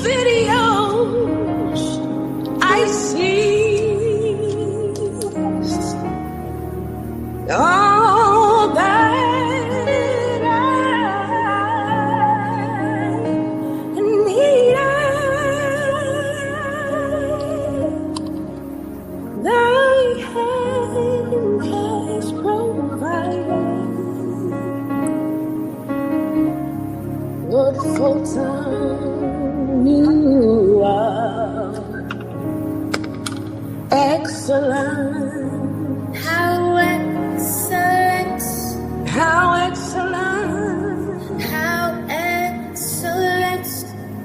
videos I see all that I needed. Thy hand has provided. Lord, full time you are excellent. How excellent. How excellent. How excellent.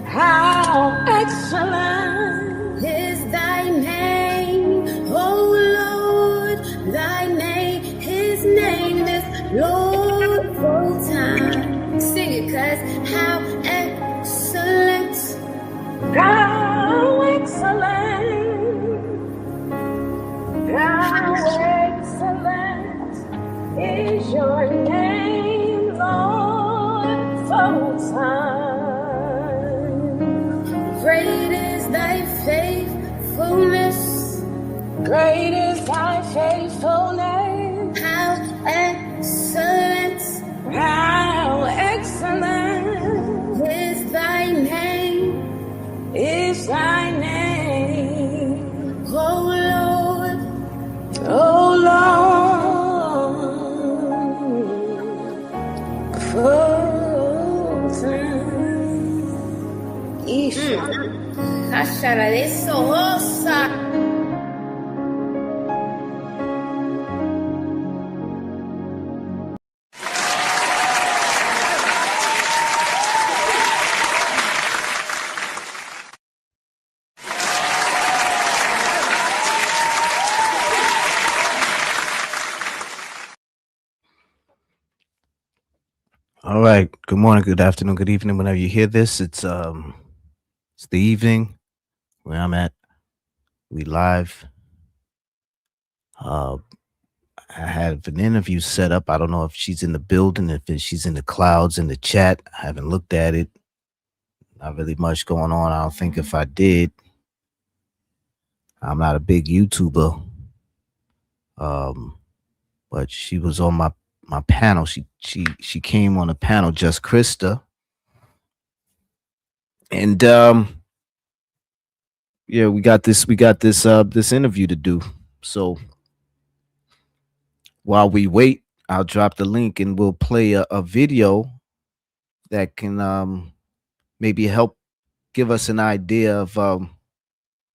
How excellent is thy name, O Lord. Thy name, his name is Lord full time. Sing it, cause how excellent. How excellent, how excellent is your name, Lord, full time. Great is thy faithfulness. Great is thy faithfulness. How excellent. How excellent is thy name. Is thy name, oh Lord, oh Lord, full time. Cachara de sosa. All right. Good morning, good afternoon, good evening. Whenever you hear this, it's the evening where I'm at. We live. I have an interview set up. I don't know if she's in the building, if she's in the clouds in the chat. I haven't looked at it. Not really much going on. I don't think if I did. I'm not a big YouTuber. But she was on my panel. She came on the panel, Just Krista. And yeah, we got this interview to do. So while we wait, I'll drop the link and we'll play a video that can maybe help give us an idea of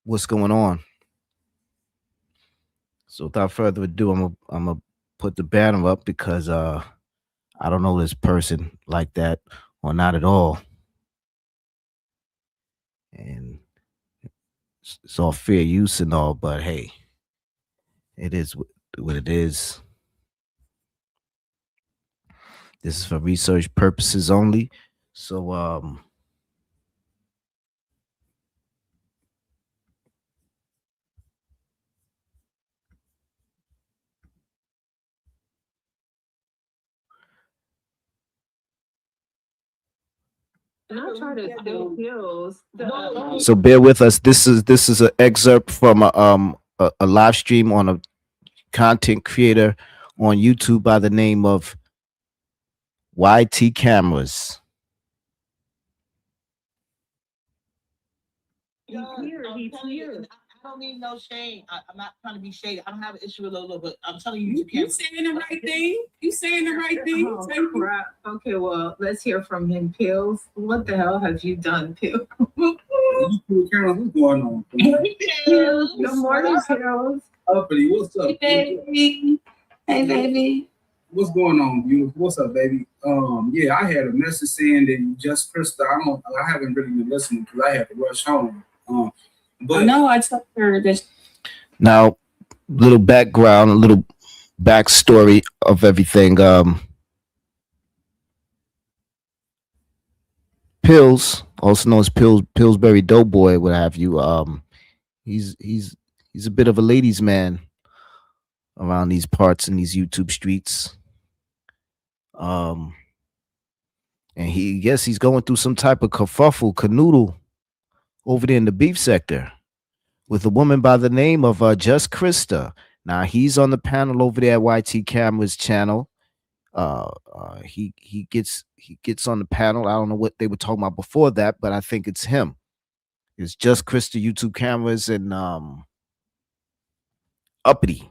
what's going on. So without further ado, I'm gonna put the banner up because I don't know this person like that or not at all. And it's all fair use and all, but hey, it is what it is. This is for research purposes only. So so bear with us. This is an excerpt from a live stream on a content creator on YouTube by the name of YT Cameras. He's here. I don't need no shade. I'm not trying to be shady. I don't have an issue with Lola, but I'm telling you, you saying the right thing. You saying the right thing. Oh, crap. Okay, well, let's hear from him, Pills. What the hell have you done, Pills? What's going on? Pills. Good morning, Pills. Uppity, what's up? Hey, baby. Hey, baby. What's going on, beautiful? What's up, baby? Yeah, I had a message saying that Just Krista. I haven't really been listening because I had to rush home. But no, I took her this. Now, little background, a little backstory of everything. Pills, also known as Pillsbury Doughboy, what have you. He's a bit of a ladies' man around these parts in these YouTube streets. And he's going through some type of kerfuffle, canoodle over there in the beef sector with a woman by the name of Just Krista. Now he's on the panel over there at YT Camera's channel. He gets on the panel. I don't know what they were talking about before that, but I think it's him. It's Just Krista YouTube Cameras and Uppity.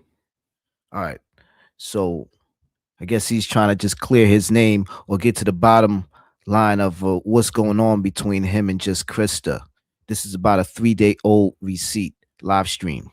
All right, so I guess he's trying to just clear his name or get to the bottom line of what's going on between him and Just Krista. This is about a 3-day-old receipt live stream.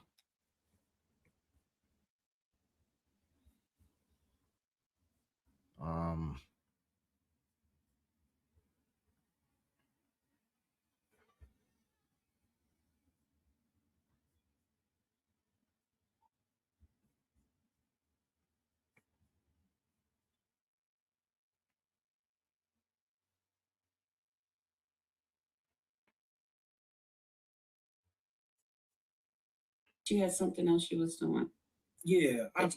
She had something else she was doing. Yeah, there's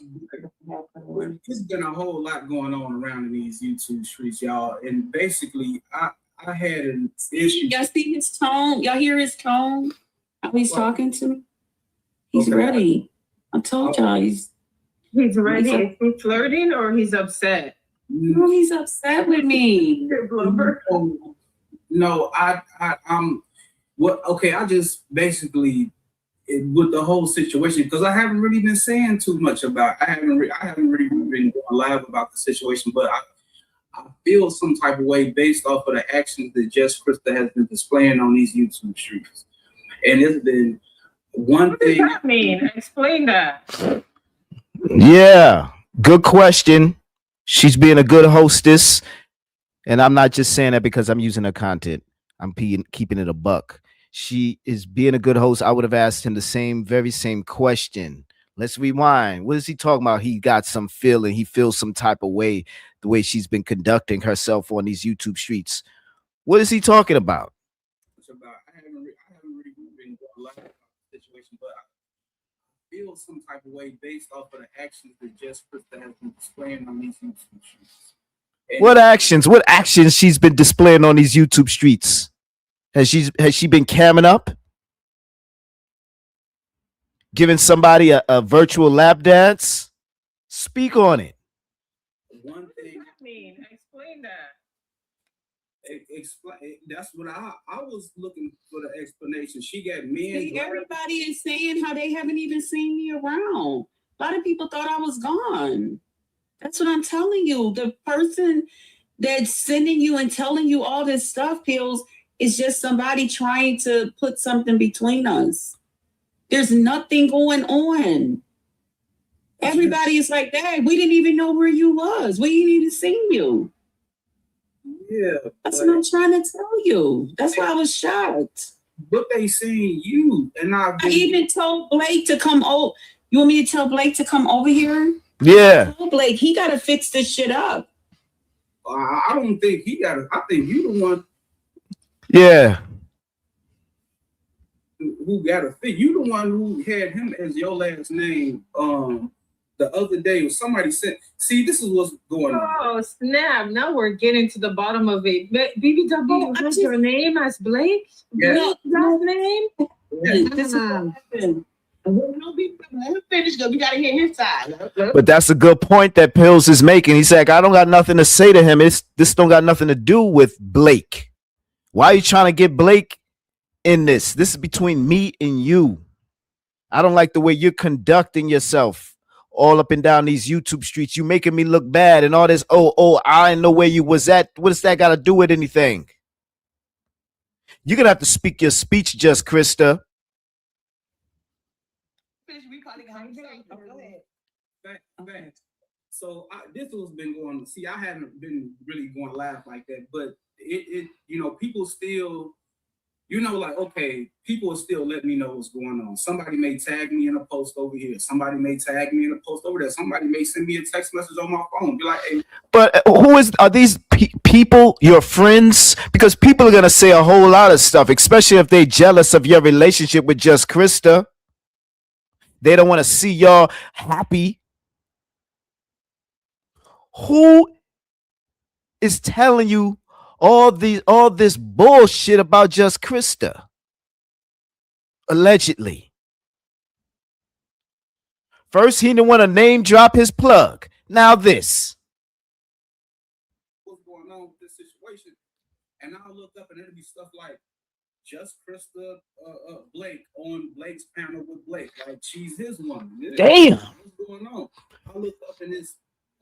been a whole lot going on around in these YouTube streets, y'all. And basically, I had an issue. Y'all see his tone? Y'all hear his tone? How he's What? talking to me? He's Okay. ready. I told y'all he's ready. He's Is he flirting or he's upset? oh, he's upset with me. Blubber. No, I'm what? Okay, I just basically with the whole situation because I haven't really been saying too much about. I haven't really been going live about the situation, but I feel some type of way based off of the actions that Just Krista has been displaying on these YouTube streets, and it's been one What does thing. that mean? Explain that. Yeah, good question. She's being a good hostess, and I'm not just saying that because I'm using her content. I'm keeping it a buck. She is being a good host. I would have asked him the very same question. Let's rewind. What is he talking about? He got some feeling. He feels some type of way, the way she's been conducting herself on these YouTube streets. What is he talking about? I haven't really been going live about the situation, but I feel some type of way based off of the actions that Just Krista has been displaying on these YouTube streets. And What actions? What actions she's been displaying on these YouTube streets? Has she been camming up? Giving somebody a virtual lap dance? Speak on it. one What does thing, that mean? Explain that. explain. That's what I was looking for the explanation. She got men. See, everybody is saying how they haven't even seen me around. A lot of people thought I was gone. That's what I'm telling you. The person that's sending you and telling you all this stuff, Pills, is just somebody trying to put something between us. There's nothing going on. Everybody is like, "Dad, we didn't even know where you was. We didn't even see you." Yeah, That's what I'm trying to tell you. That's why I was shocked. but they seen you, and I even told Blake to come over. You want me to tell Blake to come over here? Yeah. Tell Blake, he got to fix this shit up. I don't think he got it. I think you the one Yeah. who got a fit. You the one who had him as your last name. The other day, somebody said, "See, this is what's going on." Oh, snap. Now we're getting to the bottom of it. BBW, I what's just- your name as Blake? Yeah. Blake's last name? This is what happened. No, let him finish though. We gotta hear his side. But that's a good point that Pills is making. He's like, I don't got nothing to say to him. This don't got nothing to do with Blake. Why are you trying to get Blake in this? This is between me and you. I don't like the way you're conducting yourself all up and down these YouTube streets. You making me look bad and all this. Oh, I didn't know where you was at. What does that got to do with anything? You're going to have to speak your speech, Just Krista. We probably gonna go ahead. Thanks. So this has been going. See, I haven't been really going live like that, but it people still, like, okay, people will still let me know what's going on. Somebody may tag me in a post over here. Somebody may tag me in a post over there. Somebody may send me a text message on my phone. Be like, hey. But are these people your friends? Because people are going to say a whole lot of stuff, especially if they jealous of your relationship with Just Krista. They don't want to see y'all happy. Who is telling you all this bullshit about Just Krista? Allegedly. First, he didn't want to name drop his plug. Now this. What's going on with this situation? And I'll look up and it'll be stuff like just Krista Blake on Blake's panel with Blake. Like she's his woman. Damn. What's going on? I look up and it's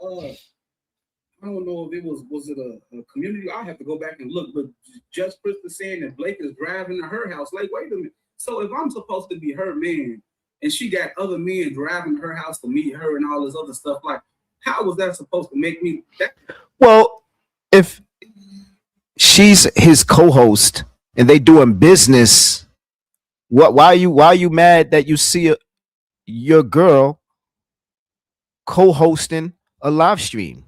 I don't know if it was it a community. I have to go back and look, but just Krista saying that Blake is driving to her house. Like, wait a minute. So if I'm supposed to be her man and she got other men driving to her house to meet her and all this other stuff, like how was that supposed to make me that? Well, if she's his co-host and they doing business, why are you mad that you see your girl co-hosting a live stream?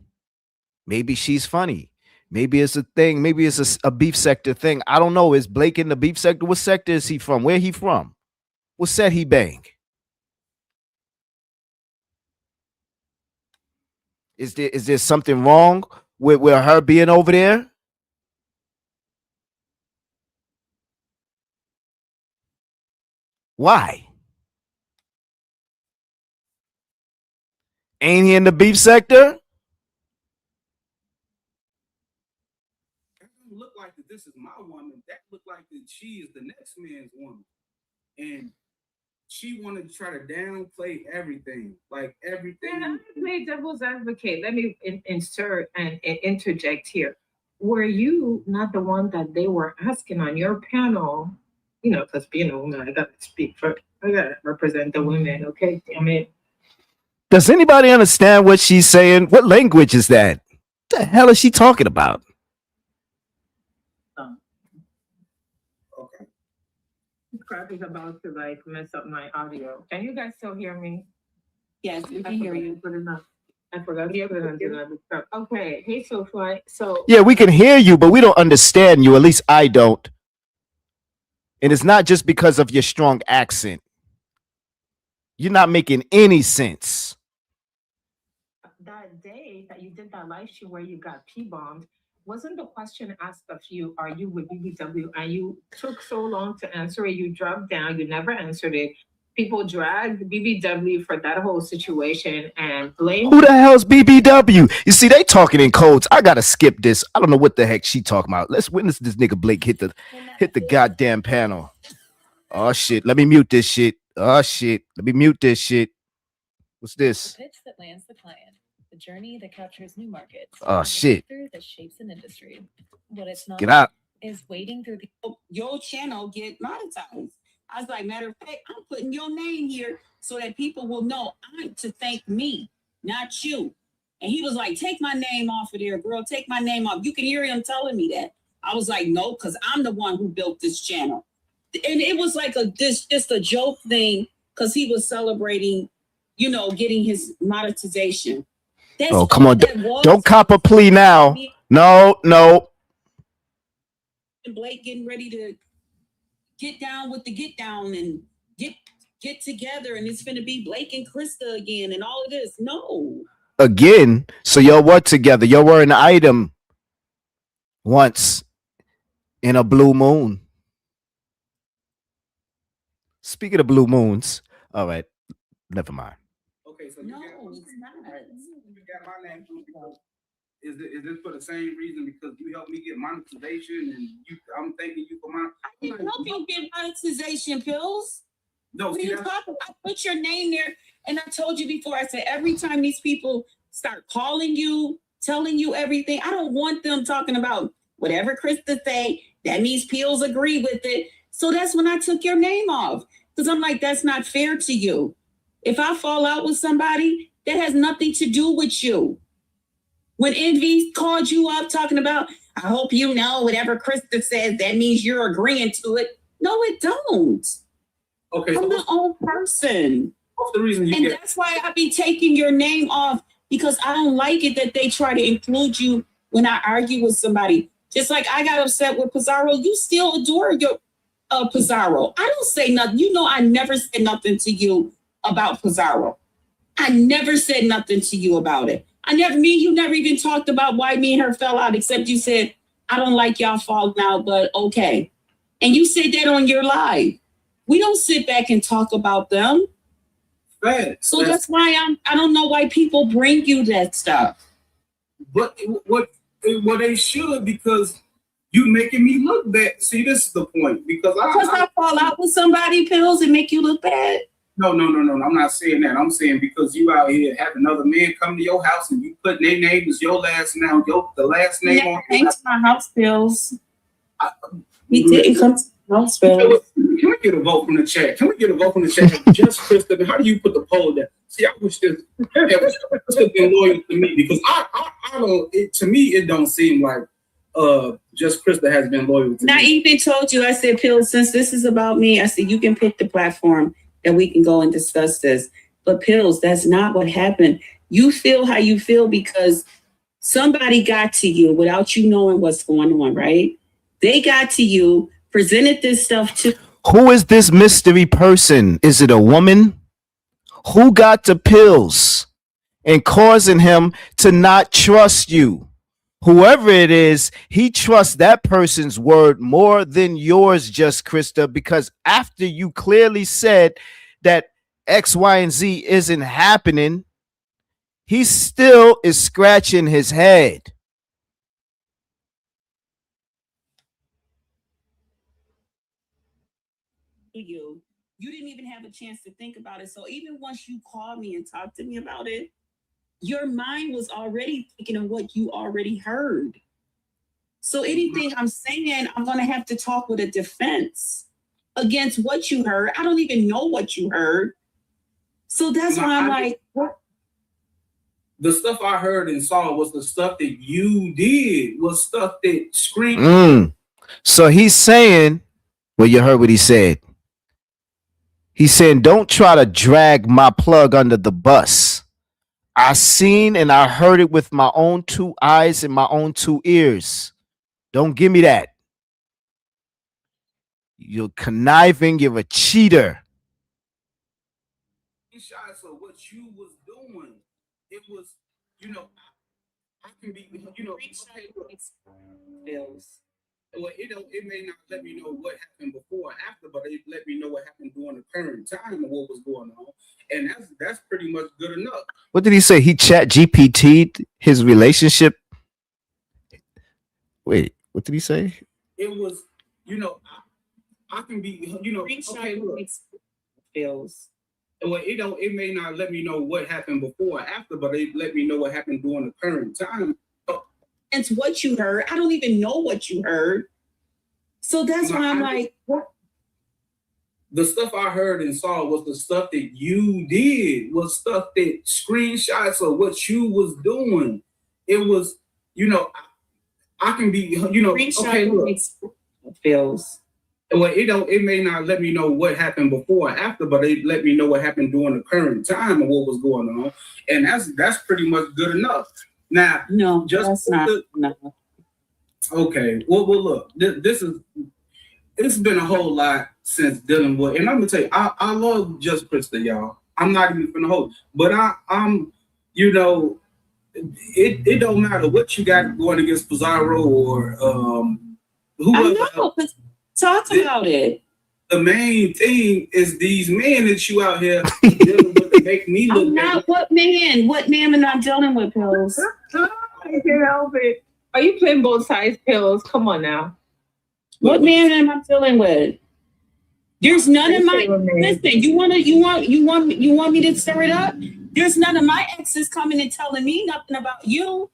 Maybe she's funny. Maybe it's a thing. Maybe it's a beef sector thing. I don't know. Is Blake in the beef sector? What sector is he from? Where he from? What set he bang? Is there something wrong with her being over there? Why? Ain't he in the beef sector? Look like that this is my woman. That look like that she is the next man's woman. And she wanted to try to downplay everything. Like everything. And I'm gonna play devil's advocate. Let me insert and interject here. Were you not the one that they were asking on your panel? You know, because being a woman, I gotta represent the women, okay? I mean, does anybody understand what she's saying? What language is that? What the hell is she talking about? Okay. crap is about to like mess up my audio. Can you guys still hear me? Yes, we can hear you. Put it on. I forgot to put it on Do Not Disturb. Okay, hey Soulfly. So Yeah, we can hear you, but we don't understand you. At least I don't. And it's not just because of your strong accent. You're not making any sense. that day that you did that live stream where you got P-bombed, wasn't the question asked of you, are you with BBW? And you took so long to answer it, you dropped down, you never answered it. People dragged BBW for that whole situation and blamed. Who the hell's BBW? You see, they talking in codes. I gotta skip this. I don't know what the heck she talking about. Let's witness this nigga Blake hit the goddamn panel. Oh shit. Let me mute this shit. Oh shit. Let me mute this shit. What's this? The pitch that lands the client. The journey that captures new markets. Oh and the shit. breakthrough that shapes an industry. What it's not Get out. is waiting through the Your channel get monetized. I was like, matter of fact, I'm putting your name here so that people will know I'm to thank me, not you. And he was like, take my name off of there, girl. Take my name off. You can hear him telling me that. I was like, no, because I'm the one who built this channel. And it was like just a joke thing because he was celebrating, you know, getting his monetization. That's Oh, come on. was. Don't cop a plea now. No. Blake getting ready to get down with the get down and get together, and it's gonna be Blake and Krista again and all of this. No. Again. So y'all were together. Y'all were an item once in a blue moon. Speaking of blue moons. All right. Never mind. Okay, so No, you it's not. got my name too, because is this for the same reason because you helped me get monetization and I'm thanking you for my I didn't help you get monetization, Pills. no What are see, you that's- talking? I put your name there, and I told you before. I said every time these people start calling you, telling you everything, I don't want them talking about whatever Krista say. That means Pills agree with it. So that's when I took your name off because I'm like, that's not fair to you. If I fall out with somebody, that has nothing to do with you. When Envy called you up talking about, I hope you know whatever Krista says, that means you're agreeing to it. No, it don't. okay, so I'm my own person. what's the reason you And get that's why I be taking your name off because I don't like it that they try to include you when I argue with somebody. Just like I got upset with Pizarro, you still adore your Pizarro. I don't say nothing. You know, I never said nothing to you about Pizarro. I never said nothing to you about it. You never even talked about why me and her fell out, except you said, I don't like y'all falling out, but okay. And you said that on your live. We don't sit back and talk about them. Facts. So that's why I don't know why people bring you that stuff. But what they should, because you making me look bad. See, this is the point. Because I fall out with somebody, Pills, and make you look bad. No. I'm not saying that. I'm saying because you out here have another man come to your house and you put their name as your last name, the last name on. Came to my house, Pills. He didn't come to my house, Pills. Can we get a vote from the chat? Just Krista, how do you put the poll there? See, I wish this Krista been loyal to me because I don't. To me, it don't seem like Just Krista has been loyal to me. I even told you, I said, Pills, since this is about me, I said you can pick the platform that we can go and discuss this. But Pills, that's not what happened. You feel how you feel because somebody got to you without you knowing what's going on, right? They got to you, presented this stuff to. Who is this mystery person? Is it a woman? Who got to Pills and causing him to not trust you? Whoever it is, he trusts that person's word more than yours, Just Krista, because after you clearly said that X, Y, and Z isn't happening, he still is scratching his head. You didn't even have a chance to think about it. So even once you called me and talked to me about it, your mind was already thinking of what you already heard. So anything I'm saying, I'm going to have to talk with a defense against what you heard. I don't even know what you heard. So that's why I'm like, what? The stuff I heard and saw was the stuff that you did, was stuff that screamed. So he's saying, well, you heard what he said. He's saying, don't try to drag my plug under the bus. I seen and I heard it with my own 2 eyes and my own 2 ears. Don't give me that. You're conniving. You're a cheater. So what you was doing, it was, I can be, Bills. Well, it may not let me know what happened before or after, but it let me know what happened during the current time and what was going on. And that's pretty much good enough. What did he say? He chat GPT'd his relationship. Wait, what did he say? It was, I can be, okay, look. Bills. Well, it may not let me know what happened before or after, but it let me know what happened during the current time. It's what you heard. I don't even know what you heard. So that's why I'm like, what? The stuff I heard and saw was the stuff that you did, was stuff that screenshots of what you was doing. It was, I can be, okay, look. Bills. Well, it may not let me know what happened before or after, but it let me know what happened during the current time and what was going on. And that's pretty much good enough. Now, no, just that's not. No. Okay. Well, look, it's been a whole lot since dealing with, and I'm gonna tell you, I love Just Krista, y'all. I'm not even finna hold, but I'm, it don't matter what you got going against Pizarro or whoever. I know, but talk about it. The main thing is these men that you out here dealing with to make me look. I'm not what man? What man am I dealing with, Pills? I can't help it. Are you playing both sides, Pills? Come on now. What man am I dealing with? There's none of my listen. You want me to stir it up? There's none of my exes coming and telling me nothing about you.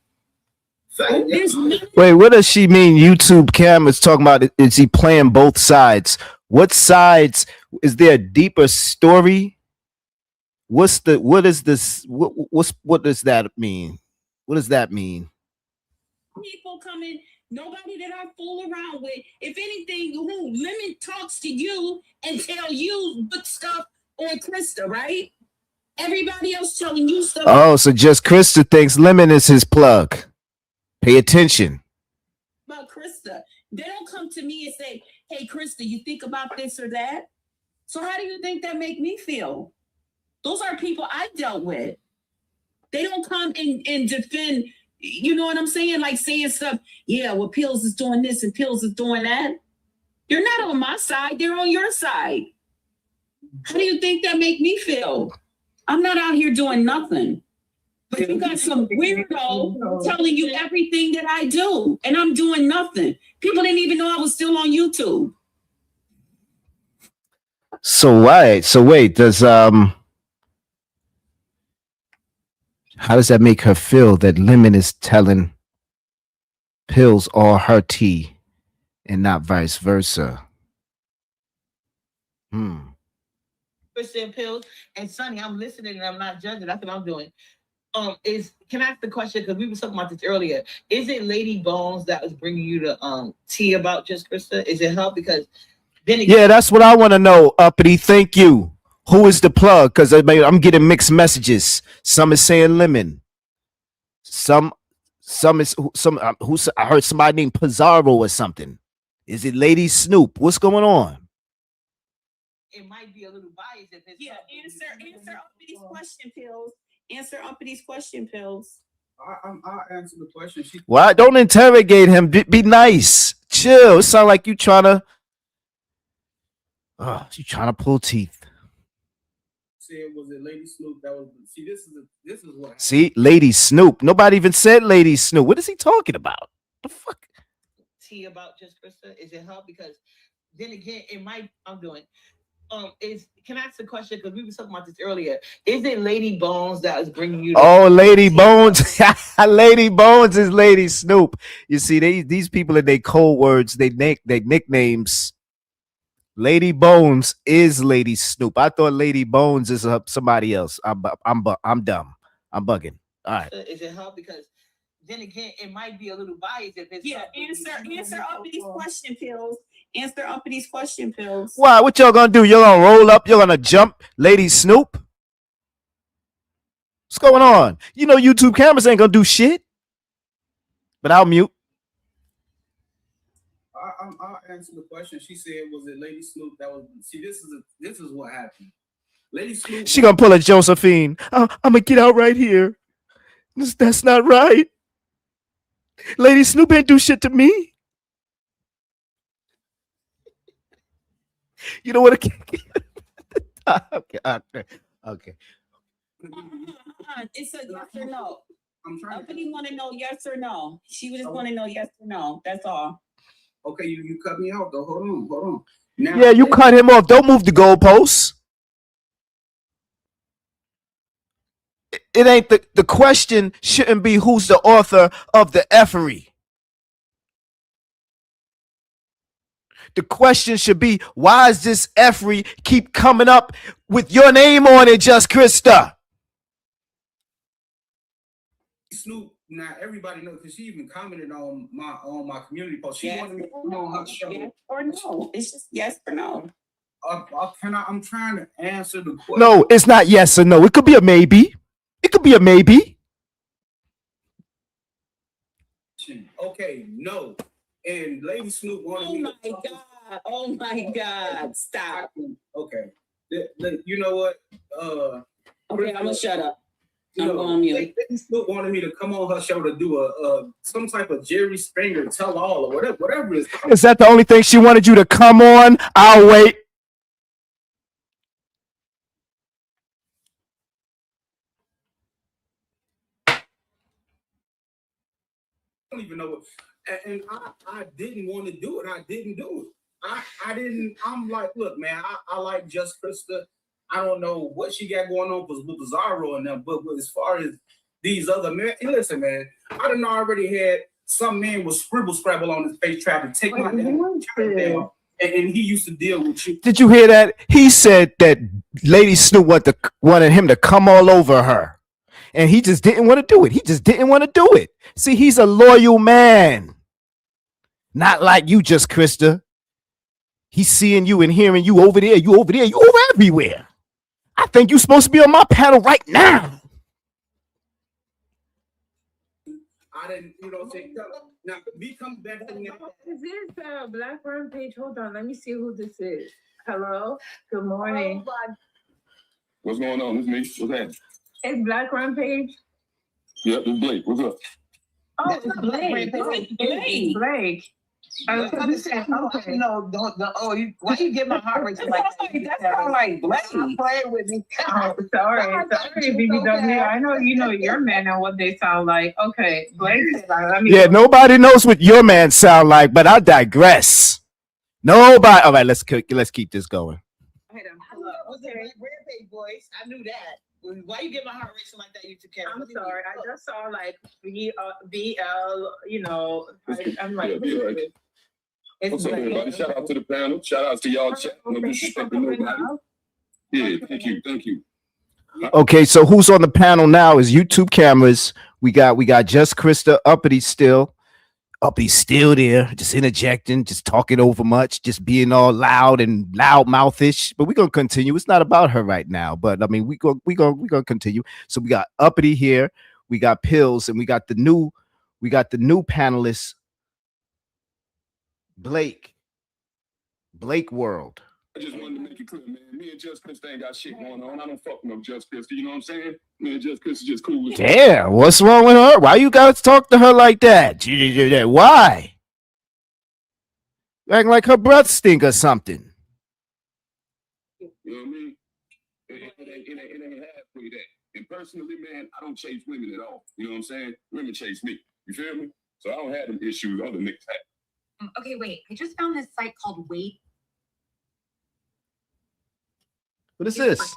Wait, what does she mean? YouTube cameras talking about? Is he playing both sides? What sides? Is there a deeper story? What does that mean? What does that mean? People coming, nobody that I fool around with. If anything, Lemon talks to you and tell you good stuff on Krista, right? Everybody else telling you stuff. Oh, so Just Krista thinks Lemon is his plug. Pay attention. About Krista. They don't come to me and say, hey, Krista, you think about this or that? So how do you think that make me feel? Those are people I dealt with. They don't come and defend, you know what I'm saying? Like saying stuff, yeah, well, Pills is doing this and Pills is doing that. They're not on my side. They're on your side. How do you think that make me feel? I'm not out here doing nothing. But you got some weirdo telling you everything that I do, and I'm doing nothing. People didn't even know I was still on YouTube. So why? So wait, does how does that make her feel that Lemon is telling Pills all her tea and not vice versa? Percent Pills and Sonny, I'm listening and I'm not judging. That's what I'm doing. Can I ask the question, because we were talking about this earlier? Is it Lady Bones that was bringing you the tea about Just Krista? Is it her? Because then again, Yeah, that's what I want to know, Uppity. Thank you. Who is the plug? Because I'm getting mixed messages. Some is saying Lemon. Some is who's I heard somebody named Pizarro or something. Is it Lady Snoop? What's going on? it might be a little biased if it's Answer Uppity's question, Pills. Answer Uppity's question, Pills. I'll answer the question. Why don't interrogate him? Be nice. Chill. It sounds like you trying to pull teeth. Said was it Lady Snoop? That was this is what happened. See, Lady Snoop. Nobody even said Lady Snoop. What is he talking about? The fuck? tea about Just Krista? Is it her? Because then again, it might. I'm doing. Can I ask a question? Because we were talking about this earlier. Is it Lady Bones that is bringing you? Oh, Lady Bones. Lady Bones is Lady Snoop. You see, these people in their code words, they nicknames. Lady Bones is Lady Snoop. I thought Lady Bones is somebody else. I'm dumb. I'm bugging. All right. Is it her? Because then again, it might be a little biased if it's Answer Uppity's question, Pills. Answer Uppity's question, Pills. Why? What y'all gonna do? You're gonna roll up? You're gonna jump Lady Snoop? What's going on? You know YouTube cameras ain't gonna do shit. But I'll mute. I'll answer the question. She said, "Was it Lady Snoop?" That was. See, this is what happened. Lady Snoop. She gonna pull a Josephine. I'm gonna get out right here. That's not right. Lady Snoop ain't do shit to me. You know what? Okay. It's a yes or no. I'm trying. Uppity want to know yes or no. She was just want to know yes or no. That's all. Okay, you cut me off though. Hold on. Now, Yeah, you cut him off. Don't move the goalposts. It ain't the question shouldn't be who's the author of the effery. The question should be, why is this effery keep coming up with your name on it, Just Krista? Snoop. Now everybody knows because she even commented on my community post. She wanted me to come on her show. Yes or no. It's just yes or no. I'm trying to answer the question. No, it's not yes or no. It could be a maybe. It could be a maybe. Okay, no. And Lady Snoop wanted me to talk. Oh my God. Stop. Okay. You know what? Okay, I'm gonna shut up. I'm going mute. Lady Snoop wanted me to come on her show to do a some type of Jerry Springer tell all or whatever it is. Is that the only thing she wanted you to come on? I'll wait. I don't even know what, and I didn't want to do it. I didn't do it. I didn't. I'm like, look, man, I like Just Krista. I don't know what she got going on with Bizarro and them, but as far as these other men, listen, man, I done already had some man with scribble scrabble on his face trying to take my name, and he used to deal with you. Did you hear that? He said that Lady Snoop wanted him to come all over her. And he just didn't want to do it. He just didn't want to do it. See, he's a loyal man. Not like you, Just Krista. He's seeing you and hearing you over there, you over everywhere. I think you're supposed to be on my panel right now. I didn't, say, now we come back from that. Is this Black Rampage? Hold on, let me see who this is. Hello, good morning. What's going on? It's me. What's happening? It's Black Rampage. Yep, it's Blake. What's up? Oh, it's Blake. Blake. Blake. I was gonna say, okay. No, why you get my heart racing like that? That sound like Blake. Stop playing with me. Oh, sorry, BBW. I know you know your men and what they sound like. Okay, Blake said, let me. Yeah, nobody knows what your man sound like, but I digress. Nobody. All right, let's keep this going. Was it Rampage voice? I knew that. Why you get my heart racing like that, YouTube camera? I'm sorry, I just saw like BL, you know, I'm like, Yeah, right. it's What's up, Blake. everybody? Shout out to the panel. Shout out to y'all. Chat. No disrespect to nobody. Yeah, thank you. Okay, so who's on the panel now is YouTube cameras. We got Just Krista, Uppity still. Uppy's still there, just interjecting, just talking over much, just being all loud and loudmouthish. But we're gonna continue. It's not about her right now, but I mean, we gonna continue. So we got Uppity here, we got Pills, and we got the new panelist, Blake World. I just wanted to make it clear, man. Me and Just Chris ain't got shit going on. I don't fuck with no Just Chris. You know what I'm saying? Me and Just Chris is just cool. Damn, what's wrong with her? Why you guys talk to her like that? Why? Acting like her breath stink or something. You know what I mean? It ain't halfway that. And personally, man, I don't chase women at all. You know what I'm saying? Women chase me. You feel me? So I don't have them issues other niggas have. Okay, wait. I just found this site called Wait. What is this?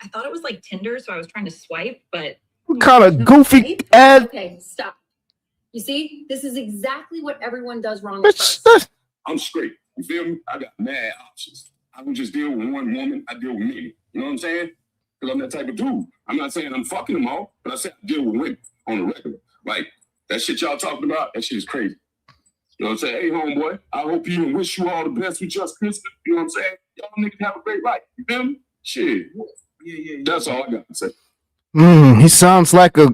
I thought it was like Tinder, so I was trying to swipe, but What kind of goofy ad? okay, stop. You see, this is exactly what everyone does wrong at first. I'm straight. You feel me? I got mad options. I don't just deal with one woman. I deal with many. You know what I'm saying? Because I'm that type of dude. I'm not saying I'm fucking them all, but I said I deal with women on a regular. Like, that shit y'all talking about, that shit is crazy. You know what I'm saying? Hey, homeboy, I hope you and wish you all the best with Just Chris. You know what I'm saying? Y'all niggas have a great life. You feel me? Shit. Yeah. That's all I got to say. He sounds like a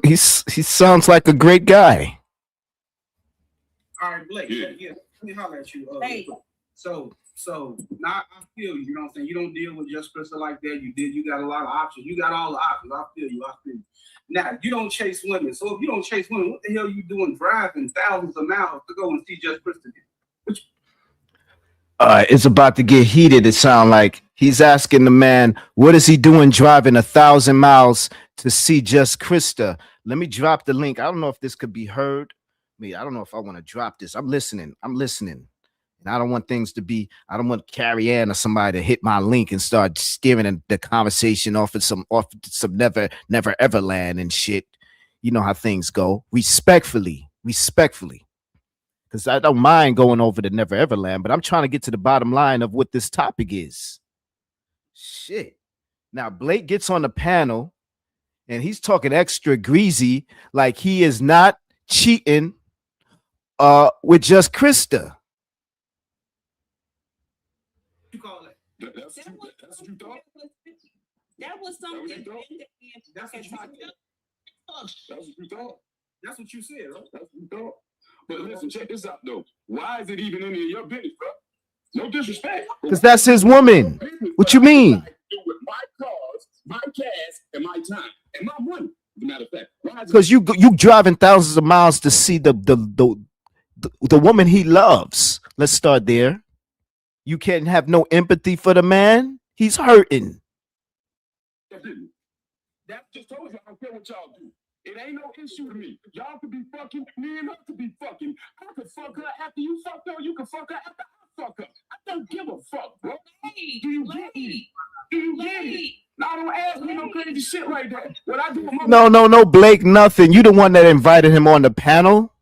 great guy. All right, Blake. Yeah. Let me holler at you. Hey. So now I feel you. You know what I'm saying? You don't deal with Just Krista like that. You got a lot of options. You got all the options. I feel you. Now you don't chase women. So if you don't chase women, what the hell are you doing driving thousands of miles to go and see Just Krista? It's about to get heated. It sounds like he's asking the man, what is he doing driving 1,000 miles to see Just Krista? Let me drop the link. I don't know if this could be heard. I don't know if I want to drop this. I'm listening. And I don't want I don't want Carrie Ann or somebody to hit my link and start steering the conversation off of some never ever land and shit. You know how things go. Respectfully. Because I don't mind going over the never ever land, but I'm trying to get to the bottom line of what this topic is. Shit. Now Blake gets on the panel and he's talking extra greasy, like he is not cheating with Just Krista. You call that? That's what you thought? That was something. That's what you thought. That's what you thought? That's what you said, right? That's what you thought? But listen, check this out, though. Why is it even any of your business, bro? No disrespect. Because that's his woman. What you mean? With my cars, my cash, and my time, and my money. As a matter of fact, because you driving thousands of miles to see the woman he loves. Let's start there. You can't have no empathy for the man. He's hurting. That just told you I don't care what y'all do. It ain't no issue to me. Y'all could be fucking, me and her could be fucking. I could fuck her after you fuck her. You could fuck her after I fuck her. I don't give a fuck, bro. Do you get me? Do you get me? No, don't ask me no crazy shit like that. What I do with my No, Blake, nothing. You the one that invited him on the panel.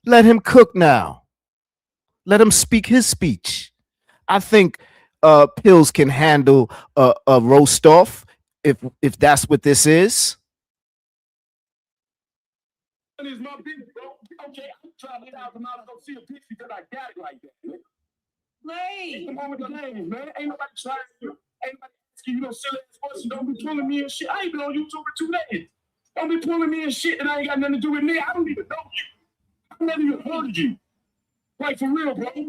Let him cook now. Let him speak his speech. I think Pills can handle a roast off if that's what this is. Is my business, bro. Okay, I'm trying to 1,000 miles to go see a bitch because I got it like that, man. Play. Come on with the name, man. Ain't nobody trying to. Ain't nobody asking you no silly ass question. Don't be pulling me and shit. I ain't been on YouTube for 2 days. Don't be pulling me and shit that I ain't got nothing to do with me. I don't even know you. I never even heard of you. Like for real, bro. I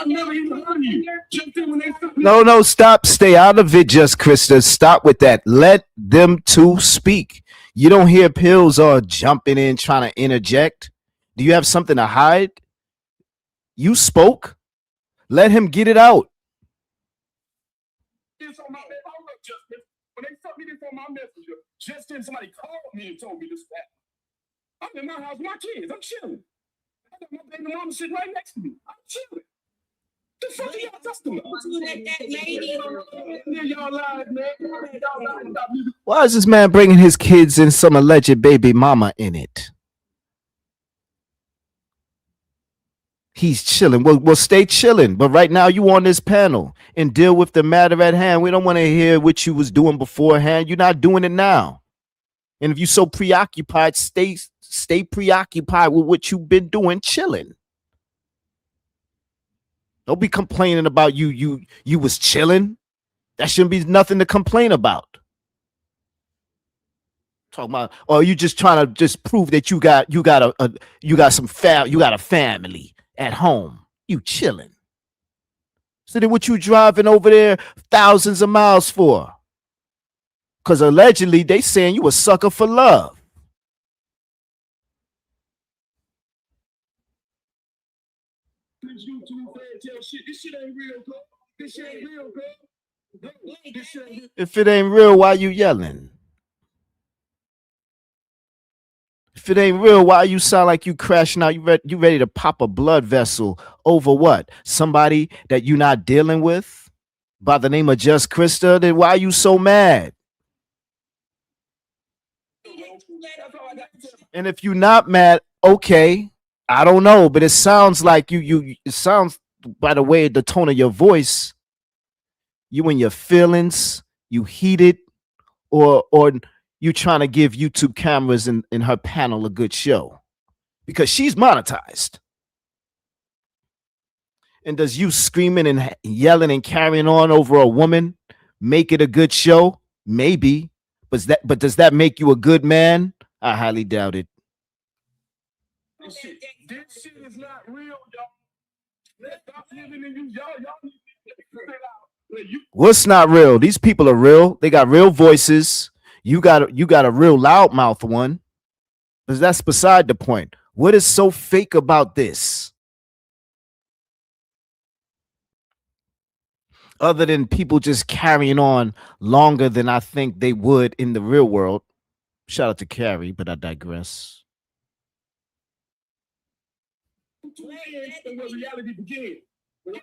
never even heard of you. Just then when they No, stop. Stay out of it, Just Krista. Stop with that. Let them two speak. You don't hear Pills jumping in trying to interject. Do you have something to hide? You spoke. Let him get it out. This on my hold up, Justin. When they sent me this on my messenger, just then somebody called me and told me this fact. I'm in my house with my kids. I'm chilling. I got my baby mama sitting right next to me. I'm chilling. The fuck are y'all talking about? That lady. Y'all lied, man. Y'all lied about me. Why is this man bringing his kids and some alleged baby mama in it? He's chilling. Well, stay chilling. But right now, you on this panel and deal with the matter at hand. We don't want to hear what you was doing beforehand. You're not doing it now. And if you're so preoccupied, stay preoccupied with what you've been doing, chilling. Don't be complaining about you was chilling. That shouldn't be nothing to complain about. Talking about, or you just trying to just prove that you got a family at home. You chilling. So then what you driving over there thousands of miles for? Because allegedly they saying you a sucker for love. This YouTube fan tell shit. This shit ain't real, bro. This shit ain't real, bro. This shit ain't real. If it ain't real, why you yelling? If it ain't real, why you sound like you crashing out? You ready to pop a blood vessel over what? Somebody that you not dealing with by the name of Just Krista? Then why you so mad? And if you not mad, okay, I don't know, but it sounds like it sounds by the way, the tone of your voice, you in your feelings, you heated, or you trying to give YouTube cameras in her panel a good show because she's monetized. And does you screaming and yelling and carrying on over a woman make it a good show? Maybe. But does that make you a good man? I highly doubt it. This shit is not real, y'all. Stop living in y'all need to figure it out. What's not real? These people are real. They got real voices. You got a real loudmouth one. But that's beside the point. What is so fake about this? Other than people just carrying on longer than I think they would in the real world. Shout out to Carrie, but I digress. Where reality begins. If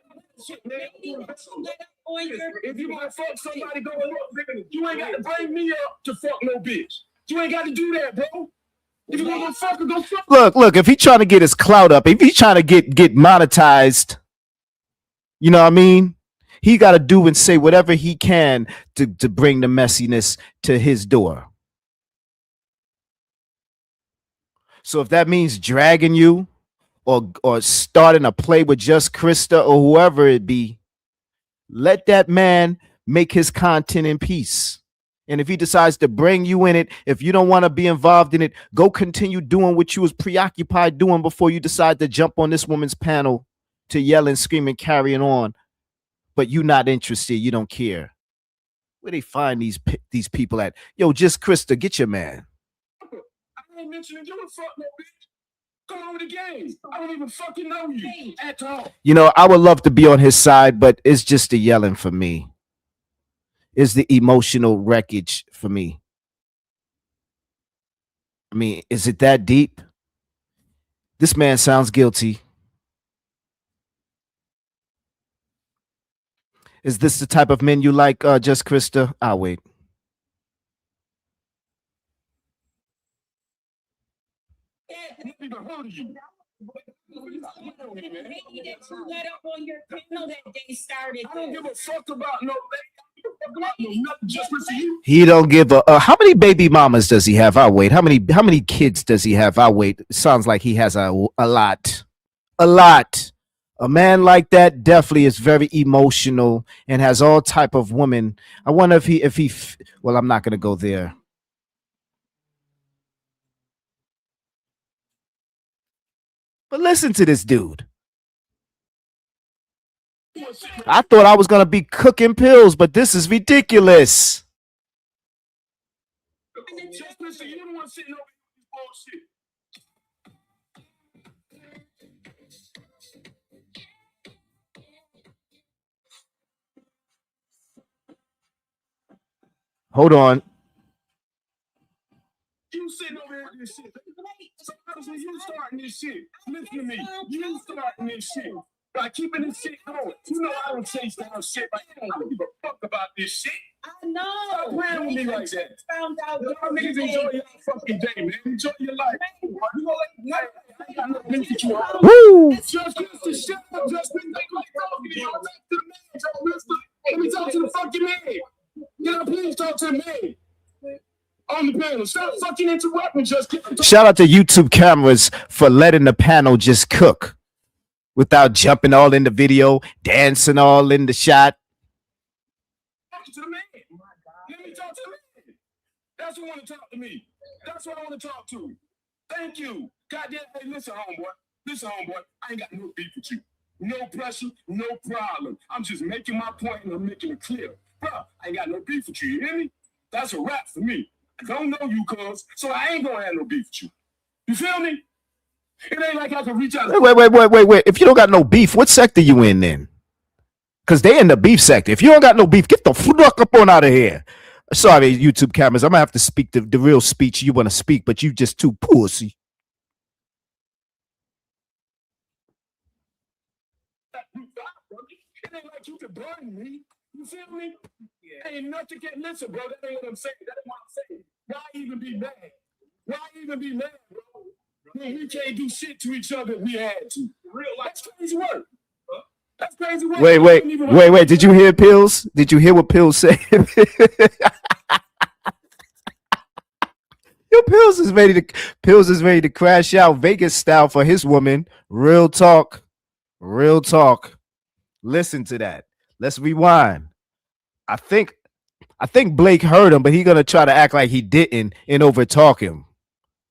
you want to fuck somebody going up, you ain't got to bring me up to fuck no bitch. You ain't got to do that, bro. If you want to fuck her, go fuck. Look, if he trying to get his clout up, if he's trying to get monetized, you know what I mean? He got to do and say whatever he can to bring the messiness to his door. So if that means dragging you or starting a play with Just Krista or whoever it be, let that man make his content in peace. And if he decides to bring you in it, if you don't want to be involved in it, go continue doing what you was preoccupied doing before you decide to jump on this woman's panel to yell and scream and carrying on. But you not interested. You don't care. Where they find these people at? Yo, Just Krista, get your man. I ain't mentioning you and fuck no bitch. Come on with the game. I don't even fucking know you at all. You know, I would love to be on his side, but it's just the yelling for me. It's the emotional wreckage for me. I mean, is it that deep? This man sounds guilty. Is this the type of men you like, Just Krista? I'll wait. Even heard of you. I don't give a fuck about no just for you. He don't give a how many baby mamas does he have? I'll wait. How many kids does he have? I'll wait. Sounds like he has a lot. A lot. A man like that definitely is very emotional and has all type of women. I wonder if he well, I'm not gonna go there. But listen to this dude. I thought I was going to be cooking pills, but this is ridiculous. Hold on. You sitting over here with this shit. So obviously you starting this shit. Listen to me. You starting this shit. By keeping this shit going. You know I don't chase down shit like that. I don't give a fuck about this shit. I know. Stop playing with me like that. Found out. Y'all niggas enjoy your fucking day, man. Enjoy your life. You gonna let I ain't got nothing to you. Woo! Just Mr. Shut up, just Mr. Let me talk to the fucking man. Can I please talk to the man? On the panel. Stop fucking interrupting, just Shout out to YouTube cameras for letting the panel just cook without jumping all in the video, dancing all in the shot. talk to the man. Let me talk to the man. That's who want to talk to me. That's what I want to talk to. Thank you. Goddamn, hey, listen, homeboy. Listen, homeboy. I ain't got no beef with you. No pressure, no problem. I'm just making my point and I'm making it clear. Bro, I ain't got no beef with you. You hear me? That's a wrap for me. I don't know you, cuz, so I ain't gonna have no beef with you. You feel me? It ain't like I can reach out. Wait. If you don't got no beef, what sector you in then? Because they in the beef sector. If you don't got no beef, get the fuck up on out of here. Sorry, YouTube cameras. I'm gonna have to speak the real speech you want to speak, but you just too pussy. It ain't like you can burn me. You feel me? Yeah. Ain't nothing can listen, bro. That ain't what I'm saying. That's what I'm saying. Why even be mad? Why even be mad, bro? When we can't do shit to each other if we had to. Real life. That's crazy work. That's crazy work. Wait. Did you hear Pills? Did you hear what Pills said? Yo, Pills is ready to crash out Vegas style for his woman. Real talk. Real talk. Listen to that. Let's rewind. I think Blake heard him, but he gonna try to act like he didn't and overtalk him.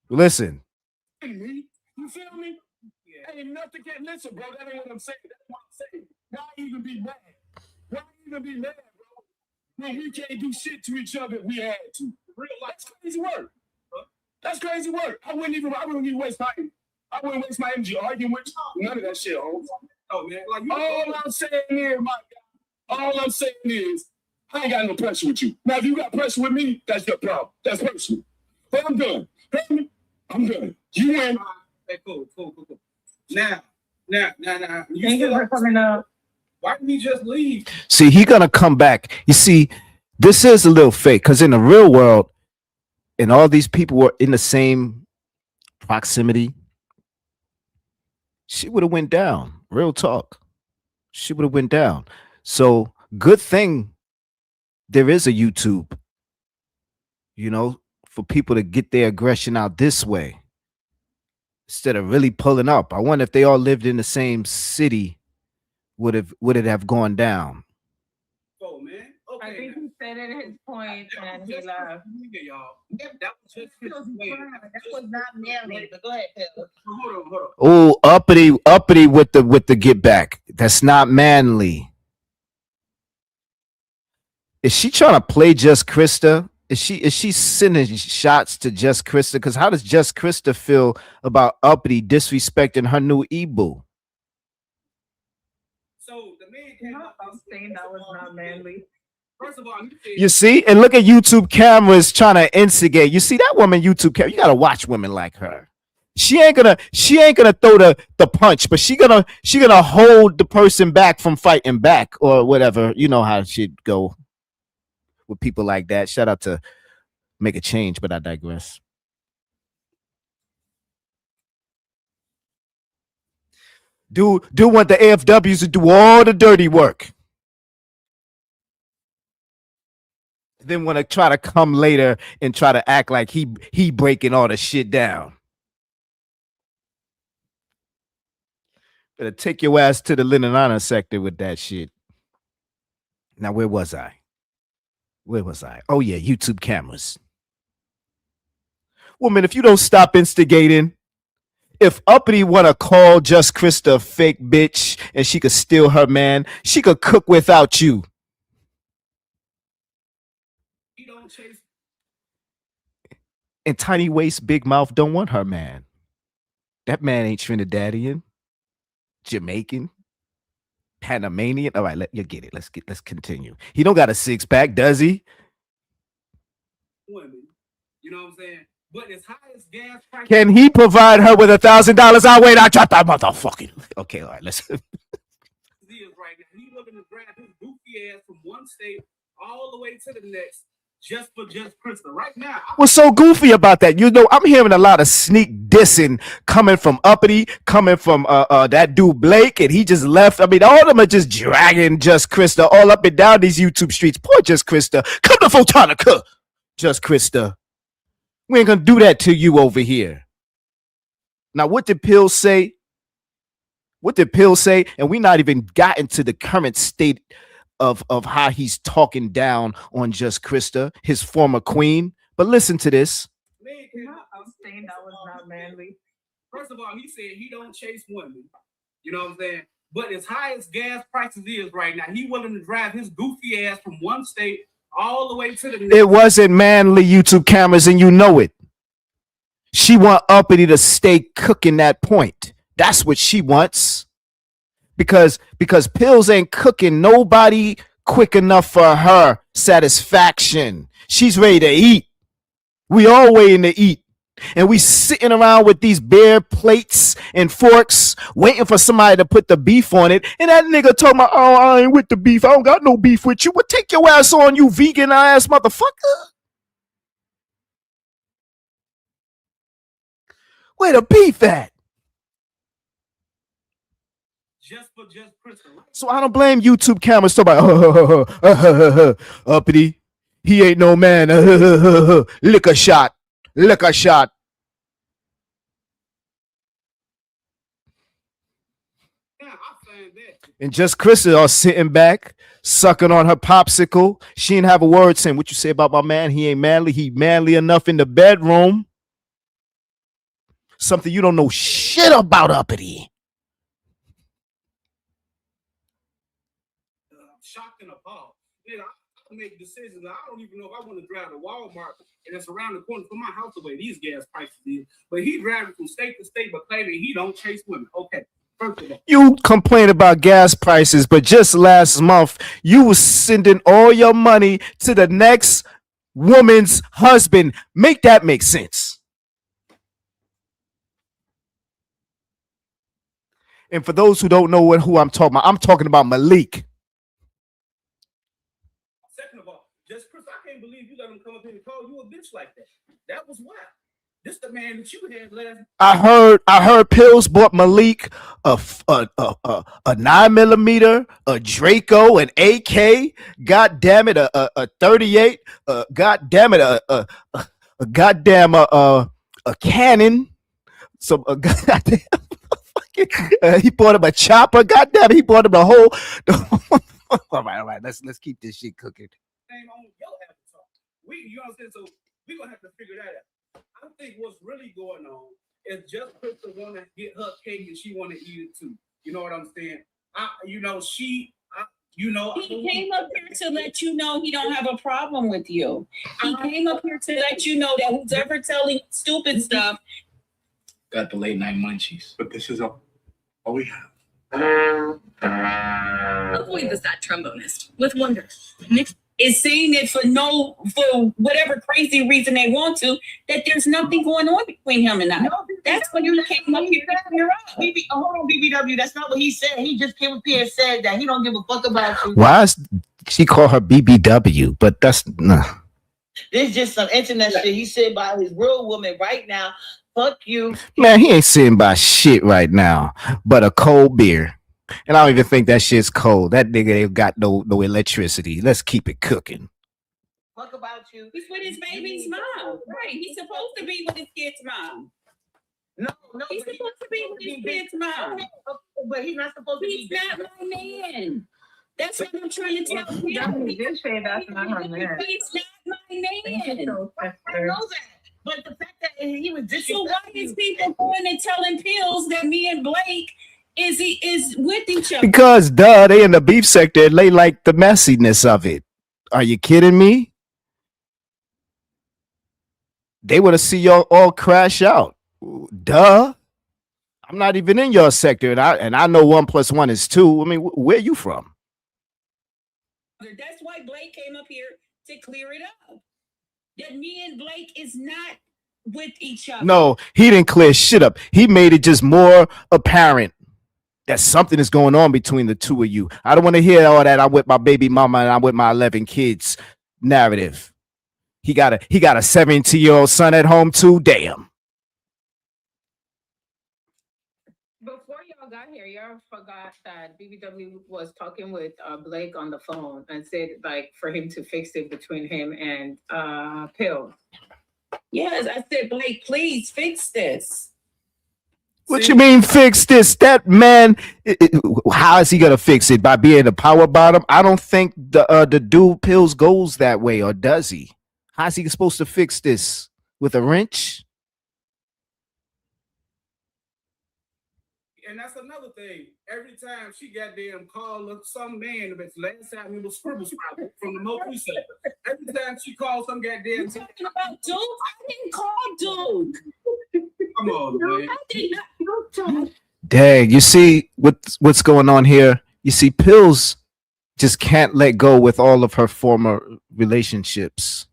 Listen. You feel me? Yeah. Ain't nothing can listen, bro. That ain't what I'm saying. That's what I'm saying. Why even be mad? Why even be mad, bro? When we can't do shit to each other if we had to. Real life. That's crazy work. That's crazy work. I wouldn't even waste my energy arguing with you. None of that shit, Holmes. Oh man, like all I'm saying is, my God, all I'm saying is, I ain't got no pressure with you. Now, if you got pressure with me, that's your problem. That's personal. But I'm done. I'm done. You win. Hey, cool. Now. Thank you for coming up. Why didn't he just leave? See, he gonna come back. You see, this is a little fake because in the real world, and all these people were in the same proximity, she would have went down. Real talk. She would have went down. So good thing there is a YouTube, for people to get their aggression out this way instead of really pulling up. I wonder if they all lived in the same city, would it have gone down? Oh man. Okay. I think he said it his point and he left. That was just his way. That was not manly, but go ahead, Phil. Hold on. Oh, uppity with the get back. That's not manly. Is she trying to play Just Krista? Is she sending shots to Just Krista? Because how does Just Krista feel about uppity disrespecting her new Ebu? So the man came up saying that was not manly. First of all, You see, and look at YouTube cameras trying to instigate. You see that woman YouTube camera? You gotta watch women like her. She ain't gonna throw the punch, but she gonna hold the person back from fighting back or whatever. You know how she'd go with people like that. Shout out to Make a Change, but I digress. Do want the AFWs to do all the dirty work. Then want to try to come later and try to act like he breaking all the shit down. Better take your ass to the Linanana sector with that shit. Now, where was I? Oh, yeah, YouTube cameras. Woman, if you don't stop instigating, if uppity want to call Just Krista a fake bitch and she could steal her man, she could cook without you. And tiny waist, big mouth don't want her man. That man ain't Trinidadian, Jamaican, Panamanian. All right, you get it. Let's continue. He don't got a six pack, does he? women. You know what I'm saying? But as high as gas prices, Can he provide her with $1,000? I'll wait. I drop that motherfucking. Okay, all right. Let's. is right now, he looking to grab his goofy ass from one state all the way to the next just for just Krista. Right now, What's so goofy about that? You know, I'm hearing a lot of sneak dissing coming from Uppity, coming from that dude Blake, and he just left. I mean, all of them are just dragging Just Krista all up and down these YouTube streets. Poor Just Krista. Come to Photonica, Just Krista. We ain't gonna do that to you over here. Now, what did Pill say? What did Pill say? And we not even gotten to the current state of how he's talking down on Just Krista, his former queen. But listen to this. I'm saying that was not manly. First of all, he said he don't chase women. You know what I'm saying? But as high as gas prices is right now, he willing to drive his goofy ass from one state all the way to the next. It wasn't manly, YouTube cameras, and you know it. She want Uppity to stay cooking that point. That's what she wants. Because Pills ain't cooking nobody quick enough for her satisfaction. She's ready to eat. We all waiting to eat. And we sitting around with these bare plates and forks waiting for somebody to put the beef on it. And that nigga told me, oh, I ain't with the beef. I don't got no beef with you. Well, take your ass on, you vegan ass motherfucker. Where the beef at? Just for just Krista. So I don't blame YouTube cameras. Somebody, Uppity, he ain't no man. Lick a shot. Lick a shot. And Just Krista are sitting back, sucking on her popsicle. She didn't have a word saying, what you say about my man? He ain't manly. He manly enough in the bedroom. Something you don't know shit about, Uppity. Shocked and appalled. Nigga, I make decisions. I don't even know if I want to drive to Walmart and it's around the corner from my house the way these gas prices is. But he driving from state to state, but claiming he don't chase women. Okay. First of all, you complain about gas prices, but just last month you was sending all your money to the next woman's husband. Make that make sense. And for those who don't know who I'm talking about Malik. second of all, just Chris, I can't believe you let him come up here and call you a bitch like that. That was wild. This the man that you had last. I heard Pills bought Malik a 9mm, a Draco, an AK. God damn it, a 38. God damn it, a goddamn a cannon. So goddamn. He bought him a chopper. God damn it, he bought him the whole. all right. Let's keep this shit cooking. Name on your avatar. You know what I'm saying? So we gonna have to figure that out. I think what's really going on is just Krista want to get her cake and she want to eat it too. You know what I'm saying? He came up here to let you know he don't have a problem with you. He came up here to let you know that who's ever telling stupid stuff got the late night munchies. But this is all we have. Avoid the sad trombonist with wonder. Nick is saying it for whatever crazy reason they want to, that there's nothing going on between him and I. No, that's when you came up here to clear up. Hold on, BBW. That's not what he said. He just came up here and said that he don't give a fuck about you. Why is she call her BBW? But that's nah. This is just some internet shit he said by his real woman right now. Fuck you. Man, he ain't sitting by shit right now, but a cold beer. And I don't even think that shit's cold. That nigga ain't got no electricity. Let's keep it cooking. Fuck about you. He's with his baby's mom. Right. He's supposed to be with his kid's mom. No. He's supposed to be with his kid's mom. But he's not supposed to be. He's not my man. That's what I'm trying to tell him. He did say that's not her man. He's not my man. I know that. But the fact that he was disrespectful. So why is people going and telling Pills that me and Blake is with each other? Because they in the beef sector and they like the messiness of it. Are you kidding me? They want to see y'all all crash out. Duh. I'm not even in your sector, and I know 1 + 1 is 2. I mean, where you from? That's why Blake came up here to clear it up. that me and Blake is not with each other. No, he didn't clear shit up. He made it just more apparent that something is going on between the two of you. I don't want to hear all that I'm with my baby mama and I'm with my 11 kids narrative. He got a 17-year-old son at home too. Damn. Before y'all got here, y'all forgot that BBW was talking with Blake on the phone and said like for him to fix it between him and Pill. Yes, I said, Blake, please fix this. What you mean fix this? That man, how is he gonna fix it? By being a power bottom? I don't think the dude Pills goes that way, or does he? How's he supposed to fix this? With a wrench? And that's another thing. Every time she goddamn call up some man, but last time it was Scribble Scrabble from the Mo Precinct. Every time she calls some goddamn talking about Duke, I didn't call Duke. Come on, man. I did not talk. Dang, you see what's going on here? You see, Pills just can't let go with all of her former relationships.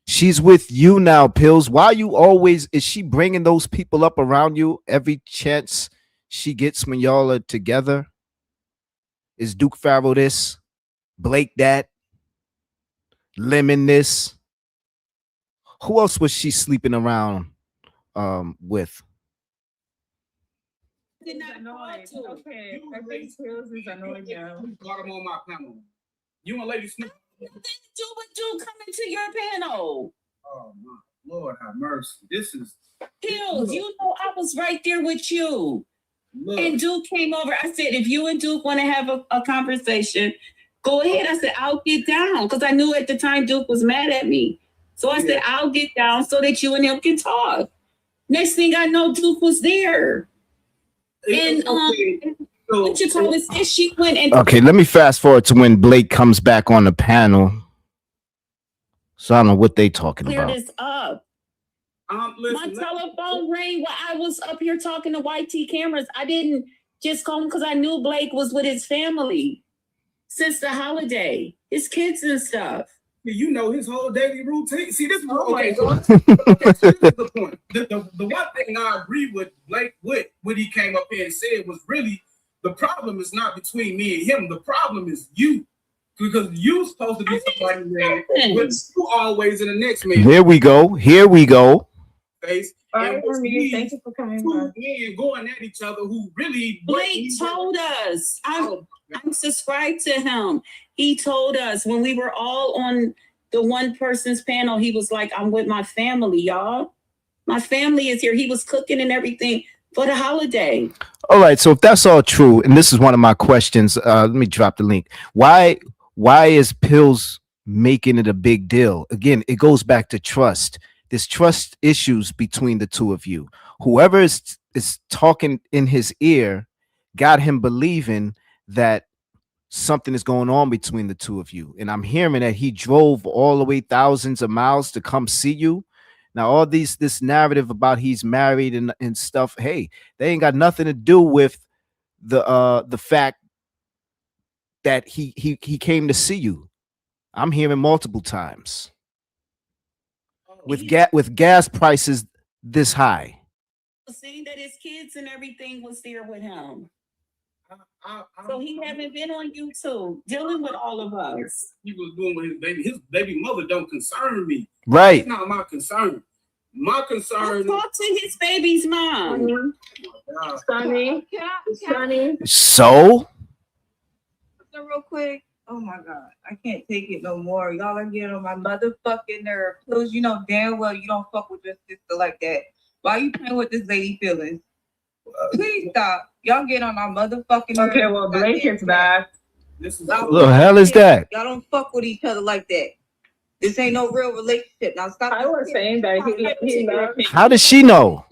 She's with you now, Pills. Why you always, is she bringing those people up around you every chance she gets when y'all are together? Is Duke Farrell this? Blake that? Lemon this? Who else was she sleeping around with? Did not Annoyed. call Duke. Okay, I think Pills is annoyed now. Got him on my panel. You and Lady Snoop. Nothing to do with Duke coming to your panel. Oh my Lord, have mercy. This is Pills, you know I was right there with you. look. And Duke came over. I said, if you and Duke want to have a conversation, go ahead. I said, I'll get down. Because I knew at the time Duke was mad at me. So I said, I'll get down so that you and him can talk. Next thing I know, Duke was there. And what you call this? And she went and Okay, let me fast forward to when Blake comes back on the panel. So I don't know what they talking clear about. this up. My Listen, telephone rang while I was up here talking to YT cameras. I didn't just call him because I knew Blake was with his family since the holiday, his kids and stuff. you know his whole daily routine. See, this is Oh okay. my So, God. okay, so this is the point. The one thing I agree with Blake with what he came up here and said was really the problem is not between me and him. The problem is you. Because you supposed to be somebody, man, but you always in the next man Here we go. Here we go. face. All And right, what's Amir, these thank you for coming two back. men going at each other who really Blake told us. I'm subscribed to him. He told us when we were all on the one person's panel, he was like, I'm with my family, y'all. My family is here. He was cooking and everything for the holiday. All right, so if that's all true, and this is one of my questions, let me drop the link. Why is Pills making it a big deal? Again, it goes back to trust. There's trust issues between the two of you. Whoever is talking in his ear got him believing that something is going on between the two of you. And I'm hearing that he drove all the way thousands of miles to come see you. Now, all this narrative about he's married and stuff, hey, they ain't got nothing to do with the fact that he came to see you. I'm hearing multiple times. With gas prices this high. Saying that his kids and everything was there with him. So he haven't been on YouTube dealing with all of us. He was doing with his baby. His baby mother don't concern me. Right. It's not my concern. My concern. Talk to his baby's mom. Sonny, Sonny. So Real quick. Oh my God, I can't take it no more. Y'all are getting on my motherfucking nerve. Please, you know damn well you don't fuck with your sister like that. Why you playing with this lady feelings? Please stop. Y'all get on my motherfucking nerve. Okay, well, Blake is back. This is what the hell is that? Y'all don't fuck with each other like that. This ain't no real relationship. Now stop. I was saying that he loved How does she know?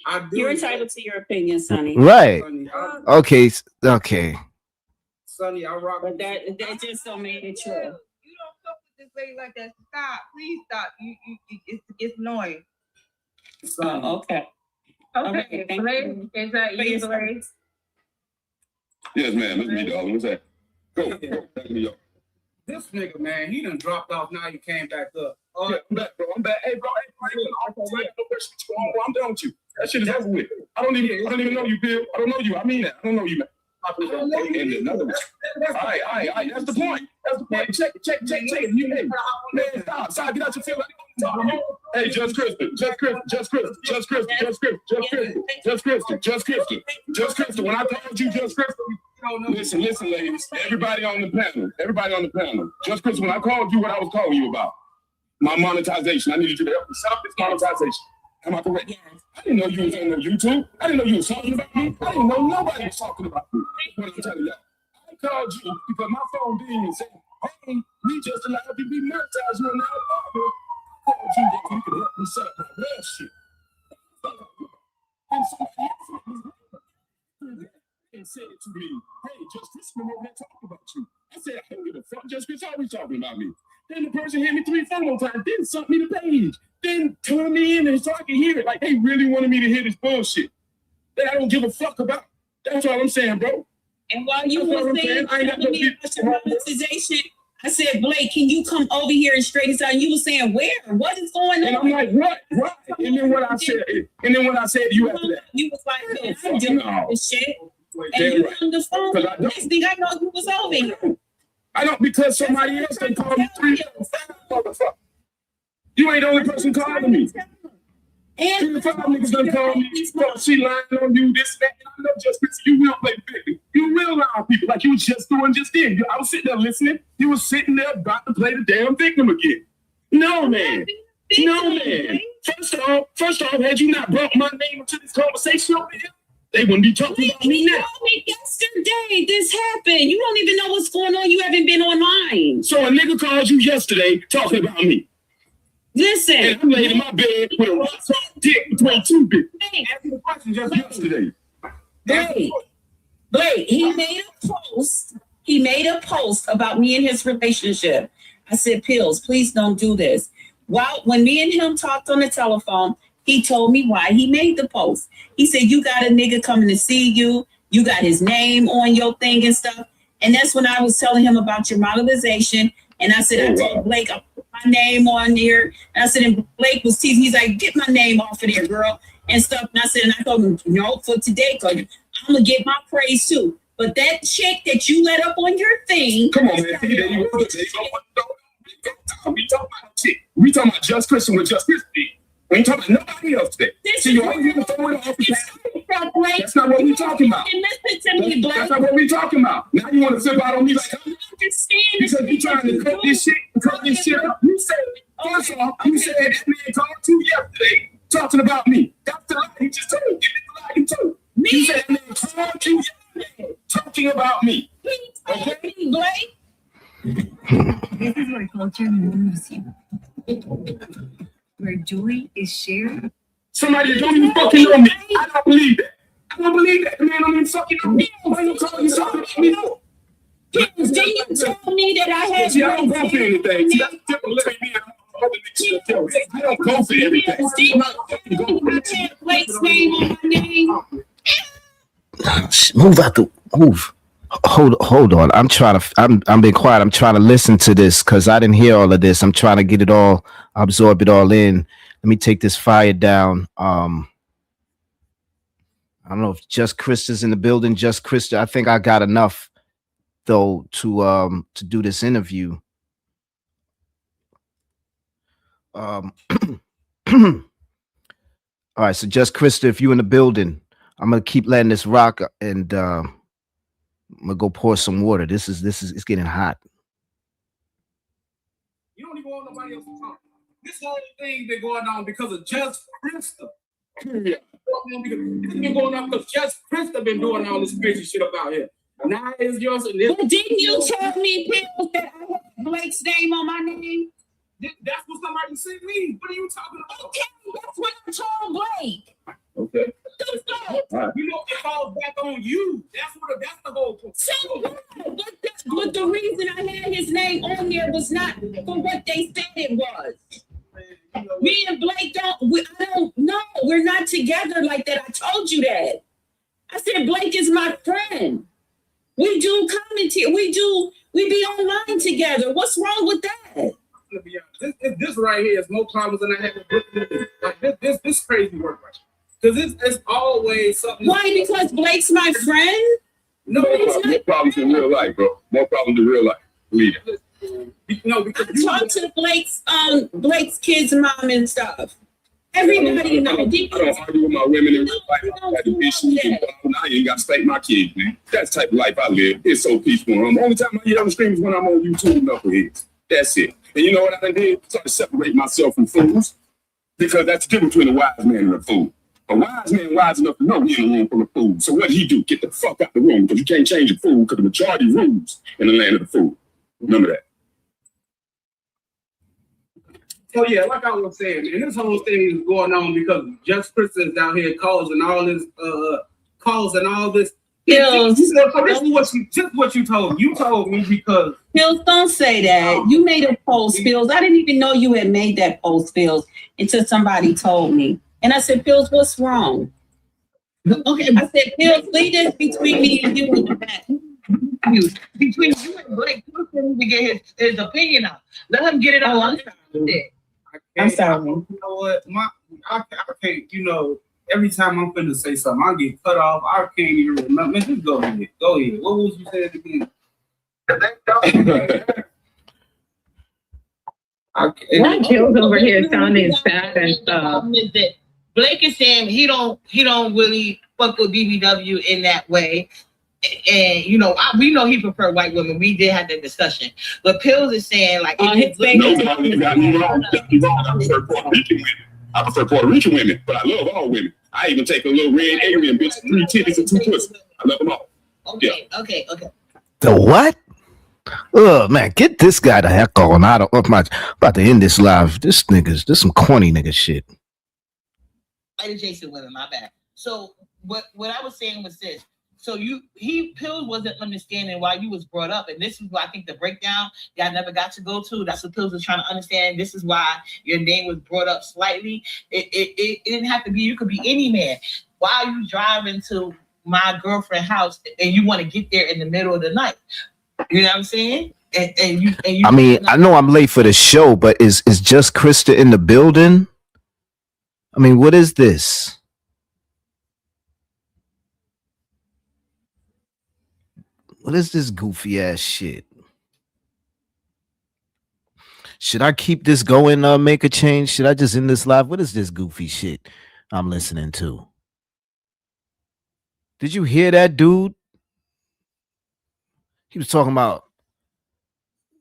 I do. You're entitled to your opinion, Sonny. Right. Sonny, Okay. Sonny, I rock. But that just don't make it true. You don't fuck with this lady like that. Stop. Please stop. It's annoying. Oh, okay. Okay, thank Blake, you. is that For you, your Blake? Yes, ma'am. It's me, darling. What's that? Go. Back to New York. This nigga, man, he done dropped off. Now he came back up. Yeah, I'm back, bro. I'm back. Hey, bro. I'm done with you. That shit is over with. I don't even know you, Bill. I don't know you. I mean that. I don't know you, man. And another one. All right. That's the point. Check. You, hey, man, stop. Get out your field. Hey, Just Crystal. When I told you Just Crystal, listen, ladies. Everybody on the panel. Just Crystal, when I called you, what I was calling you about? My monetization. I needed you to help me set up this monetization. Am I correct? Yes. I didn't know you was on YouTube. I didn't know you was talking about me. I didn't know nobody was talking about me. What I'm telling y'all. I called you because my phone dinged and said, hey, we just allowed you to be monetized. You're now a partner. I called you that you could help me set up my real shit. And somebody else and said to me, hey, Just Crystal over there talking about you. I said, I don't give a fuck. Just Crystal always talking about me. Then the person hit me 3-4 more times, then sent me the page, then turn me in and so I can hear it. Like they really wanted me to hear this bullshit that I don't give a fuck about. That's all I'm saying, bro. And while you were saying monetization, I said, Blake, can you come over here and straighten this out? And you were saying, where? What is going on? And I'm like, what? Right. And then what I said to you after that. You was like, man, I'm doing this shit. And you on the phone. Next thing I know, you was over here. I don't, because somebody else done called me 3 motherfucker. You ain't the only person calling me. And 5 niggas done called me. She lying on you, this, that. And I know Just Crystal, you will play the victim. You will lie on people like you was just doing just then. I was sitting there listening. You was sitting there about to play the damn victim again. No, man. First off, had you not brought my name into this conversation over here, they wouldn't be talking about me now. You told me yesterday this happened. You don't even know what's going on. You haven't been online. So a nigga called you yesterday talking about me. Listen. And I'm laid in my bed with a rock dick between 2 bitches. Hey, ask me the question just yesterday. Blake, he made a post about me and his relationship. I said, Pills, please don't do this. When me and him talked on the telephone, he told me why he made the post. He said, you got a nigga coming to see you. You got his name on your thing and stuff. And that's when I was telling him about your monetization. And I said, I told Blake, I put my name on there. And I said, and Blake was teasing. He's like, get my name off of there, girl, and stuff. And I said, and I told him, no, for today, because I'm going to get my praise too. But that chick that you let up on your thing. Come on, man. We talking about Just Crystal with Just Crystal. We ain't talking about nobody else today. See, you always want to throw it off the path. That's not what we talking about. Listen to me, Blake. That's not what we talking about. Now you want to flip out on me like, because you trying to cut this shit up. You said, first off, you said that man called you yesterday talking about me. That's the lie he just told you. That's the lie he told you. You said that man called you yesterday talking about me. Okay? Blake? This is where culture moves you. Where joy is shared. Somebody don't even fucking know me. I don't believe that. The man don't even fucking know me. Why you talking about me? Then you tell me that I had. See, I don't go for anything. See, that's different. Let me I don't go for everything. Blake's name on my name. Move out the move. Hold on. I'm being quiet. I'm trying to listen to this because I didn't hear all of this. I'm trying to get it all, absorb it all in. Let me take this fire down. I don't know if Just Krista's in the building. Just Krista. I think I got enough though to do this interview. All right. So Just Krista, if you're in the building, I'm gonna keep letting this rock and I'm gonna go pour some water. This is it's getting hot. You don't even want nobody else to talk. This whole thing been going on because of Just Crystal. It's been going on because Just Crystal been doing all this crazy shit up out here. Now it's yours. But didn't you tell me, Pills, that I had Blake's name on my name? That's what somebody sent me. What are you talking about? Okay, that's what I told Blake. Okay. You know, it falls back on you. That's the whole point. So but the reason I had his name on there was not for what they said it was. Me and Blake I don't know. We're not together like that. I told you that. I said Blake is my friend. We do commentary. We do We be online together. What's wrong with that? To be honest, this right here is more problems than I had with Brooklyn. Like this crazy work right here. Because it's always something. Why? Because Blake's my friend? No, More problems in real life, bro. More problems in real life. Believe it. No, because I talked to Blake's kids' mom and stuff. Everybody knows. I don't argue with my women in real life. I had issues and problems. I ain't got to spank my kids, man. That's the type of life I live. It's so peaceful. The only time I get on the stream is when I'm on YouTube and knuckleheads. That's it. And you know what I did? Start to separate myself from fools. Because that's the difference between a wise man and a fool. A wise man wise enough to know he in a room full of fools. So what did he do? Get the fuck out the room, because you can't change a fool, because the majority rules in the land of the fool. Remember that. So yeah, like I was saying, and this whole thing is going on because Just Chris is out here causing all this Pills. This is what you told me. You told me because Pills, don't say that. You made a post, Pills. I didn't even know you had made that post, Pills, until somebody told me. And I said, Pills, what's wrong? Okay, I said, Pills, leave this between me and you in the back. Between you and Blake, you need to get his opinion out. Let him get it out. I'm sorry. You know what? I can't, you know, every time I'm finna say something, I get cut off. I can't even remember. Man, just go ahead. Go ahead. What was you saying again? That Jill's over here sounding sad and stuff. Blake is saying he don't really fuck with BBW in that way. And you know, we know he prefer white women. We did have that discussion. But Pills is saying like Nobody got me wrong. I prefer Puerto Rican women, but I love all women. I even take a little red alien bitch, 3 titties and 2 pussies. I love them all. Okay. The what? Oh man, get this guy the heck on out of my about to end this live. This some corny nigga shit. White adjacent women, my bad. So what I was saying was this. So Pills wasn't understanding why you was brought up. And this is why I think the breakdown y'all never got to go to. That's what Pills was trying to understand. This is why your name was brought up slightly. It didn't have to be, you could be any man. Why are you driving to my girlfriend's house and you want to get there in the middle of the night? You know what I'm saying? And you I mean, I know I'm late for the show, but is Just Krista in the building? I mean, what is this? What is this goofy ass shit? Should I keep this going, make a change? Should I just end this live? What is this goofy shit I'm listening to? Did you hear that, dude? He was talking about,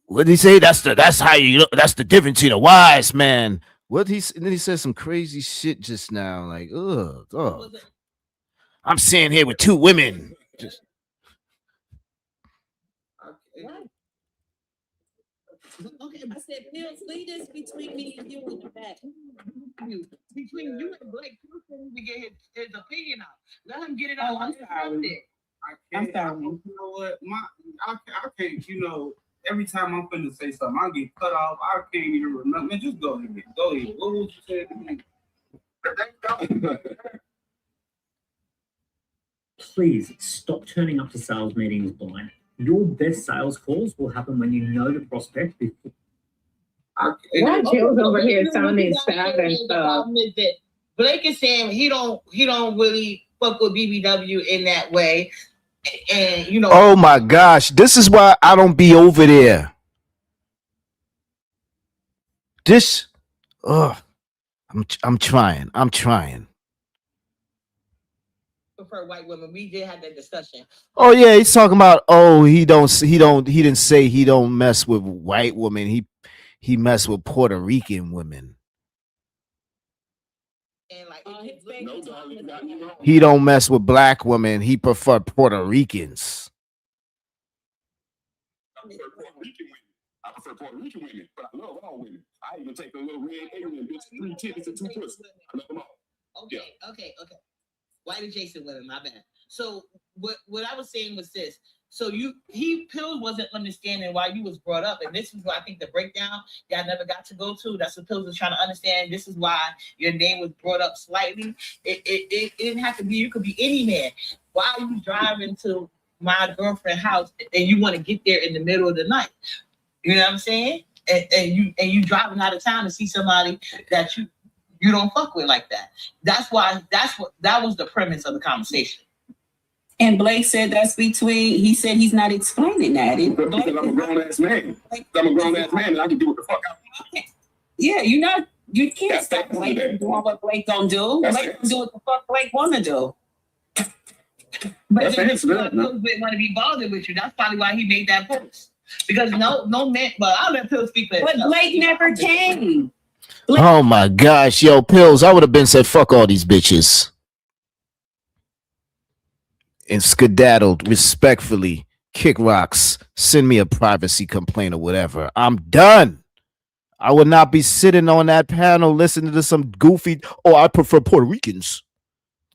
what did he say? That's how you look. That's the difference between a wise man. And then he said some crazy shit just now. Like, ugh. I'm sitting here with 2 women. Just Okay, I said, Pills, leave this between me and you in the back. Between you and Blake, you need to get his opinion out. Let him get it out. I'm sorry. I'm sorry. You know what? I can't, you know, every time I'm finna say something, I get cut off. I can't even remember. Man, just go ahead. Go ahead. What was you saying again? Please stop turning up to sales meetings blind. Your best sales calls will happen when you know the prospect before. That Jill's over here sounding sad and stuff. Blake is saying he don't really fuck with BBW in that way. And you know, oh my gosh, this is why I don't be over there. I'm trying. Prefer white women. We did have that discussion. Oh yeah, he's talking about, he didn't say he don't mess with white women. He mess with Puerto Rican women. And like he don't mess with black women. He prefer Puerto Ricans. I prefer Puerto Rican women, but I love all women. I even take a little red alien bitch, 3 titties and 2 pussies. I love them all. Okay. White adjacent women, my bad. So what I was saying was this. So Pills wasn't understanding why you was brought up. And this is why I think the breakdown y'all never got to go to. That's what Pills was trying to understand. This is why your name was brought up slightly. It didn't have to be, you could be any man. Why are you driving to my girlfriend's house and you want to get there in the middle of the night. You know what I'm saying? And you driving out of town to see somebody that you don't fuck with like that. That was the premise of the conversation. And Blake said he said he's not explaining that. Because I'm a grown ass man. I'm a grown ass man and I can do what the fuck I want. Yeah, you can't stop Blake from doing what Blake gonna do. Blake gonna do what the fuck Blake wanna do. But if Pills want to be bothered with you, that's probably why he made that post. Because no man, but I'll let Pills speak for But Blake never came. Oh my gosh, yo, Pills, I would have been said, fuck all these bitches. And skedaddled respectfully, kick rocks, send me a privacy complaint or whatever. I'm done. I would not be sitting on that panel listening to some goofy, I prefer Puerto Ricans.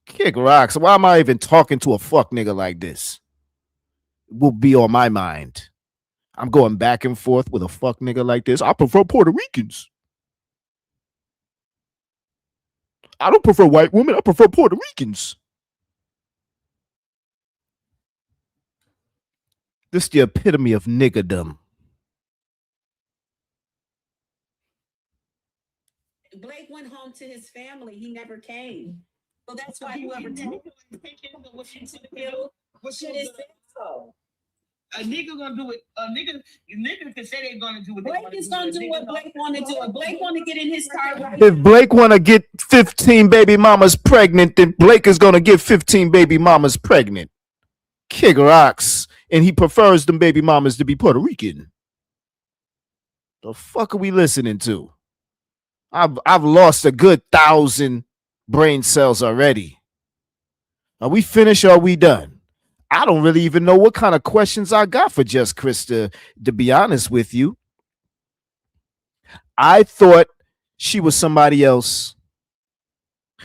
Kick rocks. Why am I even talking to a fuck nigga like this? It will be on my mind. I'm going back and forth with a fuck nigga like this. I prefer Puerto Ricans. I don't prefer white women. I prefer Puerto Ricans. This is the epitome of niggerdom. Blake went home to his family. He never came. So that's why whoever told what should have said so. A nigga gonna do it. A nigga can say they're gonna do what Blake is gonna do what Blake wanna do. If Blake wanna get in his car right If Blake want to get 15 baby mamas pregnant, then Blake is going to get 15 baby mamas pregnant. Kick rocks. And he prefers them baby mamas to be Puerto Rican. The fuck are we listening to? I've lost a good 1,000 brain cells already. Are we finished or are we done? I don't really even know what kind of questions I got for Just Chris, to be honest with you. I thought she was somebody else.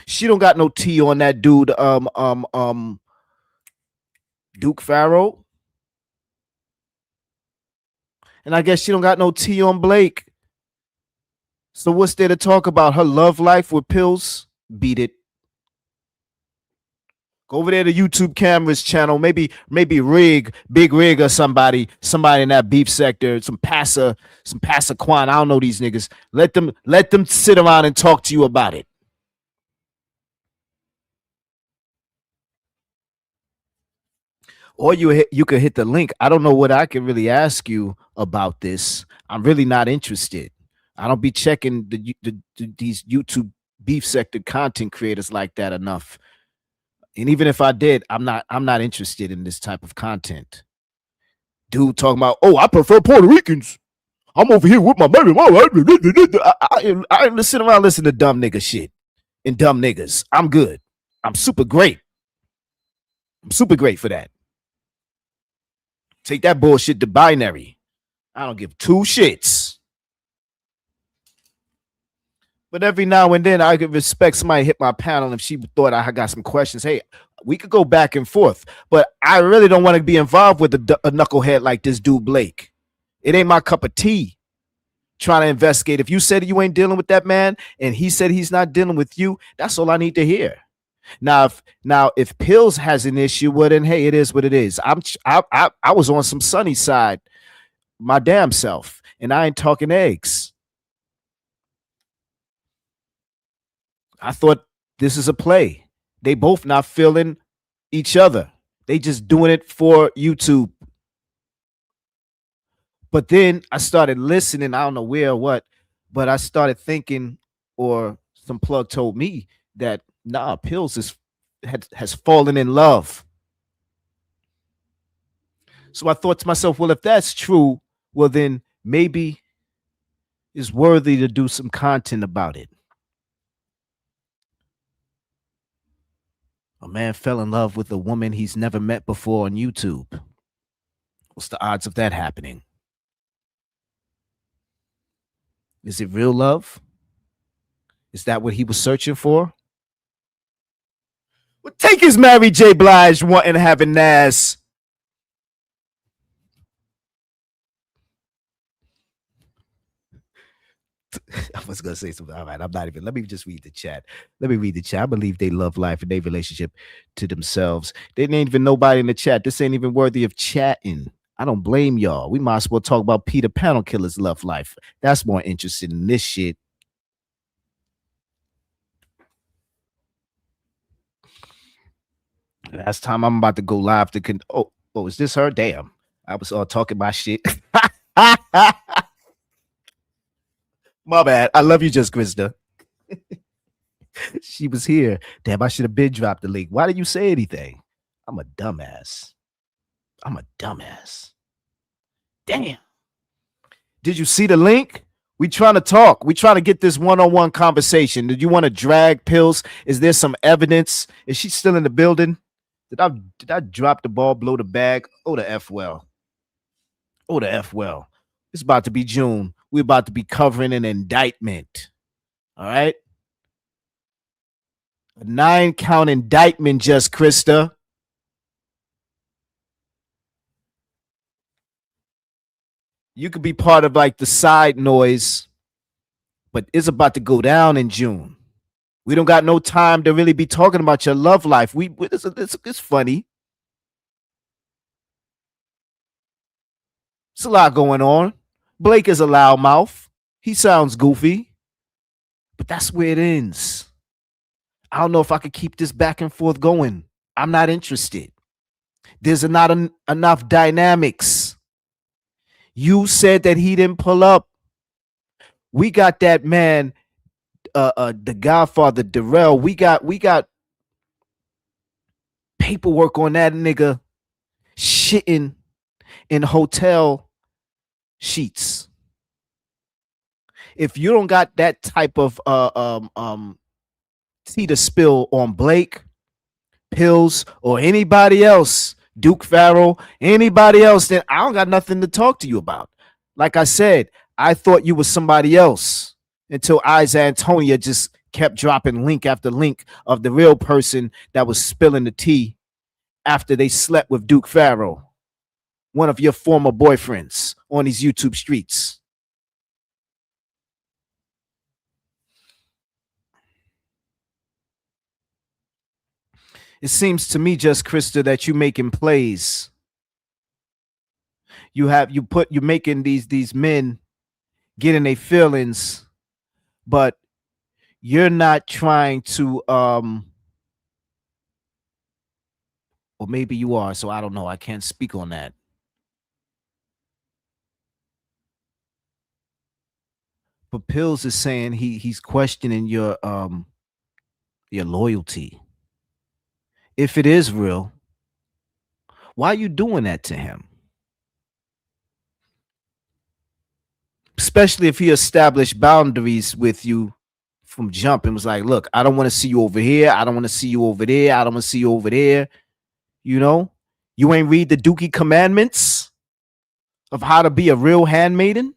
She don't got no tea on that dude, Duke Farrow. And I guess she don't got no tea on Blake. So what's there to talk about? Her love life with Pills? Beat it. Go over there to YouTube Cameras channel. Maybe Rig, Big Rig, or somebody in that beef sector, some Passaquan. I don't know these niggas. Let them sit around and talk to you about it. Or you could hit the link. I don't know what I can really ask you about this. I'm really not interested. I don't be checking these YouTube beef sector content creators like that enough. And even if I did, I'm not interested in this type of content. Dude talking about, I prefer Puerto Ricans. I'm over here with my baby mama. I ain't sitting around listening to dumb nigga shit and dumb niggas. I'm good. I'm super great. I'm super great for that. Take that bullshit to binary. I don't give two shits. But every now and then I could respect somebody hit my panel if she thought I got some questions. Hey, we could go back and forth. But I really don't want to be involved with a knucklehead like this dude Blake. It ain't my cup of tea. Trying to investigate. If you said you ain't dealing with that man and he said he's not dealing with you, that's all I need to hear. Now if Pills has an issue, well then hey, it is what it is. I was on some sunny side my damn self, and I ain't talking eggs. I thought this is a play. They both not feeling each other. They just doing it for YouTube. But then I started listening. I don't know where or what, but I started thinking, or some plug told me that Pills has fallen in love. So I thought to myself, well, if that's true, well then maybe it's worthy to do some content about it. A man fell in love with a woman he's never met before on YouTube. What's the odds of that happening? Is it real love? Is that what he was searching for? Well, take his Mary J. Blige wanting to have a Nas. I was gonna say something. All right, I'm not even. Let me just read the chat. Let me read the chat. I believe they love life and their relationship to themselves. They ain't even nobody in the chat. This ain't even worthy of chatting. I don't blame y'all. We might as well talk about Peter Panel Killer's love life. That's more interesting than this shit. Last time I'm about to go live to oh, is this her? Damn. I was all talking my shit. My bad. I love you, Just Krista. She was here. Damn, I should have been dropped the link. Why did you say anything? I'm a dumbass. Damn. Did you see the link? We trying to talk. We trying to get this one-on-one conversation. Did you want to drag Pills? Is there some evidence? Is she still in the building? Did I drop the ball, blow the bag? Oh, the F well. Oh, the F well. It's about to be June. We're about to be covering an indictment. All right? A 9-count indictment, Just Krista. You could be part of like the side noise, but it's about to go down in June. We don't got no time to really be talking about your love life. It's funny. It's a lot going on. Blake is a loudmouth. He sounds goofy, but that's where it ends. I don't know if I could keep this back and forth going. I'm not interested. There's not enough dynamics. You said that he didn't pull up. We got that man, the Godfather Darrell. We got paperwork on that nigga shitting in hotel sheets. If you don't got that type of tea to spill on Blake, Pills, or anybody else, Duke Farrell, anybody else, then I don't got nothing to talk to you about. Like I said, I thought you was somebody else until Isa Antonia just kept dropping link after link of the real person that was spilling the tea after they slept with Duke Farrell, one of your former boyfriends on these YouTube streets. It seems to me, Just Krista, that you making plays. You're making these men getting their feelings, but you're not trying to or maybe you are, so I don't know. I can't speak on that. But Pills is saying he's questioning your loyalty. If it is real, why are you doing that to him? Especially if he established boundaries with you from jump and was like, look, I don't want to see you over here. I don't want to see you over there. I don't want to see you over there. You know, you ain't read the Dookie commandments of how to be a real handmaiden.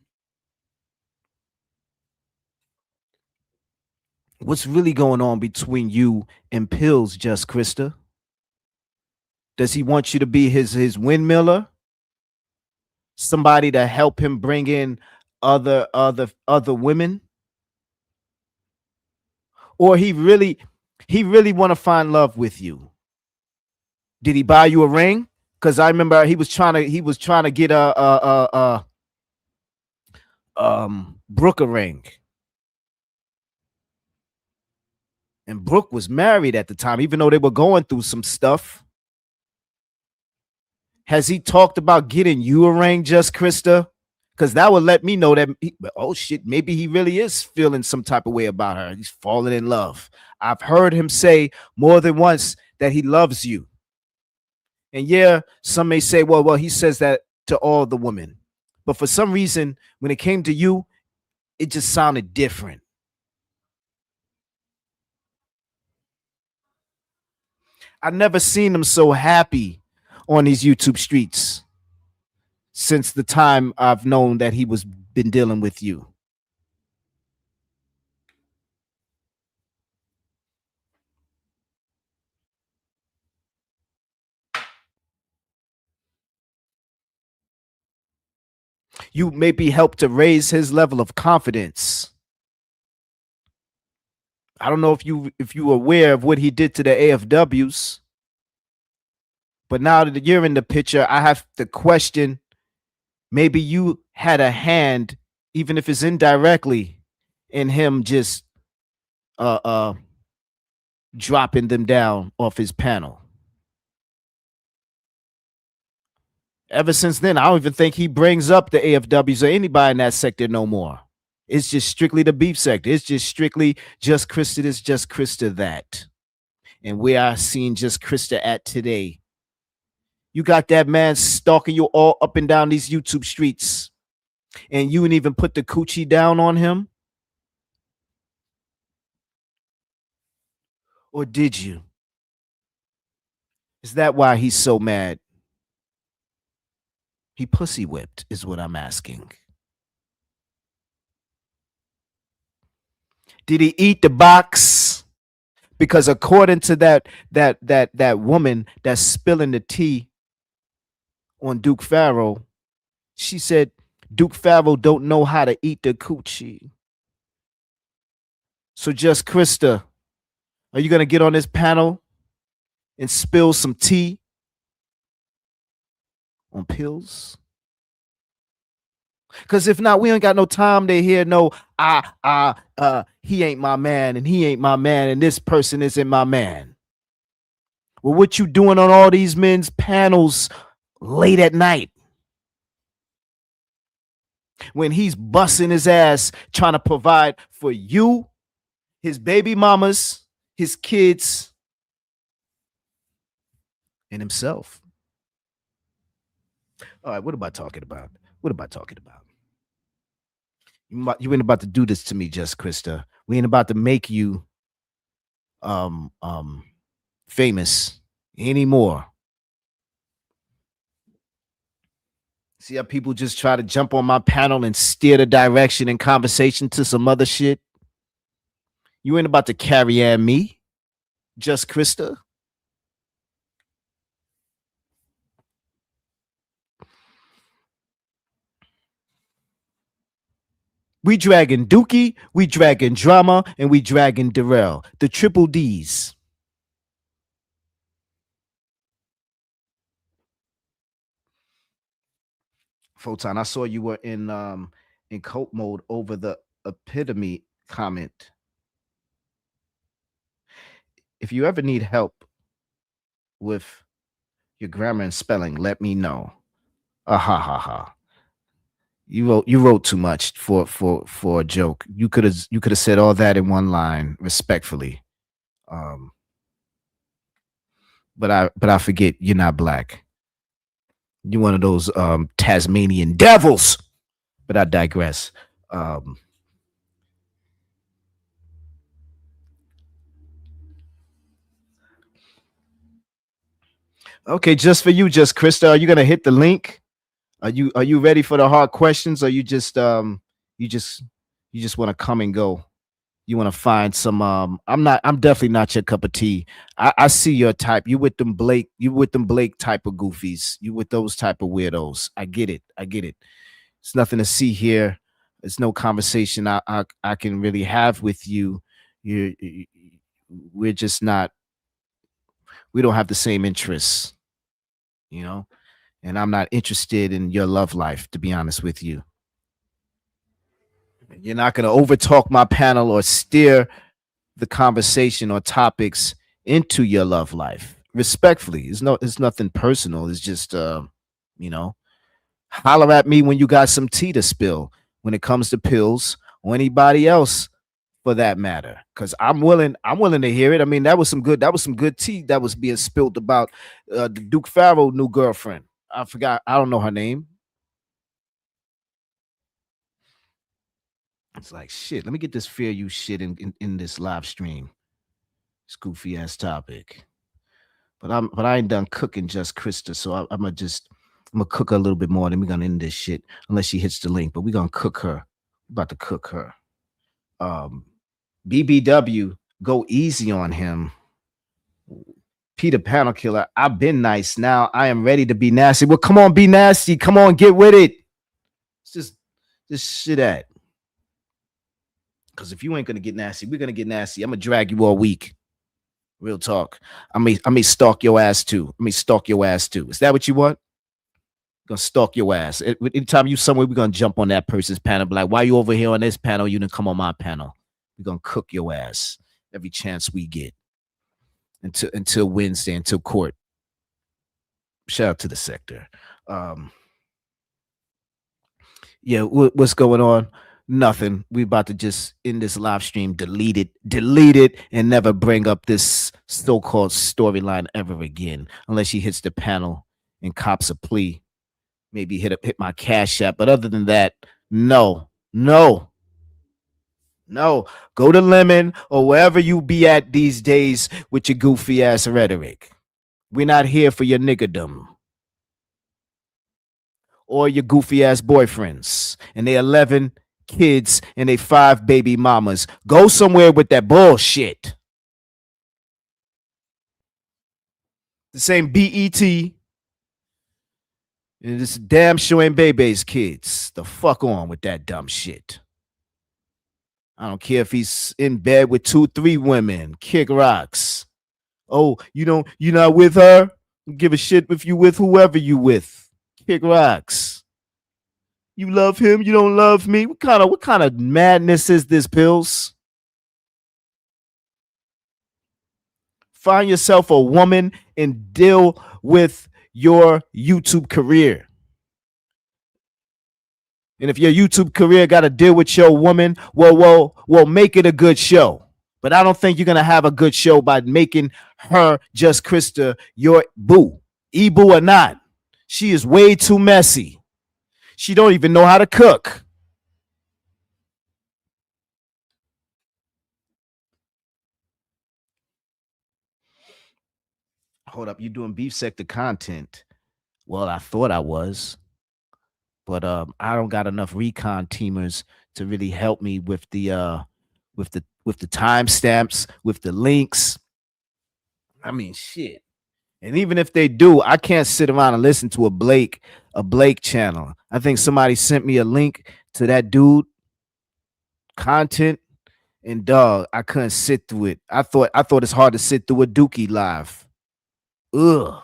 What's really going on between you and Pills, Just Krista? Does he want you to be his windmiller? Somebody to help him bring in other women? Or he really want to find love with you? Did he buy you a ring? Because I remember he was trying to get Brooke a ring. And Brooke was married at the time, even though they were going through some stuff. Has he talked about getting you a ring, Just Krista? Because that would let me know that, oh shit, maybe he really is feeling some type of way about her. He's falling in love. I've heard him say more than once that he loves you. And yeah, some may say, well, he says that to all the women. But for some reason, when it came to you, it just sounded different. I've never seen him so happy on these YouTube streets since the time I've known that he was been dealing with you. You maybe helped to raise his level of confidence. I don't know if you were aware of what he did to the AFWs, but now that you're in the picture, I have to question, maybe you had a hand, even if it's indirectly, in him just dropping them down off his panel. Ever since then, I don't even think he brings up the AFWs or anybody in that sector no more. It's just strictly the beef sector. It's just strictly Just Krista this, Just Krista that. And where I seen Just Krista at today. You got that man stalking you all up and down these YouTube streets. And you didn't even put the coochie down on him? Or did you? Is that why he's so mad? He pussy whipped is what I'm asking. Did he eat the box? Because according to that woman that's spilling the tea on Duke Farrell, she said Duke Farrell don't know how to eat the coochie. So Just Krista, are you gonna get on this panel and spill some tea on pills? Because if not, we ain't got no time to hear no, he ain't my man and he ain't my man and this person isn't my man. Well, what you doing on all these men's panels late at night when he's busting his ass trying to provide for you, his baby mamas, his kids, and himself? All right, what am I talking about? What am I talking about? You ain't about to do this to me, Just Krista. We ain't about to make you famous anymore. See how people just try to jump on my panel and steer the direction and conversation to some other shit? You ain't about to carry on me, Just Krista. We dragging Dookie, we dragging Drama, and we dragging Darrell. The triple D's. Photon, I saw you were in coat mode over the epitome comment. If you ever need help with your grammar and spelling, let me know. Ha ha ha. You wrote too much for a joke. You could have said all that in one line, respectfully. But I forget you're not black. You're one of those Tasmanian devils. But I digress. Okay, just for you, Just Krista, are you gonna hit the link? Are you ready for the hard questions, or you just want to come and go? You want to find some I'm definitely not your cup of tea. I see your type. You with them Blake type of goofies. You with those type of weirdos. I get it. It's nothing to see here. There's no conversation I can really have with you. We're just not, we don't have the same interests, you know? And I'm not interested in your love life, to be honest with you. You're not going to overtalk my panel or steer the conversation or topics into your love life. Respectfully, it's nothing personal. It's just, you know, holler at me when you got some tea to spill when it comes to pills or anybody else for that matter. Because I'm willing to hear it. I mean, that was some good tea that was being spilled about the Duke Farrell new girlfriend. I forgot. I don't know her name. It's like, shit, let me get this Fear You shit in this live stream. This goofy ass topic. But I ain't done cooking Just Krista, so I'm gonna cook her a little bit more, then we're gonna end this shit unless she hits the link. But we're gonna cook her. We're about to cook her. BBW, go easy on him. Peter Panel Killer, I've been nice. Now I am ready to be nasty. Well, come on, be nasty. Come on, get with it. It's just shit at. Because if you ain't gonna get nasty, we're gonna get nasty. I'm gonna drag you all week. Real talk. I may stalk your ass too. Is that what you want? Gonna stalk your ass. Anytime you somewhere, we're gonna jump on that person's panel. Be like, why you over here on this panel? You didn't come on my panel. We're gonna cook your ass every chance we get. Until Wednesday, until court. Shout out to the sector. Yeah, what's going on? Nothing. We about to just end this live stream, delete it, and never bring up this so-called storyline ever again, unless she hits the panel and cops a plea. Maybe hit my Cash App, but other than that, no. Go to Lemon or wherever you be at these days with your goofy ass rhetoric. We're not here for your niggerdom or your goofy ass boyfriends and they 11 kids and they 5 baby mamas. Go somewhere with that bullshit. The same BET and this damn show ain't Bebe's kids. The fuck on with that dumb shit. I don't care if he's in bed with 2-3 women. Kick rocks. Oh, you're not with her? Give a shit if you with whoever you with. Kick rocks. You love him, you don't love me. What kind of madness is this, Pills? Find yourself a woman and deal with your YouTube career. And if your YouTube career got to deal with your woman, well, make it a good show. But I don't think you're going to have a good show by making her Just Krista your boo. E-boo or not. She is way too messy. She don't even know how to cook. Hold up, you doing beef sector content? Well, I thought I was. But I don't got enough recon teamers to really help me with the timestamps, with the links. I mean, shit. And even if they do, I can't sit around and listen to a Blake channel. I think somebody sent me a link to that dude content, and dog, I couldn't sit through it. I thought it's hard to sit through a Dookie live. Ugh.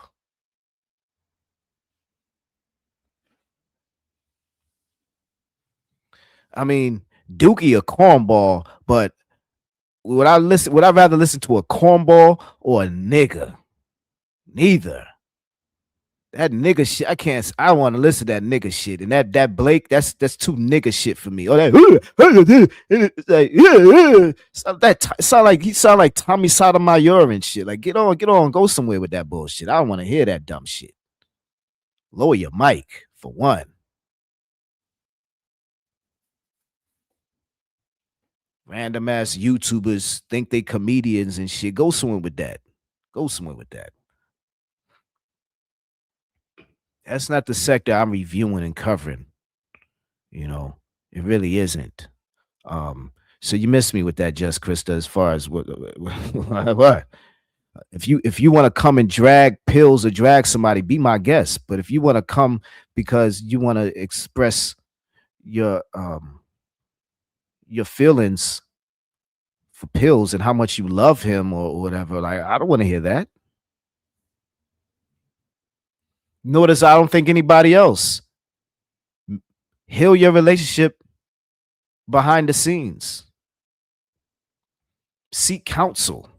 I mean, Dookie a cornball, but would I rather listen to a cornball or a nigga? Neither. That nigga shit, I want to listen to that nigga shit. And that Blake, that's too nigga shit for me. Oh, that he sound like Tommy Sotomayor and shit. Like, get on, go somewhere with that bullshit. I don't want to hear that dumb shit. Lower your mic, for one. Random ass YouTubers think they comedians and shit. Go somewhere with that. That's not the sector I'm reviewing and covering. You know, it really isn't. So you missed me with that, Just Krista, as far as what? If you want to come and drag Pills or drag somebody, be my guest. But if you want to come because you want to express your feelings for Pills and how much you love him or whatever, like, I don't want to hear that. Notice I don't think anybody else. Heal your relationship behind the scenes. Seek counsel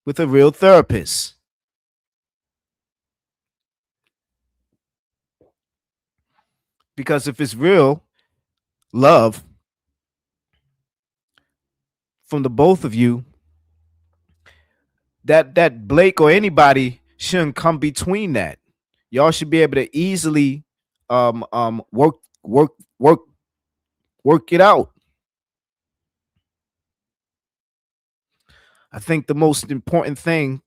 with a real therapist. Because if it's real love from the both of you, that Blake or anybody shouldn't come between that. Y'all should be able to easily work it out. I think the most important thing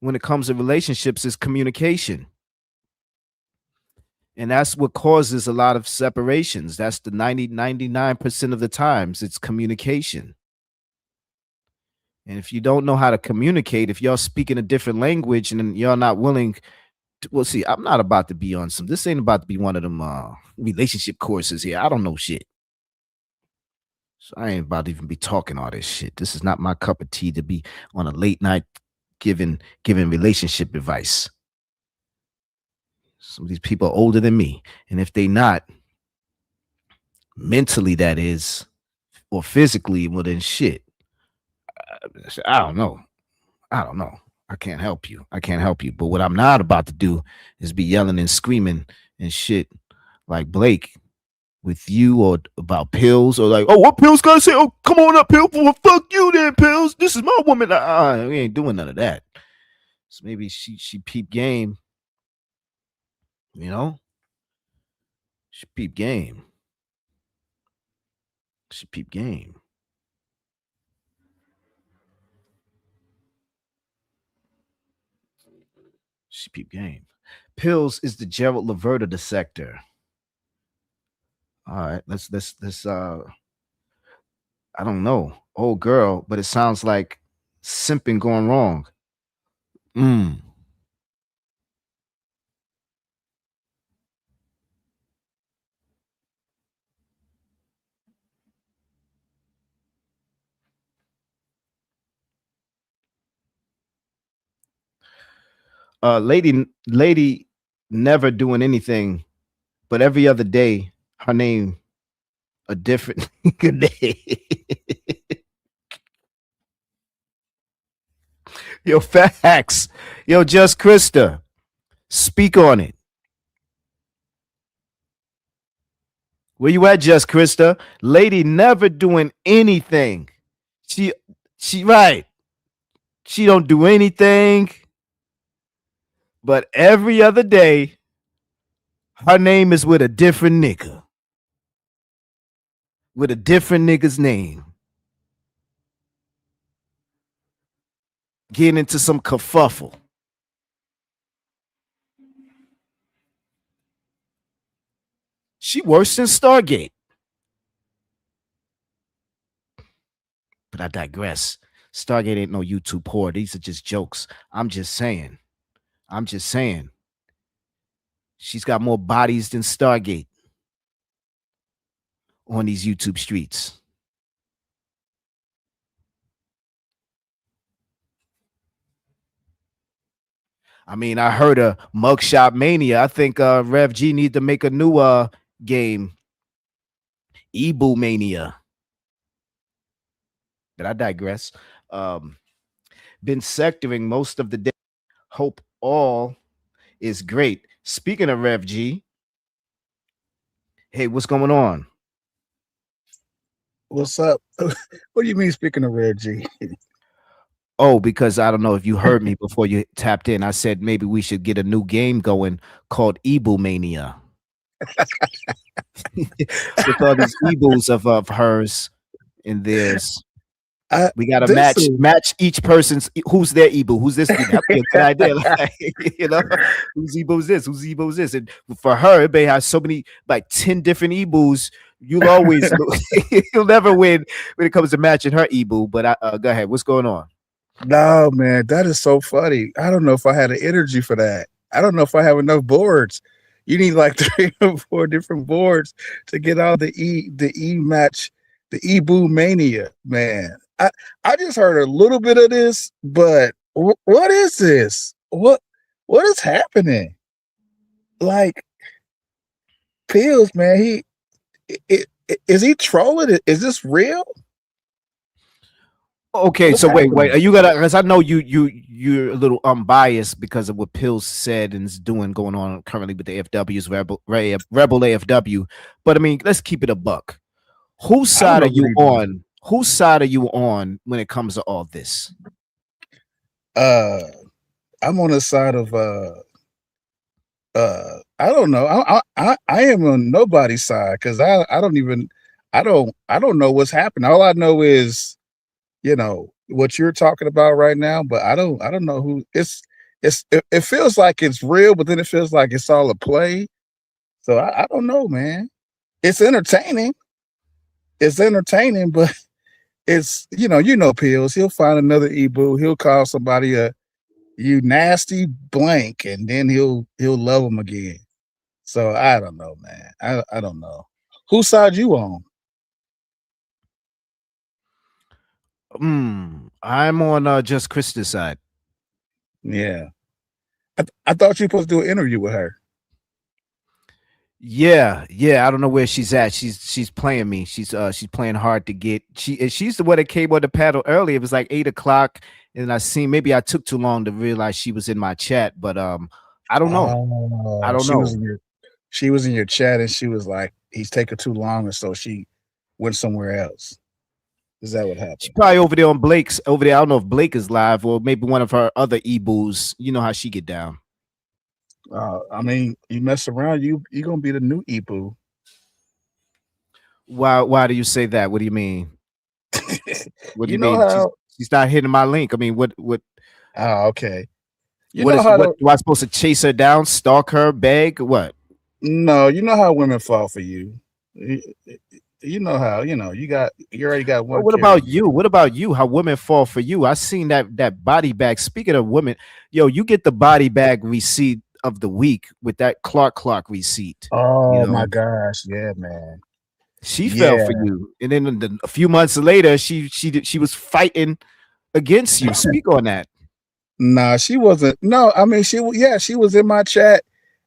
when it comes to relationships is communication. And that's what causes a lot of separations. That's the 99% of the times it's communication. And if you don't know how to communicate, if y'all speaking a different language and y'all not willing to, well, see, I'm not about to be on this ain't about to be one of them relationship courses here. I don't know shit. So I ain't about to even be talking all this shit. This is not my cup of tea to be on a late night giving relationship advice. Some of these people are older than me, and if they not mentally, that is, or physically, well then shit. I don't know. I can't help you. But what I'm not about to do is be yelling and screaming and shit like Blake with you, or about Pills, or like, oh, what Pills gotta say? Oh, come on up, Pills. Well, fuck you then, Pills. This is my woman. We ain't doing none of that. So maybe she peep game. You know? She peep game. She peep game. She peep game. Pills is the Gerald Levert of the sector. All right, let's I don't know, old girl, but it sounds like simping going wrong. Lady never doing anything, but every other day her name a different day. Yo, facts. Yo, Just Krista, speak on it. Where you at, Just Krista? Lady never doing anything. She right. She don't do anything. But every other day, her name is with a different nigga. With a different nigga's name. Getting into some kerfuffle. She worse than Stargate. But I digress. Stargate ain't no YouTube whore. These are just jokes. I'm just saying. She's got more bodies than Stargate on these YouTube streets. I mean, I heard of Mugshot Mania. I think Rev G need to make a new game. Ebu Mania. But I digress. Been sectoring most of the day. Hope all is great. Speaking of Rev G, hey, what's going on? What's up? What do you mean, speaking of Rev G? Oh, because I don't know if you heard me before you tapped in. I said maybe we should get a new game going called Ebu Mania. With all these Ebus of hers and theirs. We got to match each person's, who's their Ebu, who's this? That'd be a good idea. Like, you know, whose Ebu is this? Whose Ebu is this? And for her, it may have so many, like 10 different Ebus. You'll always, you'll never win when it comes to matching her Ebu. But go ahead. What's going on? No, man, that is so funny. I don't know if I had the energy for that. I don't know if I have enough boards. You need like 3 or 4 different boards to get all the E match, the Ebu Mania, man. I just heard a little bit of this, but what is this? What is happening? Like, Pills, man, is he trolling? Is this real? Okay, so wait, are you gonna? Because I know you're a little unbiased because of what Pills said and is going on currently with the AFW's Rebel AFW. But I mean, let's keep it a buck. Whose side are you on? Whose side are you on when it comes to all this? I'm on the side of I don't know. I am on nobody's side because I don't know what's happening. All I know is, you know, what you're talking about right now, but I don't know who it feels like it's real, but then it feels like it's all a play. So I don't know, man. It's entertaining. But it's, you know, Pills. He'll find another Ebu. He'll call somebody you nasty blank, and then he'll love them again. So I don't know, man. I don't know. Whose side you on? I'm on just Krista's side. Yeah. I thought you were supposed to do an interview with her. Yeah. I don't know where she's at. She's playing me. She's playing hard to get. She's the one that came on the panel earlier. It was like 8 o'clock, and I seen maybe I took too long to realize she was in my chat, but I don't know. I don't she know. She was in your chat, and she was like, "He's taking too long," and so she went somewhere else. Is that what happened? She's probably over there on Blake's over there. I don't know if Blake is live or maybe one of her other e-boos. You know how she get down. I mean, you mess around, you gonna be the new Ibu. Why do you say that? What do you mean? What do you know mean? how? She's not hitting my link. I mean, what? Oh, okay. You What know is how? what? Do I supposed to chase her down, stalk her, beg? What? No, you know how women fall for you. You know how. You already got one. What about you? What about you? How women fall for you? I seen that body bag. Speaking of women, yo, you get the body bag receipt of the week with that Clark receipt. Oh my gosh, yeah, man. She fell for you, and then a few months later, she was fighting against you. Speak on that. Nah, she wasn't. No, I mean she was in my chat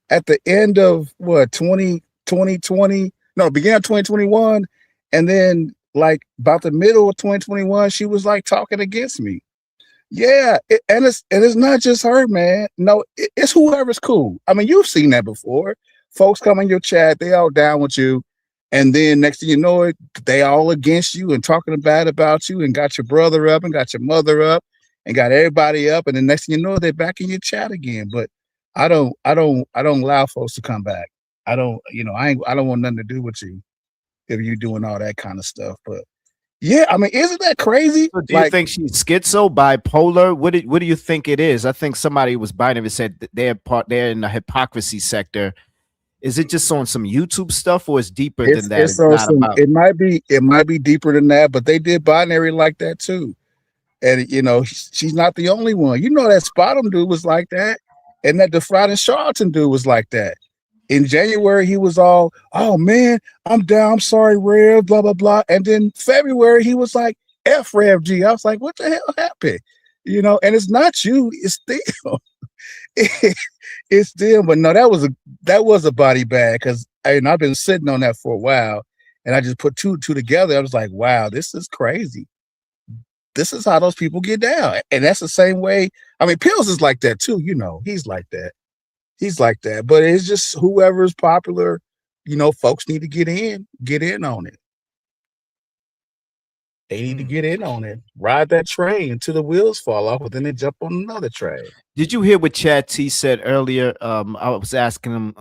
at the end of what 2020. No, began of 2021, and then like about the middle of 2021, she was like talking against me. Yeah, and it's not just her, man. No, it's whoever's cool. I mean, you've seen that before. Folks come in your chat, they all down with you, and then next thing you know, it they all against you and talking bad about you, and got your brother up and got your mother up and got everybody up, and the next thing you know, they're back in your chat again. But I don't allow folks to come back. I don't want nothing to do with you if you're doing all that kind of stuff. But yeah, I mean, isn't that crazy? So do you think she's schizo, bipolar? What do you think it is? I think somebody was buying it and said that they're in the hypocrisy sector. Is it just on some YouTube stuff, or it's deeper than that? It might be deeper than that, but they did binary like that too. And she's not the only one. That Spotum dude was like that, and that Defraud and Charlton dude was like that. In January, he was all, "Oh man, I'm down. I'm sorry, Rev, blah blah blah." And then February, he was like, "F Rev G." I was like, "What the hell happened?" And it's not you, it's them. It's them. But no, that was a body bag, because I've been sitting on that for a while, and I just put two together. I was like, "Wow, this is crazy. This is how those people get down." And that's the same way. I mean, Pills is like that too. He's like that. He's like that, but it's just whoever's popular, folks need to get in on it. They need to get in on it, ride that train until the wheels fall off, but then they jump on another train. Did you hear what Chad T said earlier? I was asking him,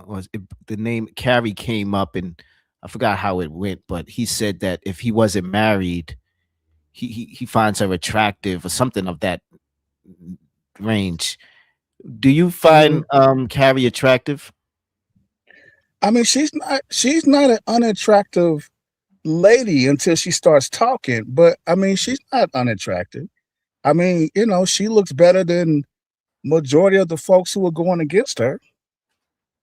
the name Carrie came up, and I forgot how it went, but he said that if he wasn't married, he finds her attractive or something of that range. Do you find Carrie attractive? I mean, she's not an unattractive lady until she starts talking, but I mean, she's not unattractive. I mean, she looks better than majority of the folks who are going against her.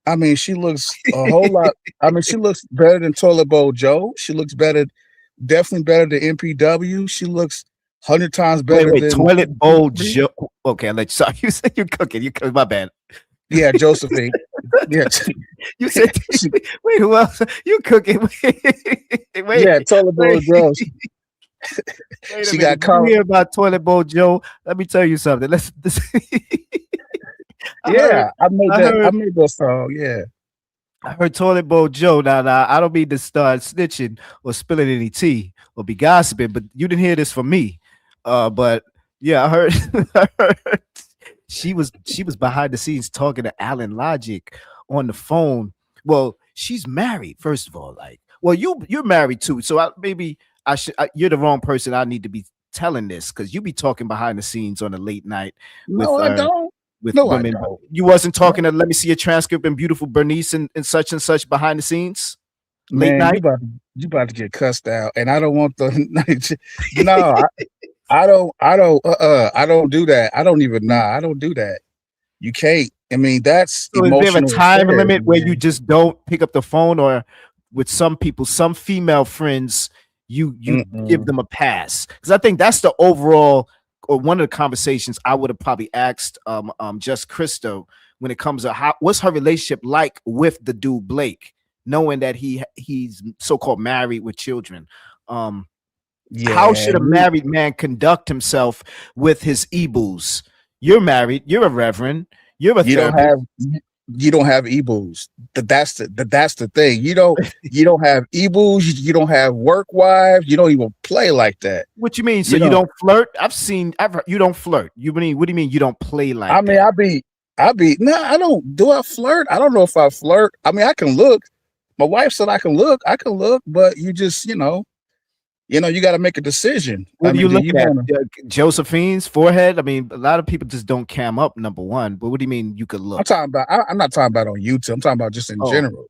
I mean, she looks a whole lot. I mean, she looks better than Toilet Bowl Joe. She looks definitely better than MPW. She looks 100 times better than Toilet Bowl Joe. Okay, sorry, you said you're cooking. You cook. My bad. Yeah, Josephine. Yeah, you said. Wait, who else? You cooking? Wait. Yeah, Toilet Bowl Joe. She got caught. Hear about Toilet Bowl Joe? Let me tell you something. I made that song. Yeah. I heard Toilet Bowl Joe. Now, I don't mean to start snitching or spilling any tea or be gossiping, but you didn't hear this from me. But yeah, I heard she was behind the scenes talking to Alan Logic on the phone. Well, she's married, first of all. You're married too, so you're the wrong person. I need to be telling this, because you be talking behind the scenes on a late night. I don't. With women. You wasn't talking to, let me see a transcript, and beautiful Bernice and such behind the scenes late night. You about to get cussed out, and I don't want the no. I don't do that. I don't do that. You can't. I mean, that's so is there a time limit where you just don't pick up the phone, or with some people, some female friends, you give them a pass. Because I think that's the overall, or one of the conversations I would have probably asked just Krista when it comes to what's her relationship like with the dude Blake, knowing that he's so-called married with children. How should a married man conduct himself with his e-boos? You're married, you're a reverend, you're a therapist. You don't have e-boos. That's the thing. You don't have e-boos, you don't have work wives, you don't even play like that. What you mean? So you don't flirt? I've heard you don't flirt. What do you mean you don't play like that? I don't. Do I flirt? I don't know if I flirt. I mean, I can look. My wife said I can look, but you just, you got to make a decision. What do you look at? Josephine's forehead? I mean, a lot of people just don't cam up, number one. But what do you mean you could look? I'm not talking about on YouTube. I'm talking about just in general.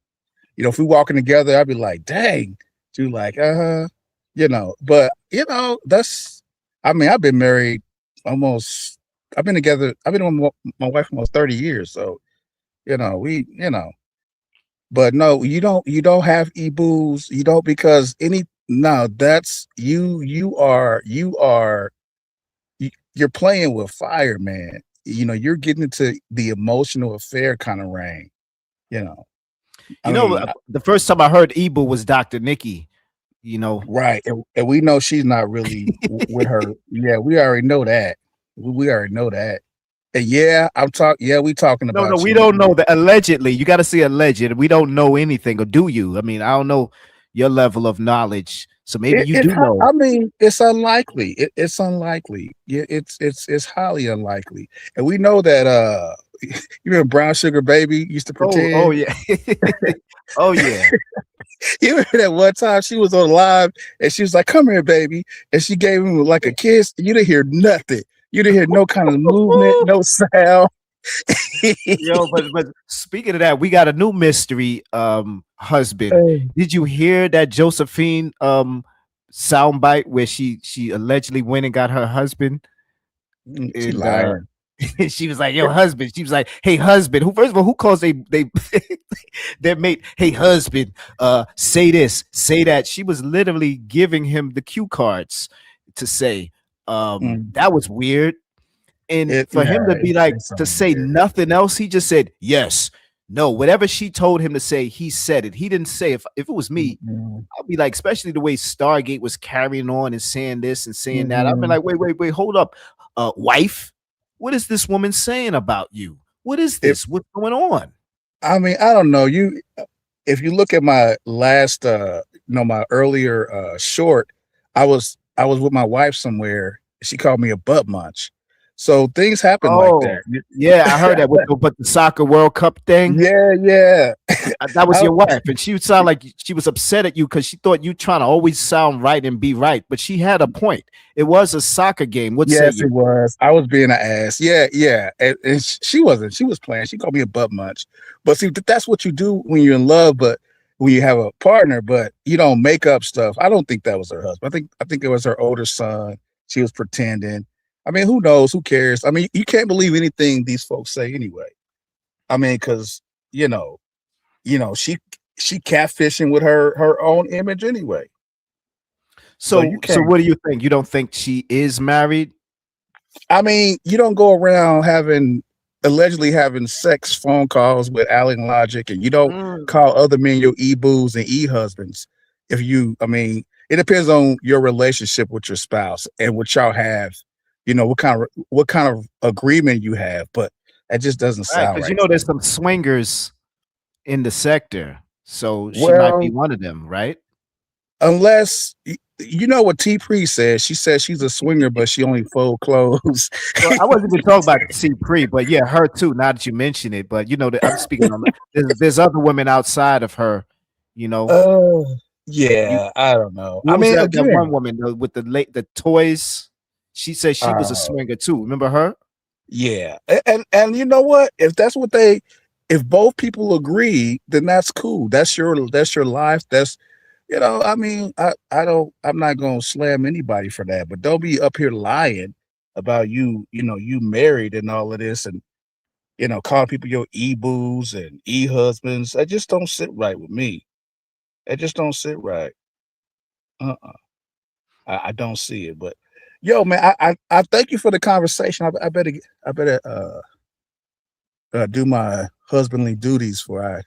If we walking together, I'd be like, dang. You like, but I've been married I've been with my wife almost 30 years. So, but no, you don't have e-boos. You don't, because that's you're playing with fire, man. You're getting into the emotional affair kind of range, the first time I heard e-boo was Dr. Nikki, right. And we know she's not really with her. Yeah, we already know that. We already know that. And we talking about. No, we don't know that. Allegedly, you got to say alleged. We don't know anything, or do you? I mean, I don't know your level of knowledge, so maybe you do know. I mean, it's unlikely. It's unlikely. Yeah, it's highly unlikely. And we know that. You remember Brown Sugar Baby used to pretend? Oh yeah. Oh yeah. You remember that one time she was on live and she was like, "Come here, baby," and she gave him like a kiss. And you didn't hear nothing. You didn't hear no kind of movement, no sound. Yo, but speaking of that, we got a new mystery husband. Hey. Did you hear that Josephine soundbite where she allegedly went and got her husband? She lied. She was like, "Yo, husband." She was like, "Hey, husband." First of all, who calls their mate, "Hey, husband, say this, say that." She was literally giving him the cue cards to say. That was weird. And for him to be like, to say nothing else, he just said yes, no, whatever she told him to say, he said it. He didn't say, if it was me, I'd be like, especially the way Stargate was carrying on and saying this and saying that. I'd be like, wait, hold up, wife, what is this woman saying about you? What is this? What's going on? I mean, I don't know. If you look at my last, my earlier short, I was with my wife somewhere. She called me a butt munch. So things happen like that. Yeah, I heard that. But the soccer World Cup thing. Yeah. That was your wife, and she would sound like she was upset at you because she thought you trying to always sound right and be right. But she had a point. It was a soccer game. Yes, it was. I was being an ass. Yeah. And she wasn't. She was playing. She called me a butt munch. But see, that's what you do when you're in love. But when you have a partner, but you don't make up stuff. I don't think that was her husband. I think it was her older son. She was pretending. I mean, who knows? Who cares? I mean, you can't believe anything these folks say anyway. I mean, because she catfishing with her own image anyway. So what do you think? You don't think she is married? I mean, you don't go around allegedly having sex phone calls with Alan Logic, and you don't call other men your e-boos and e-husbands. It depends on your relationship with your spouse and what y'all have. What kind of agreement you have, but that just doesn't sound right. Because there's some swingers in the sector, so she might be one of them, right? Unless what T Pre says. She says she's a swinger, but she only fold clothes. Well, I wasn't even talking about T Pre, but yeah, her too. Now that you mention it, but I'm speaking on. There's other women outside of her. Oh yeah, I don't know. I mean, that one woman with the toys. She said she was a swinger too. Remember her? Yeah, and you know what? If that's what if both people agree, then that's cool. That's your life. That's I'm not gonna slam anybody for that, but don't be up here lying about you married and all of this, and calling people your e-boos and e-husbands. That just don't sit right with me. It just don't sit right. I don't see it. But yo, man, I thank you for the conversation. I better do my husbandly duties before I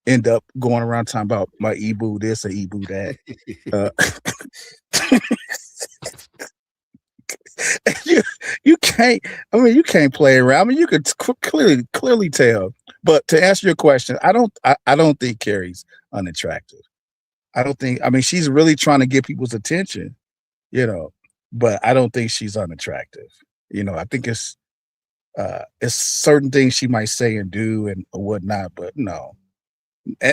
end up going around talking about my e-boo this or e-boo that. You can't. I mean, you can't play around. I mean, you could clearly tell. But to answer your question, I don't think Carrie's unattractive. I don't think. I mean, she's really trying to get people's attention, but I don't think she's unattractive. I think it's certain things she might say and do and whatnot, but no.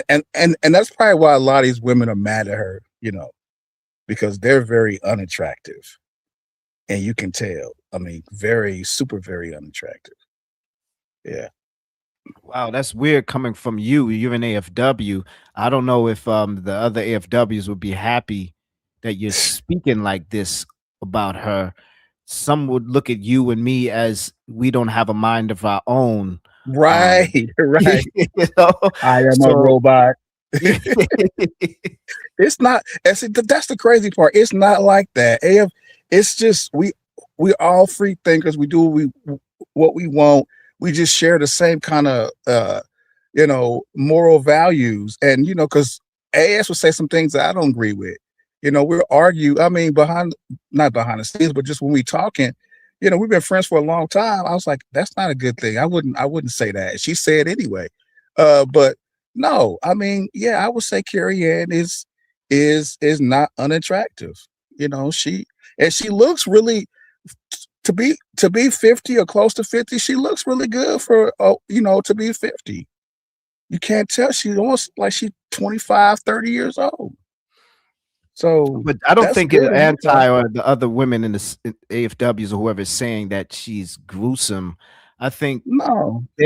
And that's probably why a lot of these women are mad at her, because they're very unattractive. And you can tell. I mean, very unattractive. Yeah. Wow, that's weird coming from you. You're an AFW. I don't know if the other AFWs would be happy that you're speaking like this about her. Some would look at you and me as we don't have a mind of our own. Right, right. I am a robot. It's not. That's the crazy part. It's not like that. It's just we all free thinkers. We do what we want. We just share the same kind of moral values. And because AS would say some things that I don't agree with. We'll argue. I mean, not behind the scenes, but just when we talking, we've been friends for a long time. I was like, that's not a good thing. I wouldn't say that. She said anyway. But no, I mean, yeah, I would say Carrie Ann is not unattractive. She looks really to be 50 or close to 50. She looks really good for to be 50. You can't tell. She's almost like she's 25, 30 years old. So, but I don't think it's anti or the other women in the AFWs or whoever is saying that she's gruesome. I think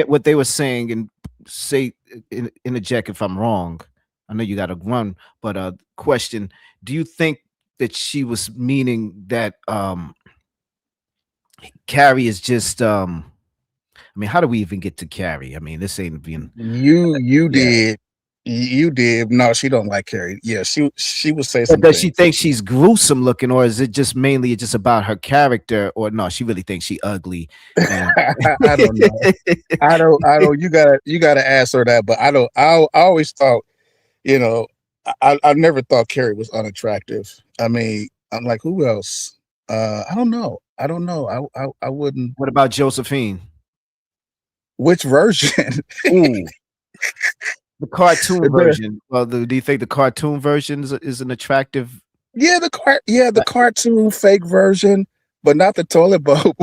what they were saying, and say interject if I'm wrong. I know you got to run, but question: do you think that she was meaning that Carrie is just I mean, how do we even get to Carrie? I mean, this ain't being you did. You did. No, she don't like Carrie. Yeah, she would say something. Does she think she's gruesome looking, or is it just mainly just about her character? Or no, she really thinks she ugly. I don't know. I don't. You gotta ask her that. But I don't. I always thought, I never thought Carrie was unattractive. I mean, I'm like, who else? I don't know. I wouldn't. What about Josephine? Which version? Ooh. The cartoon version. Well, do you think the cartoon version is an attractive? Yeah, the cartoon fake version, but not the toilet bowl.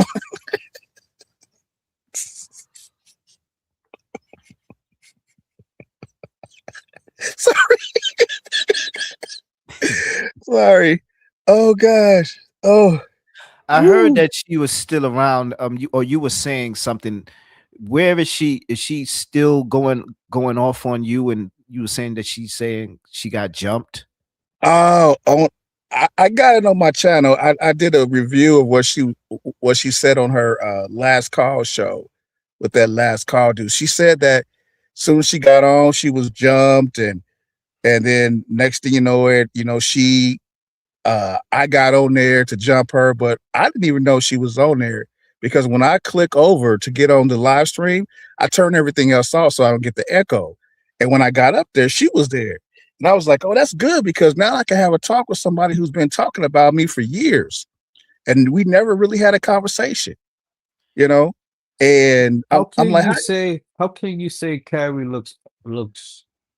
Sorry. Oh gosh. Oh. I heard that she was still around. You were saying something. Where is she? Is she still going off on you? And you were saying that she's saying she got jumped. Oh, I got it on my channel. I did a review of what she said on her last call show with that last call dude. She said that soon as she got on, she was jumped, and then next thing you know it, she I got on there to jump her, but I didn't even know she was on there. Because when I click over to get on the live stream, I turn everything else off so I don't get the echo. And when I got up there, she was there. And I was like, oh, that's good, because now I can have a talk with somebody who's been talking about me for years. And we never really had a conversation, And I'm like, how can you say Carrie looks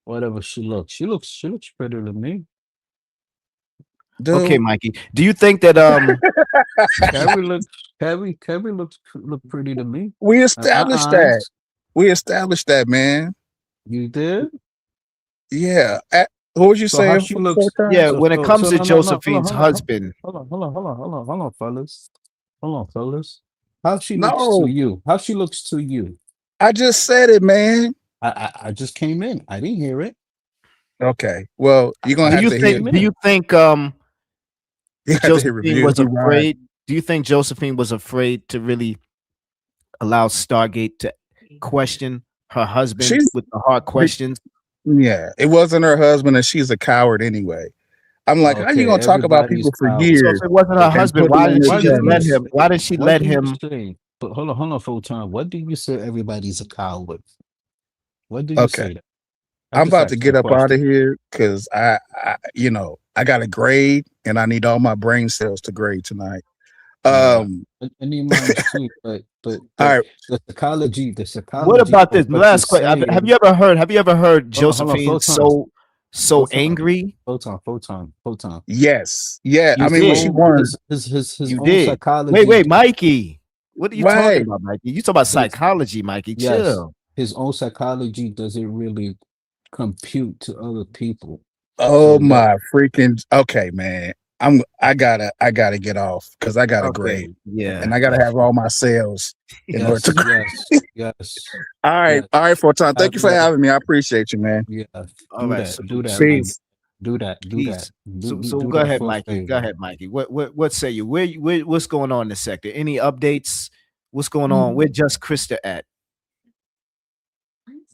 whatever she looks? She looks better than me. Dude. Okay, Mikey. Do you think that Carrie looks pretty to me? We established that. We established that, man. You did? Yeah. What would you say? Yeah, when it comes to Josephine's husband. Hold on, fellas. How she looks to you? How she looks to you? I just said it, man. I just came in. I didn't hear it. Okay. Well, you're gonna have to hear. Do you think Josephine was afraid? Do you think Josephine was afraid to really allow Stargate to question her husband with the hard questions? Yeah, it wasn't her husband, and she's a coward anyway. I'm like, how you Okay, gonna talk about everybody's people for coward. So years if it wasn't her and husband, put them why on didn't this she What do just you let show? him? say? Why didn't she What let do you him? say? But hold on, full time. What do you say everybody's a coward? What do you Okay, say that? I I'm just about to asked you get a up out question. of here because I got a grade and I need all my brain cells to grade tonight. Yeah, Um, I need mine too, all but right, the What psychology about of this what you're last question? Have saying. you ever heard? Have you ever heard Hold on, Josephine so photon, angry? photon. yes, yeah. I You mean, when did. she won, His You own did. Wait, psychology. wait, Mikey. What are you talking right? about, Mikey? You talking about His psychology, Mikey? yes, Chill. his own psychology doesn't really compute to other people. Oh So that my freaking okay, man. I gotta get off because I got a Okay. grade and Yeah. I gotta have all my cells in order to. yes. All right, Fortan. Thank you Having for that, having me. I appreciate you, man. yeah, All right. So, do that, so man. Peace. Do that. peace. So Do go that ahead, for a Mikey. Go favor. ahead, Mikey. What say you? What's going on in this sector? Any updates? What's going on? Where Just Krista at?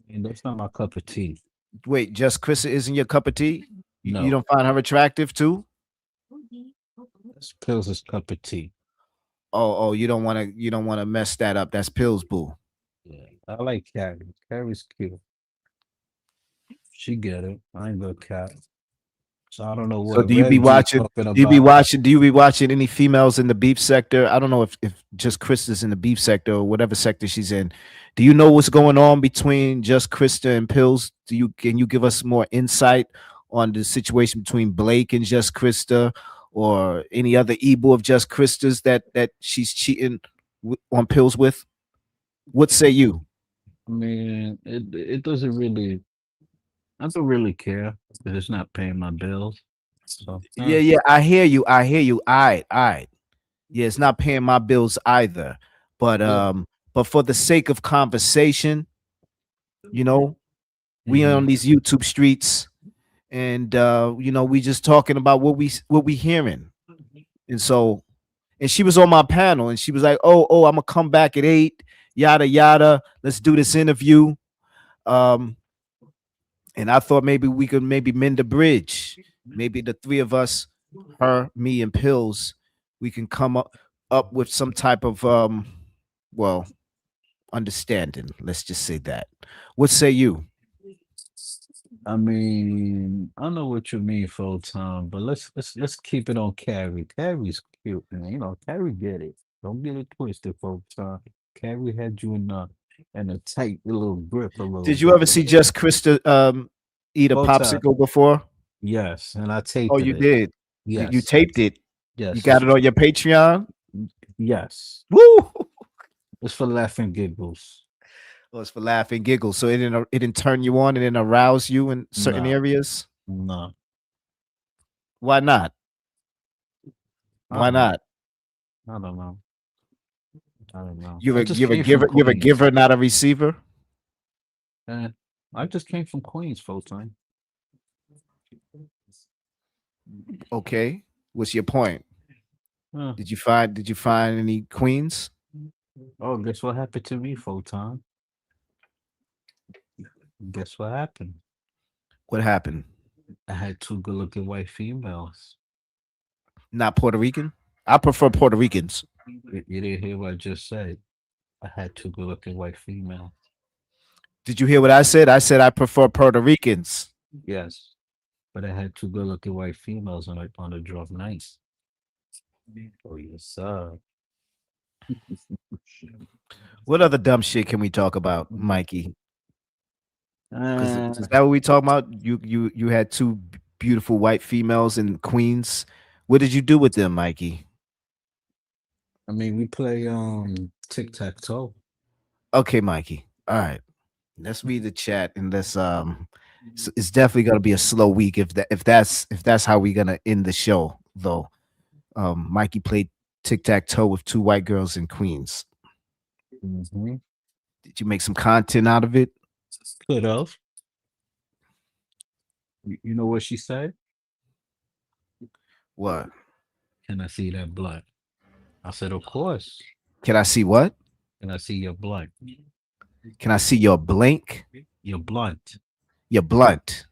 And that's not my cup of tea. Wait, Just Krista isn't your cup of tea? You No, don't find her attractive too? that's Pills' cup of tea. Oh, you don't want to mess that up. That's Pills Boo. Yeah, I like Carrie. Carrie's cute. She get it. I ain't good cat. So I don't know So what Rev G talking do you be about. watching any females in the beef sector? I don't know if Just Krista's in the beef sector or whatever sector she's in. Do you know what's going on between Just Krista and Pills? Can you give us more insight on the situation between Blake and Just Krista or any other Ebo of Just Krista's that she's cheating on Pills with? What say you? I mean, it doesn't really. I don't really care because it's not paying my bills. So Yeah, I hear you. All right. Yeah, it's not paying my bills either. But yeah. but for the sake of conversation, we on these YouTube streets and we just talking about what we hearing. And so and she was on my panel and she was like, "Oh, I'm gonna come back at 8, yada yada. Let's do this interview." And I thought maybe we could mend a bridge. Maybe the three of us, her, me, and Pills, we can come up with some type of understanding. Let's just say that. What say you? I mean, I know what you mean, full time, but let's keep it on Carrie. Carrie's cute, man. Carrie get it. Don't get it twisted, full time. Carrie had you in a tight little grip a little Did you bit. ever see Just Krista eat a Full time. popsicle before? Yes, and I taped Oh, it. you did. You Yes, taped it. yes. You got it on your Patreon. Yes. Woo! It's for laughing giggles. Oh, it's for laughing giggles. So it didn't turn you on and didn't arouse you in certain No. areas. No. Why not? I Why don't know. not? I don't know. I don't know. You're I a just you're a came from giver. You're a Queens. giver, not a receiver. I just came from Queens full time. Okay. What's your point? Huh. Did you find any queens? Oh, guess what happened to me full time? Guess what happened? What happened? I had two good looking white females. Not Puerto Rican? I prefer Puerto Ricans. You didn't hear what I just said. I had two good looking white females. Did you hear what I said? I said I prefer Puerto Ricans. Yes. But I had two good looking white females on the drunk nights. Oh, yes, sir. What other dumb shit can we talk about, Mikey? Uh, Is that what we talking about? You had two beautiful white females in Queens. What did you do with them, Mikey? I mean, we play tic-tac-toe. Okay, Mikey. All right. Let's read the chat and let's it's definitely gonna be a slow week if that's how we're gonna end the show though. Mikey played tic-tac-toe with two white girls in Queens. Mm-hmm. Did you make some content out of it? Could have. You know what she said? What? Can I see that blood? I said, of course. Can I see what? Can I see your blood? Can I see your blank? Your blunt. Your blunt.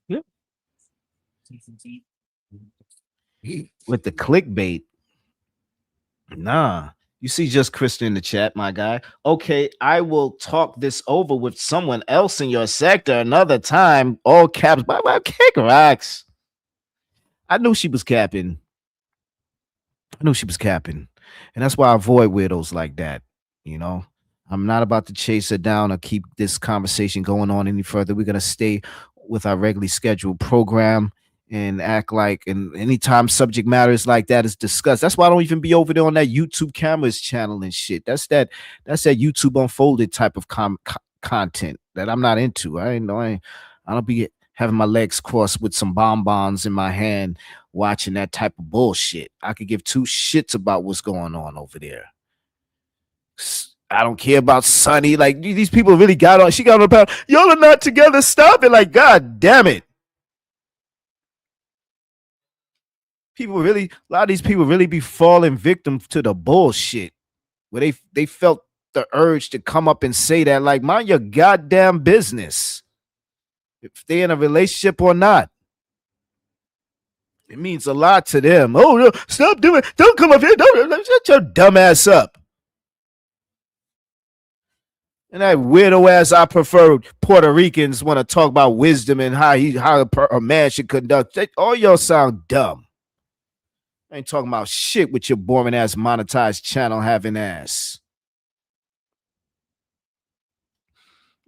Yeah. with the clickbait. Nah. You see just Krista in the chat, my guy. Okay, I will talk this over with someone else in your sector another time. All caps. Bye, kick rocks. I knew she was capping. And that's why I avoid weirdos like that. You know, I'm not about to chase her down or keep this conversation going on any further. We're going to stay with our regularly scheduled program and act like, and anytime subject matters like that is discussed, that's why I don't even be over there on that YouTube cameras channel and shit. That's that YouTube Unfolded type of content that I'm not into. I don't be having my legs crossed with some bonbons in my hand watching that type of bullshit. I could give two shits about what's going on over there. I don't care about Sunny. Like, these people really got on. She got on about, y'all are not together. Stop it. Like, God damn it. A lot of these people really be falling victim to the bullshit where they felt the urge to come up and say that. Like, mind your goddamn business. If they're in a relationship or not. It means a lot to them. Oh, no, stop doing it. Don't come up here. Don't shut your dumb ass up. And that weirdo ass I prefer Puerto Ricans want to talk about wisdom and how a man should conduct. All y'all sound dumb. I ain't talking about shit with your boring ass monetized channel having ass.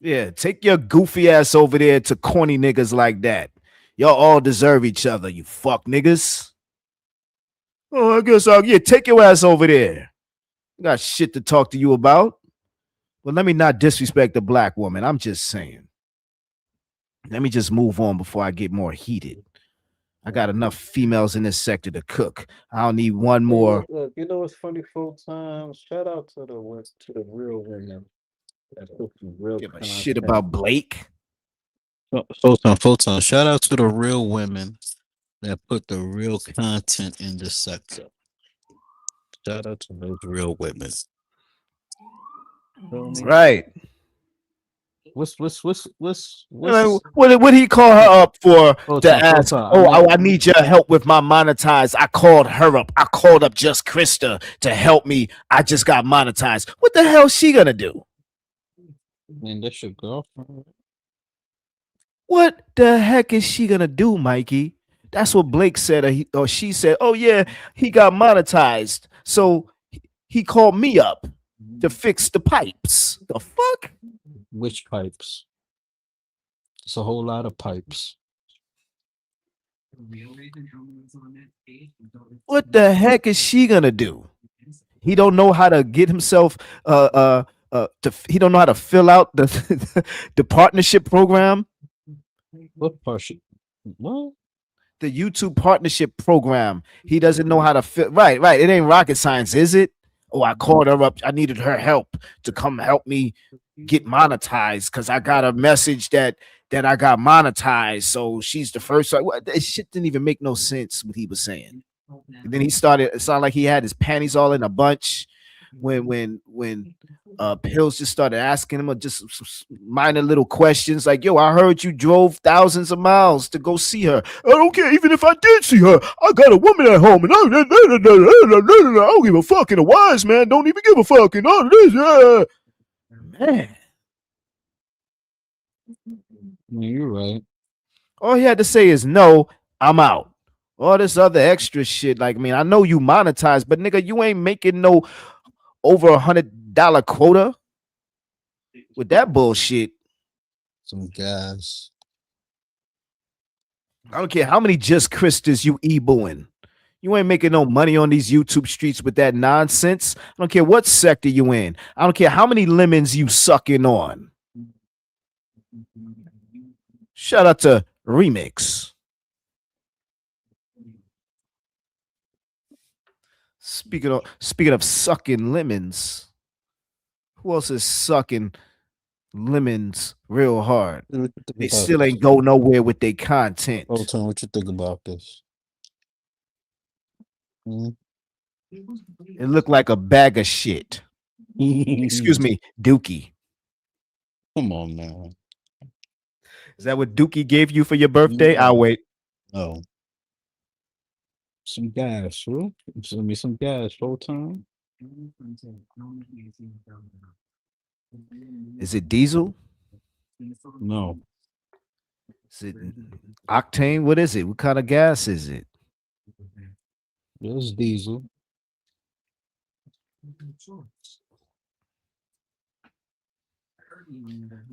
Yeah, take your goofy ass over there to corny niggas like that. Y'all all deserve each other, you fuck niggas. Oh, I guess take your ass over there. I got shit to talk to you about. Well, let me not disrespect the black woman. I'm just saying. Let me just move on before I get more heated. I got enough females in this sector to cook. I don't need one more. Look, you know what's funny, full time? Shout out to the real women that put some real Give a shit about Blake. Full time. Shout out to the real women that put the real content in the sector. Shout out to those real women. Right. What's What he call her up for to ask? I need your help with my monetize. I called her up. I called up Just Krista to help me. I just got monetized. What the hell she gonna do? Man, that's your girlfriend. What the heck is she gonna do, Mikey? That's what Blake said, or she said. Oh yeah, he got monetized, so he called me up to fix the pipes. The fuck? Which pipes? It's a whole lot of pipes. What the heck is she gonna do? He don't know how to get himself he don't know how to fill out the partnership program. What partnership? What? The YouTube partnership program. He doesn't know how to fill. Right. It ain't rocket science, is it? Oh, I called her up. I needed her help to come help me get monetized because I got a message that I got monetized. So she's the first. That shit didn't even make no sense what he was saying. And then he started. It sounded like he had his panties all in a bunch when Pills just started asking him just minor little questions like, yo, I heard you drove thousands of miles to go see her. I don't care. Even if I did see her, I got a woman at home and I don't give a fuck. And a wise man don't even give a fuck and all of this. Man. You're right. All he had to say is no, I'm out. All this other extra shit, like, I mean, I know you monetize, but nigga, you ain't making no over $100 quota with that bullshit. Some gas. I don't care how many Just Kristas you e-booing. You ain't making no money on these YouTube streets with that nonsense. I don't care what sector you in. I don't care how many lemons you sucking on. Shout out to Remix. Speaking of sucking lemons, who else is sucking lemons real hard? They still ain't go nowhere with their content. Oh, Tom, what you think about this? It looked like a bag of shit. Excuse me, Dookie. Come on, man. Is that what Dookie gave you for your birthday? I'll wait. No. Some gas, bro. Send me some gas, full time. Is it diesel? No. Is it octane? What is it? What kind of gas is it? It's diesel.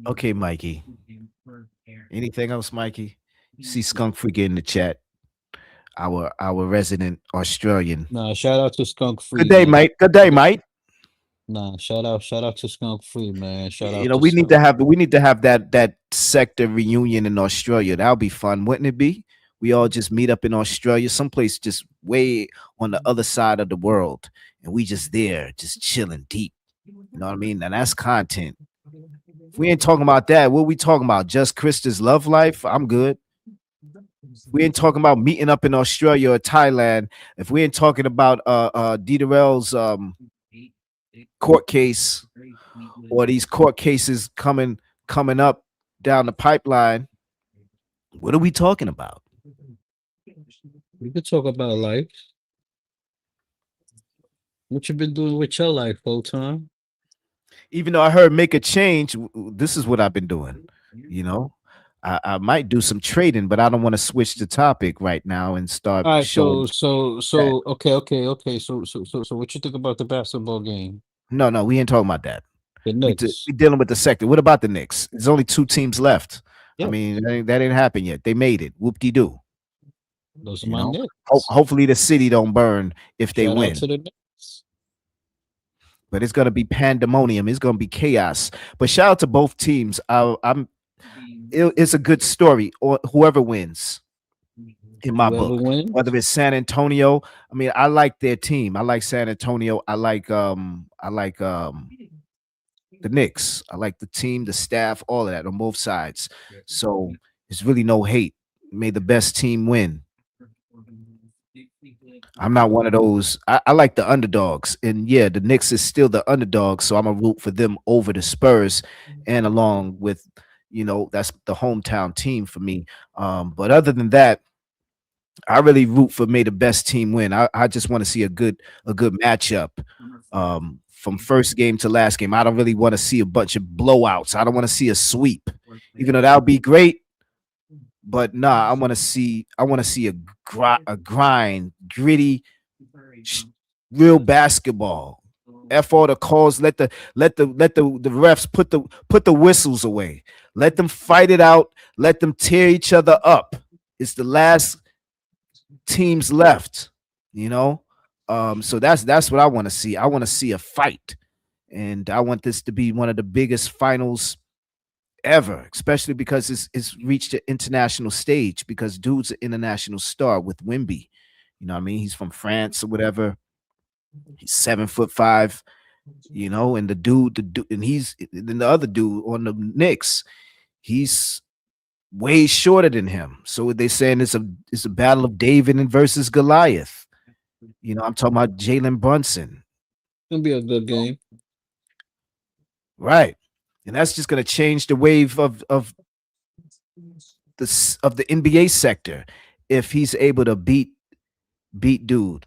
Okay, Mikey. Anything else, Mikey? You see Skunk Freaky in the chat. Our resident Australian. Nah, shout out to Skunk Free. Good day, man. mate. Good day, mate. Nah, shout out to Skunk Free, man. Shout out. You know, to we need Skunk. to have that sector reunion in Australia. That'll be fun, wouldn't it be? We all just meet up in Australia, someplace just way on the other side of the world, and we just there, just chilling deep. You know what I mean? And that's content. If we ain't talking about that, what we talking about? Just Krista's love life? I'm good. We ain't talking about meeting up in Australia or Thailand. If we ain't talking about Diderell's court case or these court cases coming up down the pipeline, what are we talking about? We could talk about life. What you been doing with your life, full time? Even though I heard make a change, this is what I've been doing. You know, I might do some trading, but I don't want to switch the topic right now and start All right, showing. so okay. So what you think about the basketball game? No, we ain't talking about that. The We Knicks. dealing with the sector. What about the Knicks? There's only 2 teams left. Yeah. I mean, that ain't happened yet. They made it. Whoop-de-doo. Those are You my know? Knicks. Hopefully the city don't burn if they Shout win. out to the Knicks. But it's gonna be pandemonium. It's gonna be chaos. But shout out to both teams. It's a good story, or whoever wins in my Whoever book. wins. Whether it's San Antonio, I mean, I like their team. I like San Antonio. I like the Knicks. I like the team, the staff, all of that on both sides. So there's really no hate. May the best team win. I'm not one of those. I like the underdogs, and yeah, the Knicks is still the underdog, so I'm gonna root for them over the Spurs, and along with, you know, that's the hometown team for me. But other than that, I really root for may the best team win. I just want to see a good matchup. From first game to last game, I don't really want to see a bunch of blowouts. I don't want to see a sweep, even though that would be great. But nah, I want to see a grind, gritty, real basketball. F all the calls. Let the refs put the whistles away. Let them fight it out. Let them tear each other up. It's the last teams left, you know. So that's what I want to see. I want to see a fight, and I want this to be one of the biggest finals ever, especially because it's reached the international stage, because dude's an international star with Wemby. You know what I mean? He's from France or whatever. He's 7'5", you know, and the dude, and then the other dude on the Knicks, he's way shorter than him. So they're saying it's a battle of David and versus Goliath. You know, I'm talking about Jalen Brunson. It'll be a good game. Right. And that's just going to change the wave of the NBA sector if he's able to beat dude.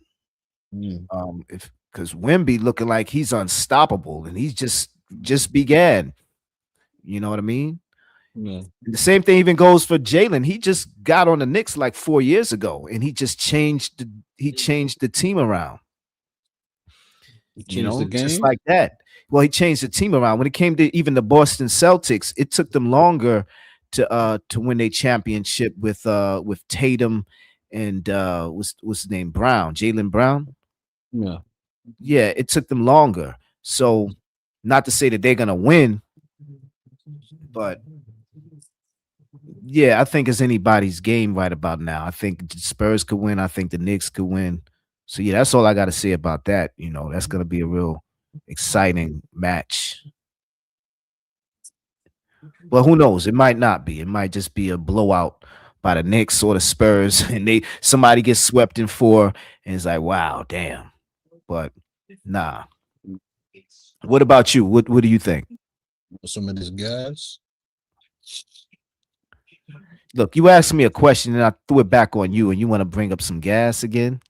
Because Wemby looking like he's unstoppable, and he's just began. You know what I mean? Yeah. And the same thing even goes for Jalen. He just got on the Knicks like 4 years ago, and he just changed the team around. You know, just like that. Well, he changed the team around. When it came to even the Boston Celtics, it took them longer to win a championship with Tatum and what's his name, Brown, Jaylen Brown. Yeah, it took them longer. So, not to say that they're gonna win, but yeah, I think it's anybody's game right about now. I think the Spurs could win. I think the Knicks could win. So yeah, that's all I got to say about that. You know, that's gonna be a real exciting match. But who knows? It might not be. It might just be a blowout by the Knicks or the Spurs, and somebody gets swept in 4, and it's like, wow, damn. But nah. What about you? What do you think? Some of these guys. Look, you asked me a question and I threw it back on you, and you want to bring up some gas again?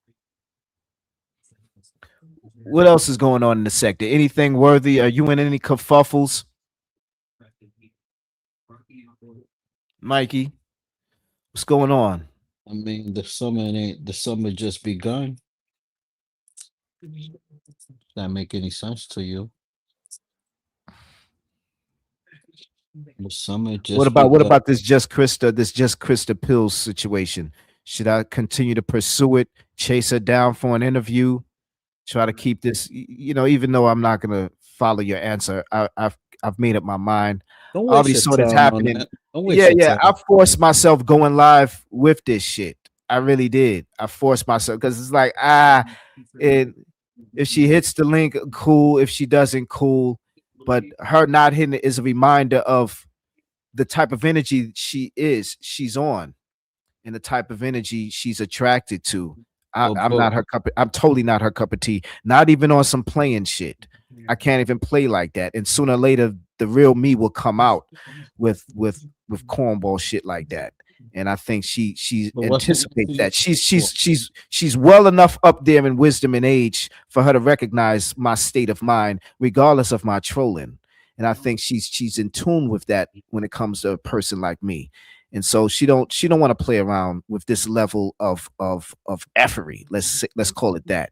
What else is going on in the sector? Anything worthy? Are you in any kerfuffles? Mikey, what's going on? I mean, the summer just begun. That make any sense to you? The summer just What begun. about this just Krista Pills situation? Should I continue to pursue it, chase her down for an interview, try to keep this? Even though I'm not gonna follow your answer, I've made up my mind. Don't I already waste your saw this time on happening. that. Don't waste your Yeah. I time. forced myself going live with this shit. I really did. I forced myself because it's like if she hits the link, cool. If she doesn't, cool. But her not hitting it is a reminder of the type of energy she's on, and the type of energy she's attracted to. I'm not her cup. I'm totally not her cup of tea. Not even on some playing shit. I can't even play like that. And sooner or later, the real me will come out with cornball shit like that. And I think she anticipates that. She's well enough up there in wisdom and age for her to recognize my state of mind, regardless of my trolling. And I think she's in tune with that when it comes to a person like me. And so she don't want to play around with this level of effery. Let's call it that.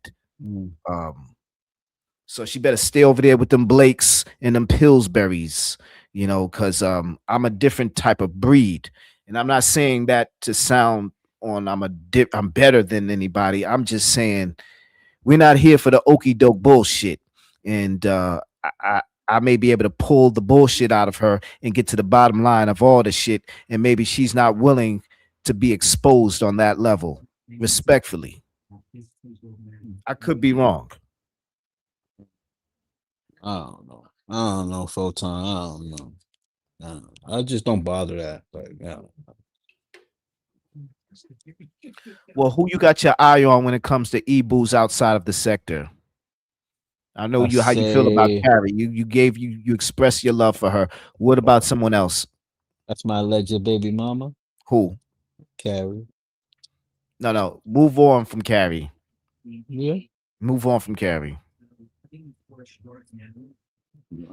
So she better stay over there with them Blakes and them Pillsbury's, because I'm a different type of breed. And I'm not saying that to sound on I'm better than anybody. I'm just saying we're not here for the okie doke bullshit. And I may be able to pull the bullshit out of her and get to the bottom line of all the shit. And maybe she's not willing to be exposed on that level, respectfully. I could be wrong. I don't know, Photon. I don't know. I just don't bother that. Like, Well, who you got your eye on when it comes to e-boos outside of the sector? I know how you feel about Carrie. You express your love for her. What about someone else? That's my alleged baby mama. Who? Carrie. No. Move on from Carrie. Yeah. Move on from Carrie.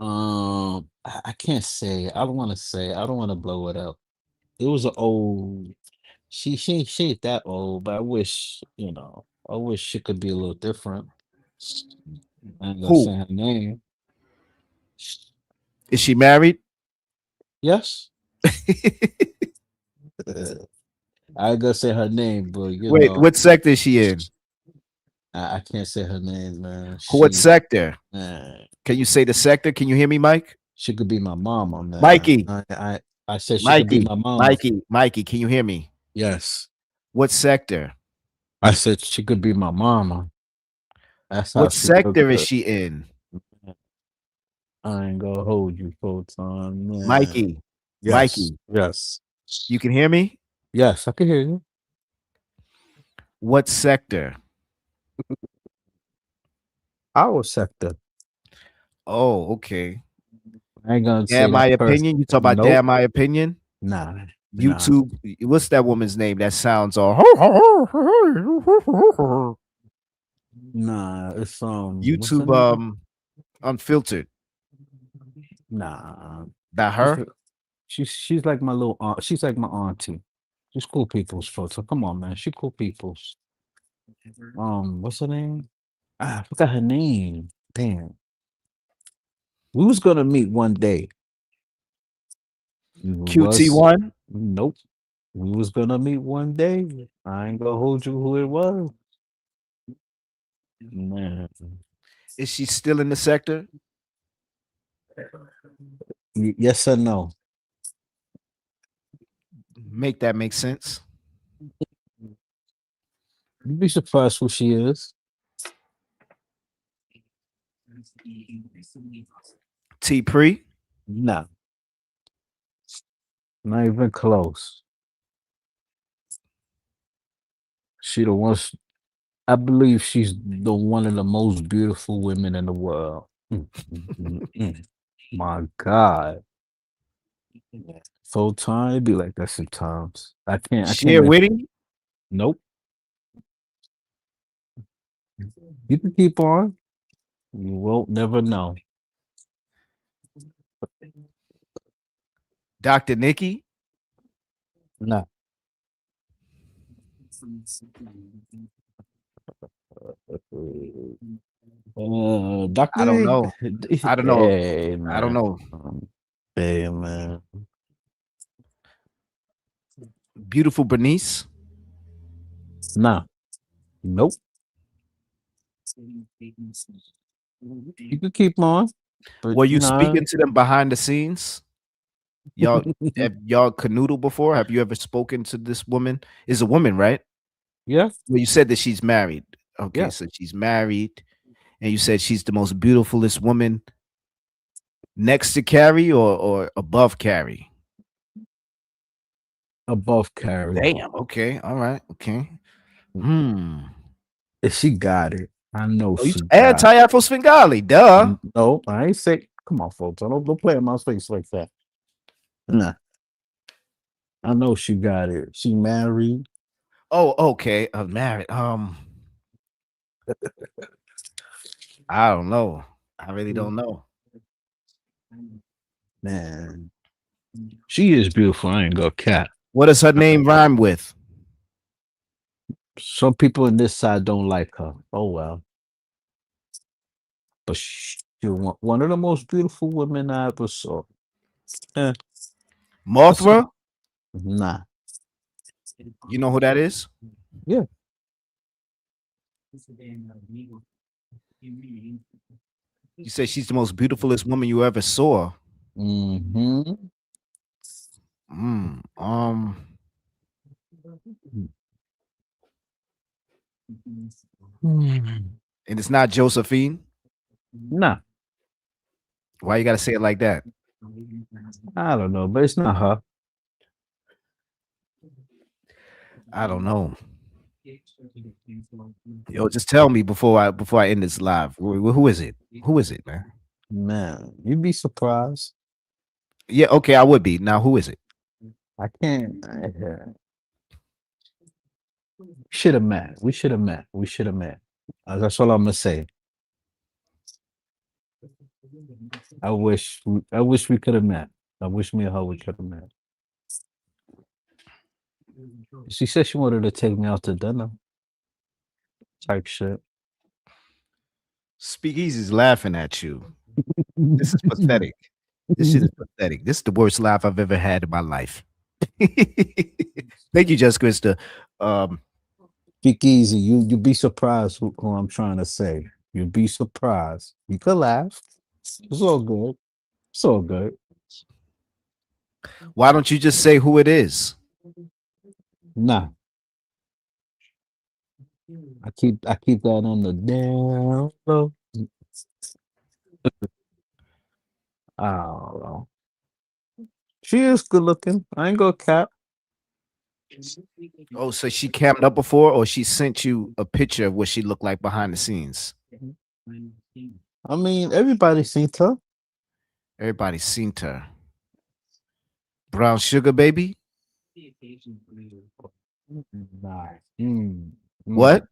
I can't say. I don't want to say. I don't want to blow it up. It was an old. She ain't that old, but I wish she could be a little different. I ain't gonna say her name. Is she married? Yes. I ain't gonna say her name, but wait, what sector is she in? I can't say her name, man. What sector? Man. Can you say the sector? Can you hear me, Mike? She could be my mama, man. Mikey. I said she could be my mama. Mikey, can you hear me? Yes. What sector? I said she could be my mama. That's what sector is she in? I ain't gonna hold you full time, man. Mikey. Yes. Mikey. Yes. You can hear me? Yes, I can hear you. What sector? Our sector. Oh, okay. I ain't gonna say damn my that opinion. You talk about Nope. damn my opinion? Nah. YouTube. What's that woman's name? That sounds all. Nah, it's YouTube. Unfiltered. Nah. That her? She's like my little aunt. She's like my auntie. She's cool people's folks. So come on, man. She cool people's. What's her name? I forgot her name. Damn. We was gonna meet one day. QT1? Nope. We was gonna meet one day. I ain't gonna hold you who it was. Man. Is she still in the sector? Yes or no? Make that make sense. You'd be surprised who she is. T Pre? No. Not even close. She the one. I believe she's the one of the most beautiful women in the world. My God. Full time, it be like that sometimes. I can't. Share Whitty? Nope. You can keep on. You won't never know. Dr. Nikki? No. Dr. I don't know. I don't know. Hey, man. I don't know. Hey, man. Beautiful Bernice? Nah. Nope. You can keep on. But, Were you nah. speaking to them behind the scenes? Y'all have y'all canoodled before? Have you ever spoken to this woman? Is a woman, right? Yeah. Well, you said that she's married. Okay, Yeah. so she's married, and you said she's the most beautifulest woman next to Carrie or above Carrie? Above Carrie. Damn. Okay. All right. Okay. Hmm. If she got it, I know Oh, you she got anti-Afro Svengali, duh. No, I ain't say. Come on, folks. Don't play in my face like that. Nah. I know she got it. She married. Oh, okay. Married. I don't know. I really don't know. Man. She is beautiful. I ain't gonna cap. What does her name rhyme with? Some people on this side don't like her. Oh well. But she's one of the most beautiful women I ever saw. Mothra? Nah. You know who that is? Yeah. You said she's the most beautifulest woman you ever saw. Mm-hmm. And it's not Josephine? Nah. Why you gotta say it like that? I don't know, but it's not her. I don't know. Yo, just tell me before I end this live. Who is it? Who is it, man? Man, you'd be surprised. Yeah, okay, I would be. Now, who is it? I can't. Should have met. We should have met. We should have met. That's all I'm gonna say. I wish we could have met. I wish me and her we could have met. She said she wanted to take me out to dinner. Type shit. Speakeasy's laughing at you. This is pathetic. This shit is pathetic. This is the worst laugh I've ever had in my life. Thank you, Just Krista. Speak easy. You be surprised who I'm trying to say. You'd be surprised. You could laugh. It's all good. It's all good. Why don't you just say who it is? Nah. I keep that on the down low. I don't know. She is good looking. I ain't gonna cap. Oh, so she cammed up before, or she sent you a picture of what she looked like behind the scenes? I mean, everybody's seen her. Everybody's seen her. Brown sugar baby? Nah. What?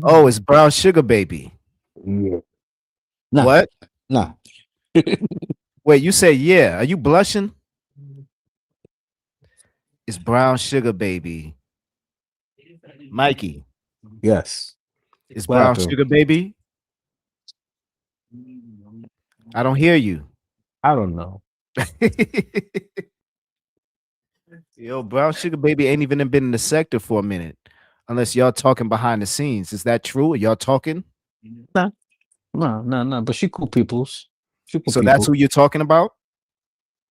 Oh, it's brown sugar baby. Yeah. Nah. What? Nah. Wait, you say yeah. Are you blushing? It's brown sugar baby. Mikey. Yes. It's What brown happened? sugar baby. I don't hear you. I don't know. Yo, brown sugar baby ain't even been in the sector for a minute. Unless y'all talking behind the scenes. Is that true? Are y'all talking? Nah. No. But she cool peoples. She cool So that's who people. you're talking about?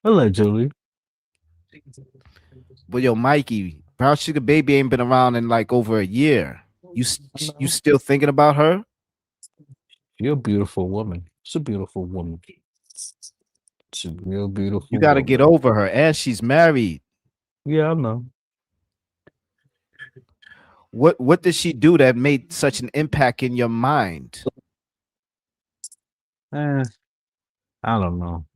Allegedly. But yo, Mikey, brown sugar baby ain't been around in like over a year. You still thinking about her? You're a beautiful woman. It's a beautiful woman. It's a real beautiful You gotta woman. get over her. And she's married. Yeah, I know. What did she do that made such an impact in your mind? I don't know.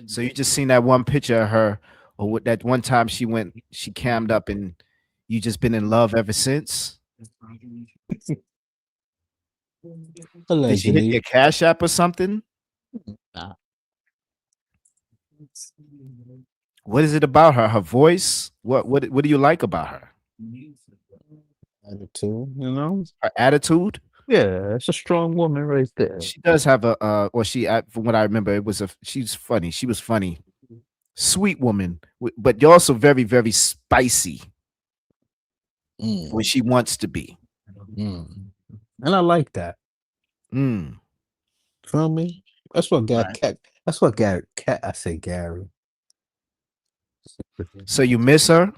So you just seen that one picture of her, or what that one time she cammed up and You just been in love ever since? Did she hit Allegedly. your Cash App or something? Nah. What is it about her? Her voice? What do you like about her? Attitude, you know? Her attitude? Yeah, it's a strong woman right there. She does have a or she from what I remember, it was she's funny. She was funny. Sweet woman, but you're also very, very spicy when she wants to be. And I like that. Feel me? That's what got cat. That's what Gary. Cat. I say Gary. So you miss her?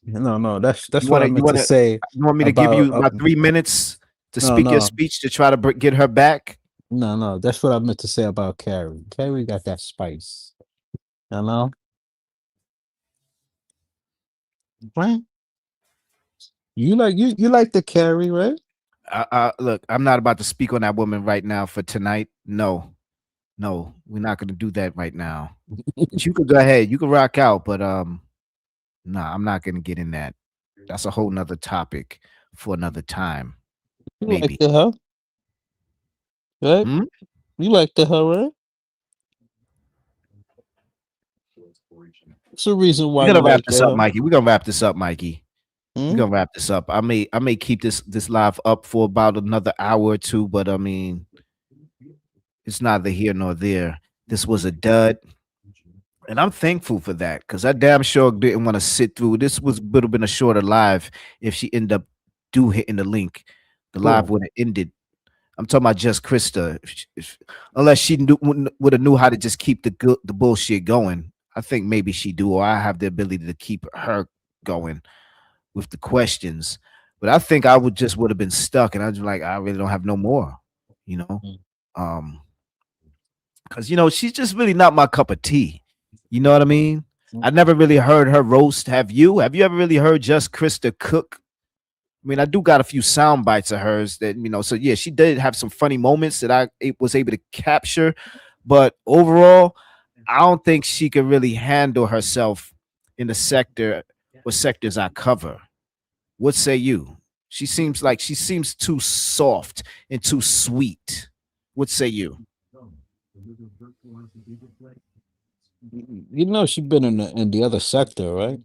No. That's what I meant to say. You want me to give you about 3 minutes to speak your speech to try to get her back? No. That's what I meant to say about Carrie. Carrie got that spice. You know? Right? You like the Carrie, right? Look, I'm not about to speak on that woman right now for tonight. No, we're not gonna do that right now. But you could go ahead, you can rock out, but nah, I'm not gonna get in that. That's a whole nother topic for another time. You Maybe. like the her, right? You like the her, right? What's the reason why We're gonna you wrap like this the up, her? Mikey. We're gonna wrap this up, Mikey. We're gonna wrap this up. I may keep this live up for about another hour or two, but I mean, it's neither here nor there. This was a dud, and I'm thankful for that because I damn sure didn't want to sit through. This would have been a shorter live if she ended up hitting the link. The live would have ended. I'm talking about just Krista. Unless she would have knew how to just keep the bullshit going. I think maybe she do, or I have the ability to keep her going with the questions. But I think I would have been stuck, and I was like, I really don't have no more, you know. Because she's just really not my cup of tea. You know what I mean? I never really heard her roast. Have you? Have you ever really heard just Krista cook? I mean, I do got a few sound bites of hers that, so yeah, she did have some funny moments that I was able to capture. But overall, I don't think she could really handle herself in the sector or sectors I cover. What say you? She seems too soft and too sweet. What say you? You know she been in the other sector, right?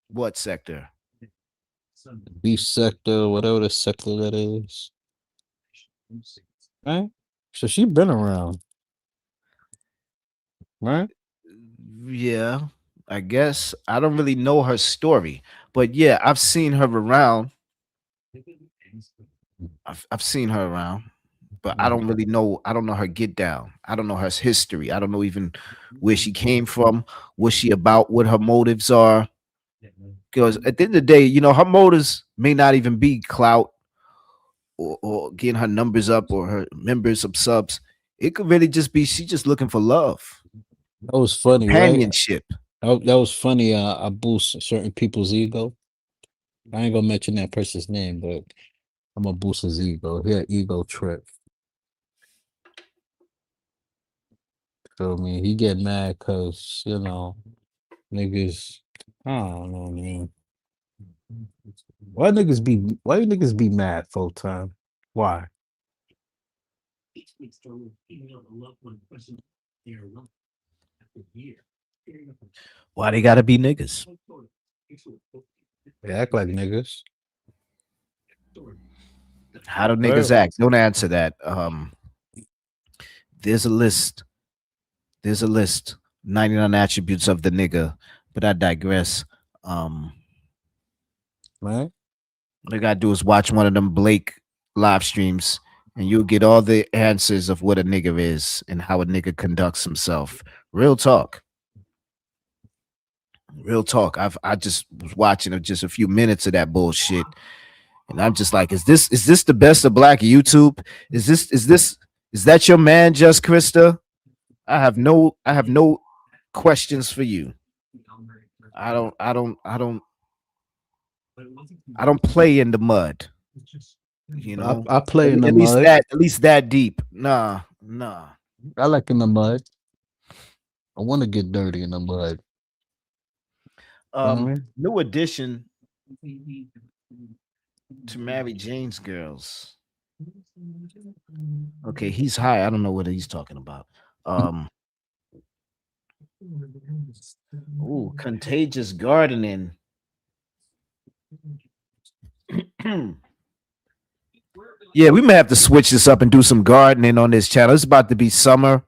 What sector? Beef sector, whatever the sector that is. Right? So she been around. Right? Yeah, I guess. I don't really know her story, but yeah, I've seen her around. I've seen her around, but I don't really know. I don't know her get down. I don't know her history. I don't know even where she came from, what she about, what her motives are. Because at the end of the day, her motives may not even be clout or getting her numbers up or her members of subs. It could really just be she just looking for love. That was funny, companionship. Right? That was funny. I boost certain people's ego. I ain't gonna mention that person's name, but I'm gonna boost his ego. He had ego trip. Feel me? He get mad because niggas. I don't know, man. Why niggas be mad full time? Why? Why they gotta be niggas? They act like niggas. How do niggas act? Don't answer that. There's a list. 99 attributes of the nigga, but I digress. Right? All you gotta do is watch one of them Blake live streams, and you'll get all the answers of what a nigga is and how a nigga conducts himself. Real talk. I just was watching just a few minutes of that bullshit, and I'm just like, is this the best of black YouTube? Is that your man, Just Krista? I have no questions for you. I don't play in the mud. I play in the at mud. At least that deep. Nah. I like in the mud. I want to get dirty in the mud. New Edition To marry Jane's girls. Okay, he's high. I don't know what he's talking about. Ooh, contagious gardening. Yeah, we may have to switch this up and do some gardening on this channel. It's about to be summer.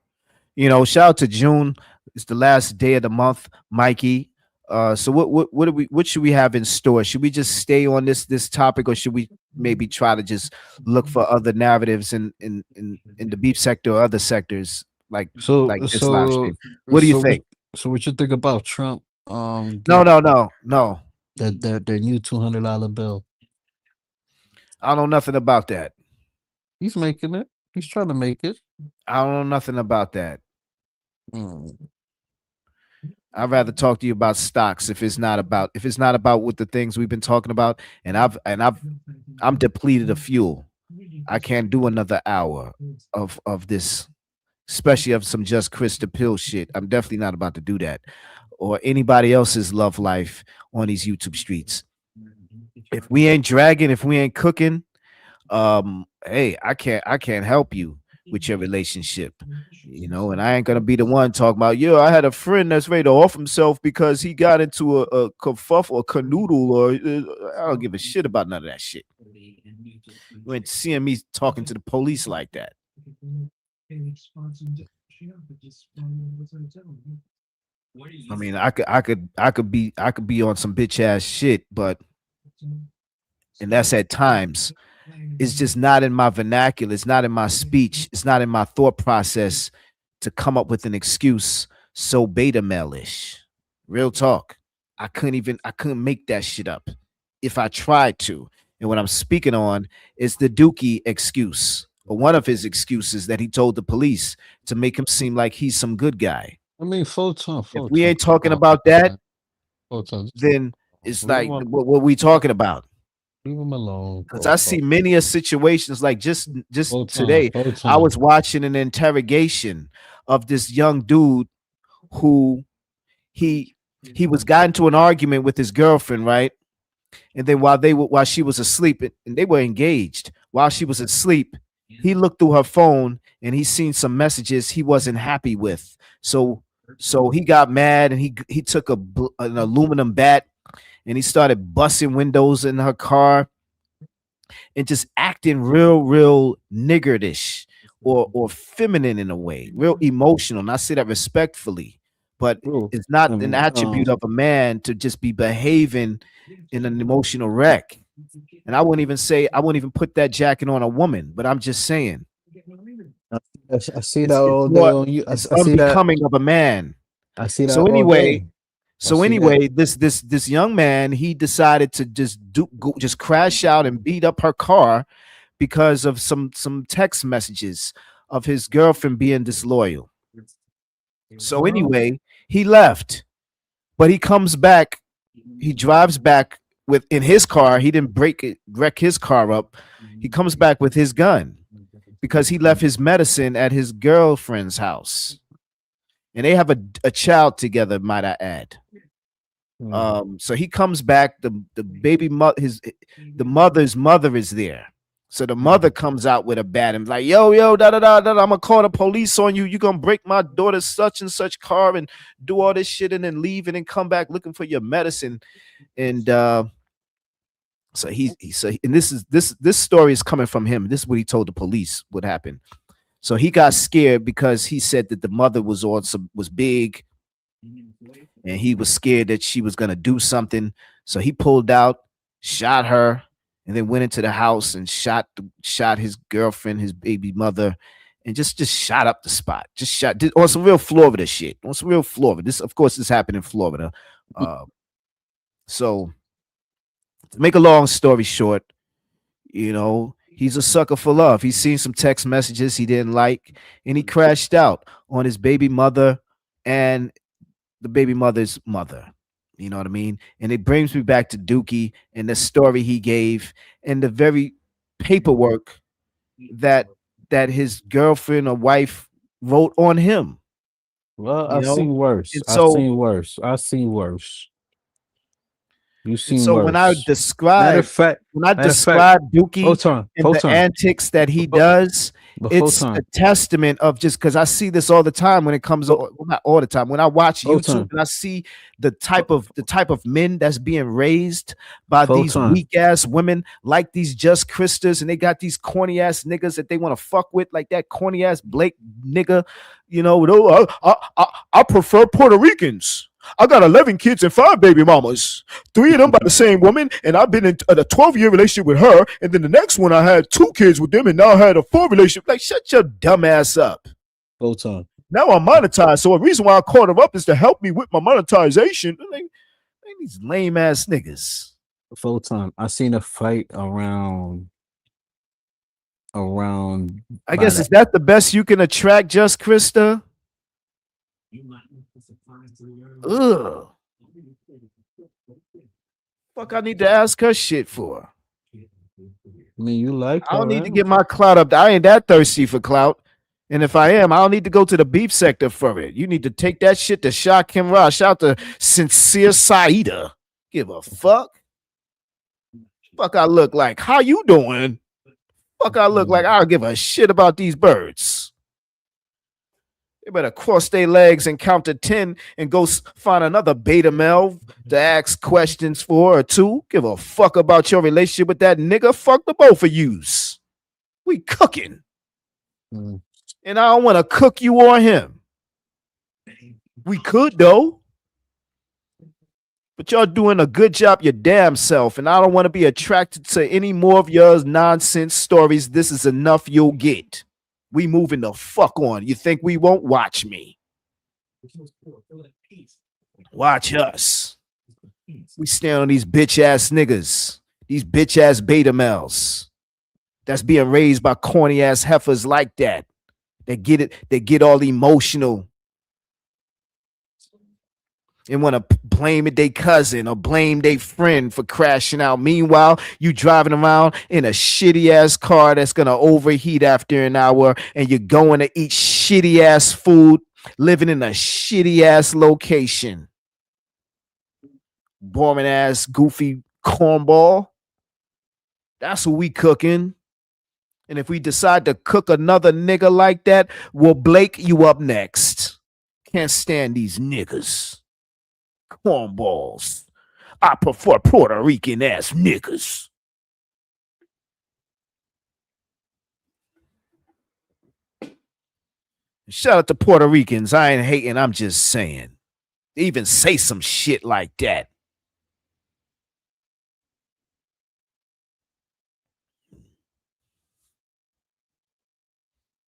You know, shout out to June. It's the last day of the month, Mikey. So what should we have in store? Should we just stay on this topic, or should we maybe try to just look for other narratives in the beef sector or other sectors like this live stream? What do you think? So what you think about Trump? No. Their new $200 bill. I don't know nothing about that. He's making it. He's trying to make it. I don't know nothing about that. I'd rather talk to you about stocks if it's not about what the things we've been talking about. And I'm depleted of fuel. I can't do another hour of this, especially of some Just Chris the Pill shit. I'm definitely not about to do that, or anybody else's love life on these YouTube streets. If we ain't dragging, if we ain't cooking, hey, I can't help you with your relationship, you know, and I ain't gonna be the one talking about, yo, I had a friend that's ready to off himself because he got into a kerfuff or canoodle, or I don't give a shit about none of that shit. You ain't seeing me talking to the police like that. I mean, I could be on some bitch ass shit, but and that's at times. It's just not in my vernacular. It's not in my speech. It's not in my thought process to come up with an excuse so beta male-ish. Real talk. I couldn't make that shit up if I tried to. And what I'm speaking on is the Dookie excuse, or one of his excuses that he told the police to make him seem like he's some good guy. I mean, Photon. If we ain't talking about that, then it's like, what we talking about? Leave him alone. Because I see many of situations like just today. I was watching an interrogation of this young dude who he was got into an argument with his girlfriend, right? And then while she was asleep, and they were engaged, while she was asleep, he looked through her phone and he seen some messages he wasn't happy with. So he got mad and he took an aluminum bat and he started busting windows in her car and just acting real niggerdish or feminine in a way, real emotional. And I say that respectfully, but it's not an attribute of a man to just be behaving in an emotional wreck. And I wouldn't even put that jacket on a woman, but I'm just saying. I see that all day on you. It's unbecoming of a man. I see that. So anyway, this young man, he decided to just crash out and beat up her car because of some text messages of his girlfriend being disloyal. So anyway, he left, but he comes back. He drives back in his car. He didn't wreck his car up. He comes back with his gun because he left his medicine at his girlfriend's house. And they have a child together, might I add. So he comes back. The baby the mother's mother is there. So the mother comes out with a bat and like, yo, I'm gonna call the police on you. You're gonna break my daughter's such and such car and do all this shit and then leave and then come back looking for your medicine. And so this story is coming from him. This is what he told the police what happened. So he got scared because he said that the mother was big and he was scared that she was going to do something. So he pulled out, shot her, and then went into the house and shot his girlfriend, his baby mother, and just shot up the spot. Did on some real Florida shit. On some real Florida. This happened in Florida. So to make a long story short, you know, he's a sucker for love. He's seen some text messages he didn't like, and he crashed out on his baby mother and the baby mother's mother. You know what I mean? And it brings me back to Dookie and the story he gave and the very paperwork that his girlfriend or wife wrote on him. Well, I've seen worse. I've seen worse. You seen So worse. when I Matter describe of fact, Dookie Photon, and the antics that he does, but it's Photon, a testament of just because I see this all the time when it comes, well, not all the time, when I watch YouTube Photon, and I see the type of men that's being raised by these Photon. weak ass women like these Just Christas, and they got these corny ass niggas that they want to fuck with, like that corny ass Blake nigga, you know. "Oh, I prefer Puerto Ricans. I got 11 kids and 5 baby mamas. 3 of them by the same woman, and I've been in a 12-year relationship with her. And then the next one, I had 2 kids with them, and now I had a 4 relationship." Like, shut your dumb ass up. Photon. Now I'm monetized, so the reason why I called her up is to help me with my monetization. Like these lame ass niggas. Photon. I seen a fight around. I guess is that the best you can attract, Just Krista? Ugh. Fuck, I need to ask her shit for. I mean, you like I don't her, need to right? get my clout up. I ain't that thirsty for clout. And if I am, I don't need to go to the beef sector for it. You need to take that shit to Shah Kimra. Shout out to Sincere Saida. Give a fuck. Fuck I look like. How you doing? Fuck I look like. I don't give a shit about these birds. They better cross their legs and count to 10 and go find another beta male to ask questions for or 2. Give a fuck about your relationship with that nigga. Fuck the both of yous. We cooking. Mm. And I don't want to cook you or him. We could though. But y'all doing a good job your damn self. And I don't want to be attracted to any more of your nonsense stories. This is enough you'll get. We moving the fuck on. You think we won't? Watch me. Watch us. We stand on these bitch ass niggas. These bitch ass beta males. That's being raised by corny ass heifers like that. They get it. They get all emotional and want to blame it their cousin or blame their friend for crashing out. Meanwhile, you driving around in a shitty ass car that's gonna overheat after an hour, and you're going to eat shitty ass food, living in a shitty ass location. Boring ass, goofy cornball. That's what we cooking. And if we decide to cook another nigga like that, we'll Blake you up next. Can't stand these niggas. Cornballs. I prefer Puerto Rican ass niggas. Shout out to Puerto Ricans. I ain't hating. I'm just saying. They even say some shit like that.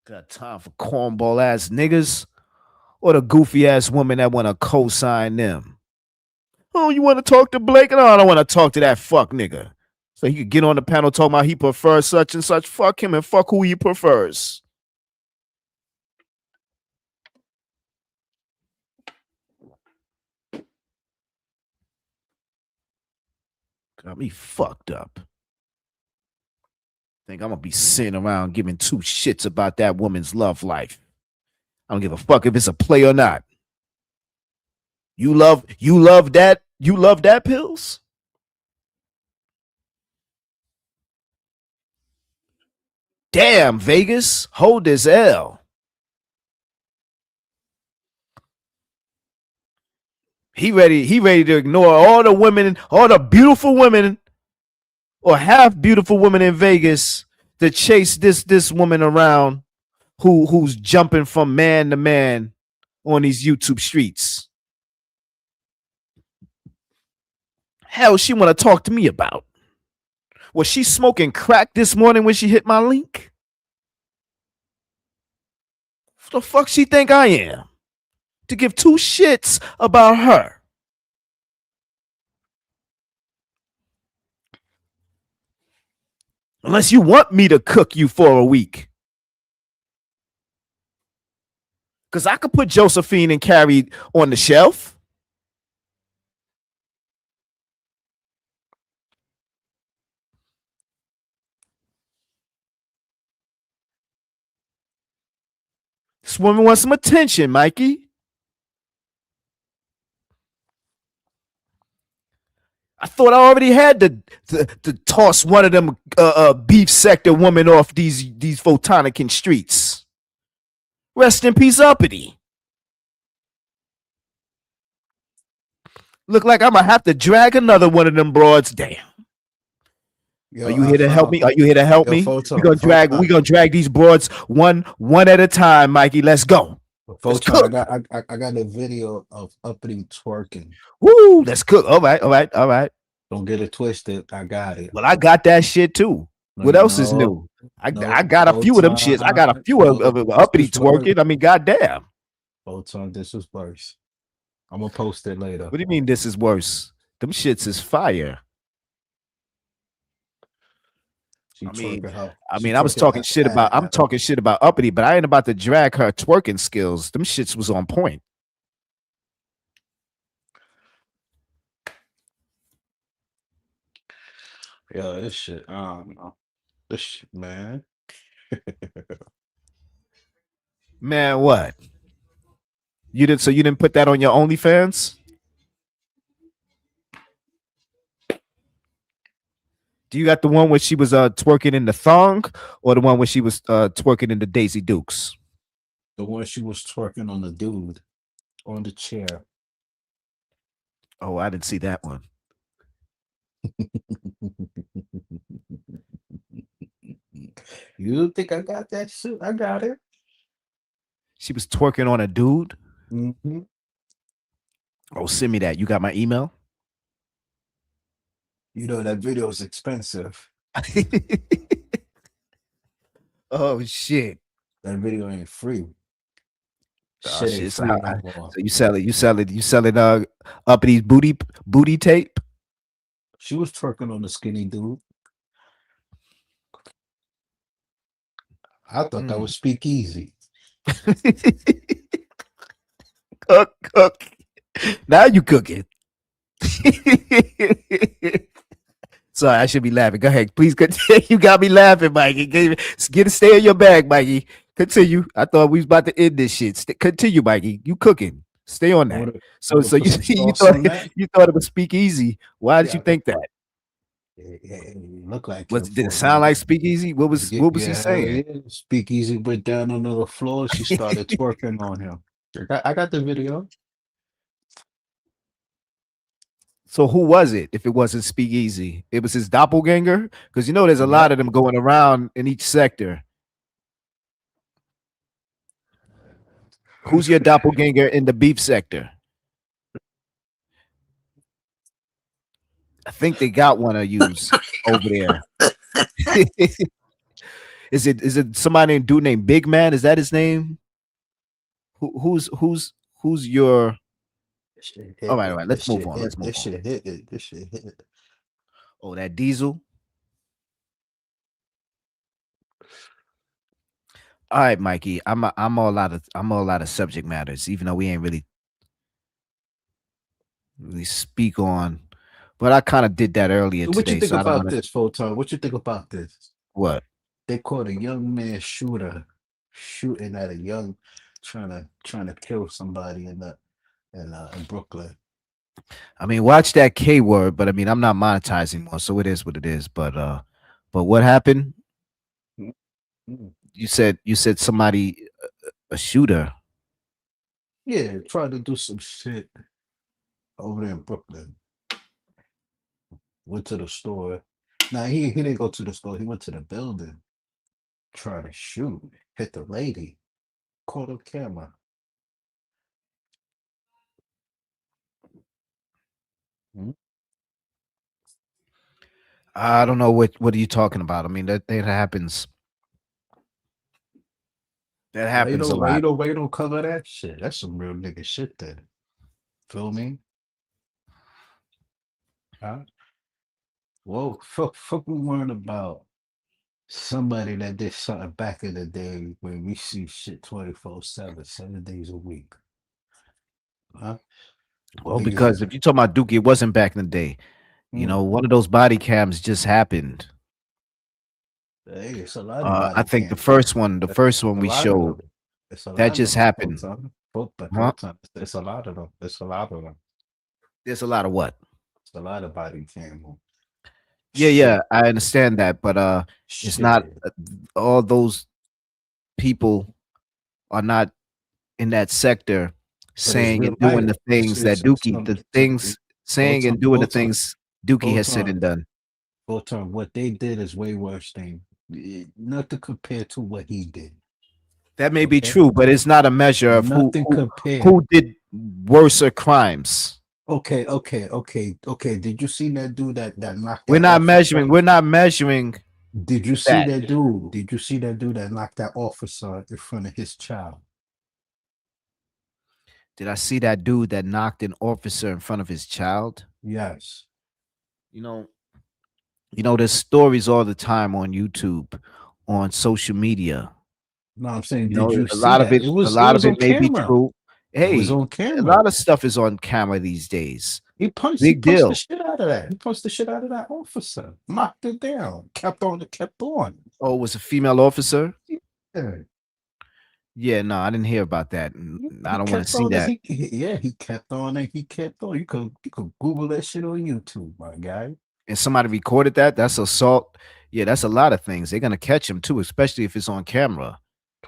Got time for cornball ass niggas or the goofy ass woman that want to co-sign them. Oh, you want to talk to Blake? No, I don't want to talk to that fuck nigga. So he could get on the panel talking about he prefers such and such. Fuck him and fuck who he prefers. Got me fucked up. Think I'm gonna be sitting around giving 2 shits about that woman's love life. I don't give a fuck if it's a play or not. You love that? You love that, Pills? Damn, Vegas, hold this L. He ready to ignore all the women, all the beautiful women, or half beautiful women in Vegas to chase this woman around who's jumping from man to man on these YouTube streets. Hell, she want to talk to me about. Was she smoking crack this morning when she hit my link? What the fuck she think I am? To give 2 shits about her. Unless you want me to cook you for a week. Because I could put Josephine and Carrie on the shelf. This woman wants some attention, Mikey. I thought I already had to toss one of them beef sector women off these Photonican streets. Rest in peace, uppity. Look like I'm gonna have to drag another one of them broads. Damn. Yo, Are you here to help me? Are you here to help me? Photon, We gonna drag these broads one at a time, Mikey. Let's go. Let's Photon, cook. I got a video of uppity twerking. Woo, let's cook. All right. Don't get it twisted. I got it. Well, I got that shit too. What else is new? I got a few of them shits. I got a few of uppity twerking. I mean, goddamn. Photon, this is worse. I'm gonna post it later. What do you mean this is worse? Them shits is fire. I was talking shit about uppity, but I ain't about to drag her twerking skills. Them shits was on point. Yeah, this shit. I don't know. This shit, man. Man, what? You didn't put that on your OnlyFans? Do you got the one where she was twerking in the thong, or the one where she was twerking in the Daisy Dukes? The one she was twerking on the dude on the chair. Oh, I didn't see that one. You think I got that shit? I got it. She was twerking on a dude. Mm-hmm. Oh, send me that. You got my email? You know that video is expensive. Oh shit! That video ain't free. Oh, Shit shit. ain't So, free no more. you selling uppity booty tape? She was twerking on the skinny dude. I thought that was speakeasy. Cook. Now you cooking. Sorry, I should be laughing. Go ahead, please continue. You got me laughing, Mikey. Stay in your bag, Mikey. Continue. I thought we was about to end this shit. Continue, Mikey. You cooking. Stay on that. So you thought it was speakeasy. Why did you think that? It looked like Did it sound like speakeasy? What was he saying? Yeah. Speakeasy went down on the floor. She started twerking on him. I got the video. So who was it? If it wasn't Speakeasy, it was his doppelganger. Because there's a lot of them going around in each sector. Who's your doppelganger in the beef sector? I think they got one of yous over there. Is it somebody named dude named Big Man? Is that his name? Who's your? All right. Let's move on. This shit hit it. Oh, that Diesel. All right, Mikey. I'm all out of subject matters, even though we ain't really speak on. But I kind of did that earlier What today. you think about this, Photon? What you think about this? What? They caught a young man shooting at a young, trying to kill somebody in Brooklyn. I mean, watch that K word, but I mean, I'm not monetizing more, so it is what it is. But what happened? You said somebody, a shooter. Yeah, tried to do some shit over there in Brooklyn. Went to the store. Now he didn't go to the store. He went to the building. Trying to shoot, hit the lady. Caught on camera. I don't know what are you talking about. I mean, that happens. That happens a lot. Why you don't cover that shit? That's some real nigga shit there. Feel me? Huh? Whoa, fuck we learn about somebody that did something back in the day when we see shit 24/7, 7 days a week. Huh? Well, because if you're talking about Dookie, it wasn't back in the day. One of those body cams just happened. Hey, it's a lot of body I think cams. the first one we showed, that just happened. It's a lot of them. There's a lot of what? It's a lot of body cam. Yeah, I understand that, but it's not all those people are not in that sector saying real and doing life. the things that Dookie, the things saying and doing the things Dookie has said and done. Photon, what they did is way worse than nothing compared to what he did. That may be true, but it's not a measure of who did worse crimes. Okay. Did you see that dude that knocked? We're not measuring. We're not measuring. Did you see that dude? Did you see that dude that knocked that officer in front of his child? Did I see that dude that knocked an officer in front of his child? Yes. You know, there's stories all the time on YouTube, on social media. No, I'm saying, You know, did you a see lot of that? it, was a lot of on it may be camera. true. It Hey, was on a camera. lot of stuff is on camera these days. He punched Big the deal. shit out of that. He punched the shit out of that officer. Knocked it down. Kept on. Oh, it was a female officer? Yeah. Yeah, no, I didn't hear about that. I don't want to see that. He kept on and he kept on. You could Google that shit on YouTube, my guy. And somebody recorded that. That's assault. Yeah, that's a lot of things. They're gonna catch him too, especially if it's on camera.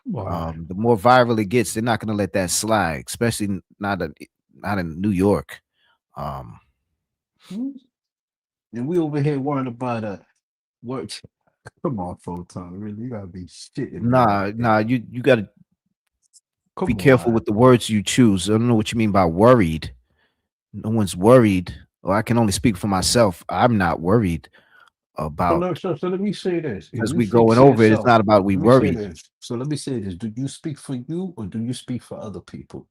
The more viral it gets, they're not gonna let that slide, especially not in New York. And we over here worrying about what? Come on, Photon. Really, you gotta be shitting. Nah, you gotta be careful with the words you choose. I don't know what you mean by worried. No one's worried. Or I can only speak for myself. I'm not worried about. So let me say this. As we going over it, it's not about we worried. So let me say this. Do you speak for you or do you speak for other people?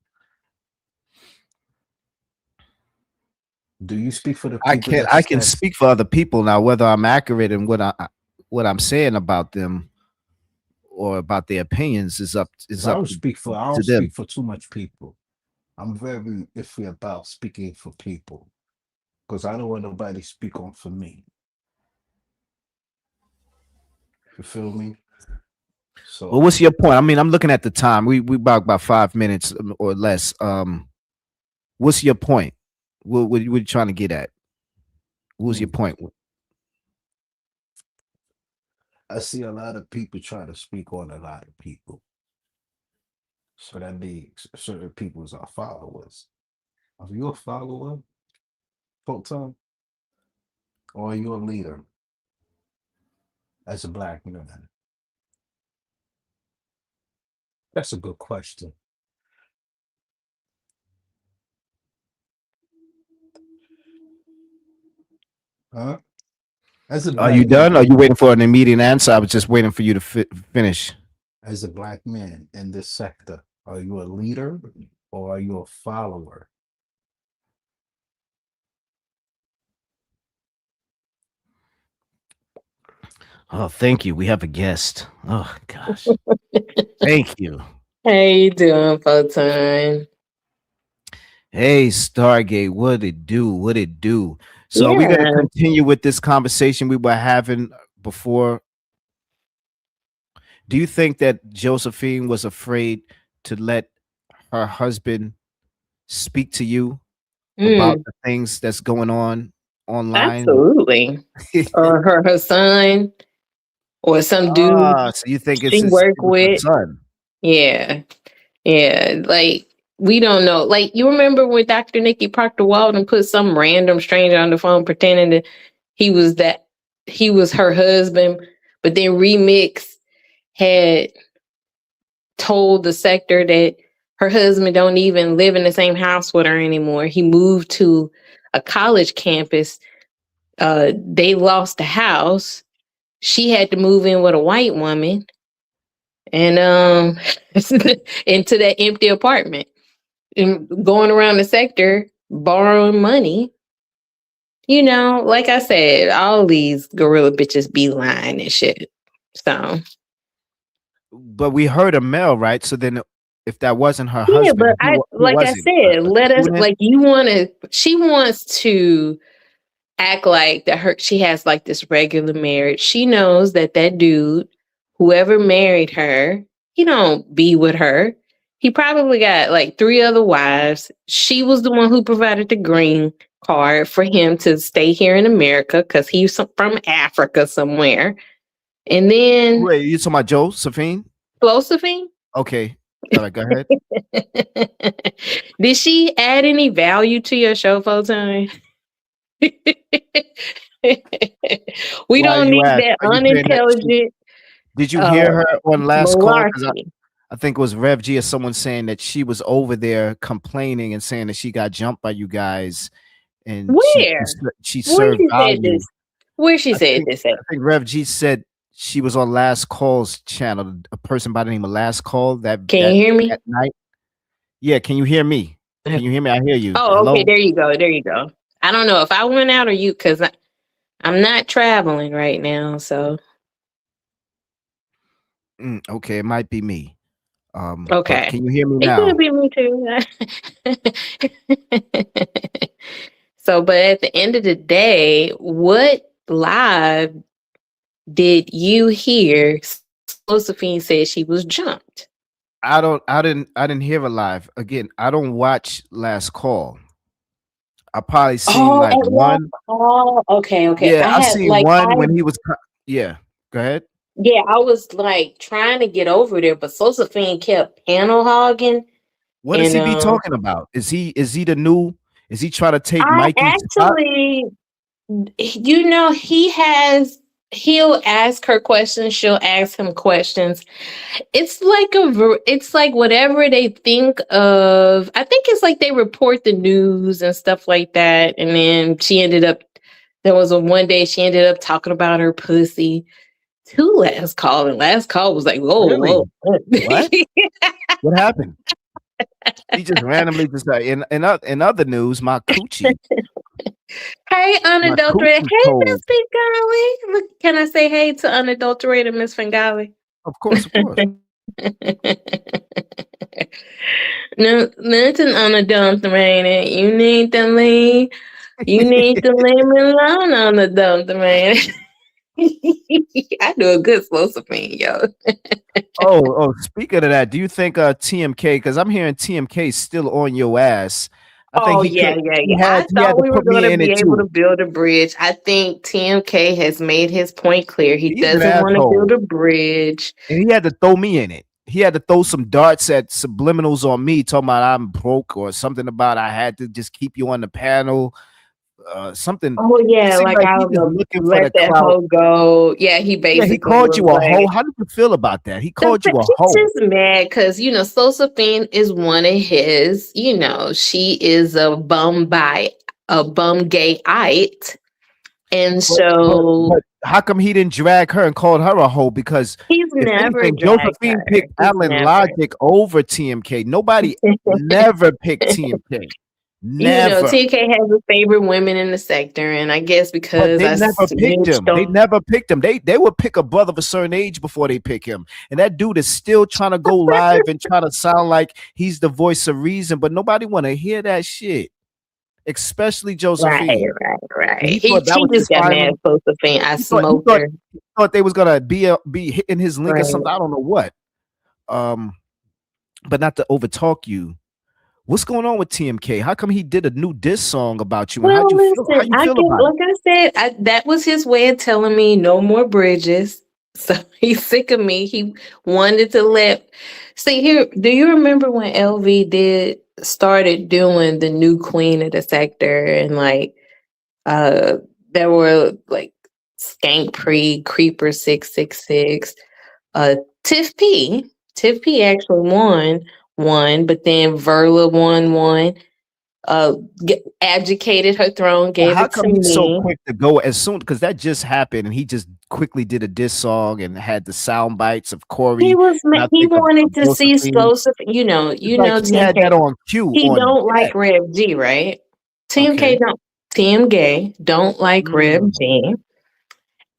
Do you speak for the people? I can speak for other people now, whether I'm accurate in what I'm saying about them or about their opinions is up I don't speak for to them. speak for too much people. I'm very iffy about speaking for people because I don't want nobody to speak on for me. You feel me? So Well, what's your point? I mean, I'm looking at the time. We about 5 minutes or less. What's your point? What are you trying to get at? What was your point? I see a lot of people try to speak on a lot of people. So that means certain people are followers. Are you a follower, Photon? Or are you a leader as a black man? That's a good question. Huh? As a Are you black done? man- Or are you waiting for an immediate answer? I was just waiting for you to finish. As a black man in this sector, are you a leader or are you a follower? Oh, thank you. We have a guest. Oh gosh. Thank you. How you doing, Photon? Hey, Stargate, what it do? What it do? So we're gonna Yeah. continue with this conversation we were having before. Do you think that Josephine was afraid to let her husband speak to you about the things that's going on online? Absolutely. Or her son, or some dude So you think it's she his, work it was her with. son? Yeah. Yeah. Like, we don't know. Like, you remember when Dr. Nikki Proctor Walden put some random stranger on the phone pretending that he was her husband, but then Remix had told the sector that her husband don't even live in the same house with her anymore. He moved to a college campus. They lost the house. She had to move in with a white woman and into that empty apartment and going around the sector borrowing money. You know, like I said, all these gorilla bitches be lying and shit. So But we heard a male, right? So then if that wasn't her yeah, husband, but who like was I it? said, let us Student? she wants to act like that she has like this regular marriage. She knows that dude, whoever married her, he don't be with her. He probably got like 3 other wives. She was the one who provided the green card for him to stay here in America because he's from Africa somewhere. And then Wait, you talking about Josephine? Josephine? Okay. All right, go ahead. Did she add any value to your show, Photon? We Why don't you need ask? that Are you saying that unintelligent did you hear her on last call? 'Cause malarkey. I think it was Rev G or someone saying that she was over there complaining and saying that she got jumped by you guys and Where? she Where served she said value. this? Where she I said think, this at? I think Rev G said she was on Last Call's channel, a person by the name of Last Call Can you hear me? that night. Yeah, can you hear me? Can you hear me? I hear you. Oh, Hello? okay. There you go. There you go. I don't know if I went out or you, because I'm not traveling right now. So Okay, it might be me. But okay, can you hear me it now? could be me too. So, but at the end of the day, what live did you hear? Josephine said she was jumped. I didn't hear it live. Again, I don't watch Last Call. I probably seen like at last one. call. Okay, okay. Yeah, I I had seen like one when he was. Yeah, go ahead. yeah, I was like trying to get over there, but Josephine kept panel hogging. What does And he be talking about? Is he the new? Is he trying to take I Mikey's spot? actually, he'll ask her questions, she'll ask him questions. It's like it's like whatever they think of. I think it's like they report the news and stuff like that. And then there was one day she ended up talking about her pussy to Last Call, and Last Call was like, whoa, Really? whoa. What? What happened? He just randomly just like in other news, my coochie. Hey, unadulterated. coochie's Hey, cold. Miss Bengali. Look, can I say hey to unadulterated Miss Bengali? Of course, of course. No, nothing unadulterated. You need to leave. You need to leave me alone, unadulterated. I do a good Josephine, yo. Oh, speaking of that, do you think TMK? Because I'm hearing TMK still on your ass. I think he yeah. He I had thought to we were put me going to in be it able too. to build a bridge. I think TMK has made his point clear. He He's an doesn't want to asshole. build a bridge. And he had to throw me in it. He had to throw some darts at subliminals on me, talking about I'm broke or something about I had to just keep you on the panel. Something. Oh yeah, seemed like like I he was just looking for let the that clout. hoe go. Yeah, he Yeah, basically he called was you a like, hoe. How did you feel about that? He called you a he's hoe. just mad because Josephine is one of his. She is a bum gayite, and so But how come he didn't drag her and called her a hoe? Because he's if never anything, dragged Josephine her. picked He's Alan never. Logic over TMK. Nobody never picked TMK. Never. TK has his favorite women in the sector, and I guess But because they I never picked snitched him. They on. never picked him. They would pick a brother of a certain age before they pick him. And that dude is still trying to go live and try to sound like he's the voice of reason, but nobody want to hear that shit. Especially Josephine. Right. And he He thought that was just his got final. mad at Josephine. I He smoked her. thought they was gonna be hitting his link or Right. something. I don't know what. But not to overtalk you. What's going on with TMK? How come he did a new diss song about you? And Well, how you listen, feel about it? like I said, that was his way of telling me no more bridges. So he's sick of me. He wanted to see here. Do you remember when LV started doing the new queen of the sector and there were like Skank Pre, Creeper 666, Tiff P actually won, but then Verla won. Abdicated her throne, gave How it to come he's so me. quick to go as soon? Because that just happened, and he just quickly did a diss song and had the sound bites of Corey. He wanted to see Josephine. you know, He had that on cue. He on don't like deck. Rev G, right? Okay. TMK don't like Rev G.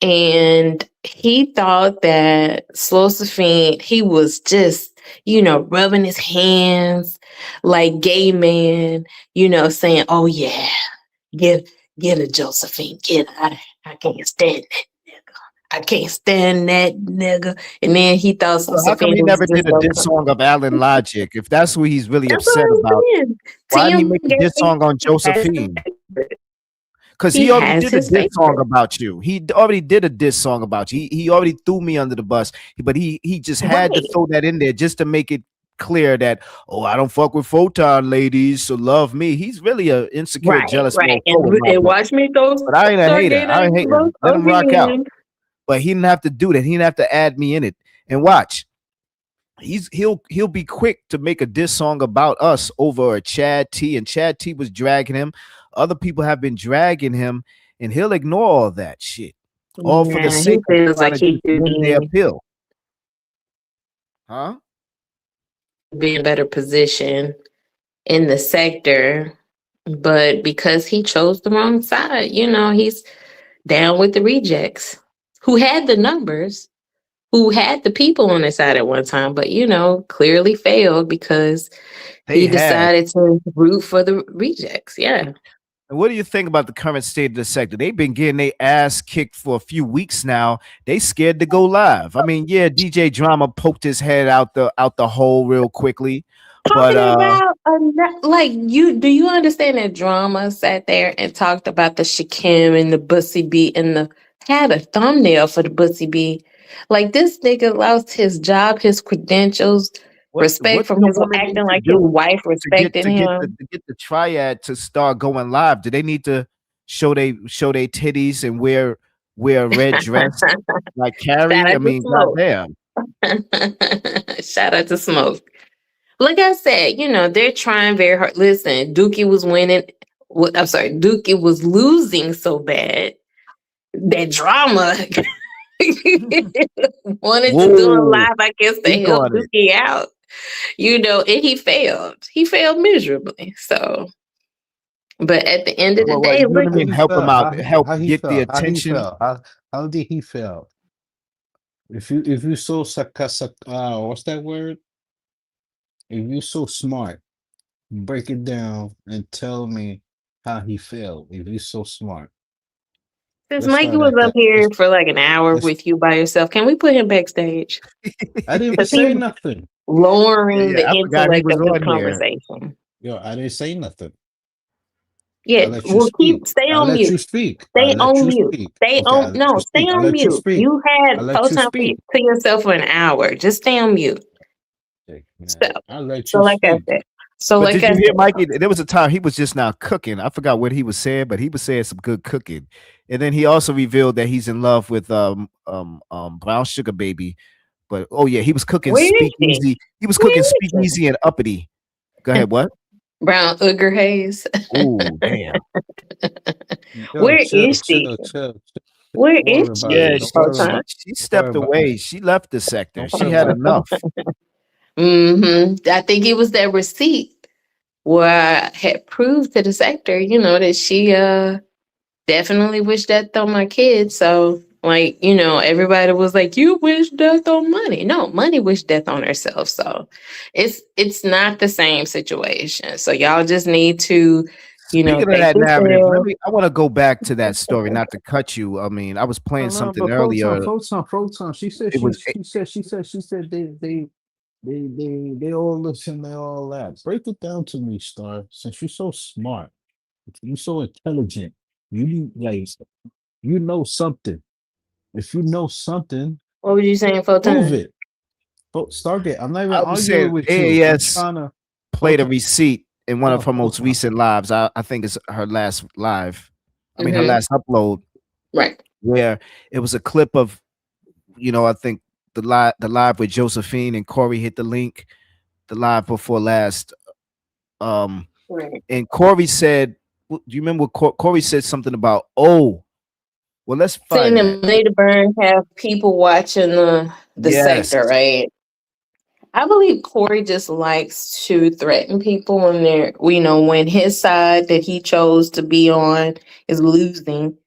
And he thought that Josephine, he was just, rubbing his hands like gay man, saying, oh yeah, get a Josephine, get out of here. I can't stand that nigga. I can't stand that nigga. And then he thought So how come he Josephine was never just did a diss song of Alan Logic? If that's what he's really That's what upset I'm about, saying. why didn't he Tim make a diss song on Josephine? Because he already has did a his diss song favorite. about you. He already did a diss song about you. He already threw me under the bus, but he just had to Right. throw that in there just to make it clear that, oh, I don't fuck with Photon ladies, so love me. He's really a insecure, Right, jealous right. mofo in my And book. watch me go But I ain't a start hater. getting I ain't angry hating. Let him rock out. again. But he didn't have to do that. He didn't have to add me in it. And watch, he'll be quick to make a diss song about us over a Chad T, and Chad T was dragging him. Other people have been dragging him, and he'll ignore all that shit, all for the Yeah, he sake of feels trying like to he just could win their be appeal. Huh? in a better position in the sector, but because he chose the wrong side, he's down with the rejects who had the numbers, who had the people on their side at one time, but clearly failed because They he had. decided to root for the rejects. Yeah. And what do you think about the current state of the sector? They've been getting their ass kicked for a few weeks now. They scared to go live. I mean, yeah, DJ Drama poked his head out the hole real quickly, but Talking about do you understand that Drama sat there and talked about the Shakim and the Bussy B and had a thumbnail for the Bussy B? Like, this nigga lost his job, his credentials, respect what from do the his women need acting to like his do wife to get respected him. the triad to start going live? Do they need to show they titties and wear a red dress like Shout Carrie? I out to mean, Smoke. goddamn. Shout out to Smoke. Like I said, they're trying very hard. Listen, Dookie was winning. I'm sorry, Dookie was losing so bad that Drama wanted to do a Whoa, live, I guess, to speak help on it. Dookie out. And he failed. He failed miserably. So, but at the end of the Well, day, you know what I look, mean? Help him out, help How he get the felt? How he attention. felt? How did he feel? If you so what's that word? If you so smart, break it down and tell me how he felt. If you so smart, since let's Mikey start was at up that. here for like an hour Let's. with you by yourself, can we put him backstage? I didn't Because say he's nothing. lowering the Yeah, I forgot he intellect was of this on here. conversation. Yo, I didn't say nothing. Yeah, I'll let you well, speak. stay I'll on let mute. you speak. Stay I'll let on you mute. speak. Stay Okay, on, I'll let no, you stay speak. I'll on let you mute. speak. You I'll had let you Photon speak. to yourself for an hour. Just stay on mute. Okay, So, man, I'll let so you like I speak. said, so But like did I you hear said, Mikey? There was a time he was just now cooking. I forgot what he was saying, but he was saying some good cooking. And then he also revealed that he's in love with Brown Sugar Baby. But oh yeah, he was cooking where is she? Speakeasy. He was Where cooking is Speakeasy and Uppity. Go ahead, what? Brown Ugger Hayes? Oh damn. Yo, Where chill, is she? chill. Where Don't worry is about Yeah, it. she? Don't she worry Photon. about. she Don't worry stepped about. away. She left the sector. Don't She worry had about. enough. I think it was that receipt where I had proved to the sector, that she definitely wished death on my kids. So, like, everybody was like, "You wish death on Money." No, Money wished death on herself. So, it's not the same situation. So y'all just need to, Speaking of fake that narrative, yourself. I want to go back to that story, not to cut you. I mean, I was playing No, something but earlier. Photon. She said It was they all listen, they all that. Break it down to me, Star. Since you're so smart, you're so intelligent, you know something. If you know something, What was you saying, prove Photon? it. Stargate. I'm not even I was saying arguing with you. I'm AAS trying to played a Photon. receipt in one of No, her most Photon. recent lives. I think it's her last live. I mean, her Mhm. last upload, Right. where it was a clip of, I think the live with Josephine and Corey hit the link, the live before last. Right. And Corey said, do you remember what Corey said something about? Oh, well, let's Saying find that. that Money to Burn have people watching the Yes. sector, right? I believe Corey just likes to threaten people when when his side that he chose to be on is losing.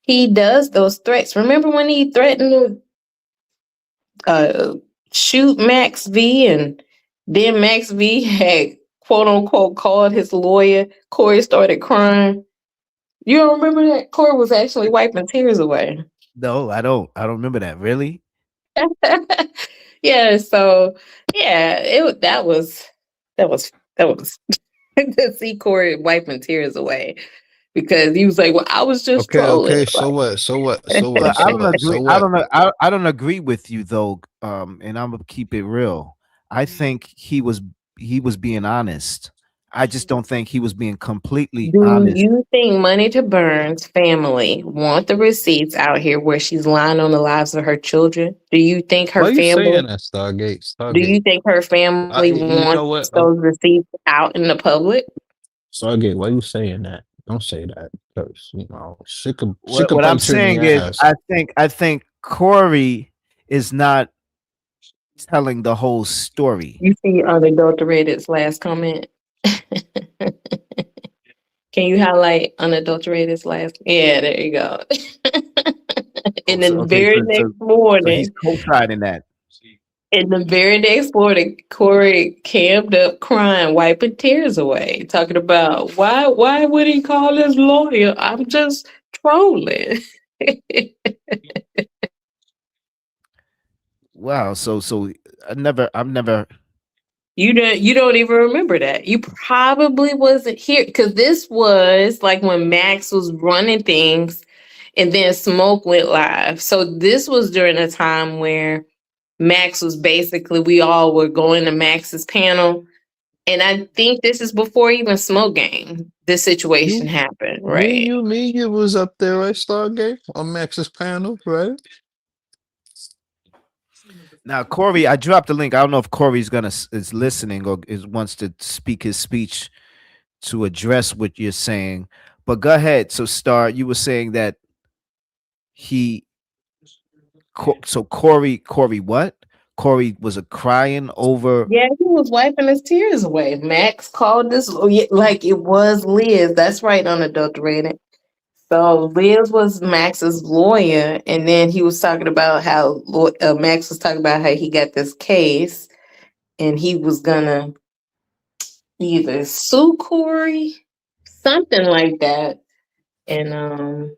He does those threats. Remember when he threatened to shoot Max V, and then Max V had quote unquote called his lawyer. Corey started crying. You don't remember that? Corey was actually wiping tears away. No, I don't. I don't remember that. Really? Yeah, so yeah, that was to see Corey wiping tears away because he was like, "Well, I was just Okay, trolling." okay. So what? So what? So But what? I So don't what? So agree. I what? don't know. I don't agree with you though. And I'm gonna keep it real. I think he was being honest. I just don't think he was being completely Do honest. you think Money to Burn's family want the receipts out here where she's lying on the lives of her children? Do you think Why her are you family? saying that, Stargate? Do you Stargate. think her family You know wants what? those receipts out in the public? Stargate, why you saying that? Don't say that because she could What I'm bite you in the saying is, ass. I think Corey is not telling the whole story. You see Unadulterated's last comment? Can you highlight Unadulterated's last? Yeah, there you go. And So, then the okay, very next so he's morning, co-signing that. in the very next morning, Corey cammed up crying, wiping tears away, talking about why would he call his lawyer? I'm just trolling. Wow. So I've never. You don't even remember that. You probably wasn't here because this was like when Max was running things and then Smoke went live. So this was during a time where Max was basically we all were going to Max's panel. And I think this is before even Smoke Game. This situation happened, right? You was up there, right, Stargate, on Max's panel, right? Now, Corey, I dropped the link. I don't know if Corey's is listening or wants to speak his speech to address what you're saying. But go ahead. So, Star, you were saying that Corey, what? Corey was crying over. Yeah, he was wiping his tears away. Max called this like it was Liz. That's right, Unadulterated. So Liz was Max's lawyer, and then he was talking about how Max was talking about how he got this case, and he was gonna either sue Corey, something like that, and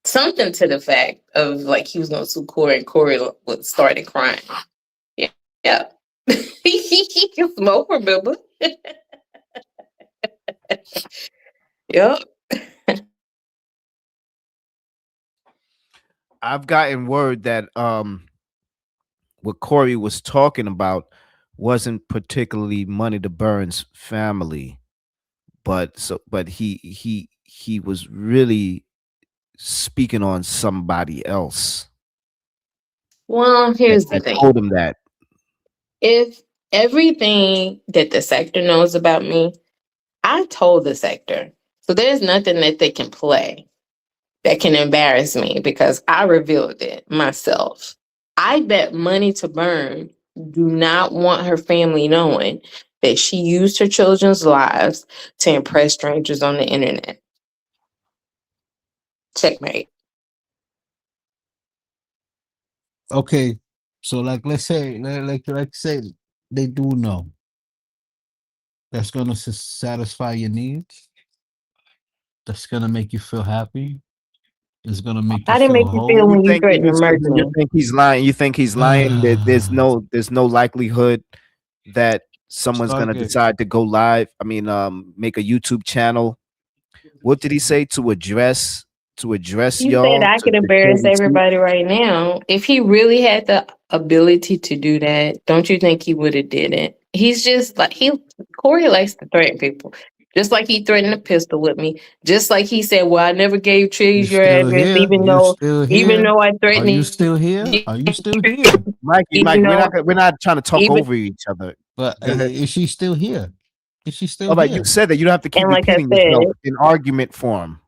something to the fact of like he was gonna sue Corey, and Corey started crying. Yeah, yeah. Smoke, remember? Yep. I've gotten word that what Corey was talking about wasn't particularly Money to Burn's family, but he was really speaking on somebody else. Well, here's the thing. Told him that. If everything that the sector knows about me, I told the sector. So there's nothing that they can play that can embarrass me because I revealed it myself. I bet Money to Burn do not want her family knowing that she used her children's lives to impress strangers on the internet. Checkmate. Okay, so like let's say like say they do know. That's gonna satisfy your needs. That's gonna make you feel happy. It's gonna make you How did it feel make you feel whole. when you threatened to murder me? You think he's lying? You think he's lying? There's no likelihood that someone's gonna Stargate. decide to go live. I mean, make a YouTube channel. What did he say to address You y'all? said I could embarrass everybody right now. If he really had the ability to do that, don't you think he would have did it? He's just like Corey likes to threaten people. Just like he threatened a pistol with me. Just like he said, "Well, I never gave Trees your Still address, here? even You though still here? I Are threatened you him." still here? Are you still here? Mikey, Even though- we're not trying to talk even- over each other. But Go ahead. is she still here? Is she still All right, here? you said that you don't have to keep And like I repeating yourself said- in argument form.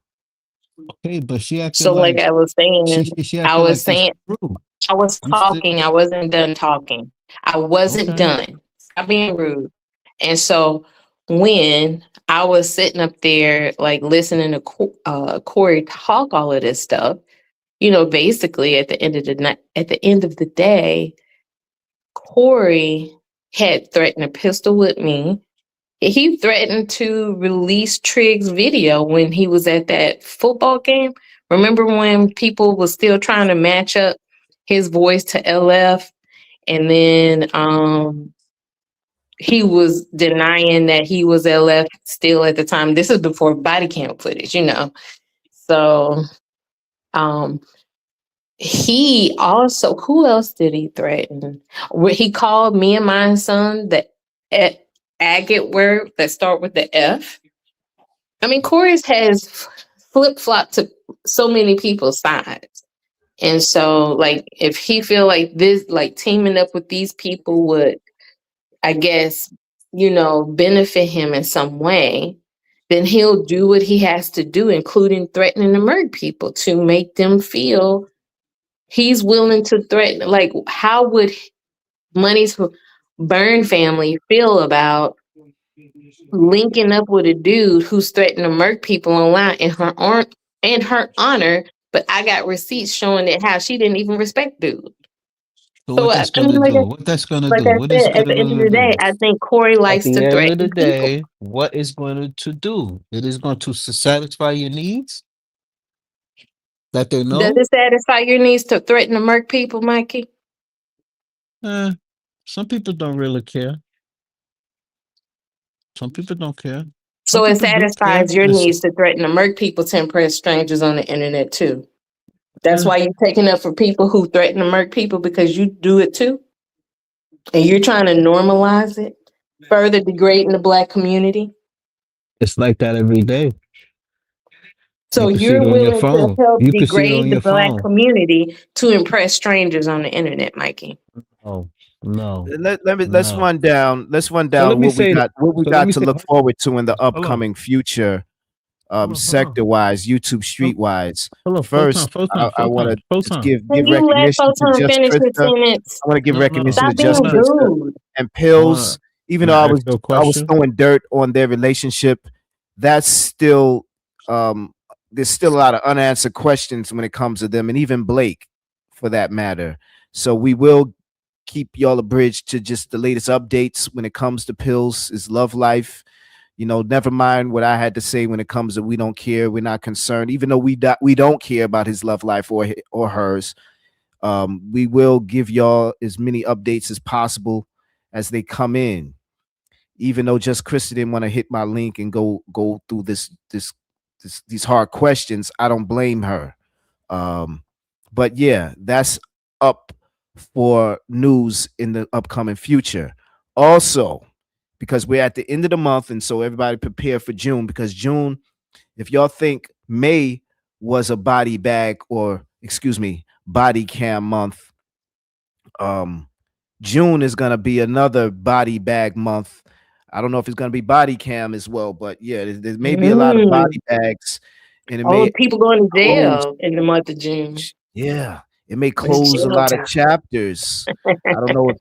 Okay, but she acted So like I was saying, she I acted was like saying, that's true. I was You talking. I wasn't done talking. I wasn't Okay. done. Stop being rude. And so when I was sitting up there, like listening to Corey talk all of this stuff, basically at the end of the night, at the end of the day, Corey had threatened a pistol with me. He threatened to release Trig's video when he was at that football game Remember when people was still trying to match up his voice to LF, and then he was denying that he was LF still at the time. This is before body cam footage, you know. So he also, who else did he threaten? He called me and my son the agate word that start with the F. I mean, Corey has flip-flopped to so many people's sides. And so, like, if he feel like this, like teaming up with these people would, I guess, you know, benefit him in some way, then he'll do what he has to do, including threatening to murder people to make them feel he's willing to threaten. Like, how would Money's Burn family feel about linking up with a dude who's threatening to murder people online in her honor? But I got receipts showing that how she didn't even respect dude. So what that's gonna do? What that's gonna do? What is at the end of the day, I think Corey At likes the to end of threaten the people. day, what is going to do? It is going to satisfy your needs. That they Does know. it satisfy your needs to threaten to murder people, Mikey? Some people don't really care. Some people don't care. So Some it people do care. satisfies your Listen, needs to threaten to murder people to impress strangers on the internet too. That's why you're taking up for people who threaten to murder people, because you do it too. And you're trying to normalize it, further degrading the Black community. it's like that every day. So You can see you're it on your willing to phone. help You can see it on degrade the your Black phone. community to impress strangers on the internet, Mikey. Oh no, Let's no. run down. Let's run So let down me what we say got. What we so let got me to say look forward to in the hold on. upcoming future, Hold on. sector wise, YouTube street wise. Hold on. First, I want to just Photon. give Can you let recognition to Photon Just finish his Krista. sentence? I want to give recognition to Stop being Just Krista rude. and I Pills. wanna Even can though I I ask was you a I was question? throwing dirt on their relationship, that's still there's still a lot of unanswered questions when it comes to them, and even Blake, for that matter. So we will keep y'all abridged to just the latest updates when it comes to Pills, his love life. You know, never mind what I had to say when it comes to we don't care, we're not concerned, even though we don't care about his love life or hers. We will give y'all as many updates as possible as they come in. Even though Just Krista didn't want to hit my link and go through these hard questions, I don't blame her. But yeah, that's up for news in the upcoming future. Also, because we're at the end of the month, and so everybody prepare for June, because June, if y'all think May was a body bag, or excuse me, body cam month, June is gonna be another body bag month. I don't know if it's gonna be body cam as well, but yeah, there may be a lot of body bags, and it All may the people going to close. jail in the month of June. Yeah, it may It's close a jail lot of time. chapters. I don't know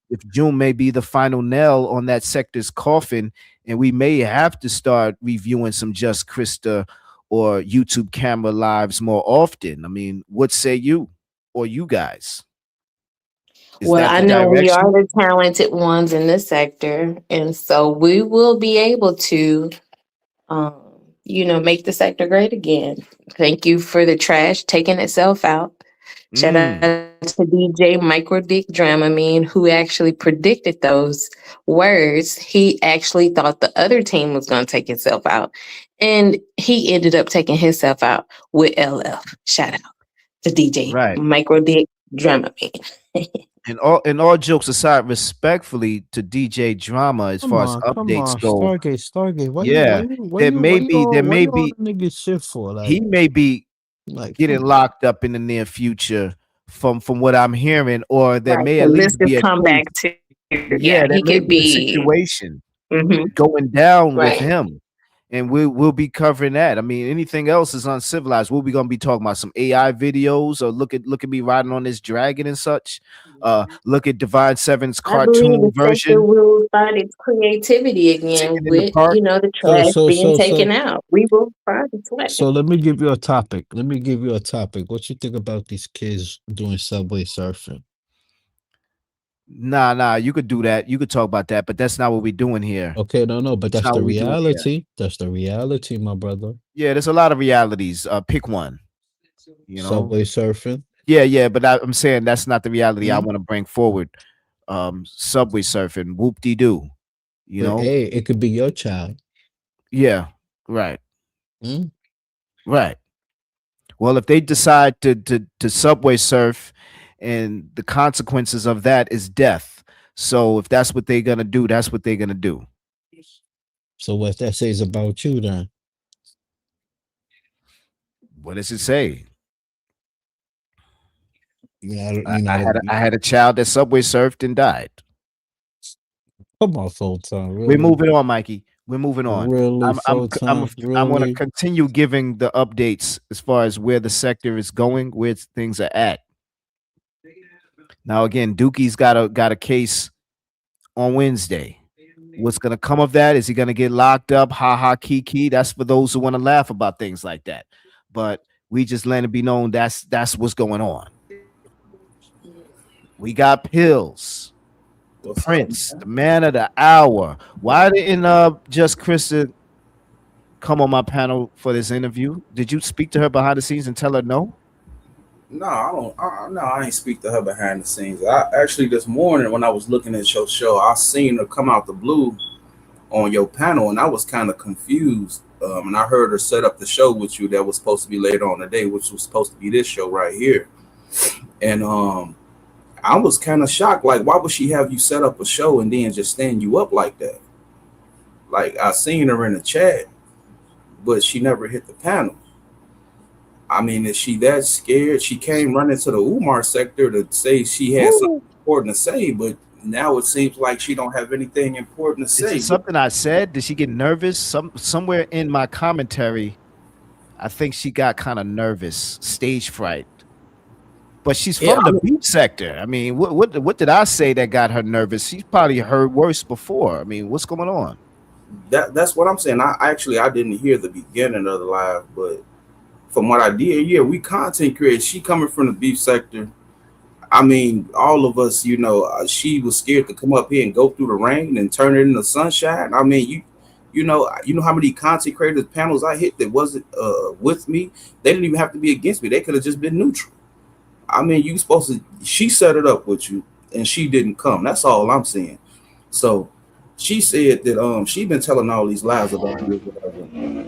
if June may be the final nail on that sector's coffin, and we may have to start reviewing some Just Krista or YouTube camera lives more often. I mean, what say you or you guys? Is Well, that I the know we are direction? the talented ones in this sector, and so we will be able to, make the sector great again. Thank you for the trash taking itself out. Shout out to DJ Micro Dick Dramamine, who actually predicted those words. He actually thought the other team was going to take itself out, and he ended up taking himself out with LF. Shout out to DJ Right. Micro Dick Dramamine. And all jokes aside, respectfully to DJ Drama, as Come far as on, updates go, Stargate. yeah, there may be niggas shit for? Like, he may be getting come on. locked up in the near future from what I'm hearing, or there Right. may So at this least could be a come case. back to, Yeah, there he may could be a be. situation Mhm. going down with Right. him, and we'll be covering that. I mean, anything else is uncivilized. We'll be gonna be talking about some AI videos, or look at me riding on this dragon and such. Look at Divine Seven's I believe cartoon the sector version, will find its creativity again Chicken in the with, Park. the trash being So taken out. We will find its way. So let me give you a topic. What you think about these kids doing subway surfing? Nah, you could do that. You could talk about that, but that's not what we're doing here. Okay, no, but That's that's not the what we're doing here. reality. That's the reality, my brother. Yeah, there's a lot of realities. Pick one. You know, Subway surfing. yeah, but I'm saying that's not the reality I want to bring forward. Subway surfing, whoop de doo. You But know, hey, it could be your child. yeah, right, Mm? right. Well, if they decide to subway surf, and the consequences of that is death. So if that's what they're gonna do, that's what they're gonna do. So what that says about you then? What does it say? I had had a child that subway surfed and died. Come on, full time. Really? We're moving on, Mikey. We're moving on. Really, I'm Photon? I'm going to Really? continue giving the updates as far as where the sector is going, where things are at. Now, again, Dookie's got a case on Wednesday. What's going to come of that? Is he going to get locked up? Ha ha, kiki. That's for those who want to laugh about things like that. But we just let it be known that's what's going on. We got Pills. Prince, the man of the hour. Why didn't Just Krista come on my panel for this interview? Did you speak to her behind the scenes and tell her no? No, I don't. No, I ain't speak to her behind the scenes. I actually this morning when I was looking at your show, I seen her come out the blue on your panel, and I was kind of confused. And I heard her set up the show with you that was supposed to be later on today, which was supposed to be this show right here. And I was kind of shocked. Like, why would she have you set up a show and then just stand you up like that? Like, I seen her in the chat, but she never hit the panel. I mean, is she that scared? She came running to the Umar sector to say she had something important to say, but now it seems like she don't have anything important to Is say. it something I said? Did she get nervous? Somewhere in my commentary, I think she got kind of nervous, stage fright. But she's from the beach sector. I mean, what did I say that got her nervous? She's probably heard worse before. I mean, what's going on? That's what I'm saying. I didn't hear the beginning of the live, but from what I did, yeah, we content creators. She coming from the beef sector. I mean, all of us, she was scared to come up here and go through the rain and turn it into sunshine. I mean, you know how many content creators panels I hit that wasn't with me. They didn't even have to be against me. They could have just been neutral. I mean, she set it up with you and she didn't come. That's all I'm saying. So she said that she been telling all these lies about you.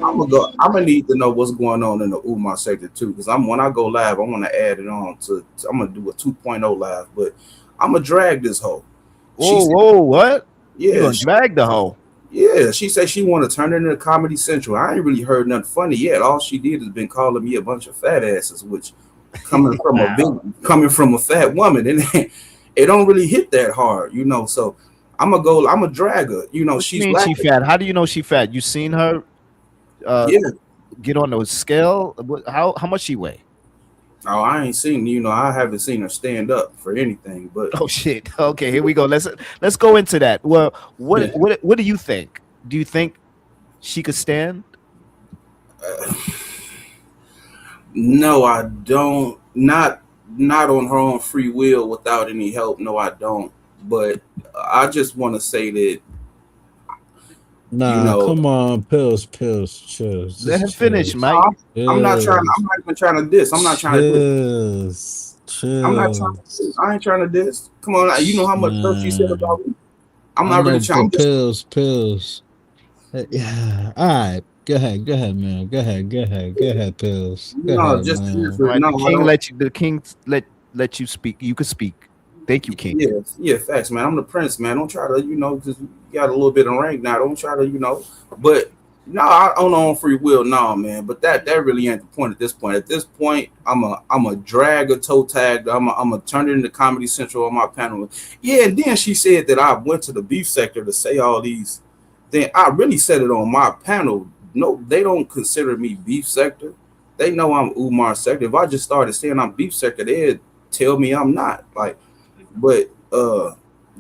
I'm gonna need to know what's going on in the Umar sector too, because when I go live, I want to add it on to I'm gonna do a 2.0 live, but I'm gonna drag this hoe. Whoa, what? Yeah, you gonna drag the hoe. Yeah, she said she want to turn it into Comedy Central. I ain't really heard nothing funny yet. All she did has been calling me a bunch of fat asses, which coming from a fat woman, and it don't really hit that hard, So I'm gonna drag her. She's she fat. How do you know she fat? You seen her get on the scale? How much she weigh? Oh, I ain't seen, I haven't seen her stand up for anything, but oh shit. Okay, here we go. Let's go into that. Well, what do you think? Do you think she could stand? No, I don't. Not on her own free will without any help. No, I don't. But I just want to say that. Nah, come on, pills, chill. Let him finish, Mike. I'm not even trying to diss. I'm not trying to diss. Chill. I'm not trying to diss. I ain't trying to diss. Come on, you know how much stuff she said about me. I'm not really trying to pills. Yeah. All right. Go ahead, man. Go ahead, pills. The king let you speak. You could speak. Thank you, King. Yeah, facts, man. I'm the prince, man. Don't try to, because you got a little bit of rank now. Don't try to, but no, I don't own free will, no, man. But that really ain't the point at this point. At this point, I'm a drag a toe tag. I'm a turn it into Comedy Central on my panel. Yeah, and then she said that I went to the beef sector to say all these. Then I really said it on my panel. No, they don't consider me beef sector. They know I'm Umar sector. If I just started saying I'm beef sector, they'd tell me I'm not. But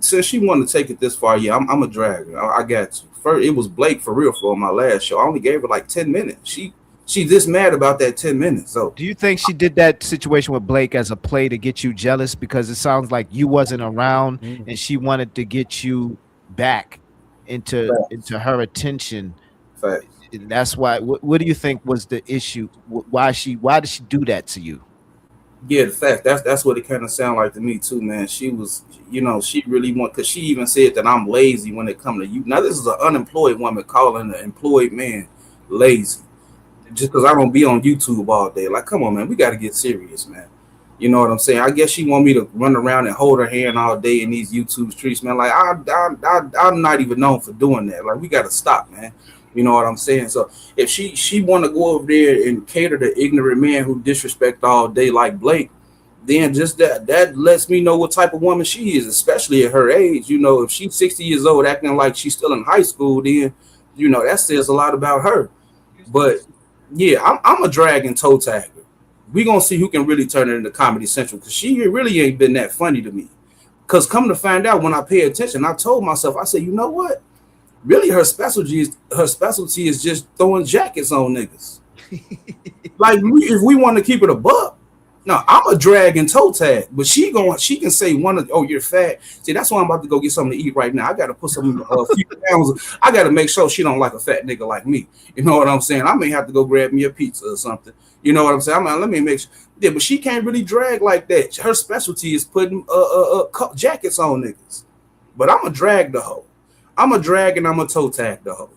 since she wanted to take it this far, yeah, I'm a drag her. I got you. First, it was Blake for real for my last show. I only gave her like 10 minutes. She this mad about that 10 minutes. So do you think she did that situation with Blake as a play to get you jealous? Because it sounds like you wasn't around and she wanted to get you back into her attention. Fact. And that's why. What do you think was the issue? Why did she do that to you? Yeah, the fact that's what it kind of sounded like to me too, man. She was, she really because she even said that I'm lazy when it come to you. Now this is an unemployed woman calling an employed man lazy just because I don't be on YouTube all day. Like, come on, man, we got to get serious, man. You know what I'm saying? I guess she want me to run around and hold her hand all day in these YouTube streets, man. Like, I'm not even known for doing that. Like, we got to stop, man. You know what I'm saying? So if she want to go over there and cater to ignorant men who disrespect all day like Blake, then just that lets me know what type of woman she is, especially at her age. You know, if she's 60 years old acting like she's still in high school, then, that says a lot about her. But, yeah, I'm a drag and toe tagger. We gonna see who can really turn it into Comedy Central, because she really ain't been that funny to me. Because come to find out, when I pay attention, I told myself, I said, you know what? Really, her specialty is just throwing jackets on niggas. Like, if we want to keep it a buck, no, I'm a drag and toe tag, but she can say you're fat. See, that's why I'm about to go get something to eat right now. I got to put some a few pounds. I got to make sure she don't like a fat nigga like me. You know what I'm saying? I may have to go grab me a pizza or something. You know what I'm saying? Let me make sure. Yeah, but she can't really drag like that. Her specialty is putting jackets on niggas. But I'm a drag the hoe. I'm a drag and I'm a toe tag the hoe.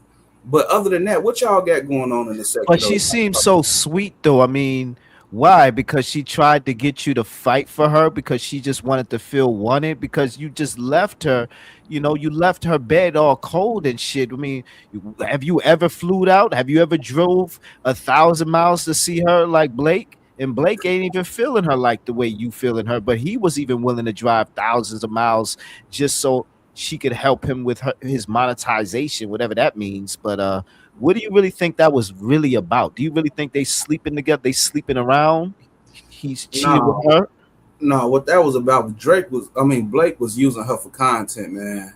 But other than that, what y'all got going on in the sector? But she seems so sweet, though. I mean, why? Because she tried to get you to fight for her, because she just wanted to feel wanted, because you just left her. You left her bed all cold and shit. I mean, have you ever flew out? Have you ever drove 1,000 miles to see her like Blake? And Blake ain't even feeling her like the way you feeling her, but he was even willing to drive thousands of miles just so she could help him with his monetization, whatever that means. But what do you really think that was really about? Do you really think they sleeping together? They sleeping around? He's cheating with her? No, what that was about, Blake was using her for content, man.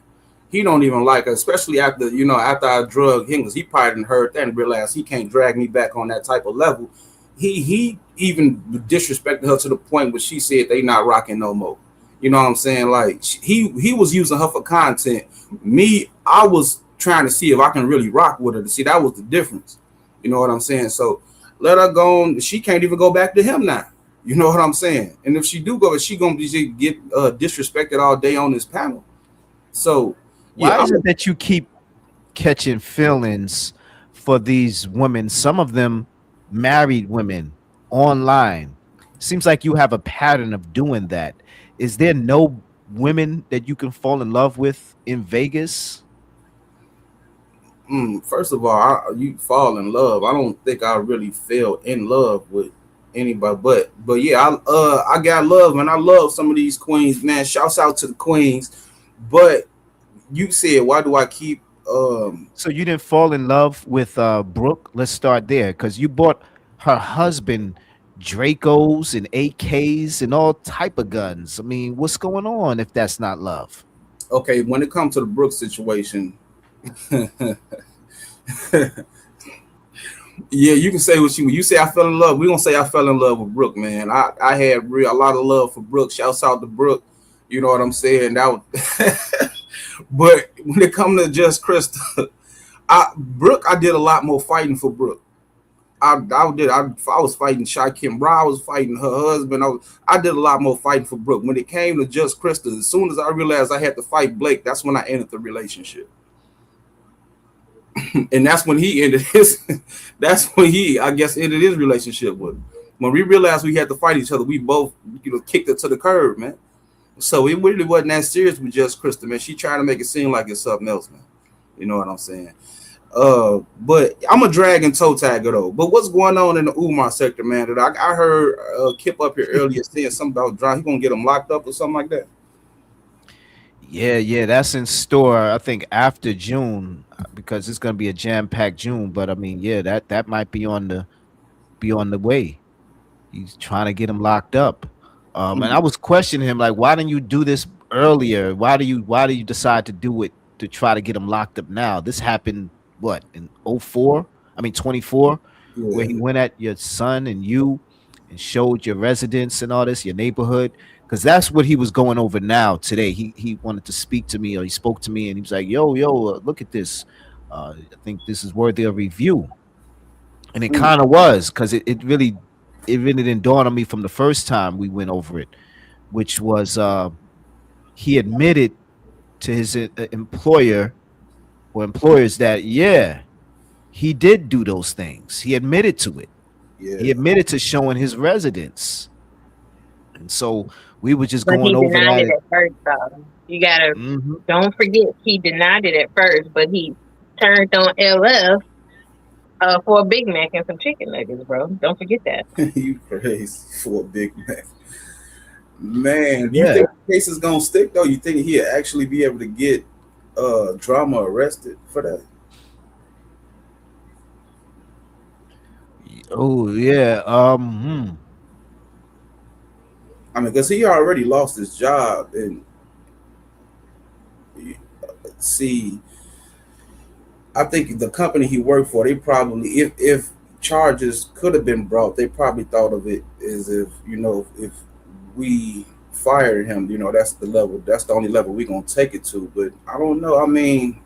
He don't even like her, especially after I drug him, because he probably didn't heard that and realized he can't drag me back on that type of level. He even disrespected her to the point where she said they not rocking no more. You know what I'm saying? Like, he was using her for content. Me, I was trying to see if I can really rock with her. To see, that was the difference. You know what I'm saying? So let her go on. She can't even go back to him now. You know what I'm saying? And if she do go, she gonna get disrespected all day on this panel. So why is it that you keep catching feelings for these women? Some of them married women online. Seems like you have a pattern of doing that. Is there no women that you can fall in love with in Vegas? First of all, you fall in love. I don't think I really fell in love with anybody, but yeah, I got love, and I love some of these queens, man. Shouts out to the queens. But you said, why do I keep? So you didn't fall in love with Brooke? Let's start there, because you bought her husband Dracos and AKs and all type of guns. I mean, what's going on if that's not love? Okay, when it comes to the Brooke situation, yeah, you can say what you say. I fell in love. We're gonna say I fell in love with Brooke, man. I had a lot of love for Brooke. Shouts out to Brooke. You know what I'm saying? That was but when it comes to Just Krista, Brooke, I did a lot more fighting for Brooke. I was fighting Shakim Ra, I was fighting her husband. I did a lot more fighting for Brooke. When it came to Just Krista, as soon as I realized I had to fight Blake, that's when I ended the relationship. And that's when he ended I guess ended his relationship with. When we realized we had to fight each other, we both kicked it to the curb, man. So it really wasn't that serious with Just Krista, man. She trying to make it seem like it's something else, man. You know what I'm saying? But I'm a drag and toe tagger though. But what's going on in the Umar sector, man? That I heard Kip up here earlier saying something about John. He gonna get him locked up or something like that. Yeah, that's in store. I think after June, because it's gonna be a jam-packed June. But I mean, yeah, that might be on the way. He's trying to get him locked up. And I was questioning him, like, why didn't you do this earlier? Why do you decide to do it to try to get him locked up now? This happened what, in 24, where he went at your son and you and showed your residence and all this, your neighborhood, because that's what he was going over now today. He wanted to speak to me, or he spoke to me, and he was like, yo, look at this. I think this is worthy of review. And it kind of was, because it really didn't dawn on me from the first time we went over it, which was he admitted to his employer or employers that he did do those things. He admitted to it. Yeah. He admitted to showing his residence. And so we were just But he going over denied that. it at first, though. You gotta Mhm. don't forget he denied it at first, but he turned on LF for a Big Mac and some chicken nuggets, bro. Don't forget that. You crazy for a Big Mac. Man, do Yeah. you think the case is gonna stick though? You think he'll actually be able to get Drama arrested for that? Oh yeah. I mean, because he already lost his job, and see, I think the company he worked for, they probably, if charges could have been brought, they probably thought of it as if we fired him, that's the level, that's the only level we're gonna take it to. But I don't know. I mean,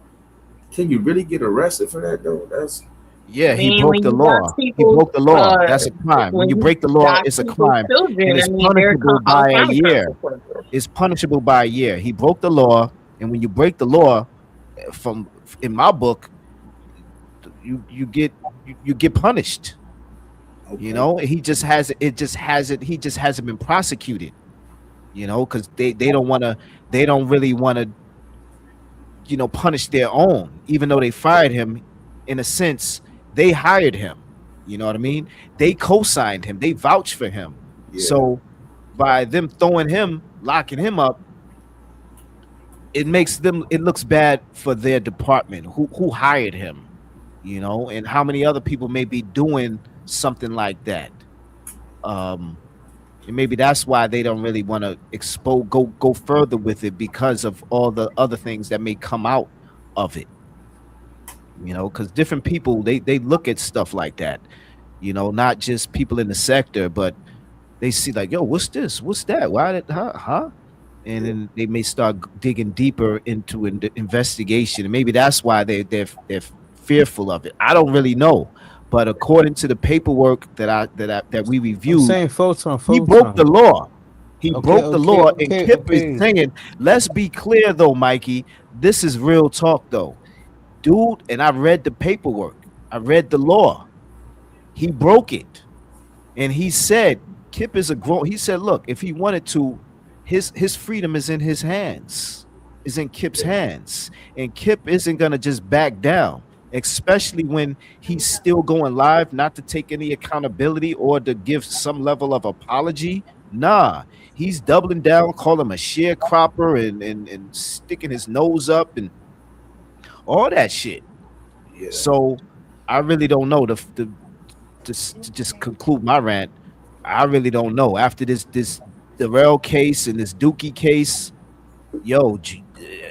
can you really get arrested for that though? That's Yeah, he Man, broke when the you law. dox He people, broke the law. That's a crime. When you break the law, dox it's a people's crime, children, and it's I mean, there are punishable all by a kinds of year. consequences. It's punishable by a year. He broke the law, and when you break the law, in my book, you get punished. He just hasn't been prosecuted. Because they don't really want to punish their own, even though they fired him. In a sense, they hired him. You know what I mean? They co-signed him. They vouched for him. Yeah. So by them locking him up, it looks bad for their department who hired him, and how many other people may be doing something like that. And maybe that's why they don't really want to go further with it, because of all the other things that may come out of it. Because different people, they look at stuff like that, not just people in the sector, but they see like, yo, what's this? What's that? Why did, huh? And then they may start digging deeper into an investigation. And maybe that's why they're fearful of it. I don't really know. But according to the paperwork that we reviewed, I'm saying Photon. he broke the law. He broke the law, and Kip okay. is saying, let's be clear though, Mikey, this is real talk though. Dude, and I read the paperwork. I read the law. He broke it. And he said, Kip is he said, look, if he wanted to, his freedom is in his hands, is in Kip's hands. And Kip isn't gonna just back down, especially when he's still going live, not to take any accountability or to give some level of apology. Nah, he's doubling down, calling him a sharecropper and sticking his nose up and all that shit. Yeah. So I really don't know. To just conclude my rant, I really don't know. After this Darrell case and this Dookie case,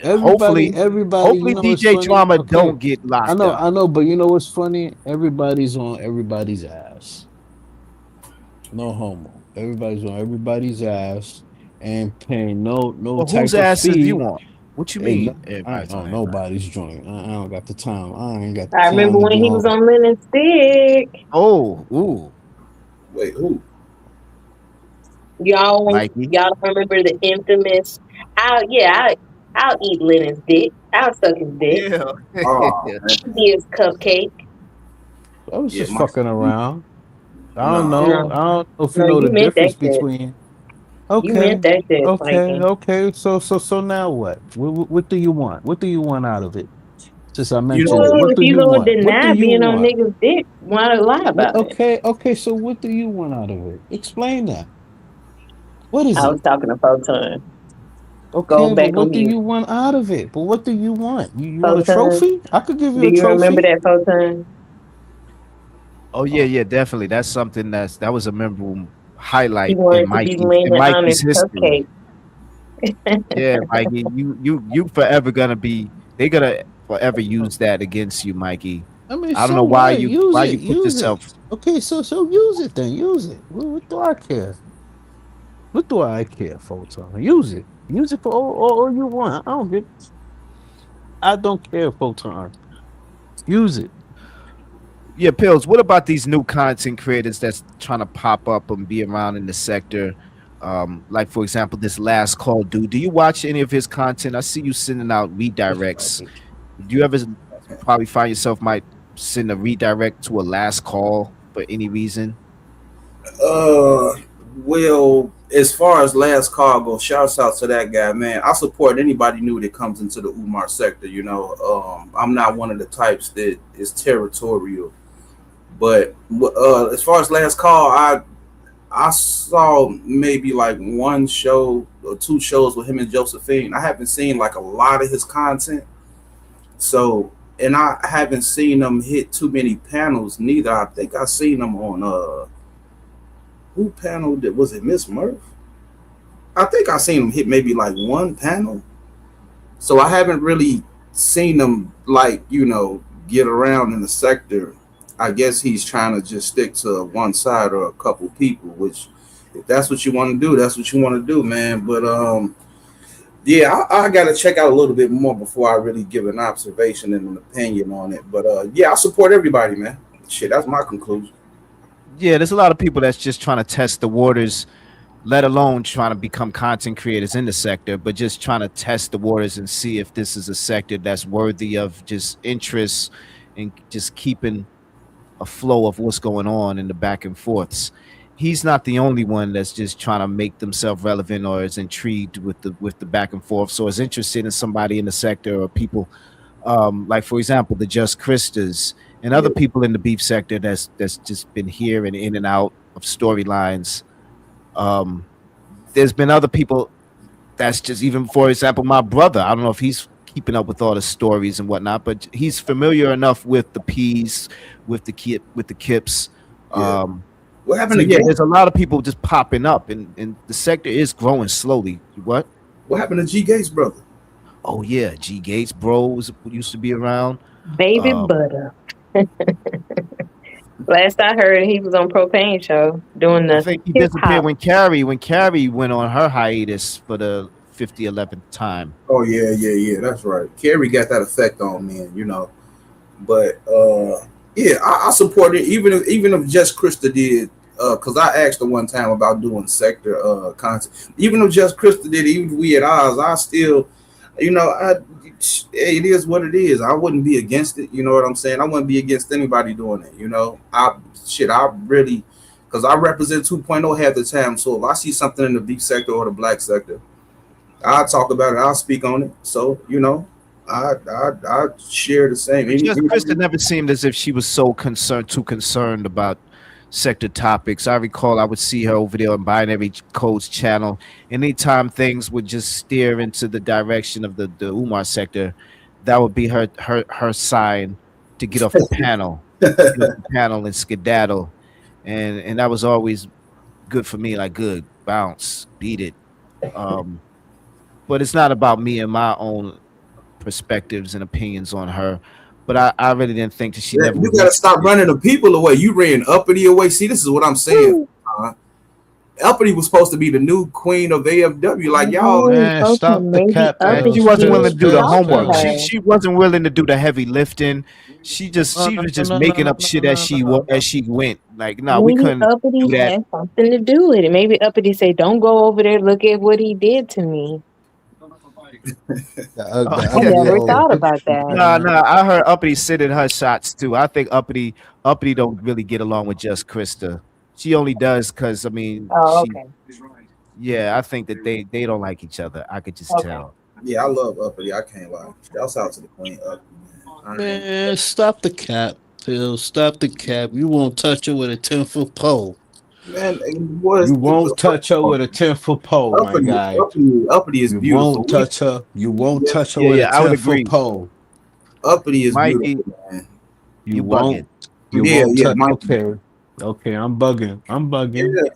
hopefully DJ Drama don't get locked up. I know, but you know what's funny? Everybody's on everybody's ass. No homo. Everybody's on everybody's ass and paying no Well, type whose of ass fee. is you on? What you mean? Nobody's joining. I don't got the time. I ain't got the I time. remember when he was on Lennon Stick. Oh, ooh. Wait, who? Y'all Mikey? remember the infamous? I'll eat Lennon's dick. I'll suck his dick. Yeah. Be his cupcake. I was just my- fucking around. I don't No. know. I don't know if you No, know you the meant that difference shit. between. You meant that shit, Okay. Mikey. So now what? What do you want? What do you want out of it? Since I mentioned know, it, what If do you you gonna want? What deny do you being on want? niggas' dick, why lie about it? Okay. So what do you want out of it? Explain that. What is I it? was talking to Photon. Okay, Go back but what on do mute. you want out of it? But what do you want? You want a Photon. trophy? I could give you Do a you trophy. remember that Photon? Oh yeah, definitely. That's something that was a memorable highlight He wanted in to be Lennon on Mikey's his history. cupcake. Yeah, Mikey, you forever gonna be. They're gonna forever use that against you, Mikey. I mean, I don't so know why what? you Use why it, you put use yourself. it. Okay, so use it then. Use it. What do I care? What do I care, Photon? Use it. Use it for all you want. I don't care, Photon. Use it. Yeah, Pills, what about these new content creators that's trying to pop up and be around in the sector? Like for example, this Last Call dude. Do you watch any of his content? I see you sending out redirects. Do you ever probably find yourself might send a redirect to a Last Call for any reason? Well, as far as Last Call goes, shouts out to that guy, man. I support anybody new that comes into the Umar sector. You know, I'm not one of the types that is territorial. But as far as Last Call, I saw maybe like one show or two shows with him and Josephine. I haven't seen like a lot of his content. So, and I haven't seen him hit too many panels neither. I think I seen him on who panel did was it Miss Murph? I think I seen him hit maybe like one panel. So I haven't really seen him like, you know, get around in the sector. I guess he's trying to just stick to one side or a couple people, which if that's what you want to do, that's what you want to do, man. But yeah, I got to check out a little bit more before I really give an observation and an opinion on it. But yeah, I support everybody, man. Shit, that's my conclusion. Yeah, there's a lot of people that's just trying to test the waters, let alone trying to become content creators in the sector, but just trying to test the waters and see if this is a sector that's worthy of just interest and just keeping a flow of what's going on in the back and forths. He's not the only one that's just trying to make themselves relevant or is intrigued with the back and forth. So is interested in somebody in the sector or people like, for example, the Just Christas and other people in the beef sector that's just been here and in and out of storylines. There's been other people that's just, even for example, my brother. I don't know if he's keeping up with all the stories and whatnot, but he's familiar enough with the P's, with the Kips. Yeah. What happened so to yeah, Gates? there's a lot of people just popping up, and the sector is growing slowly. What happened to G Gates, brother? Oh yeah, G Gates, bro, used to be around. Baby butter. Last I heard, he was on Propane Show doing the. I think he hip-hop. disappeared when Carrie went on her hiatus for the 11th time. Oh yeah, that's right. Carrie got that effect on me, you know. But yeah, I support it, even if Just Krista did, because I asked her one time about doing sector content. Even if Just Krista did, even if we at odds, I still, you know, it is what it is. I wouldn't be against it. You know what I'm saying? I wouldn't be against anybody doing it. You know, I really, because I represent 2.0 half the time. So if I see something in the beef sector or the black sector, I'll talk about it. I'll speak on it. So, you know, I share the same. Just Krista never seemed as if she was too concerned about sector topics. I recall I would see her over there on Binary Code's channel. Anytime things would just steer into the direction of the Umar sector, that would be her sign to get off the panel, and skedaddle, and that was always good for me. Like, good, bounce, beat it. But it's not about me and my own perspectives and opinions on her. But I really didn't think that she never. You gotta stop running the people away. You ran Uppity away. See, this is what I'm saying. Uppity was supposed to be the new queen of AFW. Like y'all, Man, stop the cap. She wasn't willing to do the homework. She wasn't willing to do the heavy lifting. She was just making up shit as she went. Like, no, we couldn't Uppity do that. had something to do with it. Maybe Uppity say, "Don't go over there. Look at what he did to me." I never thought about that. No, I heard Uppity sit in her shots too. I think Uppity don't really get along with Just Krista. She only does because yeah, I think that they don't like each other. I could just tell. Yeah, I love Uppity. I can't lie. Shouts out to the queen Uppity. Man, stop the cap, Phil. Stop the cap. You won't touch her with a 10-foot pole. Man, you won't touch her with a 10-foot pole, my guy. Uppity is beautiful. You won't touch her with a 10-foot pole. Uppity is beautiful, man. You won't. Okay, I'm bugging. Yeah.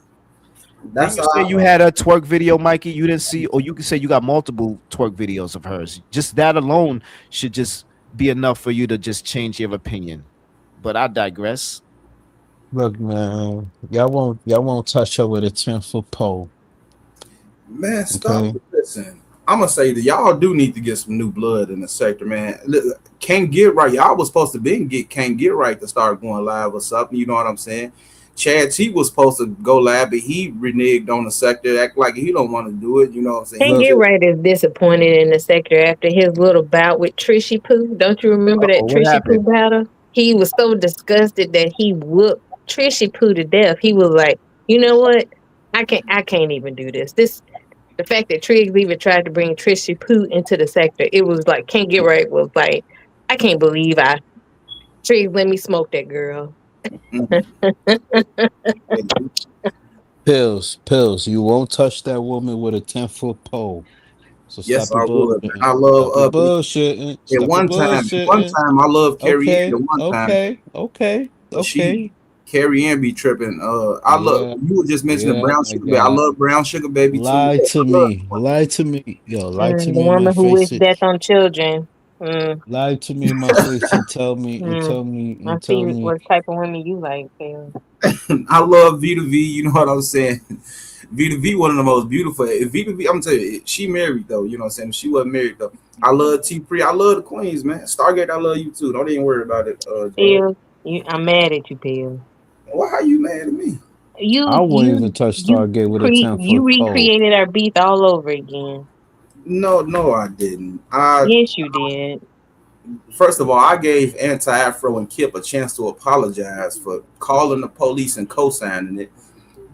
That's you say you had a twerk video, Mikey. You didn't see, or you can say you got multiple twerk videos of hers. Just that alone should just be enough for you to just change your opinion. But I digress. Look, man, y'all won't touch her with a 10-foot pole. Man, stop. Okay? Listen, I'm gonna say that y'all do need to get some new blood in the sector, man. Can't Get Right. Y'all was supposed to Can't Get Right to start going live or something. You know what I'm saying? Chad T was supposed to go live, but he reneged on the sector, act like he don't want to do it. You know what I'm saying? Can't Get Right is disappointed in the sector after his little bout with Trishy Poo. Don't you remember that what Trishy Poo happened? battle? He was so disgusted that he whooped Trishy Poo to death. He was like, you know what? I can't even do this. The fact that Triggs even tried to bring Trishy Poo into the sector, it was like Can't Get Right was like, I can't believe Triggs let me smoke that girl. Pills. You won't touch that woman with a 10-foot pole. So Yes, stop I your would. bullshitting. I love Stop your bullshitting. At Stop one your time, bullshitting. I love Carrie Ann. Okay, At one time, okay. Carrie Ann be tripping. I love. You were just mentioning Yeah, Brown I Sugar Baby. I got. love Brown Sugar Baby too. Lie Yeah, to I love me. Lie to me. Yo, lie to The me in my woman who face. wished death on children. Lie to me in my face and tell me I tell see me. what type of women you like, Phil. I love Vita V. You know what I'm saying? Vita V, one of the most beautiful. Vita V, I'm gonna tell you, she married though. You know what I'm saying? She wasn't married though. I love T Pre. I love the Queens, man. Stargate, I love you too. Don't even worry about it. Phil, I'm mad at you, Phil. Why are you mad at me? I wouldn't even touch Stargate with a 10-foot pole. Recreated our beef all over again. No, I didn't. Yes, you did. First of all, I gave Anti-Afro and Kip a chance to apologize for calling the police and co-signing it.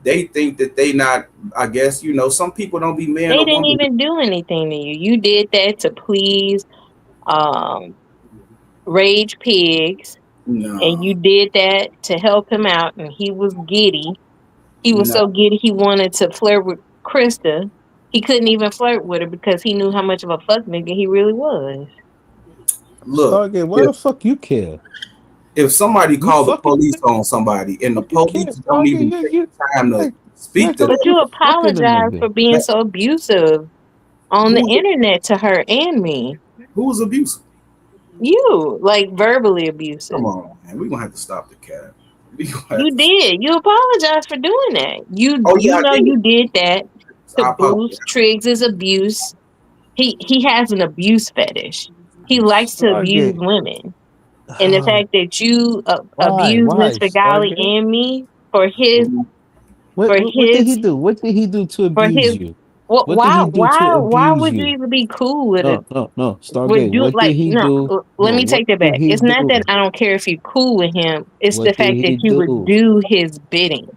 They think that they not, I guess, some people don't be man They or didn't woman. even do anything to you. You did that to please Rage Pigs. No. And you did that to help him out, and he was giddy. He was so giddy he wanted to flirt with Krista. He couldn't even flirt with her because he knew how much of a fuck nigga he really was. Look, Stargate, why the fuck you care? If somebody called the police on somebody and the police don't even take time to speak to them. But you apologize for being so abusive on the internet to her and me. Who was abusive? You, like verbally abusive. Come on, man. We're gonna have to stop the cat. You did. You apologized for doing that. You did that to boost Triggs' abuse. He has an abuse fetish. He likes to abuse women. And the fact that you abused Miss Figali and me for his What did he do? What did he do to abuse you? Why would you even be cool with it? No. Stargate. What did he do? Let me take that back. It's not that I don't care if you're cool with him. It's the fact that you would do his bidding.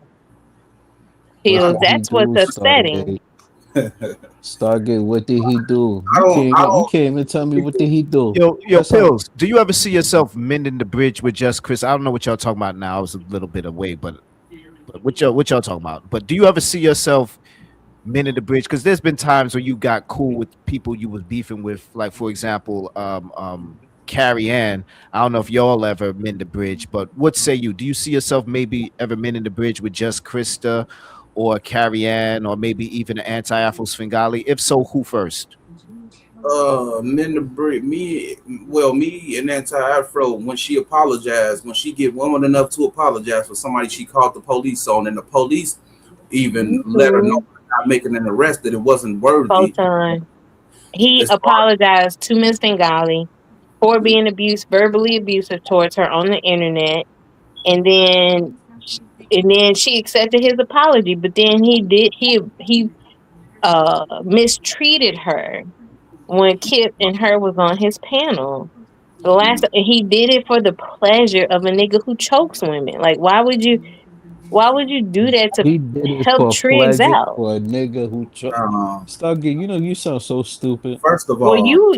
That's what's upsetting. Stargate, what did he do? You can't even tell me what did he do. Yo, Pills, do you ever see yourself mending the bridge with Just Chris? I don't know what y'all talking about now. I was a little bit away, but what y'all talking about? But do you ever see yourself mending the bridge? Because there's been times where you got cool with people you was beefing with, like for example, Carrie Ann. I don't know if y'all ever mend the bridge, but what say you? Do you see yourself maybe ever mending the bridge with Just Krista or Carrie Ann, or maybe even an Anti-Afro Svengali? If so, who first? Mend the bridge. Me and Anti-Afro, when she apologized, when she get woman enough to apologize for somebody she called the police on, and the police even let her know not making an arrest, that it wasn't worthy. He apologized to Miss Bengali for being verbally abusive towards her on the internet, and then she accepted his apology. But then he mistreated her when Kip and her was on his panel. He did it for the pleasure of a nigga who chokes women. Like, why would you do that to help Triggs out? For a nigga who Stargate, you sound so stupid. First of all, well, you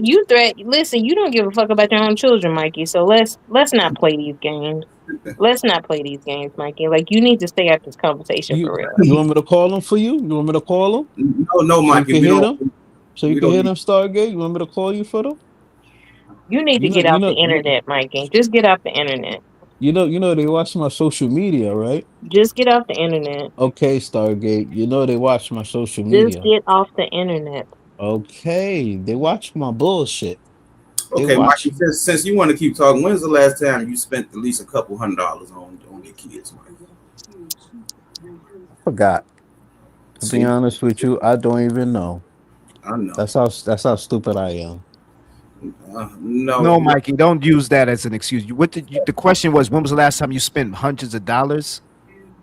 listen, you don't give a fuck about your own children, Mikey. So let's not play these games. Let's not play these games, Mikey. Like, you need to stay out this conversation for real. You want me to call him for you? You want me to call him? No, Mikey. So you can hear them, Stargate? You want me to call you for them? You need to get off the internet, Mikey. Just get off the internet. You know they watch my social media, right? Just get off the internet. Okay, Stargate. You know they watch my social media. Just get off the internet. Okay, they watch my bullshit. Okay, Mikey, since you want to keep talking, when's the last time you spent at least a couple $100 on your kids, Mikey? I forgot. To be honest with you, I don't even know. I know. That's how stupid I am. No, Mikey, don't use that as an excuse. The question was, when was the last time you spent hundreds of dollars?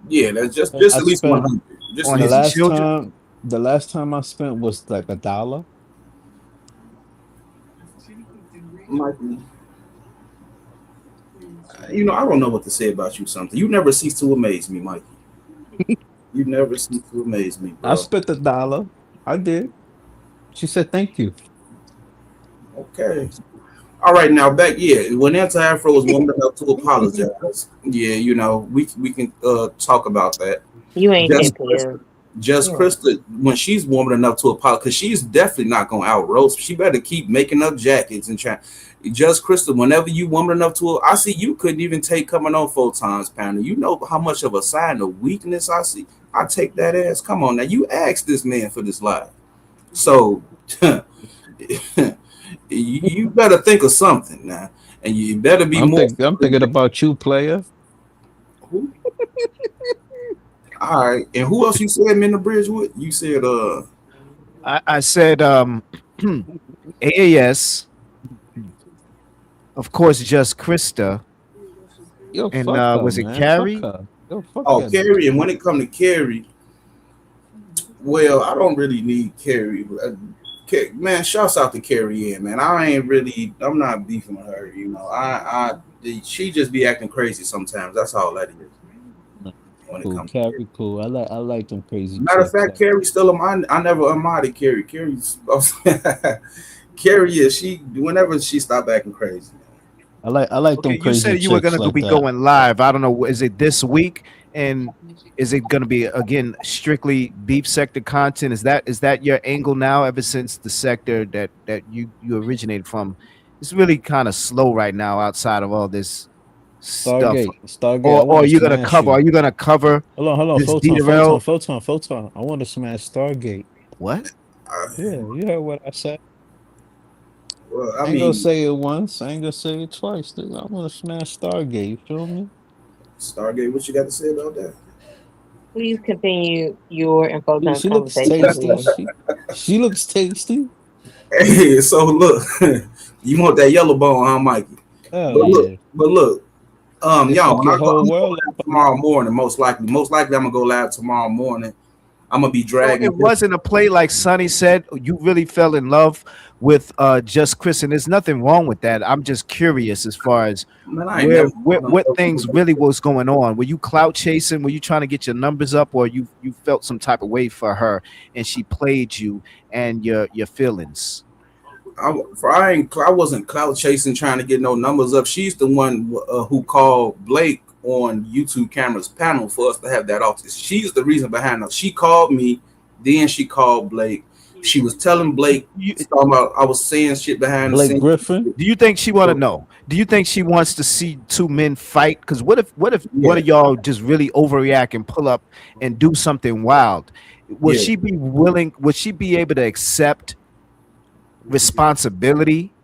Yeah, that's just I at least spent 100. Just on at his least children. The last time I spent was like $1. Mikey. You know, I don't know what to say about you. Something you never cease to amaze me, Mikey. You never cease to amaze me, bro. I spent $1. I did. She said thank you. Okay. All right, now back. Yeah, when Anti-Afro was woman enough to apologize, yeah, you know, we can talk about that. You ain't Just hip, Just Krista, when she's woman enough to apologize, because she's definitely not gonna out roast. She better keep making up jackets and trying. Just Krista, whenever you woman enough to, I see you couldn't even take coming on 4 times panel. You know how much of a sign of weakness I see. I take that as. Come on now, you asked this man for this live, so you better think of something now, and you better be I'm more. I'm thinking about you, player. All right, and who else you said men the bridge with? You said I said AAS, of course, just Krista, Yo, and fuck her, was it man. Carrie? Fuck her. Yo, fuck oh that Carrie, and when it come to Carrie, well, I don't really need Carrie. Man, shouts out to Carrie Ann, man. I'm not beefing with her, you know. She just be acting crazy sometimes. That's all that is. When it Cool, comes Carrie, cool. I like them crazy. Matter of chicks. fact, Carrie still I never unmodded Carrie. Carrie is she whenever she stop acting crazy. I like them Okay, you crazy said you were chicks gonna like be that. going live. I don't know. Is it this week? And is it gonna be again strictly beef sector content? Is that your angle now? Ever since the sector that you originated from, it's really kind of slow right now outside of all this stuff. Stargate. I Or want are to you gonna smash cover? you. Are you gonna cover Hold on. this Photon. I want to smash Stargate. What? Yeah, you heard what I said. Well, I ain't gonna say it once. I ain't gonna say it twice. Dude. I want to smash Stargate. You feel me? Stargate, what you got to say about that? Please continue your and Photon's She looks conversation. tasty. She looks tasty. Hey, so look, you want that yellow bone, huh, Mikey? Hell But look, It y'all, fuck when your I go whole I'm world going live tomorrow morning, most likely I'm gonna go live tomorrow morning. I'm gonna be So dragging. it wasn't a play like Sonny said. You really fell in love with just Chris, and there's nothing wrong with that. I'm just curious as far as Man, I ain't never what things really was going on. Were you clout chasing? Were you trying to get your numbers up, or you felt some type of way for her and she played you and your feelings? I wasn't clout chasing, trying to get no numbers up. She's the one who called Blake on YouTube Camera's panel for us to have that off. She's the reason behind it. She called me, then she called Blake. She was telling Blake, talking about I was saying shit behind Blake the scenes. Griffin. Do you think she want to know? Do you think she wants to see 2 men fight? Because what if one of y'all just really overreact and pull up and do something wild? Would she be willing? Would she be able to accept responsibility?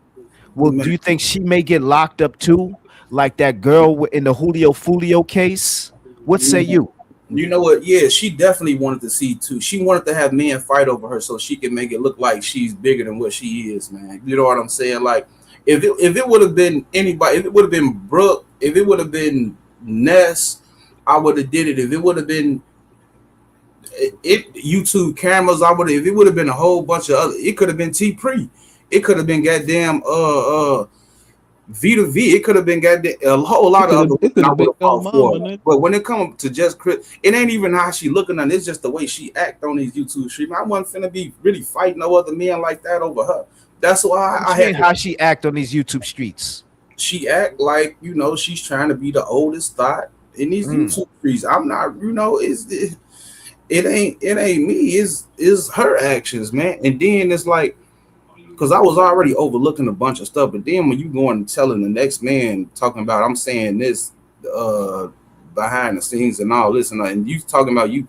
Well, do you think she may get locked up too, like that girl in the Julio Fulio case? What say you? You know what? Yeah, she definitely wanted to see too. She wanted to have men fight over her so she can make it look like she's bigger than what she is, man. You know what I'm saying? Like, if it would have been anybody, if it would have been Brooke, if it would have been Ness, I would have did it. If it would have been YouTube Cameras, I would have. If it would have been a whole bunch of other, it could have been T-Pre. It could have been goddamn Vita V. It could have been goddamn a whole lot of other. I would have fought for it. But when it comes to just Chris, it ain't even how she looking on. It's just the way she act on these YouTube streams. I wasn't finna be really fighting no other men like that over her. That's why I had how she act on these YouTube streets. She act like, you know, she's trying to be the oldest thought in these YouTube streets. I'm not, you know, it ain't me. It's her actions, man. And then it's like, because I was already overlooking a bunch of stuff, but then when you go and telling the next man talking about I'm saying this behind the scenes and all this and you talking about you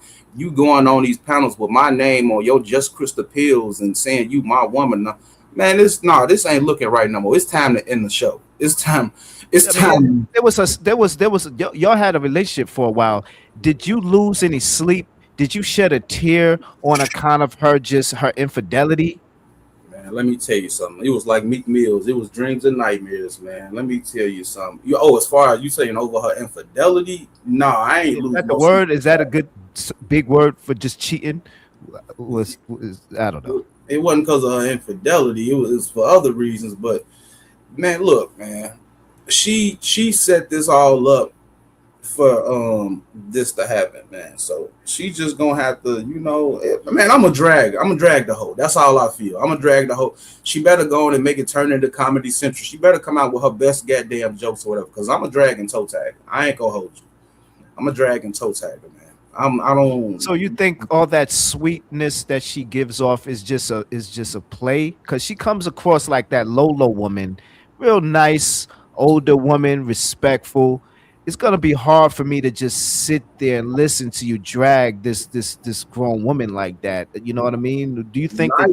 going on these panels with my name on your Just Krista Pills and saying you my woman, man, this ain't looking right no more. It's time to end the show. It's time. Y'all had a relationship for a while. Did you lose any sleep? Did you shed a tear on account of her infidelity? man. Let me tell you something. It was like Meek Mills. It was dreams and nightmares, man. Let me tell you something. As far as you saying over her infidelity, no, I ain't Is losing. that the word? Is that a good big word for just cheating? Was I don't know. It wasn't because of her infidelity. It was for other reasons. But man, look, man, she set this all up for this to happen, man. So she just gonna have to, man. I'm gonna drag the hoe. That's all I feel. I'm gonna drag the hoe. She better go on and make it turn into Comedy Central. She better come out with her best goddamn jokes or whatever. Cause I'm a drag and toe tag. I ain't gonna hold you. I'm a drag and toe tagger, man. I don't. So you think all that sweetness that she gives off is just a play? Because she comes across like that Lolo woman, real nice, older woman, respectful. It's gonna be hard for me to just sit there and listen to you drag this grown woman like that. You know what I mean? Do you think that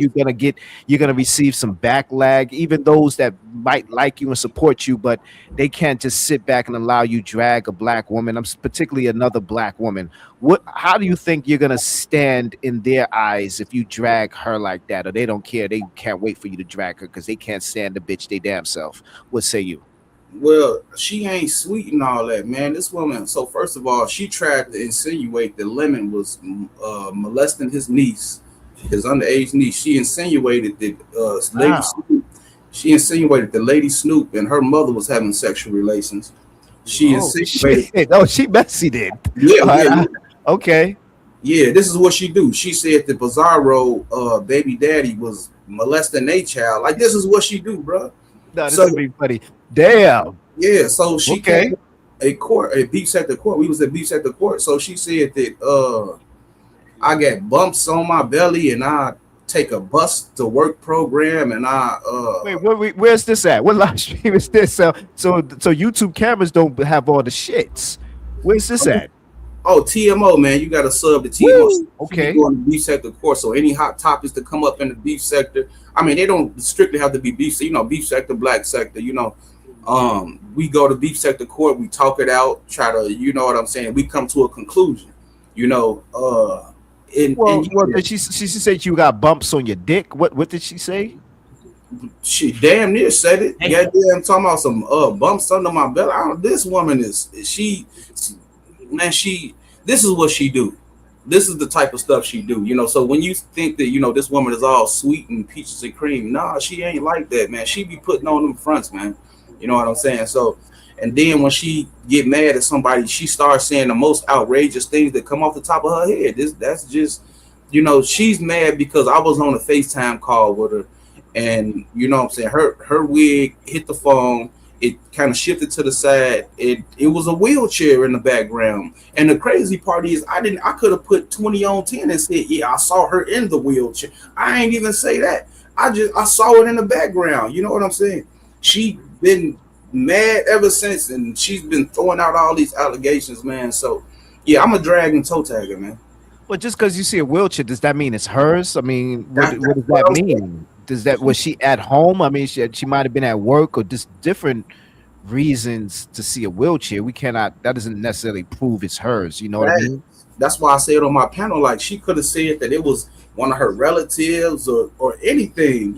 you're gonna receive some backlash, even those that might like you and support you, but they can't just sit back and allow you drag a black woman? I'm particularly another black woman. How do you think you're gonna stand in their eyes if you drag her like that, or they don't care? They can't wait for you to drag her because they can't stand the bitch they damn self. What say you? Well, she ain't sweet and all that, man. This woman. So first of all, she tried to insinuate that Lemon was molesting his niece, his underage niece. She insinuated that Lady Snoop. She insinuated that Lady Snoop and her mother was having sexual relations. She insinuated. Shit. Oh, she messy did. Yeah. Okay. Yeah, this is what she do. She said that Bizarro, baby daddy, was molesting a child. Like, this is what she do, bro. No, this would be funny. Damn. Yeah, so she came a beef sector court. We was at beef sector court. So she said that I got bumps on my belly and I take a bus to work program and I wait, where's this at? What live stream is this? So YouTube cameras don't have all the shits. Where's this at? Oh, TMO, man, you got to sub the TMO. Woo! Okay. On the beef sector course. So any hot topics that come up in the beef sector, I mean, they don't strictly have to be beef, beef sector, black sector, we go to beef sector court, we talk it out, try to, you know what I'm saying? We come to a conclusion, did she said you got bumps on your dick? What did she say? She damn near said it. Goddamn, talking about some bumps under my belly. This woman is this is what she do. This is the type of stuff she do, so when you think that, this woman is all sweet and peaches and cream, nah, she ain't like that, man. She be putting on them fronts, man. You know what I'm saying? So, and then when she get mad at somebody, she starts saying the most outrageous things that come off the top of her head. That's just, she's mad because I was on a FaceTime call with her and, you know what I'm saying? Her wig hit the phone. It kind of shifted to the side. It was a wheelchair in the background. And the crazy part is I could have put 20 on 10 and said, yeah, I saw her in the wheelchair. I ain't even say that. I saw it in the background. You know what I'm saying? She been mad ever since, and she's been throwing out all these allegations, man. So yeah, I'm a drag and toe tagger, man. But just because you see a wheelchair, does that mean it's hers? I mean, what does that mean? Was she at home? I mean, she might have been at work, or just different reasons to see a wheelchair. That doesn't necessarily prove it's hers. You know what I mean? That's why I said on my panel, like, she could have said that it was one of her relatives or anything,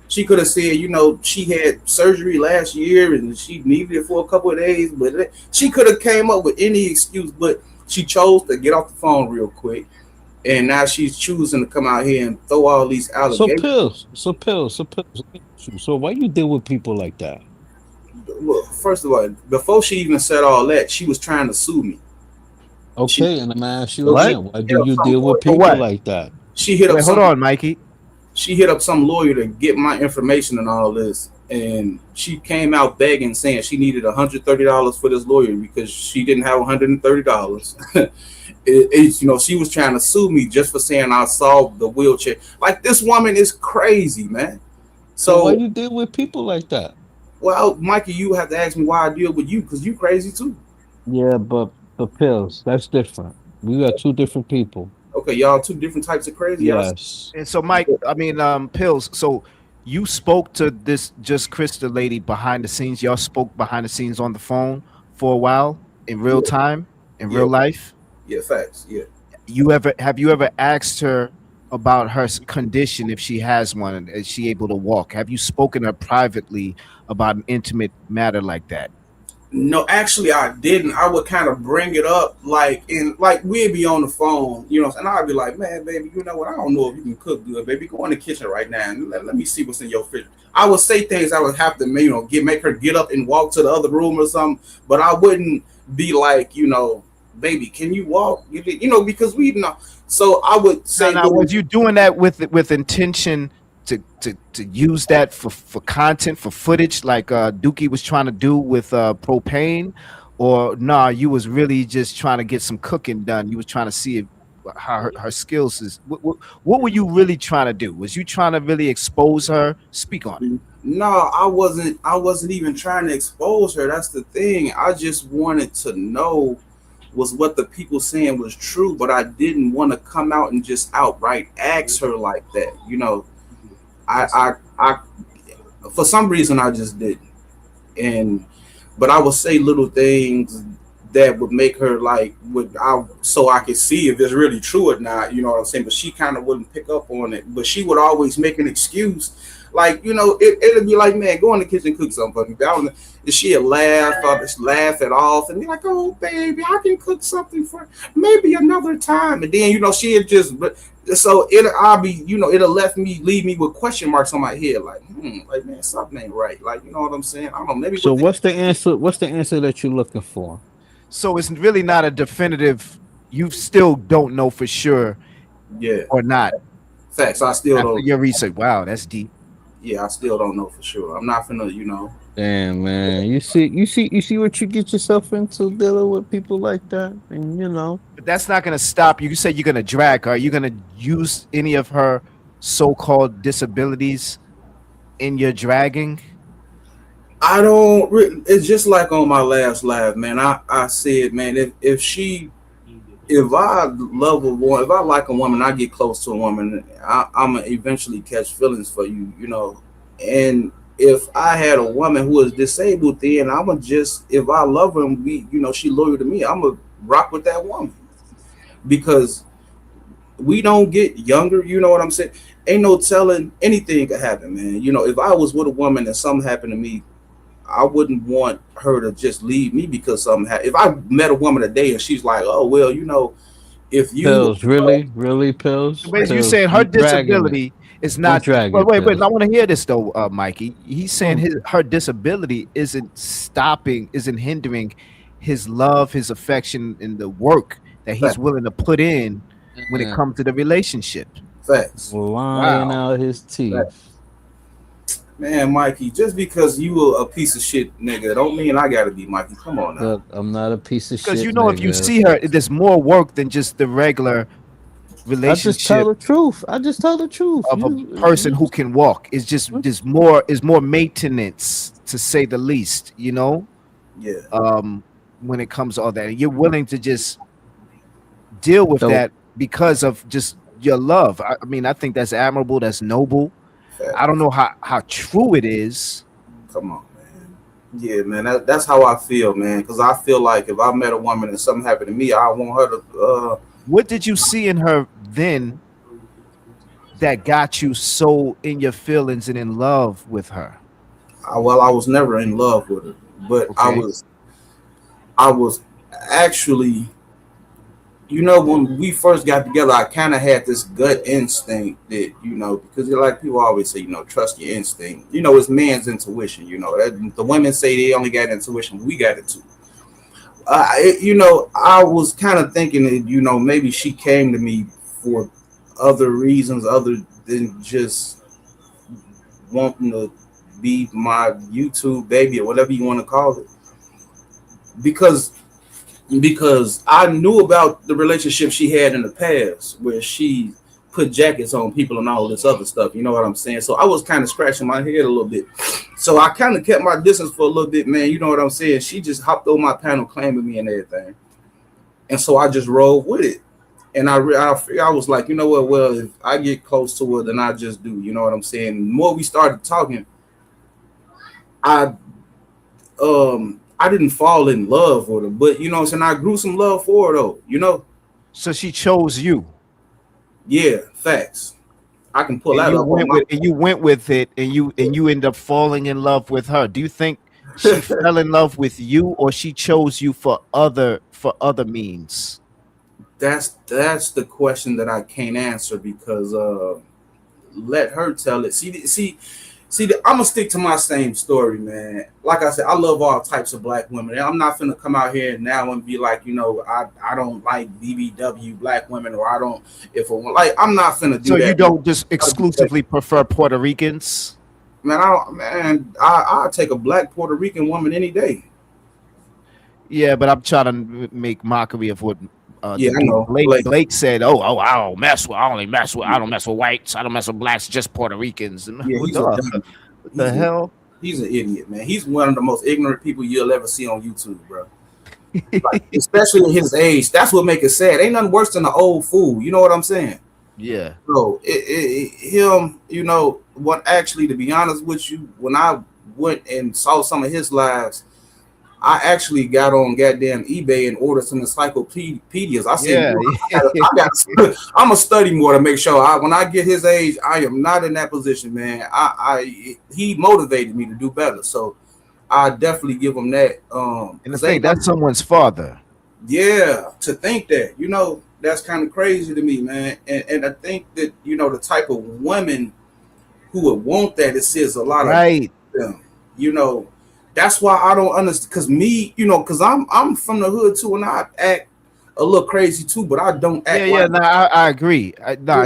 She could have said, she had surgery last year and she needed it for a couple of days, but she could have came up with any excuse, but she chose to get off the phone real quick. And now she's choosing to come out here and throw all these allegations. So pills. So why you deal with people like that? Well, first of all, before she even said all that, she was trying to sue me. Okay, and I'm asking you again, why do you deal with people like that? She hit up. Hold on, Mikey. She hit up some lawyer to get my information and all this, and she came out begging, saying she needed $130 for this lawyer because she didn't have $130. She was trying to sue me just for saying I saw the wheelchair. Like, this woman is crazy, man. So why you deal with people like that? Well, Mikey, you have to ask me why I deal with you, because you crazy too. Yeah, but the pills, that's different. We got two different people. Okay, y'all two different types of crazy. Yes. And so, Mike, I mean, Pills. So you spoke to this Just Krista lady behind the scenes. Y'all spoke behind the scenes on the phone for a while in real time, in real life. Yeah, facts. Yeah. Have you ever asked her about her condition if she has one, and is she able to walk? Have you spoken to her privately about an intimate matter like that? No, actually, I didn't. I would kind of bring it up, like we'd be on the phone, you know, and I'd be like, "Man, baby, you know what? I don't know if you can cook good, baby. Go in the kitchen right now and let me see what's in your fridge." I would say things I would have to, you know, make her get up and walk to the other room or something, but I wouldn't be like, you know, "Baby, can you walk?" You know, because we know. So I would say, now was you doing that with intention to use that for content, for footage, like Dookie was trying to do with Propane, or nah, you was really just trying to get some cooking done? You was trying to see if, how her skills is. What were you really trying to do? Was you trying to really expose her? Speak on it. No, I wasn't even trying to expose her. That's the thing. I just wanted to know was what the people saying was true, but I didn't want to come out and just outright ask her like that. You know, I for some reason I just didn't. But I would say little things that would make her like so I could see if it's really true or not, you know what I'm saying? But she kind of wouldn't pick up on it. But she would always make an excuse. Like, you know, it'd be like, "Man, go in the kitchen, cook something for me." And she'd laugh it off and be like, "Oh, baby, I can cook something for maybe another time." And then, you know, she'd just, so it'll leave me with question marks on my head, like, like, man, something ain't right. Like, you know what I'm saying? I don't know, maybe. So what's the answer? What's the answer that you're looking for? So it's really not a definitive. You still don't know for sure, yeah, or not. Facts. I still don't. Your research. Wow, that's deep. Yeah, I still don't know for sure. I'm not finna, you know. Damn, man. You see what you get yourself into dealing with people like that, and you know. But that's not gonna stop you. You say you're gonna drag her. Are you gonna use any of her so-called disabilities in your dragging? I don't. It's just like on my last live, man. I said, man, if I love a woman, if I like a woman, I get close to a woman, I'm gonna eventually catch feelings for you, you know. And if I had a woman who is disabled, then I'm gonna just, if I love her and she loyal to me, I'm gonna rock with that woman, because we don't get younger. You know what I'm saying? Ain't no telling, anything could happen, man. You know, if I was with a woman and something happened to me, I wouldn't want her to just leave me because something happened. If I met a woman today and she's like, "Oh, well, you know, if you..." Pills, really pills? You saying her disability is not... Wait, I want to hear this though, Mikey. He's saying her disability isn't hindering his love, his affection, and the work that he's willing to put in when it comes to the relationship. Facts. Lying out his teeth. Facts. Man, Mikey, just because you a piece of shit nigga don't mean I gotta be Mikey. Come on now. Look, I'm not a piece of shit. Because you know, if you see her, there's more work than just the regular relationship. I just tell the truth. Of a person who can walk. It's just there's more maintenance, to say the least, you know? Yeah. When it comes to all that. And you're willing to just deal with that because of just your love. I mean, I think that's admirable, that's noble. I don't know how true it is. Come on, man. Yeah, man. That's how I feel, man. Because I feel like if I met a woman and something happened to me, I want her to. What did you see in her then that got you so in your feelings and in love with her? I was never in love with her, but okay. I was actually. You know, when we first got together, I kind of had this gut instinct that, you know, because like people always say, you know, trust your instinct. You know, it's man's intuition. You know, the women say they only got intuition. We got it too. You know, I was kind of thinking that, you know, maybe she came to me for other reasons other than just wanting to be my YouTube baby or whatever you want to call it. Because I knew about the relationship she had in the past where she put jackets on people and all this other stuff. You know what I'm saying? So I was kind of scratching my head a little bit. So I kind of kept my distance for a little bit, man. You know what I'm saying? She just hopped on my panel claiming me and everything. And so I just rolled with it. And I was like, you know what? Well, if I get close to her, then I just do. You know what I'm saying? The more we started talking, I didn't fall in love with her, but you know what I'm saying, I grew some love for her though, you know. So she chose you. Yeah, facts. I can pull that up. You went with it, and you end up falling in love with her. Do you think she fell in love with you, or she chose you for other means? That's the question that I can't answer because let her tell it. See, I'm gonna stick to my same story, man. Like I said, I love all types of black women. I'm not finna come out here now and be like, you know, I don't like BBW black women, or I don't. I'm not finna do so that. So you don't just exclusively prefer Puerto Ricans? Man, I take a black Puerto Rican woman any day. Yeah, but I'm trying to make mockery of what. I know. Blake said, "Oh, I don't mess with. I don't mess with whites. I don't mess with blacks. Just Puerto Ricans." Yeah, what the hell? He's an idiot, man. He's one of the most ignorant people you'll ever see on YouTube, bro. Like, especially in his age. That's what makes it sad. Ain't nothing worse than an old fool. You know what I'm saying? Yeah. So him, you know what? Actually, to be honest with you, when I went and saw some of his lives, I actually got on goddamn eBay and ordered some encyclopedias. I said, I'm gonna study more to make sure when I get his age, I am not in that position, man. He motivated me to do better, so I definitely give him that. And the thing, that's someone's father. Yeah, to think that, you know, that's kind of crazy to me, man. And I think that, you know, the type of women who would want that, it says a lot of them, you know. That's why I don't understand. Because me, you know, because I'm from the hood too, and I act a little crazy too, but I don't act. I agree.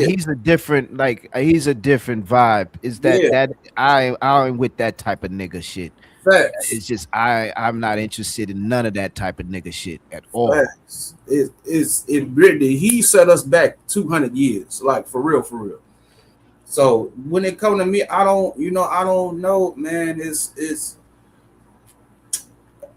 He's a different, he's a different vibe. Is that I ain't with that type of nigga shit. Facts. It's just I'm not interested in none of that type of nigga shit at all. Facts. It really, he set us back 200 years, like for real. So when it comes to me, I don't know, man.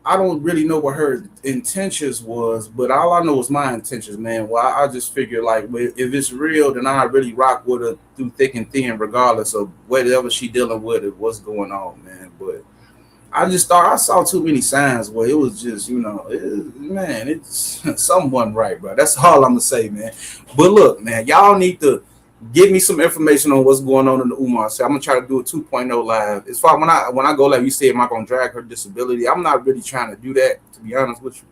I don't really know what her intentions was, but all I know is my intentions, man. Well, I just figure like if it's real, then I really rock with her through thick and thin, regardless of whatever she dealing with or what's going on, man. But I just thought I saw too many signs where it was just, you know, it's something right, bro. That's all I'm gonna say, man. But look, man, y'all need to give me some information on what's going on in the Umar. So I'm gonna try to do a 2.0 live. As far when I go live, you say, am I gonna drag her disability? I'm not really trying to do that, to be honest with you,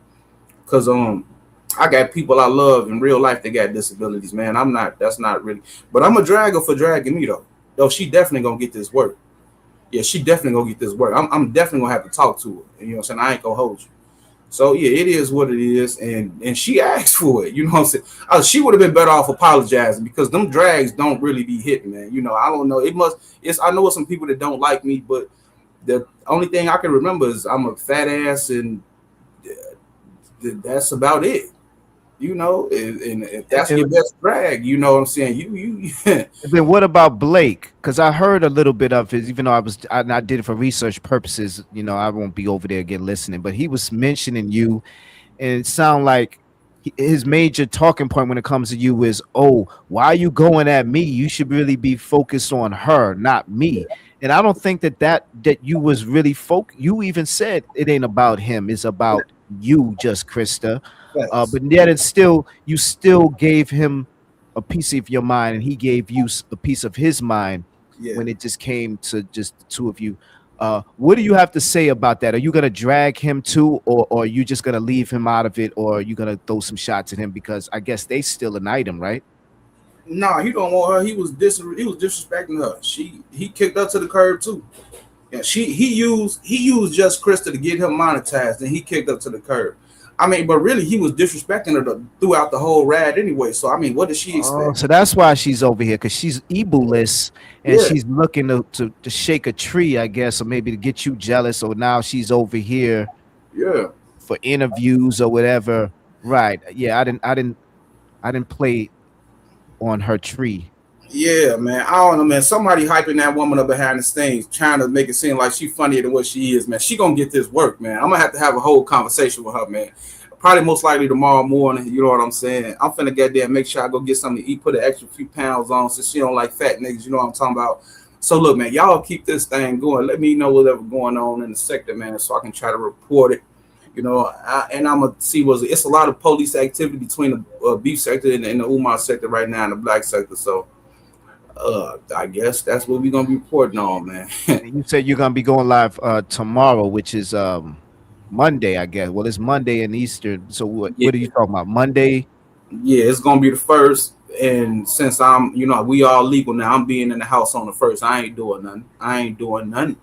because I got people I love in real life that got disabilities, man. That's not really. But I'm a dragger for dragging me though. Though she definitely gonna get this work. Yeah, she definitely gonna get this work. I'm definitely gonna have to talk to her. You know what I'm saying? I ain't gonna hold you. So yeah, it is what it is, and she asked for it. You know what I'm saying? She would have been better off apologizing, because them drags don't really be hitting, man. You know, I don't know. I know some people that don't like me, but the only thing I can remember is I'm a fat ass, and that's about it. You know, and if that's your best drag, you know what I'm saying? You Then what about Blake? Because I heard a little bit of his, even though I did it for research purposes. You know, I won't be over there again listening, but he was mentioning you, and it sounded like his major talking point when it comes to you is, oh, why are you going at me? You should really be focused on her, not me. And I don't think that you was really you even said it ain't about him, it's about you, just Krista. But yet you still gave him a piece of your mind, and he gave you a piece of his mind when it just came to just the two of you. What do you have to say about that? Are you gonna drag him too, or are you just gonna leave him out of it, or are you gonna throw some shots at him, because I guess they still an item, right? No, he don't want her. He was disrespecting her. He kicked her to the curb too. Yeah, he used just Krista to get him monetized, and he kicked her to the curb. I mean, but really, he was disrespecting her throughout the whole ride anyway. So, I mean, what did she expect? So that's why she's over here, because she's Ebu-less, and she's looking to shake a tree, I guess, or maybe to get you jealous. So now she's over here, for interviews or whatever. Right? Yeah, I didn't play on her tree. Yeah, man. I don't know, man. Somebody hyping that woman up behind the scenes, trying to make it seem like she's funnier than what she is, man. She gonna get this work, man. I'm gonna have to have a whole conversation with her, man. Probably most likely tomorrow morning. You know what I'm saying? I'm finna get there, make sure I go get something to eat, put an extra few pounds on, since she don't like fat niggas. You know what I'm talking about? So look, man, y'all keep this thing going. Let me know whatever going on in the sector, man, so I can try to report it. You know, and I'm gonna see it's a lot of police activity between the beef sector and the Umar sector right now, and the black sector. So, I guess that's what we're gonna be reporting on, man. And you said you're gonna be going live tomorrow, which is Monday, I guess. Well, it's Monday in Eastern. So what are you talking about? Monday? Yeah, it's gonna be the first. And since we all legal now, I'm being in the house on the first. I ain't doing nothing.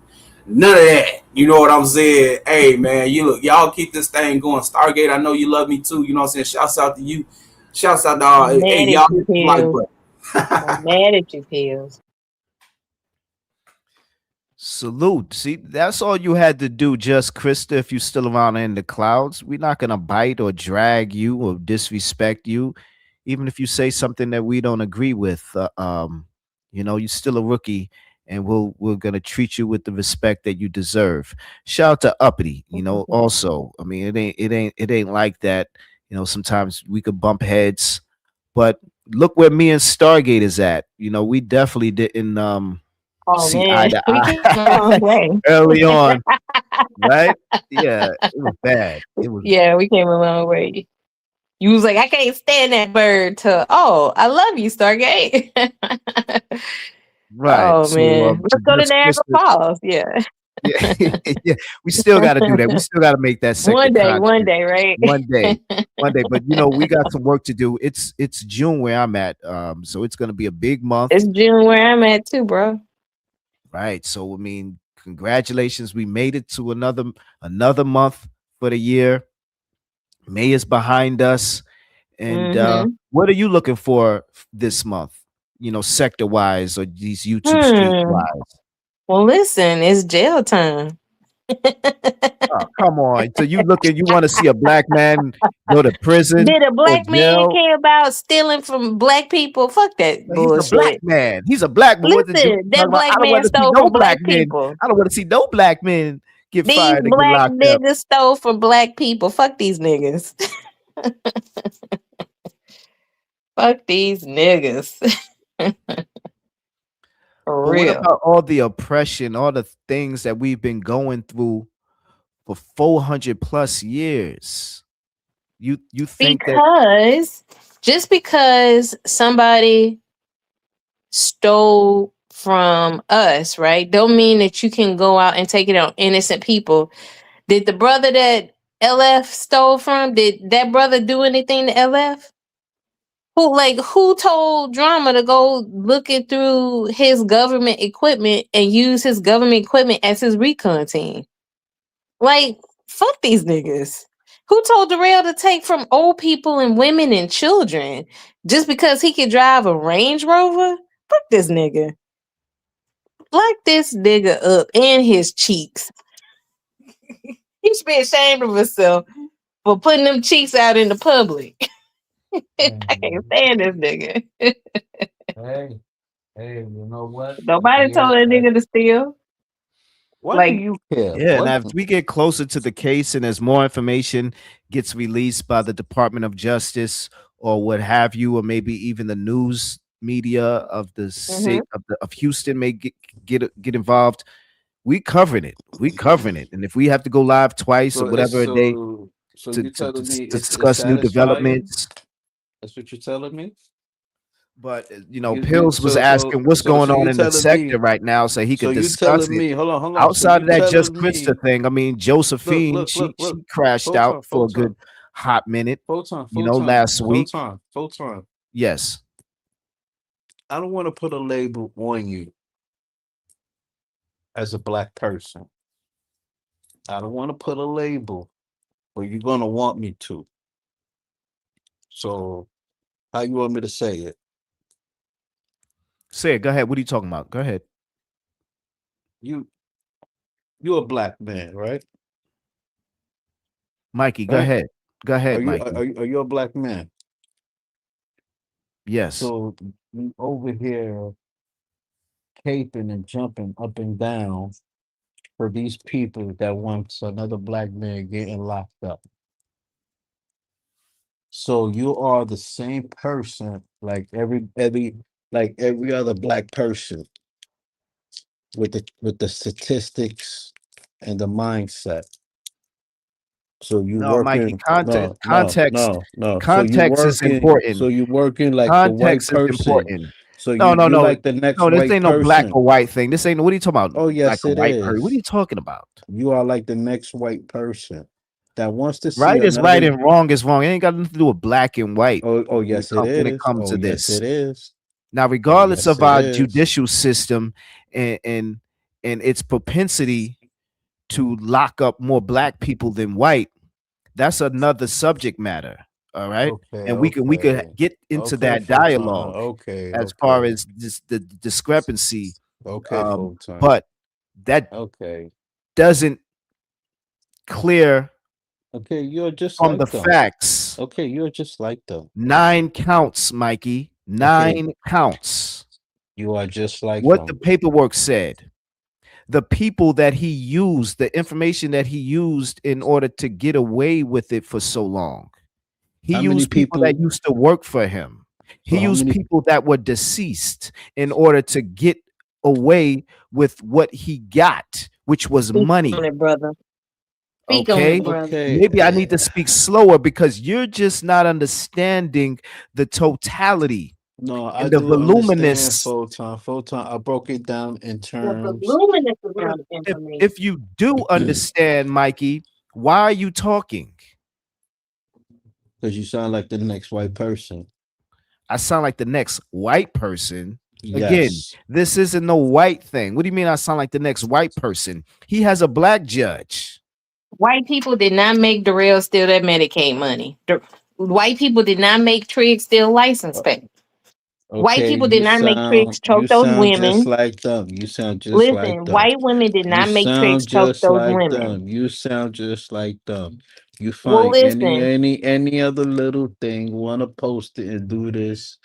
None of that. You know what I'm saying? Hey man, y'all keep this thing going. Stargate, I know you love me too. You know what I'm saying? Shouts out to you. Shouts out to all. Hey, y'all hit the like button. I'm mad at you, Pills. Salute. See, that's all you had to do, just Krista. If you're still around in the clouds, we're not gonna bite or drag you or disrespect you, even if you say something that we don't agree with. You're still a rookie, and we're gonna treat you with the respect that you deserve. Shout out to Uppity. Also, I mean, it ain't like that. Sometimes we could bump heads, but look where me and Stargate is at. We definitely didn't see eye to eye early on, right? Yeah, it was bad. Yeah, we came a long way. You was like, I can't stand that bird. I love you, Stargate. Right. Oh So, man, let's go to Niagara Falls. Yeah. Yeah, we still got to do that. We still got to make that second one day, content. right? One day. But we got some work to do. It's June where I'm at. So it's gonna be a big month. It's June where I'm at too, bro. Right. So I mean, congratulations. We made it to another month for the year. May is behind us. And what are you looking for this month? Sector wise or these YouTube street wise? Well, listen, it's jail time. Oh, come on. So you want to see a black man go to prison? Did a black man care about stealing from black people? Fuck that bullshit. He's a black man. He's a black man. Listen, that black man stole from black people. I don't want to see no black men get fired. These black niggas niggas stole from black people. Fuck these niggas. Fuck these niggas. For real. What about all the oppression, all the things that we've been going through for 400 plus years? You think just because somebody stole from us, right? Don't mean that you can go out and take it on innocent people. Did the brother that LF stole from, did that brother do anything to LF? Who told Drama to go looking through his government equipment and use his government equipment as his recon team? Fuck these niggas. Who told Darrell to take from old people and women and children just because he could drive a Range Rover? Fuck this nigga. Lock this nigga up in his cheeks. He should be ashamed of himself for putting them cheeks out in the public. I can't stand this nigga. Hey, you know what? Nobody told that nigga to steal. Why do you care? Yeah, now if we get closer to the case and as more information gets released by the Department of Justice or what have you, or maybe even the news media of the state of Houston may get involved, we covering it. And if we have to go live twice or whatever a day to discuss new developments. That's what you're telling me? But Pills was asking what's going on in the sector right now, so he could discuss it. Hold on. Outside of that just Krista thing, I mean, Josephine, she crashed out for a good hot minute. Last week. Full time. Yes. I don't want to put a label on you as a black person. I don't want to put a label, but you're gonna want me to. So, how you want me to say it? Say it. Go ahead. What are you talking about? Go ahead. You're a black man, right? Mikey, go ahead. Go ahead, Mikey. Mikey. Are you a black man? Yes. So you over here caping and jumping up and down for these people that wants another black man getting locked up. So you are the same person like every other black person with the statistics and the mindset. So you No, Mikey, working? context, No, no, context, no, no. So you context is working? important. So you working like the white Context is person? important. So No, you no, you no, like the next no. This white ain't no black person? or white thing. This ain't. What are you talking about? Oh Like yes, a it white person? What are you is. talking about? You are like the next white person that wants to see Right is right another. and wrong is wrong. It ain't got nothing to do with black and white Oh yes, it when it is. comes Oh to yes, this. it is. Now, Oh regardless yes, of it our is. judicial system and its propensity to lock up more black people than white, that's another subject matter. All right. Okay, And we could okay, get into okay, that Photon. dialogue Okay, as far okay, as this, the discrepancy. okay, Photon. But that Okay, doesn't clear okay, you're just from the like them. facts. Okay, you're just like them. 9 counts, Mikey. Okay, 9 counts. you are just like What the them. paperwork said. The people that he used, the information that he used in order to get away with it for so long. He How many used people that people? used to work for him. He So how used many? people that were deceased in order to get away with what he got, which was Speak on money. it, brother. Speak on Okay. it, brother. Okay, Maybe I need to speak slower because you're just not understanding the totality no, I and the do understand voluminous. Photon. Photon, I broke it down in The terms voluminous amount of information. If you do understand, Mikey, why are you talking? because you sound like the next white person. I sound like the next white person. Again, Yes. this isn't no white thing. What do you mean I sound like the next white person? He has a black judge. White people did not make Darrell steal that Medicaid money. White people did not make Trigg steal license pay. White Okay, people did you not make Trigg sound choke those just women. like them. You sound just like Listen, them. white women did You not make Trigg sound choke just those like women. them. You sound just like them. You Well, find any listen, any other little thing, wanna post it and do this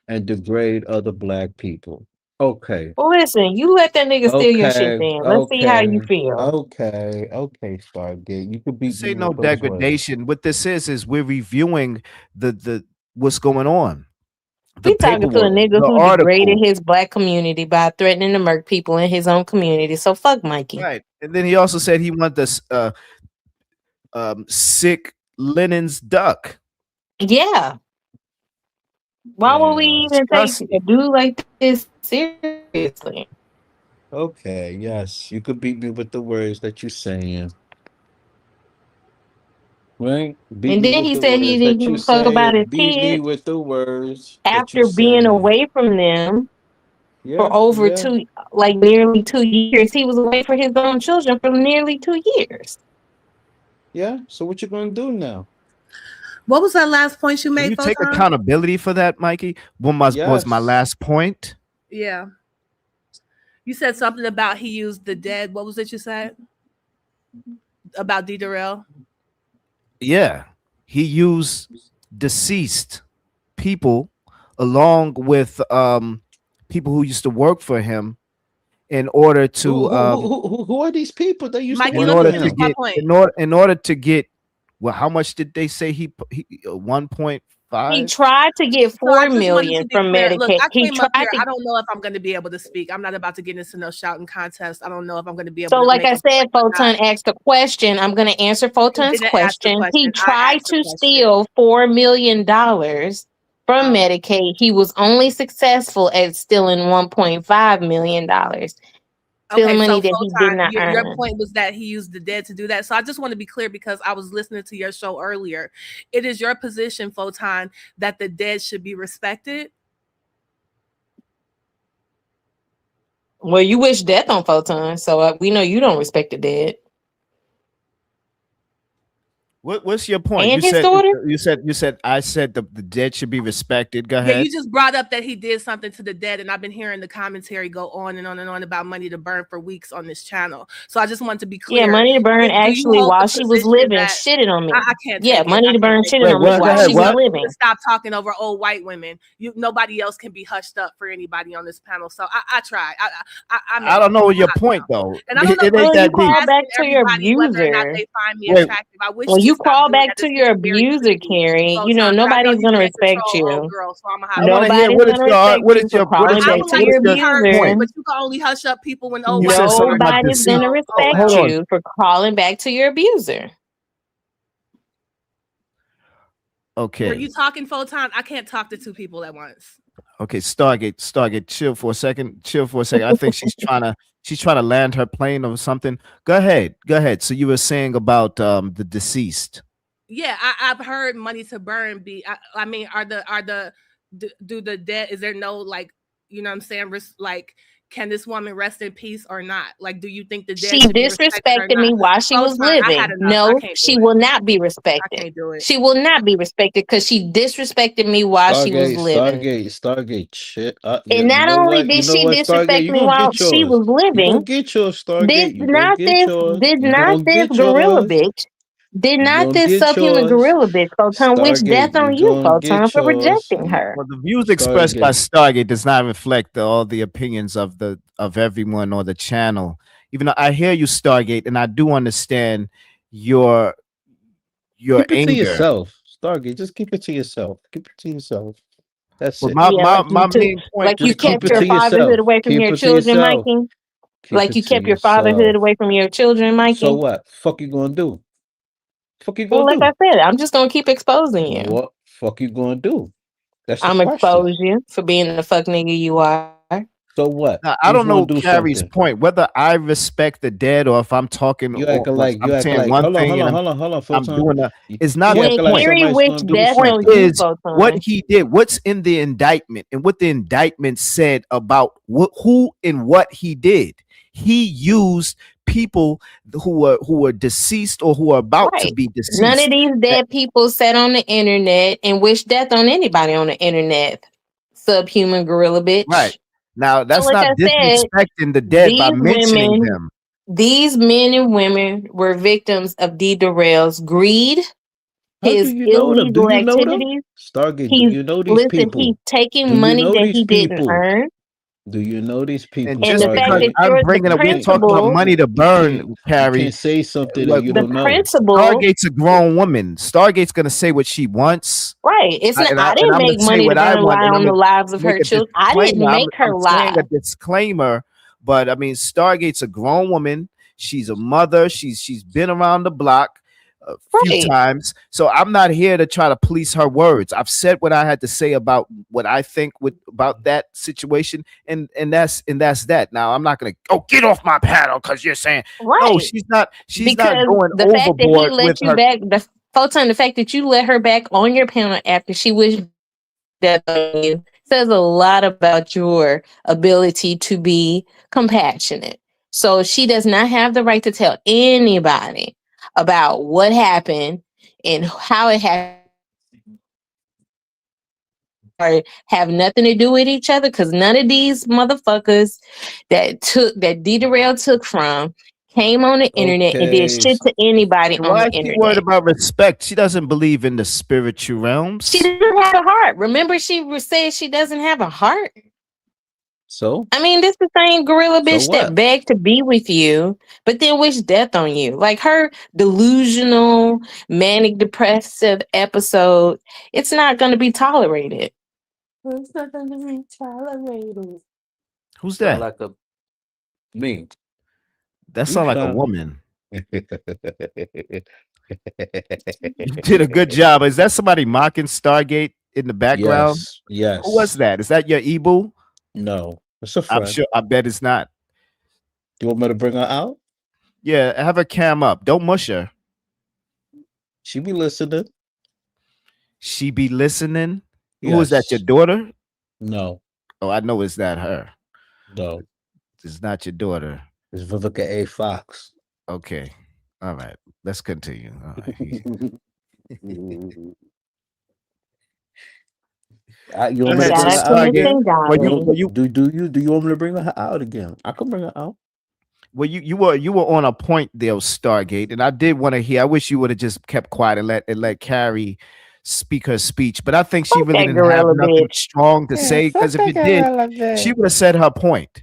and degrade other black people. Okay. you let that nigga steal your shit Okay. then. Let's see how you Okay. feel. Okay. Okay, Stargate. You could beat This me ain't no with those words. degradation. What this is we're reviewing the what's going on. The He talking to a paperwork, nigga the who degraded article. his black community by threatening to murk people in his own community. So fuck Mikey. Right. And then he also said he wanted this sick Lenin's duck. Yeah. Why would we even take Disgusting. a dude like this seriously? Okay, yes. You could beat me with the words that you're saying. Right? Beat And me then with he the said he words didn't that give you a fuck about saying. his Beat me kids with the words that you after being saying. away from them for Yeah, over yeah. nearly 2 years. He was away from his own children for nearly 2 years. Yeah. So what you gonna do now? What was that last point you Can made, you take Photon? accountability for that, Mikey? What was my Yes. last point? Yeah. You said something about he used the dead. What was it you said? About D. Darrell? Yeah. He used deceased people along with people who used to work for him in order to Who are these people that used to Mikey, work in let for me order to finish him? my get point. in order to get, well, how much did they say he 1.5? He tried to get So I 4 just wanted to million be from clear. Look, Medicaid. I He came up tried here. to. I don't know if I'm going to be able to speak. I'm not about to get into no shouting contest. I don't know if I'm going to be able So, to like make I a point said, or not. Photon asked a question. I'm going to answer You Photon's didn't ask the question. He question. I tried asked the to question. steal $4 million from Medicaid. He was only successful at stealing $1.5 million. Stealing Okay, money so that he did Photon, not your earn. point was that he used the dead to do that. So I just want to be clear because I was listening to your show earlier. It is your position, Photon, that the dead should be respected. Well, you wish death on Photon, so we know you don't respect the dead. What's your point? And his daughter? You said I said the dead should be respected. Go Yeah, ahead. you just brought up that he did something to the dead, and I've been hearing the commentary go on and on and on about Money to Burn for weeks on this channel. So I just want to be clear. Yeah, Money to Burn Do you actually, hold the while she was position living, that shitted on me. I can't Yeah, take it. Money I to can't Burn take shitted it. on me Wait, go while ahead, she You was what? need to living. stop talking over old white women. Nobody else can be hushed up for anybody on this panel. So I try. I don't know your point though. And I don't know. It Well, ain't you that crawl deep. back to your Everybody, whether or not abuser. they find me Wait, attractive. I wish When to you stop crawl doing back that. to It's your getting very abuser, creepy. Carrie, you know, Photon, but I know nobody's you gonna can't respect control old you. girls, so I'm gonna have I to want to wait. hear Nobody's what is gonna your respect you for calling I back would to like your to be heard too, point? but abuser. you can only hush up people when old You white said women something are about talking. Nobody's deceit. gonna So, oh respect Hold well. on. you for calling back to your abuser. Okay. Were you talking full time? I can't talk to two people at once. Okay, Stargate, chill for a second. I think she's trying to land her plane or something. Go ahead. So you were saying about the deceased. Yeah, I've heard money to burn be. I mean, do the dead? Is there no like, you know what I'm saying? Like, can this woman rest in peace or not? Like, do you think the dead She should be respected or disrespected me not? while she was Fine, I living. had enough. I No, can't she do it. will not be I respected. can't do it. She will not be respected because she disrespected me while she was living. Stargate, shit. And You not know only what? did You know she what, Stargate? disrespect You me gonna while get she yours. was You gonna living, get yours, did Stargate. You gonna not get this yours. did You not gonna this get gorilla yours. bitch did You not gonna this get subhuman yours. gorilla bitch Photon wish death Stargate, you on you, gonna Photon, get for yours. rejecting her. Well, the views expressed by Stargate. Stargate does not reflect all the opinions of everyone or the channel. Even though I hear you, Stargate, and I do understand your Keep it to anger. yourself. Stargate, just keep it to yourself. Keep it to yourself. That's But it. my Yeah, my like you my took, main point like you Just keep kept it your to fatherhood yourself. away from Keep your it to children, yourself. Mikey. Keep Like it you to kept your fatherhood yourself. away from your children, Mikey. So what? Fuck you gonna do? Fuck you Well, gonna like do? I said, I'm just gonna keep exposing you. What fuck you gonna do? That's the I'm question. expose you for being the fuck nigga you are. So what? Now, I Who's don't know gonna do Carrie's something? point, whether I respect the dead or if I'm talking You or acting if like I'm saying one hold on, thing hold and on, hold on, hold on, I'm Photon. doing You, it's not you the When acting like point. Carrie somebody's wished gonna do death Point on something. you, is what Photon. he did, what's in the indictment, and what the indictment said about who and what he did. He used people who were deceased or who are about to Right. be None of deceased. these dead people sat on the internet and wished death on anybody on the internet. Subhuman gorilla bitch. Right. Now So that's like not I said, disrespecting the dead by these mentioning women, them. these men and women were victims of D. Darrell's greed, How do his you know them? Do illegal you know them? activities. Stargate, do He's you know these listen, he's people? taking Do you money know that these he didn't people? earn. Do you know these people? And And just the fact because that I'm you're the bringing up, we're talking about principal, money to You burn, can't Carrie. say something that Look, you the don't know. principal, Stargate's a grown woman. Stargate's gonna say what she wants. right. It's not, I And didn't I'm gonna make say money to what I burn want, lie and I'm on the gonna lives of make her a children. I disclaimer. didn't make her I'm saying lie. a disclaimer, but I mean, Stargate's a grown woman. She's a mother. She's been around the block a few Right. times. So I'm not here to try to police her words. I've said what I had to say about what I think about that situation, and that's that. Now I'm not gonna get off my panel because you're saying no. Right. She's not Because going the fact that he overboard with let you her. back, the Photon, the fact that you let her back on your panel after she wished death on you says a lot about your ability to be compassionate. So she does not have the right to tell anybody about what happened and how it happened, or have nothing to do with each other, because none of these motherfuckers that D. Darrell took from came on the internet and did Okay. shit to anybody on Why the is she worried internet. about respect? She doesn't believe in the spiritual realms. She doesn't have a heart. Remember, she said she doesn't have a heart. So I mean, this the same gorilla bitch that what? begged to be with you, but then wished death on you. Like her delusional, manic depressive episode, it's not going to be tolerated. It's not going to be tolerated. Who's Sound that? like a me. That You sound like a sound woman. You did a good job. Is that somebody mocking Stargate in the background? Yes, Who was yes. that? Is that your Ebu? No, it's a I'm friend. sure. I bet it's not. You want me to bring her out? Yeah, have her cam up. Don't mush her. She be listening. She be listening. Who is that? Your Yes. daughter? No, Oh, I know it's not her. no. It's not your daughter. It's Vivica A. Fox. Okay. All right. Let's continue. All right. You Go want me to ahead, bring so her out Stargate. again? Well, Do you want me to bring her out again? I can bring her out. Well, you were on a point there, Stargate, and I did want to hear. I wish you would have just kept quiet and let Carrie speak her speech, but I think she Fuck really that didn't have gorilla nothing bitch. strong to say, because if it did, she would have said her point.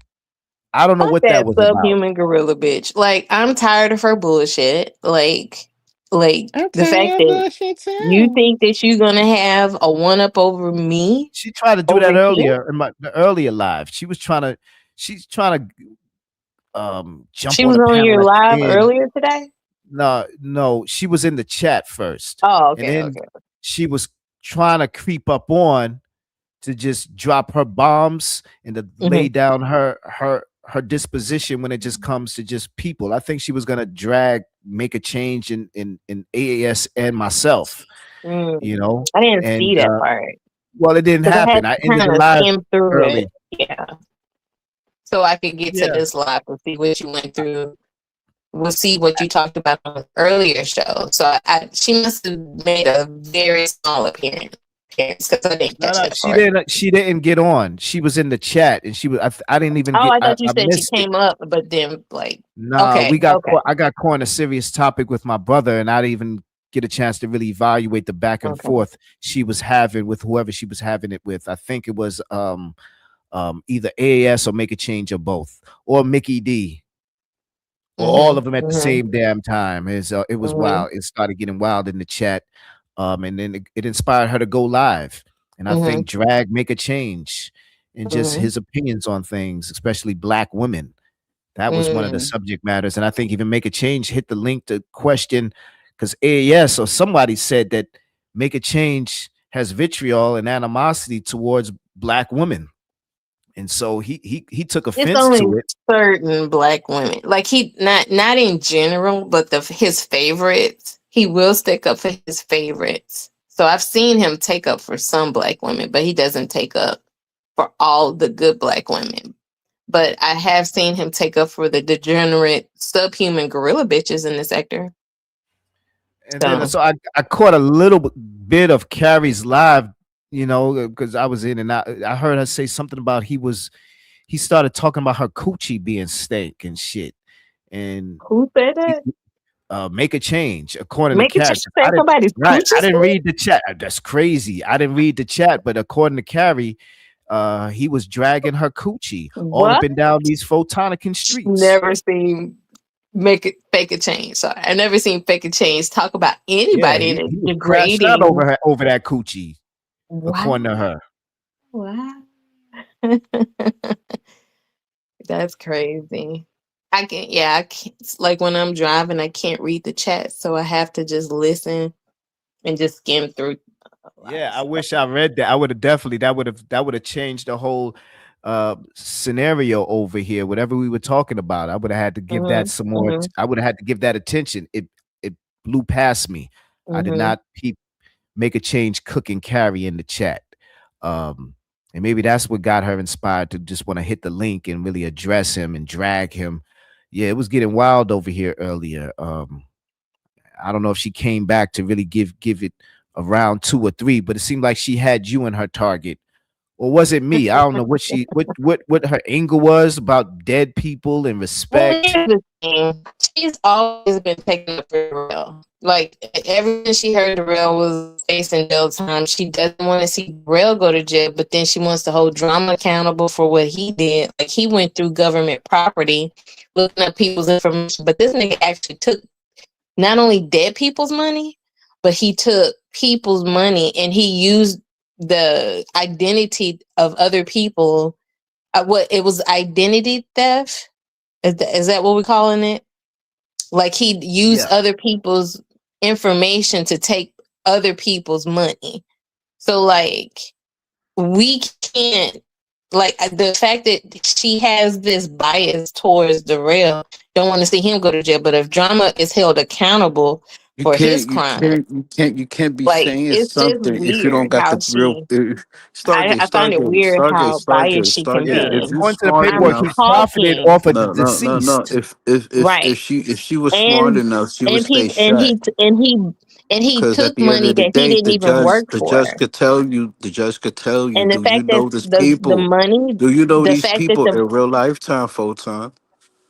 I don't know Fuck what that that was about. subhuman gorilla bitch. Like, I'm tired of her bullshit. Like the fact that you think that you're gonna have a one up over me. She tried to do that earlier in the earlier live. She's trying to jump She on was the on panel your at live the end. earlier today. No, she was in the chat first. Oh, And okay, then okay. she was trying to creep up on to just drop her bombs and to lay down her disposition when it just comes to just people. I think she was gonna make a change in AAS and myself. You know, I didn't see that part. Well, it didn't 'Cause I happen. had I to ended the kinda live skim through early. it. Yeah. So I could get to Yeah. this live and see what you went through. We'll see what you talked about on the earlier show. So she must have made a very small appearance because I didn't catch that part. She didn't get on. She was in the chat and she was. I didn't even. Oh, get, I thought you I said she missed it. came up, but then like Nah, okay, we got. okay. I got caught in a serious topic with my brother, and I didn't even get a chance to really evaluate the back and forth she was having with whoever she was having it with. I think it was either AAS or Make a Change or both, or Mickey D, or all of them at the same damn time. It was wild. It started getting wild in the chat, and then it inspired her to go live. And I think drag Make a Change, and just his opinions on things, especially Black women. That was one of the subject matters. And I think even Make a Change hit the link to question, because AAS or somebody said that Make a Change has vitriol and animosity towards Black women. And so he took offense It's only to it. certain Black women. Like he not in general, but his favorites. He will stick up for his favorites. So I've seen him take up for some Black women, but he doesn't take up for all the good Black women. But I have seen him take up for the degenerate, subhuman gorilla bitches in the sector. And then so I caught a little bit of Carrie's live, you know, because I was in and I heard her say something about he started talking about her coochie being stank and shit. And who said that? Make a Change, according Make to a Carrie. change, I didn't read the chat. That's crazy. I didn't read the chat, but according to Carrie, he was dragging her coochie all up and down these Photonican streets. Never seen Fake a Change. So I never seen Fake a Change talk about anybody Yeah, in he a was crashed degrading. out over that coochie, according to her. Wow. That's crazy. I can't, it's like when I'm driving, I can't read the chat, so I have to just listen and just skim through. Yeah, I wish I read that. I would have definitely that would have changed the whole scenario over here. Whatever we were talking about, I would have had to give that some more. I would have had to give that attention. It blew past me. I did not Make a Change cooking Carrie in the chat. And maybe that's what got her inspired to just want to hit the link and really address him and drag him. Yeah, it was getting wild over here earlier. I don't know if she came back to really give it a round 2 or 3, but it seemed like she had you in her target. Or was it me? I don't know what her angle was about dead people and respect. Well, here's the thing. She's always been taking up for Darrell. Like everything she heard Darrell was facing jail time. She doesn't want to see Darrell go to jail, but then she wants to hold Drama accountable for what he did. Like he went through government property, looking up people's information. But this nigga actually took not only dead people's money, but he took people's money and he used the identity of other people. What it was, identity theft. Is that what we're calling it? Like he used other people's information to take other people's money. So like we can't, like the fact that she has this bias towards Darrell, don't want to see him go to jail. But if Drama is held accountable for his crime, you can't be like saying it's just something if you don't weird got how the real. I find it weird how biased she can be. If you According to the smart paperwork, enough, he profited off of the no. deceased. If she was smart enough, she would stay shut. And he Because at took the end money of the that day, he didn't even work the for. judge could tell you. The judge could tell you. And the Do you fact know that these people? the money, Do you know the these fact that people in real lifetime, Photon?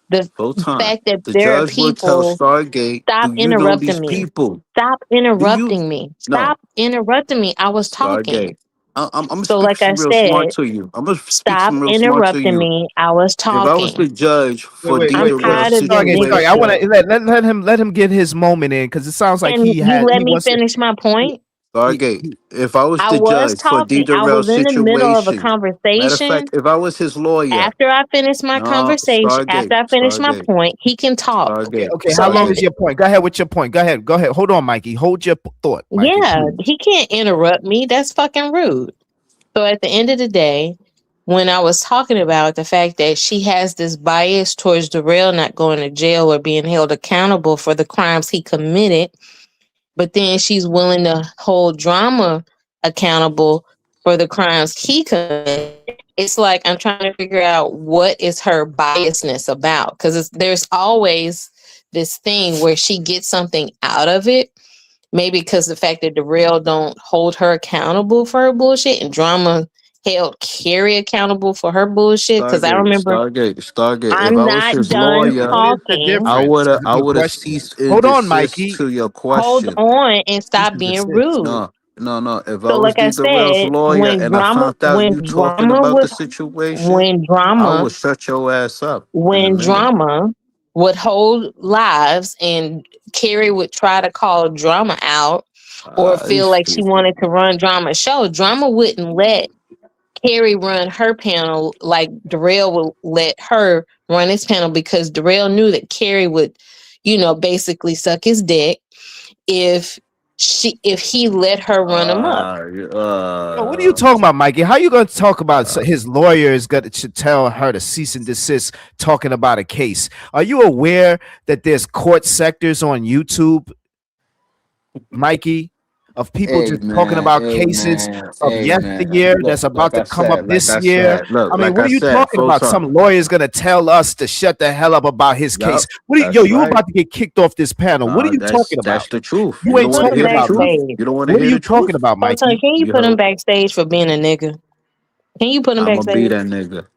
the Photon. fact that The there are judge will tell people. Stargate. Stop Do you know interrupting these me. people? Stop Do you? interrupting me. No. Stop interrupting me. I was talking. Stargate. I'm gonna So speak like I some real smart said, to you. I'm gonna speak stop some real smart to interrupting you. me. I was If I was the talking. judge for Wait, D. I'm Darrell's tired of them Stargate, niggas. I want to let him get his moment in, because it sounds like And you let me wants to. finish my point? Stargate. If I was I the was judge for D. talking. I was Darrell's in the middle of a situation, matter of conversation. fact, if I was his lawyer, After I finish my no, conversation, after Stargate, I finish my Stargate, point, he can talk. Stargate, Okay. How So long at is Stargate. your point? Go ahead with your point. Go ahead. Go ahead. Hold on, Mikey. Hold your thought, Mikey. yeah, Please. he can't interrupt me. That's fucking rude. So at the end of the day, when I was talking about the fact that she has this bias towards Darrell not going to jail or being held accountable for the crimes he committed, but then she's willing to hold Drama accountable for the crimes he committed. It's like I'm trying to figure out what is her biasness about, because there's always this thing where she gets something out of it. Maybe because the fact that Darrell don't hold her accountable for her bullshit, and Drama held Carrie accountable for her bullshit. Because I remember Stargate. If I'm I was not his done lawyer, What is the talking. I difference? would have Is I the would have question. ceased and Hold on, desist Mikey. to your Hold question. on and Cease stop and being desist. rude. No. If I So, was like D. I Darrell's said, lawyer and I found out you talking about the situation, when I drama would shut your ass up in a when minute. Drama would hold lives and Carrie would try to call Drama out or You feel like she stupid. wanted to run Drama's show, Drama wouldn't let Carrie run her panel like Darrell would let her run his panel, because Darrell knew that Carrie would, basically suck his dick if he let her run him up. Bro, what are you talking about, Mikey? How you going to talk about his lawyer is going to tell her to cease and desist talking about a case? Are you aware that there's court sectors on YouTube, Mikey, of people Hey just man, talking about hey cases man, of hey man. yesteryear Look, that's about to come up like this I year? said, look, I mean, like what I are you said, talking about? Photon. Some lawyer's going to tell us to shut the hell up about his Yup, case. What are you, that's you right. about to get kicked off this panel? What are you talking about? That's the truth. You You ain't don't want to Put him hear the talking about truth. nothing. backstage. You don't want to What are hear you the truth. talking about, Photon, Mikey? can you You put him heard? backstage for being a nigga? Can you put him I'ma be backstage? that nigga.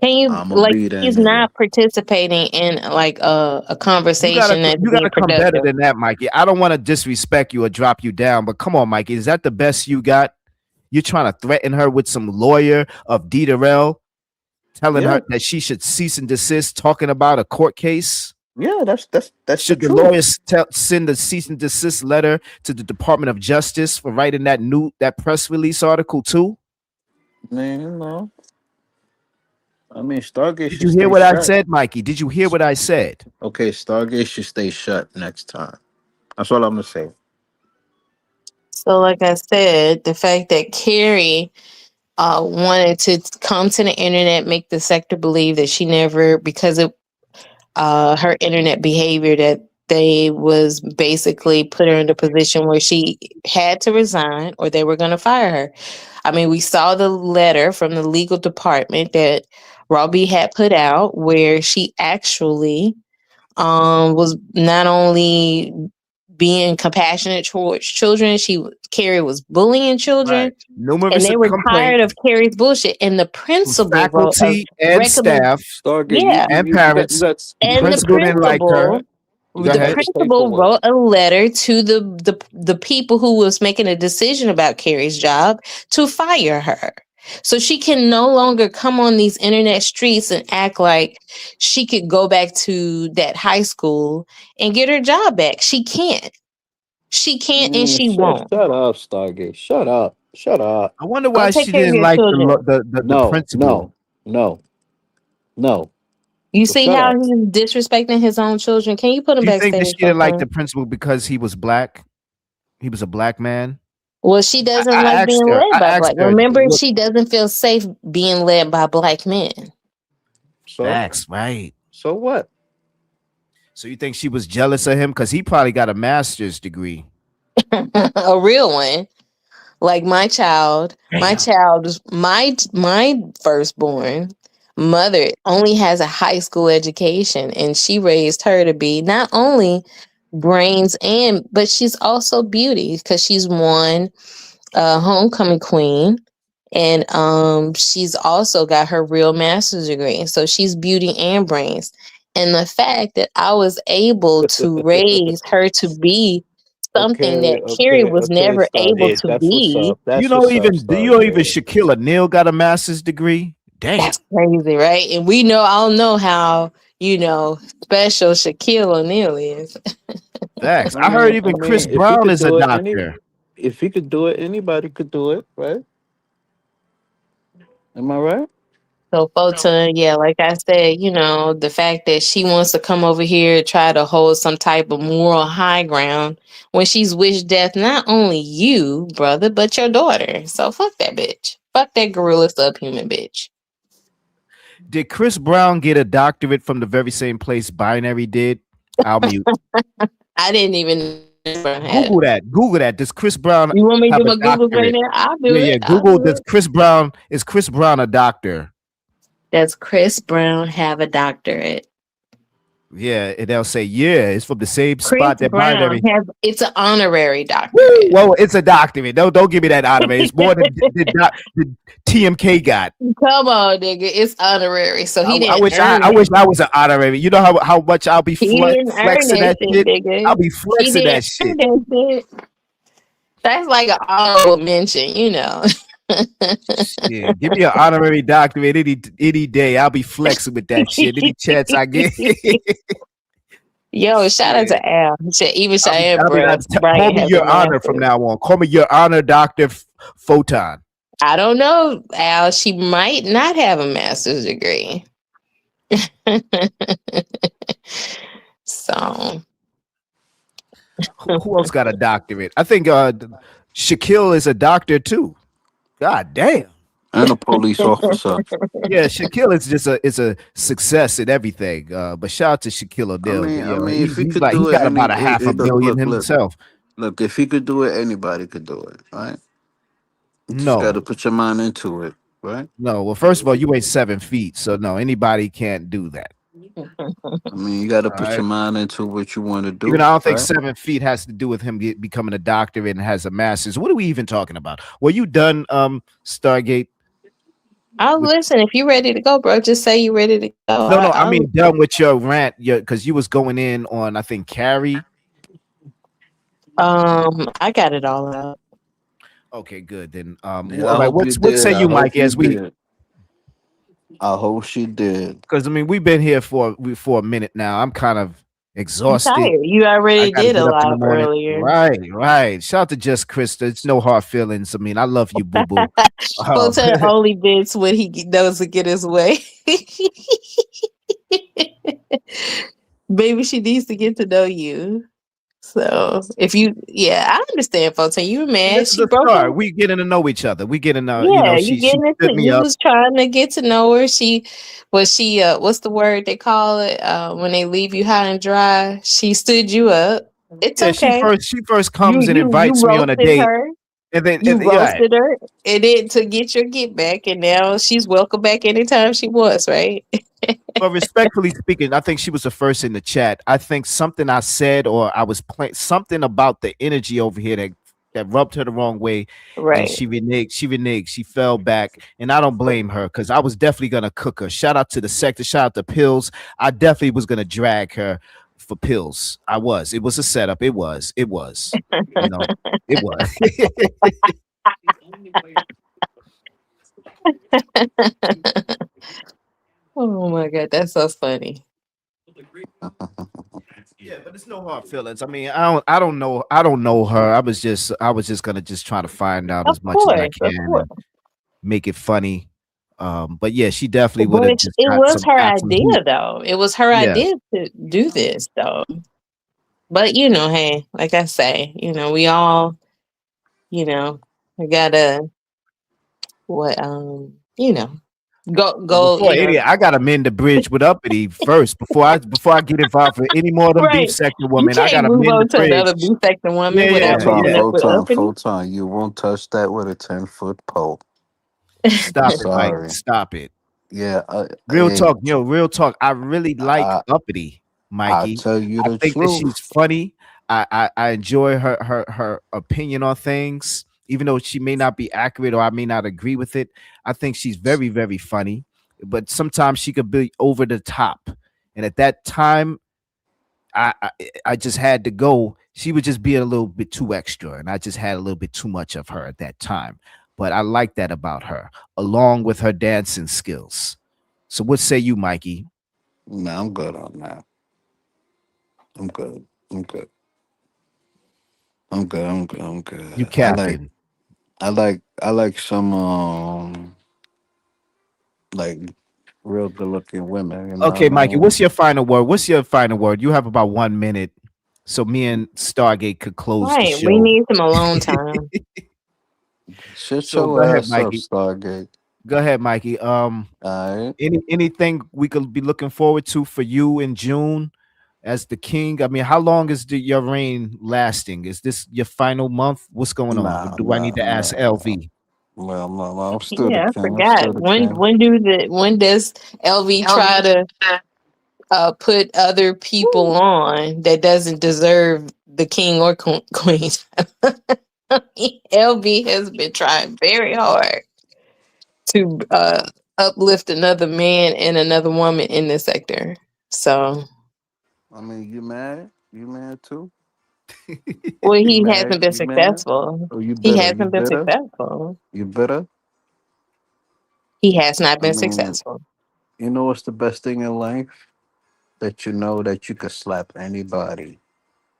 Can you I'ma be that he's nigga. not participating in like a conversation that's You being gotta come better productive. than that, Mikey. I don't want to disrespect you or drop you down, but come on, Mikey. Is that the best you got? You're trying to threaten her with some lawyer of D. Darrell, telling Yeah, her that she should cease and desist talking about a court case? yeah. That's the Should the truth. lawyers send a cease and desist letter to the Department of Justice for writing that press release article too? Man, I mean, Stargate Did should you hear stay what I shut. said, Mikey? Did you hear what I said? Okay, Stargate should stay shut next time. That's all I'm gonna say. So, like I said, the fact that Carrie wanted to come to the internet, make the sector believe that she never, because of her internet behavior, that they was basically put her in a position where she had to resign or they were going to fire her. I mean, we saw the letter from the legal department that Robbie had put out where she actually was not only being compassionate towards children, Carrie was bullying children, Right. Numerous and they were tired complaints of Carrie's bullshit. And the principal wrote a faculty and staff Stargate, yeah, and parents. and the Principal didn't like her. principal, Go the ahead. principal wrote a letter to the people who was making a decision about Carrie's job to fire her. So she can no longer come on these internet streets and act like she could go back to that high school and get her job back. She can't. She can't and she won't. Shut up, Stargate. Shut up. Shut up. I wonder Go why take she care of didn't your like children. the principal. No. You So see shut how up. he's disrespecting his own children? Can you put him Do you think that backstage? she didn't like the Photon? principal because he was black? He was a black man. Well, she doesn't I like asked being her. led by I asked black. her. Remember, Look, she doesn't feel safe being led by black men. So facts, right? so what? So you think she was jealous of him because he probably got a master's degree? A real one. Like my child, my firstborn mother only has a high school education, and she raised her to be not only brains but she's also beauty, because she's won homecoming queen, and she's also got her real master's degree, so she's beauty and brains. And the fact that I was able to raise her to be something that Carrie was never able Stargate. to That's what's be. up. That's what's up, Do you know even Stargate. Shaquille O'Neal got a master's degree? Damn. That's crazy, right? And we all know how, special Shaquille O'Neal is. Facts. I heard even Chris if he Brown could is a do it, doctor. if he could do it, anybody could do it, right? Am I right? So Photon, yeah, like I said, you know, the fact that she wants to come over here try to hold some type of moral high ground when she's wished death not only you, brother, but your daughter. So fuck that bitch. Fuck that gorilla subhuman bitch. Did Chris Brown get a doctorate from the very same place Binary did? I'll mute. I didn't even Google that. Google that. Does Chris Brown You want me to have do a my Google right doctorate? now? I'll do Yeah, it. I'll Google. do Does it. Chris Brown is Chris Brown a doctor? Does Chris Brown have a doctorate? Yeah, and they'll say, yeah, it's from the same Chris spot that Brown Binary. has it's an honorary doctorate. Woo! Well, it's a doctorate. Don't give me that honorary. It's more than the TMK got. Come on, nigga. It's honorary. So he I didn't wish earn I it. wish I was an honorary. You know how much I'll be He didn't earn flexing that that shit, shit. nigga. I'll be He flexing didn't that shit. earn that shit. That's like an honorable mention, you know. Yeah, give me an honorary doctorate any day. I'll be flexing with that shit. Any chance I get. Yo, shout out to Al. Even Cheyenne call Bryant me has your a honor master's. from now on. Call me your honor, Dr. Photon. I don't know, Al. She might not have a master's degree. So Who else got a doctorate? I think Shaquille is a doctor too. God damn. And a police officer. Yeah, Shaquille is a success in everything. But shout out to Shaquille O'Neal. I mean, if he He's could like, do he it, got about a half a look, billion look, himself. look, if he could do it, anybody could do it, right? You just got to No, put your mind into it, right? no. Well, first of all, you ain't 7 feet, so no, anybody can't do that. I mean, you got to All put right. your mind into what you want to do. Even though I don't think right? 7 feet has to do with him becoming a doctor and has a master's. What are we even talking about? Were you done, Stargate? I'll listen. If you ready to go, bro, just say you ready to go. No, I mean done with your rant, because you was going in on, I think, Carrie. I got it all out. Okay, good. Then Yeah, all I right, hope what you say did. you, I Mike, hope you as we, did. I hope she did. because I mean we've been here for a minute now. I'm kind of I'm exhausted. tired. You I already gotta did a get up in the lot morning. earlier. Right. Shout out to Just Krista. It's no hard feelings. I mean, I love you, boo boo. Photon only bids when he knows to get his way. Baby, she needs to get to know you. So if you, I understand, Photon. You were mad. This is She a broke start. up. We getting to know each other. We getting Yeah, she you getting stood into. me You up. was trying to get to know her. She what's the word they call it? When they leave you high and dry. She stood you up. It's Yeah, okay. she first comes and You invites me on a roasted date, her. and then You yeah, roasted her, and then to get your get back, and now she's welcome back anytime she wants, right? but respectfully speaking, I think she was the first in the chat. I think something I said or I was playing something about the energy over here that rubbed her the wrong way, and Right. she reneged. She fell back, and I don't blame her because I was definitely gonna cook her. Shout out to the sector. Shout out to Pills. I definitely was gonna drag her for Pills. I was. It was a setup. It was. You know, it was. Oh my god, that's so funny. Yeah, but it's no hard feelings. I mean, I don't know her. I was just gonna try to find out Of as much as I course, of can course. and make it funny. But yeah, she definitely would have Which just it got was her got some idea, heat. though. It was her Yeah. idea to do this, though. But you know, hey, like I say, you know, we all, you know, we gotta you know, go, Before you know, idiot, I gotta mend the bridge with Uppity first before I get involved with any more of them beef right. sector You women. I can't gotta move mend the on to another bridge. B-sector woman Yeah, without moving up with uppity. Photon, you won't touch that with a 10-foot pole. Stop it, Mike. Sorry. Stop it. Yeah. Real Hey, talk, real talk. I really like Uppity, I Mikey. tell you I the think that truth. she's funny. I enjoy her opinion on things, even though she may not be accurate or I may not agree with it. I think she's very, very funny, but sometimes she could be over the top. And at that time, I just had to go. She was just being a little bit too extra, and I just had a little bit too much of her at that time. But I like that about her, along with her dancing skills. So what say you, Mikey? Nah, I'm good on that. I'm good. I'm good. I'm good. I'm good. You capping. I like some like real good looking women. You know Okay, what I Mikey, mean? what's your final word? What's your final word? You have about 1 minute, so me and Stargate could close the Right. show. We need some alone time. Shut So your go ahead, ass up, Mikey. Stargate. Go ahead, Mikey. Alright. Anything we could be looking forward to for you in June as the king? I mean, how long is your reign lasting? Is this your final month? What's going on? Or Nah, do I need to ask LV? Well, I'm still the Yeah, I king. I'm forgot. still the king. When does LV try to put other people on that doesn't deserve the king or queen? LV has been trying very hard to uplift another man and another woman in this sector. So, I mean, you mad? You mad too? well, You he mad? hasn't been You mad? successful. Oh, you He better. You hasn't been better. successful. You better. He has not I been mean, successful. you know what's the best thing in life? That you know that you could slap anybody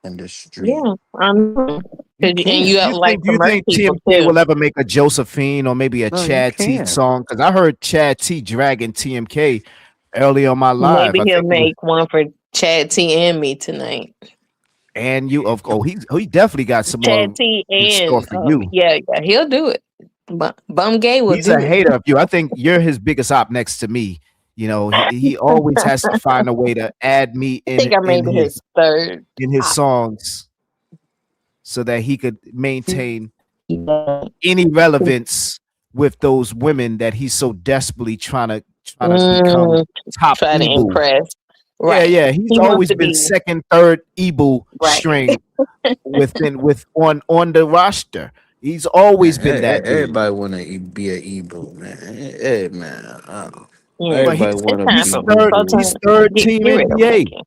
in the street. Yeah, I know. You And can. you have like Do you commercial think people TMK will too. ever make a Josephine or maybe a No, you Chad T can. song? Because I heard Chad T dragging TMK early on my live. Maybe I he'll think it was, make one for Chad T and me tonight. and you of he definitely got some Chad more T in store and for you. yeah, he'll do it. Bum Gay will He's do a it. hater of you. I think you're his biggest op next to me. You know, he always has to find a way to add me I think I made his third. in his songs so that he could maintain any relevance with those women that he's so desperately trying to become top Try to Ebu. impress. Right. Yeah, he's He wants always to been be second, third Ebu right. string on the roster. He's always been that dude. Everybody want to be an Ebo, man. Hey, man. Yeah. Everybody It's want to time be He's for third. Ebo. He's third team get rid of NBA. Mikey.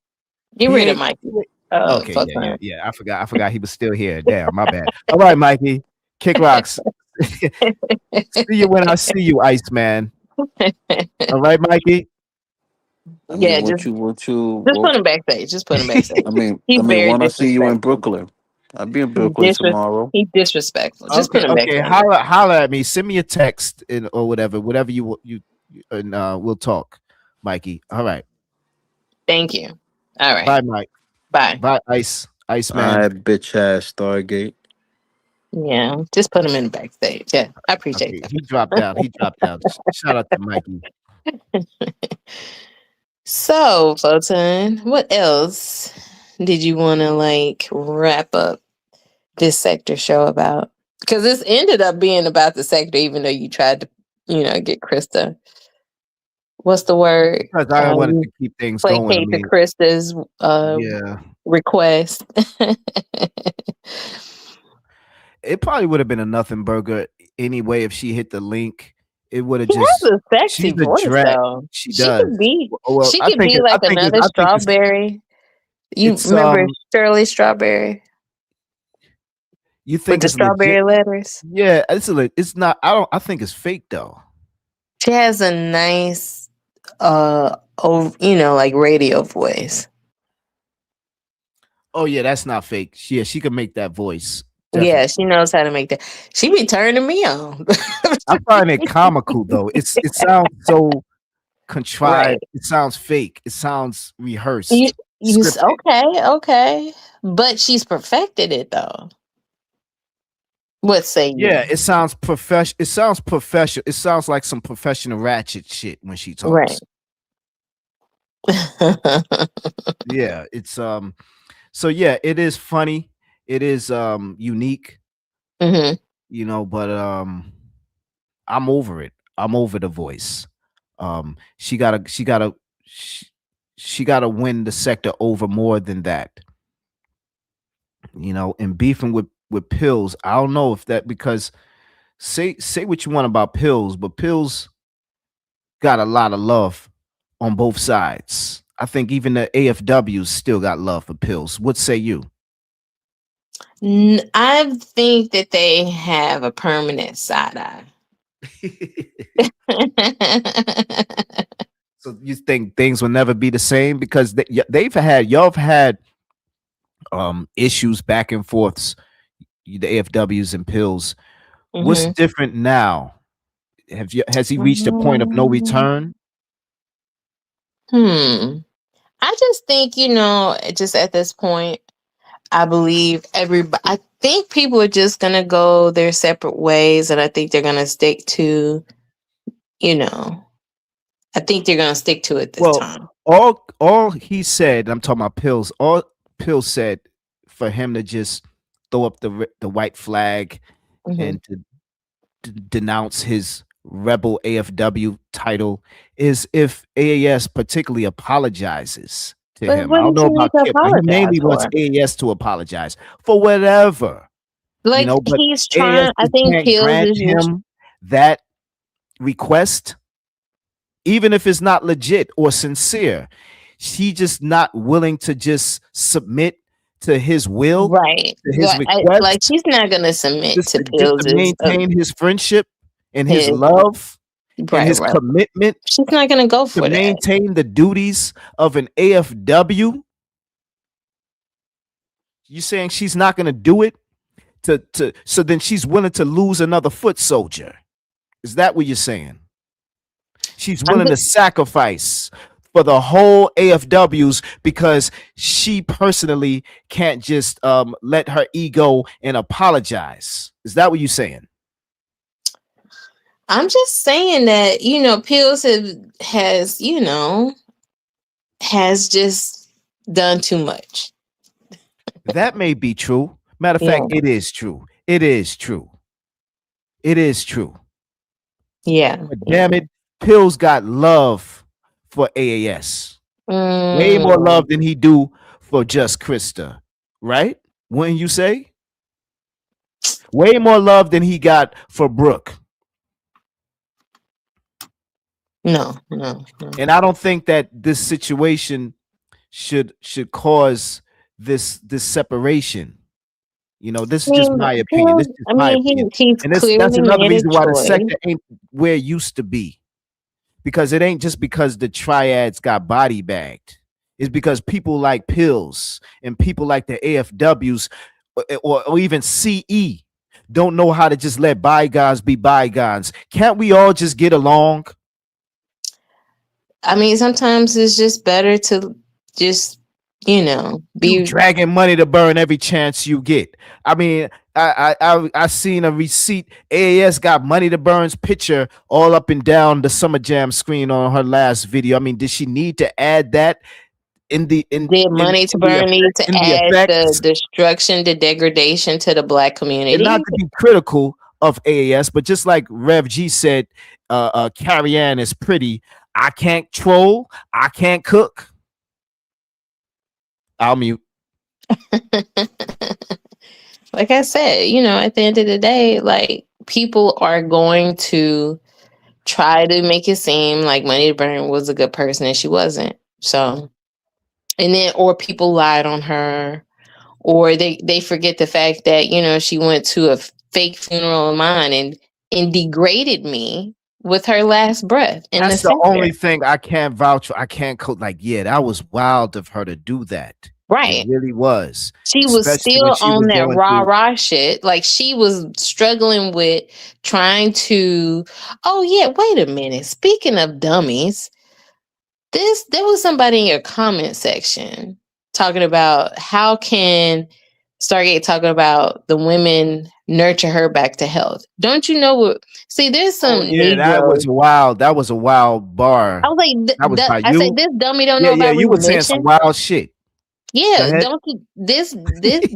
Get He rid of ain't- Mikey. Okay, yeah. I forgot he was still here. Damn, my bad. All right, Mikey. Kick rocks. See you when I see you, Iceman. All right, Mikey. I mean, Yeah, what just you put him backstage. Just put him backstage. I mean, very want to see you in disrespectful. Brooklyn? I'll be in Brooklyn tomorrow. He's disrespectful. Just put him Okay. backstage. Holla at me. Send me a text or whatever you and we'll talk, Mikey. All right. Thank you. All right. Bye, Mike. Bye. Bye, Iceman. All right, bitch ass Stargate. Yeah, just put him in the backstage. Yeah, I appreciate that. He dropped out. Shout out to Mikey. So, Photon, what else did you want to like wrap up this sector show about? Because this ended up being about the sector, even though you tried to, get Krista. What's the word? Because I wanted to keep things going. I Placate mean, to Krista's request. It probably would have been a nothing burger anyway if she hit the link. It would have She just. has a sexy she's a voice, drag. though. She She does. could be. Well, She I could think be it- I like think it's- another I think it's- Strawberry. You it's, remember Shirley Strawberry You with think the it's strawberry legit? letters? Yeah, it's not. I think it's fake though. She has a nice, like radio voice. Oh yeah, that's not fake. She could make that voice. Yeah, she knows how to make that. She be turning me on. I find it comical though. It sounds so contrived. Right. It sounds fake. It sounds rehearsed. Okay, but she's perfected it though. What say you? Yeah, it sounds professional. It sounds professional. It sounds like some professional ratchet shit when she talks. Right. Yeah, it's so yeah, it is funny. It is unique. Mm-hmm. But I'm over it. I'm over the voice. She gotta win the sector over more than that. And beefing with Pills. I don't know if that, because say what you want about Pills, but Pills got a lot of love on both sides. I think even the AFWs still got love for Pills. What say you? I think that they have a permanent side eye. So you think things will never be the same because y'all have had issues back and forths, the AFWs and pills. What's different now? Has he reached a point of no return? I just think, just at this point, I believe I think people are just gonna go their separate ways, and I think they're gonna stick to, I think they're gonna stick to it this time. All he said, I'm talking about pills. All Pills said for him to just throw up the white flag and to denounce his rebel AFW title is if AAS particularly apologizes to him. I don't know about Kip, but he mainly wants AAS to apologize for whatever. Like, but he's trying. AAS I think can't Pills grant is just him that request, even if it's not legit or sincere. He just not willing to just submit to his will, right. to his Like, request, like, he's not gonna submit just to to Pills. maintain his friendship and his his- love and Right, his right. commitment She's not gonna go to for that. maintain the duties of an AFW. You saying she's not going to do it so then she's willing to lose another foot soldier? Is that what you're saying? She's willing to sacrifice for the whole AFWs because she personally can't just let her ego and apologize. Is that what you're saying? I'm just saying that, Pills has just done too much. That may be true. Matter of fact, it is true. It is true. It is true. Yeah. But damn it, Pills got love for AAS. Way more love than he do for Just Krista, right? Wouldn't you say? Way more love than he got for Brooke. No. And I don't think that this situation should cause this separation. This is just my opinion. This is just my opinion. And that's another reason why the sector ain't where it used to be. Because it ain't just because the triads got body bagged. It's because people like Pills and people like the AFWs or even CE don't know how to just let bygones be bygones. Can't we all just get along? I mean, sometimes it's just better to just, be dragging money to burn every chance you get. I mean, I seen a receipt. AAS got Money to Burn's picture all up and down the Summer Jam screen on her last video. I mean, did she need to add that Did Money to Burn need to add the destruction, the degradation to the Black community? And not to be critical of AAS, but just like Rev G said, Carrie Ann is pretty. I can't troll. I can't cook. I'll mute. Like I said, at the end of the day, like, people are going to try to make it seem like Money to Burn was a good person and she wasn't. So, and then, or people lied on her, or they forget the fact that, she went to a fake funeral of mine and degraded me with her last breath. And that's the only thing I can't vouch for. I can't quote that was wild of her to do that. Right. It really was. She was still on that rah-rah shit. Like, she was struggling with trying to, oh yeah, wait a minute. Speaking of dummies, there was somebody in your comment section talking about how can Stargate talking about the women nurture her back to health. Don't you know what? See, there's some. That was wild. That was a wild bar. I was like, I said, this dummy don't know about you remission. were saying some wild shit. Yeah, don't you, this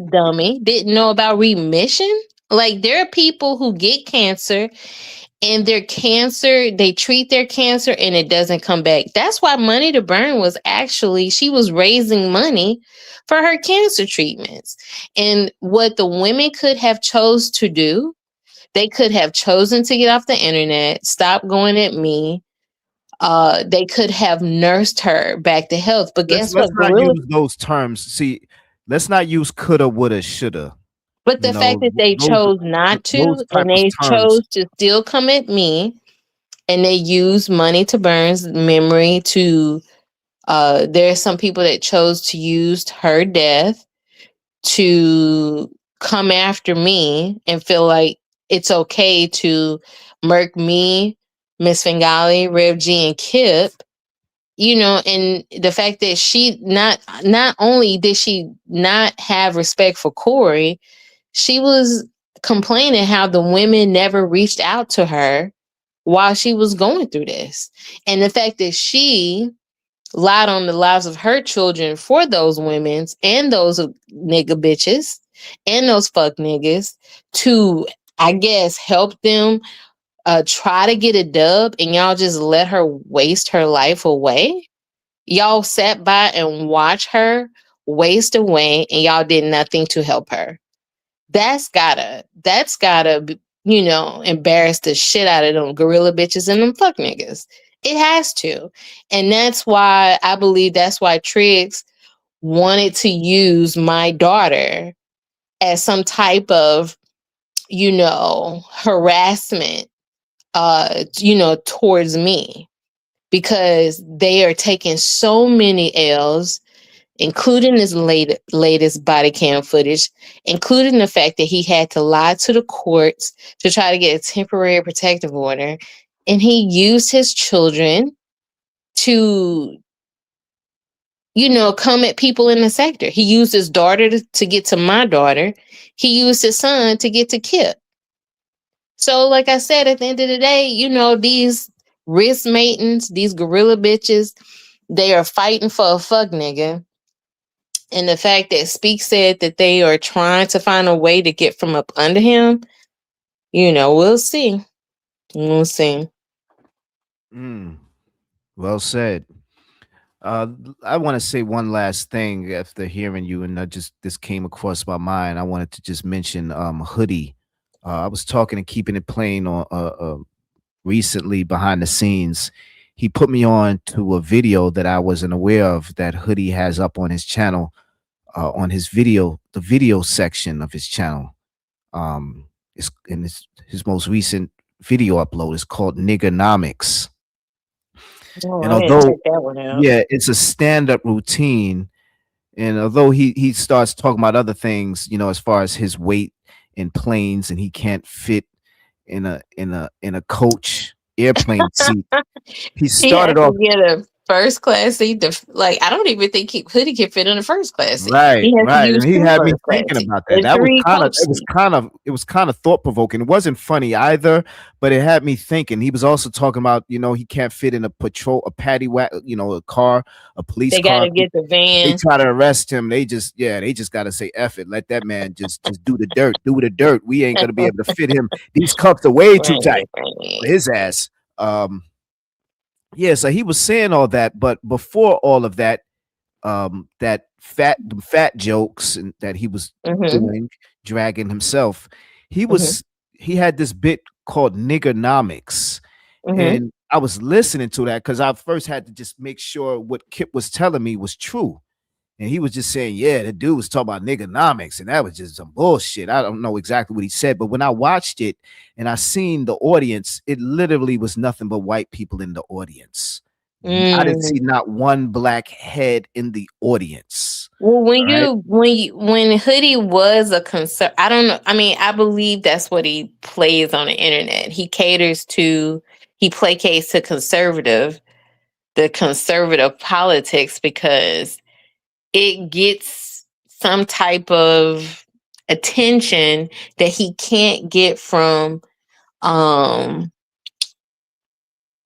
dummy didn't know about remission? Like, there are people who get cancer and their cancer, they treat their cancer and it doesn't come back. That's why Money to Burn was actually, she was raising money for her cancer treatments. And what the women could have chose to do, they could have chosen to get off the internet, stop going at me. They could have nursed her back to health. But guess what? Let's not use those terms. See, let's not use coulda, woulda, shoulda. But the fact that they chose not to, and they chose to still come at me, and they use Money to Burn's memory to, there are some people that chose to use her death to come after me and feel like it's okay to murk me, Miss Fingali, Rev G, and Kip, you know, and the fact that she not only did she not have respect for Corey, she was complaining how the women never reached out to her while she was going through this. And the fact that she lied on the lives of her children for those women's and those nigga bitches and those fuck niggas to, I guess, help them try to get a dub, and y'all just let her waste her life away. Y'all sat by and watched her waste away, and y'all did nothing to help her. That's gotta, you know, embarrass the shit out of them gorilla bitches and them fuck niggas. It has to. And that's why I believe that's why Triggs wanted to use my daughter as some type of, you know, harassment, you know, towards me, because they are taking so many L's, including this latest body cam footage, including the fact that he had to lie to the courts to try to get a temporary protective order. And he used his children to, you know, come at people in the sector. He used his daughter to get to my daughter. He used his son to get to Kip. So, like I said, at the end of the day, you know, these wrist maidens, these gorilla bitches, they are fighting for a fuck nigga. And the fact that Speak said that they are trying to find a way to get from up under him, you know, we'll see. We'll see. Well said. I want to say one last thing after hearing you, and this came across my mind. I wanted to just mention Hoodie. I was talking and keeping it plain on recently behind the scenes. He put me on to a video that I wasn't aware of that Hoodie has up on his channel, on his video, the video section of his channel. It's in his most recent video upload is called Niggernomics. Oh, And I didn't although, check that one out. yeah, it's a stand-up routine, and although he starts talking about other things, you know, as far as his weight in planes, and he can't fit in a coach airplane seat, he He started had off to get a first class seat. Like, I don't even think Hoodie can fit in a first class seat. right, He has to right, use and he two had me first class thinking seats about that. and That was three kind of coach seats. it was kind of thought provoking. It wasn't funny either, but it had me thinking. He was also talking about, you know, he can't fit in a paddy wagon, you know, a car, a police They car. gotta get the They van. try to arrest him. They just got to say F it. Let that man just do the dirt. We ain't gonna be able to fit him. These cuffs are way too tight for his ass. Yeah, so he was saying all that, but before all of that, that fat jokes and that he was doing, dragging himself, he had this bit called Niggernomics. And I was listening to that because I first had to just make sure what Kip was telling me was true. And he was just saying, yeah, the dude was talking about niggernomics, and that was just some bullshit. I don't know exactly what he said, but when I watched it and I seen the audience, it literally was nothing but white people in the audience. I didn't see not one black head in the audience. Well, right? when Hoodie was a concern, I don't know. I mean, I believe that's what he plays on the internet. He placates to the conservative politics because it gets some type of attention that he can't get from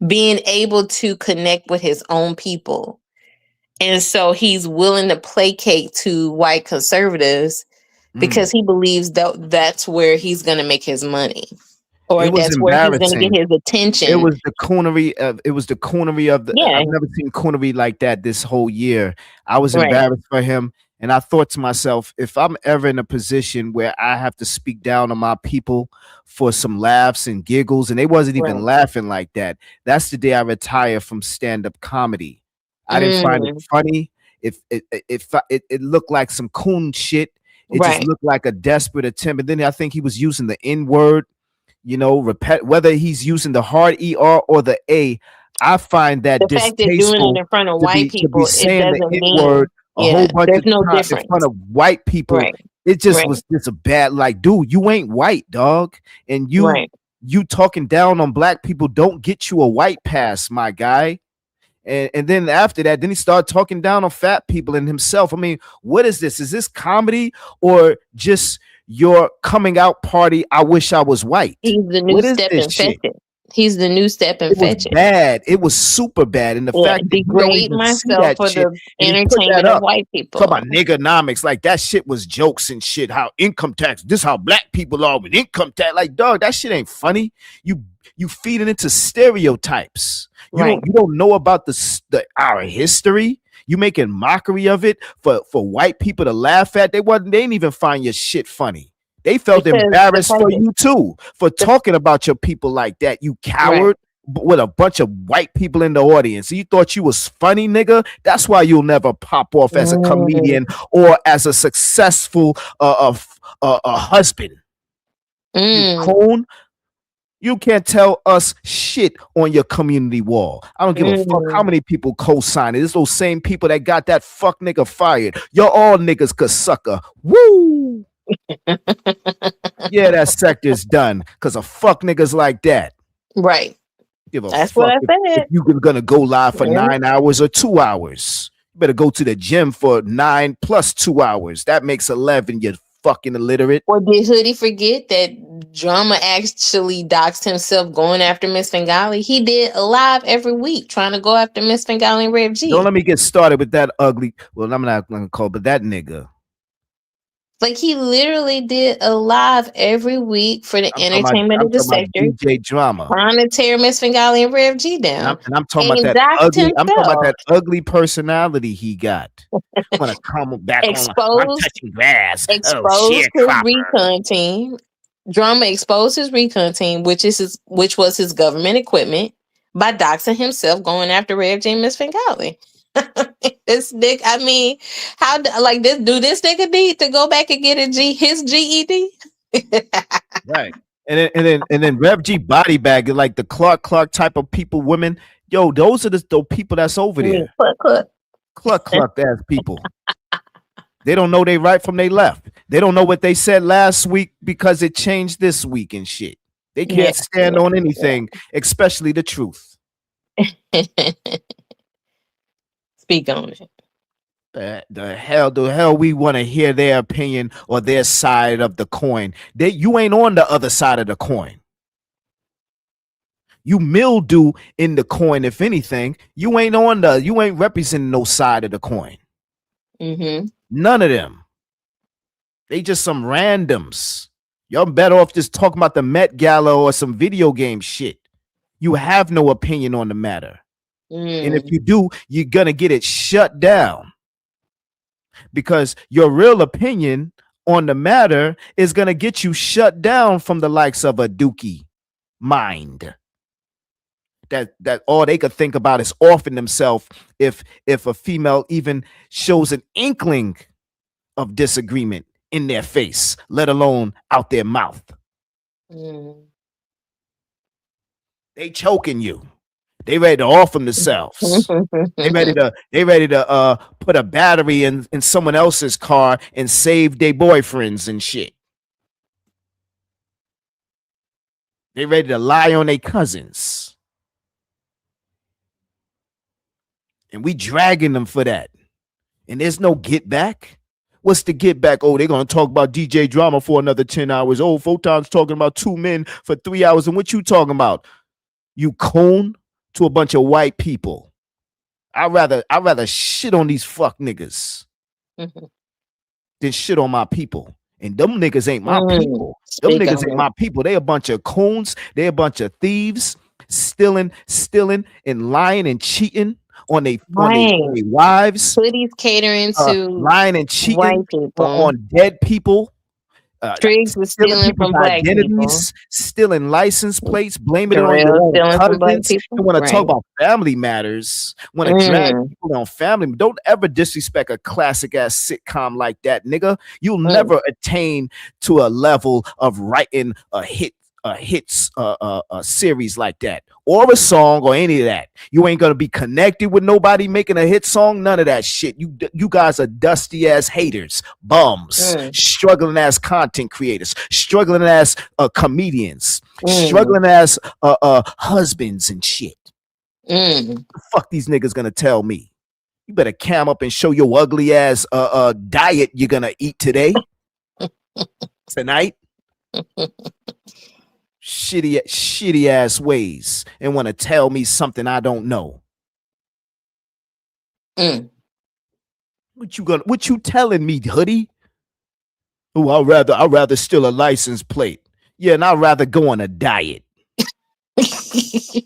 being able to connect with his own people. And so he's willing to placate to white conservatives because he believes that that's where he's going to make his money. Or It was that's where he's going to get his attention. It was the coonery of the. Yeah. I've never seen coonery like that this whole year. I was Right. embarrassed for him, and I thought to myself, if I'm ever in a position where I have to speak down on my people for some laughs and giggles, and they wasn't even Right. laughing like that, that's the day I retire from stand-up comedy. I didn't find it funny. It looked like some coon shit. It just Right. looked like a desperate attempt. And then I think he was using the N-word. You know, whether he's using the hard ER or the A, I find that The fact that doing distasteful it in front of to white be people, it saying the doesn't N-word mean a whole bunch there's of no times in difference. front of white people Right. It just was just a bad, like, dude, you ain't white, dog. And you talking down on black people don't get you a white pass, my guy. And then after that, then he started talking down on fat people and himself. I mean, what is this? Is this comedy or just your coming out party? I wish I was white. He's the new step and fetch it. He's the new step and fetch it. Bad. It was super bad. And the fact that you don't degrade even see myself that for shit, the and he put entertainment that of up. white people. Talk about niggernomics, like that shit was jokes and shit. How income tax, this how black people are with income tax. Like, dog, that shit ain't funny. You feeding into stereotypes. You don't know about our history. You making mockery of it for white people to laugh at. They didn't even find your shit funny. They felt embarrassed for you too, for talking about your people like that. You coward. With a bunch of white people in the audience. You thought you was funny, nigga? That's why you'll never pop off as a comedian or as a successful husband. You coon. You can't tell us shit on your community wall. I don't give a fuck how many people co-sign it. It's those same people that got that fuck nigga fired. You're all niggas could sucker. Woo! Yeah, that sector's done because of fuck niggas like that. Right. Give a That's fuck what I if said. you're gonna go live for 9 hours or 2 hours. You better go to the gym for 9 plus 2 hours. That makes 11, you fucking illiterate. Or did Hoodie forget that Drama actually doxed himself going after Miss Bengali? He did a live every week trying to go after Miss Bengali and Rev G. Don't let me get started with that ugly. Well, I'm not gonna call, but that nigga. Like, he literally did a live every week for the entertainment of the sector. DJ Drama. Trying to tear Miss Bengali and Rev G down. And I'm talking about that ugly. I'm talking about that ugly personality he got. I'm gonna come back on. I'm touching grass. Exposed his recon team. Drama exposed his recon team, which was his government equipment, by doxing himself going after Rev G and Miss Bengali. This nigga, I mean, how like this? Do this nigga need to go back and get his GED? Right, and then Rev G body bag, like the Clark type of people, women. Yo, those are the people that's over there. Cluck ass people. They don't know they right from they left. They don't know what they said last week because it changed this week and shit. They can't stand on anything, especially the truth. Speak on it. The hell we want to hear their opinion or their side of the coin. You ain't on the other side of the coin. You mildew in the coin, if anything. You ain't representing no side of the coin. None of them. They just some randoms. Y'all better off just talking about the Met Gala or some video game shit. You have no opinion on the matter. And if you do, you're gonna get it shut down. Because your real opinion on the matter is gonna get you shut down from the likes of a Dookie Mind. That all they could think about is offing themselves if a female even shows an inkling of disagreement in their face, let alone out their mouth. They choking you. They ready to off themselves. They ready to put a battery in someone else's car and save their boyfriends and shit. They ready to lie on their cousins. And we dragging them for that. And there's no get back. What's the get back? Oh, they're going to talk about DJ Drama for another 10 hours. Oh, Photon's talking about 2 men for 3 hours. And what you talking about? You coon to a bunch of white people. I'd rather shit on these fuck niggas than shit on my people. And them niggas ain't my people. Them niggas ain't my people. They a bunch of coons. They a bunch of thieves, stealing and lying and cheating on their wives. Hoodies catering to lying and cheating white people. On dead people. Triggs was stealing from black people. Stealing license plates, blaming it on your own cousins. You want to talk about family matters. Want to drag people on family. Don't ever disrespect a classic ass sitcom like that, nigga. You'll never attain to a level of writing a hit a hits a series like that, or a song, or any of that. You ain't gonna be connected with nobody making a hit song. None of that shit. You guys are dusty ass haters, bums, struggling ass content creators, struggling ass comedians, struggling ass husbands and shit. The fuck these niggas gonna tell me? You better cam up and show your ugly ass diet you're gonna eat today, tonight. Shitty ass ways, and want to tell me something I don't know. What you telling me, hoodie? Oh, I'd rather steal a license plate. Yeah, and I'd rather go on a diet. The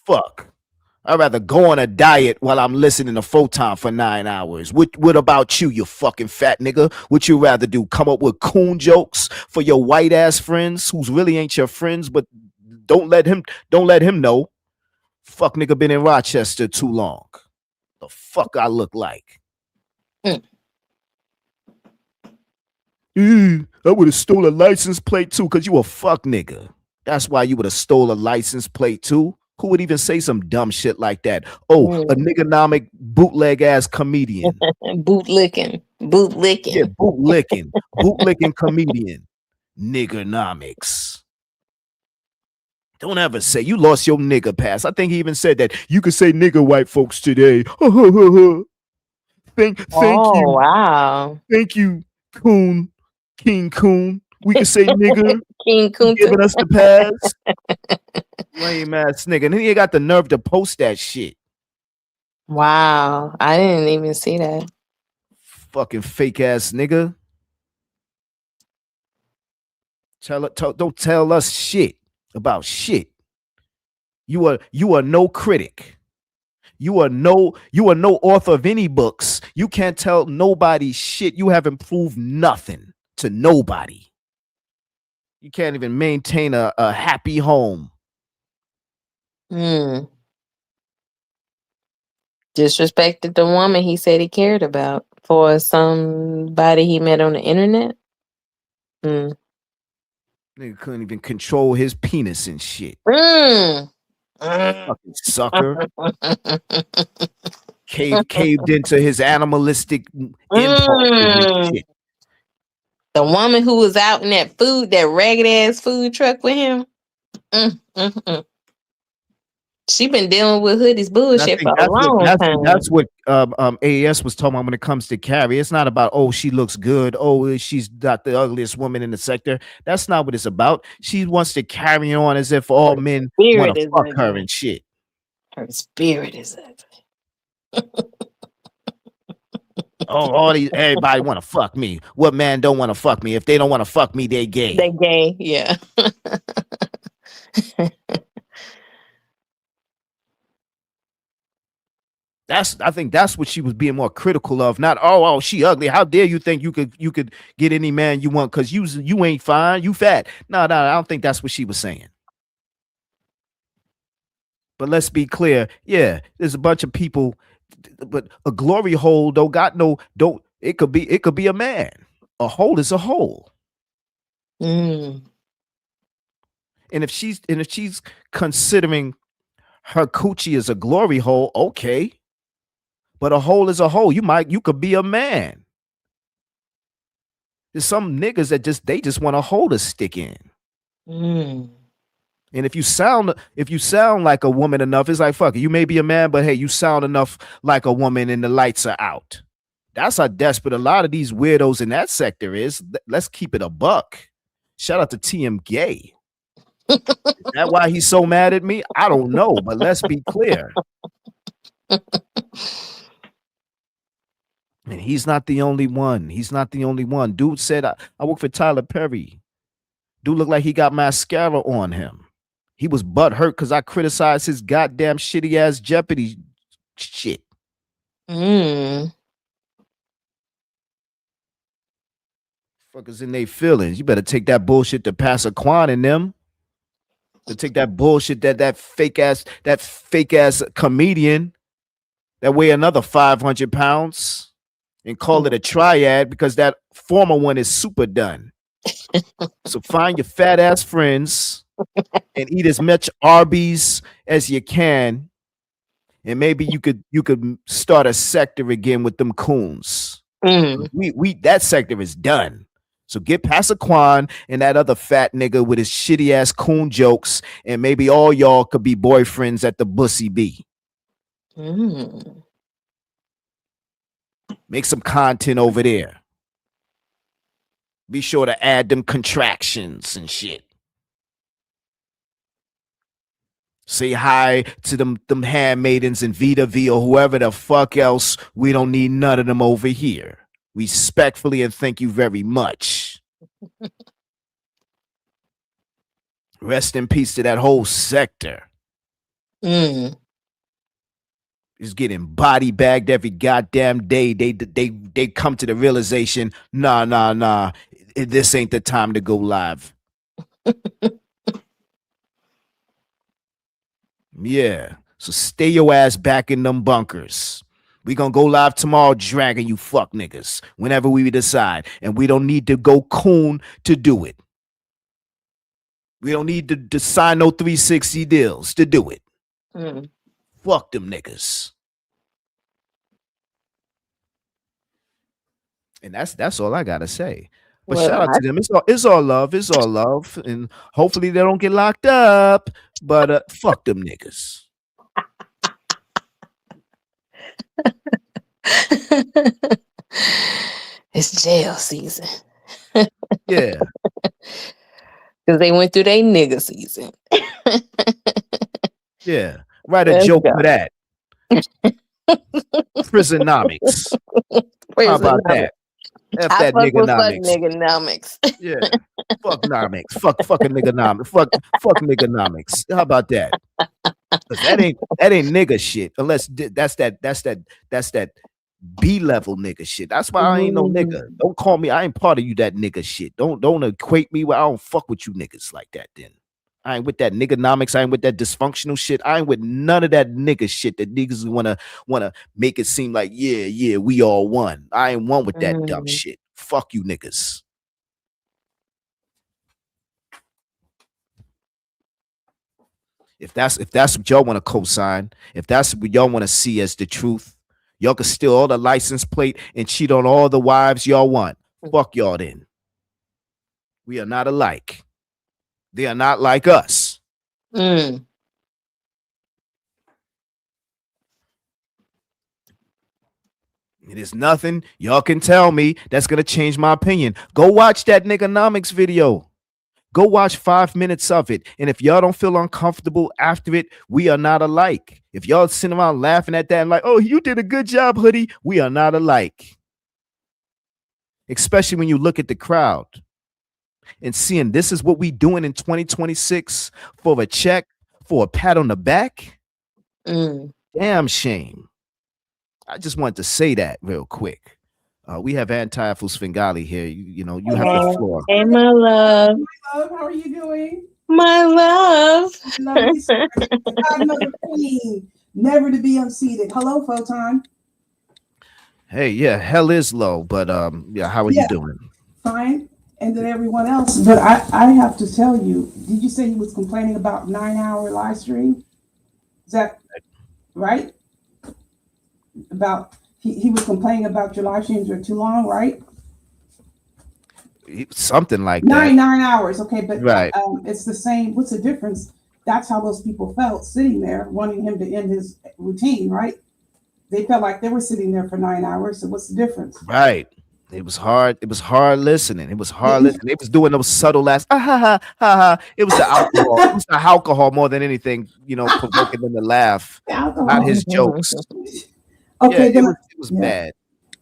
fuck? I'd rather go on a diet while I'm listening to Photon for 9 hours. What about you, you fucking fat nigga? What you rather do? Come up with coon jokes for your white ass friends who's really ain't your friends, but don't let him know. Fuck nigga been in Rochester too long. The fuck I look like? I would have stole a license plate too, cause you a fuck nigga. That's why you would have stole a license plate too. Who would even say some dumb shit like that? Oh, a niggonomic bootleg ass comedian. Bootlicking. Yeah, bootlicking comedian. Niggonomics. Don't ever say you lost your nigga pass. I think he even said that you could say nigger white folks today. Thank you. Wow. Thank you, Coon, King Coon. We can say nigger. King Coon giving us the pass. Lame ass nigga. And then he got the nerve to post that shit. Wow. I didn't even see that. Fucking fake ass nigga. Don't tell us shit about shit. You are no critic. You are no author of any books. You can't tell nobody shit. You haven't proved nothing to nobody. You can't even maintain a happy home. Disrespected the woman he said he cared about for somebody he met on the internet. Nigga couldn't even control his penis and shit. Fucking sucker. Caved into his animalistic impulses and shit. The woman who was out in that ragged ass food truck with him. She been dealing with Hoodie's bullshit for a long time. That's what AAS was talking about when it comes to Carrie. It's not about, oh, she looks good. Oh, she's not the ugliest woman in the sector. That's not what it's about. She wants to carry on as if all men want to fuck her and shit. Her spirit is ugly. Oh, everybody want to fuck me. What man don't want to fuck me? If they don't want to fuck me, they gay. They gay, yeah. I think that's what she was being more critical of. Not she ugly. How dare you think you could get any man you want because you ain't fine, you fat. No, I don't think that's what she was saying. But let's be clear. Yeah, there's a bunch of people, but a glory hole it could be a man. A hole is a hole. And if she's considering her coochie as a glory hole, okay. But a hole is a hole. You could be a man. There's some niggas that just want a hole to stick in. And if you sound like a woman enough, it's like, fuck it, you may be a man, but hey, you sound enough like a woman and the lights are out. That's how desperate a lot of these weirdos in that sector is. Let's keep it a buck. Shout out to TM Gay. Is that why he's so mad at me? I don't know, but let's be clear. And he's not the only one. Dude said, I work for Tyler Perry. Dude looked like he got mascara on him. He was butthurt because I criticized his goddamn shitty ass Jeopardy shit. Fuckers in their feelings. You better take that bullshit to Pastor Quan and them. To take that bullshit that fake ass comedian that weigh another 500 pounds and call it a triad because that former one is super done. So find your fat ass friends and eat as much Arby's as you can, and maybe you could start a sector again with them coons. We that sector is done. So get Passaquan and that other fat nigga with his shitty ass coon jokes, and maybe all y'all could be boyfriends at the Bussy B. Make some content over there. Be sure to add them contractions and shit. Say hi to them handmaidens and Vita V or whoever the fuck else. We don't need none of them over here. Respectfully, and thank you very much. Rest in peace to that whole sector. Is getting body bagged every goddamn day. They come to the realization, nah, this ain't the time to go live. Yeah, so stay your ass back in them bunkers. We gonna go live tomorrow, dragging you fuck niggas whenever we decide, and we don't need to go coon to do it. We don't need to sign no 360 deals to do it. Fuck them niggas. And that's all I gotta say. But Well, shout out to them. It's all love. It's all love, and hopefully they don't get locked up. But fuck them niggas. It's jail season. Yeah. Because they went through their nigga season. Yeah. Write a Let's joke go. for that. Prisonomics. How about that? F I that fuck with fuck nigganomics. nigganomics. Yeah. Fuck nomics. Fucking nigganomics. Fuck nigganomics. How about that? 'Cause that ain't nigga shit. Unless that's that B-level nigga shit. That's why I ain't no nigga. Don't call me. I ain't part of you that nigga shit. Don't equate me with. I don't fuck with you niggas like that. Then I ain't with that nigganomics. I ain't with that dysfunctional shit. I ain't with none of that nigga shit that niggas wanna make it seem like yeah we all one. I ain't one with that dumb shit. Fuck you niggas. If that's what y'all want to co-sign, if that's what y'all want to see as the truth, y'all can steal all the license plate and cheat on all the wives y'all want. Fuck y'all then. We are not alike. They are not like us. Mm. It is nothing y'all can tell me that's gonna change my opinion. Go watch that nigganomics video. Go watch 5 minutes of it. And if y'all don't feel uncomfortable after it, we are not alike. If y'all sitting around laughing at that and like, oh, you did a good job, hoodie, we are not alike. Especially when you look at the crowd and seeing this is what we doing in 2026 for a check, for a pat on the back. Damn shame. I just wanted to say that real quick. We have Antifa Svengali here. You know, you have the floor. Hey, my love. My love, how are you doing? My love. Love you, sir. Godmother Queen, never to be unseated. Hello, Photon. Hey, yeah, hell is low, but yeah, how are you doing? Fine. And then everyone else. But I have to tell you, did you say he was complaining about 9-hour live stream? Is that right? About he was complaining about your live streams are too long, right? Something like nine that. hours. Okay, but Right. It's the same. What's the difference? That's how those people felt sitting there wanting him to end his routine, right? They felt like they were sitting there for 9 hours. So what's the difference? Right. It was hard. It was hard listening. It was hard listening. They was doing those subtle ass ha ha ha. It was the alcohol. It was the alcohol more than anything, you know, provoking them to laugh. Not his jokes. Okay, Yeah, then it was bad.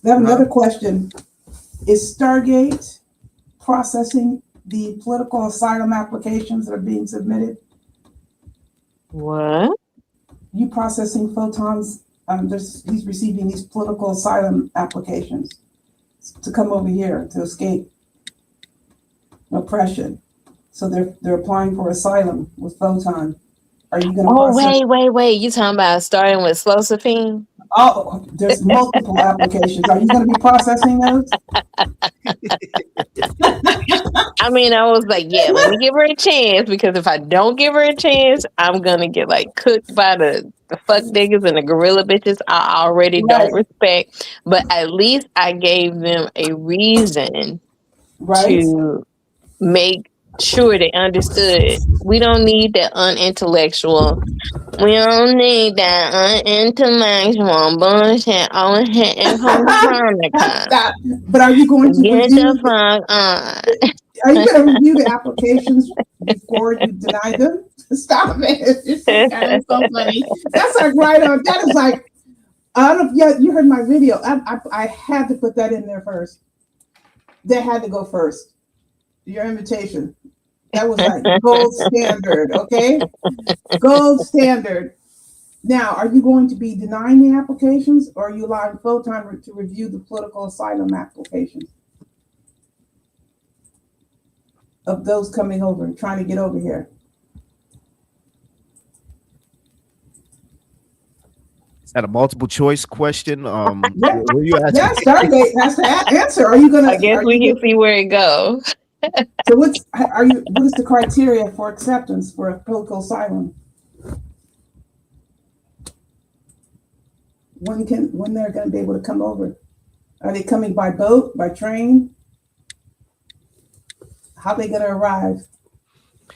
I have another question. Is Stargate processing the political asylum applications that are being submitted? What? You processing Photon's? He's receiving these political asylum applications to come over here to escape oppression. So they're applying for asylum with Photon. Are you going to? Oh, wait. You talking about starting with Slosaphine? Oh, there's multiple applications. Are you going to be processing those? I mean, I was like, yeah, let me give her a chance, because if I don't give her a chance, I'm gonna get like cooked by the fuck niggas and the gorilla bitches I already don't respect. But at least I gave them a reason to make sure they understood. We don't need that unintellectual. We don't need that unintellectual bullshit over here from Hanukkah. But are you going to Get review? the fuck on. Are you going to review the applications before you deny them? Stop it! It's so, that is so funny. That's like right on. That is like, I don't know. Yeah, you heard my video. I had to put that in there first. That had to go first. Your invitation. That was like gold standard. Okay, gold standard. Now, are you going to be denying the applications, or are you allowing Photon to review the political asylum applications of those coming over, trying to get over here? Is that a multiple choice question? Yeah, were you asking? yeah, Stargate has to answer. Are you gonna? I guess we can see where it goes. So what is the criteria for acceptance for a political asylum? When they're going to be able to come over? Are they coming by boat, by train? How are they going to arrive?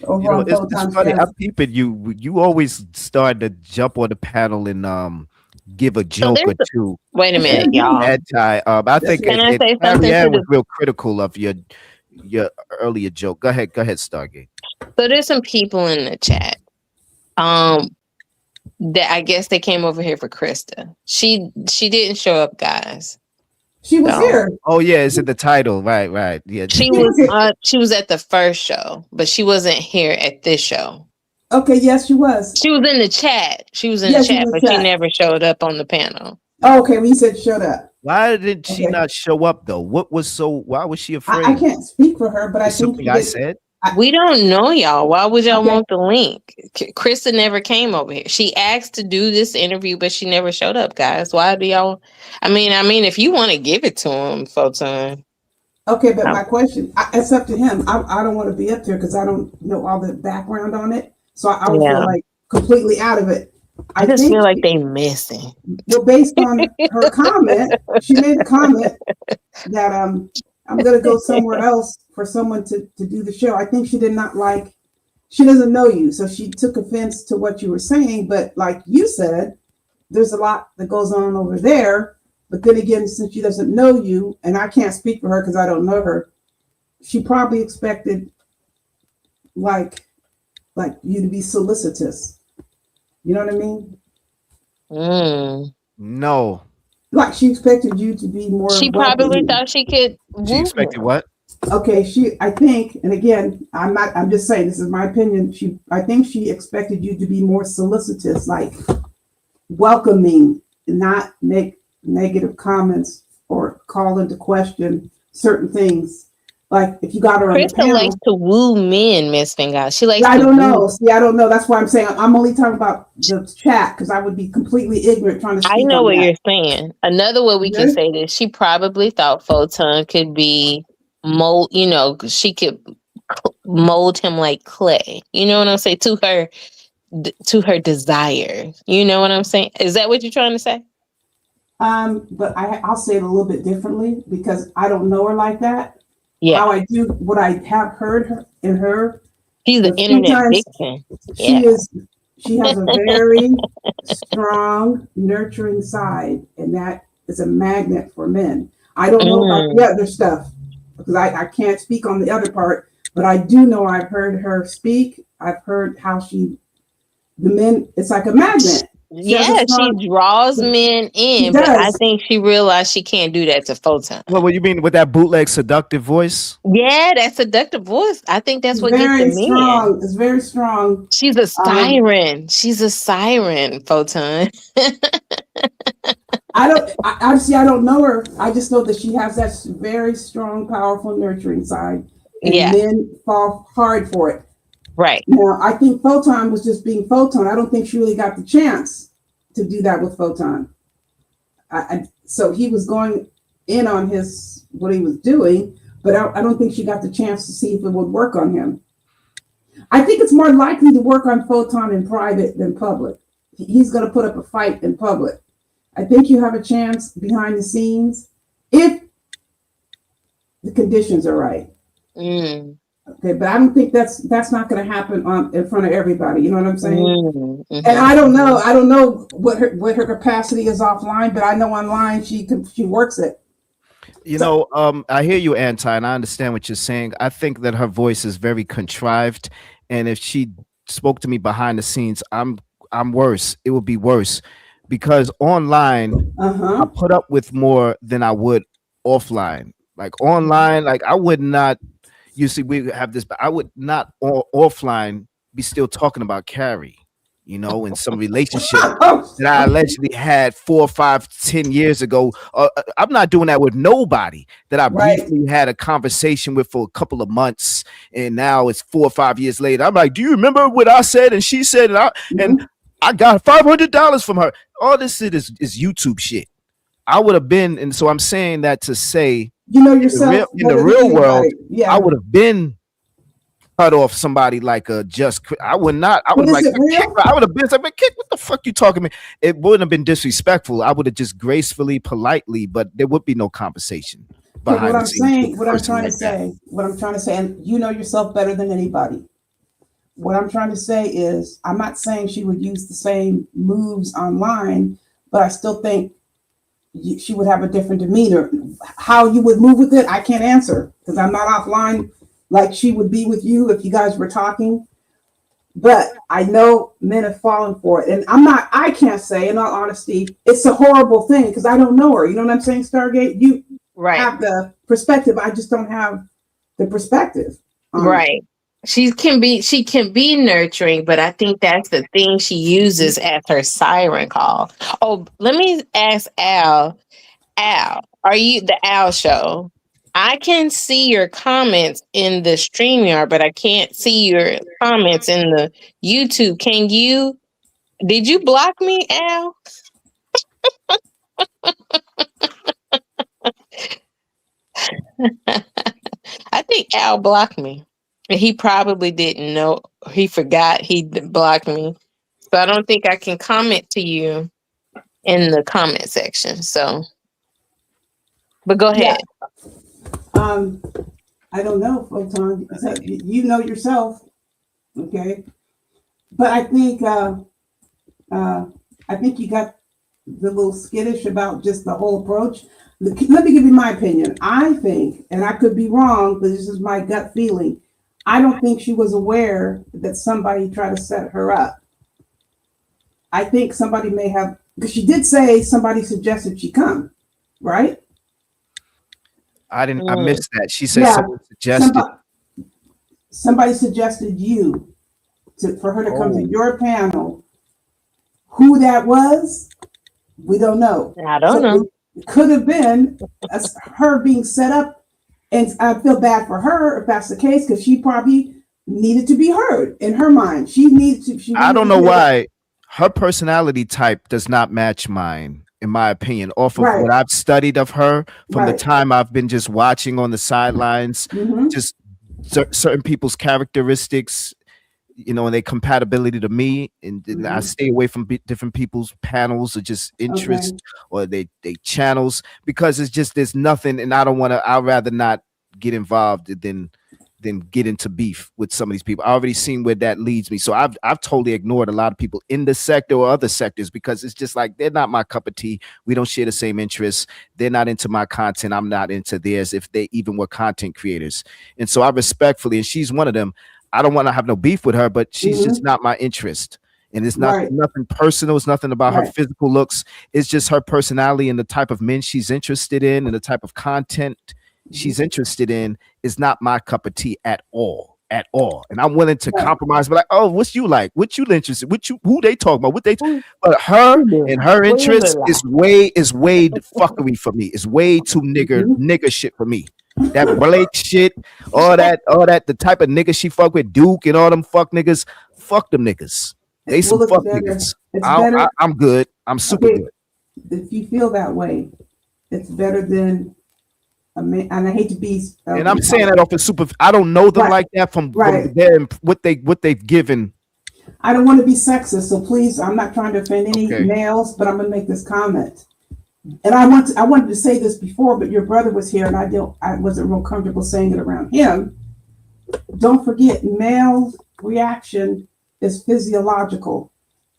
Over on It's Photon's funny. desk? I'm peeping you. You always start to jump on the panel and give a joke or two. Wait a minute, y'all. Anti. I think Can I say something Carrie to Ann was the- real critical of your earlier joke. Go ahead, Stargate. So there's some people in the chat. That I guess they came over here for Krista. She didn't show up, guys. She was here. Oh yeah, it's in the title. Right. Yeah. She was at the first show, but she wasn't here at this show. Okay, yes, she was. She was in the chat. She was in Yes, the she chat, was but in she chat. never showed up on the panel. Oh, okay, when you said showed up. Why did she Okay. not show up though? Why was she afraid? I can't speak for her, but I think Something I said. We don't know, y'all. Why would y'all Okay. want the link? Krista never came over here. She asked to do this interview, but she never showed up, guys. Why do y'all? I mean, if you want to give it to him, Photon. Okay, but my question, it's up to him. I don't want to be up there because I don't know all the background on it. So I would feel like completely out of it. I just think feel like they missing. Well, based on her comment, she made a comment that I'm going to go somewhere else for someone to do the show. I think she did not like, she doesn't know you. So she took offense to what you were saying. But like you said, there's a lot that goes on over there. But then again, since she doesn't know you, and I can't speak for her because I don't know her, she probably expected like you to be solicitous. You know what I mean? No. Like she expected you to be more. She probably welcoming. thought she could. She expected what? Okay, I think, and again, I'm just saying, this is my opinion. I think she expected you to be more solicitous, like welcoming, not make negative comments or call into question certain things. Like if you got her on the Krista panel. likes to woo men, Miss Fingal. She likes I to don't woo. know. See, I don't know. That's why I'm saying I'm only talking about the chat because I would be completely ignorant trying to speak I know on what that. you're saying. Another way we can Mhm. say this, she probably thought Photon could be mold, she could mold him like clay. You know what I'm saying? To her desire. You know what I'm saying? Is that what you're trying to say? But I'll say it a little bit differently because I don't know her like that. Yeah. How I do what I have heard her in her. She's an internet vixen. She has a very strong, nurturing side, and that is a magnet for men. I don't know about the other stuff because I can't speak on the other part, but I do know I've heard her speak. I've heard how the men, it's like a magnet. Yeah, she draws men in, but I think she realized she can't do that to Photon. What do you mean with that bootleg seductive voice? Yeah, that seductive voice. I think that's what very gets the men. strong. It's very strong. She's a siren. She's a siren, Photon. I don't know her. I just know that she has that very strong, powerful, nurturing side. And men fall hard for it. Right. Now, I think Photon was just being Photon. I don't think she really got the chance to do that with Photon. So he was going in on what he was doing, but I don't think she got the chance to see if it would work on him. I think it's more likely to work on Photon in private than public. He's going to put up a fight in public. I think you have a chance behind the scenes if the conditions are right. Okay, but I don't think that's not going to happen in front of everybody. You know what I'm saying? And I don't know what her capacity is offline, but I know online she works it. You know, I hear you, Anti, and I understand what you're saying. I think that her voice is very contrived, and if she spoke to me behind the scenes, I'm worse. It would be worse because online I put up with more than I would offline. Like online, like I would not. You see, we have this, but I would not offline be still talking about Carrie. You know, in some relationship that I allegedly had 4, 5, 10 years ago. I'm not doing that with nobody that I briefly had a conversation with for a couple of months, and now it's 4 or 5 years later. I'm like, do you remember what I said? And she said, and I got $500 from her. All this shit is YouTube shit. I would have been, and so I'm saying that to say, you know yourself in the real world, I would have been cut off somebody like a just. I would not. I would like. I would have been like, man, kick, what the fuck you talking to me? It wouldn't have been disrespectful. I would have just gracefully, politely, but there would be no conversation. What I'm saying, what I'm trying to say, and you know yourself better than anybody. What I'm trying to say is, I'm not saying she would use the same moves online, but I still think she would have a different demeanor. How you would move with it, I can't answer because I'm not offline like she would be with you if you guys were talking. But I know men have fallen for it. And I can't say, in all honesty, it's a horrible thing because I don't know her. You know what I'm saying, Stargate? You have the perspective. I just don't have the perspective. Right. She can be nurturing, but I think that's the thing she uses as her siren call. Oh, let me ask Al. Al, are you the Al Show? I can see your comments in the StreamYard, but I can't see your comments in the YouTube. Did you block me, Al? I think Al blocked me. He probably didn't know. He forgot he blocked me. So I don't think I can comment to you in the comment section. So, but go ahead. I don't know, Photon. You know yourself, okay? But I think you got the little skittish about just the whole approach. Let me give you my opinion. I think, and I could be wrong, but this is my gut feeling. I don't think she was aware that somebody tried to set her up. I think somebody may have, because she did say somebody suggested she come, right? I missed that. She said someone suggested. Somebody suggested you for her to come to your panel. Who that was, we don't know. I don't know. It could have been her being set up. And I feel bad for her if that's the case, because she probably needed to be heard in her mind. I don't know why. Her personality type does not match mine, in my opinion, off of what I've studied of her from the time I've been just watching on the sidelines, just certain people's characteristics, you know, and their compatibility to me. And I stay away from different people's panels or just interest or they channels, because it's just, there's nothing. And I'd rather not get involved than get into beef with some of these people. I already seen where that leads me. So I've totally ignored a lot of people in this sector or other sectors, because it's just like, they're not my cup of tea. We don't share the same interests. They're not into my content. I'm not into theirs, if they even were content creators. And so I respectfully, and she's one of them, I don't want to have no beef with her, but she's just not my interest. And it's not nothing personal. It's nothing about her physical looks. It's just her personality and the type of men she's interested in and the type of content she's interested in is not my cup of tea at all. And I'm willing to compromise, but like, oh, what's you like? What you interested? Who they talk about? But her and her interest is way fuckery for me. It's way too nigger shit for me. That Blake shit, all that, the type of nigga she fuck with, Duke and all them fuck niggas. Fuck them niggas. They some fuck niggas. I'm good. I'm super good. If you feel that way, it's better than and I hate to be. And I'm saying that off of super. I don't know them Right. like that from Right. them, what they've given. I don't want to be sexist, so please, I'm not trying to offend any Okay. males, but I'm going to make this comment. And I wanted to say this before, but your brother was here, and I wasn't real comfortable saying it around him. Don't forget, male reaction is physiological.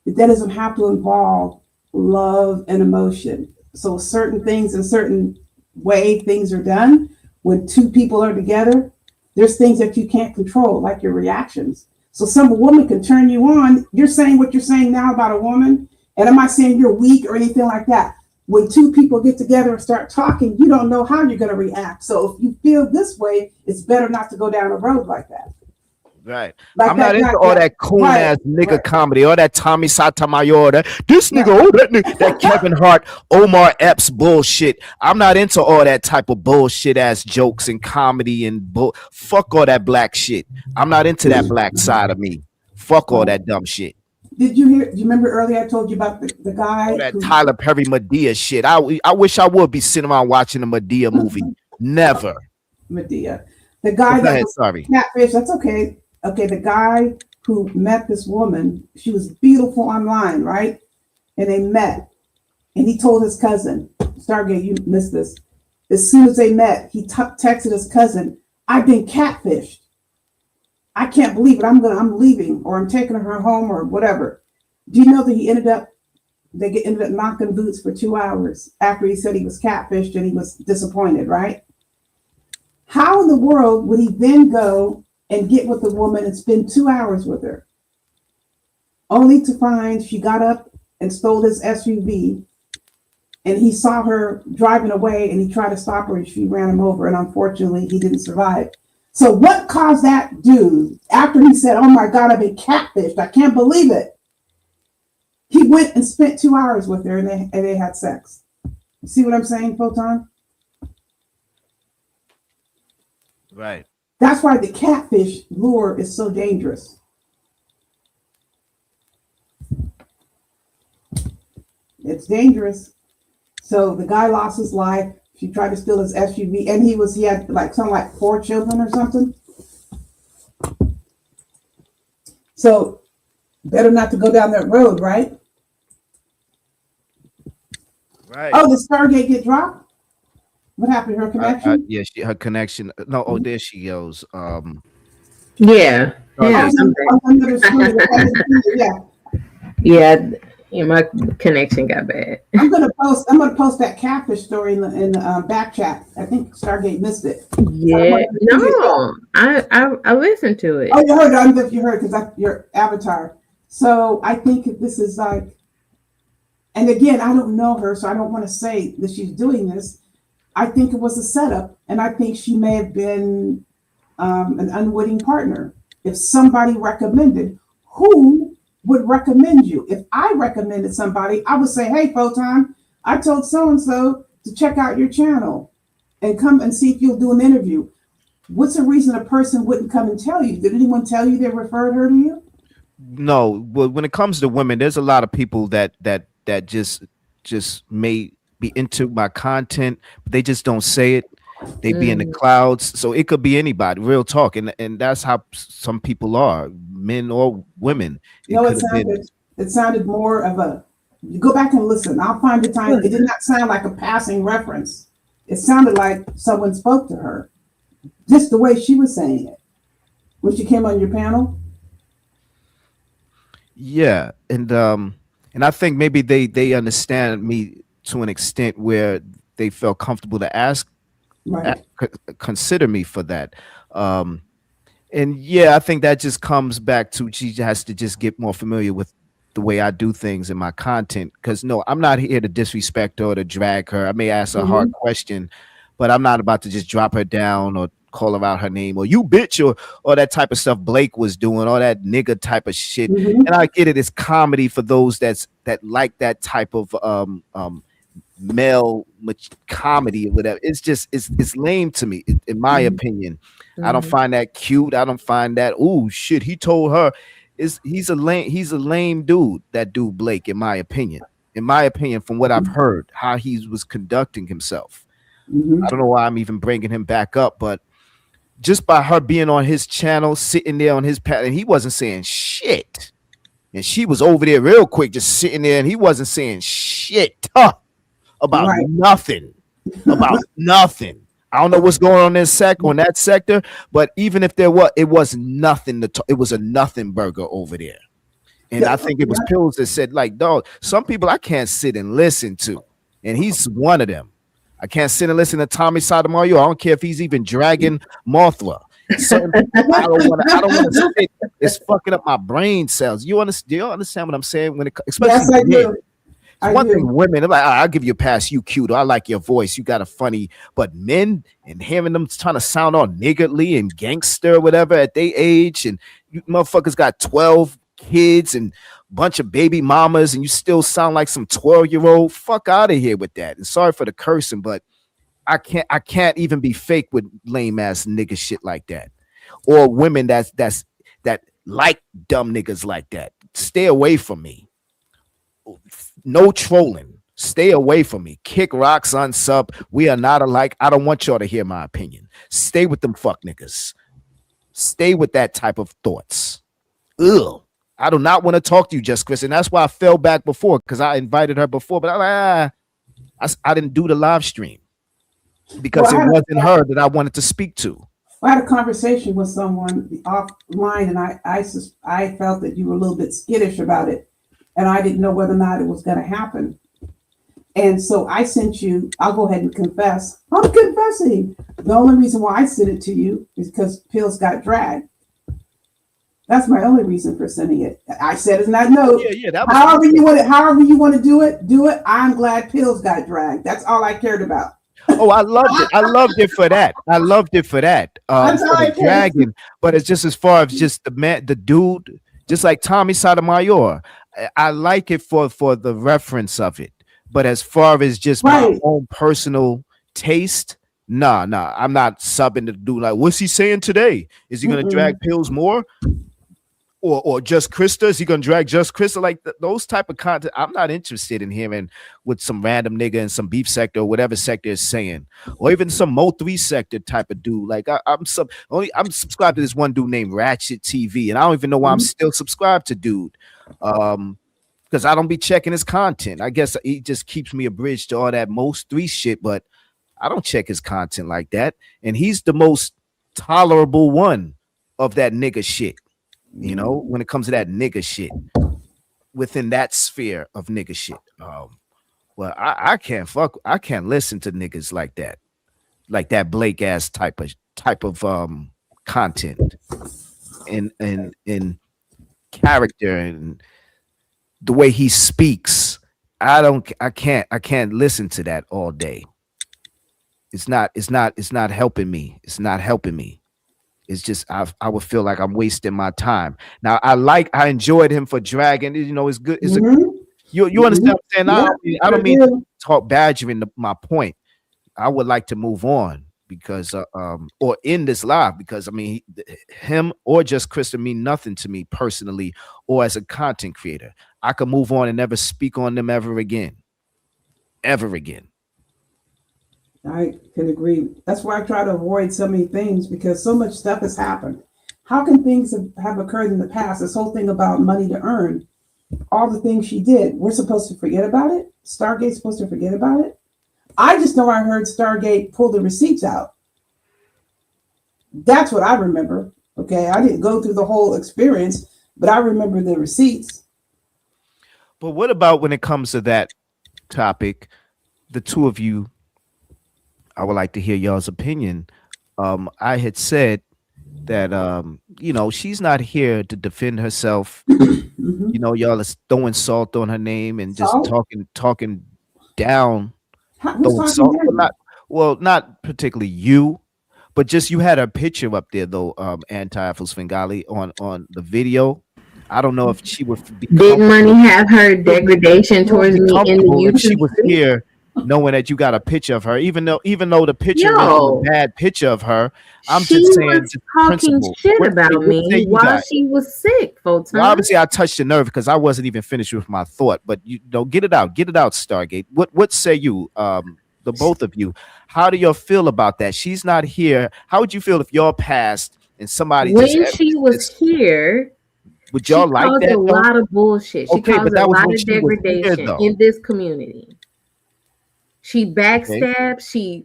That doesn't have to involve love and emotion. So certain things in certain way things are done when two people are together, there's things that you can't control, like your reactions. So some woman can turn you on. You're saying what you're saying now about a woman, and I'm not saying you're weak or anything like that. When two people get together and start talking, you don't know how you're going to react. So if you feel this way, it's better not to go down a road like that. Right. Like I'm not into all that coon ass nigga right. comedy, all that Tommy Sotomayor, this nigga, oh that nigga, that Kevin Hart, Omar Epps bullshit. I'm not into all that type of bullshit ass jokes and comedy and fuck all that black shit. I'm not into that black side of me. Fuck all that dumb shit. Did you hear? Do you remember earlier I told you about the guy? All that Tyler Perry Medea shit. I wish I would be sitting around watching a Medea movie. Never. Medea. The guy Go that ahead, was sorry. catfish. That's okay. Okay, the guy who met this woman, she was beautiful online, right? And they met, and he told his cousin, Stargate, you missed this. As soon as they met, he texted his cousin, "I've been catfished. I can't believe it. I'm leaving, or I'm taking her home, or whatever." Do you know that he ended up knocking boots for 2 hours after he said he was catfished and he was disappointed, right? How in the world would he then go and get with a woman and spend 2 hours with her, only to find she got up and stole his SUV, and he saw her driving away and he tried to stop her and she ran him over, and unfortunately he didn't survive. So what caused that dude, after he said, "Oh my God, I've been catfished, I can't believe it," he went and spent 2 hours with her and they had sex? See what I'm saying, Photon? Right. That's why the catfish lure is so dangerous. It's dangerous. So the guy lost his life. She tried to steal his SUV, and he had like something like 4 children or something. So better not to go down that road, right? Right. Oh, the Stargate get dropped? What happened? Her connection? Yeah, her connection. No, oh, there she goes. Yeah. Oh, Yeah. Yeah. Yeah, my connection got bad. I'm gonna post that catfish story in the back chat. I think Stargate missed it. Yeah. No, I listened to it. Oh, you heard it. I don't know if you heard, because that's your avatar. So I think this is like, and again, I don't know her, so I don't want to say that she's doing this. I think it was a setup, and I think she may have been an unwitting partner. If somebody recommended, who would recommend you? If I recommended somebody, I would say, "Hey, Photon, I told so-and-so to check out your channel and come and see if you'll do an interview." What's the reason a person wouldn't come and tell you? Did anyone tell you they referred her to you? No, well, when it comes to women, there's a lot of people that just may be into my content, but they just don't say it. They be in the clouds, so it could be anybody. Real talk, and that's how some people are, men or women. No, could have been. it sounded more of a. You go back and listen. I'll find the time. It did not sound like a passing reference. It sounded like someone spoke to her, just the way she was saying it when she came on your panel. Yeah, and I think maybe they understand me to an extent where they felt comfortable to ask, Right. consider me for that. And yeah, I think that just comes back to she has to just get more familiar with the way I do things in my content. Because no, I'm not here to disrespect her or to drag her. I may ask a hard question, but I'm not about to just drop her down or call her out her name or "you bitch" or that type of stuff Blake was doing, all that nigga type of shit. And I get it, it's comedy for those that like that type of male comedy or whatever. It's just it's lame to me, in my opinion. I don't find that cute. I don't find that, oh shit, he told her. He's a lame dude, that dude Blake, in my opinion. From what I've heard, how he was conducting himself. I don't know why I'm even bringing him back up, but just by her being on his channel, sitting there on his pad, and he wasn't saying shit. And she was over there real quick, just sitting there, and he wasn't saying shit about nothing. About nothing. I don't know what's going on in that sector, but even if there was, it was nothing it was a nothing burger over there. And I think it was Pills that said, like, dog, some people I can't sit and listen to, and he's one of them. I can't sit and listen to Tommy Sotomayor. I don't care if he's even dragging Mothra. Certain people, I don't want to sit. It's fucking up my brain cells. Do you understand what I'm saying? When it, especially Yes, I do. One thing, women, like, I'll give you a pass. You cute. I like your voice. You got a funny. But men and hearing them trying to sound all niggardly and gangster, or whatever, at their age, and you motherfuckers got 12 kids and bunch of baby mamas, and you still sound like some 12-year-old. Fuck out of here with that. And sorry for the cursing, but I can't even be fake with lame ass nigga shit like that, or women that like dumb niggas like that. Stay away from me. No trolling. Stay away from me. Kick rocks, unsub. We are not alike. I don't want y'all to hear my opinion. Stay with them fuck niggas. Stay with that type of thoughts. Ugh. I do not want to talk to you, Just Chris, and that's why I fell back before, because I invited her before, but I didn't do the live stream because it wasn't her that I wanted to speak to. I had a conversation with someone offline, and I felt that you were a little bit skittish about it, and I didn't know whether or not it was going to happen. And so I sent you, I'll go ahead and confess. I'm confessing. The only reason why I sent it to you is because Pills got dragged. That's my only reason for sending it. I said it's not note. That was however you want to do it. I'm glad Pills got dragged. That's all I cared about. Oh, I loved it. I loved it for that. For the dragon. But it's just as far as just the dude, just like Tommy Sotomayor. I like it for the reference of it. But as far as just my own personal taste, nah, I'm not subbing to do like, what's he saying today? Is he gonna drag Pills more? Or Just Krista? Is he gonna drag Just Krista? Like those type of content, I'm not interested in hearing what some random nigga in some beef sector or whatever sector is saying, or even some Mo3 sector type of dude. Like I'm subscribed to this one dude named Ratchet TV, and I don't even know why I'm still subscribed to dude. Because I don't be checking his content. I guess he just keeps me abridged to all that Mo3 shit, but I don't check his content like that. And he's the most tolerable one of that nigga shit. You know, when it comes to that nigga shit, within that sphere of nigga shit. Well, I can't listen to niggas like that Blake ass type of content and character and the way he speaks. I can't listen to that all day. It's not helping me. It's not helping me. It's just I would feel like I'm wasting my time. Now I enjoyed him for dragging. You know, it's good. It's you understand what I'm saying? I don't mean to talk badgering my point. I would like to move on because or in this live, because I mean him or Just Krista mean nothing to me personally or as a content creator. I could move on and never speak on them ever again. I can agree. That's why I try to avoid so many things, because so much stuff has happened. How can things have occurred in the past? This whole thing about money to earn, all the things she did, we're supposed to forget about it? Stargate's supposed to forget about it? I just know I heard Stargate pull the receipts out. That's what I remember. Okay, I didn't go through the whole experience, but I remember the receipts. But what about when it comes to that topic, the two of you, I would like to hear y'all's opinion. I had said that you know, she's not here to defend herself. You know, y'all are throwing salt on her name and just talking down. Throwing salt. Not particularly you, but just you had a picture up there though, Anti-Afro Svengali on the video. I don't know if she would be Big Money have her degradation towards me in the YouTube. If she was here, knowing that you got a picture of her, even though the picture was a bad picture of her, I'm just saying, talking shit about me while she was sick. Well, obviously, I touched the nerve because I wasn't even finished with my thought. But you know, get it out, Stargate. What say you, the both of you. How do y'all feel about that? She's not here. How would you feel if y'all passed and somebody When just she was here, would she y'all like caused that? a though? lot of bullshit. She Okay, but caused that a was lot when of she was here, degradation though. in this community. She Okay. backstabbed. She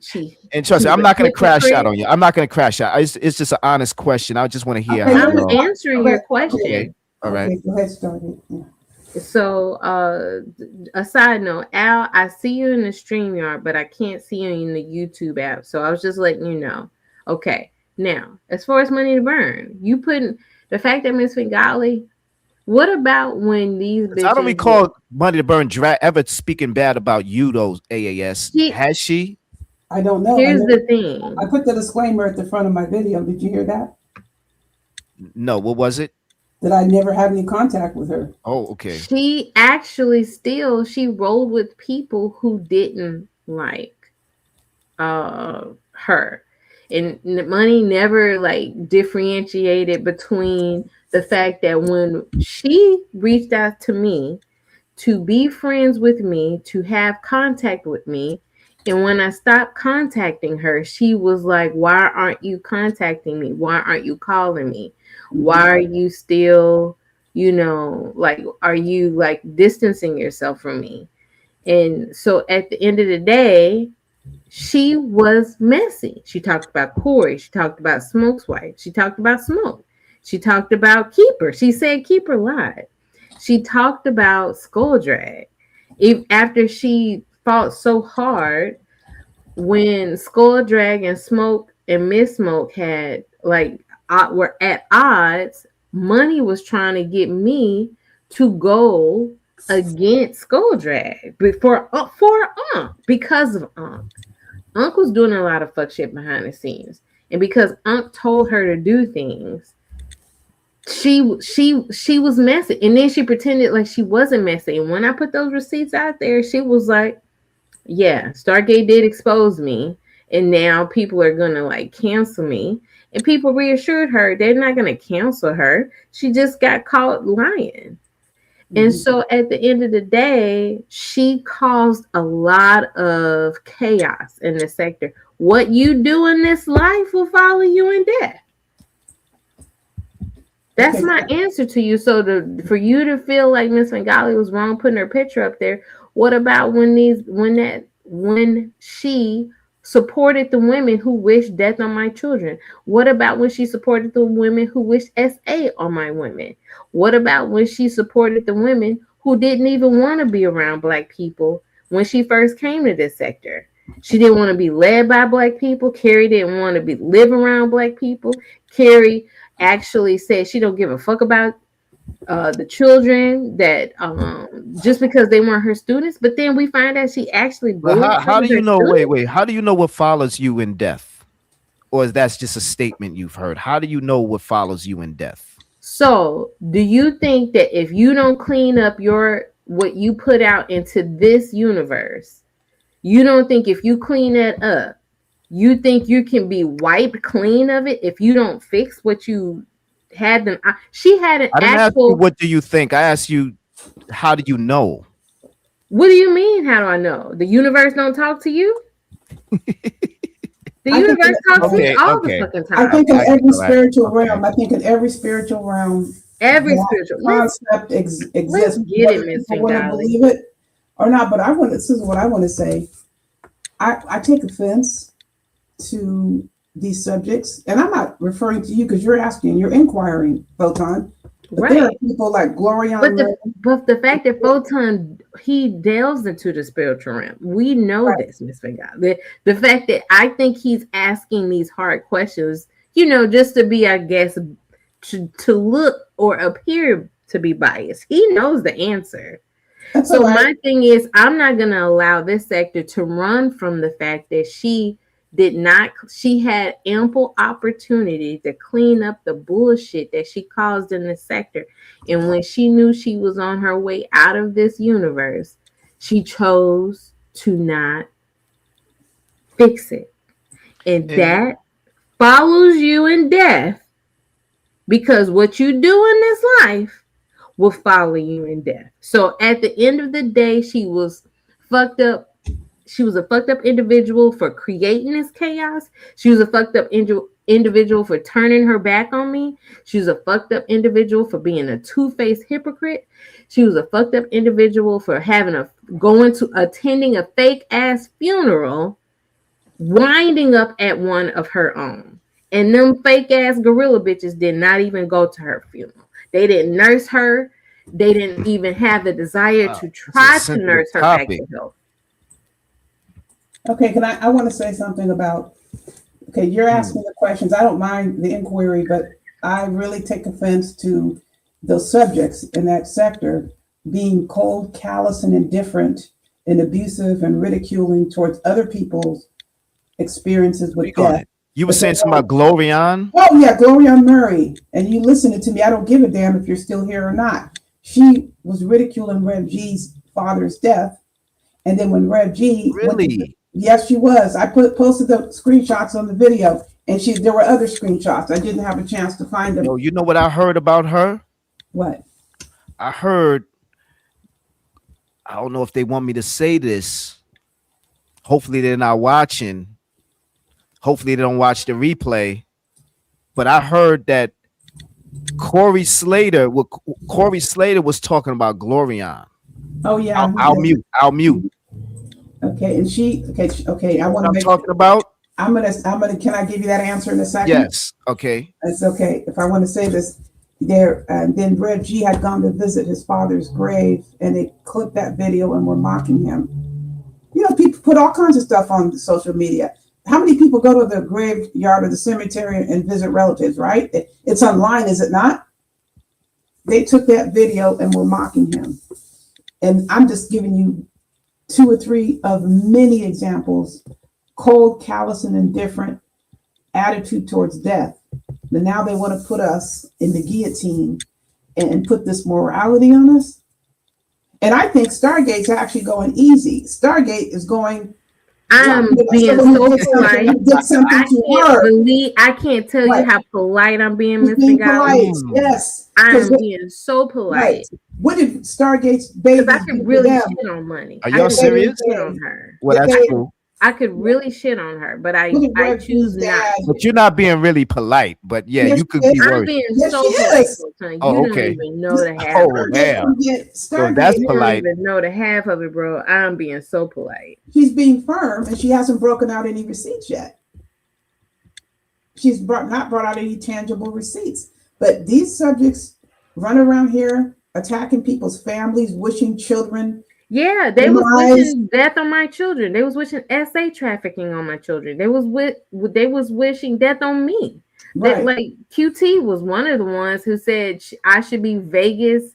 And trust me, she's I'm a not going to crash out hypocrite. on you. I'm not going to crash out. It's just an honest question. I just want to hear Okay, how I'm y'all. answering your question. Okay. All right. Okay, go ahead, start it. Yeah. So, a side note, Al, I see you in the StreamYard, but I can't see you in the YouTube app. So I was just letting you know. Okay. Now, as far as money to burn, you putting the fact that Miss Fingali, what about when these 'Cause I don't bitches recall Money to Burn ever speaking bad about you, though, AAS. She- Has she? I don't know. Here's the thing. I put the disclaimer at the front of my video. Did you hear that? No. What was it? That I never had any contact with her. Oh, okay. She actually she rolled with people who didn't like her. And Money never like differentiated between the fact that when she reached out to me to be friends with me, to have contact with me, and when I stopped contacting her, she was like, why aren't you contacting me? Why aren't you calling me? Why are you still, like, are you like distancing yourself from me? And so at the end of the day, she was messy. She talked about Corey. She talked about Smoke's wife. She talked about Smoke. She talked about Keeper. She said Keeper lied. She talked about Skull Drag. After she fought so hard when Skull Drag and Smoke and Miss Smoke had were at odds, Money was trying to get me to go against Skull Drag for Unc because of Unc. Unc was doing a lot of fuck shit behind the scenes, and because Unc told her to do things, she was messy, and then she pretended like she wasn't messy. And when I put those receipts out there, she was like, "Yeah, Stargate did expose me, and now people are gonna like cancel me." And people reassured her they're not gonna cancel her. She just got caught lying. And so at the end of the day, she caused a lot of chaos in the sector. What you do in this life will follow you in death. That's my answer to you. So for you to feel like Miss Bengali was wrong putting her picture up there, what about when she supported the women who wished death on my children? What about when she supported the women who wished SA on my women? What about when she supported the women who didn't even want to be around Black people when she first came to this sector? She didn't want to be led by Black people. Carrie didn't want to live around Black people. Carrie actually said she don't give a fuck about the children that just because they weren't her students. But then we find out she actually How do you know? students. Wait. How do you know what follows you in death, or is that just a statement you've heard? How do you know what follows you in death? So, do you think that if you don't clean up what you put out into this universe, you don't think if you clean that up, you think you can be wiped clean of it if you don't fix what you had them? She had an I didn't ask actual. you what do you think. I asked you, how do you know? What do you mean? How do I know? The universe don't talk to you? The universe talks to me all the fucking time. I think in every spiritual realm. I think in every spiritual realm. Every that spiritual concept exists. let's get it, Miss People want to Bengali. believe it or not, but this is what I want to say. I take offense to these subjects, and I'm not referring to you because you're inquiring, Photon. But there are people like Gloria. But the fact that Photon, he delves into the spiritual realm, we know this, Miss Bengali. The fact that I think he's asking these hard questions, just to be, I guess, to look or appear to be biased. He knows the answer. So my thing is, I'm not going to allow this sector to run from the fact that she had ample opportunity to clean up the bullshit that she caused in the sector. And when she knew she was on her way out of this universe, she chose to not fix it. And that follows you in death, because what you do in this life will follow you in death. So at the end of the day, she was fucked up She was a fucked up individual for creating this chaos. She was a fucked up individual for turning her back on me. She was a fucked up individual for being a two-faced hypocrite. She was a fucked up individual for attending a fake ass funeral, winding up at one of her own. And them fake ass gorilla bitches did not even go to her funeral. They didn't nurse her. They didn't even have the desire to try to nurse her back to health. Okay, I want to say something about, okay, you're asking the questions. I don't mind the inquiry, but I really take offense to those subjects in that sector being cold, callous, and indifferent and abusive and ridiculing towards other people's experiences with death. You were saying something about Glorian? Oh yeah, Glorian Murray. And you listening to me, I don't give a damn if you're still here or not. She was ridiculing Rev G's father's death. And then when Rev G yes, she was. I posted the screenshots on the video, and there were other screenshots. I didn't have a chance to find them. Yo, you know what I heard about her? What? I heard, I don't know if they want me to say this. Hopefully they're not watching. Hopefully they don't watch the replay. But I heard that Corey Slater was talking about Glorian. Oh yeah. I'll mute. Okay, and okay. I want to make talking about. I'm gonna. Can I give you that answer in a second? Yes. Okay. It's okay. If I want to say this, and then Rev G had gone to visit his father's grave, and they clipped that video and were mocking him. You know, people put all kinds of stuff on social media. How many people go to the graveyard or the cemetery and visit relatives? Right? It's online, is it not? They took that video and were mocking him, and I'm just giving you 2 or 3 of many examples. Cold, callous, and indifferent attitude towards death. But now they want to put us in the guillotine and put this morality on us. And I think Stargate's actually going easy. Stargate is going. I'm being so polite. I can't tell you how polite I'm being, Mr. Guy. Yes. I'm being so polite. Right. What did Stargate's baby? I could really shit on money. Are y'all serious? Shit on her. Well, that's cool. I could really shit on her, but I choose not. But you're not being really polite. But yeah, you could be worried. I'm being so polite. You don't even know the half. Oh, damn. So that's polite. You don't even know the half of it, bro. I'm being so polite. She's being firm, and she hasn't broken out any receipts yet. She's not brought out any tangible receipts. But these subjects run around here attacking people's families, wishing children. Yeah, they was wishing death on my children. They was wishing SA trafficking on my children. They was wishing death on me. Right. Like QT was one of the ones who said I should be Vegas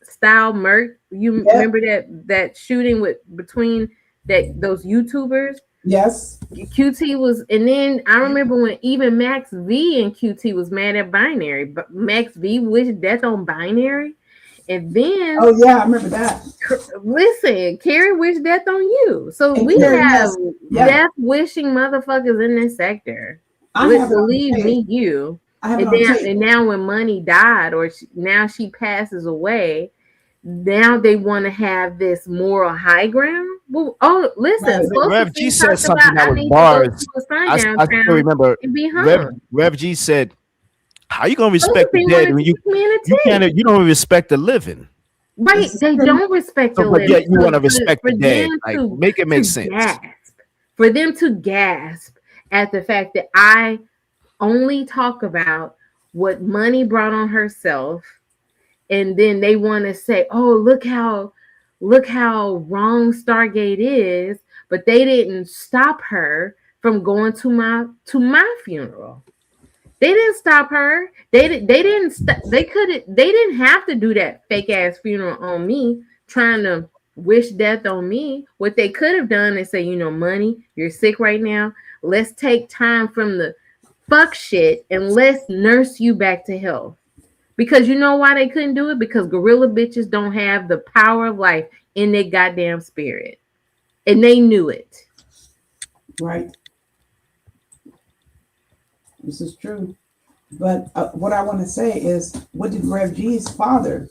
style Merc. You remember that shooting between those YouTubers? Yes. QT was, and then I remember when even Max V and QT was mad at Binary, but Max V wished death on Binary. And then, oh yeah, I remember that. Listen, Carrie wished death on you. So and we have death wishing motherfuckers in this sector. Believe me, you. And now when Money died, or now she passes away, now they want to have this moral high ground. Well, oh, listen, Rev G said something that was bars. I still remember. Rev G said, how you gonna respect the dead when you don't respect the living? Right, they don't respect the living. But yet you want to respect the dead. Like, make it make sense. For them to gasp at the fact that I only talk about what Money brought on herself, and then they want to say, "Oh, look how wrong Stargate is," but they didn't stop her from going to my funeral. They didn't stop her. They didn't have to do that fake ass funeral on me, trying to wish death on me. What they could have done is say, Money, you're sick right now. Let's take time from the fuck shit and let's nurse you back to health. Because you know why they couldn't do it? Because gorilla bitches don't have the power of life in their goddamn spirit. And they knew it. Right. This is true. But what I want to say is, what did Rev G's father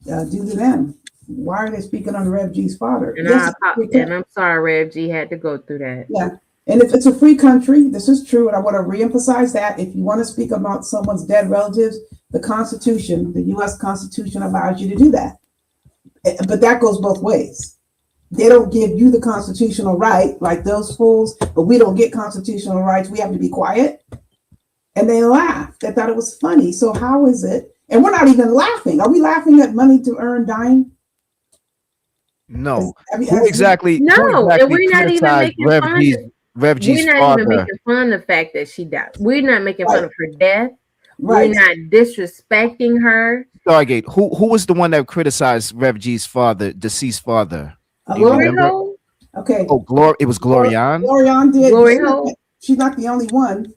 do to them? why are they speaking on Rev G's father? And, Yes, and I'm sorry, Rev G had to go through that. yeah. And if it's a free country, this is true, and I want to reemphasize that. If you want to speak about someone's dead relatives, the Constitution, the U.S. Constitution allows you to do that. But that goes both ways. They don't give you the constitutional right, like those fools, but we don't get constitutional rights. We have to be quiet. And they laughed. They thought it was funny. So how is it? And we're not even laughing. Are we laughing at money to earn dying? No. Have you- Who exactly? No, who and exactly we're not even criticized making Rev fun G's, of- Rev G's We're not father? even making fun of the fact that she died. We're not making fun of her death. Right. We're not disrespecting her. Stargate. Who was the one that criticized Rev G's father, deceased father? Do you Glory remember? hole? Okay. Oh, Glory. It was Glorian. Glorian did. Glory She's not- hole? She's not the only one.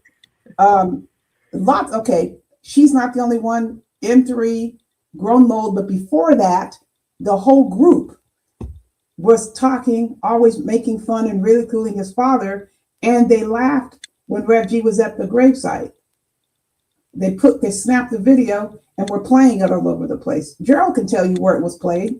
Lots. Okay, she's not the only one. M3, Grown Mold, but before that, the whole group was talking, always making fun and ridiculing his father, and they laughed when Rev G was at the gravesite. They snapped the video and were playing it all over the place. Gerald can tell you where it was played.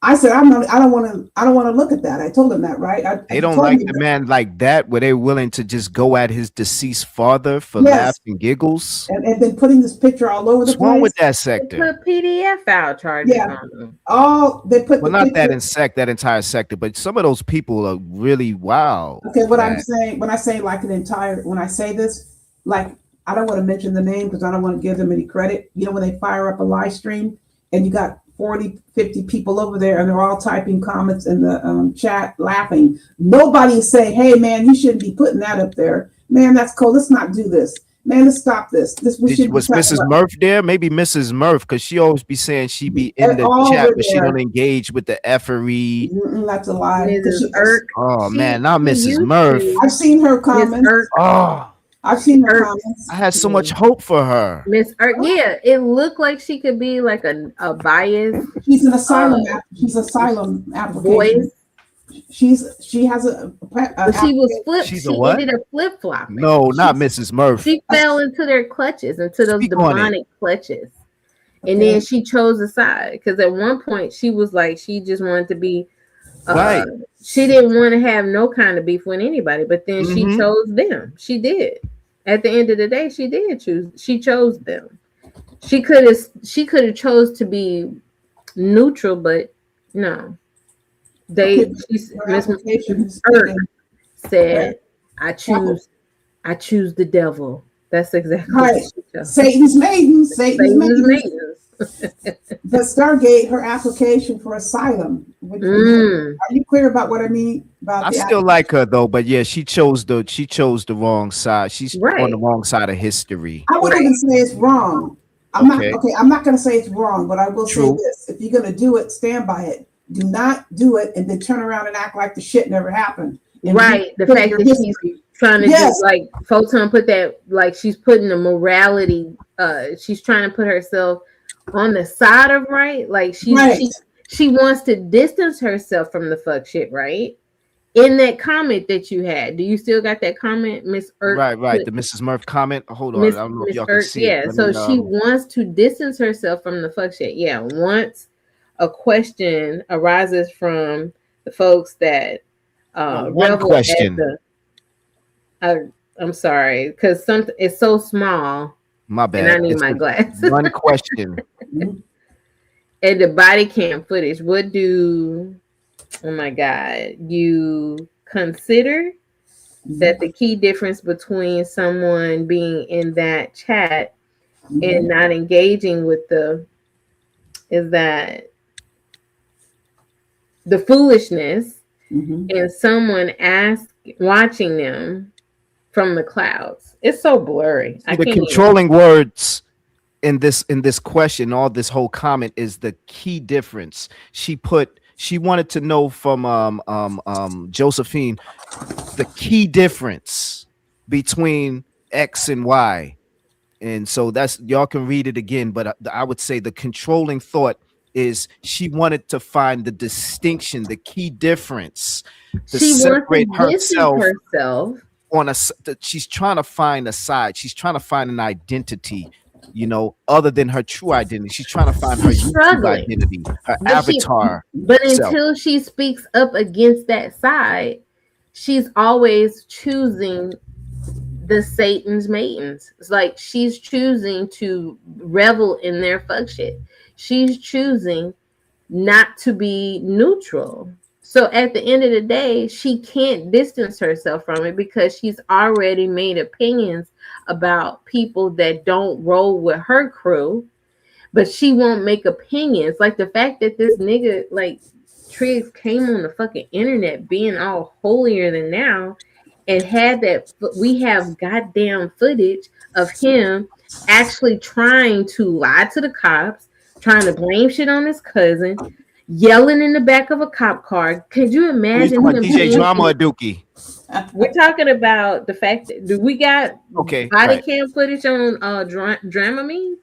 I said, I don't want to look at that. I told him that, right? They don't like the man like that, where they're willing to just go at his deceased father for Yes. laughs and giggles. And then putting this picture all over the What's place. wrong with that They sector? put PDF out charges Yeah. on them. Oh, they put Well, the not picture. that entire sector, but some of those people are really wild. Okay, what I'm man. saying, when I say like an entire, when I say this, like, I don't want to mention the name because I don't want to give them any credit. You know, when they fire up a live stream and you got 40, 50 people over there and they're all typing comments in the chat laughing. Nobody is saying, hey, man, you shouldn't be putting that up there. Man, that's cool. Let's not do this. Man, let's stop this. Was Mrs. Murph there? Maybe Mrs. Murph, because she always be saying she be in the all chat, were but she there. don't engage with the effery. That's a lie. 'Cause Mrs. Irk. Oh She- man, not she Mrs. used Murph. to. I've seen her Miss comments. Irk. Oh, I've seen her comments. I had so much hope for her. Miss Irk. Yeah, it looked like she could be like a biased She's an asylum. She's asylum application. voice. She has a But she was flip. She's She a what? ended up flip flopping. No, not Mrs. Murph. She fell into their clutches, into those Speak on it. demonic clutches. And then she chose a side because at one point she was like, she just wanted to be, Right. she didn't want to have no kind of beef with anybody, but then she Mhm. chose them. She did. At the end of the day, she did choose. She chose them. She could have chose to be neutral, but no. They Okay, she's her Miss application is Irk speaking. said, I choose the devil. That's exactly Right. what she chose. Satan's maiden. Satan's Satan's maiden. maidens. But Stargate, her application for asylum. Which Mm. Are you clear about what I mean? About I the still like her though, but yeah, she chose the wrong side. She's Right. on the wrong side of history. I wouldn't even say it's wrong. I'm Okay. not going to say it's wrong, but I will True. say this: if you're going to do it, stand by it. Do not do it and then turn around and act like the shit never happened. And Right. The put fact your that history. she's trying to Yes. do like Photon put that, like she's putting the morality, she's trying to put herself on the side of right. Like Right. she wants to distance herself from the fuck shit, right? In that comment that you had, do you still got that comment, Miss Irk? Right. The Mrs. Murph comment. Hold on, Miss- I don't know if Miss y'all can Irk, see yeah. it. Let So me, she wants to distance herself from the fuck shit. Yeah. Once a question arises from the folks that one revel question. at I'm sorry, because something it's so small My bad. and I need It's my a- glasses. One question. And the body cam footage. What do oh my god, you consider that the key difference between someone being in that chat and not engaging with is that the foolishness and someone watching them from the clouds. It's so blurry. I The can't even- controlling words in this question, all this whole comment is the key difference. She wanted to know from Josephine the key difference between X and Y. And so that's y'all can read it again, but I would say the controlling thought is she wanted to find the distinction, the key difference to She wants separate to distance herself. on she's trying to find a side. She's trying to find an identity you know, other than her true identity. She's trying to find her YouTube Struggling. identity, her But she- avatar. But self. until she speaks up against that side, she's always choosing the Satan's maidens. It's like she's choosing to revel in their fuck shit. She's choosing not to be neutral. So at the end of the day, she can't distance herself from it because she's already made opinions about people that don't roll with her crew, but she won't make opinions. Like the fact that this nigga, like Triggs, came on the fucking internet being all holier than thou and had that, we have goddamn footage of him actually trying to lie to the cops, trying to blame shit on his cousin, yelling in the back of a cop car. Could you You imagine talking about him DJ being- Drama or Dookie? We're talking about the fact that do we got Okay, body right. cam footage on Dramamine?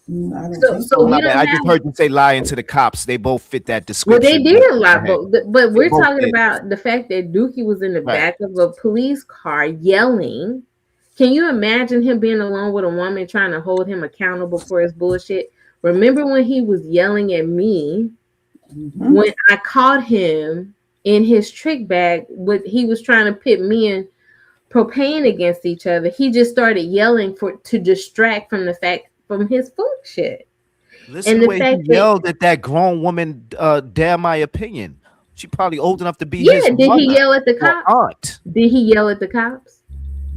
I don't So think so we My don't bad. I have. just heard you say lying to the cops. They both fit that Well, description. they did Go lie, ahead. but we're both talking did. about the fact that Dookie was in the Right. back of a police car yelling. Can you imagine him being alone with a woman trying to hold him accountable for his bullshit? Remember when he was yelling at me when I caught him in his trick bag? With he was trying to pit me and Propane against each other. He just started yelling to distract from the fact from his fuck shit. Listen And the the way fact he that- yelled at that grown woman, dare my opinion. She probably old enough to be Yeah, his did he mother yell at the or cops? aunt. Did he yell at the cops?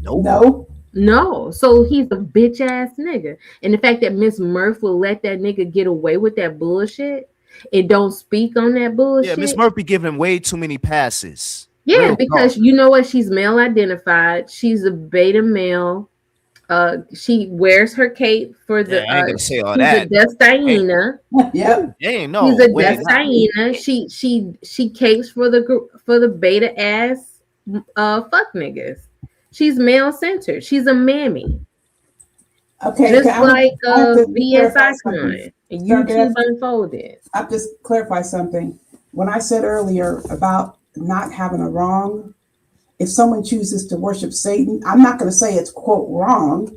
No. No. So he's a bitch ass nigga. And the fact that Miss Murph will let that nigga get away with that bullshit and don't speak on that bullshit. Yeah, Miss Murphy giving him way too many passes. Yeah, Real because talk. you know what? She's male identified. She's a beta male. She wears her cape for the. Yeah, I ain't gonna say all she's that. a Destaina. Yep. Dang, no. She's a way not. Destaina. She capes for the beta ass fuck niggas. She's male centered. She's a mammy. Okay. Just I like have to VS clarify Icon something. and Sir, can I- YouTube Unfolded. I'll just clarify something. When I said earlier about not having a wrong, if someone chooses to worship Satan, I'm not going to say it's quote wrong.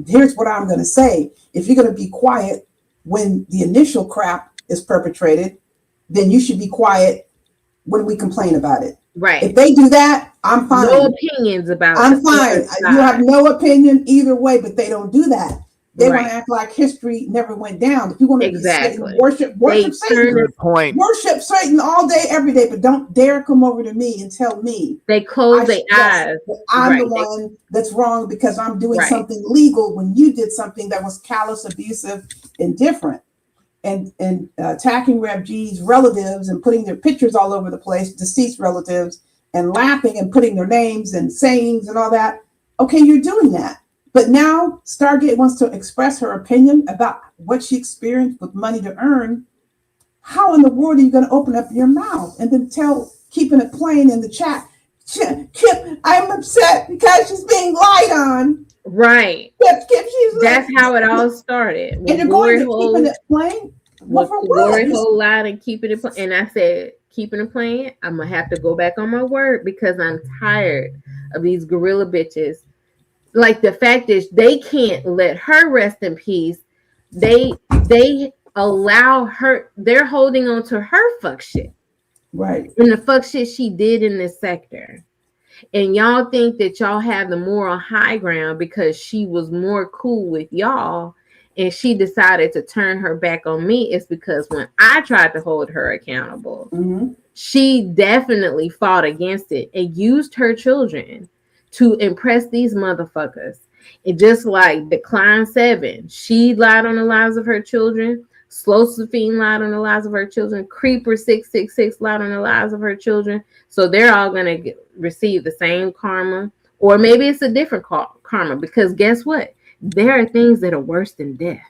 Here's what I'm going to say. If you're going to be quiet when the initial crap is perpetrated, then you should be quiet when we complain about it. Right. If they do that, I'm fine. No opinions about I'm the fine. other You have side. no opinion either way, but they don't do that. They want Right. to act like history never went down. If you want to Exactly. worship They Satan. turn Good point. Worship Satan all day, every day, but don't dare come over to me and tell me They close I their should- yes, eyes. that I'm Right. the one that's wrong because I'm doing Right. something legal when you did something that was callous, abusive, and different. And attacking Rev G's relatives and putting their pictures all over the place, deceased relatives, and laughing and putting their names and sayings and all that. Okay, you're doing that. But now Stargate wants to express her opinion about what she experienced with money to earn. How in the world are you going to open up your mouth and then keeping it plain in the chat? Kip, I'm upset because she's being lied on. Right. Kip, she's That's how it all started. And you're going to keeping it plain? Well, for what? Glory hole loud and keeping it plain. And I said, keeping it plain, I'm gonna have to go back on my word because I'm tired of these gorilla bitches. Like the fact is they can't let her rest in peace. They allow her, they're holding on to her fuck shit. Right. And the fuck shit she did in this sector. And y'all think that y'all have the moral high ground because she was more cool with y'all and she decided to turn her back on me. It's because when I tried to hold her accountable, she definitely fought against it and used her children to impress these motherfuckers. And just like Decline 7, she lied on the lives of her children. Slosephine lied on the lives of her children. Creeper 666 lied on the lives of her children. So they're all going to receive the same karma. Or maybe it's a different karma because guess what? There are things that are worse than death.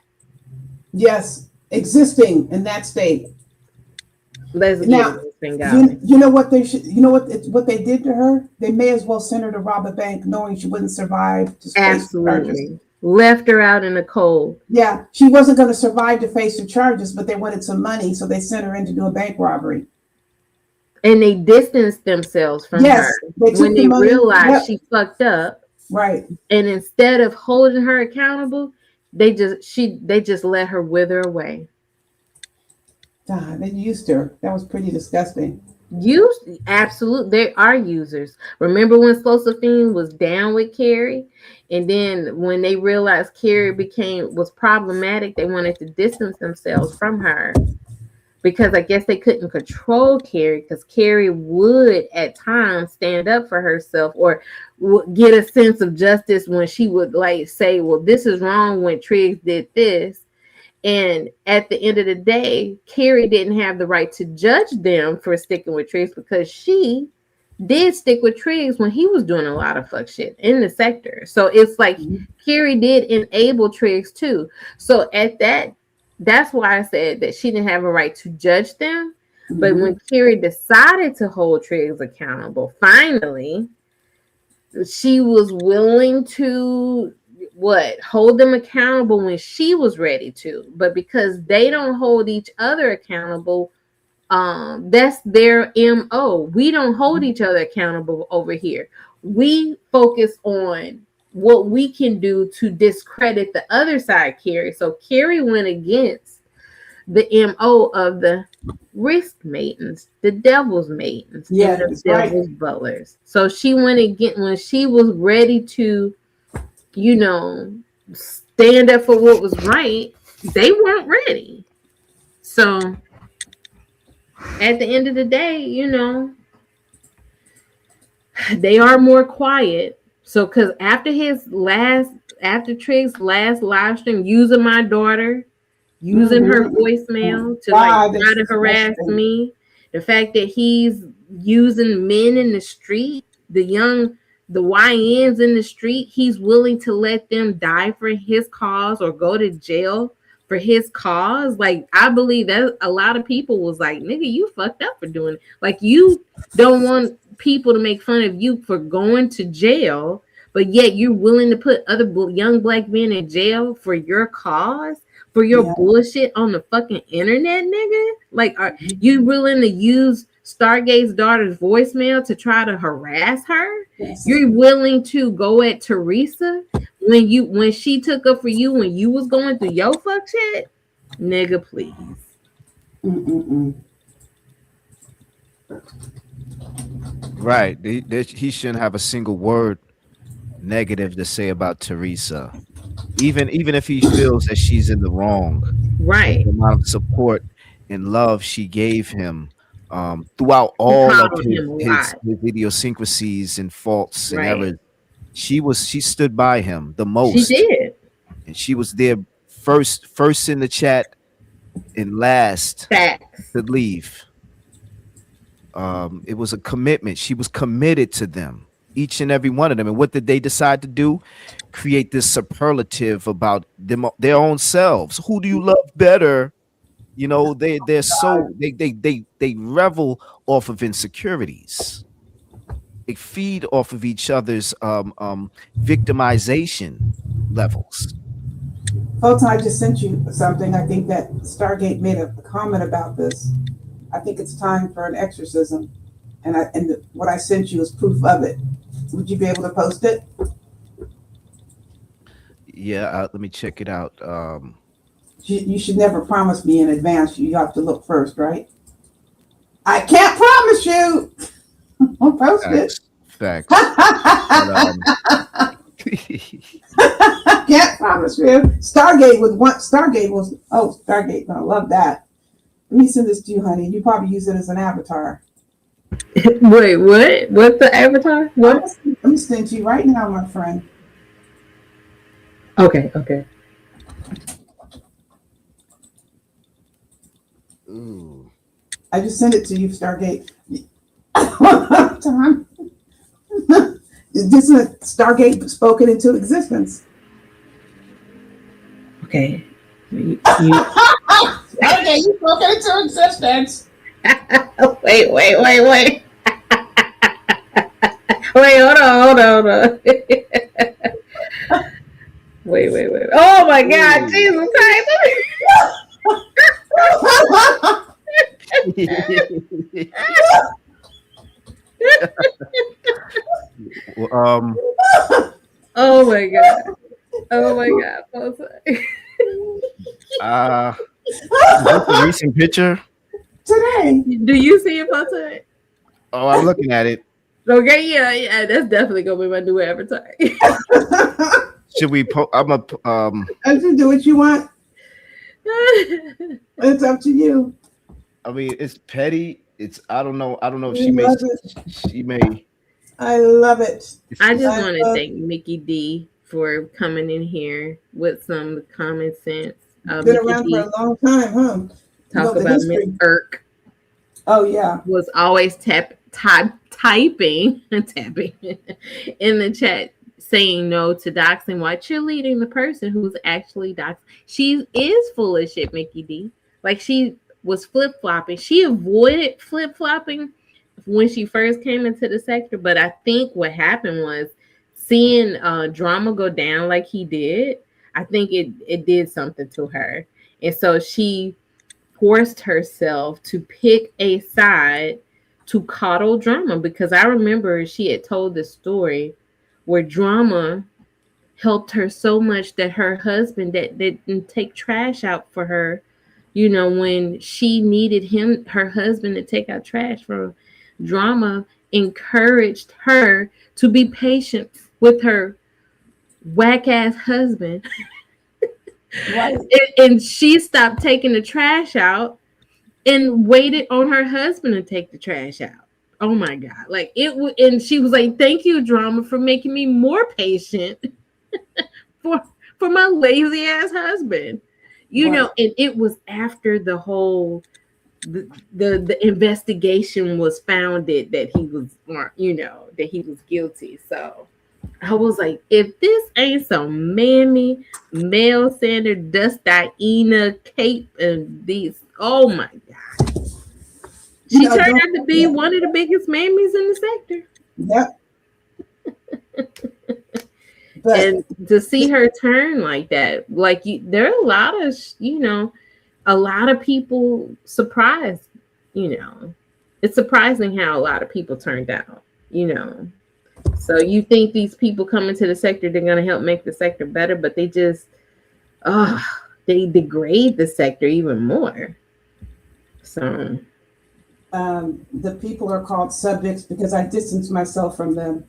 Yes, existing in that state. Let's Now, get this thing going. you know what they should. You know what they did to her. They may as well send her to rob a bank, knowing she wouldn't survive. To face the charges. Absolutely. Left her out in the cold. Yeah, she wasn't going to survive to face the charges, but they wanted some money, so they sent her in to do a bank robbery. And they distanced themselves from Yes, her they took when the they money. realized Yep. she fucked up. Right. And instead of holding her accountable, they just let her wither away. God, they used her. That was pretty disgusting. Absolutely, they are users. Remember when Slosaphine was down with Carrie, and then when they realized Carrie was problematic, they wanted to distance themselves from her because I guess they couldn't control Carrie, because Carrie would at times stand up for herself or get a sense of justice when she would like say, well, this is wrong when Triggs did this. And at the end of the day, Carrie didn't have the right to judge them for sticking with Triggs, because she did stick with Triggs when he was doing a lot of fuck shit in the sector. So it's like Carrie did enable Triggs too. So that's why I said that she didn't have a right to judge them. But when Carrie decided to hold Triggs accountable, finally, she was willing to hold them accountable when she was ready to. But because they don't hold each other accountable, that's their MO. We don't hold each other accountable over here. We focus on what we can do to discredit the other side, Carrie. So Carrie went against the MO of the risk maidens, the devil's maidens, Yeah, and the devil's butlers. So she went again when she was ready to, stand up for what was right. They weren't ready. So at the end of the day, they are more quiet. So because after Triggs' last live stream, using my daughter, using her voicemail to try to harass me, the fact that he's using men in the street, the YNs in the street, he's willing to let them die for his cause or go to jail for his cause. Like, I believe that a lot of people was like, nigga, you fucked up for doing it. Like, you don't want people to make fun of you for going to jail, but yet you're willing to put other young black men in jail for your cause, for your bullshit on the fucking internet, nigga. Like, are you willing to use Stargate's daughter's voicemail to try to harass her? Yes. You're willing to go at Teresa when she took up for you when you was going through your fuck shit? Nigga, please. Right. He shouldn't have a single word negative to say about Teresa. Even if he feels that she's in the wrong. Right. The amount of support and love she gave him throughout all of his idiosyncrasies and faults and errors. She stood by him the most. She did. And she was there first in the chat and last to leave. It was a commitment. She was committed to them, each and every one of them. And what did they decide to do? Create this superlative about them, their own selves. Who do you love better? They're so they revel off of insecurities. They feed off of each other's victimization levels. Photon, I just sent you something. I think that Stargate made a comment about this. I think it's time for an exorcism, and what I sent you is proof of it. Would you be able to post it? Yeah, let me check it out. You should never promise me in advance. You have to look first, right? I can't promise you. I'll post it. Facts. Can't promise you. Stargate gonna love that. Let me send this to you, honey. You probably use it as an avatar. Wait, what? What's the avatar? What? Let me send to you right now, my friend. Okay. Ooh. I just sent it to you, Stargate. Tom. This is Stargate spoken into existence. Okay. Okay, you spoke it into existence. Wait. Wait, hold on. Wait. Oh my God, Jesus Christ. Well, oh my God. Oh my God, Photon. Is this a recent picture? Today. Do you see it, Photon? Oh, I'm looking at it. Okay, yeah, that's definitely gonna be my new avatar. Should we? I'm a I should do what you want. It's up to you. I mean, it's petty. I don't know if I she may. love it. She may. I love it. I just want to love- thank Mickey D for coming in here with some common sense. Been Mickey around D for a long time, huh? You know talk the about history. Miss Irk Oh yeah. was always typing in the chat saying no to doxing while cheerleading the person who's actually doxing. She is full of shit, Mickey D. Like she was flip-flopping. She avoided flip-flopping when she first came into the sector, but I think what happened was seeing drama go down like he did. I think it did something to her, and so she forced herself to pick a side to coddle drama, because I remember she had told the story where drama helped her so much that her husband that didn't take trash out for her, you know, when she needed her husband to take out trash for drama, encouraged her to be patient with her whack ass husband. Right. and she stopped taking the trash out and waited on her husband to take the trash out. Oh my God. Like and she was like, thank you, drama, for making me more patient for my lazy ass husband. You Right. know, and it was after the whole the investigation was founded that he was, you know, that he was guilty. So I was like, if this ain't some mammy, male Sander, Dust-Diana, Cape, and these, oh my God. She You know, turned don't- out to be one of the biggest mammies in the sector. Yep. But And to see her turn like that, like there are a lot of, you know, a lot of people surprised, you know. It's surprising how a lot of people turned out, you know. So you think these people coming to the sector, they're going to help make the sector better, but they just, they degrade the sector even more. So the people are called subjects because I distance myself from them.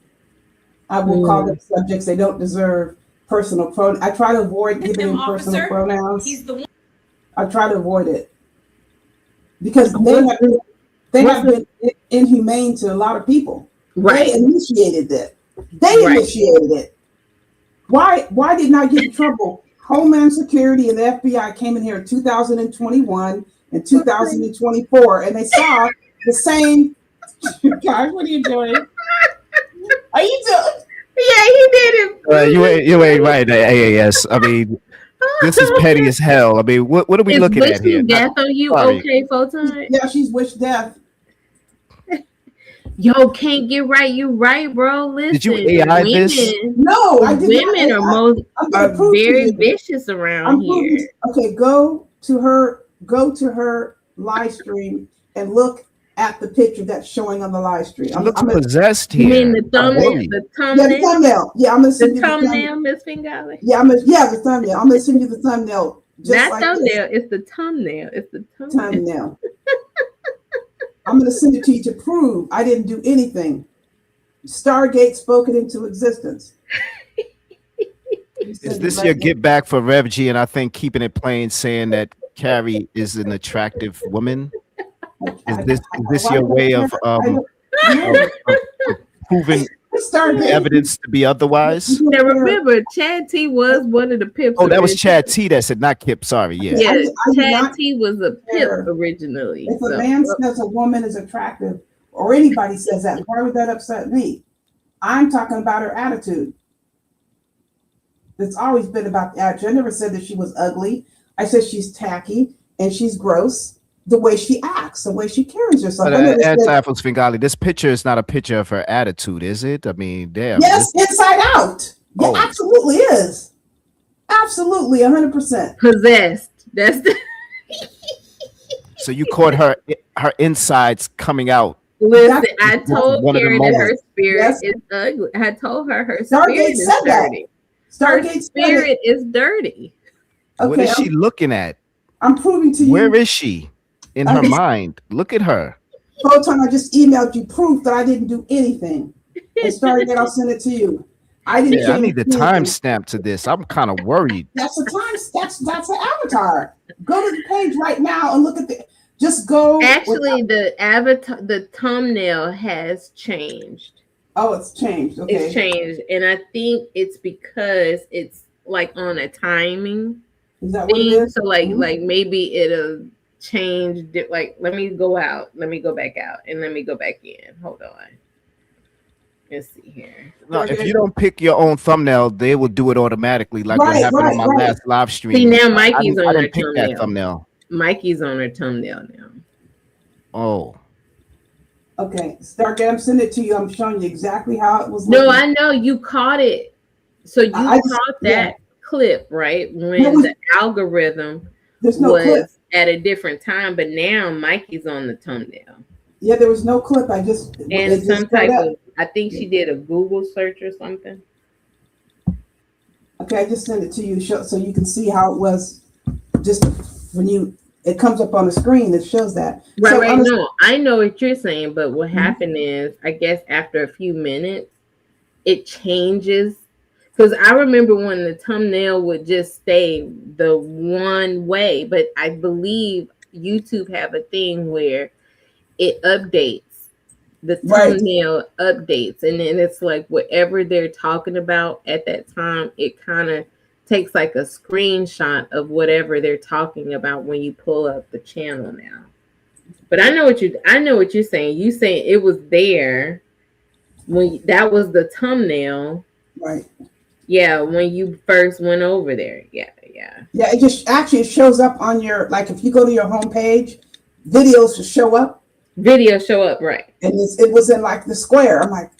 I will call them subjects they don't deserve. Personal pronouns. I try to avoid giving them personal pronouns. He's the one. I try to avoid it because they have been inhumane to a lot of people. Right. They initiated it. They Right. initiated it. Why didn't I get in trouble? Homeland Security and the FBI came in here in 2021 and 2024, and they saw the same. Guys, what are you doing? Are you doing? Yeah, he did it. You ain't right. AAS. I mean, this is petty as hell. I mean, what are we Is looking at here? wishing death on you, Sorry. okay, Photon? Yeah, she's wished death. Yo, can't get right. You right, bro. Listen, Did you AI this? No, I did not. Women I'm gonna are prove to very you. vicious around I'm here. proving- Okay, go to her live stream and look at the picture that's showing on the live stream. She looks gonna- possessed You here. mean the I'm thumbnail? worried. The Yeah, the thumbnail? thumbnail. Yeah, I'm gonna send The you the thumbnail. thumbnail, Miss Fingali? Yeah, the thumbnail. I'm gonna send you the thumbnail. Just Not like thumbnail. It's the thumbnail. It's the this thumbnail. thumbnail. I'm gonna send it to you to prove I didn't do anything. Stargate spoke it into existence. Is this your get back for Rev G? And I think keeping it plain, saying that Carrie is an attractive woman. Is this your way of proving evidence to be otherwise? Now remember, Chad T was one of the pips. Oh, that was originally. Chad T that said, not Kip. Sorry, yeah. Yeah, I did Chad not T was a pip care. originally. If a so- man says a woman is attractive, or anybody says that, why would that upset me? I'm talking about her attitude. It's always been about the attitude. I never said that she was ugly. I said she's tacky and she's gross. The way she acts, the way she carries herself. But I never said- Anti-Apples Fingali, this picture is not a picture of her attitude, is it? I mean, damn. yes, inside out. Yeah, Oh. absolutely is. Absolutely, 100%. Possessed. That's the So you caught her insides coming out. listen. I told One of the Karen that her moments. spirit Yes. is ugly. I told her Stargate spirit is said that. dirty. Stargate spirit is dirty. What Okay, is she looking at? I'm proving to you. Where is she in her Okay. mind? Look at her. Photon, I just emailed you proof that I didn't do anything. And Stargate, I'll send it to you. I didn't Yeah, I change need the anything. timestamp to this. I'm kind of worried. That's the time. That's an avatar. Go to the page right now and look at the. Just go. Actually, the avatar, the thumbnail has changed. Oh, it's changed. Okay. It's changed, and I think it's because it's like on a timing Is that what it thing. is? So like Mhm. like maybe it'll change. Like let me go out. Let me go back out, and let me go back in. Hold on. Let's see here. No, if you don't pick your own thumbnail, they will do it automatically, like what happened on my last live stream. See, now I Mikey's didn't- I on her didn't pick that thumbnail. thumbnail. Mikey's on her thumbnail now. Oh, Okay. Stargate, I'm sending it to you. I'm showing you exactly how it was. No, looking. I know you caught it. So you I just- caught yeah. that clip, right? When No, the algorithm There's no was clip. at a different time, but now Mikey's on the thumbnail. Yeah, there was no clip. I just And it just some showed type up. of, I think she did a Google search or something. Okay, I just sent it to you so you can see how it was. Just when it comes up on the screen, it shows that. Right, So, right. No, I know what you're saying, but what Mhm. happened is, I guess after a few minutes, it changes. Because I remember when the thumbnail would just stay the one way, but I believe YouTube have a thing where it updates. The Right. thumbnail updates, and then it's like whatever they're talking about at that time, it kind of takes like a screenshot of whatever they're talking about when you pull up the channel now. But I know what you're saying. You saying it was there when that was the thumbnail. Right. Yeah, when you first went over there. Yeah. Yeah, it just actually shows up on your, like if you go to your home page, videos will show up. Videos show up, right. And it was in like the square. I'm like,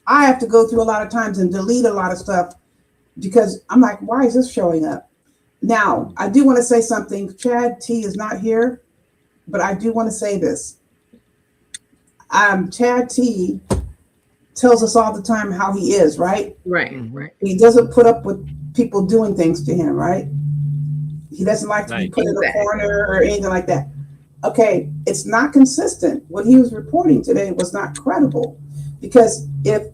I have to go through a lot of times and delete a lot of stuff because I'm like, why is this showing up? Now, I do want to say something. Chad T is not here, but I do want to say this. Chad T tells us all the time how he is, right? Right. He doesn't put up with people doing things to him, right? He doesn't like to be put in a corner or anything like that. Okay, it's not consistent. What he was reporting today was not credible, because if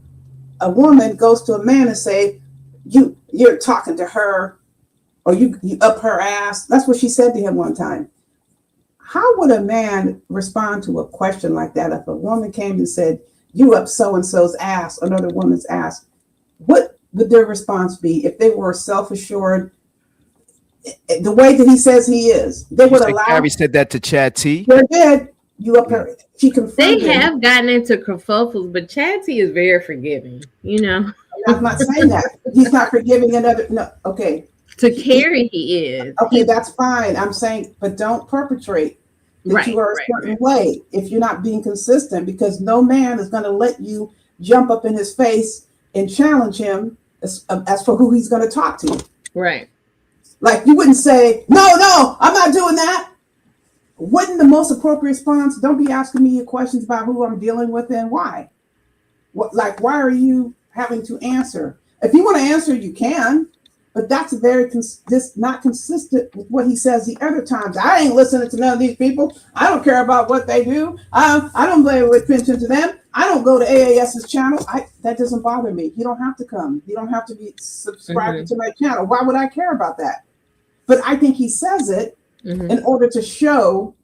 a woman goes to a man and say, you're talking to her, or you up her ass, that's what she said to him one time. How would a man respond to a question like that if a woman came and said, you up so-and-so's ass, another woman's ass? What would their response be if they were self-assured, the way that he says he is? They would allow. Carrie said that to Chad T. They did. You up her. She confirmed. They have gotten into kerfuffles, but Chad T is very forgiving, you know. I'm not saying that. He's not forgiving another. No, okay. To Carrie, he is. Okay, that's fine. I'm saying, but don't perpetrate that Right, you are a right, certain way if you're not being consistent, because no man is going to let you jump up in his face and challenge him as for who he's going to talk to. Right. Like you wouldn't say, no, I'm not doing that. Wouldn't the most appropriate response? Don't be asking me questions about who I'm dealing with and why. What, like, why are you having to answer? If you want to answer, you can, but that's very not consistent with what he says the other times. I ain't listening to none of these people. I don't care about what they do. I don't pay attention to them. I don't go to AAS's channel. That doesn't bother me. You don't have to come. You don't have to be subscribing to my channel. Why would I care about that? But I think he says it in order to show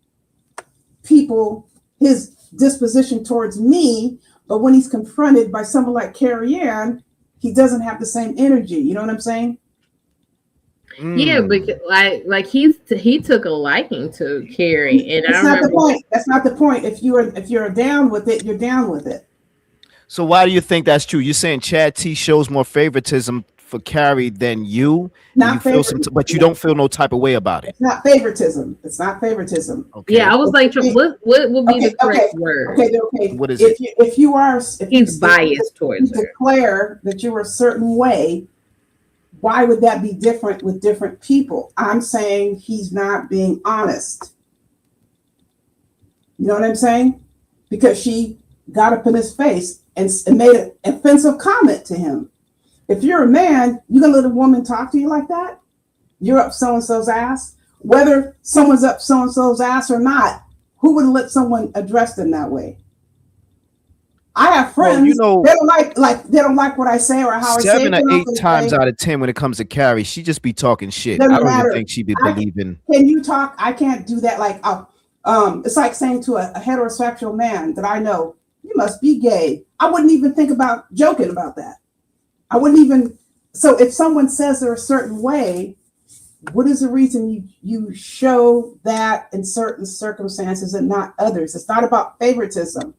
people his disposition towards me. But when he's confronted by someone like Carrie Ann, he doesn't have the same energy. You know what I'm saying? Yeah, but like he took a liking to Carrie, and That's I not remember. the point. That's not the point. If you're down with it, you're down with it. So why do you think that's true? You're saying Chad T shows more favoritism for Carrie than you, Not and you feel but you don't feel no type of way about it. It's not favoritism. It's not favoritism. Okay. Yeah, I was like, what would be the correct word? Okay. What is if he's biased towards her. Declare that you're a certain way, why would that be different with different people? I'm saying he's not being honest. You know what I'm saying? Because she got up in his face and made an offensive comment to him. If you're a man, you gonna let a woman talk to you like that? You're up so-and-so's ass. Whether someone's up so-and-so's ass or not, who would let someone address them that way? I have friends, you know, they don't like what I say or how I say it. 7 or They're not 8 gonna times say, out of 10 when it comes to Carrie, she just be talking shit. doesn't I don't matter. even think she be I- believing. Can you talk? I can't do that. Like, it's like saying to a heterosexual man that I know, you must be gay. I wouldn't even think about joking about that. I wouldn't even. So if someone says they're a certain way, what is the reason you show that in certain circumstances and not others? It's not about favoritism.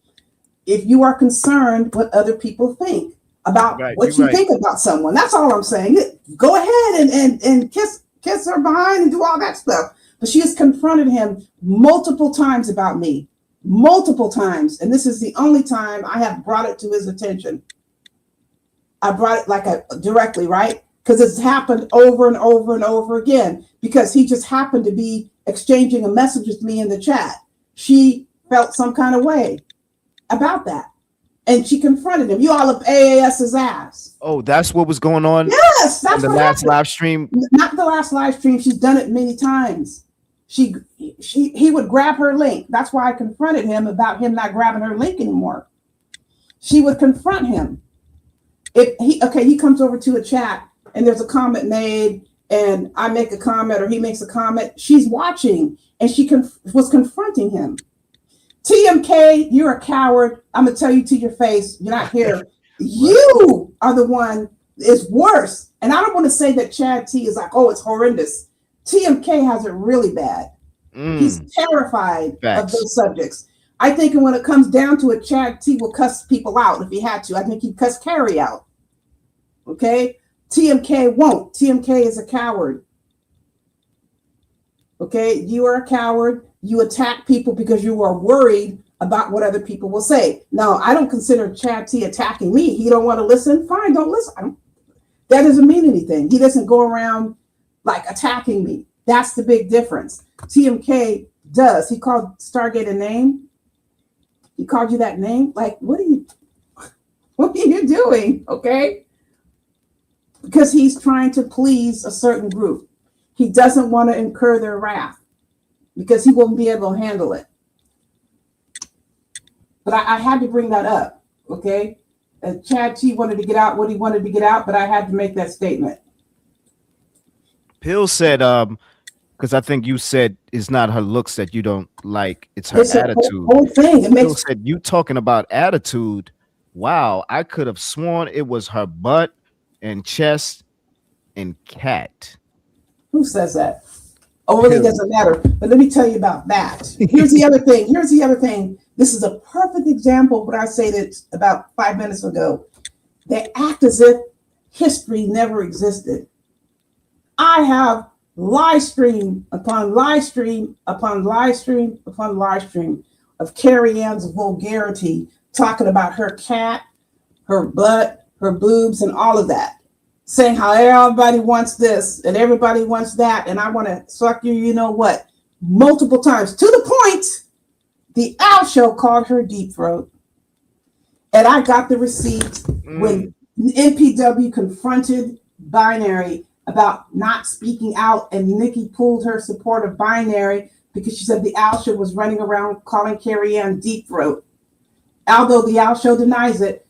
If you are concerned what other people think about what you think about someone, that's all I'm saying. Go ahead and kiss her behind and do all that stuff. But she has confronted him multiple times about me, multiple times. And this is the only time I have brought it to his attention. I brought it directly, right? Because it's happened over and over and over again, because he just happened to be exchanging a message with me in the chat. She felt some kind of way about that. And she confronted him. You all up AAS's ass. Oh, that's what was going on? Yes, that's the what last happened. live stream. Not the last live stream. She's done it many times. He would grab her link. That's why I confronted him about him not grabbing her link anymore. She would confront him. He comes over to a chat and there's a comment made and I make a comment or he makes a comment. She's watching and she was confronting him. TMK, you're a coward. I'm gonna tell you to your face. You're not here. You are the one is worse. And I don't want to say that Chad T is like, oh, it's horrendous. TMK has it really bad. He's terrified of those subjects. I think when it comes down to it, Chad T will cuss people out if he had to. I think he'd cuss Carrie out. Okay? TMK won't. TMK is a coward. Okay? You are a coward. You attack people because you are worried about what other people will say. Now, I don't consider Chad T attacking me. He don't want to listen. Fine, don't listen. That doesn't mean anything. He doesn't go around like attacking me. That's the big difference. TMK does. He called Stargate a name. He called you that name. Like, what are you doing? Okay. Because he's trying to please a certain group. He doesn't want to incur their wrath because he won't be able to handle it. But I had to bring that up. Okay. Chad T wanted to get out what he wanted to get out, but I had to make that statement. Pill said, because I think you said it's not her looks that you don't like, it's her It's a attitude. whole thing. It Pill makes said, you talking about attitude. Wow, I could have sworn it was her butt and chest and cat. Who says that? Oh, really doesn't matter. But let me tell you about that. Here's the other thing. This is a perfect example of what I said about 5 minutes ago. They act as if history never existed. I have live stream upon live stream upon live stream upon live stream of Carrie Ann's vulgarity, talking about her cat, her butt, her boobs, and all of that. Saying how everybody wants this and everybody wants that, and I want to suck you know what, multiple times, to the point the Al Show called her deep throat. And I got the receipt when NPW confronted Binary about not speaking out, and Nikki pulled her support of Binary because she said the Al Show was running around calling Carrie Ann deep throat. Although the Al Show denies it,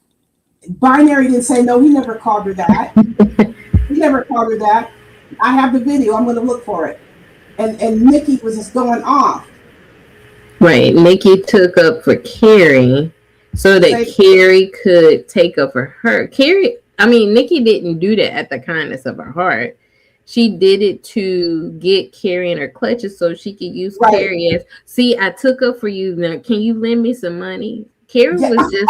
Binary didn't say no, he never called her that. He never called her that. I have the video. I'm going to look for it. And Nikki was just going off. Right. Nikki took up for Carrie so that Carrie could take up for her. Nikki didn't do that at the kindness of her heart. She did it to get Carrie in her clutches so she could use Carrie as, see, I took up for you. Now, can you lend me some money? Carrie was just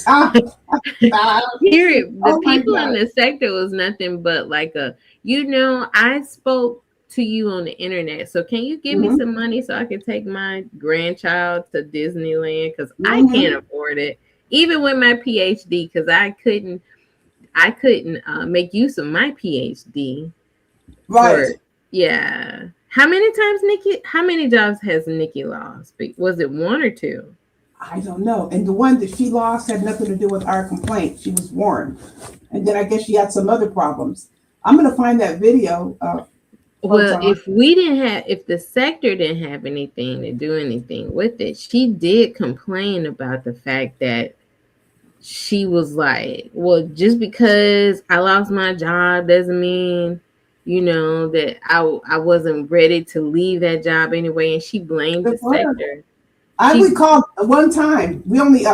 Carrie, the people in the sector was nothing but like I spoke to you on the internet, so can you give me some money so I can take my grandchild to Disneyland, because I can't afford it, even with my PhD, because I couldn't make use of my PhD. Right. Yeah. How many jobs has Nikki lost? Was it one or two? I don't know. And the one that she lost had nothing to do with our complaint. She was warned. And then I guess she had some other problems. I'm going to find that video. Well, if the sector didn't have anything to do anything with it, she did complain about the fact that she was like, well, just because I lost my job doesn't mean, that I wasn't ready to leave that job anyway. And she blamed the sector. I recall one time, we only,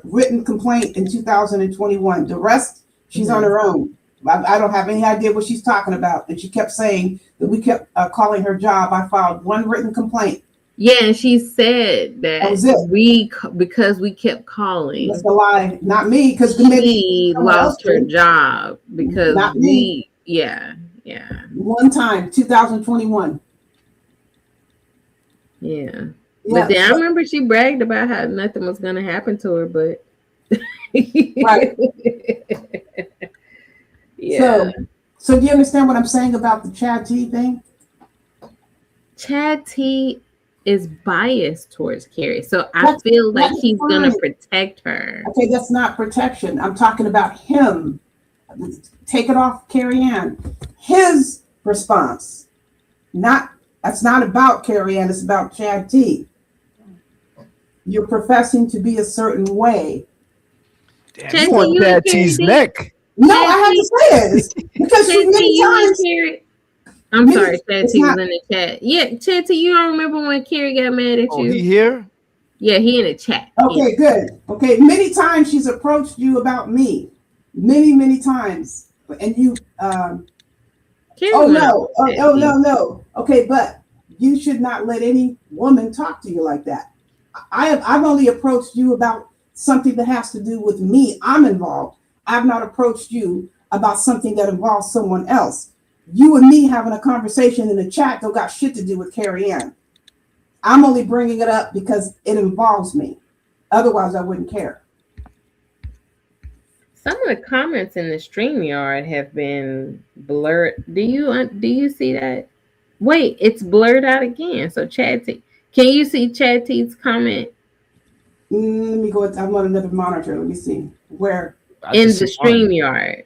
written complaint in 2021. The rest, she's on her own. I don't have any idea what she's talking about. And she kept saying that we kept calling her job. I filed one written complaint. Yeah, and she said that because we kept calling. That's a lie. Not me, because she lost her job because not me. Yeah. One time, 2021. Yeah. But then I remember she bragged about how nothing was going to happen to her, but right. Yeah. So do you understand what I'm saying about the Chad T thing? Chad T is biased towards Carrie, so I feel like he's going to protect her. Okay, that's not protection. I'm talking about him. Take it off Carrie Ann. His response. That's not about Carrie Ann, it's about Chad T. You're professing to be a certain way. Damn, you want Chad T's neck. No, I have to say it because many times. I'm sorry, Chad T was in the chat. Yeah, Chad T, you don't remember when Carrie got mad at you? He here? Yeah, he in the chat. Okay, good. Okay, many times she's approached you about me. Many times. And you no. Okay, but you should not let any woman talk to you like that. I've only approached you about something that has to do with me. I'm involved. I've not approached you about something that involves someone else. You and me having a conversation in the chat don't got shit to do with Carrie Ann. I'm only bringing it up because it involves me. Otherwise, I wouldn't care. Some of the comments in the StreamYard have been blurred. Do you see that? Wait, it's blurred out again. So Chad T, can you see Chad T's comment? Let me go. I'm on another monitor. Let me see where in the StreamYard.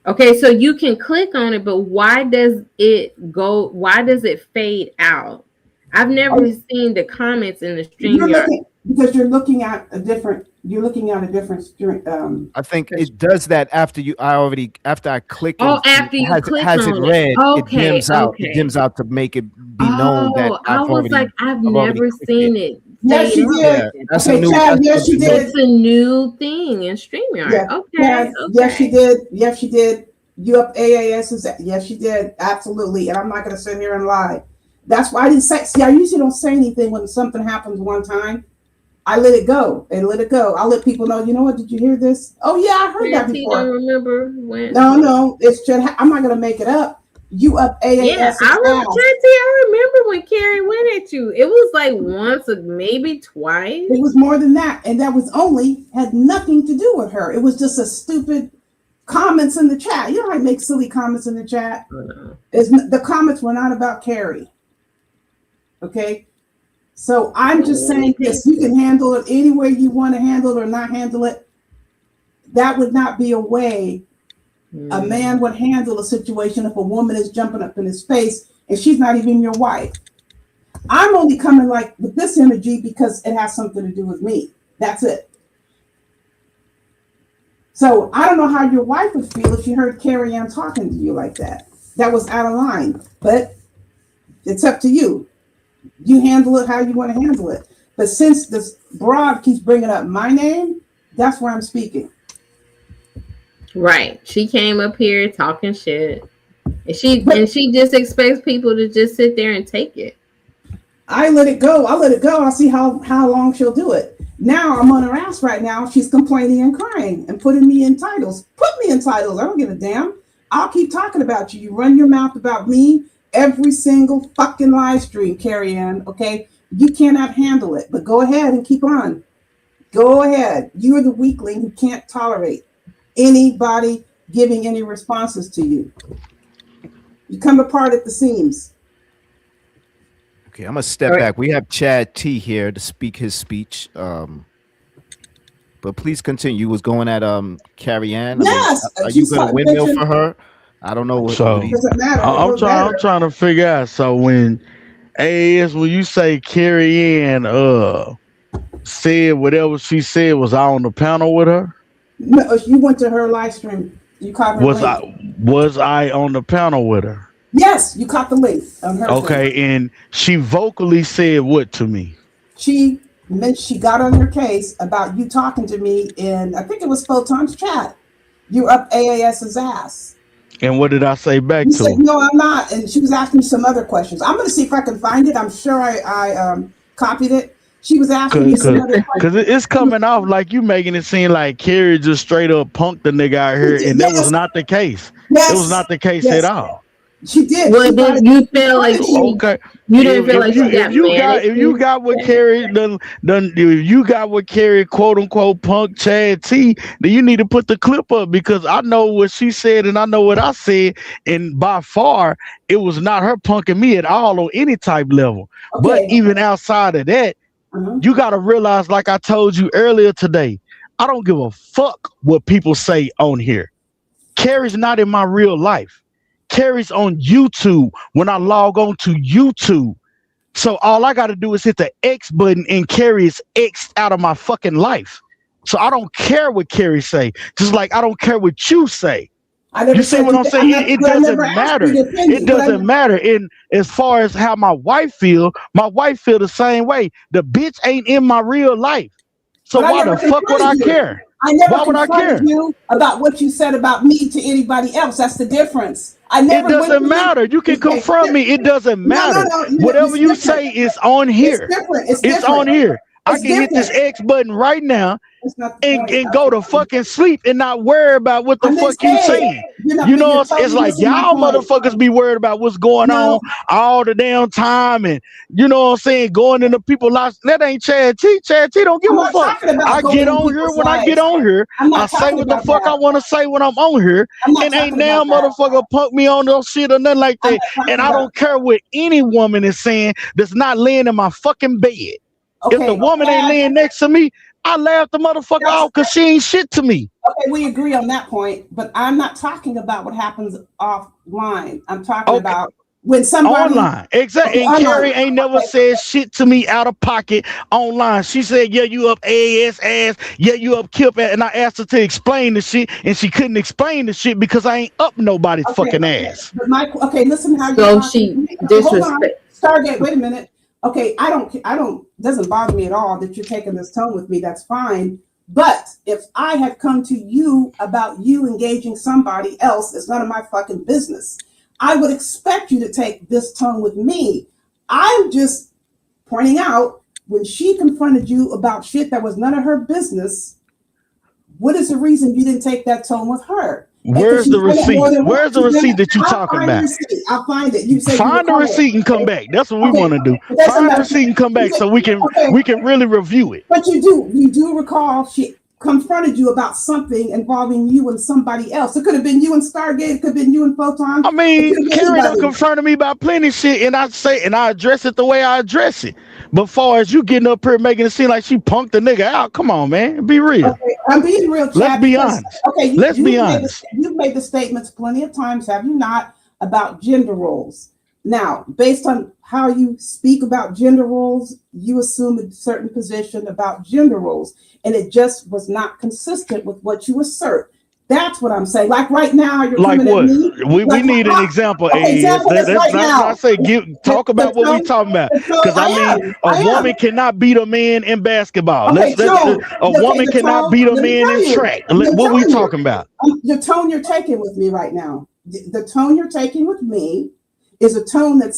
Okay, so you can click on it, but why does it go? Why does it fade out? I've never seen the comments in the StreamYard. Because you're looking at a different. I think it does that after after I click. After you click has on it red. Okay, it dims out. It dims out to make it be known that I've never seen it. Yes, she did. Yeah, that's okay, a new. Chad, yes, she did. It's a new thing in StreamYard. Yeah. Okay. Yes, she did. Yes, she did. You up AAS's? Yes, she did. Absolutely. And I'm not going to sit here and lie. That's why I didn't say. See, I usually don't say anything when something happens one time. I let it go and let it go. I'll let people know. You know what? Did you hear this? Oh yeah, I heard that before. Don't remember when? No. It's just. I'm not going to make it up. You up AAS? Yeah, I remember when Carrie went at you. It was like once or maybe twice. It was more than that, and that was had nothing to do with her. It was just a stupid comments in the chat. You know, I make silly comments in the chat. The comments were not about Carrie. Okay, so I'm just saying this. You can handle it any way you want to handle it or not handle it. That would not be a way a man would handle a situation if a woman is jumping up in his face and she's not even your wife. I'm only coming like with this energy because it has something to do with me. That's it. So I don't know how your wife would feel if she heard Carrie Ann talking to you like that. That was out of line, but it's up to you. You handle it how you want to handle it. But since this broad keeps bringing up my name, that's where I'm speaking. Right. She came up here talking shit. And she just expects people to just sit there and take it. I let it go. I'll see how long she'll do it. Now I'm on her ass right now. She's complaining and crying and putting me in titles. Put me in titles. I don't give a damn. I'll keep talking about you. You run your mouth about me every single fucking live stream, Carrie Ann. Okay? You cannot handle it. But go ahead and keep on. Go ahead. You are the weakling who can't tolerate anybody giving any responses to you. You come apart at the seams. Okay, I'm gonna step back. We have Chad T here to speak his speech. But please continue. You was going at Carrie Ann. Yes, are she you gonna started windmill bitching. for her? I don't know what, So what he's Doesn't matter. I'm It trying. matter. I'm trying to figure out. So when AAS, when you say Carrie Ann, said whatever she said, was I on the panel with her? No, you went to her live stream. You caught her Was link. was I on the panel with her? Yes, you caught the link on her. Okay, Thing. and she vocally said what to me? She got on your case about you talking to me in, I think it was Photon's chat. You up AAS's ass. And what did I say back You to said her? no, I'm not, and she was asking some other questions. I'm going to see if I can find it. I'm sure I copied it. She was asking me some other questions. Because it's coming off like you making it seem like Carrie just straight up punked the nigga out here, and that was not the case. Yes. It was not the case Yes. at all. She did. Well, did you feel like Okay. you didn't feel like she got If you got what Carrie done, if you got what Carrie quote unquote punk Chad T, then you need to put the clip up, because I know what she said and I know what I said, and by far it was not her punking me at all on any type level. But even outside of that, you got to realize, like I told you earlier today, I don't give a fuck what people say on here. Carrie's not in my real life. Carrie's on YouTube when I log on to YouTube. So all I got to do is hit the X button and Carrie is X'd out of my fucking life. So I don't care what Carrie say. Just like I don't care what you say. You see what I'm saying? It doesn't matter. It doesn't matter. And as far as how my wife feel the same way. The bitch ain't in my real life. So why the fuck would I care? I never Why would I care? confronted you about what you said about me to anybody else. That's the difference. I never. It doesn't matter. You can confront me. It doesn't matter. Whatever you say is on here. It's different. It's on here. I can hit this X button right now and go to fucking sleep and not worry about what the fuck you saying. You know, it's like y'all motherfuckers be worried about what's going on all the damn time, and you know what I'm saying, going into people's lives. That ain't Chad T. Chad T don't give a fuck. I get on here when I get on here. I say what the fuck I want to say when I'm on here, and ain't now motherfucker punk me on no shit or nothing like that. And I don't care what any woman is saying that's not laying in my fucking bed. If the woman ain't laying next to me, I laugh the motherfucker off because she ain't shit to me. Okay, we agree on that point, but I'm not talking about what happens offline. I'm talking about when somebody online. Exactly. And Carrie ain't never said shit to me out of pocket online. She said, yeah, you up AAS ass, yeah, you up Kip ass. And I asked her to explain the shit, and she couldn't explain the shit because I ain't up nobody's fucking ass. But listen how so she disrespect. Stargate, wait a minute. Okay, I don't, doesn't bother me at all that you're taking this tone with me. That's fine. But if I had come to you about you engaging somebody else, it's none of my fucking business. I would expect you to take this tone with me. I'm just pointing out when she confronted you about shit that was none of her business, what is the reason you didn't take that tone with her? Where's the receipt? Where's the receipt that you talking about? I'll find it. You say find the receipt and come back. That's what we want to do. Find the receipt and come back so we can really review it. But you do recall she confronted you about something involving you and somebody else. It could have been you and Stargate. It could have been you and Photon. I mean, Carrie done confronted me about plenty of shit, and I address it the way I address it. But far as you getting up here making it seem like she punked the nigga out, come on, man, be real. Okay, I'm being real. Chad, let's be honest. Okay, let's be honest. You've made the statements plenty of times, have you not, about gender roles? Now, based on how you speak about gender roles, you assume a certain position about gender roles, and it just was not consistent with what you assert. That's what I'm saying. Like right now, you're like coming what? At me. We need an example. Talk about what we talking about. Because I mean, a woman cannot beat a man in basketball. A woman cannot beat a man in track. What we talking about? The tone you're taking with me right now. The tone you're taking with me is a tone that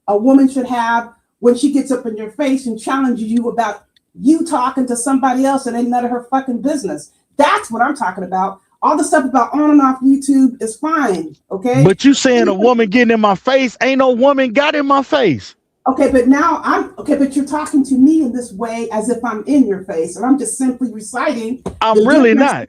a woman should have when she gets up in your face and challenges you about you talking to somebody else and ain't none of her fucking business. That's what I'm talking about. All the stuff about on and off YouTube is fine, okay? But you saying a woman getting in my face, ain't no woman got in my face. Okay, but now but you're talking to me in this way as if I'm in your face, and I'm just simply reciting. I'm really not.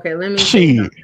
Okay, let me say Shit. something.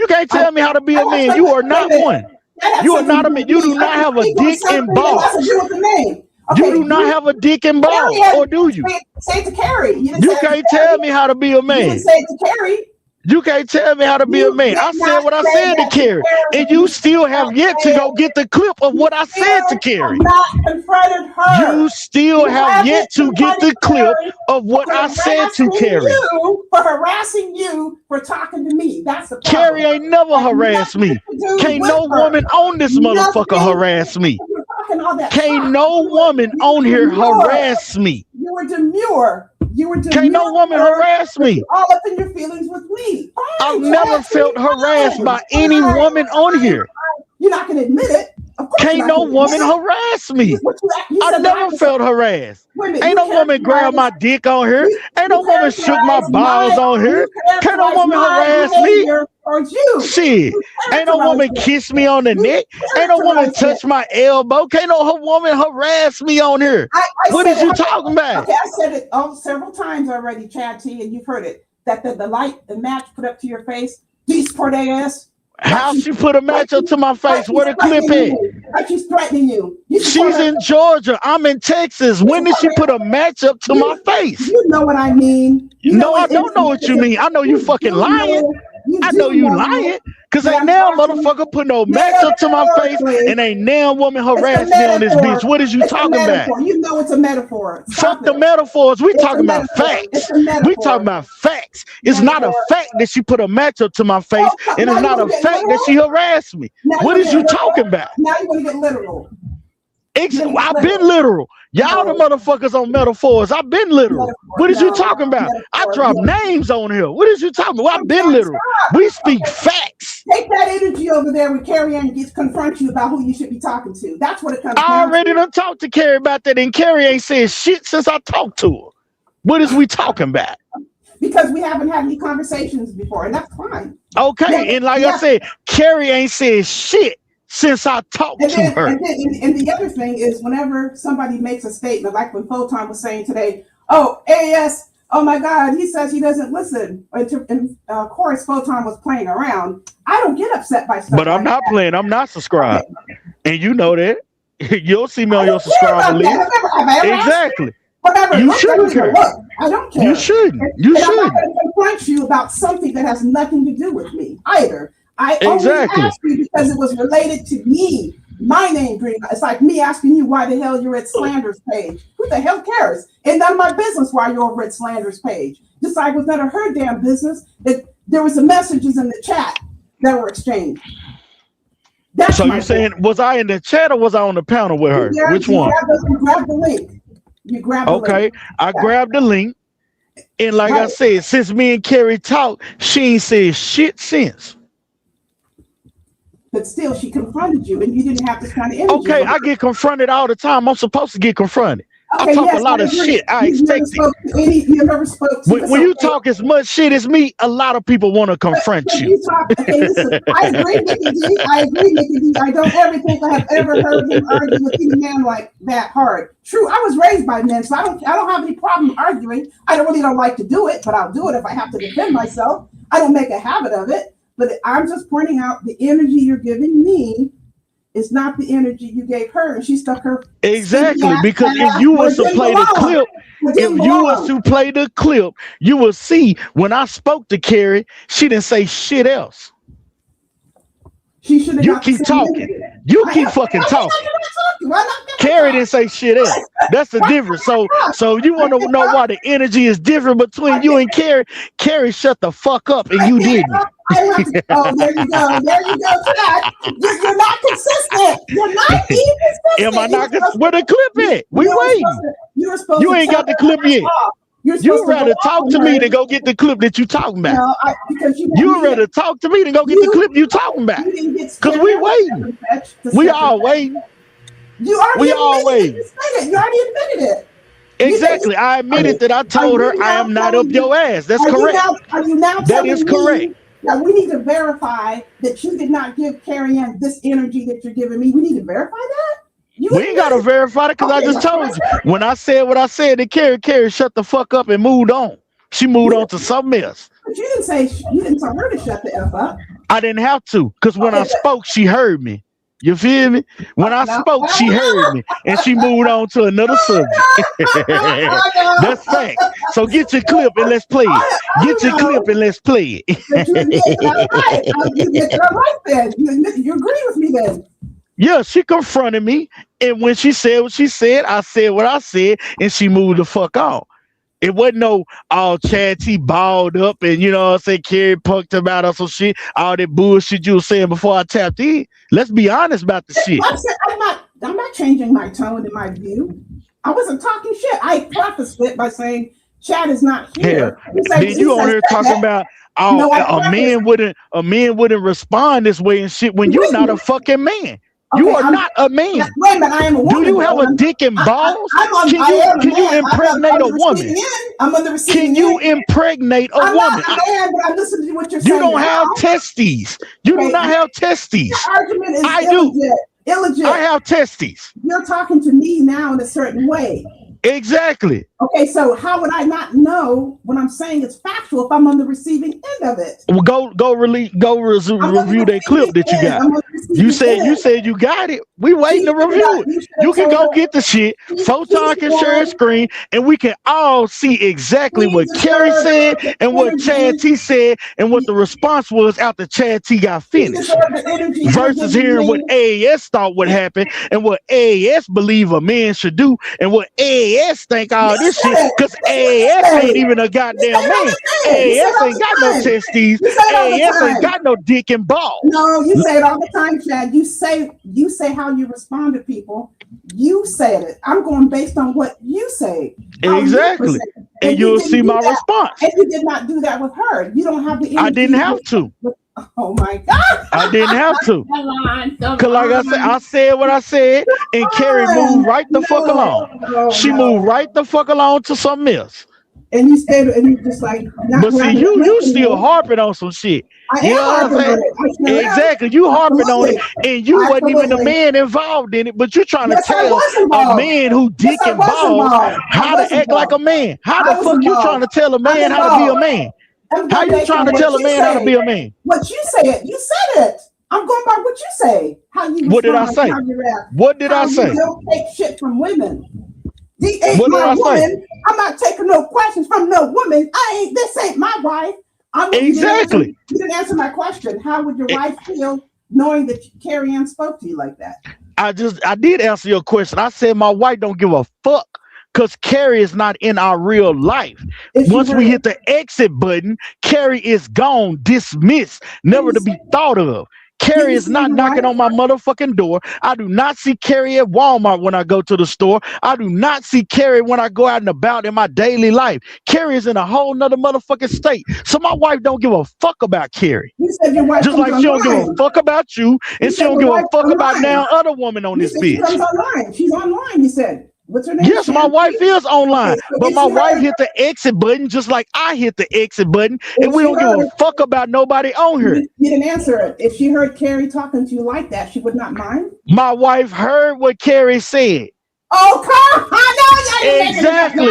You can't tell me how to be a man. You are not one. You are not a man. You do not have a dick and balls. You do not have a dick and balls, or do you? Say it to Carrie. You didn't You say it to can't Carrie. tell me how to be a You man. didn't say it to Carrie. You can't tell me how to be a You man. I did said not what I say said to that to Carrie, Carrie. and you still have yet to go get the clip of what I said to You Carrie. have not confronted her. You still You have haven't yet to get the confronted clip Carrie of what for I said to harassing Carrie. you, for harassing you for talking to me. That's the problem. Carrie ain't never harassed me. Nothing to do Can't with no her. woman on this motherfucker Nothing. harass me. You're talking all that Can't talk. no woman You were on here demure. harass me. You were demure. You were demure. Can't no woman harass me. All up in your feelings with me. Fine, I've never Chad, felt harassed fine, by any fine, woman on fine, here. fine. You're not gonna admit it. Of course Can't you're no not gonna woman admit it. harass me. You I said never that felt harassed. Wait a minute, Ain't you no woman grab my characterized- dick on here. Ain't no you woman shook my characterized balls my- on here. you Can't no characterized woman my harass me. behavior towards you. Shit. You Ain't no woman characterized it. kiss me on the You neck. Ain't no woman characterized touch my elbow. Can't no woman harass me on here. I What said is you it- talking about? Okay, I said it several times already, Chad T, and you've heard it. That the light, the match put up to your face, these poor ass. How she put a match up to my face? Where the clip at? Like she's threatening you. She's in Georgia. I'm in Texas. When did she put a match up to my face? You know what I mean. No, I don't know what you mean. I know you fucking lying. I know you lying. Cause ain't now motherfucker put no match up to my face and ain't now woman harass me on this bitch. What is you talking about? You know it's a metaphor. Fuck the metaphors. We talking about facts. We talking about facts. It's not a fact that she put a match up to my face, and it's not a fact that she harassed me. What is you talking about? Now you're gonna get literal. I've been literal. Y'all the motherfuckers on metaphors. I've been literal. What is you talking about? I drop names on here. What is you talking about? I've been literal. We speak facts. Take that energy over there when Carrie Ann gets confront you about who you should be talking to. That's what it comes down to. I already done talked to Carrie about that, and Carrie ain't said shit since I talked to her. What is we talking about? Because we haven't had any conversations before, and that's fine. Okay, and like I said, Carrie ain't said shit since I talked to her. And the other thing is, whenever somebody makes a statement, like when Photon was saying today, oh, AS, oh my God, he says he doesn't listen. And of course, Photon was playing around. I don't get upset by stuff. But I'm not playing. I'm not subscribed. And you know that. You'll see me on your care subscriber about list. that. Have I ever asked Exactly. Whatever. You Look, shouldn't care. look, I don't care. You shouldn't. And You I'm not shouldn't. going to confront you about something that has nothing to do with me either. I Exactly. only asked you because it was related to me. My name, Green. It's like me asking you why the hell you're at Slander's page. Who the hell cares? It's none of my business why you're over at Slander's page. Just like it was none of her damn business that there was some messages in the chat that were exchanged. That's So my you saying, was I in the chat or was I on the panel with her? Yeah, Which you one? Grab the link. You grab the Okay, link. I grabbed the link. And like I Right. said, since me and Carrie talked, she ain't said shit since. But still, she confronted you, and you didn't have this kind of energy. Okay, I get confronted all the time. I'm supposed to get confronted. I talk a lot of shit. I expect it. You never spoke to When you talk as much shit as me, a lot of people want to confront you. Okay, listen, I agree, Mickey D. I agree, Mickey D. I don't ever think I have ever heard him argue with any man like that hard. True, I was raised by men, so I don't have any problem arguing. I don't like to do it, but I'll do it if I have to defend myself. I don't make a habit of it, but I'm just pointing out the energy you're giving me is not the energy you gave her, and she stuck her. Exactly, because if you was to play the clip, you will see when I spoke to Carrie, she didn't say shit else. She should have. You keep talking. You keep fucking talking. Carrie didn't say shit else. That's the difference. So you want to know why the energy is different between you and Carrie? Carrie shut the fuck up, and you didn't. Oh, there you go. There you go, Chad. You're not consistent. You're not being consistent. Am I not? Where the clip at? We waiting. You ain't got the clip yet. You rather talk to me than go get the clip that you talking about. No, because you rather talk to me than go get the clip you talking about. Because we waiting. We all waiting. We all waiting. You already admitted it. Exactly. I admitted that I told her I am not up your ass. That's correct. Are you now That is correct. Now we need to verify that you did not give Carrie Ann this energy that you're giving me. We need to verify that. We ain't gotta verify it because I just told you. When I said what I said to Carrie shut the fuck up and moved on. She moved on to something else. But you didn't tell her to shut the F up. I didn't have to, because when I spoke, she heard me. You feel me? When I spoke, she heard me and she moved on to another subject. That's fact. So get your clip and let's play it. Get your clip and let's play it. But you admit that I'm right then. You agree with me then. Yeah, she confronted me, and when she said what she said, I said what I said, and she moved the fuck on. It wasn't no all chatty balled up and you know what I'm saying, Carrie punked about us or shit, all that bullshit you were saying before I tapped in. Let's be honest about the shit. I'm not changing my tone and my view. I wasn't talking shit. I prefaced it by saying Chad is not here. Then you on here talking about a man wouldn't respond this way and shit when you're not a fucking man. Okay, You are not a man. Wait a minute, I am a woman. Do you have a dick and balls? Can you impregnate a woman? I'm on the receiving Can you impregnate a I'm woman? not a man, but I'm listening to what you're You saying. don't have now. testes. You do not have testes. Your argument is I do. illegit. I have testes. You're talking to me now in a certain way. Exactly. Okay, so how would I not know when I'm saying it's factual if I'm on the receiving end of it? Well, go review that clip that you got. You said you got it. We waiting to review it. You can go get the shit. Photon can share a screen, and we can all see exactly what Carrie said and what Chad T said and what the response was after Chad T got finished. Versus hearing what AAS thought would happen and what AAS believe a man should do and what AAS think all this shit, because AAS ain't even a goddamn man. AAS ain't got no testes. AAS ain't got no dick and balls. No, you say it all the time, Chad. You say how you respond to people. You said it. I'm going based on what you say. Exactly. And you'll see my response. And you did not do that with her. You don't have the energy. I didn't have to. Oh my God. I didn't have to. Come on. Cause like I said what I said, and Carrie moved right the fuck along. She moved right the fuck along to something else. And you said, and you just like, but see, you still harping on some shit. You know what I'm saying? Exactly. You harping on it, and you wasn't even the man involved in it, but you're trying to tell a man who dick and balls how to act like a man. How the fuck you trying to tell a man how to be a man? How you trying to tell a man how to be a man? What you said, you said it. I'm going by what you say. How you? What did I say? What did I say? You don't take shit from women. What did I say? I'm not taking no questions from no woman. This ain't my wife. Exactly. You didn't answer my question. How would your wife feel knowing that Carrie Ann spoke to you like that? I did answer your question. I said my wife don't give a fuck. Because Carrie is not in our real life. Once we hit the exit button, Carrie is gone, dismissed, never to be thought of. Carrie is not knocking on my motherfucking door. I do not see Carrie at Walmart when I go to the store. I do not see Carrie when I go out and about in my daily life. Carrie is in a whole nother motherfucking state. So my wife don't give a fuck about Carrie. You said your wife just like she don't give a fuck about you, and she don't give a fuck about now other woman on this bitch. She's online. She's online, you said. What's her name? Yes, my wife is online, but my wife hit the exit button just like I hit the exit button, and we don't give a fuck about nobody on here. You didn't answer it. If she heard Carrie talking to you like that, she would not mind. My wife heard what Carrie said. Oh, come on. Exactly.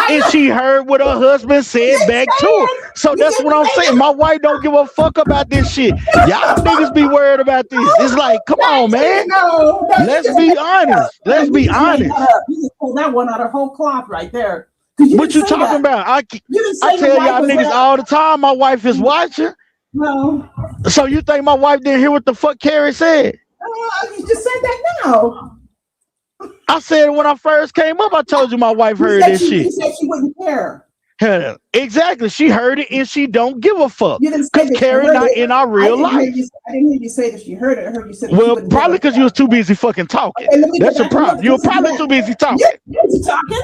And she heard what her husband said back to her. So that's what I'm saying. My wife don't give a fuck about this shit. Y'all niggas be worried about this. It's like, come on, man. Let's be honest. Let's be honest. You just pulled that one out of whole cloth right there. What you talking about? I tell y'all niggas all the time my wife is watching. No. So you think my wife didn't hear what the fuck Carrie said? You just said that now. I said when I first came up, I told you my wife heard this shit. You said she wouldn't care. Exactly. She heard it and she don't give a fuck. Because Carrie not in our real life. I didn't hear you say that she heard it. I heard you say well, probably because you was too busy fucking talking. That's a problem. You were probably too busy talking. You was talking?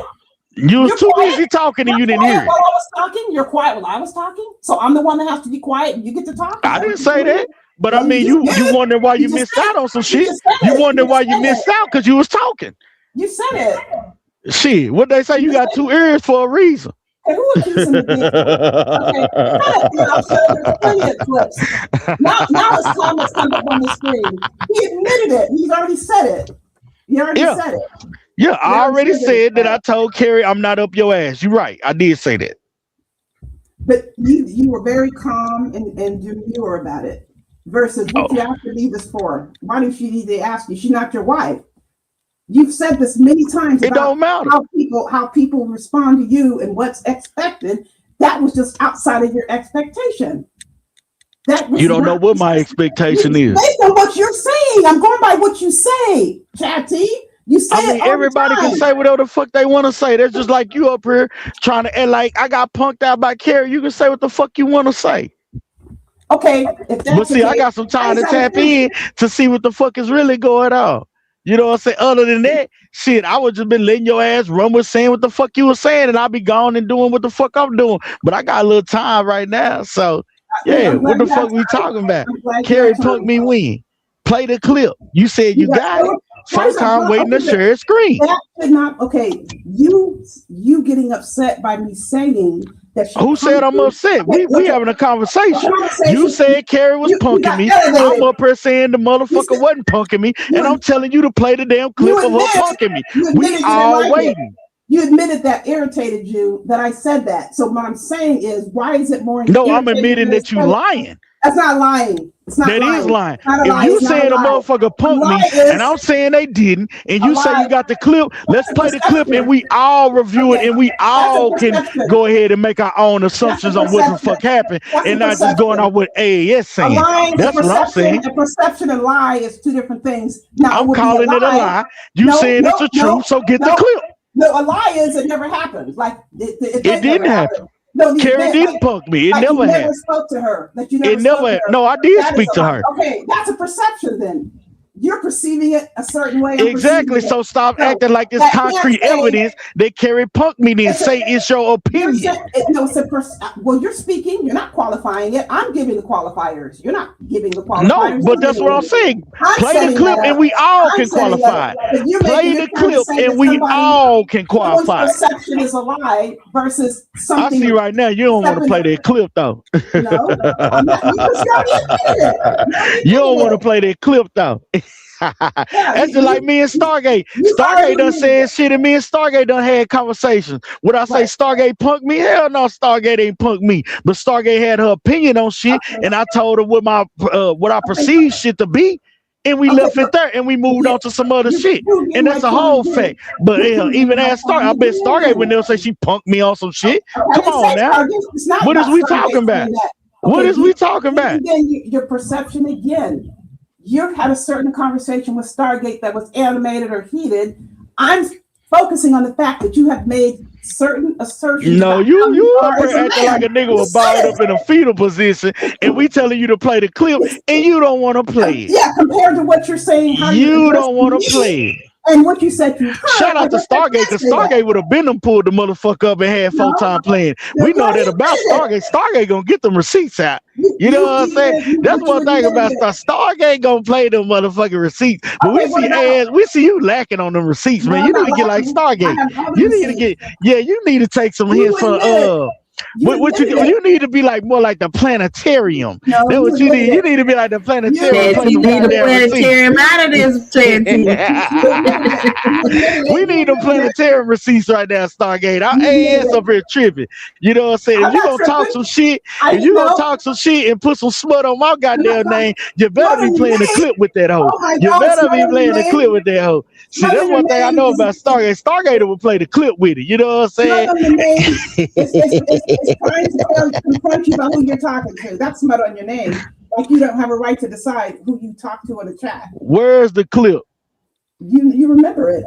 You was too busy talking and you didn't hear it. While I was talking, you're quiet while I was talking. So I'm the one that has to be quiet and you get to talk. I didn't say that. But I mean, you wonder why you missed out on some shit. You wonder why you missed out because you was talking. You said it. Shit, what they say? You got 2 ears for a reason. Hey, who accusing me? Okay, I'm sure there's plenty of clips. Now it's time to come up on the screen. He admitted it. He's already said it. He already said it. Yeah, I already said that. I told Carrie I'm not up your ass. You're right. I did say that. But you were very calm and demure about it. versus what you have to leave this for? Why don't you need to ask you? She's not your wife. You've said this many times It don't matter. how people respond to you and what's expected. That was just outside of your expectation. That was You don't know not- what my expectation is. Based on what you're saying, I'm going by what you say, Chatty. You say I mean, it all the everybody can time. say whatever the fuck they want to say. That's just like you up here trying to act like I got punked out by Carrie. You can say what the fuck you want to say. Okay, if that's But see, the I case, got some time to I tap in to see what the fuck is really going on. You know what I'm saying? Other than that, shit, I would just been letting your ass run with saying what the fuck you was saying, and I'll be gone and doing what the fuck I'm doing. But I got a little time right now, so yeah. I'm What glad the you have fuck we time. talking about? I'm glad you Carrie have time. punked me when? Play the clip. You said you got it. Why Full is that time not- waiting to okay, but share screen. That should not. Okay, you getting upset by me saying that. Who said I'm upset? We having a conversation. You said Carrie was punking me. I'm up here saying the motherfucker wasn't punking me, and I'm telling you to play the damn clip of her punking me. We all waiting. You admitted that irritated you that I said that. So what I'm saying is, why is it more? No, I'm irritating admitting than that it's you funny? lying. That's not lying. It's not That lying. is lying. It's not a lie. If you It's not saying a lie. motherfucker punked me, lie is- and I'm saying they didn't, and A you say lie- you got the clip, let's play the clip, and we all review it, and we all can perception. go ahead and make our own assumptions on what the fuck happened, That's a and not just going perception. off what AAS A saying. lie is That's a what I'm perception. saying. A perception and lie is two different things. Now, it I'm would be calling it a lie. You saying it's the truth, so get the clip. No, a lie is it never happened. Like it It didn't happen. No, the Carrie event, didn't like- punk me. It like never you never happened. spoke to her. That you never It never spoke to happened. her. No, I did That is speak a to lie. her. Okay, that's a perception then. You're perceiving it a certain way. I'm Exactly. perceiving So it. stop No, acting like it's that can't concrete say- evidence that Carrie punked me. Then It's a- say it's your You're opinion. saying, no, it's a well, you're speaking. You're not qualifying it. I'm giving the qualifiers. You're not giving the qualifiers. No, but that's what I'm saying. I'm Play setting the clip that and up. we all I'm can setting that qualify. up. But you're Play making the it trying to clip say and that we somebody- all can someone's qualify. perception is a lie versus I something. see right now you don't want to play that clip though. No, I'm not, you just already admitted it. You don't want to play that clip though. That's just like me and Stargate. Stargate done said shit, and me and Stargate done had conversations. Would I say Stargate punked me? Hell no, Stargate ain't punked me. But Stargate had her opinion on shit, and I told her what my what I perceived shit to be, and we left it there, and we moved on to some other shit. And that's a whole fact. But hell, even as Stargate, I bet Stargate when they'll say she punked me on some shit. Come on now. What is we talking about? What is we talking about? Again, your perception again. You had a certain conversation with Stargate that was animated or heated. I'm focusing on the fact that you have made certain assertions. No, about you how up are here as acting man. like a nigga You was said balled it. up in a fetal position, and we telling you to play the clip, and you don't want to play it. Yeah, compared to what you're saying, how You addressed don't want me to play it. and what you said you heard. Shout out to Stargate, because Stargate would have been them pulled the motherfucker up and had full time playing. We know that about Stargate. Stargate gonna get them receipts out. You know what I'm saying? That's one thing about Stargate gonna play them motherfucking receipts. But we see you lacking on them receipts, man. You need to get like Stargate. You need to get you need to take some hints from what you need to be like more like the planetarium. That's what you need. You need to be like the planetarium. Play some goddamn receipts. out of this, We need them planetarium receipts right now, Stargate. Our ass up here tripping. You know what I'm saying? If you gonna talk some shit, if you gonna talk some shit and put some smut on my goddamn name, you better be playing the clip with that hoe. You better be playing the clip with that hoe. See, that's one thing I know about Stargate. Stargate will play the clip with it. You know what I'm saying? It's trying to confront you about who you're talking to. That's smut on your name. Like you don't have a right to decide who you talk to in the chat. Where's the clip? You remember it.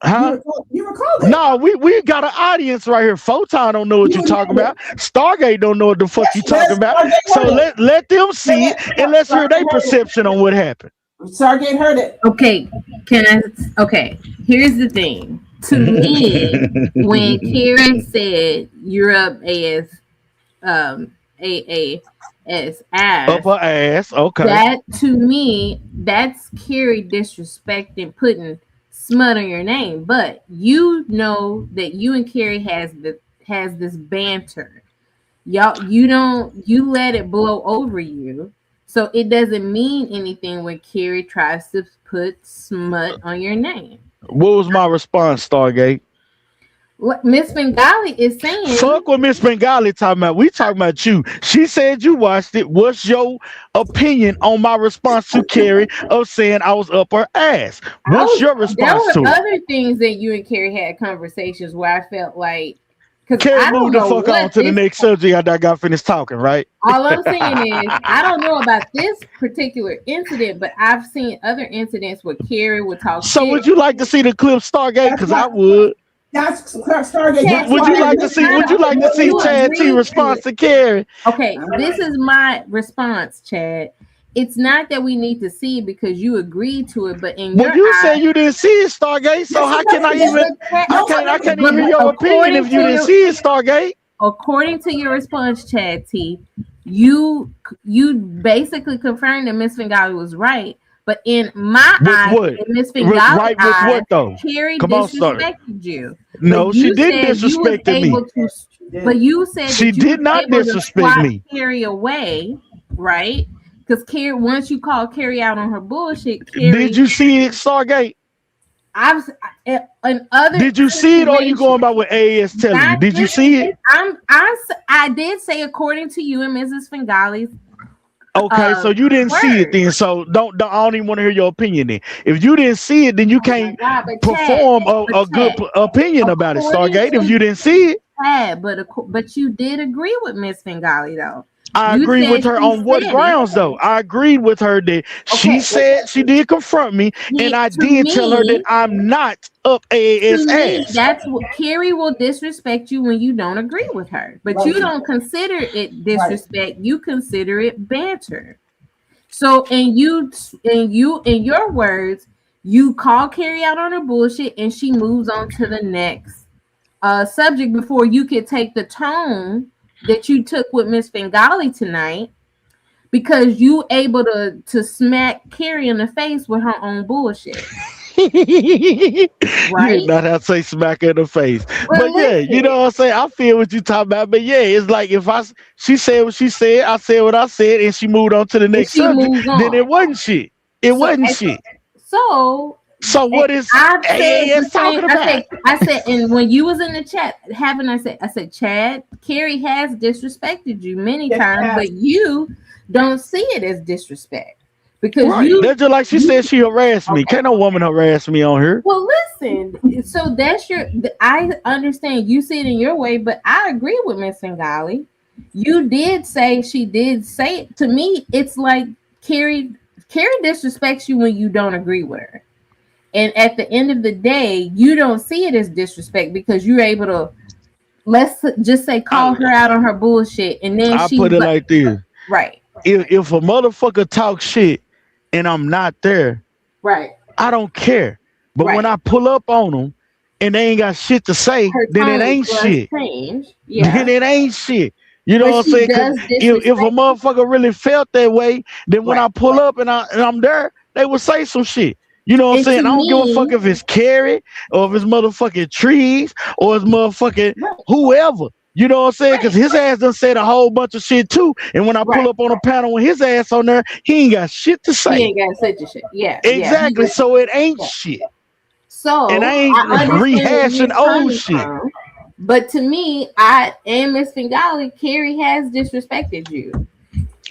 Huh? You recall it. No, we got an audience right here. Photon don't know what you're talking about. Stargate don't know what the fuck you talking about. So let them see it and let's hear their perception on what happened. Stargate heard it. Okay, okay, here's the thing. To me, when Karen said you're up as ass, Up her ass, okay. that to me, that's Carrie disrespecting putting smut on your name. But you know that you and Carrie has this banter. You let it blow over you. So it doesn't mean anything when Carrie tries to put smut on your name. What was my response, Stargate? What Miss Bengali is saying. Fuck what Miss Bengali talking about. We talking about you. She said you watched it. What's your opinion on my response to Carrie of saying I was up her ass? What's your response There to were it? other things that you and Carrie had conversations where I felt like, because Carrie, I don't move the know fuck on what to the this. next subject after I got finished talking, right? All I'm saying is I don't know about this particular incident, but I've seen other incidents where Carrie would talk So shit. would you like to see the clip Stargate? Because I would. That's Stargate. Would you like to see? Would you like to see You Chad T agreed to response it. to Carrie? Okay, this is my response, Chad. It's not that we need to see it because you agreed to it, but in Well, your you eyes, said you didn't see it, Stargate. So how can I even? I can't even hear your opinion if you didn't see it, Stargate. According to your response, Chad T, you basically confirmed that Miss Bengali was right. But in my With eyes, what? in Miss Right Bengali with eyes, what though? Carrie Come on, Star. disrespected you. No, But she you didn't said you was disrespect me. able to. But you said She that you did was not able to disrespect swat me. Carrie away, right? Because Carrie, once you called Carrie out on her bullshit, Carrie. Did you see it, Stargate? I've in other. Did you see it, or are you going by what AS telling you? Not Did you this- see it? I did say according to you and Mrs. Fingali's. Okay, so you didn't see it then. So don't I don't even want to hear your opinion then. If you didn't see it, then you can't God, but perform Chad, a good opinion about it, according Stargate. to If you didn't see it, Yeah, but you did agree with Miss Fingali though. I You agree said with her she on what said it. grounds though. I agreed with her that she said she did confront me, and I to did tell her me- that I'm not up AAS To me, ass. that's what Carrie will disrespect you when you don't agree with her, but you Right. don't consider it disrespect. You consider it banter. So, in your words, you call Carrie out on her bullshit, and she moves on to the next subject before you could take the tone that you took with Miss Bengali tonight, because you able to smack Carrie in the face with her own bullshit. You Right? did not have to say smack her in the face. Well, But yeah, you know what I'm saying? I feel what you talking about. But yeah, it's like if she said what she said, I said what I said, and she moved on to the next she subject, moved then on. it wasn't shit. It wasn't shit. So what is I said AAS the same- talking about? I said, and when you was in the chat, I said, Chad, Carrie has disrespected you many Yes, times, yes. but you don't see it as disrespect because Right. That's just like she said she harassed me. Can't no woman harass me on her. Well, listen. So that's I understand you see it in your way, but I agree with Miss Ngali. You did say she did say it. To me. It's like Carrie disrespects you when you don't agree with her, and at the end of the day, you don't see it as disrespect because you're able to, let's just say, call her out on her bullshit, and then I she put it like this. right, If a motherfucker talk shit and I'm not there, right. I don't care. But when I pull up on them and they ain't got shit to say, Her then it tone ain't does shit. change. Yeah. Then it ain't shit. You know But what I'm she saying? 'Cause does if a motherfucker really felt that way, then when I pull up and I'm there, they would say some shit. You know what I'm And saying? to I don't give a me- fuck if it's Carrie or if it's motherfucking Trees or it's motherfucking whoever. You know what I'm saying? Because his ass done said a whole bunch of shit too. And when I pull up on a panel with his ass on there, he ain't got shit to say. He ain't got such a shit. Yeah. Exactly. Yeah. So it ain't shit. So And I ain't understand where rehashing you're old coming shit. from, but to me, I and Miss Fingali, Carrie has disrespected you.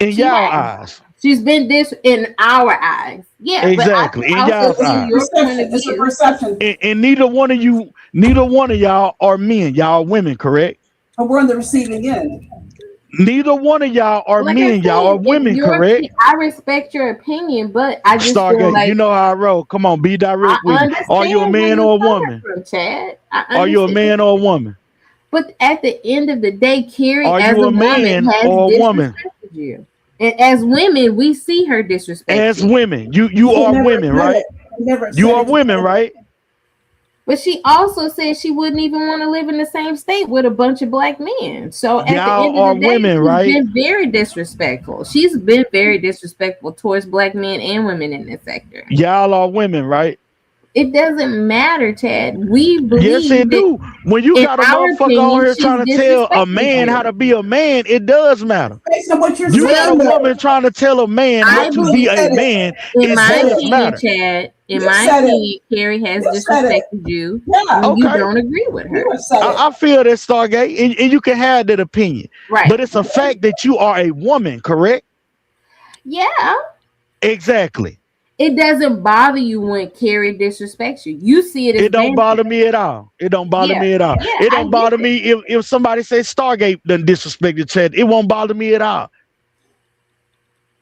In She y'all has. eyes. She's been in our eyes. Yeah. Exactly. But In I y'all's also see eyes. your point of view. Perception. And neither one of y'all are men. Y'all are women, correct? And we're on the receiving end. Neither one of y'all are Like I men. Y'all are said, women, correct? I respect your opinion, but I just feel Stargate, like you know how I roll. Come on, be direct with me. Are you a understand man where or a you're coming woman? from, Chad. I Are you a understand. man or a woman? But at the end of the day, Carrie, Are as you a a woman, man has or a woman? disrespected you. And as women, we see her disrespect As you. women, you are women, right? You are women, right? But she also said she wouldn't even want to live in the same state with a bunch of black men. So at the Y'all end of are the day, women, she's right? been very disrespectful. She's been very disrespectful towards black men and women in this sector. Y'all are women, right? It doesn't matter, Chad. We believe Yes, it do. When you in got a our motherfucker opinion, on here she's trying to tell a disrespecting man you. how to be a man, it does matter. Based on what you're You got a saying, though. woman trying to tell a man I how to believe be a said it. man, In it my does opinion, matter. Chad, in You my said it. opinion, Carrie has You said it. disrespected you Yeah. when you Okay. don't agree with her. You said it. I feel that, Stargate, and you can have that opinion. Right. But it's a fact that you are a woman, correct? Yeah. Exactly. It doesn't bother you when Carrie disrespects you. You see it as It don't banter. bother me at all. It don't bother Yeah. me at all. Yeah, It I don't get bother it. me if somebody says Stargate done disrespected Chad. It won't bother me at all.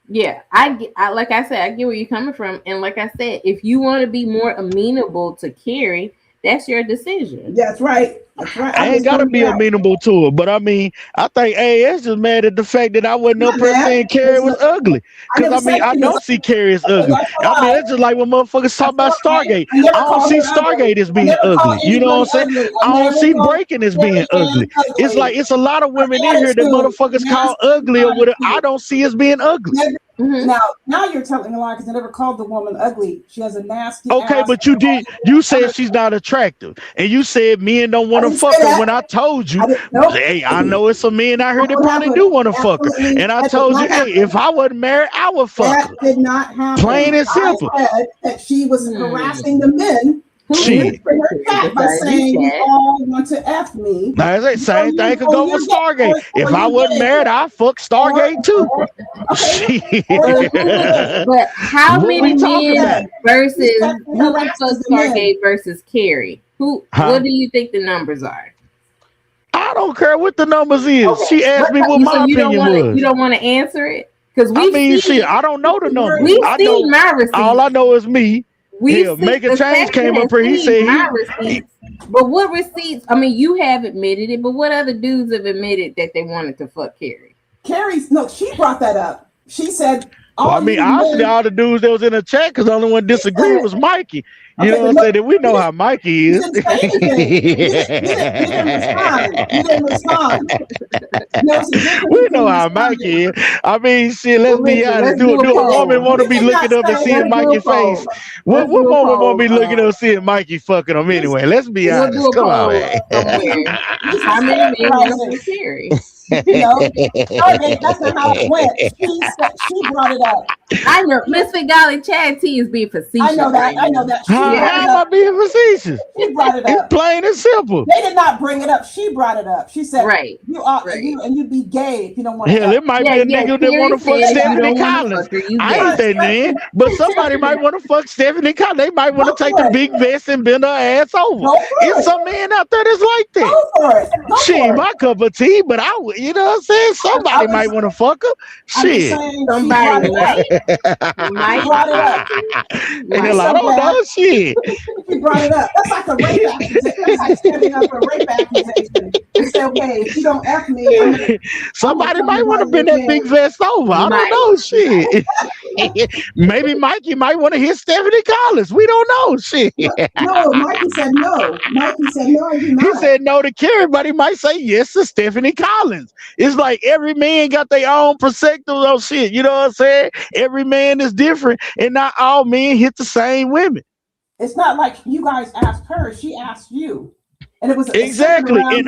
Yeah, I like I said, I get where you're coming from, and like I said, if you want to be more amenable to Carrie, that's your decision. That's right. That's right. I ain't gotta be amenable to it, but I mean, I think AS just mad at the fact that I wasn't up here saying Carrie was ugly. Cause I mean, I don't see Carrie as ugly. I mean, it's just like when motherfuckers talk about Stargate. I don't see Stargate as being ugly. You know what I'm saying? I don't see Breaking as being ugly. It's like it's a lot of women in here that motherfuckers call ugly or whatever. I don't see as being ugly. Now you're telling a lie because I never called the woman ugly. She has a nasty. Okay, ass. but you said she's not attractive, and you said men don't want to didn't fuck say her. that. When I told you, Nope. hey, I know it's some men out here that probably do want to fuck her, Absolutely. and I That did told you, not hey, happen. if I wasn't married, I would fuck That her. did not happen. Plain and simple. I said that she was harassing the men who Shit. went to her chat by saying you all want to F me. Now, it's the same thing could go with Stargate. If I wasn't married, I'd fuck Stargate too. Shit. But how What many we talking men about? versus who the fuck Stargate versus Carrie? Who? Huh? What do you think the numbers are? I don't care what the numbers is. She asked me what my you don't opinion wanna, was. You don't want to answer it because I mean, shit, I don't know the numbers. We've I seen know, my receipts. all I know is me. Hell, Make a Change came up here. He said my receipts. But what receipts? I mean, you have admitted it, but what other dudes have admitted that they wanted to fuck Carrie? Carrie's no, she brought that up. She said, Well, I mean, obviously, all the dudes that was in the chat, because the only one disagreed was Mikey. You know what I'm saying? That we know how Mikey is. You didn't respond. We know how Mikey is. I mean, shit, let's be honest. Do a woman want to be looking up and seeing Mikey's face? What woman want to be looking up and seeing Mikey fucking them anyway? Let's be honest. Come on, man. How many men want to fuck Carrie? You know, okay, that's not how it went. She brought it up. I know Misfit Golly Chad T is being facetious. I know that. right I know now. that. How am I being facetious? She brought it up. It's plain and simple. They did not bring it up. She brought it up. She said, Right. You are, and you'd be gay if you don't want to." Hell, it might be a nigga that want to fuck Stephanie Collins. I ain't that man, but somebody might want to fuck Stephanie Collins. They might want to take the big vest and bend her ass over. It's some man out there that's like that. Go for it. She ain't my cup of tea, but I would, you know what I'm saying? Somebody might want to fuck her. Shit. Somebody might. She brought it up. Hell, I don't know. Shit. She brought it up. That's like a rape accusation. That's like standing up for a rape accusation. You say, okay, if you don't F me, I'm gonna- Somebody might want to bend that big vest over. I don't know. Shit. Maybe Mikey might want to hit Stephanie Collins. We don't know. Shit. No, Mikey said no. Mikey said no. He said no to Carrie, but he might say yes to Stephanie Collins. It's like every man got their own perspective on shit. You know what I'm saying? Every man is different, and not all men hit the same women. It's not like you guys asked her; she asked you, and it was Exactly. And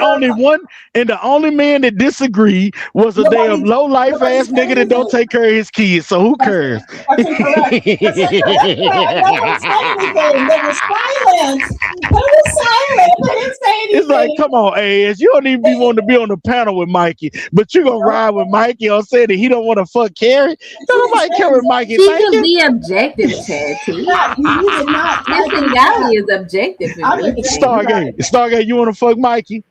the only man that disagreed was a damn low life ass nigga that don't take care of his kids. So who cares? That's incorrect. That's incorrect. No one said anything. They were silent. They were silent. They didn't say anything. It's like, come on, AS. You don't even be wanting to be on the panel with Mikey, but you gonna ride with Mikey on saying that he don't want to fuck Carrie. Don't nobody care what Mikey She thinking. can be objective, Chad T. You did not. Misfit Golly is objective. Stargate, you want to fuck Mikey?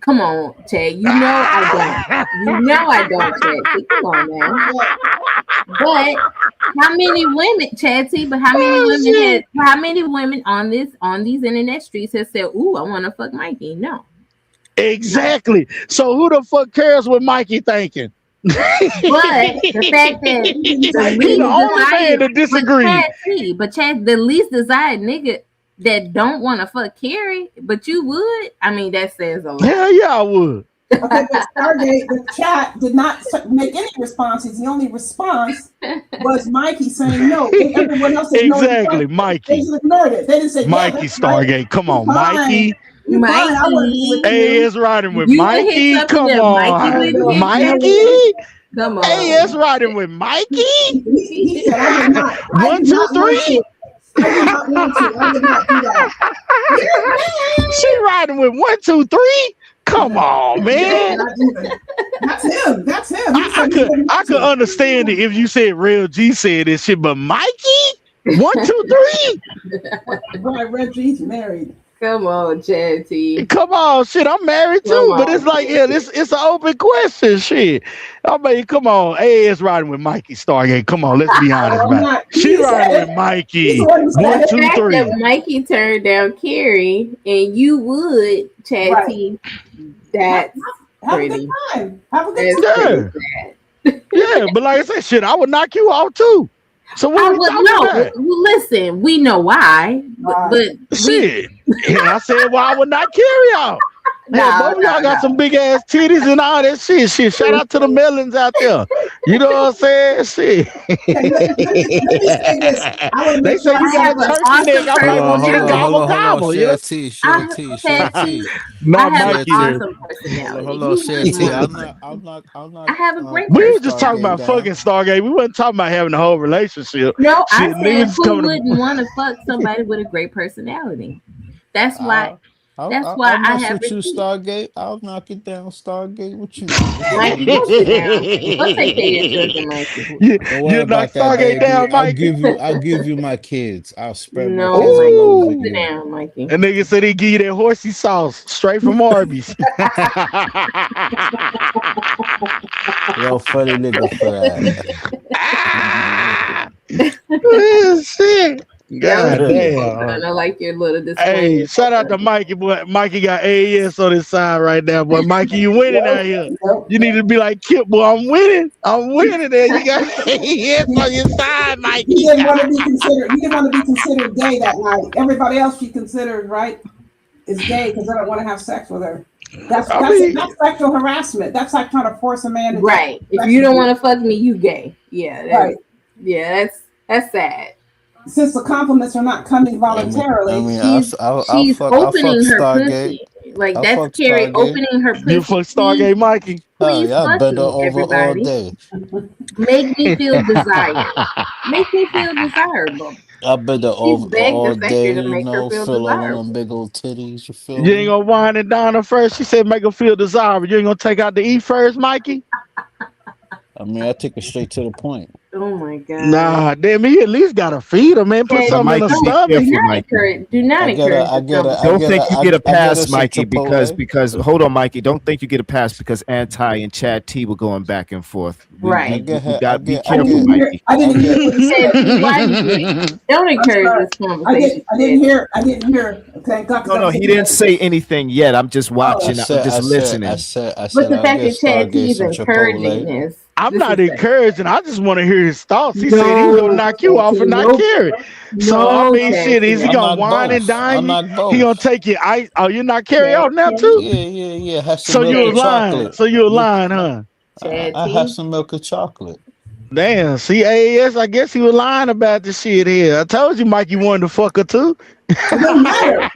Come on, Chad. You know I don't. You know I don't, Chad T. Come on, man. But how many women, Chad T? But how many women? How many women on these internet streets have said, "Ooh, I want to fuck Mikey"? No. Exactly. So who the fuck cares what Mikey thinking? But the fact that He's the only man that disagrees. But Chad, the least desired nigga that don't want to fuck Carrie, but you would. I mean, that says a lot. Hell yeah, I would. Okay, but Stargate, the chat did not make any responses. The only response was Mikey saying no. Everyone else ignored Exactly, it. Mikey. They just ignored it. They didn't say Mikey yeah, that's right. Stargate. Come on, You're fine. Mikey. You're fine. I wouldn't be with Hey, you. it's riding with You would hit Mikey. something Come that Mikey on, wouldn't hit, Mikey. Come on. Hey, it's riding with Mikey. He said, I would not. I 1, do 2, not want 3. to. I do not want to. I would not do that. She riding with 1, 2, 3. Come on, man. That's him. That's him. He I said he could wouldn't I could understand it if you said Real G said this shit, but Mikey, 1, 2, 3. Boy, Reggie's married. Come on, Chad T. Come on, shit. I'm married too, but it's like, yeah, it's an open question, shit. I mean, come on. Hey, it's riding with Mikey Stargate. Come on, let's be honest, man. She riding with Mikey. 1, 2, The fact 3. that Mikey turned down Carrie and you would, Chad T, that's Have a pretty. good time. Have a good That's time. pretty sad. Yeah, but like I said, shit, I would knock you off too. So what I we would talking know. about? Well, listen, we know why, but Shit. And I said, well, I would not carry out. Nah, Both of y'all got some big ass titties and all that shit. Shit, shout out to the melons out there. You know what I'm saying? Shit. They say you got a turkey neck. I might want you to gobble gobble. Yeah. Share T. Not I have Mikey. an awesome personality. Hold on, Share T. I'm not. I have a great We were personality. just talking about fucking Stargate. We wasn't talking about having a whole relationship. No, I Shit, said niggas who coming to- wouldn't want to fuck somebody with a great personality? That's why. That's I'll why I mess have with you, receipts. Stargate. I'll knock it down, Stargate. What you? Mikey, go sit down. Go take care of your children, Mikey. Don't worry you about knock that, Stargate baby. down, I'll Mikey. give you my kids. I'll spread my No, kids all Mikey, over go you. sit down, Mikey. And nigga said he give you that horsey sauce straight from Arby's. Yo, funny nigga for that. Shit. God I damn. like your little display. Hey, shout out to Mikey, boy. Mikey got AES on his side right now, boy. Mikey, you winning out here. You need to be like Kip, boy. I'm winning. I'm winning there. You got AES on your side, Mikey. He didn't want to be considered. He didn't want to be considered gay that night. Everybody else she considered right is gay because they don't want to have sex with her. That's sexual harassment. That's like trying to force a man to Right. If you don't want to fuck me, you gay. Yeah. Right. Yeah. That's sad. Since the compliments are not coming voluntarily, I mean, She's I'll fuck opening her Stargate. pussy. Like I'll that's fuck Carrie Stargate. opening her pussy. You fuck Stargate, Mikey. Oh, Please yeah, I fuck bend me, her over everybody. all day. Make me feel desired. Make me feel desirable. I bend her over begged all the sector day, to you make her know, feel fill all desirable. them big old titties. You feel You me? ain't gonna wind it down her first. She said make her feel desirable. You ain't gonna take out the E first, Mikey? I mean, I take it straight to the point. Oh my god. Nah, damn, he at least gotta feed her, man. Put Yeah, something in her Mikey, be stomach. careful, Do not Mikey. encourage. Do not I get encourage. a- I get a- this I Don't get think a- you I- get a I get pass, us some Mikey, Chipotle. because hold on, Mikey. Don't think you get a pass because Anti and Chad T were going back and forth. Right. I get You her- got I to be get- I careful, get- Mikey. I didn't hear what he said. Don't encourage sorry. this conversation. I didn't hear. Thank God. No, he didn't say anything yet. I'm just watching. I'm just listening. I said, But the I'll fact get that Chad T Stargate is some encouraging Chipotle. this. I'm this not is sad. encouraging. I just want to hear his thoughts. He said he was gonna knock you off and not Nope. carry. So No, I mean, Chad shit, T. is he I gonna knock whine and both. dine I you? knock both. He gonna take your ice. Oh, you're not carry out now too? Yeah. Have some So milk you and lying? chocolate. So you lying, huh? Chad I T. have some milk and chocolate. Damn. See, AAS, I guess he was lying about the shit here. I told you, Mikey wanted to fuck her too. It doesn't matter.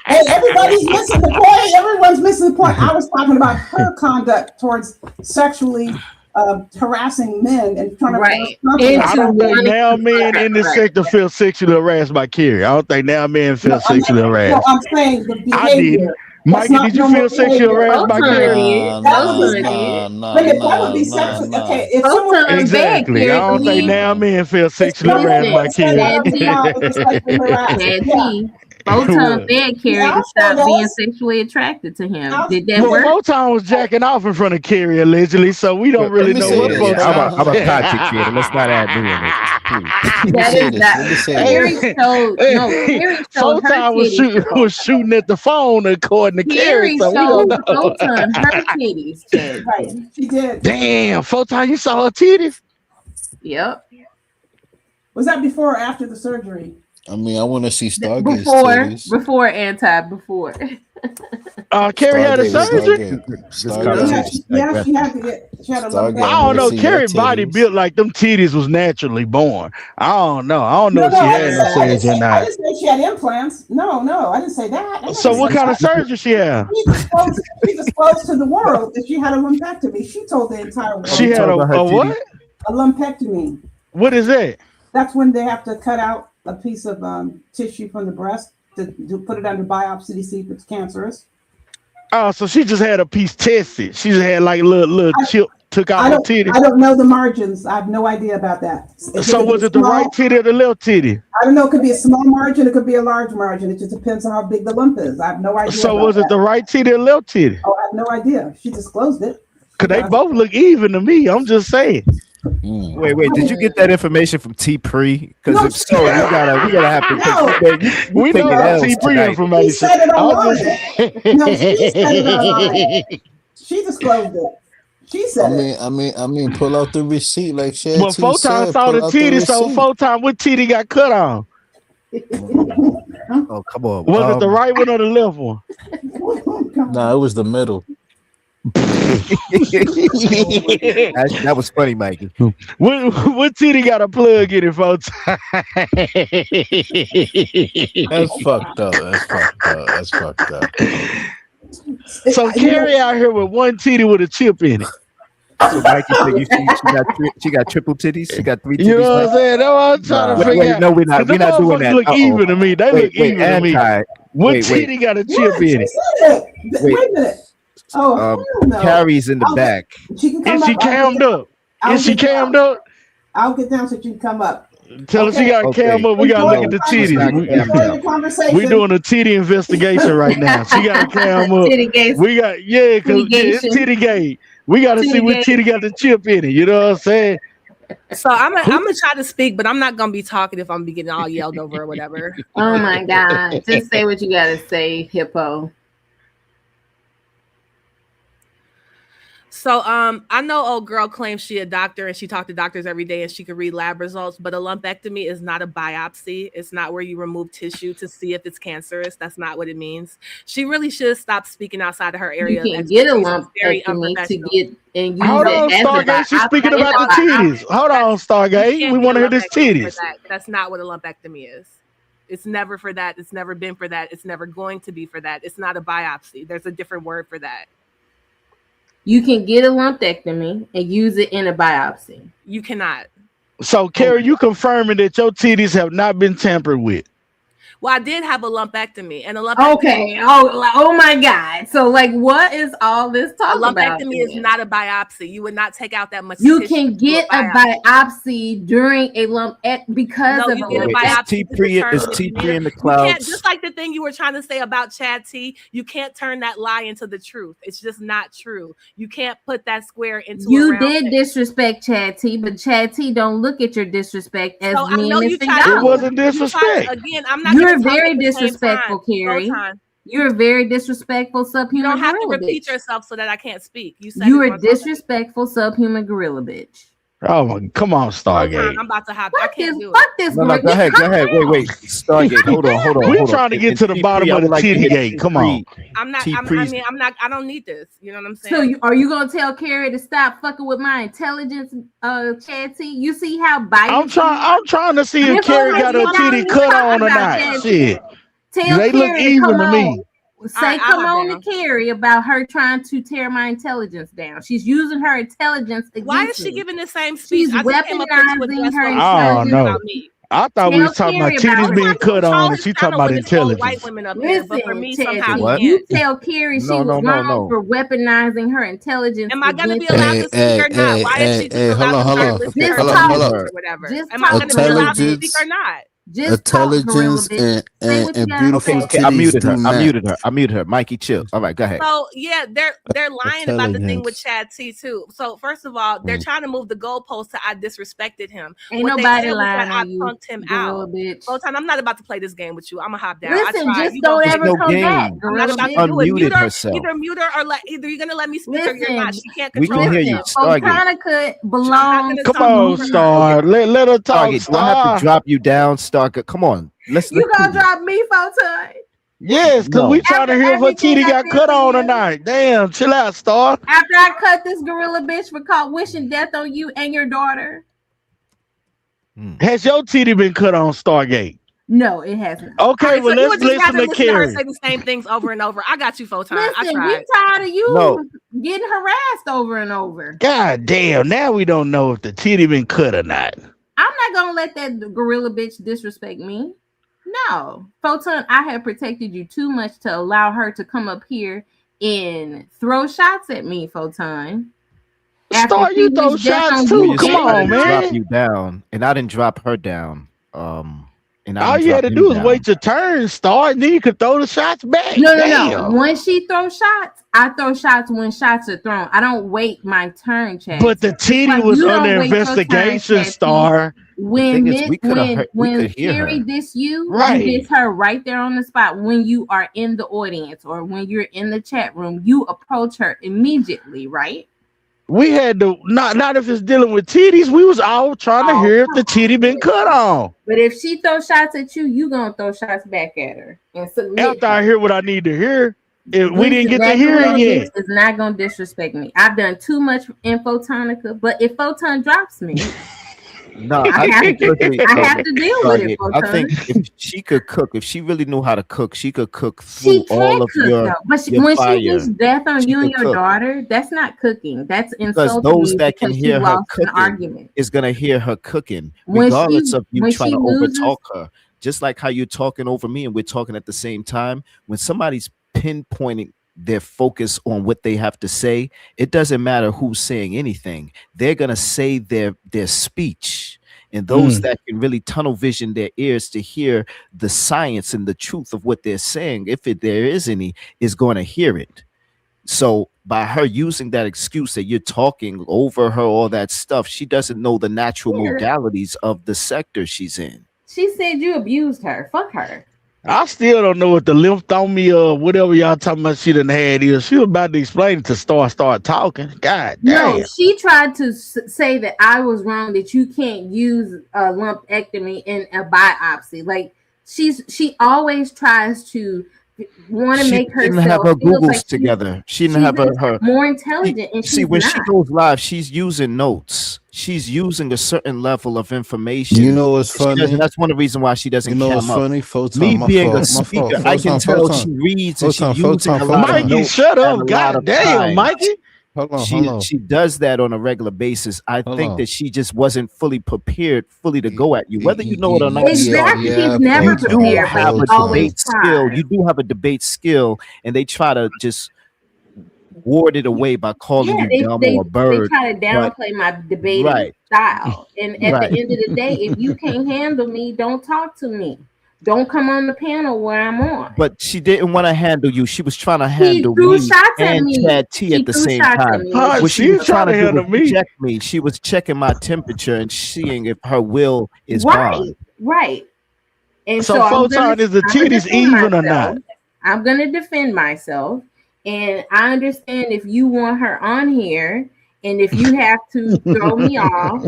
Hey, everybody's missing the point. Everyone's missing the point. I was talking about her conduct towards sexually harassing men and trying to. Right. I don't think now men in this sector feel sexually harassed by Carrie. I don't think now men feel sexually No, harassed. I'm saying the behavior. I didn't. Mikey, did you feel sexually harassed by Carrie? That would be sexually. Okay, if someone Exactly. I don't think now men feel sexually harassed by Carrie. Chad T. Photon begged Carrie to stop being sexually attracted to him. Did that Well, work? Photon was jacking off in front of Carrie allegedly, so we don't really know what Photon. I'm a content creator. Let's not add new in it. That is not. Carrie showed no. Carrie showed her Photon was shooting at the phone according to Carrie, Carrie so we showed don't know. Photon her titties. Chad. Right, she did. Damn, Photon, you saw her titties? Yep. Was that before or after the surgery? I mean, I want to see Stargate's Before, titties. before. Carrie had a surgery. Yeah, she had to get. She had a I don't know. Carrie body built like them titties was naturally born. I don't know. I don't know if she had no surgery or I not. didn't say she had implants. No, I didn't say that. So what kind of surgery she had? She disclosed to the world that she had a lumpectomy. She told the entire world. She had a what? A lumpectomy. What is that? That's when they have to cut out a piece of tissue from the breast to put it under biopsy to see if it's cancerous. Oh, so she just had a piece tested. She just had like a little chip took out her titty. I don't know the margins. I have no idea about that. So was it the right titty or the left titty? I don't know. It could be a small margin. It could be a large margin. It just depends on how big the lump is. I have no idea. So was it the right titty or left titty? Oh, I have no idea. She disclosed it. Cause they both look even to me. I'm just saying. Wait, did you get that information from T Pre? Because if so, we gotta have to. We know T Pre information. She said it online. No, she said it online. She disclosed it. She said it. I mean, pull out the receipt like Chad Well, T Photon said, saw pull the out titty, so receipt. Photon, what titty got cut on? Oh, come on. Was it the right one or the left one? Nah, it was the middle. That was funny, Mikey. What titty got a plug in it, folks? That's fucked up. So Carrie out here with one titty with a chip in it. So Mikey said she got triple titties. She got 3 titties. You know what I'm saying? That's what I'm trying to figure out. No, we're not. We're not doing that. Look even to me. They look even to me. What titty got a chip in it? Wait a minute. Oh, hell no. Carrie's in the back. She can come Is she up. cammed up? Is she cammed up? I'll get down so you can come up. Tell her she got to cam up. We got to look at the titties. We doing a titty investigation right now. She got to cam up. We got, because it's titty gate. We got to see what titty got the chip in it. You know what I'm saying? So I'm gonna try to speak, but I'm not gonna be talking if I'm be getting all yelled over or whatever. Oh my God. Just say what you gotta say, Hippo. So I know old girl claims she a doctor and she talked to doctors every day and she could read lab results, but a lumpectomy is not a biopsy. It's not where you remove tissue to see if it's cancerous. That's not what it means. She really should stop speaking outside of her area. You can get a lumpectomy to get and use Hold on, it as Stargate. She's speaking about the titties. Hold on, Stargate. We want to hear this titties. That's not what a lumpectomy is. It's never for that. It's never been for that. It's never going to be for that. It's not a biopsy. There's a different word for that. You can get a lumpectomy and use it in a biopsy. You cannot. So, Carrie, you confirming that your titties have not been tampered with? Well, I did have a lumpectomy, and a lumpectomy. Okay. Oh my God. So, like, what is all this talk about? A lumpectomy is not a biopsy. You would not take out that much. You tissue can to do get a biopsy during a because No, of you a get a lumpectomy. biopsy T to Pre determine is if T you Pre need in the it. You clouds. can't, just like the thing you were trying to say about Chad T, you can't turn that lie into the truth. It's just not true. You can't put that square into a You round did peg. disrespect Chad T, but Chad T don't look at your disrespect as So I mean know you as tried It to- wasn't you tried- disrespect. Again, I'm not. You're gonna talk very at the same disrespectful, time. Carrie. Showtime. You're very disrespectful You subhuman don't have to gorilla repeat bitch. yourself so that I can't speak. You said You it are once already. disrespectful subhuman gorilla bitch. Oh, my, come on, Showtime, Stargate. I'm about to hop. I can't do it. Fuck this No, girl. go ahead. Wait. Stargate. Hold on. We trying to get to the bottom of the titty gate. Come on. I'm not. I don't need this. You know what I'm saying? So are you gonna tell Carrie to stop fucking with my intelligence, Chad T? You see how biased I'm trying to see if Carrie got her titty cut on or not. Shit. Tell They look Carrie, even come to me. on. Say, come on to Carrie about her trying to tear my intelligence down. She's using her intelligence against Why is she me. giving the same speech? She's I just came up here to weaponizing address her what I don't know. about me. I thought we Tell was talking about Carrie about titties being it. cut on, and she talking about White intelligence. women up here, but for me, Listen, somehow Chad T, you you can't. tell Carrie she was wrong for weaponizing her intelligence. Am I gonna be against allowed her. to speak or not? Why is she just allowed to listen to her Hold or on. whatever? Just Am I gonna be allowed to speak Intelligence. or not? Just talk, gorilla Intelligence bitch. and, Say what you and gotta beautiful say. Okay, I titties muted do her. match. I muted her. Mikey, chill. All right, go ahead. So yeah, they're lying about the thing with Intelligence. Chad T too. So first of all, they're trying to move the goalpost to I disrespected him. Ain't What they nobody said was that lying I on you, punked him gorilla out. bitch. Botan, I'm not about to play this game with you. I'm gonna hop down. Listen, I tried. just You don't gonna ever no come back, game. I'm not gorilla about bitch. to do it. Unmuted Mute her, herself. either mute her or either you're gonna let me speak or you're not. Listen, She can't We control can hear you. herself. Stargate. Botanica belongs gonna Come talk on, over her. Star. Let her talk, Stargate, do I have Star. to drop you down, Stargate? Come on. Let's You gonna see. drop me, Photon? Yes, because No. we trying to After hear if her everything titty I've got been cut on through, tonight. Damn, chill out, Star. after I cut this gorilla bitch for caught wishing death on you and your daughter. Has your titty been cut on, Stargate? No, it hasn't. Okay, well, you let's would just listen rather to listen to her Carrie. say the same things over and over. I got you, Photon. I Listen, tried. we tired of you No. getting harassed over and over. God damn, now we don't know if the titty been cut or not. I'm not gonna let that gorilla bitch disrespect me. No, Photon, I have protected you too much to allow her to come up here and throw shots at me, Photon. After Star, you she throw wished death shots on too. you Come and on, your man. Drop you down, and I didn't drop her down. And I All didn't you had drop to him do is down. wait your turn, Star, and then you could throw the shots back. No. Damn. When she throws shots, I throw shots when shots are thrown. I don't wait my turn, Chad. But the titty like was you don't under wait your turn, investigation, Chad. Star. When thing is, we coulda heard- we when could hear Carrie her. diss you, Right. you diss her right there on the spot. When you are in the audience or when you're in the chat room, you approach her immediately, right? We had to not if it's dealing with titties. We was all trying to hear if the titty been cut on. But if she throws shots at you, you gonna throw shots back at her and submit. After I hear what I need to hear, we Listen, didn't get to that hear gorilla it yet. bitch is not gonna disrespect me. I've done too much in Photonica, but if Photon drops me, No, I I have think to- literally, I have to deal with it, I think Photon. if she could cook, if she really knew how to cook, she could cook she through all can of cook your, though. But your when fire. she wishes death on She you and could your cook. daughter, that's not cooking. That's Because insulting those you that can because hear you her lost an cooking argument. is gonna hear her cooking, When regardless she- of you when trying she to loses- overtalk her. Just like how you're talking over me and we're talking at the same time. When somebody's pinpointing their focus on what they have to say, it doesn't matter who's saying anything. They're gonna say their speech. And those that can really tunnel vision their ears to hear the science and the truth of what they're saying, if there is any, is going to hear it. So by her using that excuse that you're talking over her, all that stuff, she doesn't know the natural Yeah. modalities of the sector she's in. She said you abused her. Fuck her. I still don't know what the lymphomia or whatever y'all talking about she done had is. She was about to explain it to start talking. God damn. No, she tried to say that I was wrong, that you can't use a lumpectomy in a biopsy. Like she always tries to want to She make herself didn't have her feel Googles like she's- together. She didn't she's have her more intelligent, and See, she's when not. she goes live, she's using notes. She's using a certain level of information. You know what's She doesn't- funny? That's one of the reasons why she doesn't You know cam what's up. funny? Photon, Me my being fault, a my speaker, fault. I can Photon, tell Photon. she reads and she's Photon, using Photon, a lot of Mikey, notes. shut at up. a lot God of damn, times. Mikey. Hold on. She does that on a regular basis. I Hold think on. that she just wasn't fully prepared to go at you, whether you know it or not. Exactly. Yeah, She's never You do prepared, but have she a always debate skill. tries. You do have a debate skill, and they try to just ward it away by calling Yeah, you dumb or a they bird. try to but- downplay my debating Right. style. And at Right. the end of the day, if you can't handle me, don't talk to me. Don't come on the panel where I'm on. But she didn't want to handle you. She was trying to She handle threw me shots at and me. Chad T She at the threw same shots at time. me. What she She's was trying to trying to do handle was me. check me. She was checking my temperature and seeing if her will is Right, gone. right. And So, so, Photon, is the I'm gonna titties defend even or myself. not? I'm gonna defend myself, and I understand if you want her on here, and if you have to throw me off,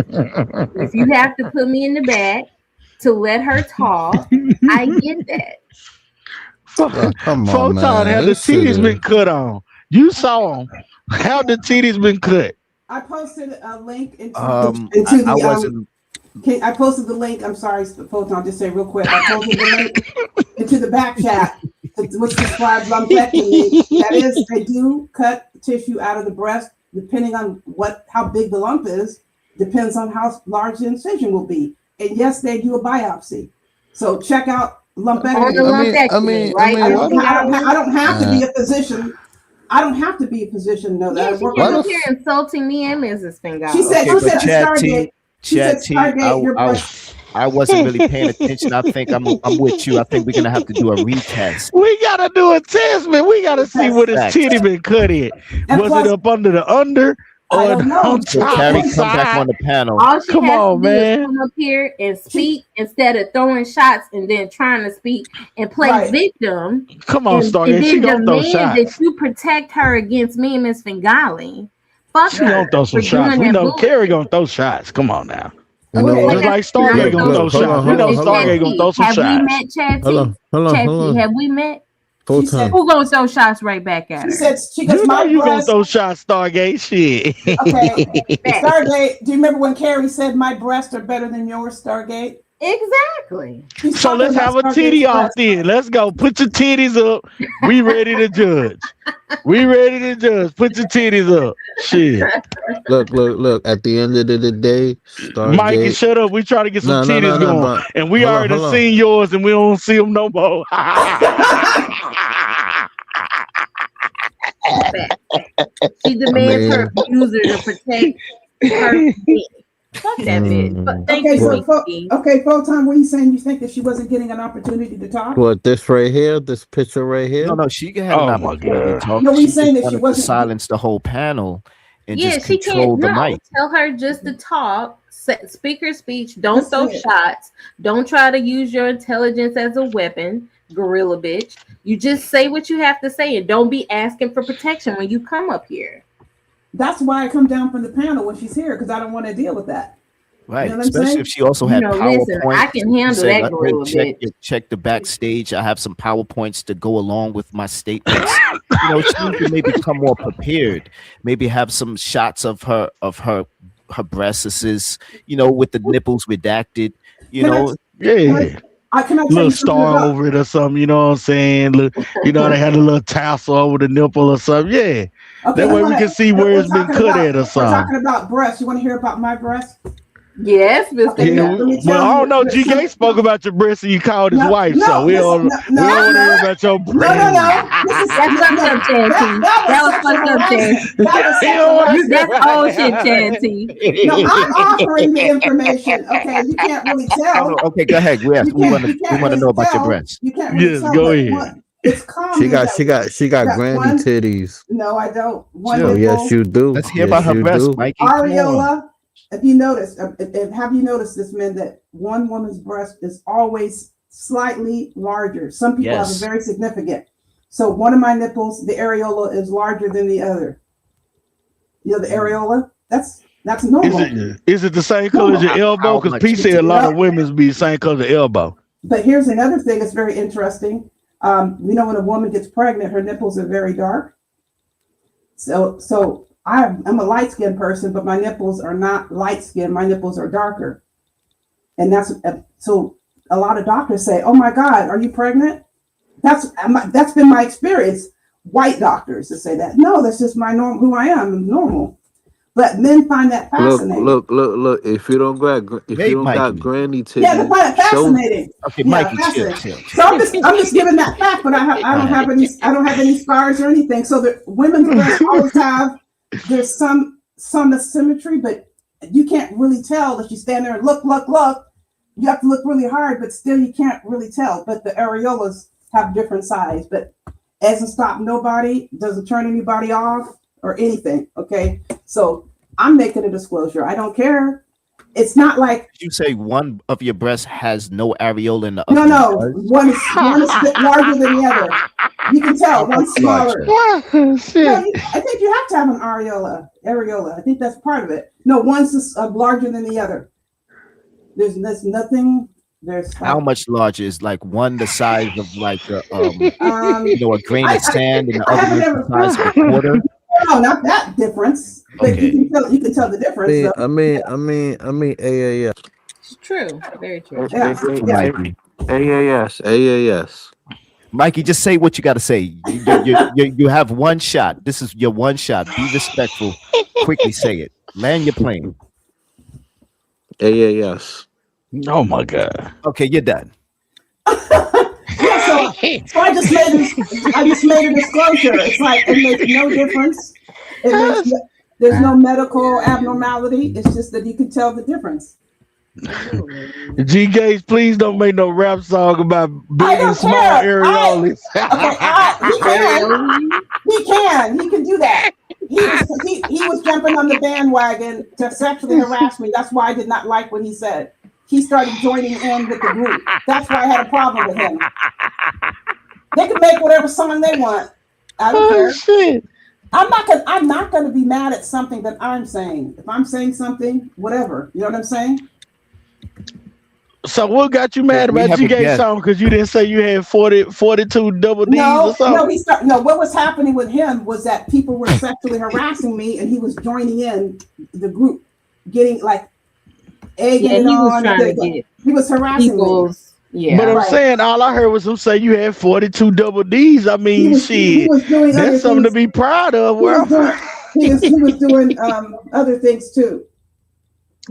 if you have to put me in the back to let her talk, I get that. Come on, Photon, man. have the This shit titties is- been cut on? You saw them. How the titties been cut? I posted a link into I the wasn't. I posted the link. I'm sorry, Photon. I'll just say real quick. I posted the link into the back chat, which describes lumpectomy. That is, they do cut tissue out of the breast, depending on how big the lump is. Depends on how large the incision will be. And yes, they do a biopsy. So check out lumpectomy. I don't have to be a physician. I don't have to be a physician to know that. Yeah, she came up here insulting me and Mrs. Fingal. She said, Okay, but Chad T, Stargate. She said Chad T, Stargate, your I wasn't really paying attention. I think I'm with you. I think we're gonna have to do a retest. We gotta do a test, man. We gotta see what his Facts. titty been cut in. And Was plus- it up under the under I or don't know. on So top Carrie, or come back side? on the panel. All she Come has on, to do man. is come up here and speak instead of throwing shots and then trying to speak and play Right. victim. Come on, and Stargate. She then gonna throw demand shots. that you protect her against me and Miss Fingali. Fuck She her. gonna throw some for shots. doing We that know bullshit. Carrie gonna throw shots. Come on now. You know Like what? Just I like said, Stargate I'm gonna gonna throw Look, shots. hold We on, know hold on, Stargate gonna throw some Have we shots. met Chatty? Hold on. Chatty, have we met? Full She said, time. Who gonna throw shots right back at she her? said, she goes, You know my you gonna breast. throw shots, Stargate shit. Okay, Stargate. Do you remember when Carrie said my breasts are better than yours, Stargate? Exactly. She's So talking let's about have a Stargate's titty off breasts. then. Let's go. Put your titties up. We ready to judge. We ready to judge. Put your titties up. Shit. Look. At the end of the day, Mikey, Stargate. shut up. We trying to get some titties going. But And we hold on, already hold on. seen yours and we don't see them no more. She demands her mean- abuser to protect her. Fuck that bitch. But thank Okay, you, so Mickey. Photon, what are you saying? You think that she wasn't getting an opportunity to talk? What this right here? This picture right here? No, she had an Oh my opportunity to God. talk. No, we She saying just that she wanted to wasn't- silence the whole panel and Yeah, just she control can't. the No, mic. tell her just to talk. Speak her speech. Don't That's throw it. shots. Don't try to use your intelligence as a weapon, gorilla bitch. You just say what you have to say and don't be asking for protection when you come up here. That's why I come down from the panel when she's here, because I don't want to deal with that. Right, You know what I'm especially saying? if she also You had know, PowerPoints. listen, I can She handle said, that "Let me gorilla check, bitch." check the backstage. I have some PowerPoints to go along with my statements." You know, she needs to maybe come more prepared. Maybe have some shots of her breasts, you know, with the nipples redacted. You Can I- know, Yeah. Can I tell Little you something star about? over it or something, you know what I'm saying? Look, you know, they had a little tassel over the nipple or something. Yeah. Okay, That way we can see where we're it's been talking cut about- at or We're something. talking about breasts. You want to hear about my breasts? Yes, Mr. Okay, Yeah, let me well, tell I you, don't know. listen- GK spoke about your breasts and you called his No, wife, no, so we listen, don't, no, we don't want to hear no. about your No, breasts. no, no. This is That's fucked up, Chanty. That was sexual fucked up, harassment. Chanty. That was You sexual know what? harassment. That's old shit, Chanty. No, I'm offering the information. Okay, you can't really tell. no, okay, go ahead. We You want to can't know about your tell. breasts. You can't really Yes, tell. go but ahead. what- It's common. She got that granny one- titties. No, I don't. One Chill. Oh, nipple. yes, you do. Let's hear Yes, about her you breasts, do. Mikey. Come on. Areola. If you notice, have you noticed this, man, that one woman's breast is always slightly larger? Some people have Yes. a very significant. So one of my nipples, the areola is larger than the other. You know, the areola, that's normal. Is it the same color as your elbow? Because P said a lot of women's be the same color as the elbow. But here's another thing that's very interesting. You know, when a woman gets pregnant, her nipples are very dark. So I'm a light skinned person, but my nipples are not light skinned. My nipples are darker. And that's so a lot of doctors say, "Oh my God, are you pregnant?" That's been my experience. White doctors that say that. No, that's just my norm. Who I am. I'm normal. But men find that fascinating. Look. If you don't got granny titties, Yeah, they find it fascinating. Okay, Yeah, Mikey, fascinating. chill. So I'm just giving that fact, but I don't have any scars or anything. So the women's breasts always have, there's some asymmetry, but you can't really tell if you stand there and look. You have to look really hard, but still you can't really tell. But the areolas have different size, but hasn't stopped nobody, doesn't turn anybody off or anything. Okay, so I'm making a disclosure. I don't care. It's not like You say one of your breasts has no areola in the other. no. one does? One is larger than the other. You can tell one's smaller. No, I think you have to have an areola. I think that's part of it. No, one's just, larger than the other. There's nothing. There's How much larger is like one the size of like a you know, a grain of sand, and the I other haven't is the size of a quarter? No, not that difference. But Okay. you can tell the difference. though. I mean, AAS. It's true. Very true. Mikey. AAS. Mikey, just say what you got to say. You have one shot. This is your one shot. Be respectful. Quickly say it. Land your plane. AAS. Oh my God. Okay, you're done. Yeah, so I just made a disclosure. It's like it makes no difference. There's no medical abnormality. It's just that you can tell the difference. G Gates, please don't make no rap song about big and small areolas. He can do that. He was jumping on the bandwagon to sexually harass me. That's why I did not like what he said. He started joining in with the group. That's why I had a problem with him. They can make whatever song they want. I don't care. Shit. I'm not gonna be mad at something that I'm saying. If I'm saying something, whatever. You know what I'm saying? So what got you We mad about have you a gay guest. song? Because you didn't say you had 42 double D's No, or something? no. What was happening with him was that people were sexually harassing me, and he was joining in the group, getting like egging Yeah, it he was on. trying to get He was harassing people's. Yeah, But I'm Right. saying all I heard was him say you had 42 double D's. I mean, he shit, was doing other that's something to things. be proud of. He was Well, doing, he was doing other things too.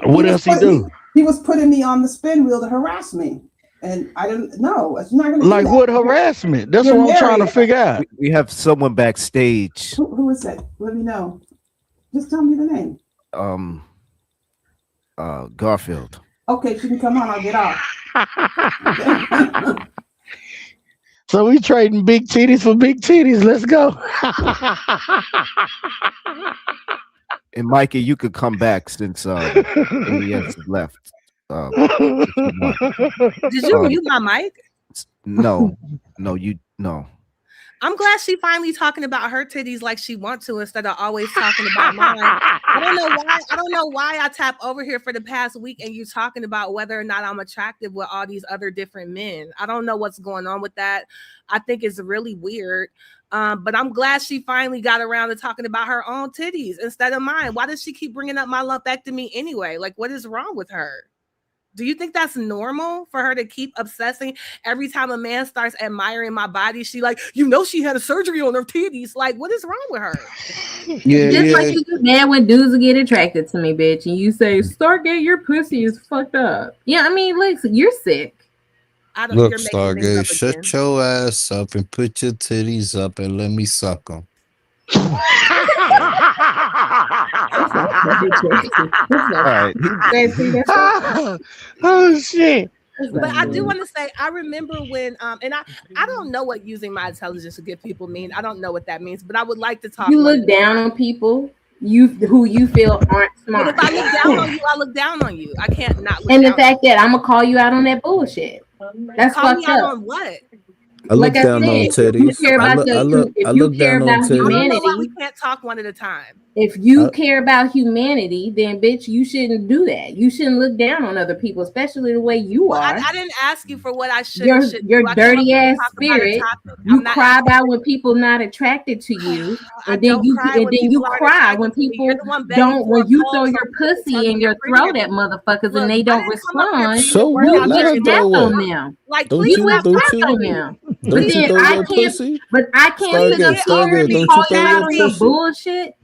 what else he do? He was putting me on the spin wheel to harass me, and I didn't know. It's not gonna Like do that. what harassment? That's You're what I'm trying to married. figure out. We have someone backstage. Who is that? Let me know. Just tell me the name. Garfield. Okay, she can come on. I'll get off. So we trading big titties for big titties. Let's go. And Mikey, you could come back since AES has left. If you want. Did you Um, mute my mic? No. I'm glad she finally talking about her titties like she wants to instead of always talking about mine. I don't know why I tap over here for the past week and you talking about whether or not I'm attractive with all these other different men. I don't know what's going on with that. I think it's really weird. But I'm glad she finally got around to talking about her own titties instead of mine. Why does she keep bringing up my lumpectomy anyway? Like, what is wrong with her? Do you think that's normal for her to keep obsessing every time a man starts admiring my body? She like, she had a surgery on her titties. Like, what is wrong with her? Yeah, just yeah. like you get mad when dudes get attracted to me, bitch, and you say, Stargate, your pussy is fucked up. Yeah, I mean, listen, you're sick. I don't. Look, You're making things Stargate, up again. shut your ass up and put your titties up and let me suck them. All right. Oh shit. But I do want to say, I remember when, and I don't know what using my intelligence to get people mean. I don't know what that means, but I would like to talk. You look down on people who you feel aren't But smart. if I look down on you, I look down on you. I can't not look And the down fact that I'm gonna call you out on that bullshit. That's Call me fucked out up. on what? I look Like I down on said, if you titties. care I about look if you care down on about I don't know why humanity, we can't talk one at a time. if you care about humanity, then bitch, you shouldn't do that. You shouldn't look down on other people, especially the way you Well, are. I didn't ask you for what I should. Your or shouldn't your do. I came up dirty here to ass talk about a spirit. topic. You I'm not cry asking about when people not attracted to you, I and then don't you cry and when then you people aren't cry attracted when to me. people You're the one begging don't. for When a you poll throw so your people can pussy tell in me your you're prettier throat at than me. motherfuckers Look, and they I don't didn't come up here for respond, you So to work you what? out Let wish her your death throw on it. them. like. Don't Please You you? wish stop Don't death you? on lecturing me. them. But Don't you then throw I your can't. pussy? But I can't sit Stargate, up here Stargate. and Don't call you you throw out your on your pussy? bullshit.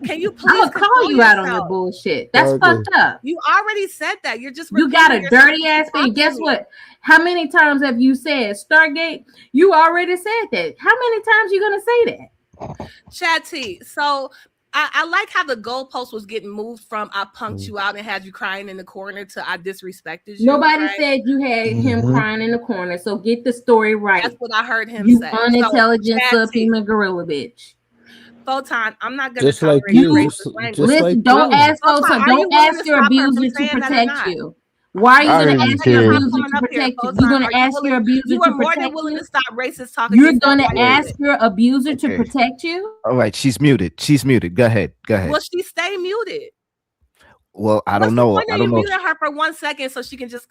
Can you I'm please gonna call control you out on your yourself? bullshit. That's Stargate. fucked up. You already said that. You're just You got repeating a yourself dirty to ass keep thing. Guess talking. what? How many times have you said Stargate? You already said that. How many times you gonna say that? Chad T. So I like how the goalpost was getting moved from I punked you out and had you crying in the corner to I disrespected you. Nobody right? said you had him crying in the corner. So get the story right. That's what I heard him You say. So unintelligent Chad T. subhuman gorilla bitch. Photon, I'm not gonna Just like tolerate your you. racist language. Just Listen, like don't you. ask Photon, Photon, are you don't willing ask to your stop her from abuser to saying that or protect not? you. Why are you I gonna heard you, ask your Terry. abuser Coming to up here, protect you? Photon, You're gonna are you ask your willing? abuser You to are more than protect willing you? to stop racist talking You're against gonna white ask women. your abuser to Okay. protect you? All right. She's muted. She's muted. Go ahead. Go ahead. Will she stay muted? Well, I What's don't the know. point I of don't you know. muting her for 1 second so she can just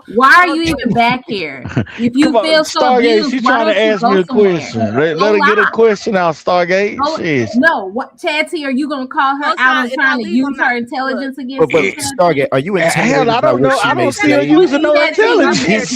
Why are you even back here? If you Come on, feel so Stargate. abused, She's why trying to don't you ask go me a somewhere? question. Let Go her get a live. question out, Stargate. Go, Shit. no, what Chad T, are you gonna call her out Photon, on if I trying to leave, I'm use not her intelligence But, against but you, Chad T? Stargate, are you Hell, intimidated I by don't what know. she I may don't see her say? using no Chad T, you intelligence.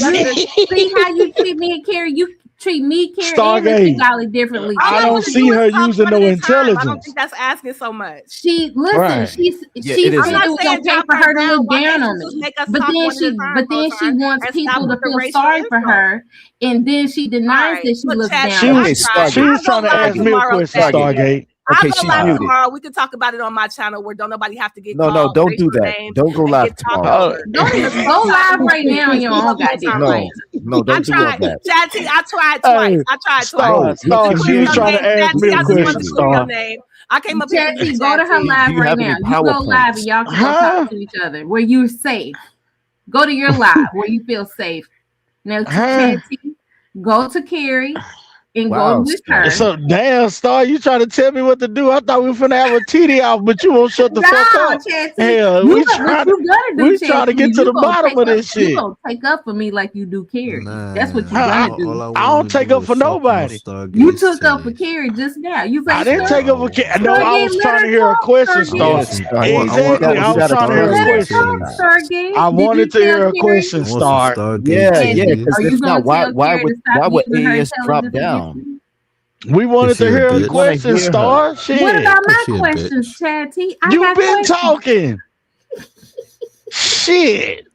see how you treat me and Carrie? You treat me, Carrie, and Mr. Stargate. Golly differently all I I too. don't want to see do her is talk using one no at a time. I don't intelligence. think that's asking so much. She listen. Right. Yeah, She it said I'm isn't. not it was saying okay drop for her her to down. look Why down can't on you just me, make us but talk then one at a time, she Photon, wants and people stop to with the feel racial sorry for insults? her, and then she All denies right, that she look, looks Chad down T, on I Okay, her. tried. She Stargate. was I'll go trying to live ask me a tomorrow, question, Chad T. Stargate. I'll Okay, go she's live muted. tomorrow. We can talk about it on my channel where don't nobody have to get No, called don't do racial that. names Don't go and live get talked tomorrow. over. Go live right now on your own goddamn No, land. no, I don't do all tried. that. Chad T, I tried Hey, twice. I tried Star, twice. No, Star, you To she clear was your trying name, to ask Chad me T, a I just wanted to question, clear your Star. name. I came up here Chad for you, T, go Chad to her T. live Do you right have now. any You go live PowerPoints? and y'all can go Huh? talk to each other where you're safe. Go to your live where you feel safe. Now, Huh? Chad T, go to Carrie and Wow, go with Star. her. So damn, Star, you trying to tell me what to do? I thought we were finna have a TD off, but you won't shut the fuck No, up. Chancey, Hell, you we what trying you gotta do, we trying to Chancey, get to you the gonna bottom take of up, this you shit. gonna take up for me like you do Carrie. That's what you Man, gonna do. all I I don't want to take do up is for fuck on nobody. You Stargate's took up for titties. Carrie just now. You I say didn't take up for No, I Stargate, was let trying her to hear a talk, question, I Star. want Stargate. some. Exactly. I You was gotta trying to hear a Let her clarify question. talk, that. Stargate. I Did you wanted to tell hear a Carrie? question, I want some Star. Stargate Yeah, Chancey, titties. because are you if gonna not, why tell Carrie to stop would using her AS drop intelligence against down? me? We wanted Cause she to a hear a We bitch. want to question, hear her. Star. What Shit. about Cause my she a questions, bitch. Chad T? I You got been questions. talking. Shit.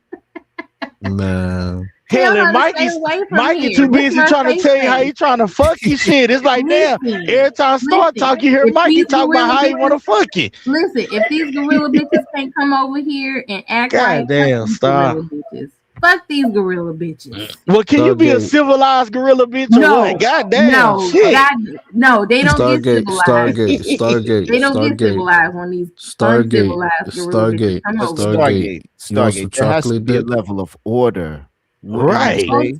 Man, Hell, Tell and her to stay away from Mikey here. too This is busy her trying to safe tell you how space. he trying to fuck you. Shit, it's like damn. Listen, Every time Star listen. talk, you hear If Mikey these talk about gorilla how he want to bitches, fuck you. listen, if these gorilla bitches can't come over here and act right, God damn, fuck these Star. gorilla bitches. Fuck these gorilla bitches. Well, can you be a Stargate, civilized gorilla bitch or No, what? God damn, no, shit. God, no, they don't get Stargate, civilized. Stargate, They don't get Stargate, civilized when these Stargate, uncivilized gorilla bitches Stargate, come But over here. Stargate. You want some Stargate, there has to chocolate be a dip? level of order. Wouldn't you Right. say?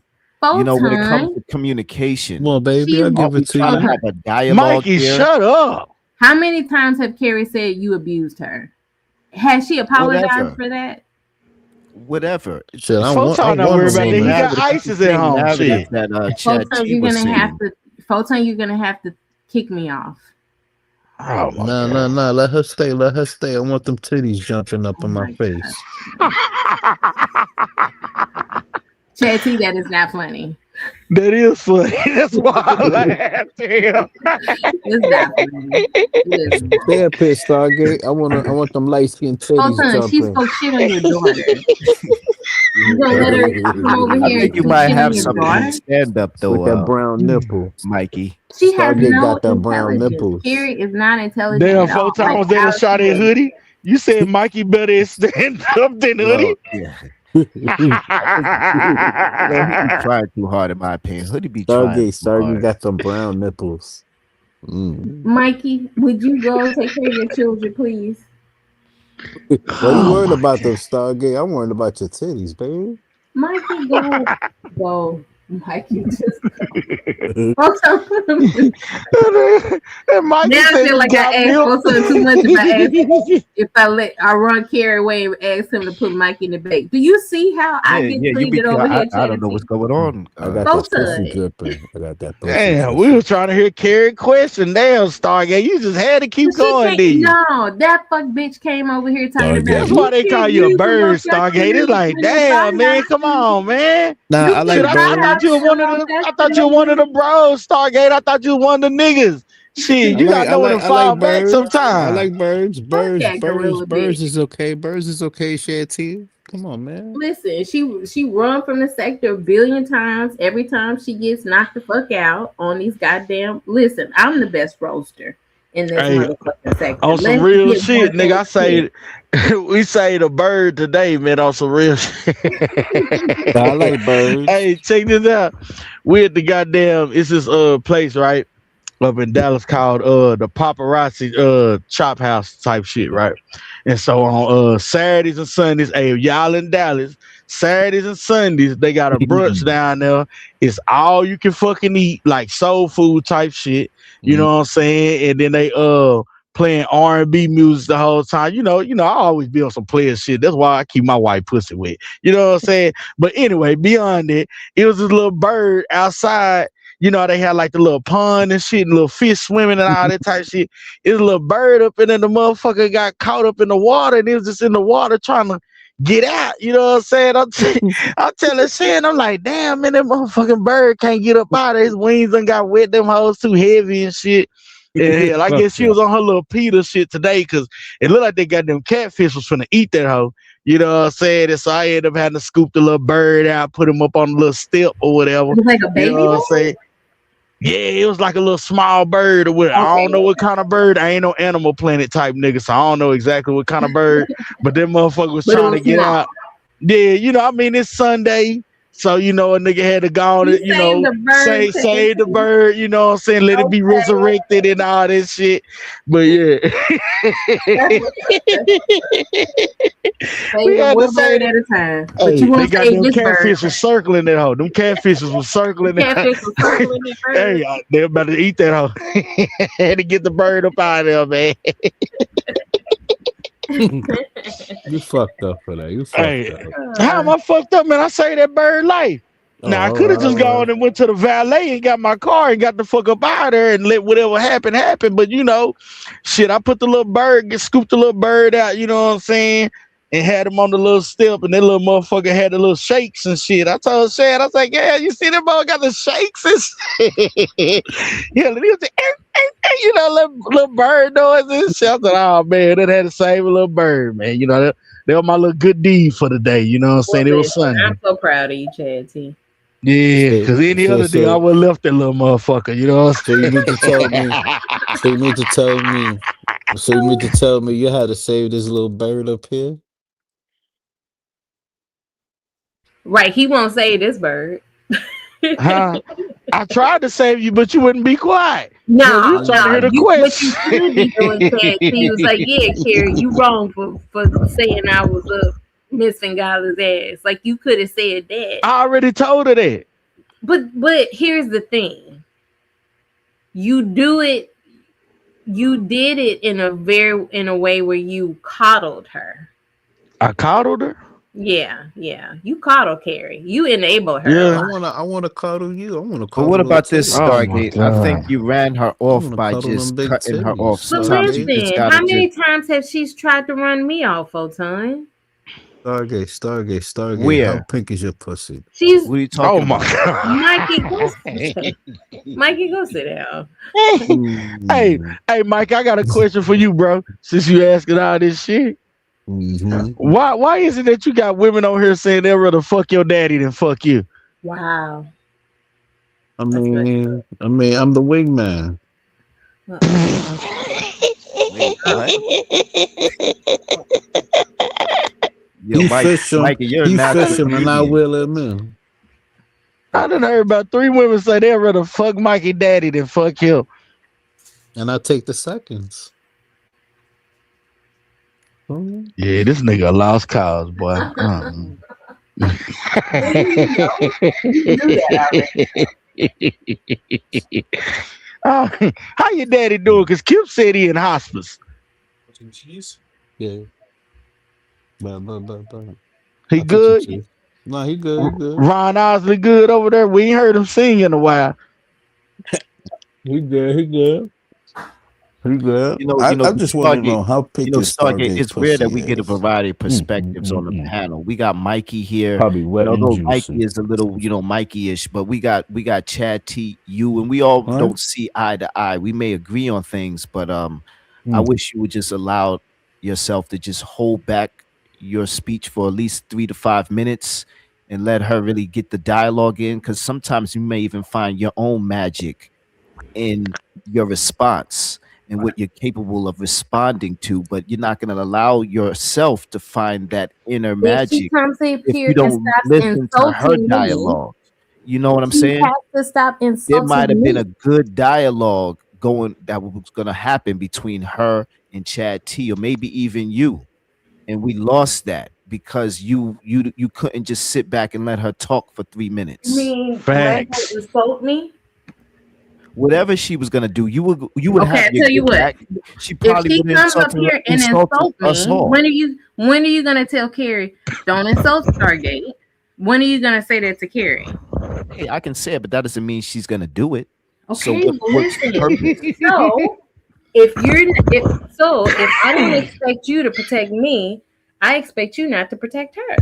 You know, when it comes Photon, to communication, Come on, baby, I'll she's aren't give we it to trying to you. have a dialogue Mikey, here? shut up. how many times have Carrie said you abused her? Has she apologized Whatever, for that? Shit, I Photon don't want worry a about that. He woman. got ISIS at same home. narrative Shit. that Chad Photon, T you're was gonna have saying. to Photon, you're gonna have to kick me off. Oh my No, no, no. Let her stay. Let her stay. I want them titties jumping up Oh in my my face. Chad T, that is not funny. That is funny. That's why I laughed. Damn. It's not funny. It is not. Stay up here, Stargate. I want them light skinned titties Photon, she jumping. spoke shit on your daughter. You gonna let her come over I here and think you speak might shit on have your something in daughter? the stand up With though, that brown nipple. Mikey. She has Stargate no got that brown intelligence. nipples. Carrie is not intelligent Damn, at all. 4 times that a Alex shot at said. Hoodie. You said Mikey better at stand up than Hoodie. Well, yeah. He be trying too hard in my opinion. Hoodie be trying too Stargate hard. got them brown nipples. Mikey, would you go take care of your children, please? What are you Oh worried my about them, Stargate? I'm worried about your titties, baby. Mikey, go. Mikey, just go. Photon, put them in. And Mikey Now I said feel he like got I asked milk. Photon too much if I run Carrie away and ask him to put Mikey in the bag. Do you see how I get You be. treated over here, I don't know what's going on. I got Both that pussy sides. dripping. I got that pussy Damn, dripping. we was trying to hear Carrie question. Damn, Stargate. You just had to keep She going, did can't. you? No, that fuck bitch came over here talking about. That's why they you call can't you a use bird, enough your Stargate. It's like, damn, man, come on, man. Nah, I like Shit, I thought you were one of the. I thought you were one of the bros, Stargate. I thought you were one of the niggas. Shit, you gotta know when to fall back birds. sometimes. I like birds. that gorilla Birds bitch. is okay. Birds is okay, Shanty. Come on, man. Listen, she run from the sector a billion times. Every time she gets knocked the fuck out on these goddamn. Listen, I'm the best roaster in this Hey, motherfucking sector. on some Let's real get shit, one nigga. I thing say we say the bird today, man. On some real shit. I like birds. Hey, check this out. We at the goddamn. It's this place right up in Dallas called the Paparazzi Chop House type shit, right? And so on Saturdays and Sundays, hey, if y'all in Dallas, Saturdays and Sundays, they got a brunch down there. It's all you can fucking eat, like soul food type shit. You know what I'm saying? And then they playing R&B music the whole time. You know, I always be on some player shit. That's why I keep my white pussy wet. You know what I'm saying? But anyway, beyond it, it was this little bird outside. You know, they had like the little pond and shit, and little fish swimming and all that type of shit. It's a little bird up, and then the motherfucker got caught up in the water, and it was just in the water trying to get out. You know what I'm saying? I'm telling shit, and I'm like, damn, man, that motherfucking bird can't get up out of his wings and got wet. Them hoes too heavy and shit. And hell, I guess she was on her little Peter shit today because it looked like they got them catfish was finna eat that hoe. You know what I'm saying? And so I ended up having to scoop the little bird out, put him up on a little step or whatever. It was like a baby You know what I'm bird? saying? Yeah, it was like a little small bird or what. I don't know what kind of bird. I ain't no Animal Planet type nigga, so I don't know exactly what kind of bird. But that motherfucker was But it trying was to get small. out. Yeah, you know, I mean, it's Sunday, So, you know, a nigga had to go on You it, you know, saved the bird, save the bird, you know what I'm saying? Let it be resurrected and all this shit. But yeah. Save had to one say bird at a time. But Hey, you they won't got save them this bird. catfish was circling that hoe. Them catfishes was circling that. Catfish was circling that bird. Hey, they about to eat that hoe. Had to get the bird up out of there, man. You fucked up for that. You fucked Hey, up. how am I fucked up, man? I saved that bird life. Now I Oh, could have just all right. gone and went to the valet and got my car and got the fuck up out of there and let whatever happen. But you know, shit, I put the little bird, scooped the little bird out, you know what I'm saying? And had him on the little step, and that little motherfucker had the little shakes and shit. I told Shad, I was like, yeah, you see that boy got the shakes and shit. Yeah, he was like, you know, little bird noise and shit. I was like, oh man, that had to save a little bird, man. You know, that was my little good deed for the day. You know what I'm saying? It was Sunday. I'm so proud of you, Chad T. Yeah, because any other day I would have left that little motherfucker. You know what I'm So you mean to tell me? So you mean to tell me? So you mean to tell me you had to save this little bird up here? Right, he won't save this bird. Huh? I tried to save you, but you wouldn't be quiet. No, you trying to hear the what quest. you should be doing, Chad T. He was like, yeah, Carrie, you wrong for saying I was missing Gala's ass. Like, you could have said that. I already told her that. But here's the thing. You did it in a way where you coddled her. I coddled her? Yeah. You coddle Carrie. You enable her. Yeah, I wanna cuddle you. I wanna But cuddle. what her about too. this, Stargate? I think you ran her off wanna by cuddle just them big cutting her titties. off. But Sometimes you just listen, gotta how many just times have she tried to run me off, Photon? Stargate. Where? How pink is your pussy? She's What are you talking Oh my about? god. Mikey, go sit down. Hey, Mike, I got a question for you, bro. Since you asking all this shit. Why is it that you got women on here saying they'd rather fuck your daddy than fuck you? Wow. I mean, I'm the wingman. Yo, He Mike, fishing, Mikey, you're a he natural fishing, and I comedian. will admit. I done heard about 3 women say they'd rather fuck Mikey daddy than fuck him. And I take the seconds. Yeah, this nigga a lost cause, boy. Oh, how your daddy doing? Because Kip said he in hospice. Yeah. But. He good? No, he good. He good. Ron Osley good over there? We ain't heard him sing in a while. He good. He good. I just want to know how picky Stargate, it's rare that we get a is. variety of perspectives on the panel. We got Mikey here. Probably wet and although juicy. Mikey is a little, Mikey-ish, but we got Chad T, you, and we all don't see eye to eye. We may agree on things, but I wish you would just allow yourself to just hold back your speech for at least 3 to 5 minutes and let her really get the dialogue in, because sometimes you may even find your own magic in your response and what you're capable of responding to, but you're not going to allow yourself to find that inner If magic she comes up if here you don't and stops listen to her insulting me, dialogue. You know what I'm she saying? has to stop There insulting might have been me. a good dialogue that was going to happen between her and Chad T, or maybe even you, and we lost that because you couldn't just sit back and let her talk for 3 minutes. You mean let her insult me? Whatever she was gonna do, you would Okay, have I tell you get what. back. She If probably she would comes up here and insult us me, all. when are you gonna tell Carrie, don't insult Stargate? When are you gonna say that to Carrie? Hey, I can say it, but that doesn't mean she's gonna do it. Okay, so well, what's listen. the purpose? So if I don't expect you to protect me, I expect you not to protect her.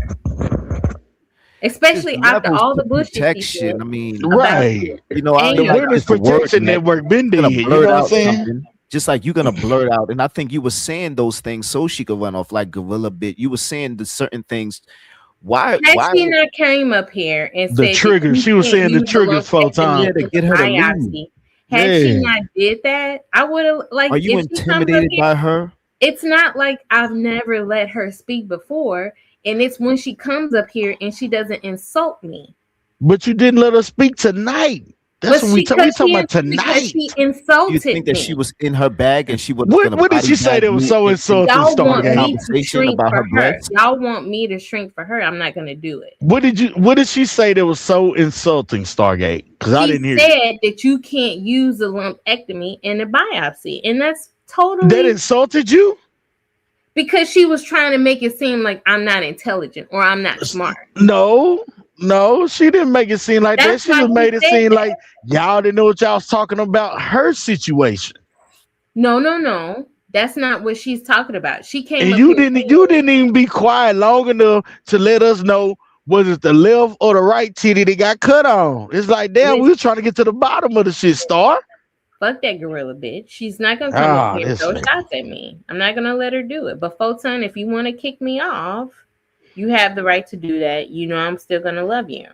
Especially There's after levels all to the bullshit protection. she I mean, Right. You know, I And don't The like Women's this word, Protection man. Network been You're gonna dead. You blurt know what I'm out saying? something, just like you're gonna blurt out. And I think you were saying those things so she could run off like Gorilla Bit. You were saying the certain things. Why? Had she not came up here and The said triggers. She was saying the triggers for time. to get her to leave. biopsy, had she Yeah. not did that, I would have like. Are you if she comes up intimidated here, by her? it's not like I've never let her speak before, and it's when she comes up here and she doesn't insult me. But you didn't let her speak tonight. That's But what we she, talking because about because tonight. she You insulted think that me. she was in her bag and she was What gonna what did body she say bag that was you so in insulting, Y'all want Stargate? me to conversation shrink about for her her. breasts? Y'all want me to shrink for her. I'm not gonna do it. What did she say that was so insulting, Stargate? Because I She didn't hear you. said that you can't use a lumpectomy in a biopsy, and that's That totally insulted you? because she was trying to make it seem like I'm not intelligent or I'm not smart. No, she didn't make it seem like that. That's She why just he made it said seem that. like y'all didn't know what y'all was talking about her situation. No. That's not what she's talking about. She came And up you here didn't saying, you didn't even be quiet long enough to let us know was it the left or the right titty that got cut on. It's like, damn, we was trying to get to the bottom of the shit, Star. fuck that gorilla bitch. She's not gonna come up here and This throw nigga. shots at me. I'm not gonna let her do it. But Photon, if you want to kick me off, you have the right to do that. You know I'm still gonna love you.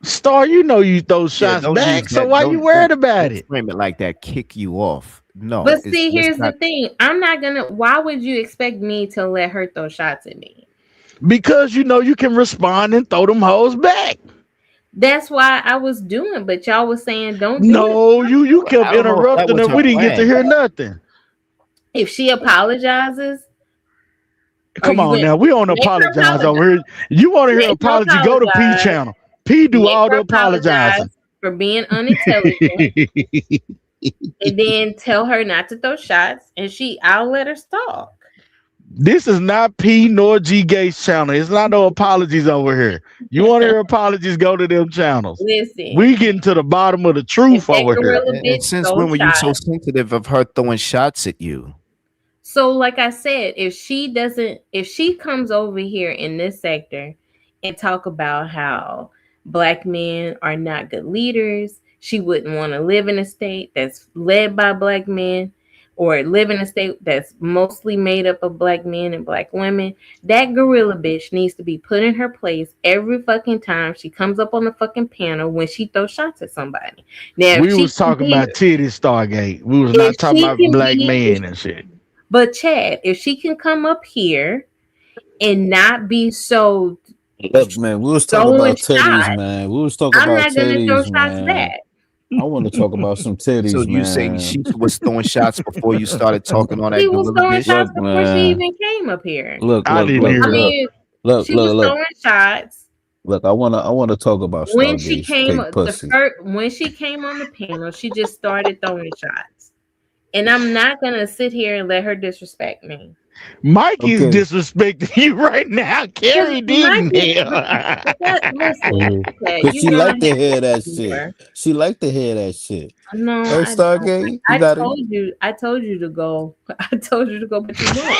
Star, you know you throw Yeah, shots don't back, use so that. why you worried about Don't it? frame it like that. Kick you off. No, But it's see, that's here's not. the thing. I'm not gonna. Why would you expect me to let her throw shots at me? Because you know you can respond and throw them hoes back. That's why I was doing. But y'all was saying don't do it. No, you kept I don't know if that interrupting was her. her We didn't get to plan. hear nothing. If she apologizes, Come you on gonna now, we don't make her apologize over apologize? here. You want to hear Make her apology? Go to P apologize. channel. P do Make all her the apologizing. apologize for being unintelligent, and then tell her not to throw shots. And I'll let her stalk. This is not P nor G Gates channel. It's not no apologies over here. You want to hear apologies? Go to them channels. Listen, We getting to the bottom of the if truth that over here. gorilla And bitch since throws when were you so shots, sensitive of her throwing shots at you? so like I said, if she comes over here in this sector and talk about how black men are not good leaders, she wouldn't want to live in a state that's led by black men or live in a state that's mostly made up of black men and black women. That gorilla bitch needs to be put in her place every fucking time she comes up on the fucking panel when she throws shots at somebody. Now, We was talking about titties, Stargate. We was not talking about black men and shit. But Chad, if she can come up here and not be so Look, man, we was talking throwing about titties, shots, man. We was talking I'm about not gonna throw titties, shots man. back. I want to talk about some So titties, you saying man. she was throwing shots before you started talking on that She was gorilla throwing bitch? shots Look, before she man. even came up here. Look, I look, didn't look, hear I that. mean, look, she was look. throwing shots Look, I wanna talk about when she Stargate's came pink pussy. when she came on the panel. She just started throwing shots, and I'm not gonna sit here and let her disrespect me. Mikey's Okay. disrespecting you right now. Carrie didn't. Listen, okay, Cause you she know I like to have hear that to shit. She like to hear that shit. No, Right, I don't. Stargate? You I got it. told you. I told you to go. I told you to go, but you won't.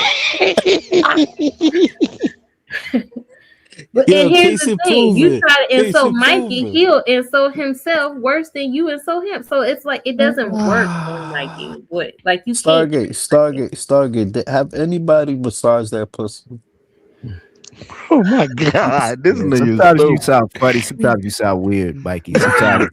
But Yo, and here's Casey the thing: you prove it. try to insult Casey Mikey, prove it. he'll insult himself worse than you insult him. So it's like it doesn't work on Mikey. What? Like you can't. Stargate. Have anybody massage that pussy? Oh my god, this Yeah, nigga sometimes you stupid. sound funny, sometimes you sound weird, Mikey. Sometimes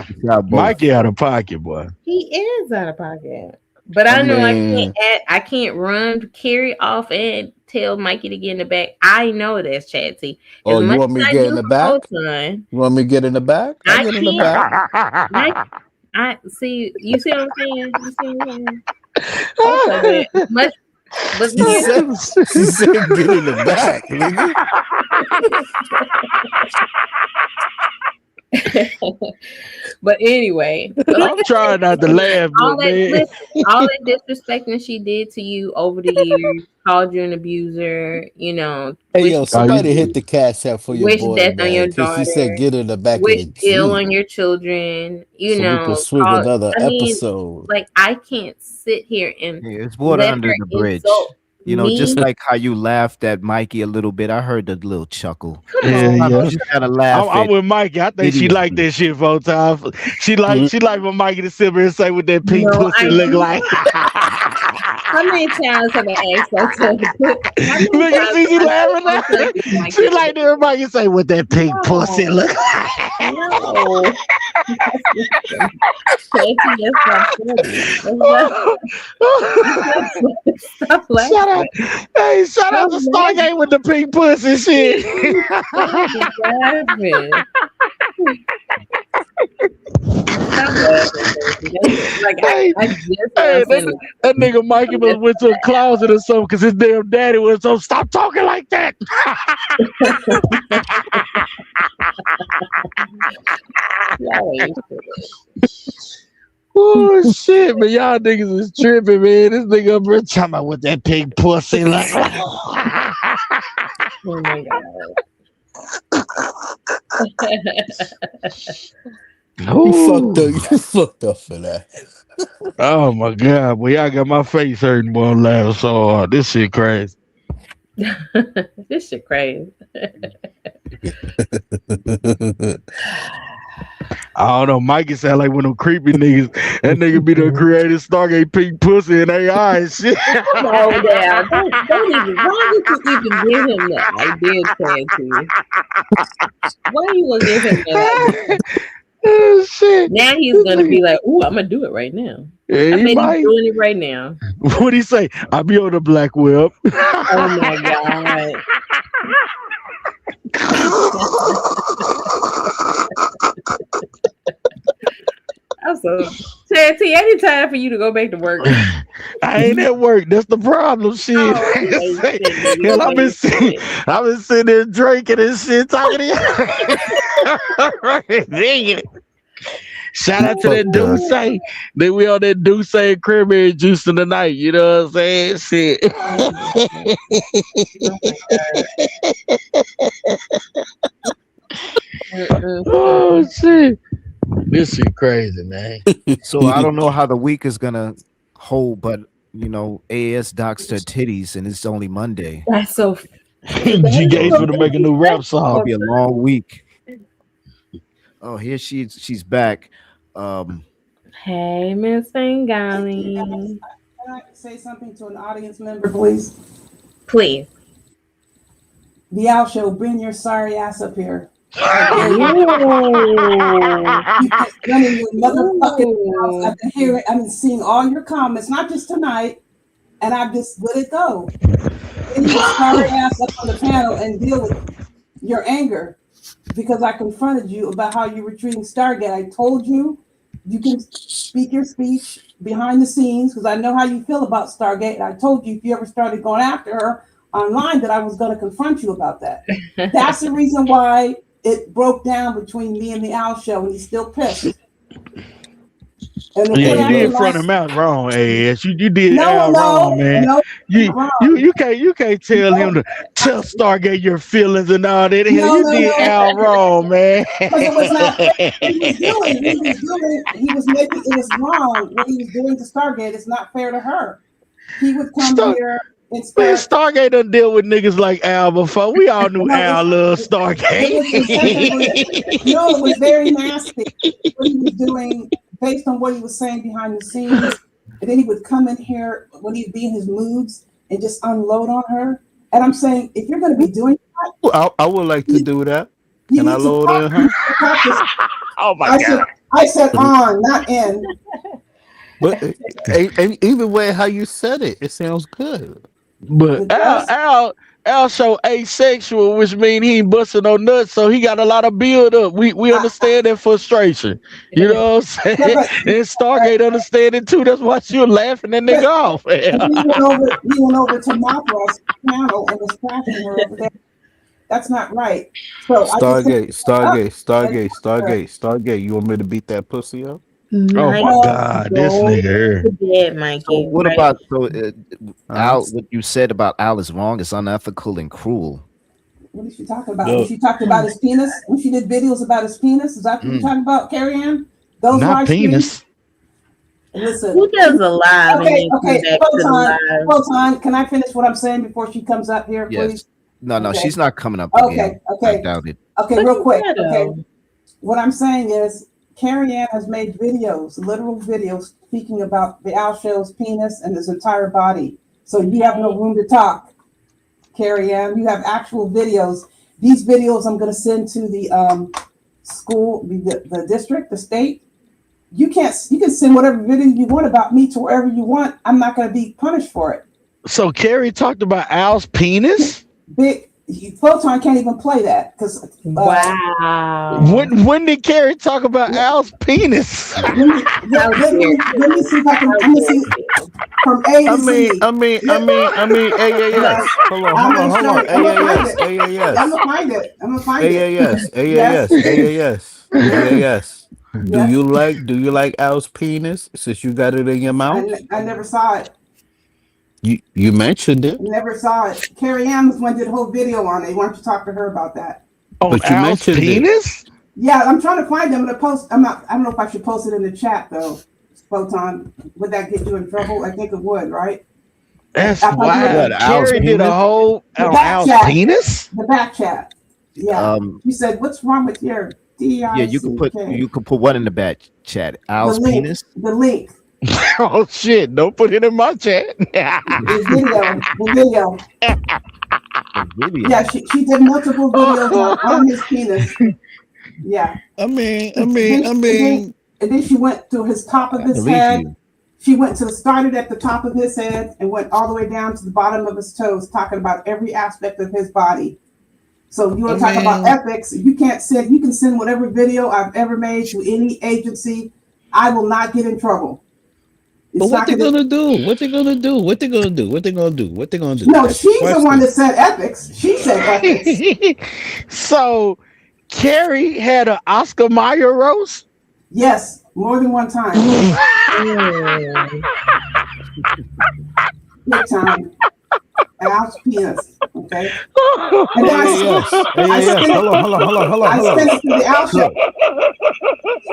you sound both. Mikey out of pocket, boy. He is out of pocket. But I know I can't run Carrie off and tell Mikey to get in the back. I know that's Chatsy. Oh, you want me to get in the back? Son, You want me to get in the back? I get in the back. I see. You see what I'm saying? You see what I'm saying? Much, but She said get in the back, nigga. But anyway, I'm trying not to laugh, all but that, man. listen, all that disrespecting she did to you over the years, called you an abuser, you know. Hey yo, somebody hit the cash app for your Wish boy, death on man. your Cause she said daughter. get in the back Wish of the ill Jeep. on your children, you So we know. can swing another episode. Like I can't sit here and Yeah, it's water let under her the bridge. insult You know, just me. like how you laughed at Mikey a little bit. I heard the little chuckle. Come Yeah, on, yeah. bro. You gotta laugh I'm at with Mikey. I think she idiocy. liked that shit 4 times. She like for Mikey to sit here and say what that pink No, pussy I look do. like. How many times have I asked her to? How many Look at times she have I laughing told at her to like She like to everybody say what that pink pussy look like. No. That's not funny. Stop laughing. Shout out, hey, shout out to Stargate with the pink pussy shit. Stop laughing. Like Hey, I just hey, found something. that nigga Mikey must went to a closet or something because his damn daddy was so stop talking like that. Oh shit, man, y'all niggas is tripping, man. This nigga up here talking about what that pig pussy like. Oh my god. You fucked up for that. Oh my god, boy, y'all got my face hurting, boy. I'm laughing so hard. This shit crazy. This shit crazy. I don't know. Mikey sound like one of them creepy niggas. That nigga be the creative Stargate pink pussy in AI and shit. No, Dad. Don't even. Why would you even give him that idea, Clancy? Why you gonna give him that idea? Oh, shit. Now he's gonna be like, "Ooh, I'm gonna do it right now." Yeah, I he bet might. he's doing it right now. What'd he say? I'll be on the black web. Oh my god. Also, Chanty, any time for you to go back to work. I ain't at work. That's the problem. Shit. Hell, I've been sitting there drinking and shit, talking to you. Shout out to that Douce. Then we on that Douce and cranberry juice in the night. You know what I'm saying? Shit. Oh shit. This shit crazy, man. So I don't know how the week is gonna hold, but you know, AS docks her titties, and it's only Monday. That's so. G Gates for to make a new rap song. It'll be a long week. Oh, here she's back. Hey, Miss Bengali. Can I say something to an audience member, please? Please. The Al Show, bring your sorry ass up here. You running your motherfucking mouth. I've been hearing, I've been seeing all your comments, not just tonight, and I've just let it go. Bring your sorry ass up on the panel and deal with your anger because I confronted you about how you were treating Stargate. I told you you can speak your speech behind the scenes because I know how you feel about Stargate. And I told you if you ever started going after her online that I was going to confront you about that. That's the reason why it broke down between me and the Al Show, and he's still pissed. And yeah, you did front him out wrong, ass. You did Al wrong, man. You can't tell him to tell Stargate your feelings and all that. You did Al wrong, man. Because it was not he was making it was wrong what he was doing to Stargate. It's not fair to her. He would come here. Man, Stargate done deal with niggas like Al before. We all knew Al loved Stargate. It was very nasty what he was doing based on what he was saying behind the scenes. And then he would come in here when he'd be in his moods and just unload on her. And I'm saying, if you're going to be doing that, Well, I would like to do that. Can I load in her? Oh my God. I said on, not in. But even way how you said it, it sounds good. But Al show asexual, which means he ain't busting no nuts, so he got a lot of build up. We understand that frustration. You know what I'm saying? And Stargate understand it too. That's why she was laughing that nigga off. He went over to Mothra's panel and was crashing her over there. That's not right. So Stargate. You want me to beat that pussy up? Oh my God, this nigga here. Yeah, Mikey. So what about Al? What you said about Al is wrong. It's unethical and cruel. What is she talking about? When she talked about his penis, when she did videos about his penis, is that what you're talking about, Carrie Ann? Those not penis. Listen. Who does a live? Okay. Hold on. Can I finish what I'm saying before she comes up here, Yes. please? No, Okay. she's not coming up. Okay. I doubt it. Okay, real quick. Okay. What I'm saying is Carrie Ann has made videos, literal videos, speaking about the Al Show's penis and his entire body. So you have no room to talk, Carrie Ann. You have actual videos. These videos I'm going to send to the school, the district, the state. You can send whatever video you want about me to wherever you want. I'm not going to be punished for it. So Carrie talked about Al's penis? Big Photon can't even play that because Wow. When did Carrie talk about Al's penis? let me see if I can. Let me see from A to Z. I mean, AAS. Hold on. I'm AAS. gonna find it. I'm gonna find it. AAS. Do you like Al's penis since you got it in your mouth? I never saw it. You mentioned it. Never saw it. Carrie Ann was one did a whole video on it. Why don't you talk to her about that? On But you Al's mentioned it. penis? Yeah, I'm trying to find them. I'm gonna post. I don't know if I should post it in the chat though. Photon, would that get you in trouble? I think it would, right? That's I thought you wild. were- Carrie did a whole The on back Al's chat. penis? The back chat. Yeah. You said, "What's wrong with your DICK?" Yeah, you can put what in the back chat? Al's link. penis. The link. Oh shit! Don't put it in my chat. The video. Yeah, she did multiple videos on his penis. Yeah. I mean. And then she went to his top of his believe head. you. She started at the top of his head and went all the way down to the bottom of his toes, talking about every aspect of his body. So you want to talk about ethics? You can send whatever video I've ever made to any agency. I will not get in trouble. But what they gonna do? What they gonna do? What they gonna do? What they gonna do? What they gonna do? No, That's she's the the one that said ethics. She said ethics. So Carrie had an Oscar Mayer roast? Yes, more than one time. Big time. Al's penis. Okay. And then I sent it to the Al show.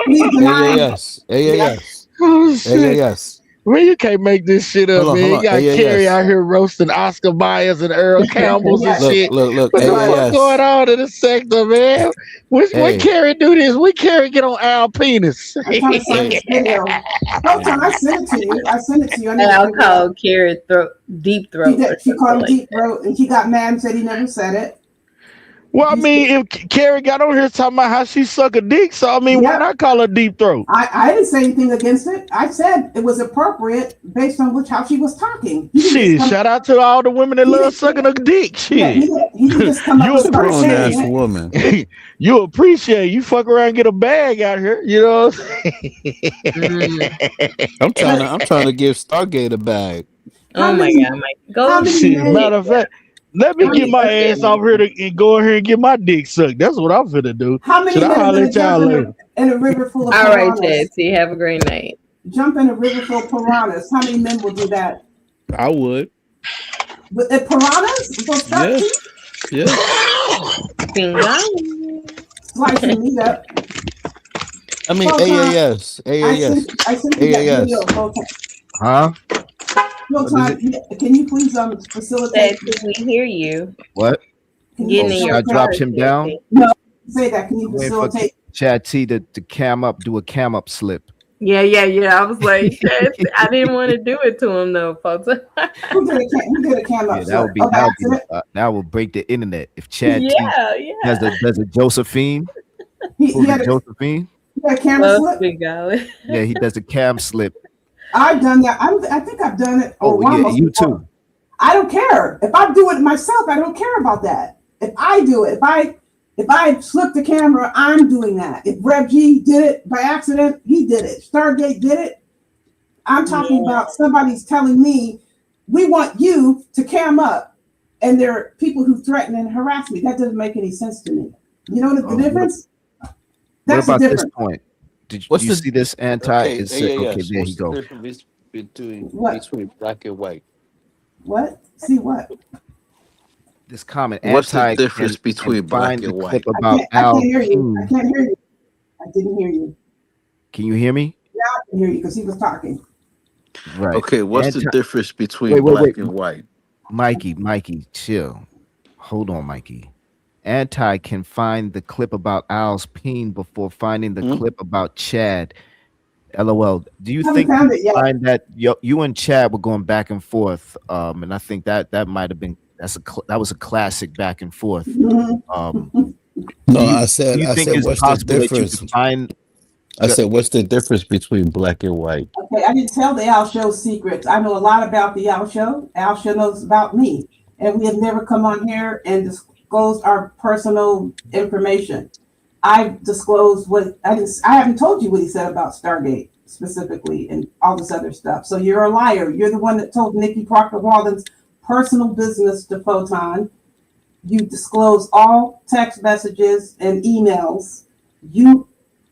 Please deny. AAS. Man, you can't make this shit up, Hold on, man. hold You got on. Carrie AAS. out here roasting Oscar Myers and Earl Campbell's and Look, shit. look, What's AAS. going on in the sector, man? When Hey. Carrie do this? When Carrie get on Al penis? I'm trying to find this video. Hold I sent it to you. I sent it to you. I need to Al figure it out. called Carrie deep throat. She called him deep throat, and she got mad and said he never said it. Well, I mean, if Carrie got on here talking about how she suck a dick, so I mean, why not call her deep throat? I didn't say anything against it. I said it was appropriate based on how she was talking. Shit, shout out to all the women that love sucking a dick. Shit. He just come up You with start saying Grown-ass it. woman. You appreciate you fuck around and get a bag out here, you know what I'm saying? I'm trying to give Stargate a bag. Oh my god, Mike. Go Shit, matter of fact, let me get my ass off here and go here and get my dick sucked. That's what I'm finna do. How many Should I men are holler gonna at y'all jump later? in a river full of All right, piranhas? Chad. Have a great night. Jump in a river full of piranhas. How many men will do that? I would. With the piranhas? With those shark Yeah. teeth? Yeah. Slicing meat up. I mean, Hold on. AAS. I sent you that video. AAS. Hold on. Huh? Hold on. Can you please facilitate? Chad, we hear you. What? Getting in Should your I drop car, him down? No, say that. Can you Wait for facilitate? Chad T to cam up, do a cam up slip. Yeah. I was like, Chad, I didn't want to do it to him though, folks. Who did a cam up? Yeah, that would be that will break the internet if Chad T Yeah. does a Josephine. He Who's had it, a- Josephine? You got a camera Love slip? Big Golly. Yeah, he does a cam slip. I've done that. I think I've done it. Oh yeah, almost you before. too. I don't care. If I do it myself, I don't care about that. If I do it, if I flip the camera, I'm doing that. If Rev G did it by accident, he did it. Stargate did it. I'm talking about somebody's telling me, we want you to cam up, and there are people who threaten and harass me. That doesn't make any sense to me. You know the difference? What That's the about this difference. point? Did you see this anti? Okay, It's, yeah, okay, yes. there What's you the go. difference between What? black and white? What? See what? This comment. What's the anti difference between and black find the and clip white? about I Al can't hear you. King. I can't hear you. I didn't hear you. Can you hear me? Now I can hear you because he was talking. Right. Okay, what's the Anti- difference between black and white? Mikey, chill. Hold on, Mikey. Anti can find the clip about Al's peen before finding the clip about Chad. LOL. Do you Haven't think found it yet. find that you and Chad were going back and forth? And I think that might have been that was a classic back and forth. Mhm. No, do you- I said, do you I think said, it's what's the possible that you difference? could find? I said, what's the difference between black and white? Okay, I didn't tell the Al Show secrets. I know a lot about the Al Show. Al Show knows about me. And we have never come on here and disclosed our personal information. I disclosed what I haven't told you what he said about Stargate specifically and all this other stuff. So you're a liar. You're the one that told Nikki Proctor Walden's personal business to Photon. You disclose all text messages and emails. You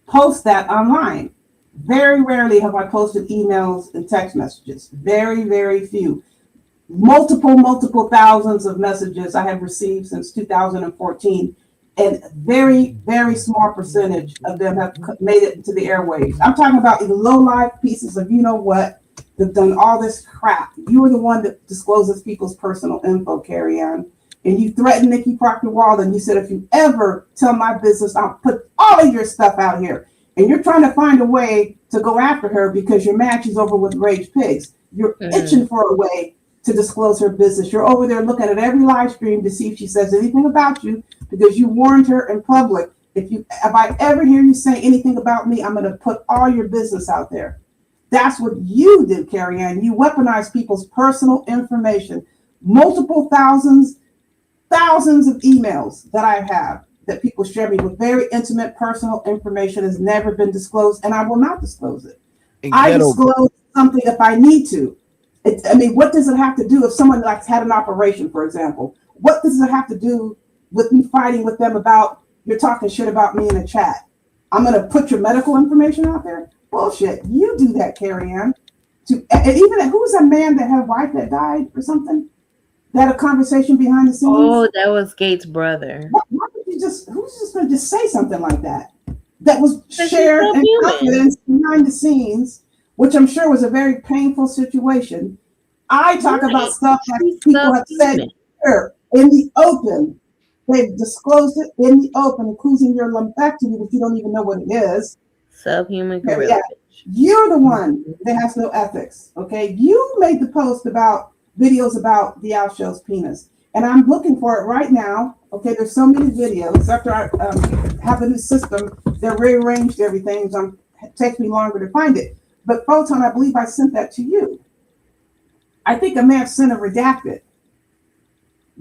post that online. Very rarely have I posted emails and text messages. Very, very few. Multiple thousands of messages I have received since 2014. And very, very small percentage of them have made it into the airwaves. I'm talking about low-life pieces of you-know-what that've done all this crap. You were the one that discloses people's personal info, Carrie Ann. And you threatened Nikki Proctor Walden. You said, if you ever tell my business, I'll put all of your stuff out here. And you're trying to find a way to go after her because your match is over with Rage Pigs. You're itching for a way to disclose her business. You're over there looking at every live stream to see if she says anything about you because you warned her in public. If I ever hear you say anything about me, I'm going to put all your business out there. That's what you did, Carrie Ann. You weaponized people's personal information. Multiple thousands of emails that I have that people share me with very intimate personal information has never been disclosed, and I will not disclose it. I disclose something if I need to. What does it have to do if someone like had an operation, for example? What does it have to do with me fighting with them about you're talking shit about me in the chat? I'm going to put your medical information out there? Bullshit. You do that, Carrie Ann. And even who was a man that had a wife that died or something? That a conversation behind the scenes? Oh, that was Gates' brother. Why would you who's just going to just say something like that? That was shared in confidence behind the scenes, which I'm sure was a very painful situation. I talk about stuff that people have said here in the open. They've disclosed it in the open, including your lumpectomy, which you don't even know what it is. Subhuman gorilla. Yeah. You're the one that has no ethics. Okay, you made the post about videos about the Al-Show's penis, and I'm looking for it right now. Okay, there's so many videos. After I have a new system, they rearranged everything, so it takes me longer to find it. But Photon, I believe I sent that to you. I think I may have sent a redacted.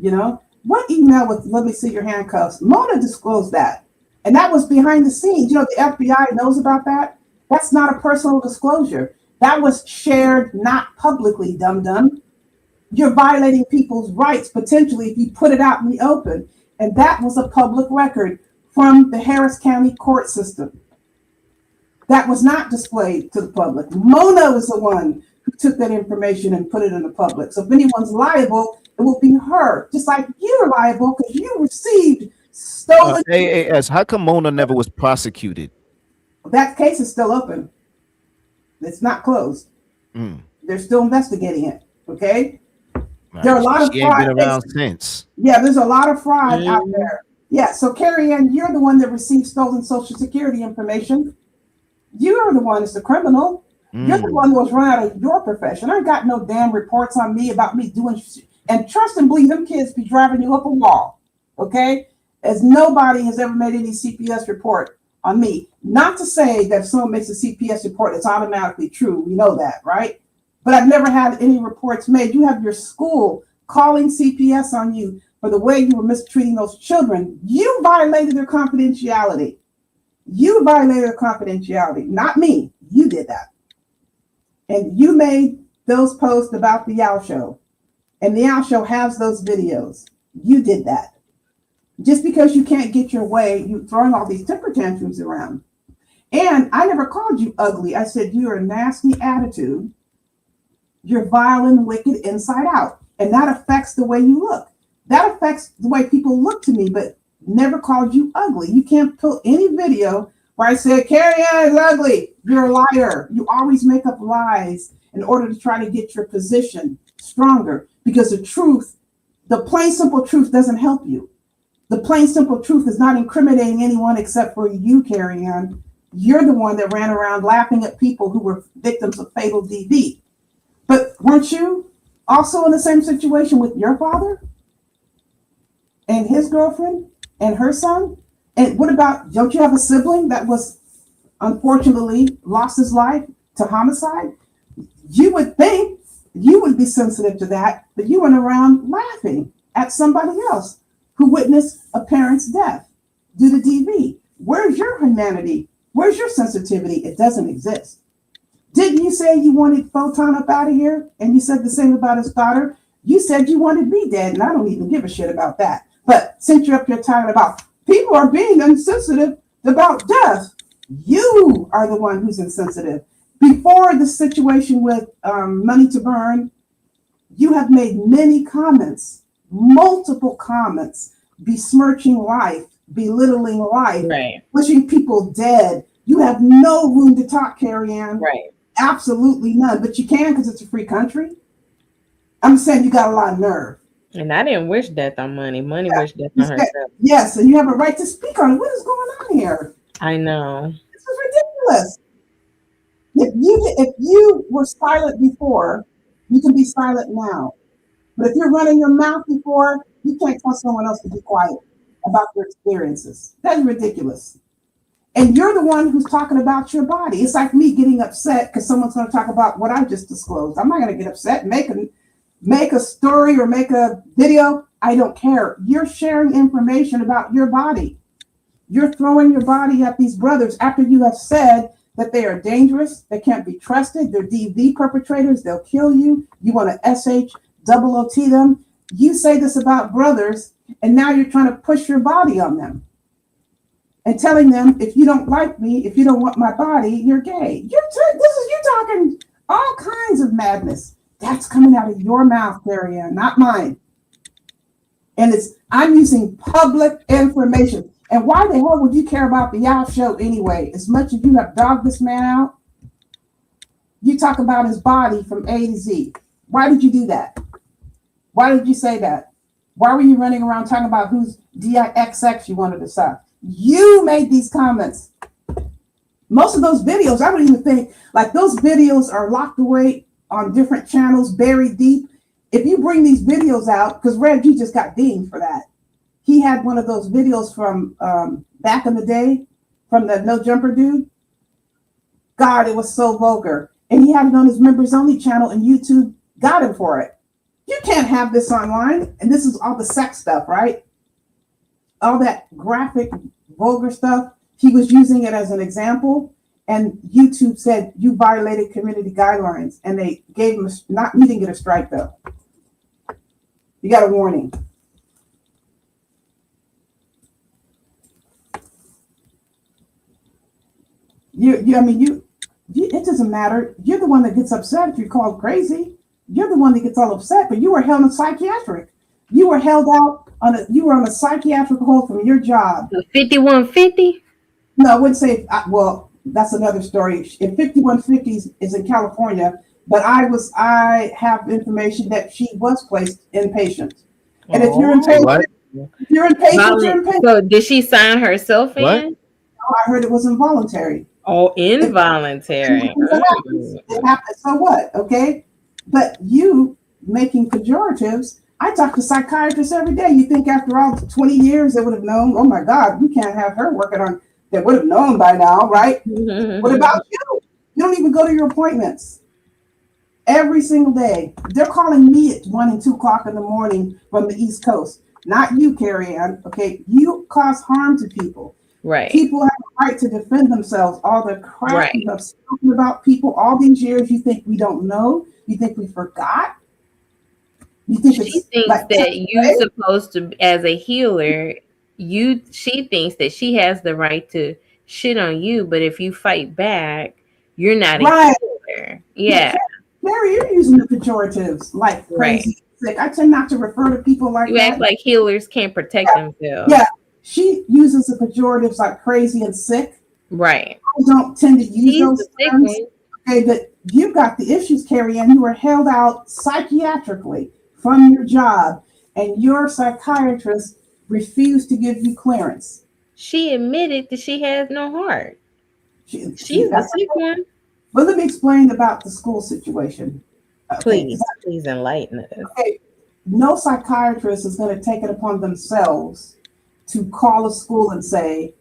You know, what email with "let me see your handcuffs"? Mona disclosed that, and that was behind the scenes. You know, the FBI knows about that. That's not a personal disclosure. That was shared, not publicly, dum-dum. You're violating people's rights potentially if you put it out in the open. And that was a public record from the Harris County court system. That was not displayed to the public. Mona was the one who took that information and put it in the public. So if anyone's liable, it will be her. Just like you're liable because you received stolen. AAS, how come Mona never was prosecuted? That case is still open. It's not closed. They're still investigating it. Okay. There are a lot of she ain't fraud been around cases. since. Yeah, there's a lot of fraud out there. Yeah, so Carrie Ann, you're the one that received stolen Social Security information. You're the one that's the criminal. You're the one who was run out of your profession. I got no damn reports on me about me doing and trust and believe them kids be driving you up a wall. Okay? As nobody has ever made any CPS report on me. Not to say that if someone makes a CPS report, it's automatically true. We know that, right? But I've never had any reports made. You have your school calling CPS on you for the way you were mistreating those children. You violated their confidentiality. You violated their confidentiality, not me. You did that. And you made those posts about the Al Show. And the Al Show has those videos. You did that. Just because you can't get your way, you're throwing all these temper tantrums around. And I never called you ugly. I said you're a nasty attitude. You're vile and wicked inside out. And that affects the way you look. That affects the way people look to me, but never called you ugly. You can't pull any video where I said, Carrie Ann is ugly. You're a liar. You always make up lies in order to try to get your position stronger because the truth, the plain simple truth doesn't help you. The plain simple truth is not incriminating anyone except for you, Carrie Ann. You're the one that ran around laughing at people who were victims of fatal DV. But weren't you also in the same situation with your father and his girlfriend and her son? And what about, don't you have a sibling that was unfortunately lost his life to homicide? You would think you would be sensitive to that, but you went around laughing at somebody else who witnessed a parent's death due to DV. Where's your humanity? Where's your sensitivity? It doesn't exist. Didn't you say you wanted Photon up out of here? And you said the same about his daughter. You said you wanted me dead, and I don't even give a shit about that. But since you're up here talking about people are being insensitive about death, you are the one who's insensitive. Before the situation with Money to Burn, you have made many comments, multiple comments, besmirching life, belittling life, wishing people dead. You have no room to talk, Carrie Ann. Right. Absolutely none. But you can because it's a free country. I'm saying you got a lot of nerve. And I didn't wish death on Money. Money wished death on herself. Yes, and you have a right to speak on it. What is going on here? I know. This is ridiculous. If you were silent before, you can be silent now. But if you're running your mouth before, you can't tell someone else to be quiet about their experiences. That's ridiculous. And you're the one who's talking about your body. It's like me getting upset because someone's going to talk about what I just disclosed. I'm not going to get upset and make a story or make a video. I don't care. You're sharing information about your body. You're throwing your body at these brothers after you have said that they are dangerous, they can't be trusted, they're DV perpetrators, they'll kill you. You want to SHOOT them. You say this about brothers, and now you're trying to push your body on them and telling them, if you don't like me, if you don't want my body, you're gay. You're talking all kinds of madness. That's coming out of your mouth, Carrie Ann, not mine. And I'm using public information. And why the hell would you care about the Yao show anyway? As much as you have dogged this man out, you talk about his body from A to Z. Why did you do that? Why did you say that? Why were you running around talking about whose DIXX you wanted to suck? You made these comments. Most of those videos, I don't even think, like those videos are locked away on different channels, buried deep. If you bring these videos out, because Red G just got dinged for that. He had one of those videos from back in the day, from the No Jumper dude. God, it was so vulgar. And he had it on his members only channel, and YouTube got him for it. You can't have this online. And this is all the sex stuff, right? All that graphic, vulgar stuff. He was using it as an example. And YouTube said, you violated community guidelines. And they gave him, he didn't get a strike though. You got a warning. It doesn't matter. You're the one that gets upset if you're called crazy. You're the one that gets all upset, but you were held in psychiatric. You were held out you were on a psychiatric hold from your job. 5150? No, I wouldn't say, well, that's another story. If 5150 is in California, but I have information that she was placed inpatient. And if you're inpatient, you're inpatient. So did she sign herself in? No, I heard it was involuntary. Oh, involuntary. It happens. So what? Okay. But you making pejoratives, I talk to psychiatrists every day. You think after all 20 years they would have known, oh my God, we can't have her working on, they would have known by now, right? What about you? You don't even go to your appointments. Every single day. They're calling me at 1 and 2 o'clock in the morning from the East Coast. Not you, Carrie Ann. Okay. You cause harm to people. Right. People have a right to defend themselves. All the crap you have spoken about people all these years, you think we don't know? You think we forgot? You think she thinks like that you're supposed to, as a healer, she thinks that she has the right to shit on you, but if you fight back, you're not a healer. Yeah. Mary, you're using the pejoratives like crazy. Sick. I tend not to refer to people like you that. Act like healers can't protect themselves. Yeah. She uses the pejoratives like crazy and sick. Right. I don't tend to use those terms. Okay, but you got the issues, Carrie Ann. You were held out psychiatrically from your job, and your psychiatrist refused to give you clearance. She admitted that she has no heart. She's a sick one. But let me explain about the school situation. Please enlighten us. Okay, no psychiatrist is going to take it upon themselves to call a school and say,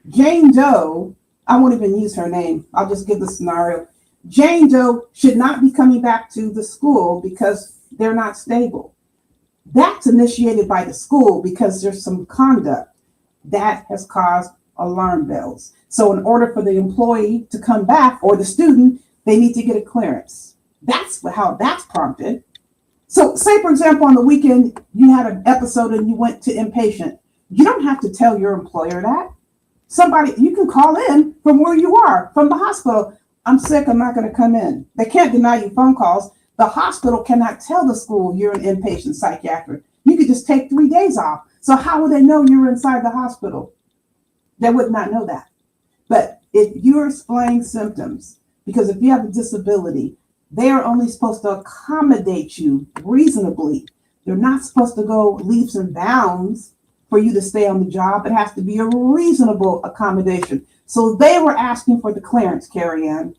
Jane Doe, I won't even use her name. I'll just give the scenario. Jane Doe should not be coming back to the school because they're not stable. That's initiated by the school because there's some conduct that has caused alarm bells. So in order for the employee to come back or the student, they need to get a clearance. That's how that's prompted. So say, for example, on the weekend, you had an episode and you went to inpatient. You don't have to tell your employer that. Somebody, you can call in from where you are, from the hospital. I'm sick, I'm not going to come in. They can't deny you phone calls. The hospital cannot tell the school you're an inpatient psychiatric. You could just take 3 days off. So how would they know you're inside the hospital? They would not know that. But if you're displaying symptoms, because if you have a disability, they are only supposed to accommodate you reasonably. They're not supposed to go leaps and bounds for you to stay on the job. It has to be a reasonable accommodation. So they were asking for the clearance, Carrie Ann,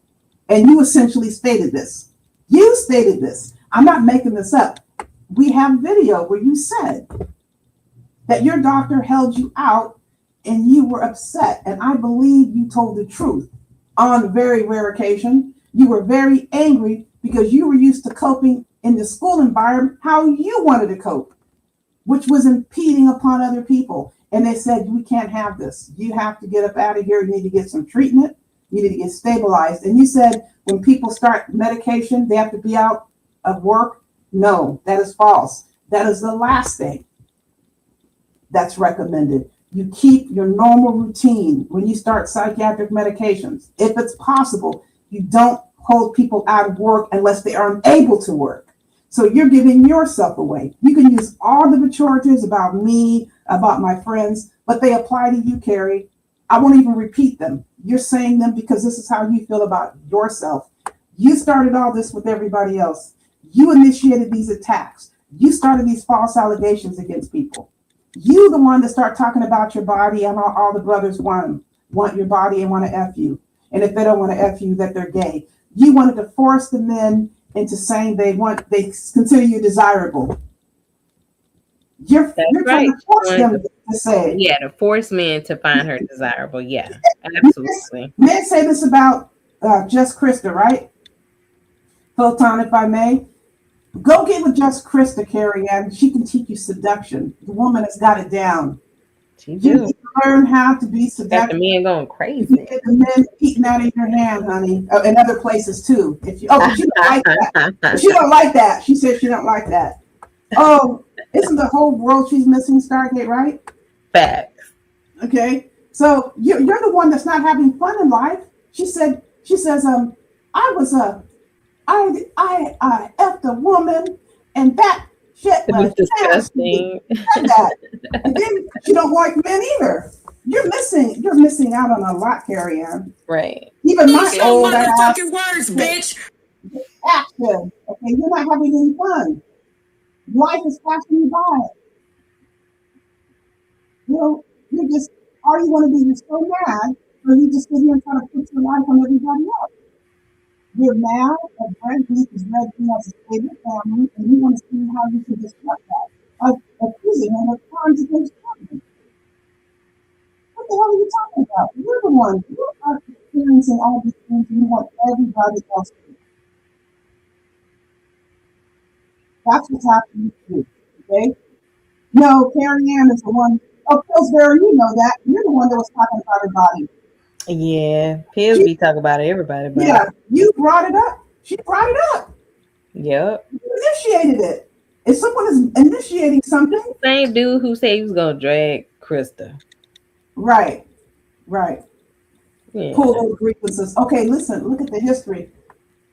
and you essentially stated this. You stated this. I'm not making this up. We have video where you said that your doctor held you out and you were upset. And I believe you told the truth on a very rare occasion. You were very angry because you were used to coping in the school environment how you wanted to cope, which was impeding upon other people. And they said, we can't have this. You have to get up out of here. You need to get some treatment. You need to get stabilized. And you said when people start medication, they have to be out of work. No, that is false. That is the last thing that's recommended. You keep your normal routine when you start psychiatric medications. If it's possible, you don't hold people out of work unless they are unable to work. So you're giving yourself away. You can use all the maturities about me, about my friends, but they apply to you, Carrie. I won't even repeat them. You're saying them because this is how you feel about yourself. You started all this with everybody else. You initiated these attacks. You started these false allegations against people. You the one to start talking about your body, and all the brothers want your body and want to F you. And if they don't want to F you, that they're gay. You wanted to force the men into saying they consider you desirable. You're trying to force them to say. Yeah, to force men to find her desirable. Yeah, absolutely. Men say this about Just Krista, right? Photon, if I may. Go get with Just Krista, Carrie Ann. She can teach you seduction. The woman has got it down. She You need to learn how to be got seductive. the men going crazy. Get the men eating out of your hand, honey, and other places too. But you don't like that. But she don't like that. She says she don't like that. Oh, isn't the whole world she's missing Stargate, right? Facts. Okay, so you're the one that's not having fun in life. She says, I effed a woman, and that shit It was was disgusting. said that. And then she don't like men either. You're missing out on a lot, Carrie Ann. Right. Even my Use your old ass motherfucking words, bitch. active. Okay, you're not having any fun. Life is passing you by. You're just all you want to be is so mad, so you just sit here and try to put your life on everybody else. You're mad that Brad Beef is Red Beef as a favorite family, and you want to see how you can disrupt that. Accusing him of crimes against children. What the hell are you talking about? You're the one. You are experiencing all these things, and you want everybody else to. That's what's happening to you. Okay? No, Carrie Ann is the one. Oh, Pillsbury, you know that. You're the one that was talking about her body. Yeah, Pills be talking about everybody. But Yeah, you brought it up. She brought it up. Yep. You initiated it. If someone is initiating something, Same dude who said he was gonna drag Krista. right. Yeah. Pull those grievances. Okay, listen, look at the history.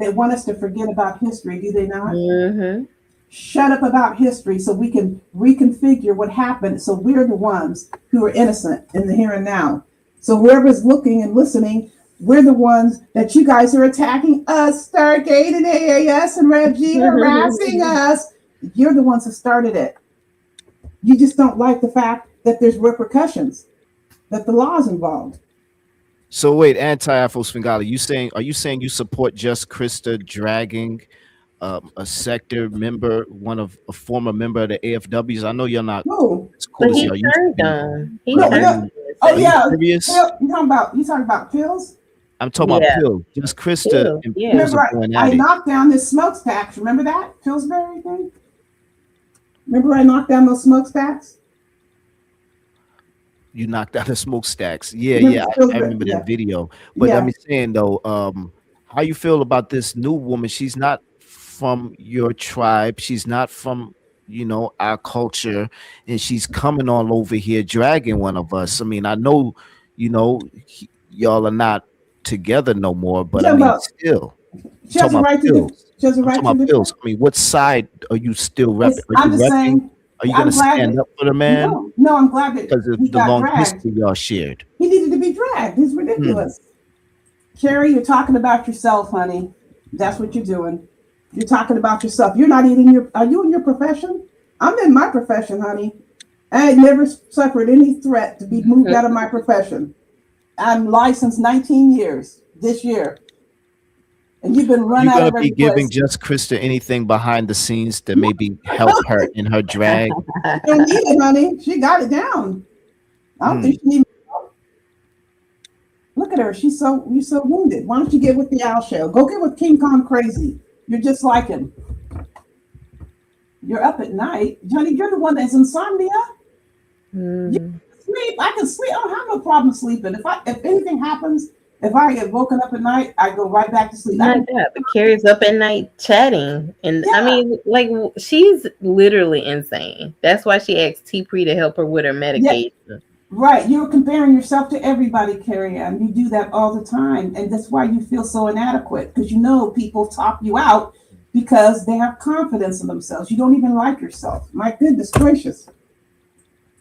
They want us to forget about history, do they not? Mm-hmm. Shut up about history so we can reconfigure what happened, so we're the ones who are innocent in the here and now. So whoever's looking and listening, we're the ones that you guys are attacking us, Stargate and AAS and Reggie harassing us. You're the ones that started it. You just don't like the fact that there's repercussions, that the law's involved. So wait, anti-Afro Svengali, are you saying you support Just Krista dragging a sector member, a former member of the AFWs? I know you're not. No, as cool But as he you are. You- turned on. He No, turned no. on. Oh Are you yeah, serious? you talking about pills? I'm talking Yeah. about Pill. Just Krista Pill, and yeah. Pills Remember, are going I at it. knocked down this smokestacks. Remember that Pillsbury thing? Remember I knocked down those smokestacks? You knocked out the smokestacks. Yeah, Remember yeah, Silver- I remember yeah. that video. But Yeah. I'm saying though, how you feel about this new woman? She's not from your tribe. She's not from, you know, our culture, and she's coming all over here dragging one of us. I mean, I know, you know, y'all are not together no more, but I Talking mean, about- still. She has a Talking right about to Bills. she has a I'm right talking to about Bills. I mean, what side are you still repping? It's- Are I'm you just repping? saying, Are you I'm gonna glad stand that- up for the man? No, I'm glad that Because of he the got long dragged. history y'all shared. He needed to be dragged. He's ridiculous. Carrie, you're talking about yourself, honey. That's what you're doing. You're talking about yourself. You're not even are you in your profession? I'm in my profession, honey. I ain't never suffered any threat to be moved out of my profession. I'm licensed 19 years this year. And you've been run You're out gonna of be every giving place. Just Krista anything behind the scenes to maybe help her in her drag. She don't need it, honey. She got it down. I don't think she needs help. Look at her. You're so wounded. Why don't you get with the Al show? Go get with King Kong Crazy. You're just like him. You're up at night. Johnny, you're the one that's insomnia. You can sleep. I can sleep. I don't have no problem sleeping. If anything happens, if I get woken up at night, I go right back to sleep. I My can- God, but Carrie's up at night chatting, and I mean, like, she's literally insane. That's why she asked T Pre to help her with her medication. Right. You're comparing yourself to everybody, Carrie Ann. You do that all the time. And that's why you feel so inadequate, because you know people top you out because they have confidence in themselves. You don't even like yourself. My goodness gracious.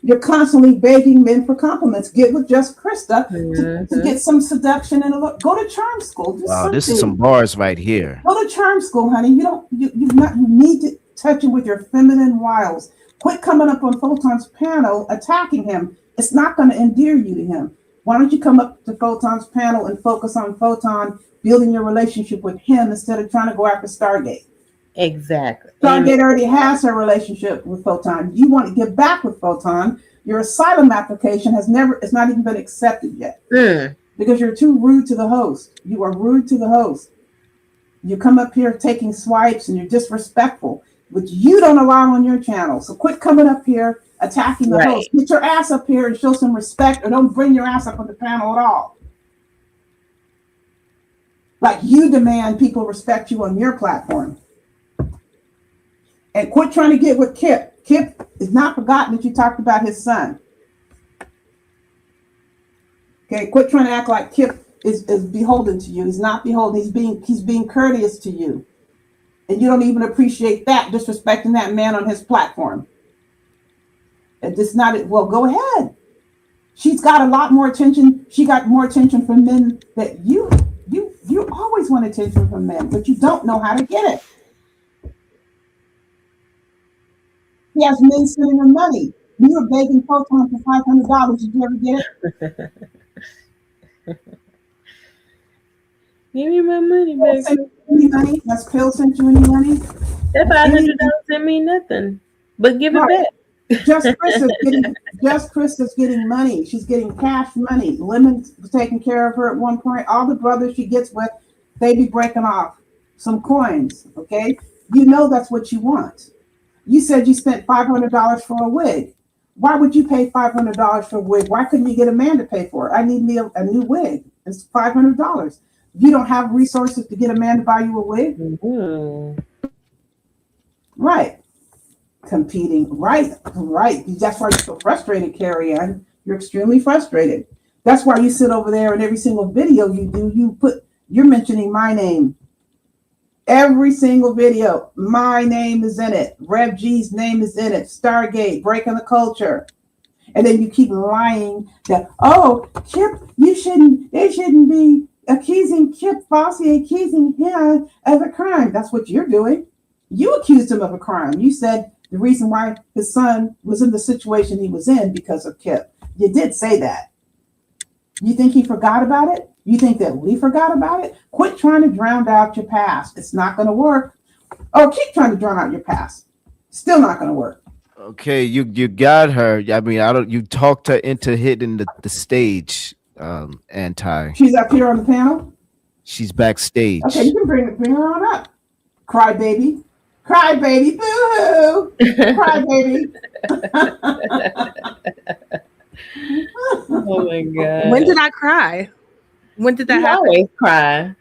You're constantly begging men for compliments. Get with Just Krista to get some seduction and a look. Go to charm school. Do Wow, this is something. some bars right here. Go to charm school, honey. You need to touch it with your feminine wiles. Quit coming up on Photon's panel attacking him. It's not going to endear you to him. Why don't you come up to Photon's panel and focus on Photon, building your relationship with him instead of trying to go after Stargate? Exactly. Stargate already has her relationship with Photon. You want to get back with Photon. Your asylum application it's not even been accepted yet because you're too rude to the host. You are rude to the host. You come up here taking swipes and you're disrespectful, which you don't allow on your channel. So quit coming up here attacking the Right. host. Get your ass up here and show some respect, or don't bring your ass up on the panel at all. Like you demand people respect you on your platform. And quit trying to get with Kip. Kip is not forgotten that you talked about his son. Okay, quit trying to act like Kip is beholden to you. He's not beholden. He's being courteous to you. And you don't even appreciate that, disrespecting that man on his platform. And it's not it. Well, go ahead. She's got a lot more attention. She got more attention from men that you always want attention from men, but you don't know how to get it. He has men sending him money. You were begging Photon for $500. Did you ever get it? Give me my money, baby. Any money? Has Pill sent you any money? That $500 didn't mean nothing, but give it back. Just Krista's getting money. She's getting cash money. Lemon was taking care of her at one point. All the brothers she gets with, they be breaking off some coins. Okay, you know that's what you want. You said you spent $500 for a wig. Why would you pay $500 for a wig? Why couldn't you get a man to pay for it? I need me a new wig. It's $500. You don't have resources to get a man to buy you a wig? Right. Competing. Right. That's why you're so frustrated, Carrie Ann. You're extremely frustrated. That's why you sit over there and every single video you do, you're mentioning my name. Every single video, my name is in it. Rev G's name is in it. Stargate, Breaking the Culture. And then you keep lying that, Kip, they shouldn't be accusing Kip Fossey, accusing him of a crime. That's what you're doing. You accused him of a crime. You said the reason why his son was in the situation he was in because of Kip. You did say that. You think he forgot about it? You think that we forgot about it? Quit trying to drown out your past. It's not going to work. Oh, keep trying to drown out your past. Still not going to work. Okay, you got her. I mean, you talked her into hitting the stage, Anti. She's up here on the panel. She's backstage. Okay, you can bring her on up. Cry baby. Cry baby, boo-hoo. Cry baby. Oh my god. When did I cry? When did that You happen? always cry.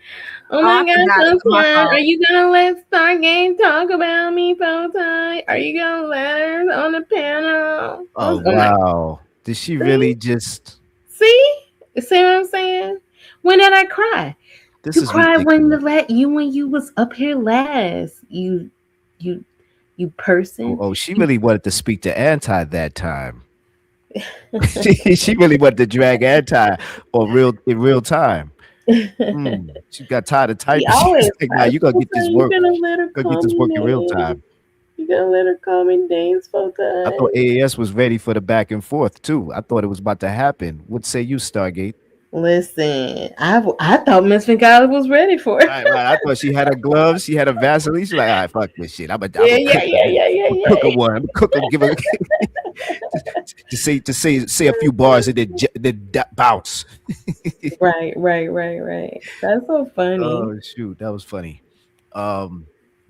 Oh my I god, forgot. It's my Sunshine, fault. are you gonna let Stargate talk about me full time? Are you gonna let her on the panel? Oh my- wow. Did she really just See what I'm saying? When did I cry? this You is cried ridiculous. when you was up here last. You person. Oh, she really wanted to speak to Anti that time. she really wanted to drag Anti in real time. She got tired of typing. She was like, nah, you gonna get this work. You gonna let her Gonna get this work in real time. You gonna let her call me names full time. I thought AAS was ready for the back and forth too. I thought it was about to happen. What say you, Stargate? Listen, I thought Miss McCall was ready for it. Right. I thought she had her gloves, she had her Vaseline. She's like, all right, fuck this shit. I'm a cook her one. I'm cook her, give her to say a few bars and then bounce. Right. That's so funny. Oh shoot, that was funny.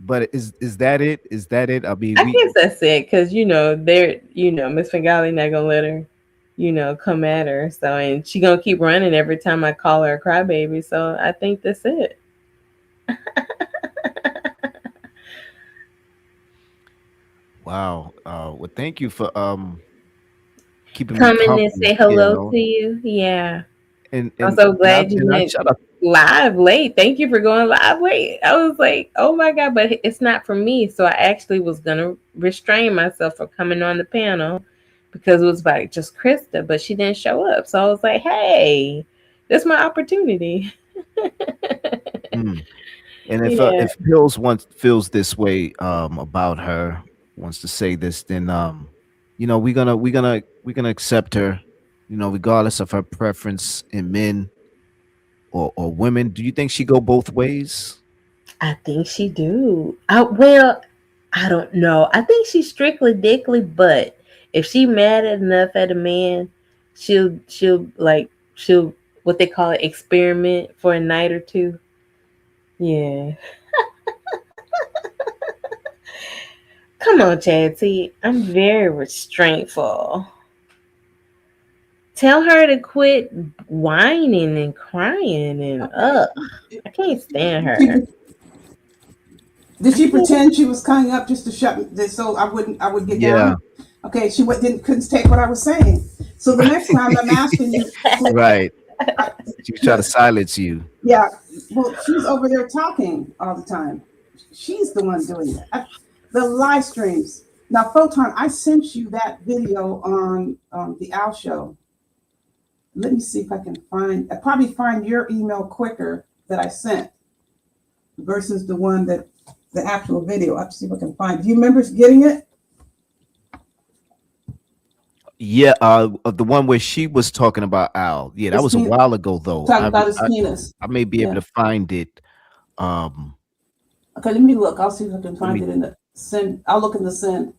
But is that it? Is that it? I mean, I guess that's it, because they're Miss Bengali not gonna let her, come at her. So, and she gonna keep running every time I call her a crybaby. So I think that's it. wow. Well, thank you for keeping me Coming and company, say hello to you. Yeah. And I'm so glad you and I went shut up. live late. Thank you for going live late. I was like, oh my God, but it's not for me. So I actually was gonna restrain myself from coming on the panel because it was like just Krista, but she didn't show up. So I was like, hey, this is my opportunity. And if Pills feels this way about her, wants to say this, then we're gonna accept her, regardless of her preference in men or women. Do you think she go both ways? I think she do. Well, I don't know. I think she's strictly dickly, but if she mad enough at a man, she'll what they call it, experiment for a night or two. Yeah. Come on, Chad T. I'm very restraintful. Tell her to quit whining and crying and I can't stand her. Did she pretend she was coming up just to shut me so I would get down? Okay, she couldn't take what I was saying. So the next time I'm asking you, right? She was trying to silence you. Yeah, well, she's over there talking all the time. She's the one doing it. The live streams. Now, Photon, I sent you that video on the Owl Show. Let me see if I can I'll probably find your email quicker that I sent versus the one the actual video. I'll have to see if I can find. Do you remember getting it? Yeah, the one where she was talking about Al. Yeah, that was a while ago though. Talking about his penis. I may be able to find it. Okay, let me look. I'll see if I can find it in the send. I'll look in the send.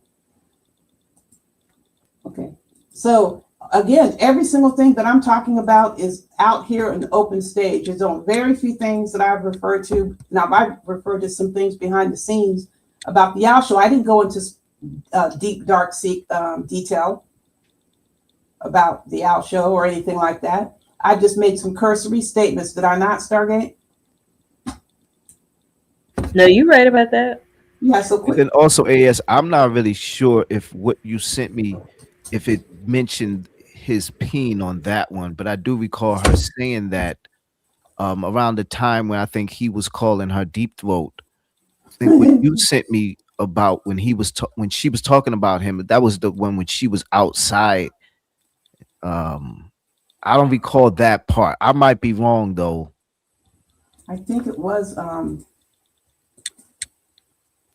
Okay. So again, every single thing that I'm talking about is out here in the open stage. There's only very few things that I've referred to. Now, I've referred to some things behind the scenes about the Owl Show. I didn't go into deep, dark detail about the Owl Show or anything like that. I just made some cursory statements. Did I not, Stargate? No, you're right about that. Yeah, so and then also AS, I'm not really sure if what you sent me, if it mentioned his peen on that one, but I do recall her saying that around the time when I think he was calling her deep throat. I think what you sent me about when he was when she was talking about him, that was the one when she was outside. I don't recall that part. I might be wrong though. I think it was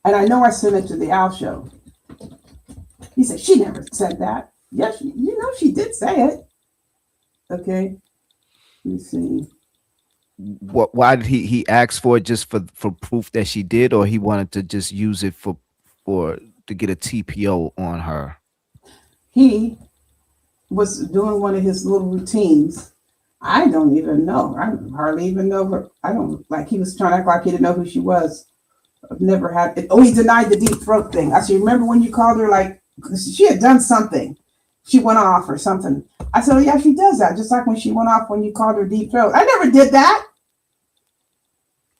and I know I sent it to the Owl Show. He said she never said that. Yes, she did say it. Okay. Let me see. Why did he ask for it, just for proof that she did, or he wanted to just use it for to get a TPO on her? He was doing one of his little routines. I don't even know. I hardly even know her. I don't, like, he was trying to act like he didn't know who she was. I've never had it. Oh, he denied the deep throat thing. I said, remember when you called her, like, she had done something. She went off or something. I said, oh, yeah, she does that. Just like when she went off when you called her deep throat. I never did that.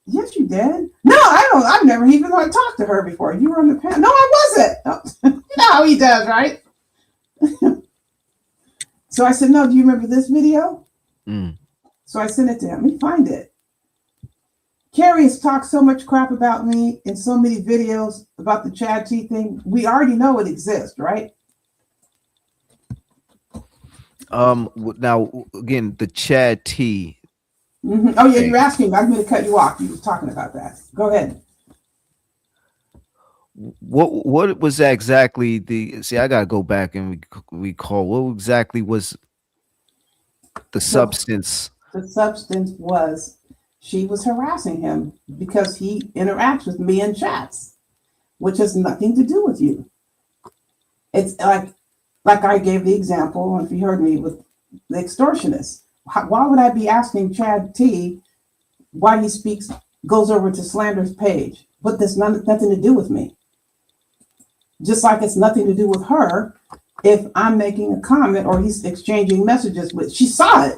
Yes, you did. No, I don't. I've never even talked to her before. You were on the panel. No, I wasn't. You know how he does, right? So I said, no, do you remember this video? So I sent it to him. Let me find it. Carrie has talked so much crap about me in so many videos about the Chad T thing. We already know it exists, right? Now again, the Chad T. Oh yeah, you're asking. I'm going to cut you off. You were talking about that. Go ahead. What was exactly the? See, I gotta go back and recall what exactly was the substance. The substance was she was harassing him because he interacts with me in chats, which has nothing to do with you. It's like I gave the example, if you heard me, with the extortionist. Why would I be asking Chad T why he goes over to Slander's page? But there's nothing to do with me. Just like it's nothing to do with her if I'm making a comment or he's exchanging messages with. She saw it.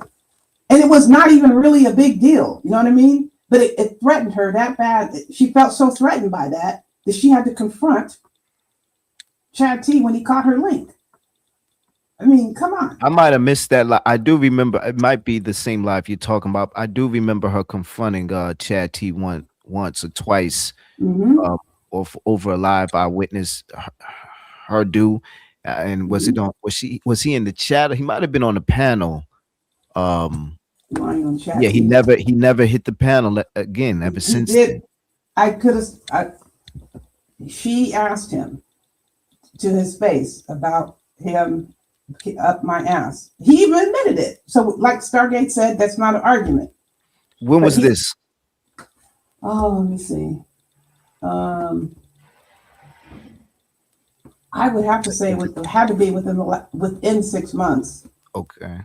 And it was not even really a big deal. You know what I mean? But it threatened her that bad. She felt so threatened by that she had to confront Chad T when he caught her link. I mean, come on. I might have missed that. I do remember. It might be the same live you're talking about. I do remember her confronting Chad T once or twice over a live. I witnessed her do. And was it on? Was he in the chat? He might have been on the panel. Yeah, he never hit the panel again ever since. She asked him to his face about him up my ass. He even admitted it. So like Stargate said, that's not an argument. When was this? Oh, let me see. I would have to say it had to be within 6 months. Okay.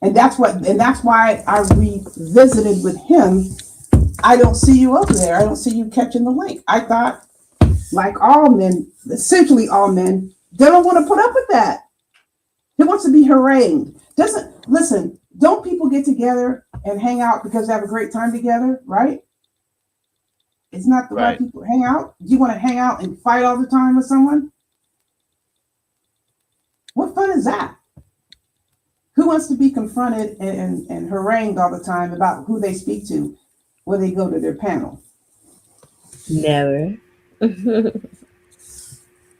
And that's why I revisited with him. I don't see you over there. I don't see you catching the link. I thought, like all men, essentially all men, they don't want to put up with that. He wants to be harangued. Don't people get together and hang out because they have a great time together, right? It's not the right people hang out. Do you want to hang out and fight all the time with someone? What fun is that? Who wants to be confronted and harangued all the time about who they speak to when they go to their panel? Never.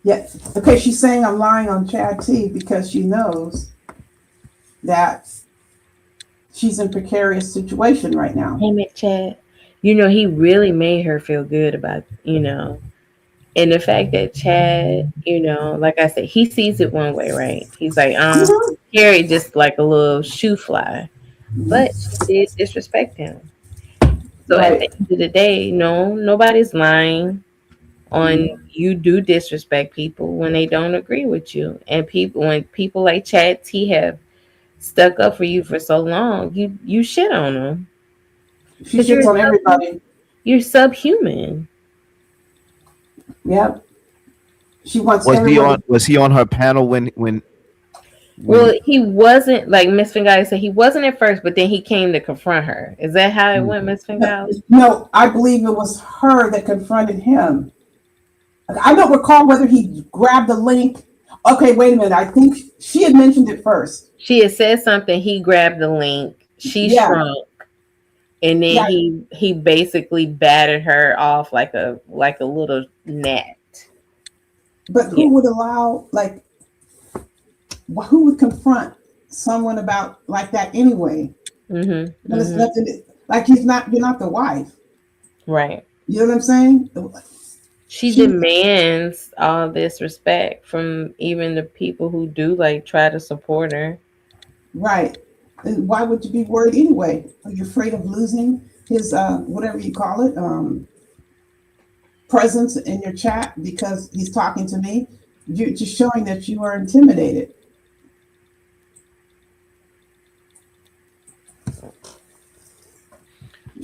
Yeah. Okay, she's saying I'm lying on Chad T because she knows that she's in a precarious situation right now. Hey, Chad. He really made her feel good about, and the fact that Chad, like I said, he sees it one way, right? He's like, Carrie just like a little shoe fly, but she did disrespect him. So at the end of the day, nobody's lying on you do disrespect people when they don't agree with you. And when people like Chad T have stuck up for you for so long, you shit on them. She shits on everybody. You're subhuman. Yep. She wants Was he on her panel when Well, he wasn't, like Miss Fingali said, he wasn't at first, but then he came to confront her. Is that how it went, Miss Fingali? No, I believe it was her that confronted him. I don't recall whether he grabbed the link. Okay, wait a minute. I think she had mentioned it first. She had said something. He grabbed the link. She shrunk, and then he basically battered her off like a little gnat. But who would allow, who would confront someone about like that anyway? There's nothing, you're not the wife, right? You know what I'm saying? She demands all this respect from even the people who do try to support her. Right. And why would you be worried anyway? Are you afraid of losing his whatever you call it, presence in your chat because he's talking to me? You're just showing that you are intimidated.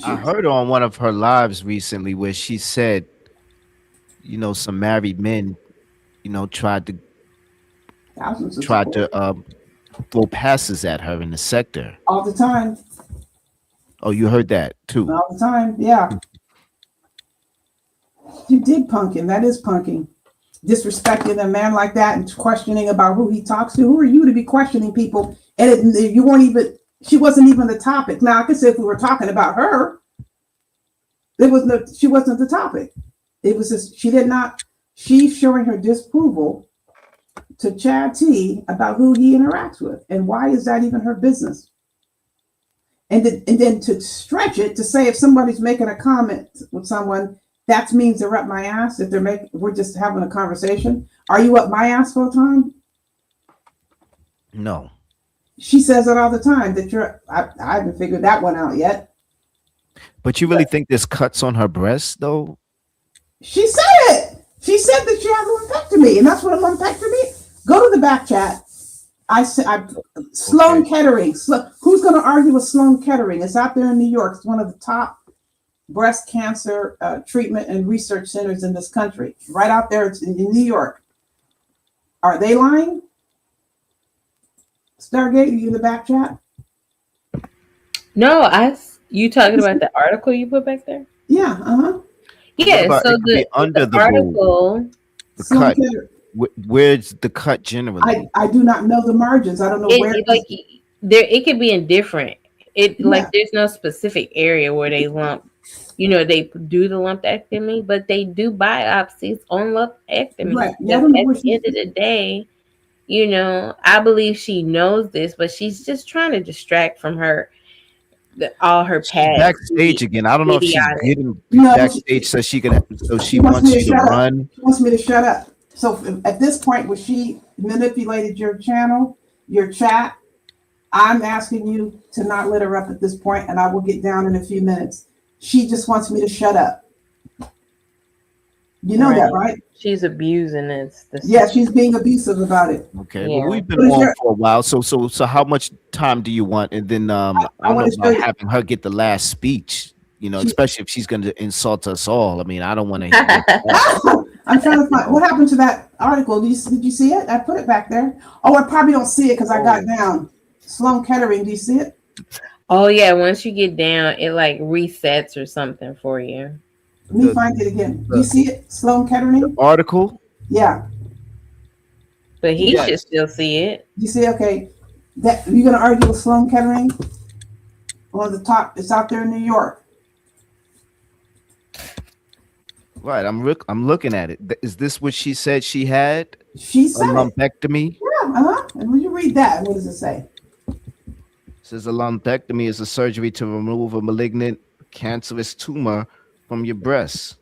I heard on one of her lives recently where she said, you know, some married men, you know, tried to throw passes at her in the sector. All the time. Oh, you heard that too? All the time. Yeah. You did punking. That is punking. Disrespecting a man like that and questioning about who he talks to. Who are you to be questioning people? And you weren't even, she wasn't even the topic. Now, I could say if we were talking about her, she wasn't the topic. It was just, she's showing her disapproval to Chad T about who he interacts with. And why is that even her business? And then to stretch it to say if somebody's making a comment with someone, that means they're up my ass. If we're just having a conversation. Are you up my ass full time? No. She says it all the time that I haven't figured that one out yet. But you really think there's cuts on her breast though? She said it. She said that she had a lumpectomy, and that's what a lumpectomy is. Go to the back chat. Sloan Kettering. Who's going to argue with Sloan Kettering? It's out there in New York. It's one of the top breast cancer treatment and research centers in this country. Right out there in New York. Are they lying? Stargate, are you in the back chat? No, you talking about the article you put back there? Yeah, Yeah, so the article, the cut. Where's the cut generally? I do not know the margins. I don't know where. It could be in different. Like there's no specific area where they lump. You know, they do the lumpectomy, but they do biopsies on lumpectomy. Right. At the end of the day, you know, I believe she knows this, but she's just trying to distract from all her past. Backstage again. I don't know if she's getting backstage so she wants you to run. She wants me to shut up. So at this point, where she manipulated your channel, your chat, I'm asking you to not let her up at this point, and I will get down in a few minutes. She just wants me to shut up. You know that, right? She's abusing this. Yeah, she's being abusive about it. Okay, well, we've been on for a while. So how much time do you want? And then I don't know about having her get the last speech. You know, especially if she's going to insult us all. I mean, I don't want to hear that. I'm trying to find what happened to that article. Did you see it? I put it back there. Oh, I probably don't see it because I got down. Sloan Kettering, do you see it? Oh yeah, once you get down, it like resets or something for you. Let me find it again. Do you see it? Sloan Kettering? Article? Yeah. But he should still see it. You see, okay. That you're gonna argue with Sloan Kettering? One of the top, it's out there in New York. Right, I'm looking at it. Is this what she said she had? She said a lumpectomy. Yeah, And when you read that, what does it say? It says a lumpectomy is a surgery to remove a malignant cancerous tumor from your breast.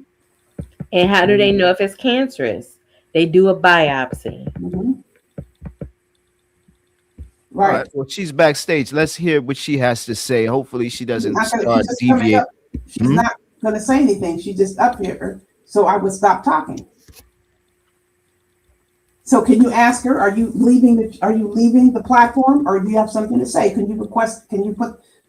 And how do they know if it's cancerous? They do a biopsy. Right. All right. Well, she's backstage. Let's hear what she has to say. Hopefully, she doesn't start deviating. She's not going to say anything. She's just up here, so I would stop talking. So, can you ask her? Are you leaving the platform, or do you have something to say? Can you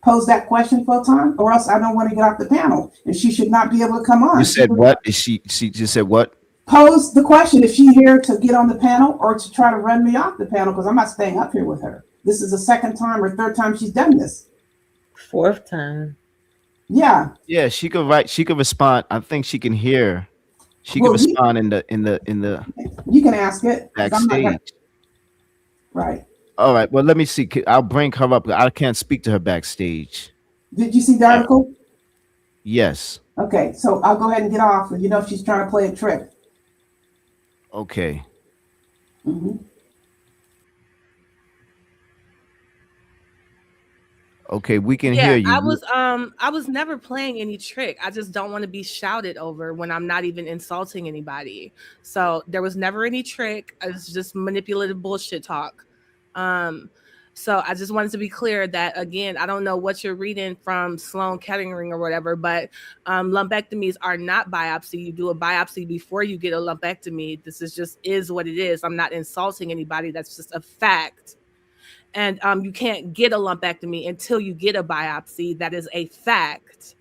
pose that question full time, or else I don't want to get off the panel, and she should not be able to come on. You said what? Is she just said what? Pose the question. Is she here to get on the panel or to try to run me off the panel? Because I'm not staying up here with her. This is the second time or third time she's done this. Fourth time. Yeah. Yeah, she could write. She could respond. I think she can hear. She can respond in the. You can ask it. Backstage. Right. All right. Well, let me see. I'll bring her up. I can't speak to her backstage. Did you see the article? Yes. Okay, so I'll go ahead and get off. You know, if she's trying to play a trick. Okay. Okay, we can hear you. I was never playing any trick. I just don't want to be shouted over when I'm not even insulting anybody. So there was never any trick. It's just manipulative bullshit talk. So I just wanted to be clear that, again, I don't know what you're reading from Sloan Kettering or whatever, but lumpectomies are not biopsy. You do a biopsy before you get a lumpectomy. This is what it is. I'm not insulting anybody. That's just a fact. And you can't get a lumpectomy until you get a biopsy. That is a fact.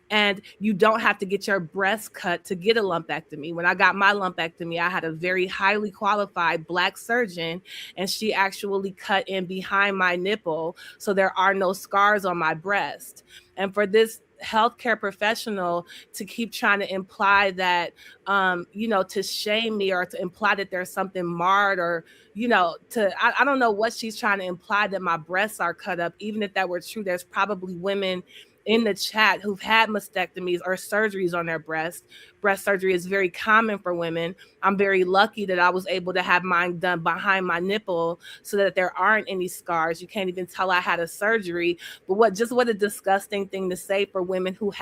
And you don't have to get your breast cut to get a lumpectomy. When I got my lumpectomy, I had a very highly qualified Black surgeon, and she actually cut in behind my nipple, so there are no scars on my breast. And for this healthcare professional to keep trying to imply that, to shame me, or to imply that there's something marred, or, I don't know what she's trying to imply, that my breasts are cut up. Even if that were true, there's probably women in the chat who've had mastectomies or surgeries on their breast. Breast surgery is very common for women. I'm very lucky that I was able to have mine done behind my nipple so that there aren't any scars. You can't even tell I had a surgery. But what a disgusting thing to say for women who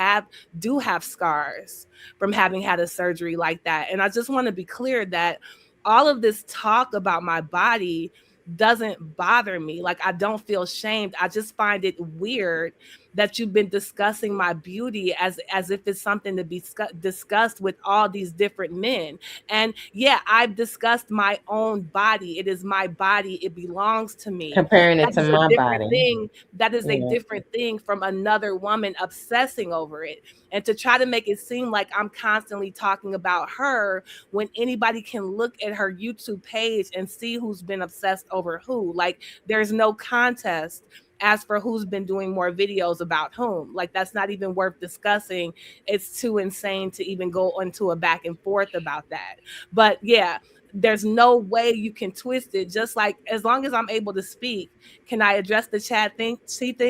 do have scars from having had a surgery like that. And I just want to be clear that all of this talk about my body doesn't bother me. Like, I don't feel shamed. I just find it weird that you've been discussing my beauty as if it's something to be discussed with all these different men. And yeah, I've discussed my own body. It is my body. It belongs to me. Comparing it to my body. That is a different thing from another woman obsessing over it. And to try to make it seem like I'm constantly talking about her, when anybody can look at her YouTube page and see who's been obsessed over who. Like, there's no contest as for who's been doing more videos about whom. Like, that's not even worth discussing. It's too insane to even go into a back and forth about that. But yeah, there's no way you can twist it. Just like, as long as I'm able to speak, can I address the chat thing,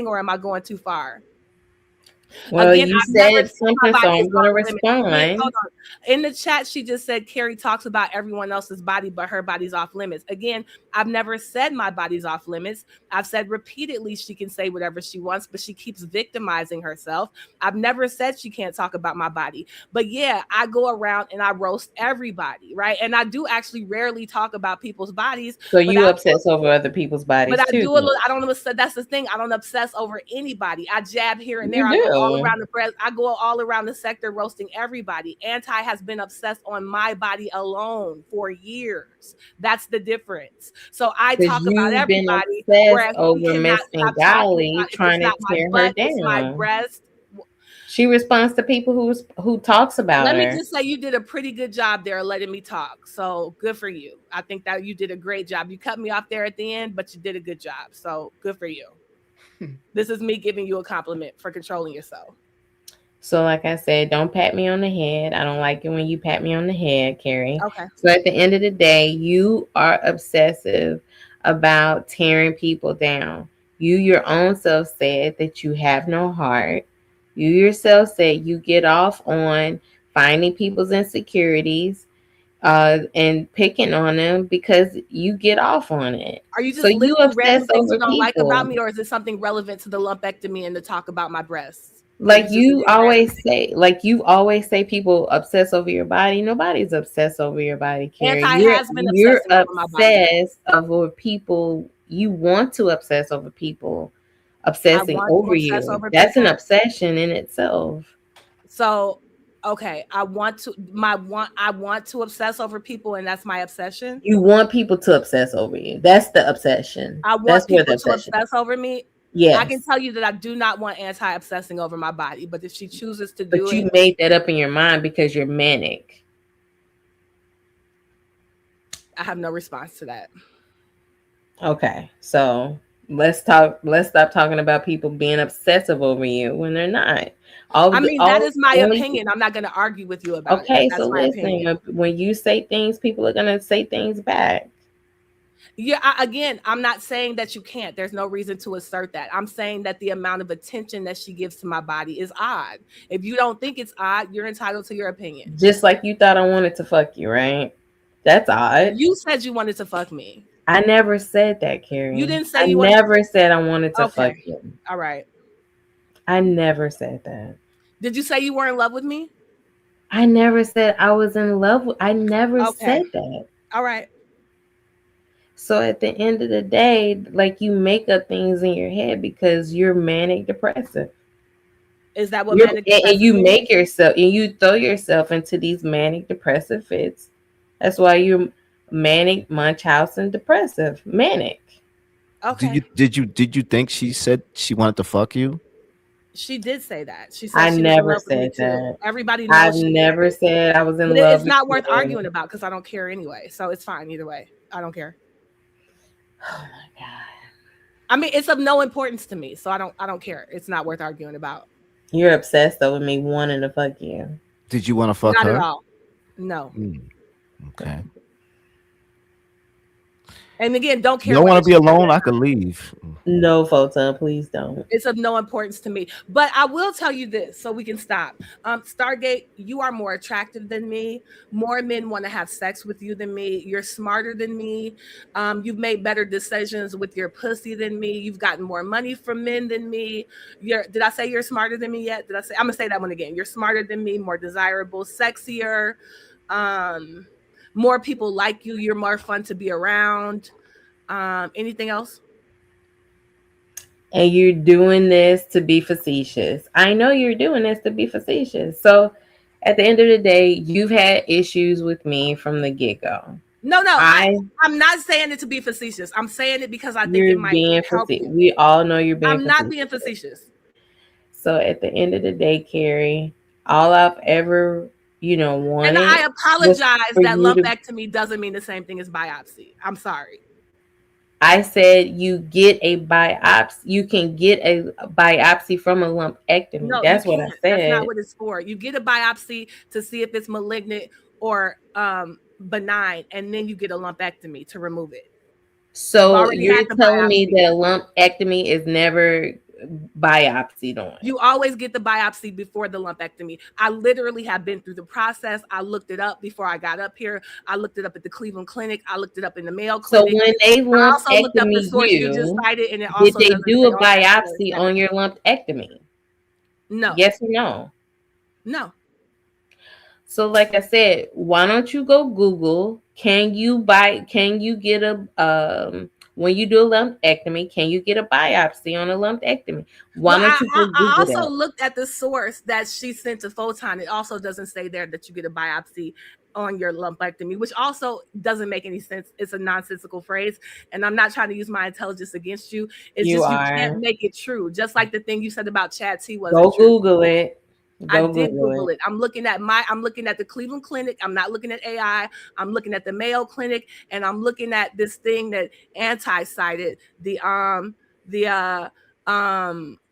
or am I going too far? Well, Again, you I've never said said my something, so body I'm is going to off limits. respond. Again, hold on. In the chat, she just said Carrie talks about everyone else's body, but her body's off limits. Again, I've never said my body's off limits. I've said repeatedly she can say whatever she wants, but she keeps victimizing herself. I've never said she can't talk about my body. But yeah, I go around and I roast everybody, right? And I do actually rarely talk about people's bodies. So you obsess over other people's bodies But I too. do a little. I don't obsess. That's the thing. I don't obsess over anybody. I jab here and there. You I go all do. around the press. I go all around the sector roasting everybody. Anti has been obsessed on my body alone for years. That's the difference. So I talk about You've been everybody. obsessed Whereas over we cannot Miss stop talking Bengali about it. trying It's to not my tear her butt. It's my down. breast. She responds to people who talks about Let her. me just say you did a pretty good job there letting me talk. So good for you. I think that you did a great job. You cut me off there at the end, but you did a good job. So good for you. This is me giving you a compliment for controlling yourself. So like I said, don't pat me on the head. I don't like it when you pat me on the head, Carrie. Okay. So at the end of the day, you are obsessive about tearing people down. You your own self said that you have no heart. You yourself said you get off on finding people's insecurities and picking on them because you get off on it. Are you just so you listing random obsess things over you don't like people. about me, or is it something relevant to the lumpectomy and to talk about my breasts? Like you always say, people obsess over your body. Nobody's obsessed over your body, Carrie. Anti has been You're obsessing over my body. obsessed over people. You want to obsess over people obsessing want to over obsess you. over That's an people. obsession in itself. So, okay, I want to obsess over people, and that's my obsession. You want people to obsess over you. That's the obsession. I want That's where people the to obsession. obsess over me. Yes. I can tell you that I do not want Anti obsessing over my body, but if she chooses to do But you it, made that up in your mind because you're manic. I have no response to that. Okay, so let's stop talking about people being obsessive over you when they're not. That is my opinion. I'm not going to argue with you about it. Okay, That's so my listen, opinion. when you say things, people are gonna say things back. Yeah, I'm not saying that you can't. There's no reason to assert that. I'm saying that the amount of attention that she gives to my body is odd. If you don't think it's odd, you're entitled to your opinion. Just like you thought I wanted to fuck you, right? That's odd. You said you wanted to fuck me. I never said that, Carrie. You didn't say I you wanted never said I wanted to Okay. fuck you. All right. I never said that. Did you say you were in love with me? I never said I was in love with. I never Okay. said that. All right. So at the end of the day, like you make up things in your head because you're manic depressive. Is that what You're- manic and depressive you means? make yourself and you throw yourself into these manic depressive fits. That's why you're manic, Munchausen depressive, manic. Okay. Did you think she said she wanted to fuck you? She did say that. She said I she was in never love with me said too. that. Everybody knows I've she did. never said I was in But love. it's not worth with you. arguing about because I don't care anyway. So it's fine either way. I don't care. Oh my God. I mean, it's of no importance to me, so I don't care. It's not worth arguing about. You're obsessed though with me wanting to fuck you. Did you want to fuck Not her? at all. No. Okay. And again, don't care. You don't whether want to be she did alone? it. I could leave. No, Photon, please don't. It's of no importance to me. But I will tell you this so we can stop. Stargate, you are more attractive than me. More men want to have sex with you than me. You're smarter than me. You've made better decisions with your pussy than me. You've gotten more money from men than me. Did I say you're smarter than me yet? I'm gonna say that one again. You're smarter than me, more desirable, sexier. More people like you. You're more fun to be around. Anything else? And you're doing this to be facetious. I know you're doing this to be facetious. So at the end of the day, you've had issues with me from the get-go. No, I'm not saying it to be facetious. I'm saying it because I think You're it might being help facetious. you. We all know you're being I'm not facetious. being facetious. So at the end of the day, Carrie, all I've ever, wanted. And I apologize was for that you to- lumpectomy doesn't mean the same thing as biopsy. I'm sorry. I said you get a biopsy. You can get a biopsy from a lumpectomy. No, That's you what I can't. said. That's not what it's for. You get a biopsy to see if it's malignant or benign, and then you get a lumpectomy to remove it. So already you're had the telling me biopsy. that a lumpectomy is never biopsied on? You always get the biopsy before the lumpectomy. I literally have been through the process. I looked it up before I got up here. I looked it up at the Cleveland Clinic. I looked it up in the Mayo So Clinic. when they I also looked up the lumpectomy source you just you, cited, and it also did they doesn't do say a on that biopsy source. on your lumpectomy? No. Yes or no? No. So like I said, why don't you go Google? Can you get a when you do a lumpectomy, can you get a biopsy on a lumpectomy? Why Well, don't you go I Google also that? looked at the source that she sent to Photon. It also doesn't say there that you get a biopsy on your lumpectomy, which also doesn't make any sense. It's a nonsensical phrase, and I'm not trying to use my intelligence against you. It's You just you are. can't make it true. Just like the thing you said about Chad T Go wasn't true. Google it. I Go did Google Google it. it. I'm looking at the Cleveland Clinic. I'm not looking at AI. I'm looking at the Mayo Clinic, and I'm looking at this thing that cited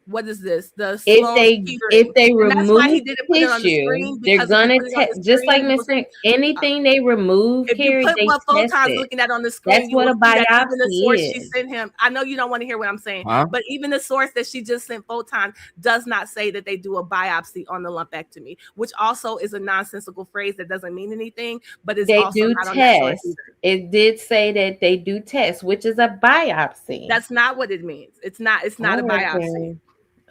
what is this? The Sloan Kettering. If they And that's why he remove didn't put it on the tissue, screen, they're because if gonna you put it on the test. Just like screen, Miss Nick, anything they remove, if you Carrie, put they what test Photon's it. looking at on the screen, That's you what will a see that even the source biopsy she is. sent him. I know you don't want to hear what I'm saying, Huh? but even the source that she just sent Photon does not say that they do a biopsy on the lumpectomy, which also is a nonsensical phrase that doesn't mean anything, but it's They also do not on that source test. either. It did say that they do test, which is a biopsy. That's not what it means. It's not a All right, biopsy. Carrie.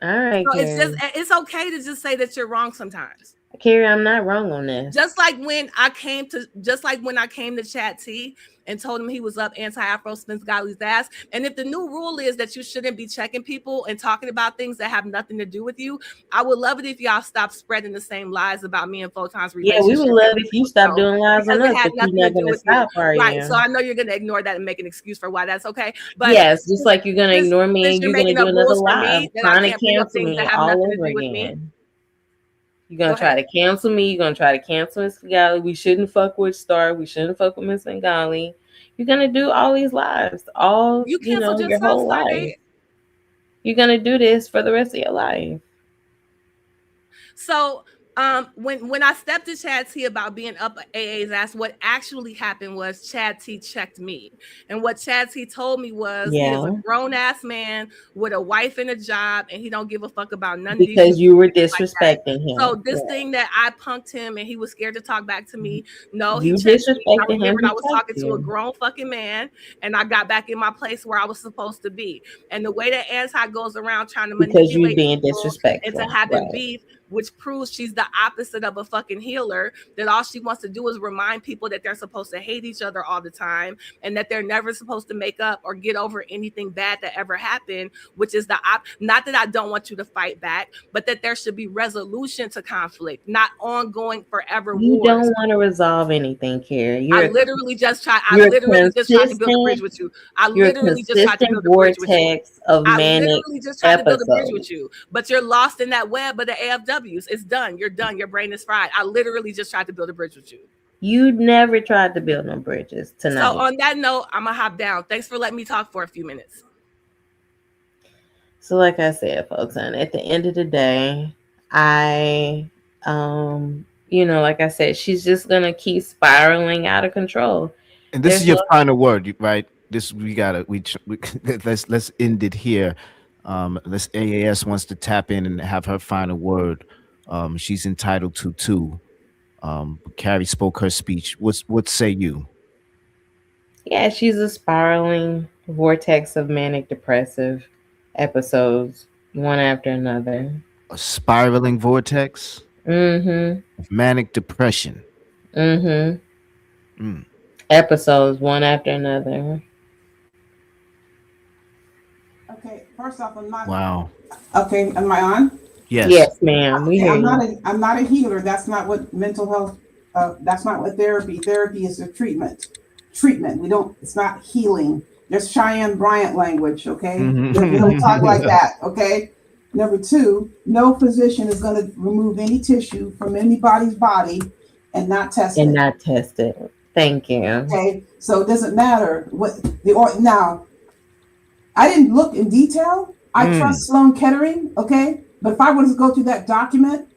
All right, So Carrie. it's okay to just say that you're wrong sometimes. Carrie, I'm not wrong on this. Just like when I came to Chat T and told him he was up anti-Afro Spence Godly's ass. And if the new rule is that you shouldn't be checking people and talking about things that have nothing to do with you, I would love it if y'all stop spreading the same lies about me and Photon's Yeah, relationship. we would love if you stop doing lies because on it us, had but nothing you're to not do gonna with you. stop, are Right. you? So I know you're gonna ignore that and make an excuse for why that's okay. But Yes, just like you're gonna since- ignore me since and you're you're gonna making do up another rules for me, live, then I trying to can't bring up cancel things me that have all nothing to over do with me. again. You're gonna Go try to cancel me. You're gonna try to cancel Miss Bengali. We shouldn't fuck with Star. We shouldn't fuck with Miss Bengali. You're gonna do all these lives, all You canceled your yourself, whole Stargate. life. You're gonna do this for the rest of your life. So when I stepped to Chad T about being up AA's ass, what actually happened was Chad T checked me. And what Chad T told me was he is a Yeah. grown ass man with a wife and a job, and he don't give a fuck about none of these Because you were things like that. disrespecting him. So this Yeah. thing that I punked him and he was scared to talk back to me. No, he You checked me. I disrespected him, remembered he I was checked talking to a you. grown fucking man, and I got back in my place where I was supposed to be. And the way that Anti goes around trying to Because you manipulate being people into disrespectful. having Right. beef, which proves she's the opposite of a fucking healer, that all she wants to do is remind people that they're supposed to hate each other all the time and that they're never supposed to make up or get over anything bad that ever happened, which is not that I don't want you to fight back, but that there should be resolution to conflict, not ongoing forever You wars. don't want to resolve anything, Carrie. I literally just tried to build a bridge with you. I literally just tried to build a bridge with you. Vortex of I manic literally just tried to build a bridge with episodes. you, but you're lost in that web of the AFWs. It's done. You're done. Your brain is fried. I literally just tried to build a bridge with you. You never tried to build no bridges tonight. So on that note, I'm gonna hop down. Thanks for letting me talk for a few minutes. So like I said, folks, and at the end of the day, I like I said, she's just gonna keep spiraling out of control. And this There's is your no- final word, right? This we let's end it here. Let's AAS wants to tap in and have her final word. She's entitled to two. Carrie spoke her speech. What say you? Yeah, she's a spiraling vortex of manic depressive episodes, one after another. A spiraling vortex Mm-hmm. of manic depression. Mm-hmm. Episodes, one after another. Okay, first off, I'm not. Wow. Okay, am I on? Yes. Yes, ma'am. We hear I'm you. not a healer. That's not what mental health. That's not what therapy. Therapy is a treatment. Treatment. It's not healing. There's Cheyenne Bryant language. Okay, we don't talk like that. Okay. Number two, no physician is going to remove any tissue from anybody's body and not test it. And not tested. Thank you. Okay, so it doesn't matter what now. I didn't look in detail. I trust Sloan Kettering, okay? But if I was to go through that document,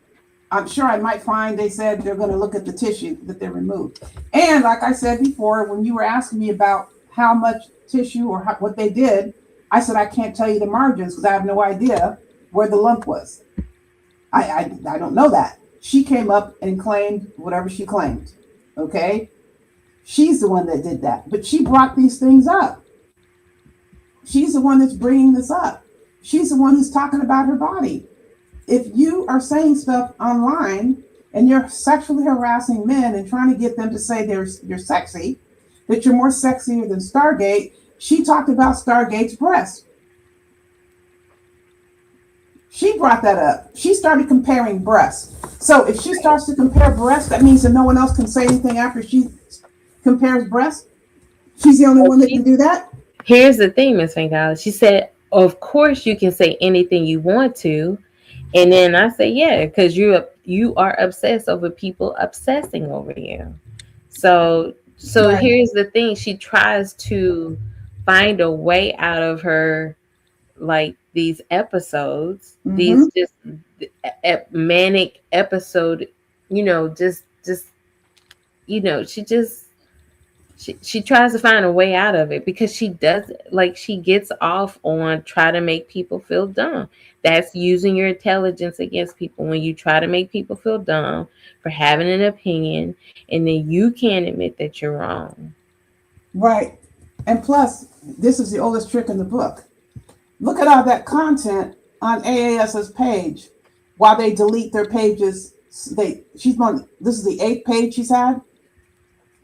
I'm sure I might find they said they're going to look at the tissue that they removed. And like I said before, when you were asking me about how much tissue or what they did, I said I can't tell you the margins because I have no idea where the lump was. I don't know that. She came up and claimed whatever she claimed, okay? She's the one that did that, but she brought these things up. She's the one that's bringing this up. She's the one who's talking about her body. If you are saying stuff online and you're sexually harassing men and trying to get them to say you're sexy, that you're more sexier than Stargate, she talked about Stargate's breast. She brought that up. She started comparing breasts. So if she starts to compare breasts, that means that no one else can say anything after she compares breasts? She's the only one that can do that? Here's the thing, Miss Fangala. She said, of course you can say anything you want to. And then I say, yeah, because you are obsessed over people obsessing over you. So Right. here's the thing. She tries to find a way out of her, like these episodes, these just manic episode, she tries to find a way out of it because she does, like, she gets off on try to make people feel dumb. That's using your intelligence against people when you try to make people feel dumb for having an opinion and then you can't admit that you're wrong. Right. And plus, this is the oldest trick in the book. Look at all that content on AAS's page. While they delete their pages, this is the 8th page she's had.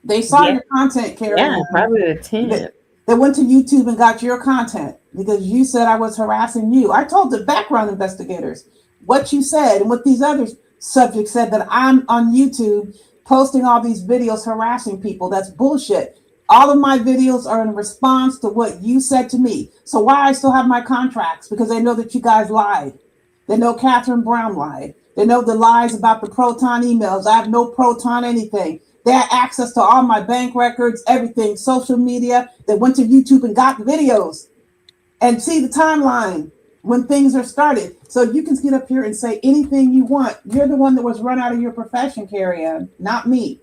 They saw your content, Carrie. Yeah, probably the 10th. They went to YouTube and got your content because you said I was harassing you. I told the background investigators what you said and what these other subjects said, that I'm on YouTube posting all these videos harassing people. That's bullshit. All of my videos are in response to what you said to me. So why I still have my contracts? Because they know that you guys lied. They know Catherine Brown lied. They know the lies about the Proton emails. I have no Proton anything. They had access to all my bank records, everything, social media. They went to YouTube and got videos and see the timeline when things are started. So you can get up here and say anything you want. You're the one that was run out of your profession, Carrie Ann, not me.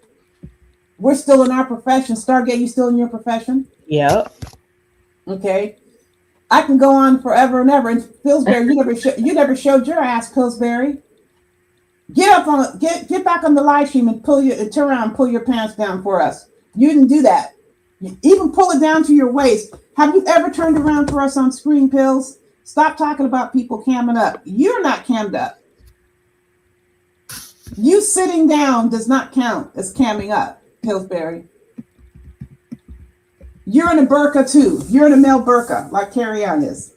We're still in our profession. Stargate, you still in your profession? Yep. Okay. I can go on forever and ever. And Pillsbury, you never showed your ass, Pillsbury. Get back on the live stream and turn around and pull your pants down for us. You didn't do that. You even pull it down to your waist. Have you ever turned around for us on screen, Pills? Stop talking about people camming up. You're not cammed up. You sitting down does not count as camming up, Pillsbury. You're in a burqa too. You're in a male burqa, like Carrie Ann is.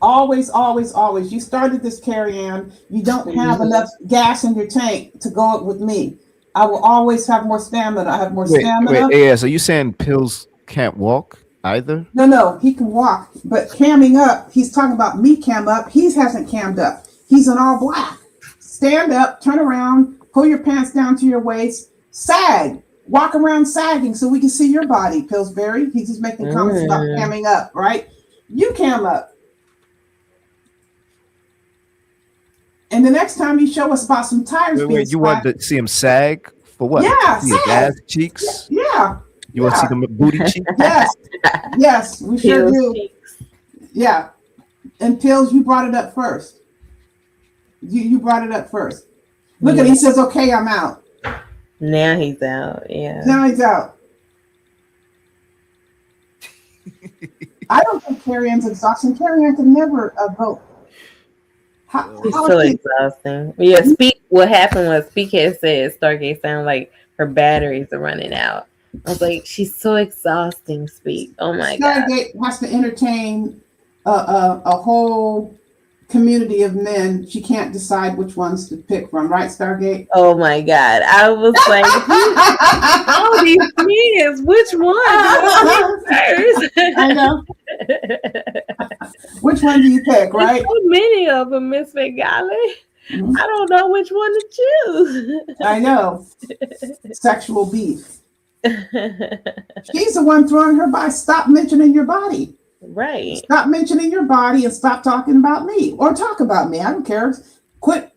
Always, always, always. You started this, Carrie Ann. You don't have enough gas in your tank to go up with me. I will always have more stamina. I have more stamina. Yeah. So you saying Pills can't walk either? No, he can walk. But camming up, he's talking about me cam up. He hasn't cammed up. He's in all black. Stand up, turn around, pull your pants down to your waist, sag. Walk around sagging so we can see your body, Pillsbury. He's just making comments about camming up, right? You cam up. And the next time you show us about some tires being You want to see him sag for what? Yeah, See his sag. ass cheeks? Yeah. You want to see them booty cheeks? Yes. Yes, we sure do. Yeah. And Pills, you brought it up first. You brought it up first. Look at he says, okay, I'm out. Now he's out. Yeah. Now he's out. I don't think Carrie Ann's exhausting. Carrie Ann can never vote. It's so exhausting. Yeah, Speak. What happened was Speak had said Stargate sounded like her batteries are running out. I was like, she's so exhausting, Speak. Oh my god. Stargate has to entertain a whole community of men. She can't decide which ones to pick from, right, Stargate? Oh my god. I was like, all these kids, which one? I know. Which one do you pick, right? So many of them, Miss McGalley. I don't know which one to choose. I know. Sexual beef. She's the one throwing her by. Stop mentioning your body. Right. Stop mentioning your body and stop talking about me. Or talk about me. I don't care. Quit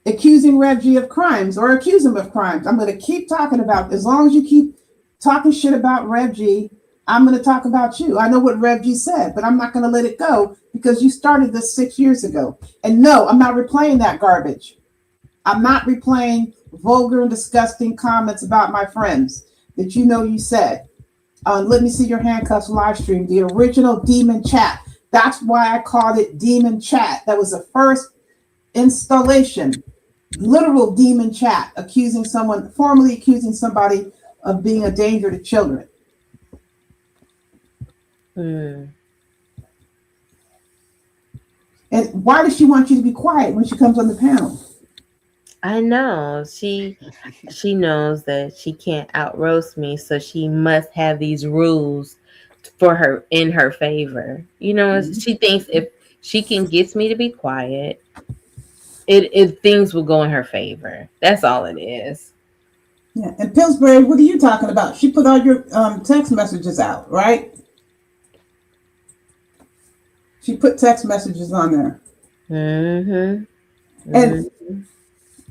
accusing Reggie of crimes or accuse him of crimes. I'm going to keep talking about, as long as you keep talking shit about Reggie, I'm going to talk about you. I know what Reggie said, but I'm not going to let it go because you started this 6 years ago. And no, I'm not replaying that garbage. I'm not replaying vulgar and disgusting comments about my friends that you know you said. Let me see your handcuffs live stream, the original Demon Chat. That's why I called it Demon Chat. That was the first installation, literal Demon Chat, formally accusing somebody of being a danger to children. And why does she want you to be quiet when she comes on the panel? I know. She knows that she can't out roast me, so she must have these rules for her in her favor. You know, she thinks if she can get me to be quiet, it things will go in her favor. That's all it is. Yeah. And Pillsbury, what are you talking about? She put all your text messages out, right? She put text messages on there. And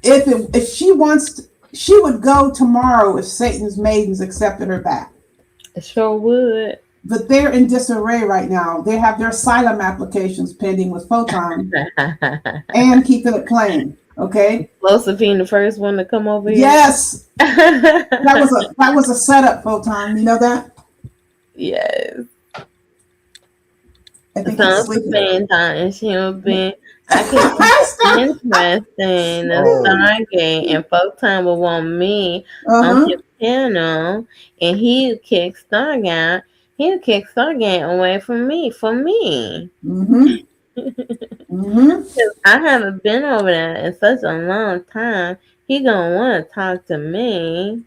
if she wants, she would go tomorrow if Satan's maidens accepted her back. It sure would. But they're in disarray right now. They have their asylum applications pending with Photon and keeping it playing. Okay. Josephine, the first one to come over here. Yes. that was a setup, Photon. You know that? Yes. I think sounds the same time. She'll be. I can interesting. The Stargate and Photon will want me on his panel, and he'll kick Stargate. He'll kick Stargate away from me. For me. I haven't been over there in such a long time. He gonna want to talk to me.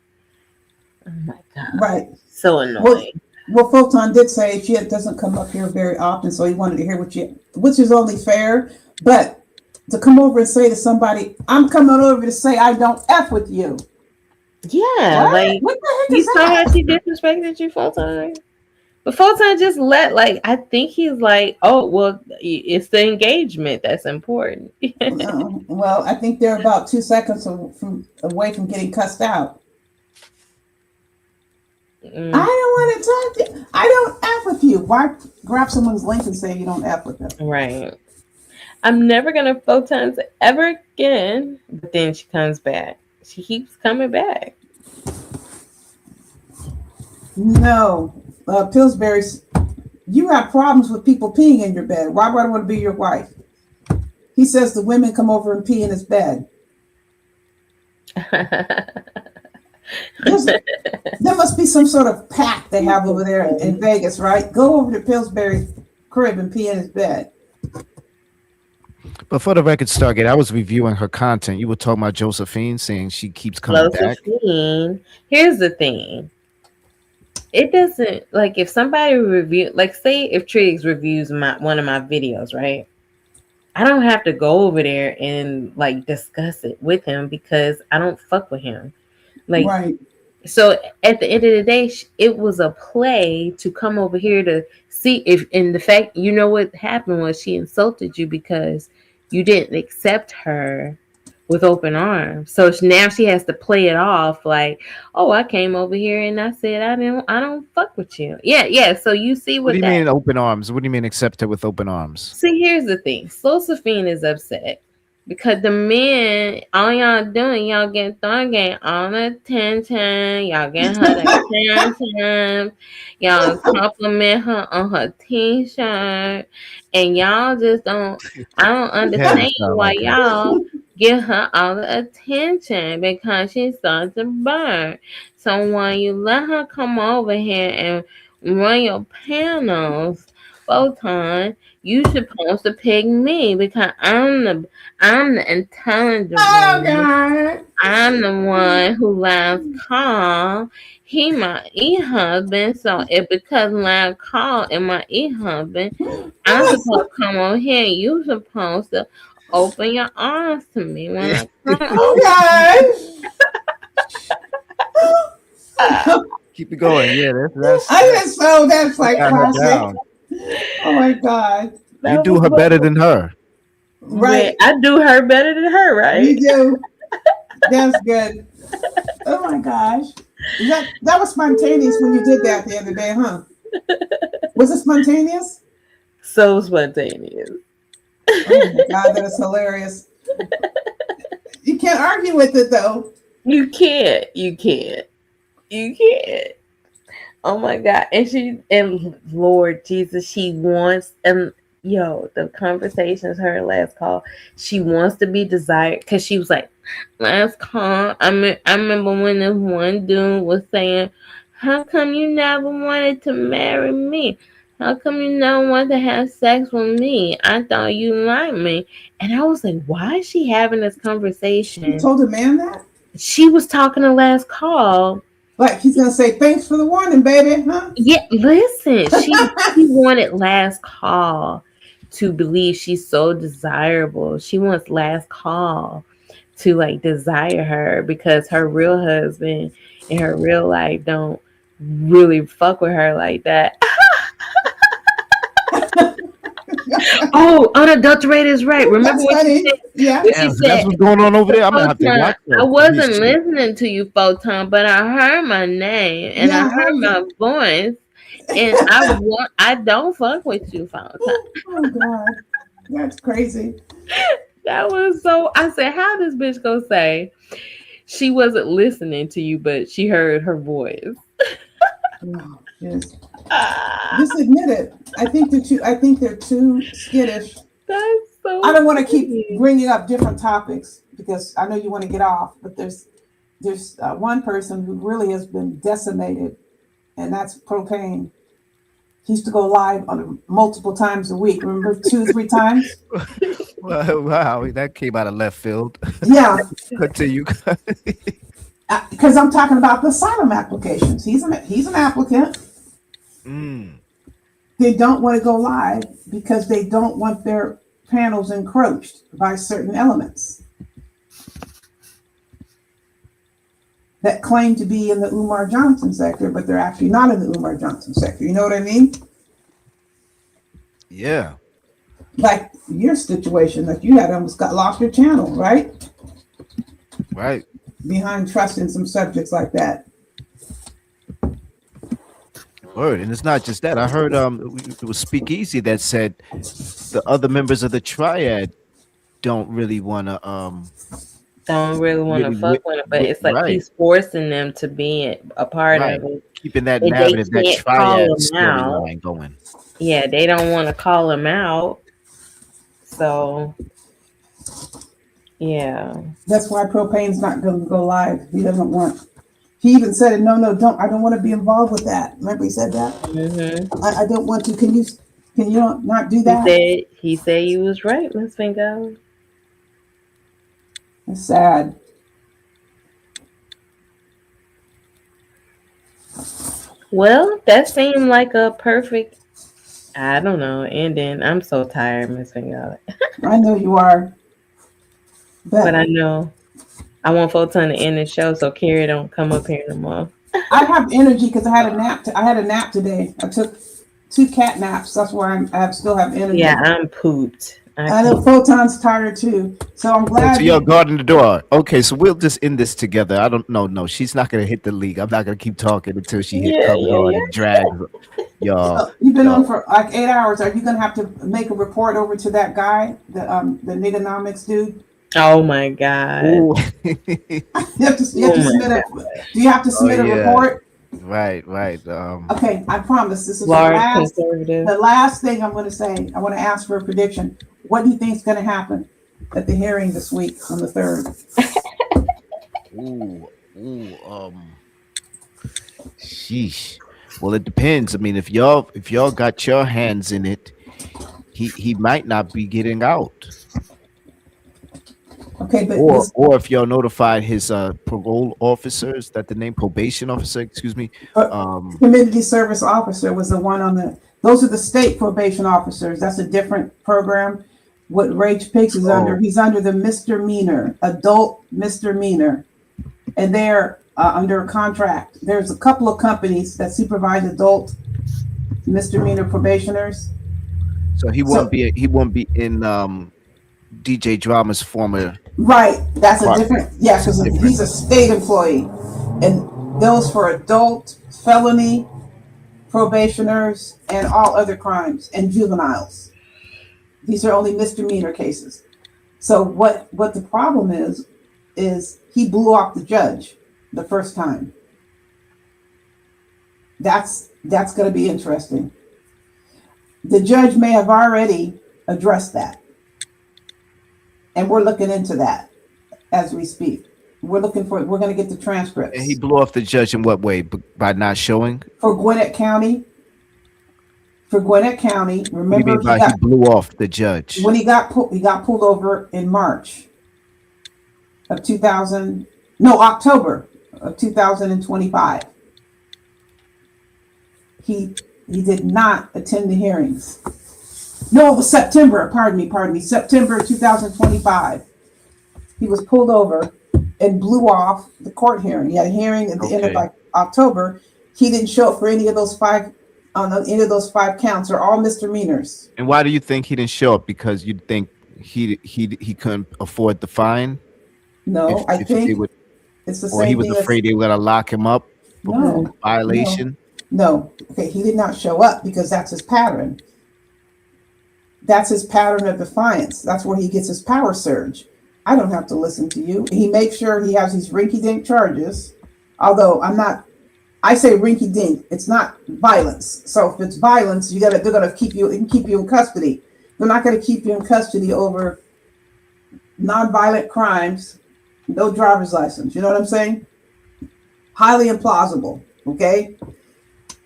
Oh my god! Right. So annoying. Well, Photon did say she doesn't come up here very often, so he wanted to hear which is only fair. But to come over and say to somebody, I'm coming over to say I don't F with you. Yeah, what? What the heck you is saw that? how she disrespected you, Photon. But Photon just I think he's like, oh, well, it's the engagement that's important. Well, I think they're about 2 seconds away from getting cussed out. I don't want to talk to you. I don't F with you. Why grab someone's link and say you don't F with them? Right. I'm never going to Photons ever again. But then she comes back. She keeps coming back. No. Pillsbury, you have problems with people peeing in your bed. Why would I want to be your wife? He says the women come over and pee in his bed. There must be some sort of pact they have over there in Vegas, right? Go over to Pillsbury's crib and pee in his bed. But for the record, Stargate, I was reviewing her content. You were talking about Josephine saying she keeps coming back. Josephine, here's the thing. It doesn't, like, if somebody review, like, say if Triggs reviews one of my videos, right? I don't have to go over there and like discuss it with him because I don't fuck with him. Like, right. So at the end of the day, it was a play to come over here to see if, and the fact, you know what happened was she insulted you because you didn't accept her with open arms. So now she has to play it off like, oh, I came over here and I said I don't fuck with you. Yeah. So you see What do you mean open arms? What do you mean accept her with open arms? See, here's the thing. Josephine is upset because the men, all y'all doing, y'all getting all the attention, y'all getting her the attention, y'all compliment her on her t-shirt, and y'all just I don't understand why y'all give her all the attention because she starts to burn. So when you let her come over here and run your panels, Photon, you supposed to pick me because I'm the intelligent one. God. I'm the one who last call. He my e-husband, so if because last call and my e-husband, I'm supposed to come over here. You supposed to open your arms to me when I come. Keep it going. Yeah, that's that's like classic. Oh my God. You do her better than her. Right. I do her better than her, right? You do. That's good. Oh my gosh. That was spontaneous when you did that the other day, huh? Was it spontaneous? So spontaneous. Oh my God, that is hilarious. You can't argue with it though. You can't. Oh my God. And Lord Jesus, she wants, and the conversations, her last call, she wants to be desired because she was like, last call, I remember when this one dude was saying, how come you never wanted to marry me? How come you never want to have sex with me? I thought you liked me. And I was like, why is she having this conversation? You told a man that? She was talking to last call. Like he's gonna say thanks for the warning, baby, huh? Yeah, listen, she wanted last call to believe she's so desirable. She wants last call to like desire her because her real husband in her real life don't really fuck with her like that. Oh, unadulterated is right. Remember what she said? Yeah, she said, that's what's going on over there. I'm gonna have to watch that. I wasn't listening to you, Photon, but I heard my name and I heard my voice, and I don't fuck with you, Photon. Oh God, that's crazy. That was so. I said, how this bitch gonna say she wasn't listening to you, but she heard her voice? Oh, yes. Just admit it. I think they're too skittish. That's so. I don't want to keep bringing up different topics because I know you want to get off, but there's one person who really has been decimated, and that's Propane. He used to go live on multiple times a week. Remember, 2-3 times. Wow, that came out of left field. Yeah. Continue. Because I'm talking about the asylum applications. He's an applicant. They don't want to go live because they don't want their panels encroached by certain elements that claim to be in the Umar Johnson sector, but they're actually not in the Umar Johnson sector. You know what I mean? Yeah. Like your situation that you had almost lost your channel, right? Right. Behind trusting some subjects like that. Word, and it's not just that. I heard it was Speakeasy that said the other members of the triad don't really want to don't really want to really fuck with them, but it's like right, he's forcing them to be a part right. of it. Keeping that And they narrative, that can't call triad him out. storyline going. Yeah, they don't want to call him out. So, yeah. That's why Propane's not going to go live. He doesn't want. He even said it. No, don't. I don't want to be involved with that. Remember, he said that. Mm-hmm. I don't want to. Can you not do that? He said he was right, Miss Fingal. It's sad. Well, that seemed like a perfect, I don't know, ending. I'm so tired, Miss Fingal. I know you are. But I know I want Photon to end the show so Carrie don't come up here no more. I have energy because I had a nap. I had a nap today. I took 2 cat naps. That's why I still have energy. Yeah, I'm pooped. I know Photon's tired too. So I'm glad. So you're guarding the door. Okay, so we'll just end this together. I don't know. No, she's not gonna hit the league. I'm not gonna keep talking until she hit covered on and drag. Y'all. So you've been on for like 8 hours. Are you gonna have to make a report over to that guy, the Niggonomics dude? Oh my God. You have to submit a. Do you have to submit a report? Right. Okay, I promise. This is the last thing I'm going to say. I want to ask for a prediction. What do you think is going to happen at the hearing this week on the 3rd? Sheesh. Well, it depends. I mean, if y'all got your hands in it, he might not be getting out. Okay, but or if y'all notified his parole officers, that the name probation officer, excuse me, community service officer was the one on the. Those are the state probation officers. That's a different program. What Rage Pigs is under, he's under the misdemeanor, adult misdemeanor, and they're under a contract. There's a couple of companies that supervise adult misdemeanor probationers. So he won't be in DJ Drama's former. Right, that's a different. Yeah, because different. he's a state employee, and those for adult, felony, probationers, and all other crimes, and juveniles. These are only misdemeanor cases. So what the problem is he blew off the judge the first time. That's going to be interesting. The judge may have already addressed that. And we're looking into that as we speak. We're going to get the transcripts. And he blew off the judge in what way? By not showing? For Gwinnett County. Remember, he blew off the judge. When he got pulled over in October of 2025. He did not attend the hearings. No, it was September. Pardon me. September 2025. He was pulled over and blew off the court hearing. He had a hearing at the end of October. He didn't show up for any of those 5 counts. Are all misdemeanors. And why do you think he didn't show up? Because you think he couldn't afford the fine? No, I think it's the same. Or he was afraid they were gonna lock him up for violation. No. Okay, he did not show up because that's his pattern. That's his pattern of defiance. That's where he gets his power surge. I don't have to listen to you. He makes sure he has these rinky-dink charges. Although I say rinky-dink, it's not violence. So if it's violence, they're gonna keep you in custody. They're not gonna keep you in custody over non-violent crimes, no driver's license. You know what I'm saying? Highly implausible. Okay.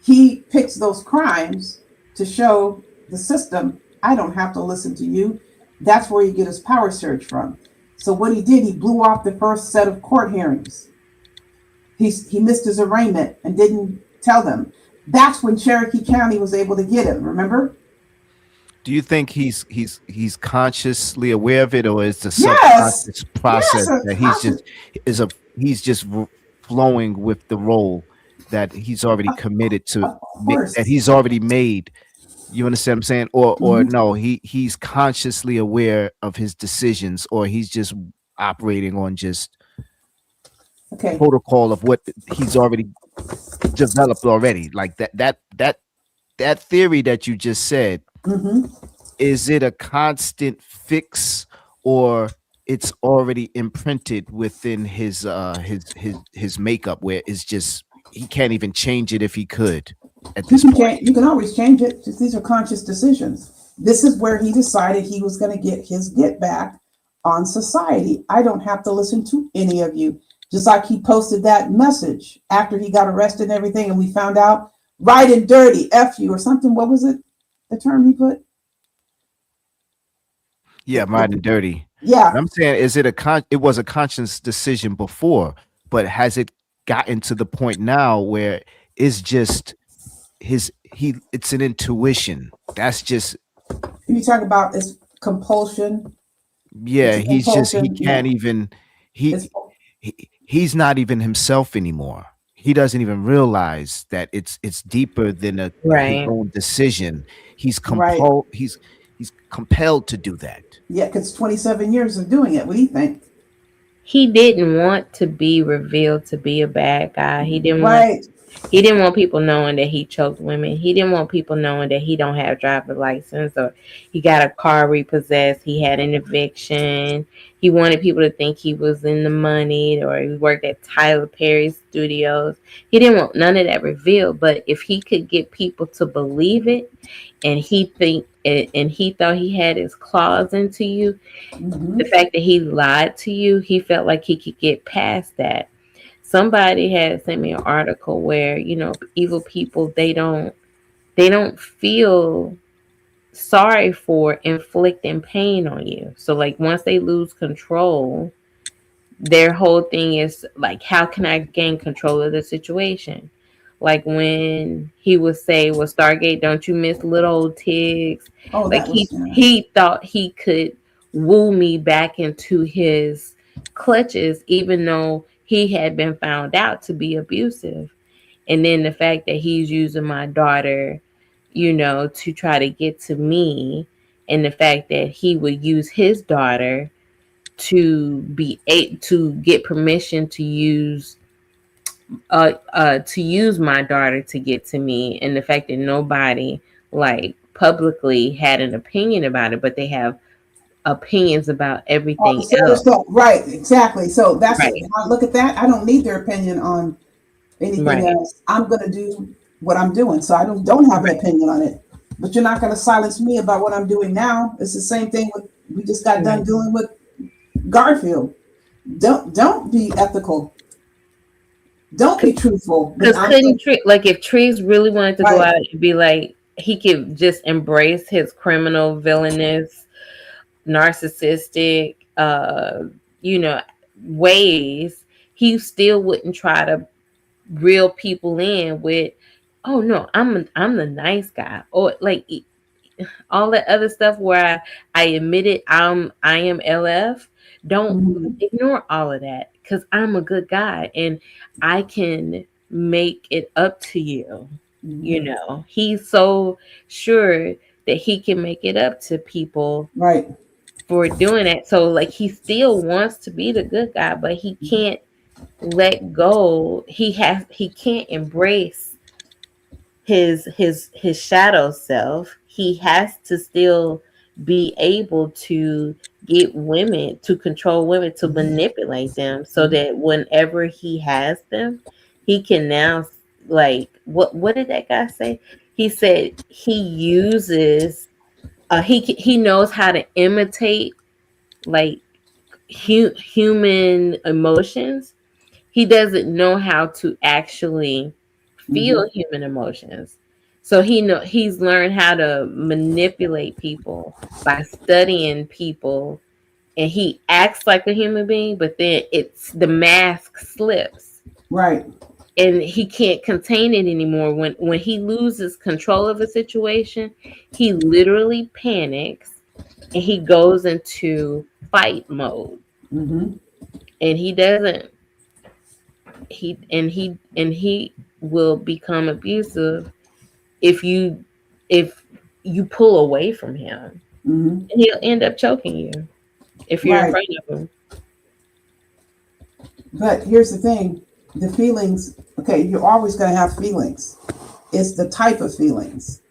He picks those crimes to show the system, I don't have to listen to you. That's where you get his power surge from. So what he did, he blew off the first set of court hearings. He missed his arraignment and didn't tell them. That's when Cherokee County was able to get him. Remember? Do you think he's consciously aware of it, or is the subconscious process that he's just flowing with the role that he's already committed to, that he's already made? You understand what I'm saying? Or no, he's consciously aware of his decisions, or he's just operating on just protocol of what he's already developed already. Like that theory that you just said, is it a constant fix, or it's already imprinted within his makeup, where it's just he can't even change it if he could at this point. You can always change it. Just these are conscious decisions. This is where he decided he was going to get his get back on society. I don't have to listen to any of you. Just like he posted that message after he got arrested and everything, and we found out right and dirty, F you or something. What was it? The term he put? Yeah, right and dirty. Yeah. And I'm saying, it was a conscious decision before, but has it gotten to the point now where it's just it's an intuition? That's just, You talk about this compulsion. yeah, It's he compulsion, can't yeah. even he's not even himself anymore. He doesn't even realize that it's deeper than his Right. own decision. He's Right. he's compelled to do that. Yeah, because 27 years of doing it. What do you think? He didn't want to be revealed to be a bad guy. He didn't Right. want people knowing that he choked women. He didn't want people knowing that he don't have driver's license or he got a car repossessed. He had an eviction. He wanted people to think he was in the money or he worked at Tyler Perry Studios. He didn't want none of that revealed. But if he could get people to believe it, and he thought he had his claws into you, the fact that he lied to you, he felt like he could get past that. Somebody had sent me an article where, evil people, they don't feel sorry for inflicting pain on you. So like once they lose control, their whole thing is like, how can I gain control of the situation? Like when he would say, well, Stargate, don't you miss little old Tiggs? Oh, Like that was, he thought he could woo me back into his clutches, even though he had been found out to be abusive. And then the fact that he's using my daughter, to try to get to me, and the fact that he would use his daughter to get permission to use my daughter to get to me, and the fact that nobody like publicly had an opinion about it, but they have opinions about everything else. Right, exactly. So that's Right. if I look at that. I don't need their opinion on anything Right. else. I'm gonna do what I'm doing. So I don't have an opinion on it. But you're not gonna silence me about what I'm doing now. It's the same thing we just got done doing with Garfield. Don't be ethical. Don't be truthful. Because if Trees really wanted to go out and be like, he could just embrace his criminal, villainous, narcissistic, ways, he still wouldn't try to reel people in with, oh no, I'm the nice guy, or like all that other stuff where I admitted I am LF. Don't ignore all of that, because I'm a good guy and I can make it up to you. He's so sure that he can make it up to people, right, for doing that. So like he still wants to be the good guy, but he can't let go. He can't embrace his shadow self. He has to still be able to get women, to control women, to manipulate them, so that whenever he has them, he can now, like, what did that guy say? He said he uses he knows how to imitate like human emotions. He doesn't know how to actually feel human emotions. So he's learned how to manipulate people by studying people, and he acts like a human being, but then the mask slips. Right. And he can't contain it anymore. When he loses control of a situation, he literally panics and he goes into fight mode. And he doesn't. He will become abusive if you pull away from him, and he'll end up choking you if you're in front of him. But here's the thing. The feelings, okay, you're always going to have feelings. It's the type of feelings.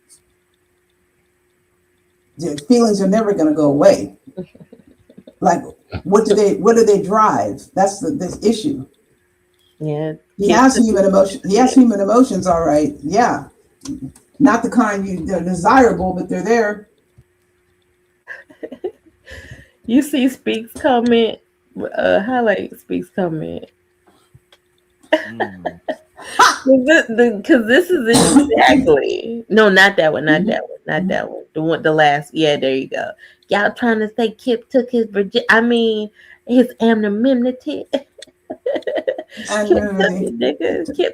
The feelings are never going to go away. Like, what do they drive? That's this issue. Yeah. He has human emotion. He has human emotions, all right. Yeah. Not the kind they're desirable, but they're there. You see Speaks comment, highlight Speaks comment. Because this is exactly not that one, not that one. The last, yeah, there you go. Y'all trying to say Kip took his his anonymity. Kip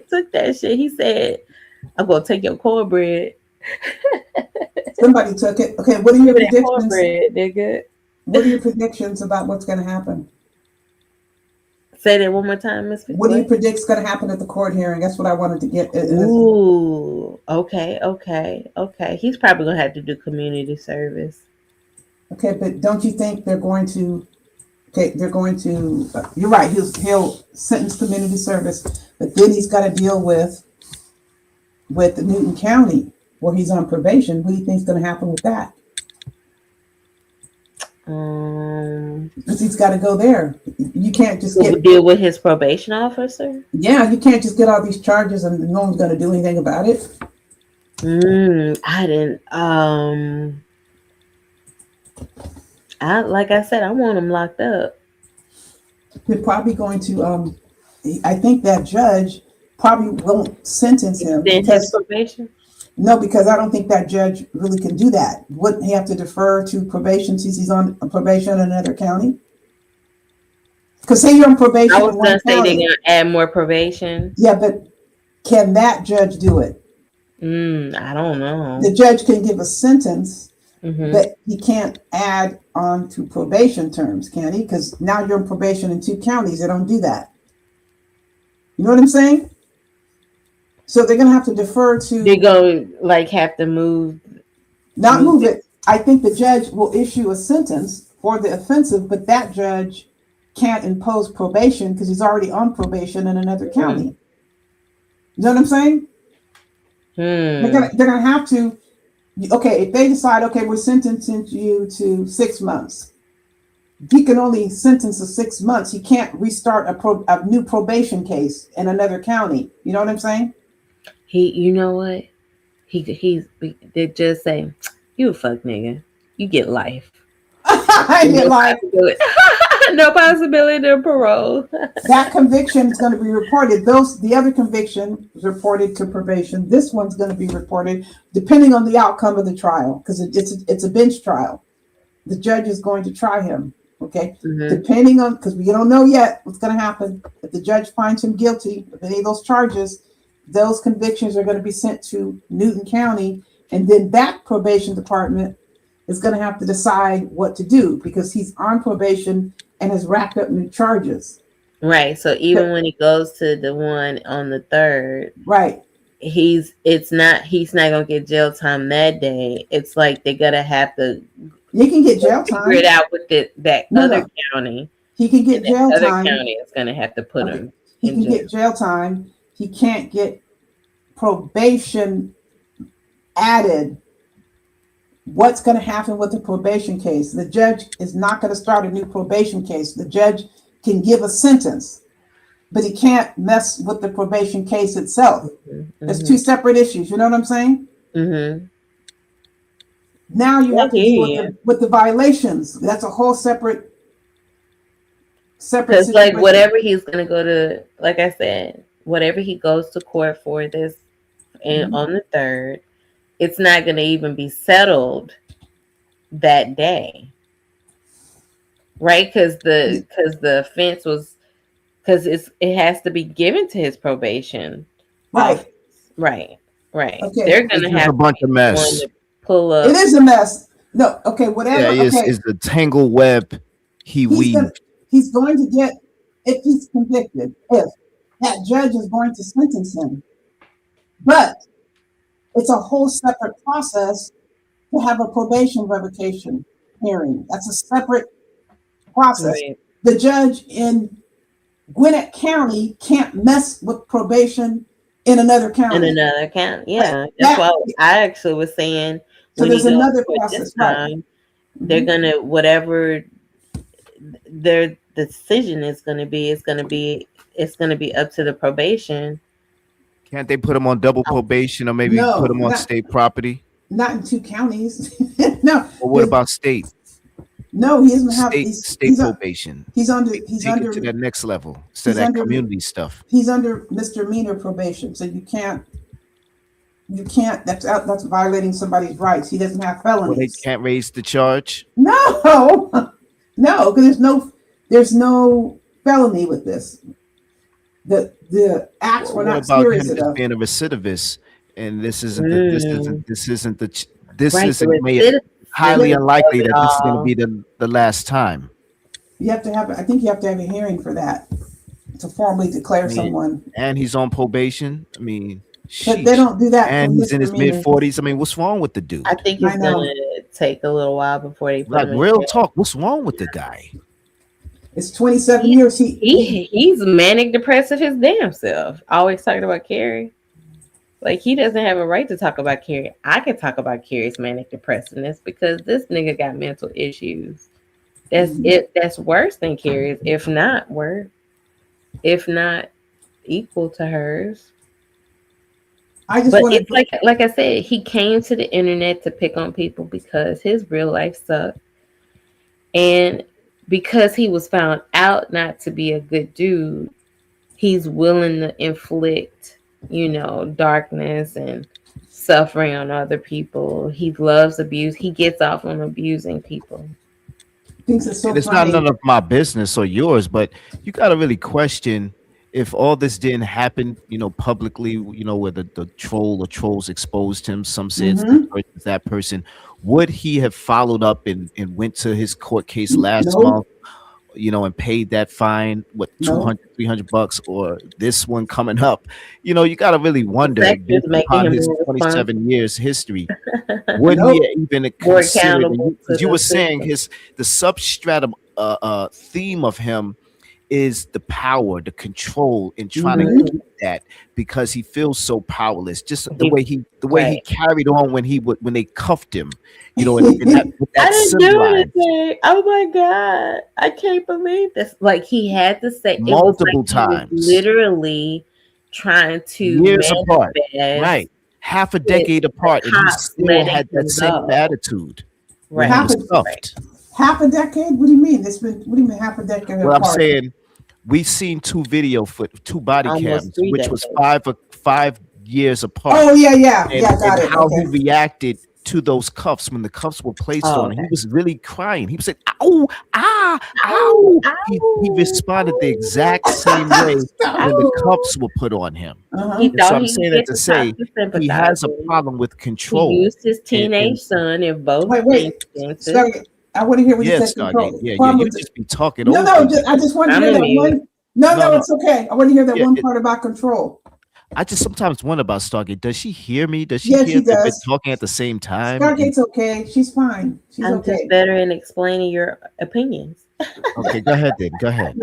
took that shit. He said, "I'm gonna take your cornbread." Somebody took it. Okay, what are your predictions? Cornbread, nigga. What are your predictions about what's going to happen? Say that one more time, Miss. What do you predict is going to happen at the court hearing? That's what I wanted to get. Ooh, okay. He's probably gonna have to do community service. Okay, but don't you think they're going to? Okay, they're going to. You're right. He'll sentence community service, but then he's got to deal with the Newton County where he's on probation. What do you think is going to happen with that? Because he's got to go there. You can't just deal with his probation officer. Yeah, you can't just get all these charges and no one's going to do anything about it. I didn't. Like I said, I want him locked up. They're probably going to. I think that judge probably won't sentence him. His probation. No, because I don't think that judge really can do that. Wouldn't he have to defer to probation since he's on probation in another county? Because say you're on probation. I was going to say they're going to add more probation. Yeah, but can that judge do it? I don't know. The judge can give a sentence, but he can't add on to probation terms, can he? Because now you're on probation in 2 counties. They don't do that. You know what I'm saying? So they're going to have to defer to. They're going to have to move. Not move it. I think the judge will issue a sentence for the offensive, but that judge can't impose probation because he's already on probation in another county. You know what I'm saying? They're gonna have to. Okay, if they decide, okay, we're sentencing you to 6 months. He can only sentence 6 months. He can't restart a new probation case in another county. You know what I'm saying? You know what? They just say, "You a fuck nigga. You get life." I get life. No possibility of parole. That conviction is going to be reported. The other conviction was reported to probation. This one's going to be reported depending on the outcome of the trial because it's a bench trial. The judge is going to try him. Okay, depending on because we don't know yet what's going to happen. If the judge finds him guilty of any of those charges, those convictions are going to be sent to Newton County, and then that probation department is going to have to decide what to do because he's on probation and has racked up new charges. Right. So even when he goes to the one on the 3rd, right, he's not gonna get jail time that day. It's like they're gonna have to. You can get jail time. Figure it out with that other county. He can get jail other time. County is gonna have to put him. He can get jail time. He can't get probation added. What's going to happen with the probation case? The judge is not going to start a new probation case. The judge can give a sentence, but he can't mess with the probation case itself. There's 2 separate issues. You know what I'm saying? Now you have to deal with the violations. That's a whole separate Because like whatever he's going to go to, like I said, whatever he goes to court for this, and on the 3rd. It's not going to even be settled that day, right? Because the offense was it has to be given to his probation. Right. Okay. They're They're going to have a bunch of mess. Pull up. It is a mess. No. Okay. Whatever. Yeah, it's the tangle web he weaved. He's going to get if he's convicted. If that judge is going to sentence him, but it's a whole separate process to have a probation revocation hearing. That's a separate process. Right. The judge in Gwinnett County can't mess with probation in another county. Yeah. That's why I actually was saying. So there's another process. They're gonna whatever their decision is going to be up to the probation. Can't they put him on double probation or maybe No, put him on not- state property? Not in 2 counties. No. Or what about state? No, he doesn't have. State probation? He's under Take it to that next level instead of he's that under- community stuff. He's under misdemeanor probation, so you can't. That's violating somebody's rights. He doesn't have Well, they felonies. can't raise the charge. No, no, because there's no felony with this. The acts were What not about him serious just enough. being a recidivist? And this isn't this Right, isn't the made highly recidivist unlikely of it that this is going to all. be the last time. You have to have. I think you have to have a hearing for that to formally declare I mean, someone. and he's on probation. I mean, But they don't do that. and for he's in his misdemeanor. mid-40s. I mean, what's wrong with the dude? I think it's going to take a little while before they put Like him in real jail. talk, what's wrong with the guy? It's 27 years. He's manic depressive his damn self. Always talking about Carrie. Like he doesn't have a right to talk about Carrie. I can talk about Carrie's manic depressiveness because this nigga got mental issues. That's it. That's worse than Carrie's, if not worse, if not equal to hers. I just But wanna- it's like I said, he came to the internet to pick on people because his real life sucked. And because he was found out not to be a good dude, he's willing to inflict, darkness and suffering on other people. He loves abuse. He gets off on abusing people. Thinks it's so And it's funny. not none of my business or yours, but you got to really question if all this didn't happen, publicly, where the troll or trolls exposed him. Some said it's Mhm. that person. Would he have followed up and went to his court case last No. month, and paid that fine, what, No. 200, $300, or this one coming up? You got to really wonder, That's just making upon him his more 27 years history, would Nope. he even More consider, accountable to because you the were saying system. the substratum theme of him is the power, the control, and trying to Mhm. keep that because he feels so powerless. Just the way he Right. carried on when they cuffed him, and that, with I that didn't do symbolized anything. Oh my god, I can't believe this. Like he had to say it was multiple like he was times, literally trying to years apart, manifest right? Half a decade apart, and he cops still letting had that him same go. attitude. When Right. he was cuffed. Half a decade? What do you mean? What do you mean half a decade? Well, I'm apart? saying we've seen two body Almost cams, 3 which was decades. 5 years apart. Oh, yeah. And, Yeah, got and it. how Okay. he reacted to those cuffs when the cuffs were placed Oh, on him. okay. He was really crying. He said, "Ow, ow." He responded the exact same way when the cuffs were put on him. He And so thought I'm he saying would that get to the say cops to he has a sympathize. problem with control. He used his And- teenage son in both Wait. instances. Sorry, I want to hear what you yeah, said. Control. Stargate. Yeah, Problem you with just be talking No, over. I just want to I'm hear on that mute. one. No, No, it's okay. I want to hear that Yeah, one part about control. I just sometimes wonder about Stargate. Does she hear me? Does she Yeah, hear she that we're does. talking at the same time? Stargate's okay. She's fine. She's I'm okay. just better in explaining your opinions. Okay, go ahead then. Go ahead.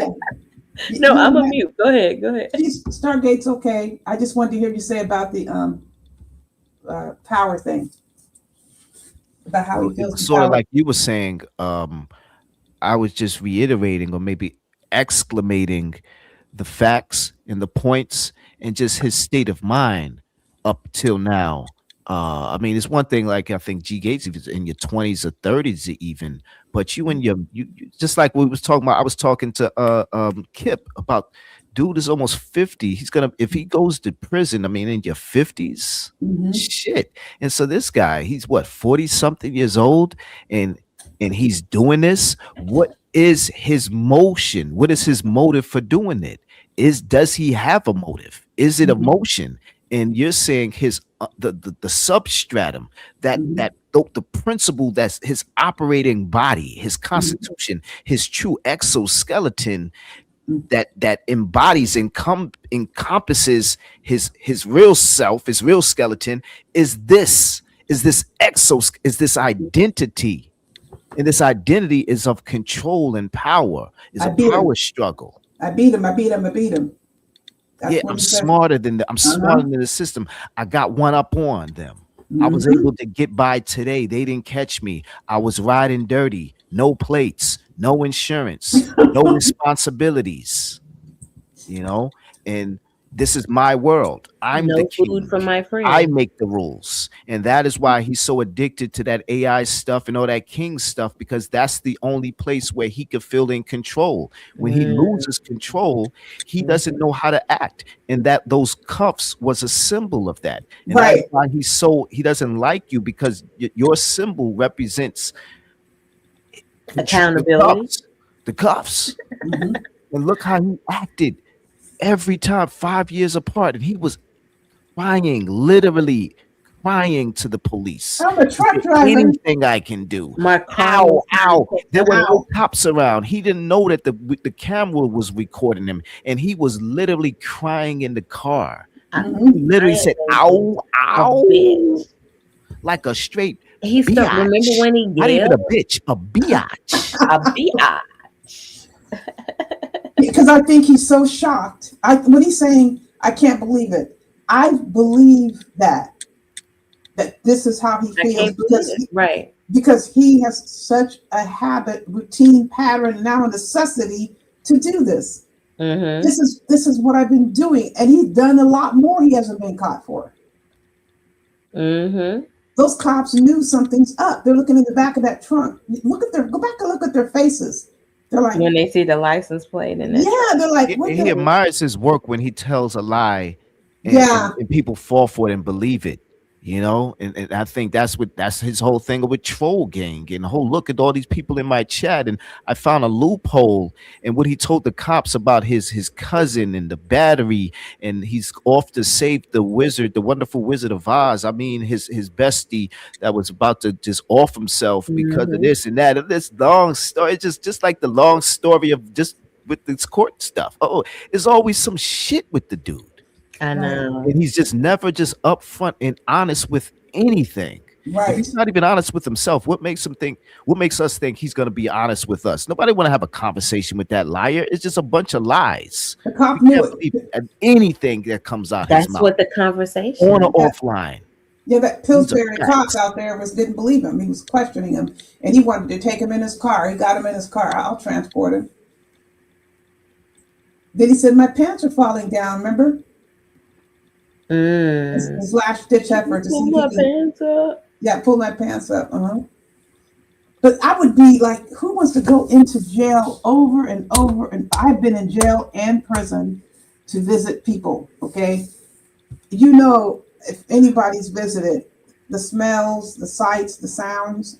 No, I'm a mute. Go ahead. Go ahead. Stargate's okay. I just wanted to hear you say about the power thing. About how he It feels. was the sort of power. like you were saying. I was just reiterating or maybe exclamating the facts and the points and just his state of mind up till now. I mean, it's one thing, like I think G Gates, if it's in your 20s or 30s even, but you just like we was talking about, I was talking to Kip about dude is almost 50. If he goes to prison, I mean, in your 50s, shit. And so this guy, he's what, 40 something years old, and he's doing this. What is his motion? What is his motive for doing it? Does he have a motive? Is it emotion? And you're saying his the substratum, the principle that's his operating body, his constitution, his true exoskeleton that embodies and encompasses his real self, his real skeleton is this identity. And this identity is of control and power, is I a beat him. power struggle. I beat him. That's Yeah, what I'm he said. smarter than I'm smarter than the system. I got one up on them. I was able to get by today. They didn't catch me. I was riding dirty, no plates, no insurance, no responsibilities, you know, and this is my world. I'm the No king. food for my I friend. make the rules. And that is why he's so addicted to that AI stuff and all that king stuff, because that's the only place where he could feel in control. When he loses control, he doesn't know how to act. And that those cuffs was a symbol of that. And that's why he doesn't like you, because your symbol represents Accountability. the cuffs. And look how he acted every time, 5 years apart, and he was crying, literally crying to the police. I'm a truck "Is there driver. anything I can do?" My Ow, ow. There were no cops around. He didn't know that the camera was recording him, and he was literally crying in the car. He literally said, "Ow, ow," like a straight. He still remember biatch. when he Not even a yelled? bitch, a biatch. A biatch. Because I think he's so shocked. When he's saying, "I can't believe it," I believe that this is how he I feels can't because believe it. Right. because he has such a habit, routine, pattern, now a necessity to do this. This is what I've been doing, and he's done a lot more. He hasn't been caught for. Those cops knew something's up. They're looking in the back of that trunk. Go back and look at their faces. They're like, When they see the license plate and yeah, they're like, He, what he the? admires his work when he tells a lie, and, Yeah. and people fall for it and believe it, you know. And I think that's his whole thing with Troll Gang and the whole look at all these people in my chat. And I found a loophole in what he told the cops about his cousin and the battery, and he's off to save the wizard, the wonderful Wizard of Oz. I mean, his bestie that was about to just off himself because of this and that. And this long story, it's just like the long story of just with this court stuff. Oh, there's always some shit with the dude. I know. And he's just never just upfront and honest with anything. Right. If he's not even honest with himself, what makes us think he's going to be honest with us? Nobody want to have a conversation with that liar. It's just a bunch of lies. The cop You knew can't it. believe anything that comes out his That's mouth. what the conversation. On or offline. Yeah, that Pillsbury He's a cops out there didn't believe him. He was questioning him, and he wanted to take him in his car. He got him in his car. I'll transport him. Then he said, "My pants are falling down." Remember? His last ditch effort to Pull see my if he can, pants up. yeah, pull my pants up. But I would be like, who wants to go into jail over and over? And I've been in jail and prison to visit people. Okay, you know, if anybody's visited, the smells, the sights, the sounds.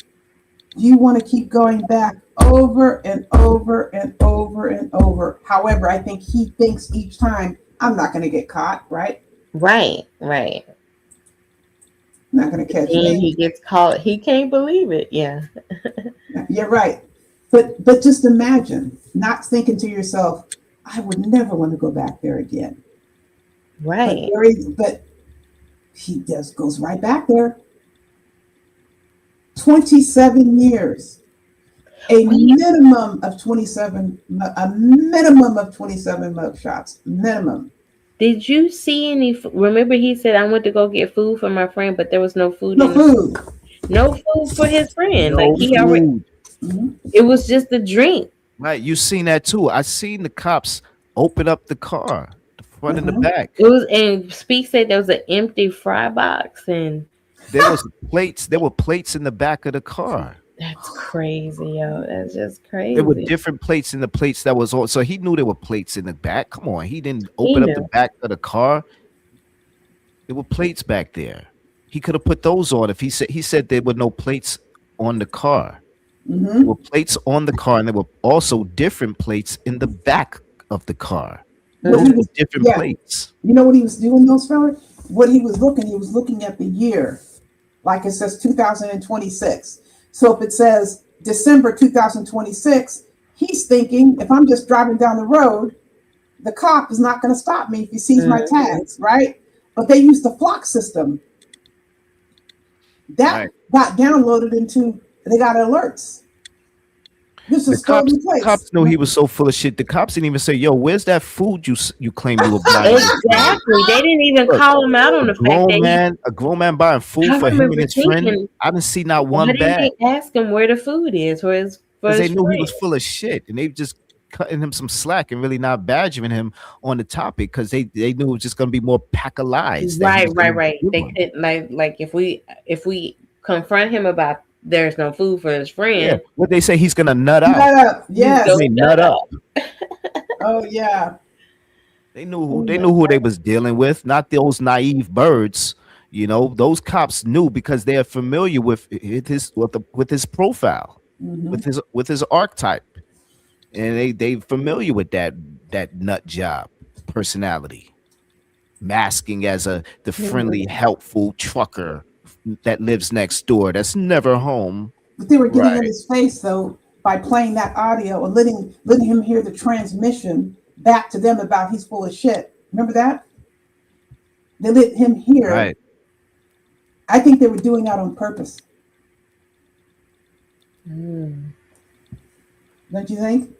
You want to keep going back over and over and over and over. However, I think he thinks each time, I'm not going to get caught, right? Right. Not going to catch And me. he gets caught. He can't believe it. Yeah. You're right. But just imagine not thinking to yourself, I would never want to go back there again. Right. But he just goes right back there. 27 years. A minimum of 27 mugshots. Minimum. Did you see any? Remember, he said, "I went to go get food for my friend, but there was no food. No food. No food for his friend. No Like he already. food. It was just a drink. Right, you seen that too. I seen the cops open up the car, the front and the back. It was, and Speak said there was an empty fry box, and There were plates in the back of the car. that's crazy, yo. That's just crazy. There were different plates in the plates that was on. So he knew there were plates in the back. Come on, he didn't open up the knew. back of the car. There were plates back there. He could have put those on if he said there were no plates on the car. There were plates on the car, and there were also different plates in the back of the car. Those were different Yeah. plates. You know what he was doing, those fellas? What he was looking at the year. Like it says 2026. So if it says December 2026, he's thinking, if I'm just driving down the road, the cop is not going to stop me if he sees my tags, right? But they use the flock system. That got downloaded into, they got alerts. This The is stolen place. cops knew he was so full of shit. The cops didn't even say, "Yo, where's that food you claim you were buying?" Exactly. They didn't even call him out on the fact that A grown man buying food I for him and remember his friend. thinking, I didn't see not why one didn't bag. they ask him where the food is for his for Because they his knew he was friend. full of shit, and they just cutting him some slack and really not badgering him on the topic because they knew it was just gonna be more pack of lies. That he Right, was right, gonna right. give They them. could like if we confront him about there's no food for his Yeah, friend, what they say he's gonna nut Nut out. up. he's Yes. gonna They nut nut up. Oh yeah. They knew Oh they my knew who they God. was dealing with, not those naive birds. You know, those cops knew because they are familiar with his profile, Mhm. with his archetype, and they familiar with that nut job personality, masking as the friendly, helpful trucker that lives next door that's never home. But they were getting in Right. his face though by playing that audio and letting him hear the transmission back to them about he's full of shit. Remember that? They let him hear. Right. I think they were doing that on purpose. Mm. Don't you think?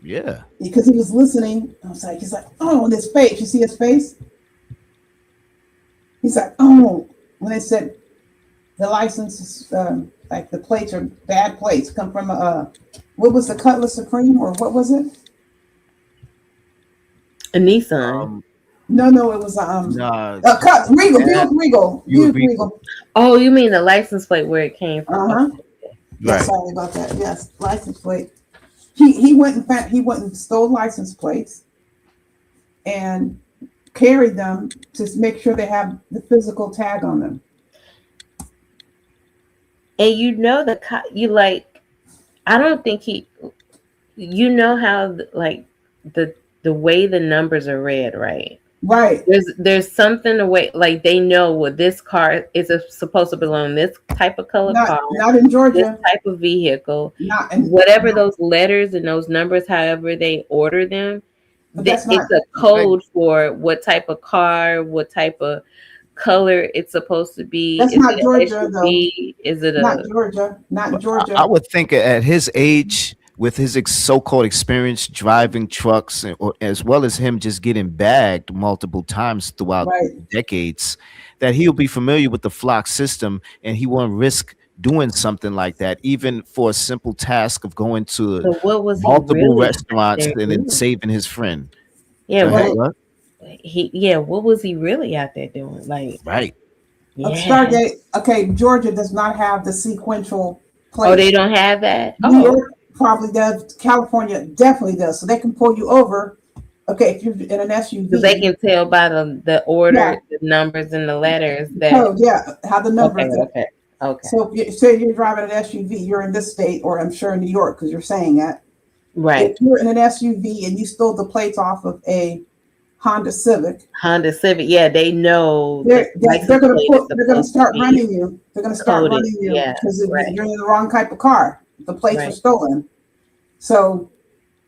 Yeah. Because he was listening. I was like, he's like, oh, in his face. You see his face? He's like, oh, when they said the license is like the plates are bad plates, come from what was the Cutlass Supreme or what was it? A Nissan. No, it was Nah, Regal, that- Regal. Oh, you mean the license plate where it came from? Uh-huh. Yeah, Right. sorry about that. Yes, license plate. He went and stole license plates and carried them to make sure they have the physical tag on them. And you know you like, I don't think you know how like the way the numbers are read, right? Right. There's something the way like they know what this car is supposed to belong this type of color car, Not in Georgia. this type of vehicle, Not in, whatever those letters and those numbers, however they order them. But that's It's not- a code for what type of car, what type of color it's supposed to be. That's Is not it a Georgia, SUV? Is it not a Georgia. Not Georgia. I would think at his age, with his so-called experience driving trucks, or as well as him just getting bagged multiple times throughout Right. decades, that he'll be familiar with the flock system, and he won't risk doing something like that, even for a simple task of going to So what was he multiple really restaurants out there and then doing? saving his friend. Yeah, Go ahead, what what? what was he really out there doing? Like, Right. yeah. Stargate. Okay, Georgia does not have the sequential plate. Oh, they don't have that? New Oh, York probably does. California definitely does. So they can pull you over. Okay, if you're in an SUV. because they can tell by the order, Yeah. the numbers and the letters that Oh yeah, how the numbers. okay. So if you say you're driving an SUV, you're in this state, or I'm sure in New York, because you're saying that. Right. If you're in an SUV and you stole the plates off of a Honda Civic, Honda Civic, yeah, they know they're the license going plate is to gonna supposed start to be running you. They're going to start coded, running you yeah, because right. you're in the wrong type of car. The plates were Right. stolen. So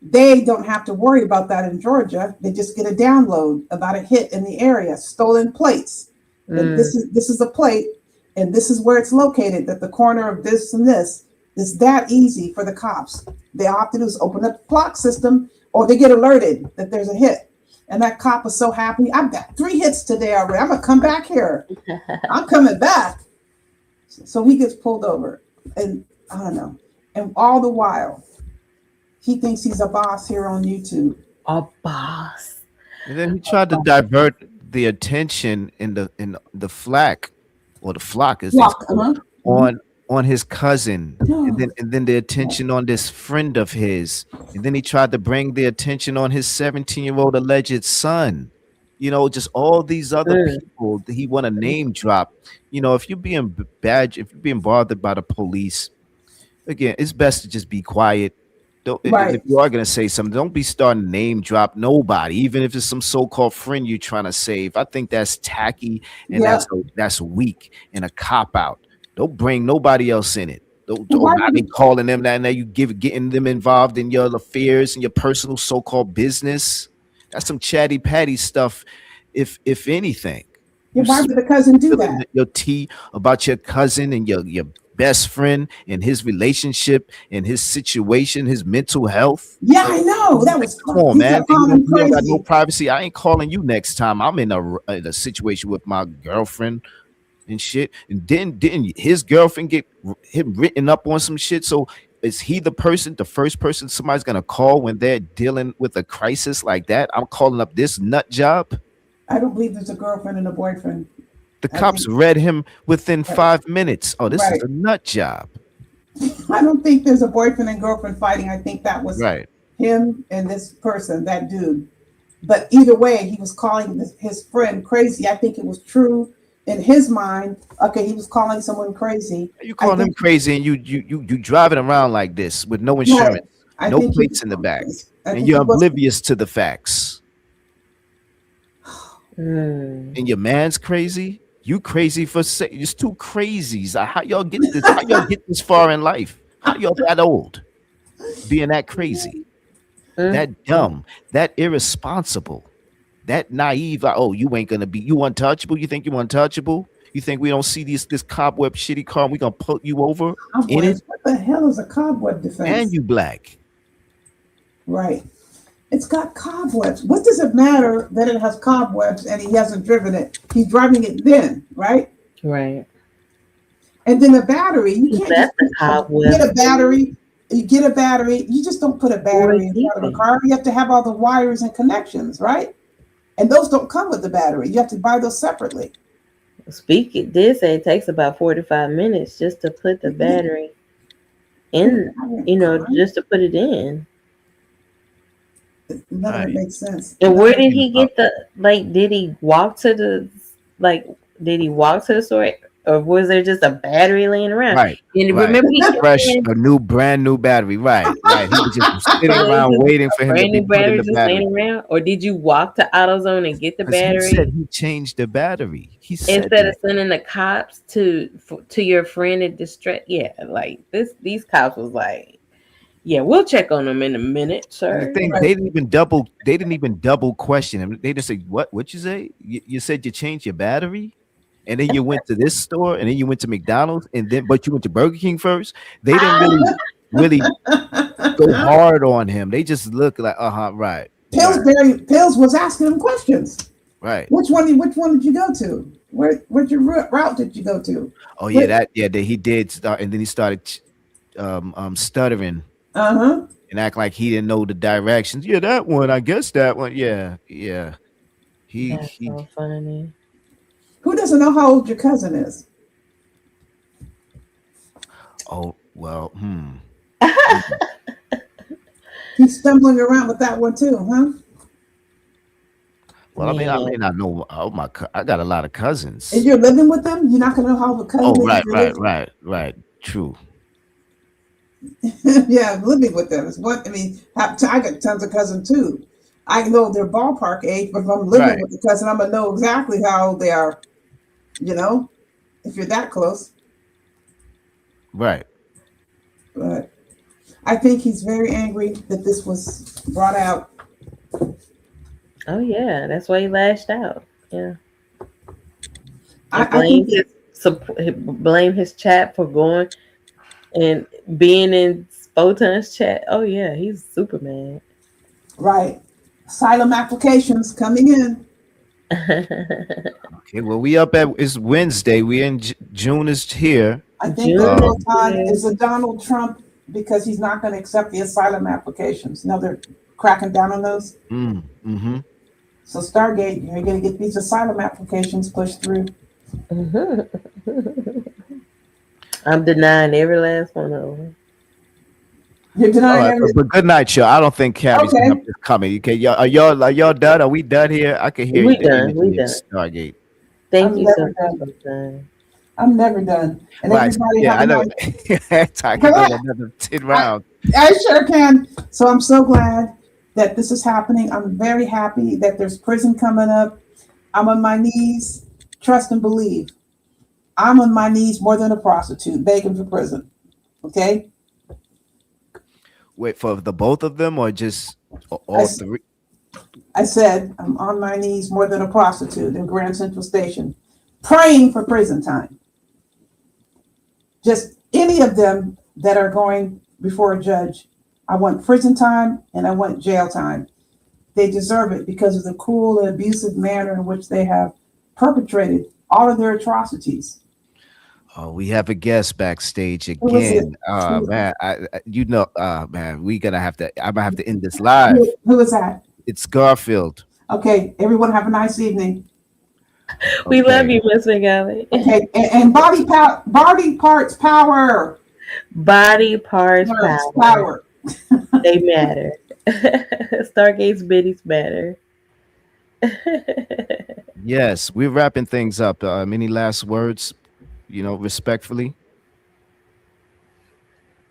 they don't have to worry about that in Georgia. They just get a download about a hit in the area, stolen plates. And this is a plate, and this is where it's located, at the corner of this and this. It's that easy for the cops. They all have to do is open up the clock system, or they get alerted that there's a hit. And that cop was so happy. I've got 3 hits today already. I'm gonna come back here. I'm coming back. So he gets pulled over, and I don't know. And all the while, he thinks he's a boss here on YouTube. A boss. And then he tried to divert the attention in the flock, or the flock is Flock, uh-huh. on his cousin, and then the attention on this friend of his, and then he tried to bring the attention on his 17-year-old alleged son. You know, just all these other people that he want to name drop. You know, if you're being bothered by the police, again, it's best to just be quiet. Right. If you are gonna say something, don't be starting to name drop nobody, even if it's some so-called friend you're trying to save. I think that's tacky, and Yeah. that's weak and a cop out. Don't bring nobody else in it. Don't Why not would be you- calling them that. Now you getting them involved in your affairs and your personal so-called business. That's some chatty patty stuff, if anything. Yeah, why would the cousin do Spilling that? your tea about your cousin and your best friend and his relationship and his situation, his mental health. Yeah, I know. That was Come on, he man. kept calling him You don't got no crazy. privacy. I ain't calling you next time I'm in a situation with my girlfriend. and shit. And didn't his girlfriend get him written up on some shit? So is he the first person somebody's gonna call when they're dealing with a crisis like that? I'm calling up this nut job. I don't believe there's a girlfriend and a boyfriend. The cops read him within 5 minutes. Oh, this Right. is a nut job. I don't think there's a boyfriend and girlfriend fighting. I think that was Right. him and this person, that dude. But either way, he was calling his friend crazy. I think it was true in his mind. Okay, he was calling someone crazy. You calling him crazy and you driving around like this with no insurance, I no think he- plates in the back, I and think you're he was- oblivious to the facts. And your man's crazy. You crazy for it's two crazies. How y'all get this? How y'all get this far in life? How y'all that old? Being that crazy, that dumb, that irresponsible, that naive. Oh, you ain't gonna be you untouchable. You think you untouchable? You think we don't see this cobweb shitty car and we gonna put you over in it? What the hell is a cobweb defense? And you black. Right. It's got cobwebs. What does it matter that it has cobwebs and he hasn't driven it? He's driving it then, right? Right. And then the battery, you can't That's just the cobweb. get a battery. You get a battery. You just don't put a battery in front of a car. You have to have all the wires and connections, right? And those don't come with the battery. You have to buy those separately. Speaking, did say it takes about 45 minutes just to put the battery in, just to put it in. None of it makes sense. And where did he get did he walk to the store, or was there just a battery laying around? Right. And right. remember he kept fresh, saying- a brand new battery. Right. Right. He was just sitting around waiting for him to brand be new put in battery the just battery. laying around, or did you walk to AutoZone and get the 'Cause battery He said he changed the battery. He said instead that. of sending the cops to your friend in distress? Yeah, like these cops was like, yeah, we'll check on them in a minute, sir. The thing, they didn't even double question him. They just say, what you say? You said you changed your battery, and then you went to this store, and then you went to McDonald's, but you went to Burger King first. They didn't really go hard on him. They just look like, right. Pills was asking him questions. Right. Which one did you go to? Where's your route did you go to? Oh yeah, he did start, and then he started stuttering. Uh-huh. And act like he didn't know the directions. Yeah, that one. I guess that one. Yeah. That's so funny. Who doesn't know how old your cousin is? Oh well. He's stumbling around with that one too, huh? Well, I may not know. I got a lot of cousins. If you're living with them, you're not gonna know how the cousin Oh, is. right. True. Yeah, living with them is what I mean. I got tons of cousins too. I know their ballpark age, but if I'm living with the cousin, I'm gonna know exactly how old they are. If you're that close. Right. But I think he's very angry that this was brought out. Oh yeah, that's why he lashed out. Yeah. I blame his chat for going and being in Photon's chat. Oh yeah, he's super mad. Right. Asylum applications coming in. Okay. Well, it's Wednesday. We in June is here. I think the real time is a Donald Trump because he's not going to accept the asylum applications. No, they're cracking down on those. Mm-hmm. So Stargate, you're going to get these asylum applications pushed through. I'm denying every last one of them. You're denying but good night, y'all. I don't think Carrie's coming. Okay, are y'all done? Are we done here? I can hear We you. done. Stargate. Thank you so much. I'm never done. And Right. everybody Yeah, I have a know. nice- I can go another 10 rounds. I sure can. So I'm so glad that this is happening. I'm very happy that there's prison coming up. I'm on my knees, trust and believe. I'm on my knees more than a prostitute, begging for prison. Okay? Wait, for the both of them or just all three? I said I'm on my knees more than a prostitute in Grand Central Station, praying for prison time. Just any of them that are going before a judge. I want prison time and I want jail time. They deserve it because of the cruel and abusive manner in which they have perpetrated all of their atrocities. Oh, we have a guest backstage was it? again. Man, man, I'm gonna have to end this live. Who is that? It's Garfield. Okay, everyone have a nice evening. We love you, Miss McGalley. Okay, and body parts power. Body parts power. They matter. Stargate's biddies matter. Yes, we're wrapping things up. Any last words? Respectfully.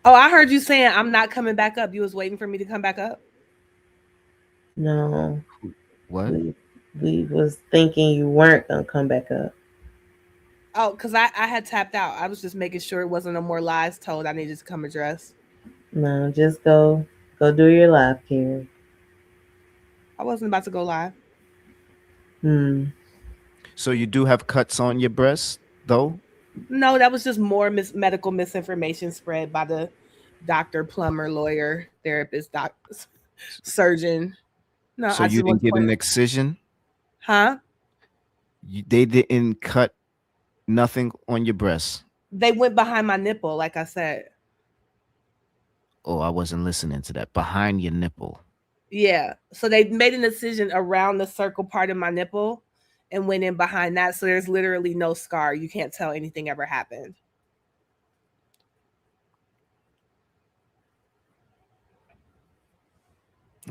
Oh, I heard you saying I'm not coming back up. You was waiting for me to come back up. No. What? We was thinking you weren't gonna come back up. Oh, because I had tapped out. I was just making sure it wasn't no more lies told. I needed to come address. No, just go do your live, Karen. I wasn't about to go live. So you do have cuts on your breast, though? No, that was just more medical misinformation spread by the doctor, plumber, lawyer, therapist, surgeon. No, So you didn't get an excision? Huh? They didn't cut nothing on your breast? They went behind my nipple, like I said. Oh, I wasn't listening to that. Behind your nipple. Yeah. So they made an incision around the circle part of my nipple and went in behind that. So there's literally no scar. You can't tell anything ever happened.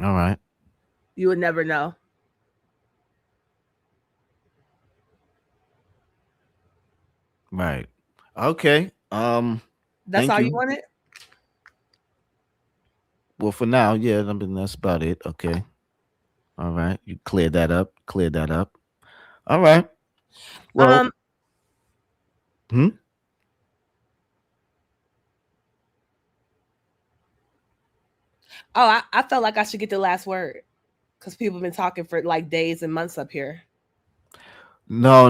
All right. You would never know. Right. Okay. That's all you wanted? Well, for now, yeah, I mean, that's about it. Okay. All right. You cleared that up. All right. Well, Oh, I felt like I should get the last word because people have been talking for like days and months up here. No.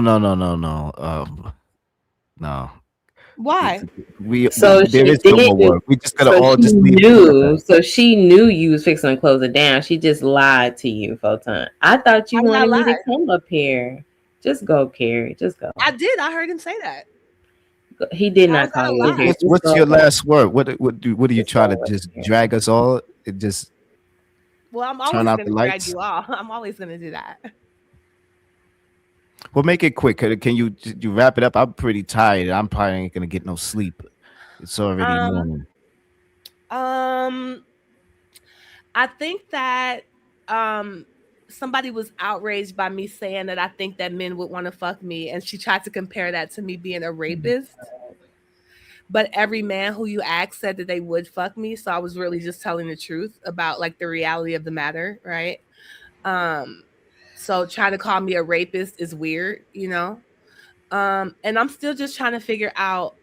Why? So there she is no more did. work. We just gotta So all she just leave. knew. So she knew you was fixing to close it down. She just lied to you, Photon. I thought you I'm not wanted me to lying. come up here. Just go, Carrie. Just go. I did. I heard him say that. He did not call you up here. What's your last word? What are you trying to just drag us all? It just Well, I'm turn always out going the to drag lights. you all. I'm always going to do that. Well, make it quick. Can you wrap it up? I'm pretty tired. I'm probably ain't gonna get no sleep. It's already morning. I think that somebody was outraged by me saying that I think that men would want to fuck me, and she tried to compare that to me being a rapist. But every man who you asked said that they would fuck me, so I was really just telling the truth about like the reality of the matter, right? So trying to call me a rapist is weird, you know? And I'm still just trying to figure out,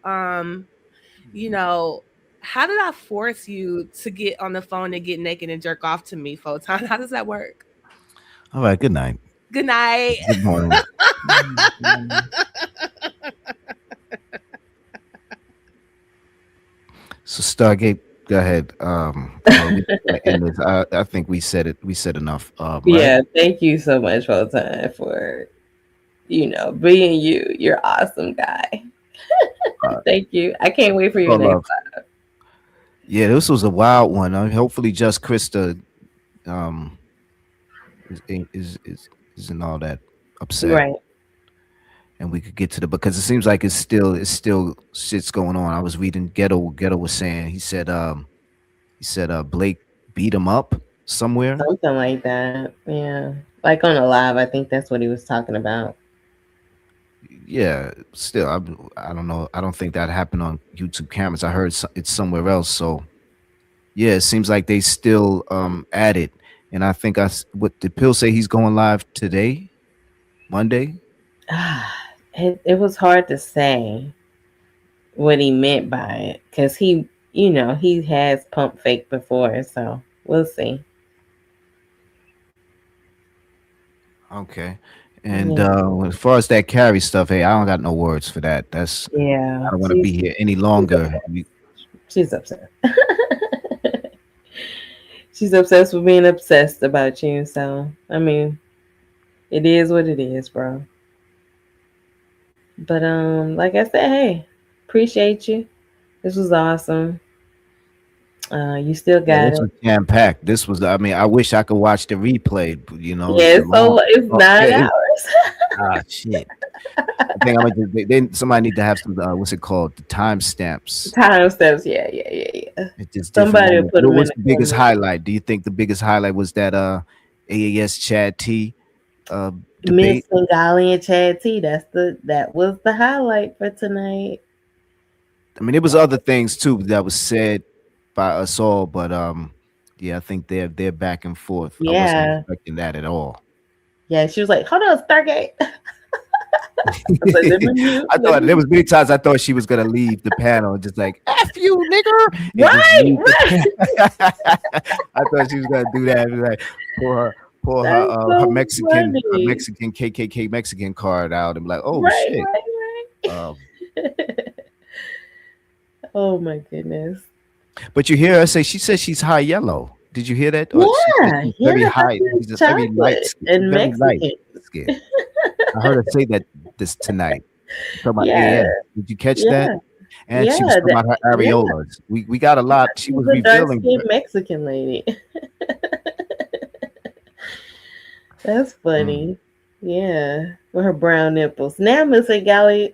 you know, how did I force you to get on the phone and get naked and jerk off to me, Photon? How does that work? All right. Good night. Good night. Good morning. So Stargate, go ahead. I think we said it. We said enough. Right? Yeah, thank you so much, Photon, for being you. You're awesome guy. Thank you. I can't wait for your next live. Yeah, this was a wild one. Hopefully, just Krista isn't all that upset, Right? And we could get to because it seems like it's still shit's going on. I was reading Ghetto was saying he said Blake beat him up somewhere, Something like that. Yeah, like on a live. I think that's what he was talking about. Yeah, still, I don't know. I don't think that happened on YouTube cameras. I heard it's somewhere else. So, yeah, it seems like they still at it. And I think what did Pill say he's going live today, Monday? It was hard to say what he meant by it because he has pump fake before, so we'll see. Okay. And as far as that carry stuff, hey, I don't got no words for that. I don't want to be here any longer. She's upset. She's obsessed with being obsessed about you. So I mean, it is what it is, bro. But like I said, hey, appreciate you. This was awesome. You still Yeah, got this it. was jam packed. This was, I mean, I wish I could watch the replay. But, you know, Yeah, it's a long. it's Oh, 9 yeah, hours. shit. I think I'm gonna. Then somebody need to have some. What's it called? The timestamps. Timestamps. Yeah. It's just different Somebody will moments. put them What in was the the biggest comments. highlight? Do you think the biggest highlight was that AAS Chad T Miss debate? Bengali and Chad T. That was the highlight for tonight. I mean, it was other things too that was said by us all, but yeah, I think they're back and forth. I wasn't Yeah. expecting that at all. Yeah, she was like, "Hold on, Stargate." I was like, "Let me mute, I let thought me there was many times I thought she was gonna leave the panel and just like F you, nigger. And just Right, leave right. I thought she was gonna do that. And like pull her That's her so Mexican funny. KKK Mexican card out and be like, oh Right, shit. right. Oh my goodness. But you hear her say she says she's high yellow. Did you hear that? Or she said Yeah, she's very yeah, high. She's just very light chocolate skin, and very light Mexican. skin. I heard her say that this tonight. Talking about Yeah, AF. Did you catch yeah, that? And she was yeah, talking about her yeah. areolas. We got a lot. She She's was a dark revealing. skinned Mexican lady. That's funny. Yeah, with her brown nipples. Now, Miss Gali.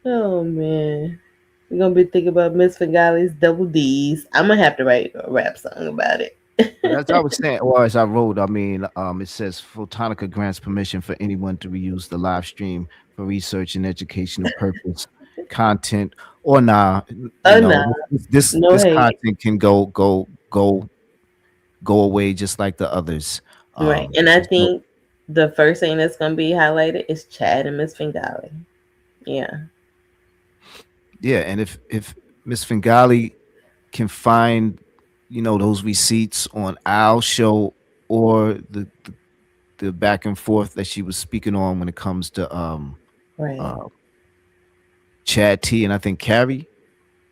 Oh man, we're gonna be thinking about Miss Fingali's double D's. I'm gonna have to write a rap song about it. As I was saying, or as I wrote, I mean, it says Photonica grants permission for anyone to reuse the live stream for research and educational purpose, content, or this No hate. content can go away just like the others. Right, and I think the first thing that's gonna be highlighted is Chad and Miss Fingali. Yeah. Yeah, and if Miss Fingali can find, those receipts on our show or the back and forth that she was speaking on when it comes to Right. Chad T and I think Carrie,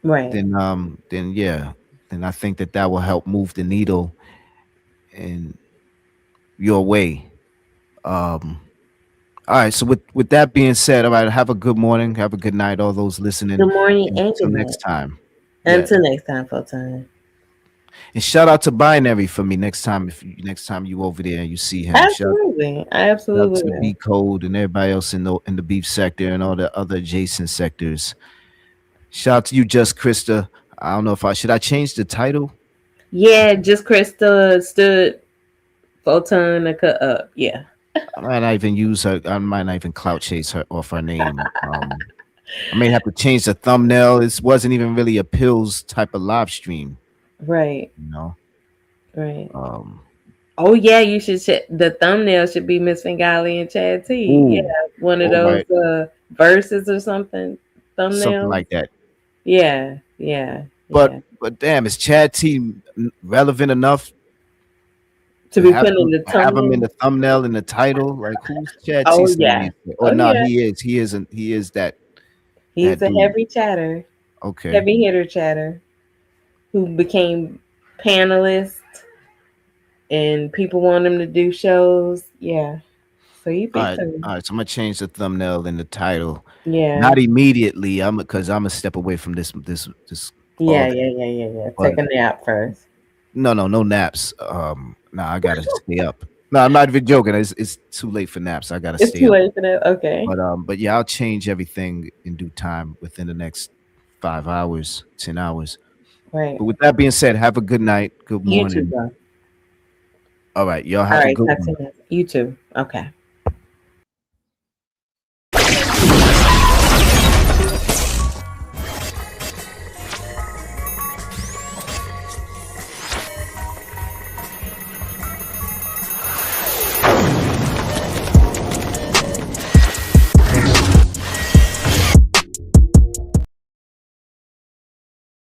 Right. then I think that will help move the needle in your way. All right, so with that being said, all right, have a good morning, have a good night, all those listening. Good morning and Until good next night. time. Until next time, full time. And shout out to Binary for me next time you over there and you see him. Absolutely, I Shout out absolutely to the will. B Code and everybody else in the beef sector and all the other adjacent sectors. Shout out to you, Just Krista. I don't know if should I change the title? Yeah, just Krista stood photon to cut up. Yeah. I might not even use her. I might not even clout chase her off her name. I may have to change the thumbnail. This wasn't even really a pills type of live stream. Right. Right. Oh yeah, you should check. The thumbnail should be Miss Fingali and Chad T. Ooh. Yeah, one of All those verses or something. Thumbnail. Something like that. Yeah. But damn, is Chad T relevant enough To be have put in the have him in thumbnail? the thumbnail in the title? Like who's Chad T? Oh, saying yeah. anything? Or Oh, no, yeah. he is that. He's that a dude. heavy chatter. Okay. Heavy hitter chatter who became panelist and people want him to do shows. Yeah. So you All think right, all right. So I'm gonna change the thumbnail and the title. Yeah. Not immediately. Because I'm gonna step away from this. Yeah. all day. Yeah. But- Take a nap first. No naps. I gotta stay up. No, I'm not even joking. It's too late for naps. I gotta It's stay too up. late for that. Okay. But yeah, I'll change everything in due time within the next 5 hours, 10 hours. Right. But with that being said, have a good night. Good You morning. too, bro. All right, y'all All have a right. good Talk one. to you. You too. Okay.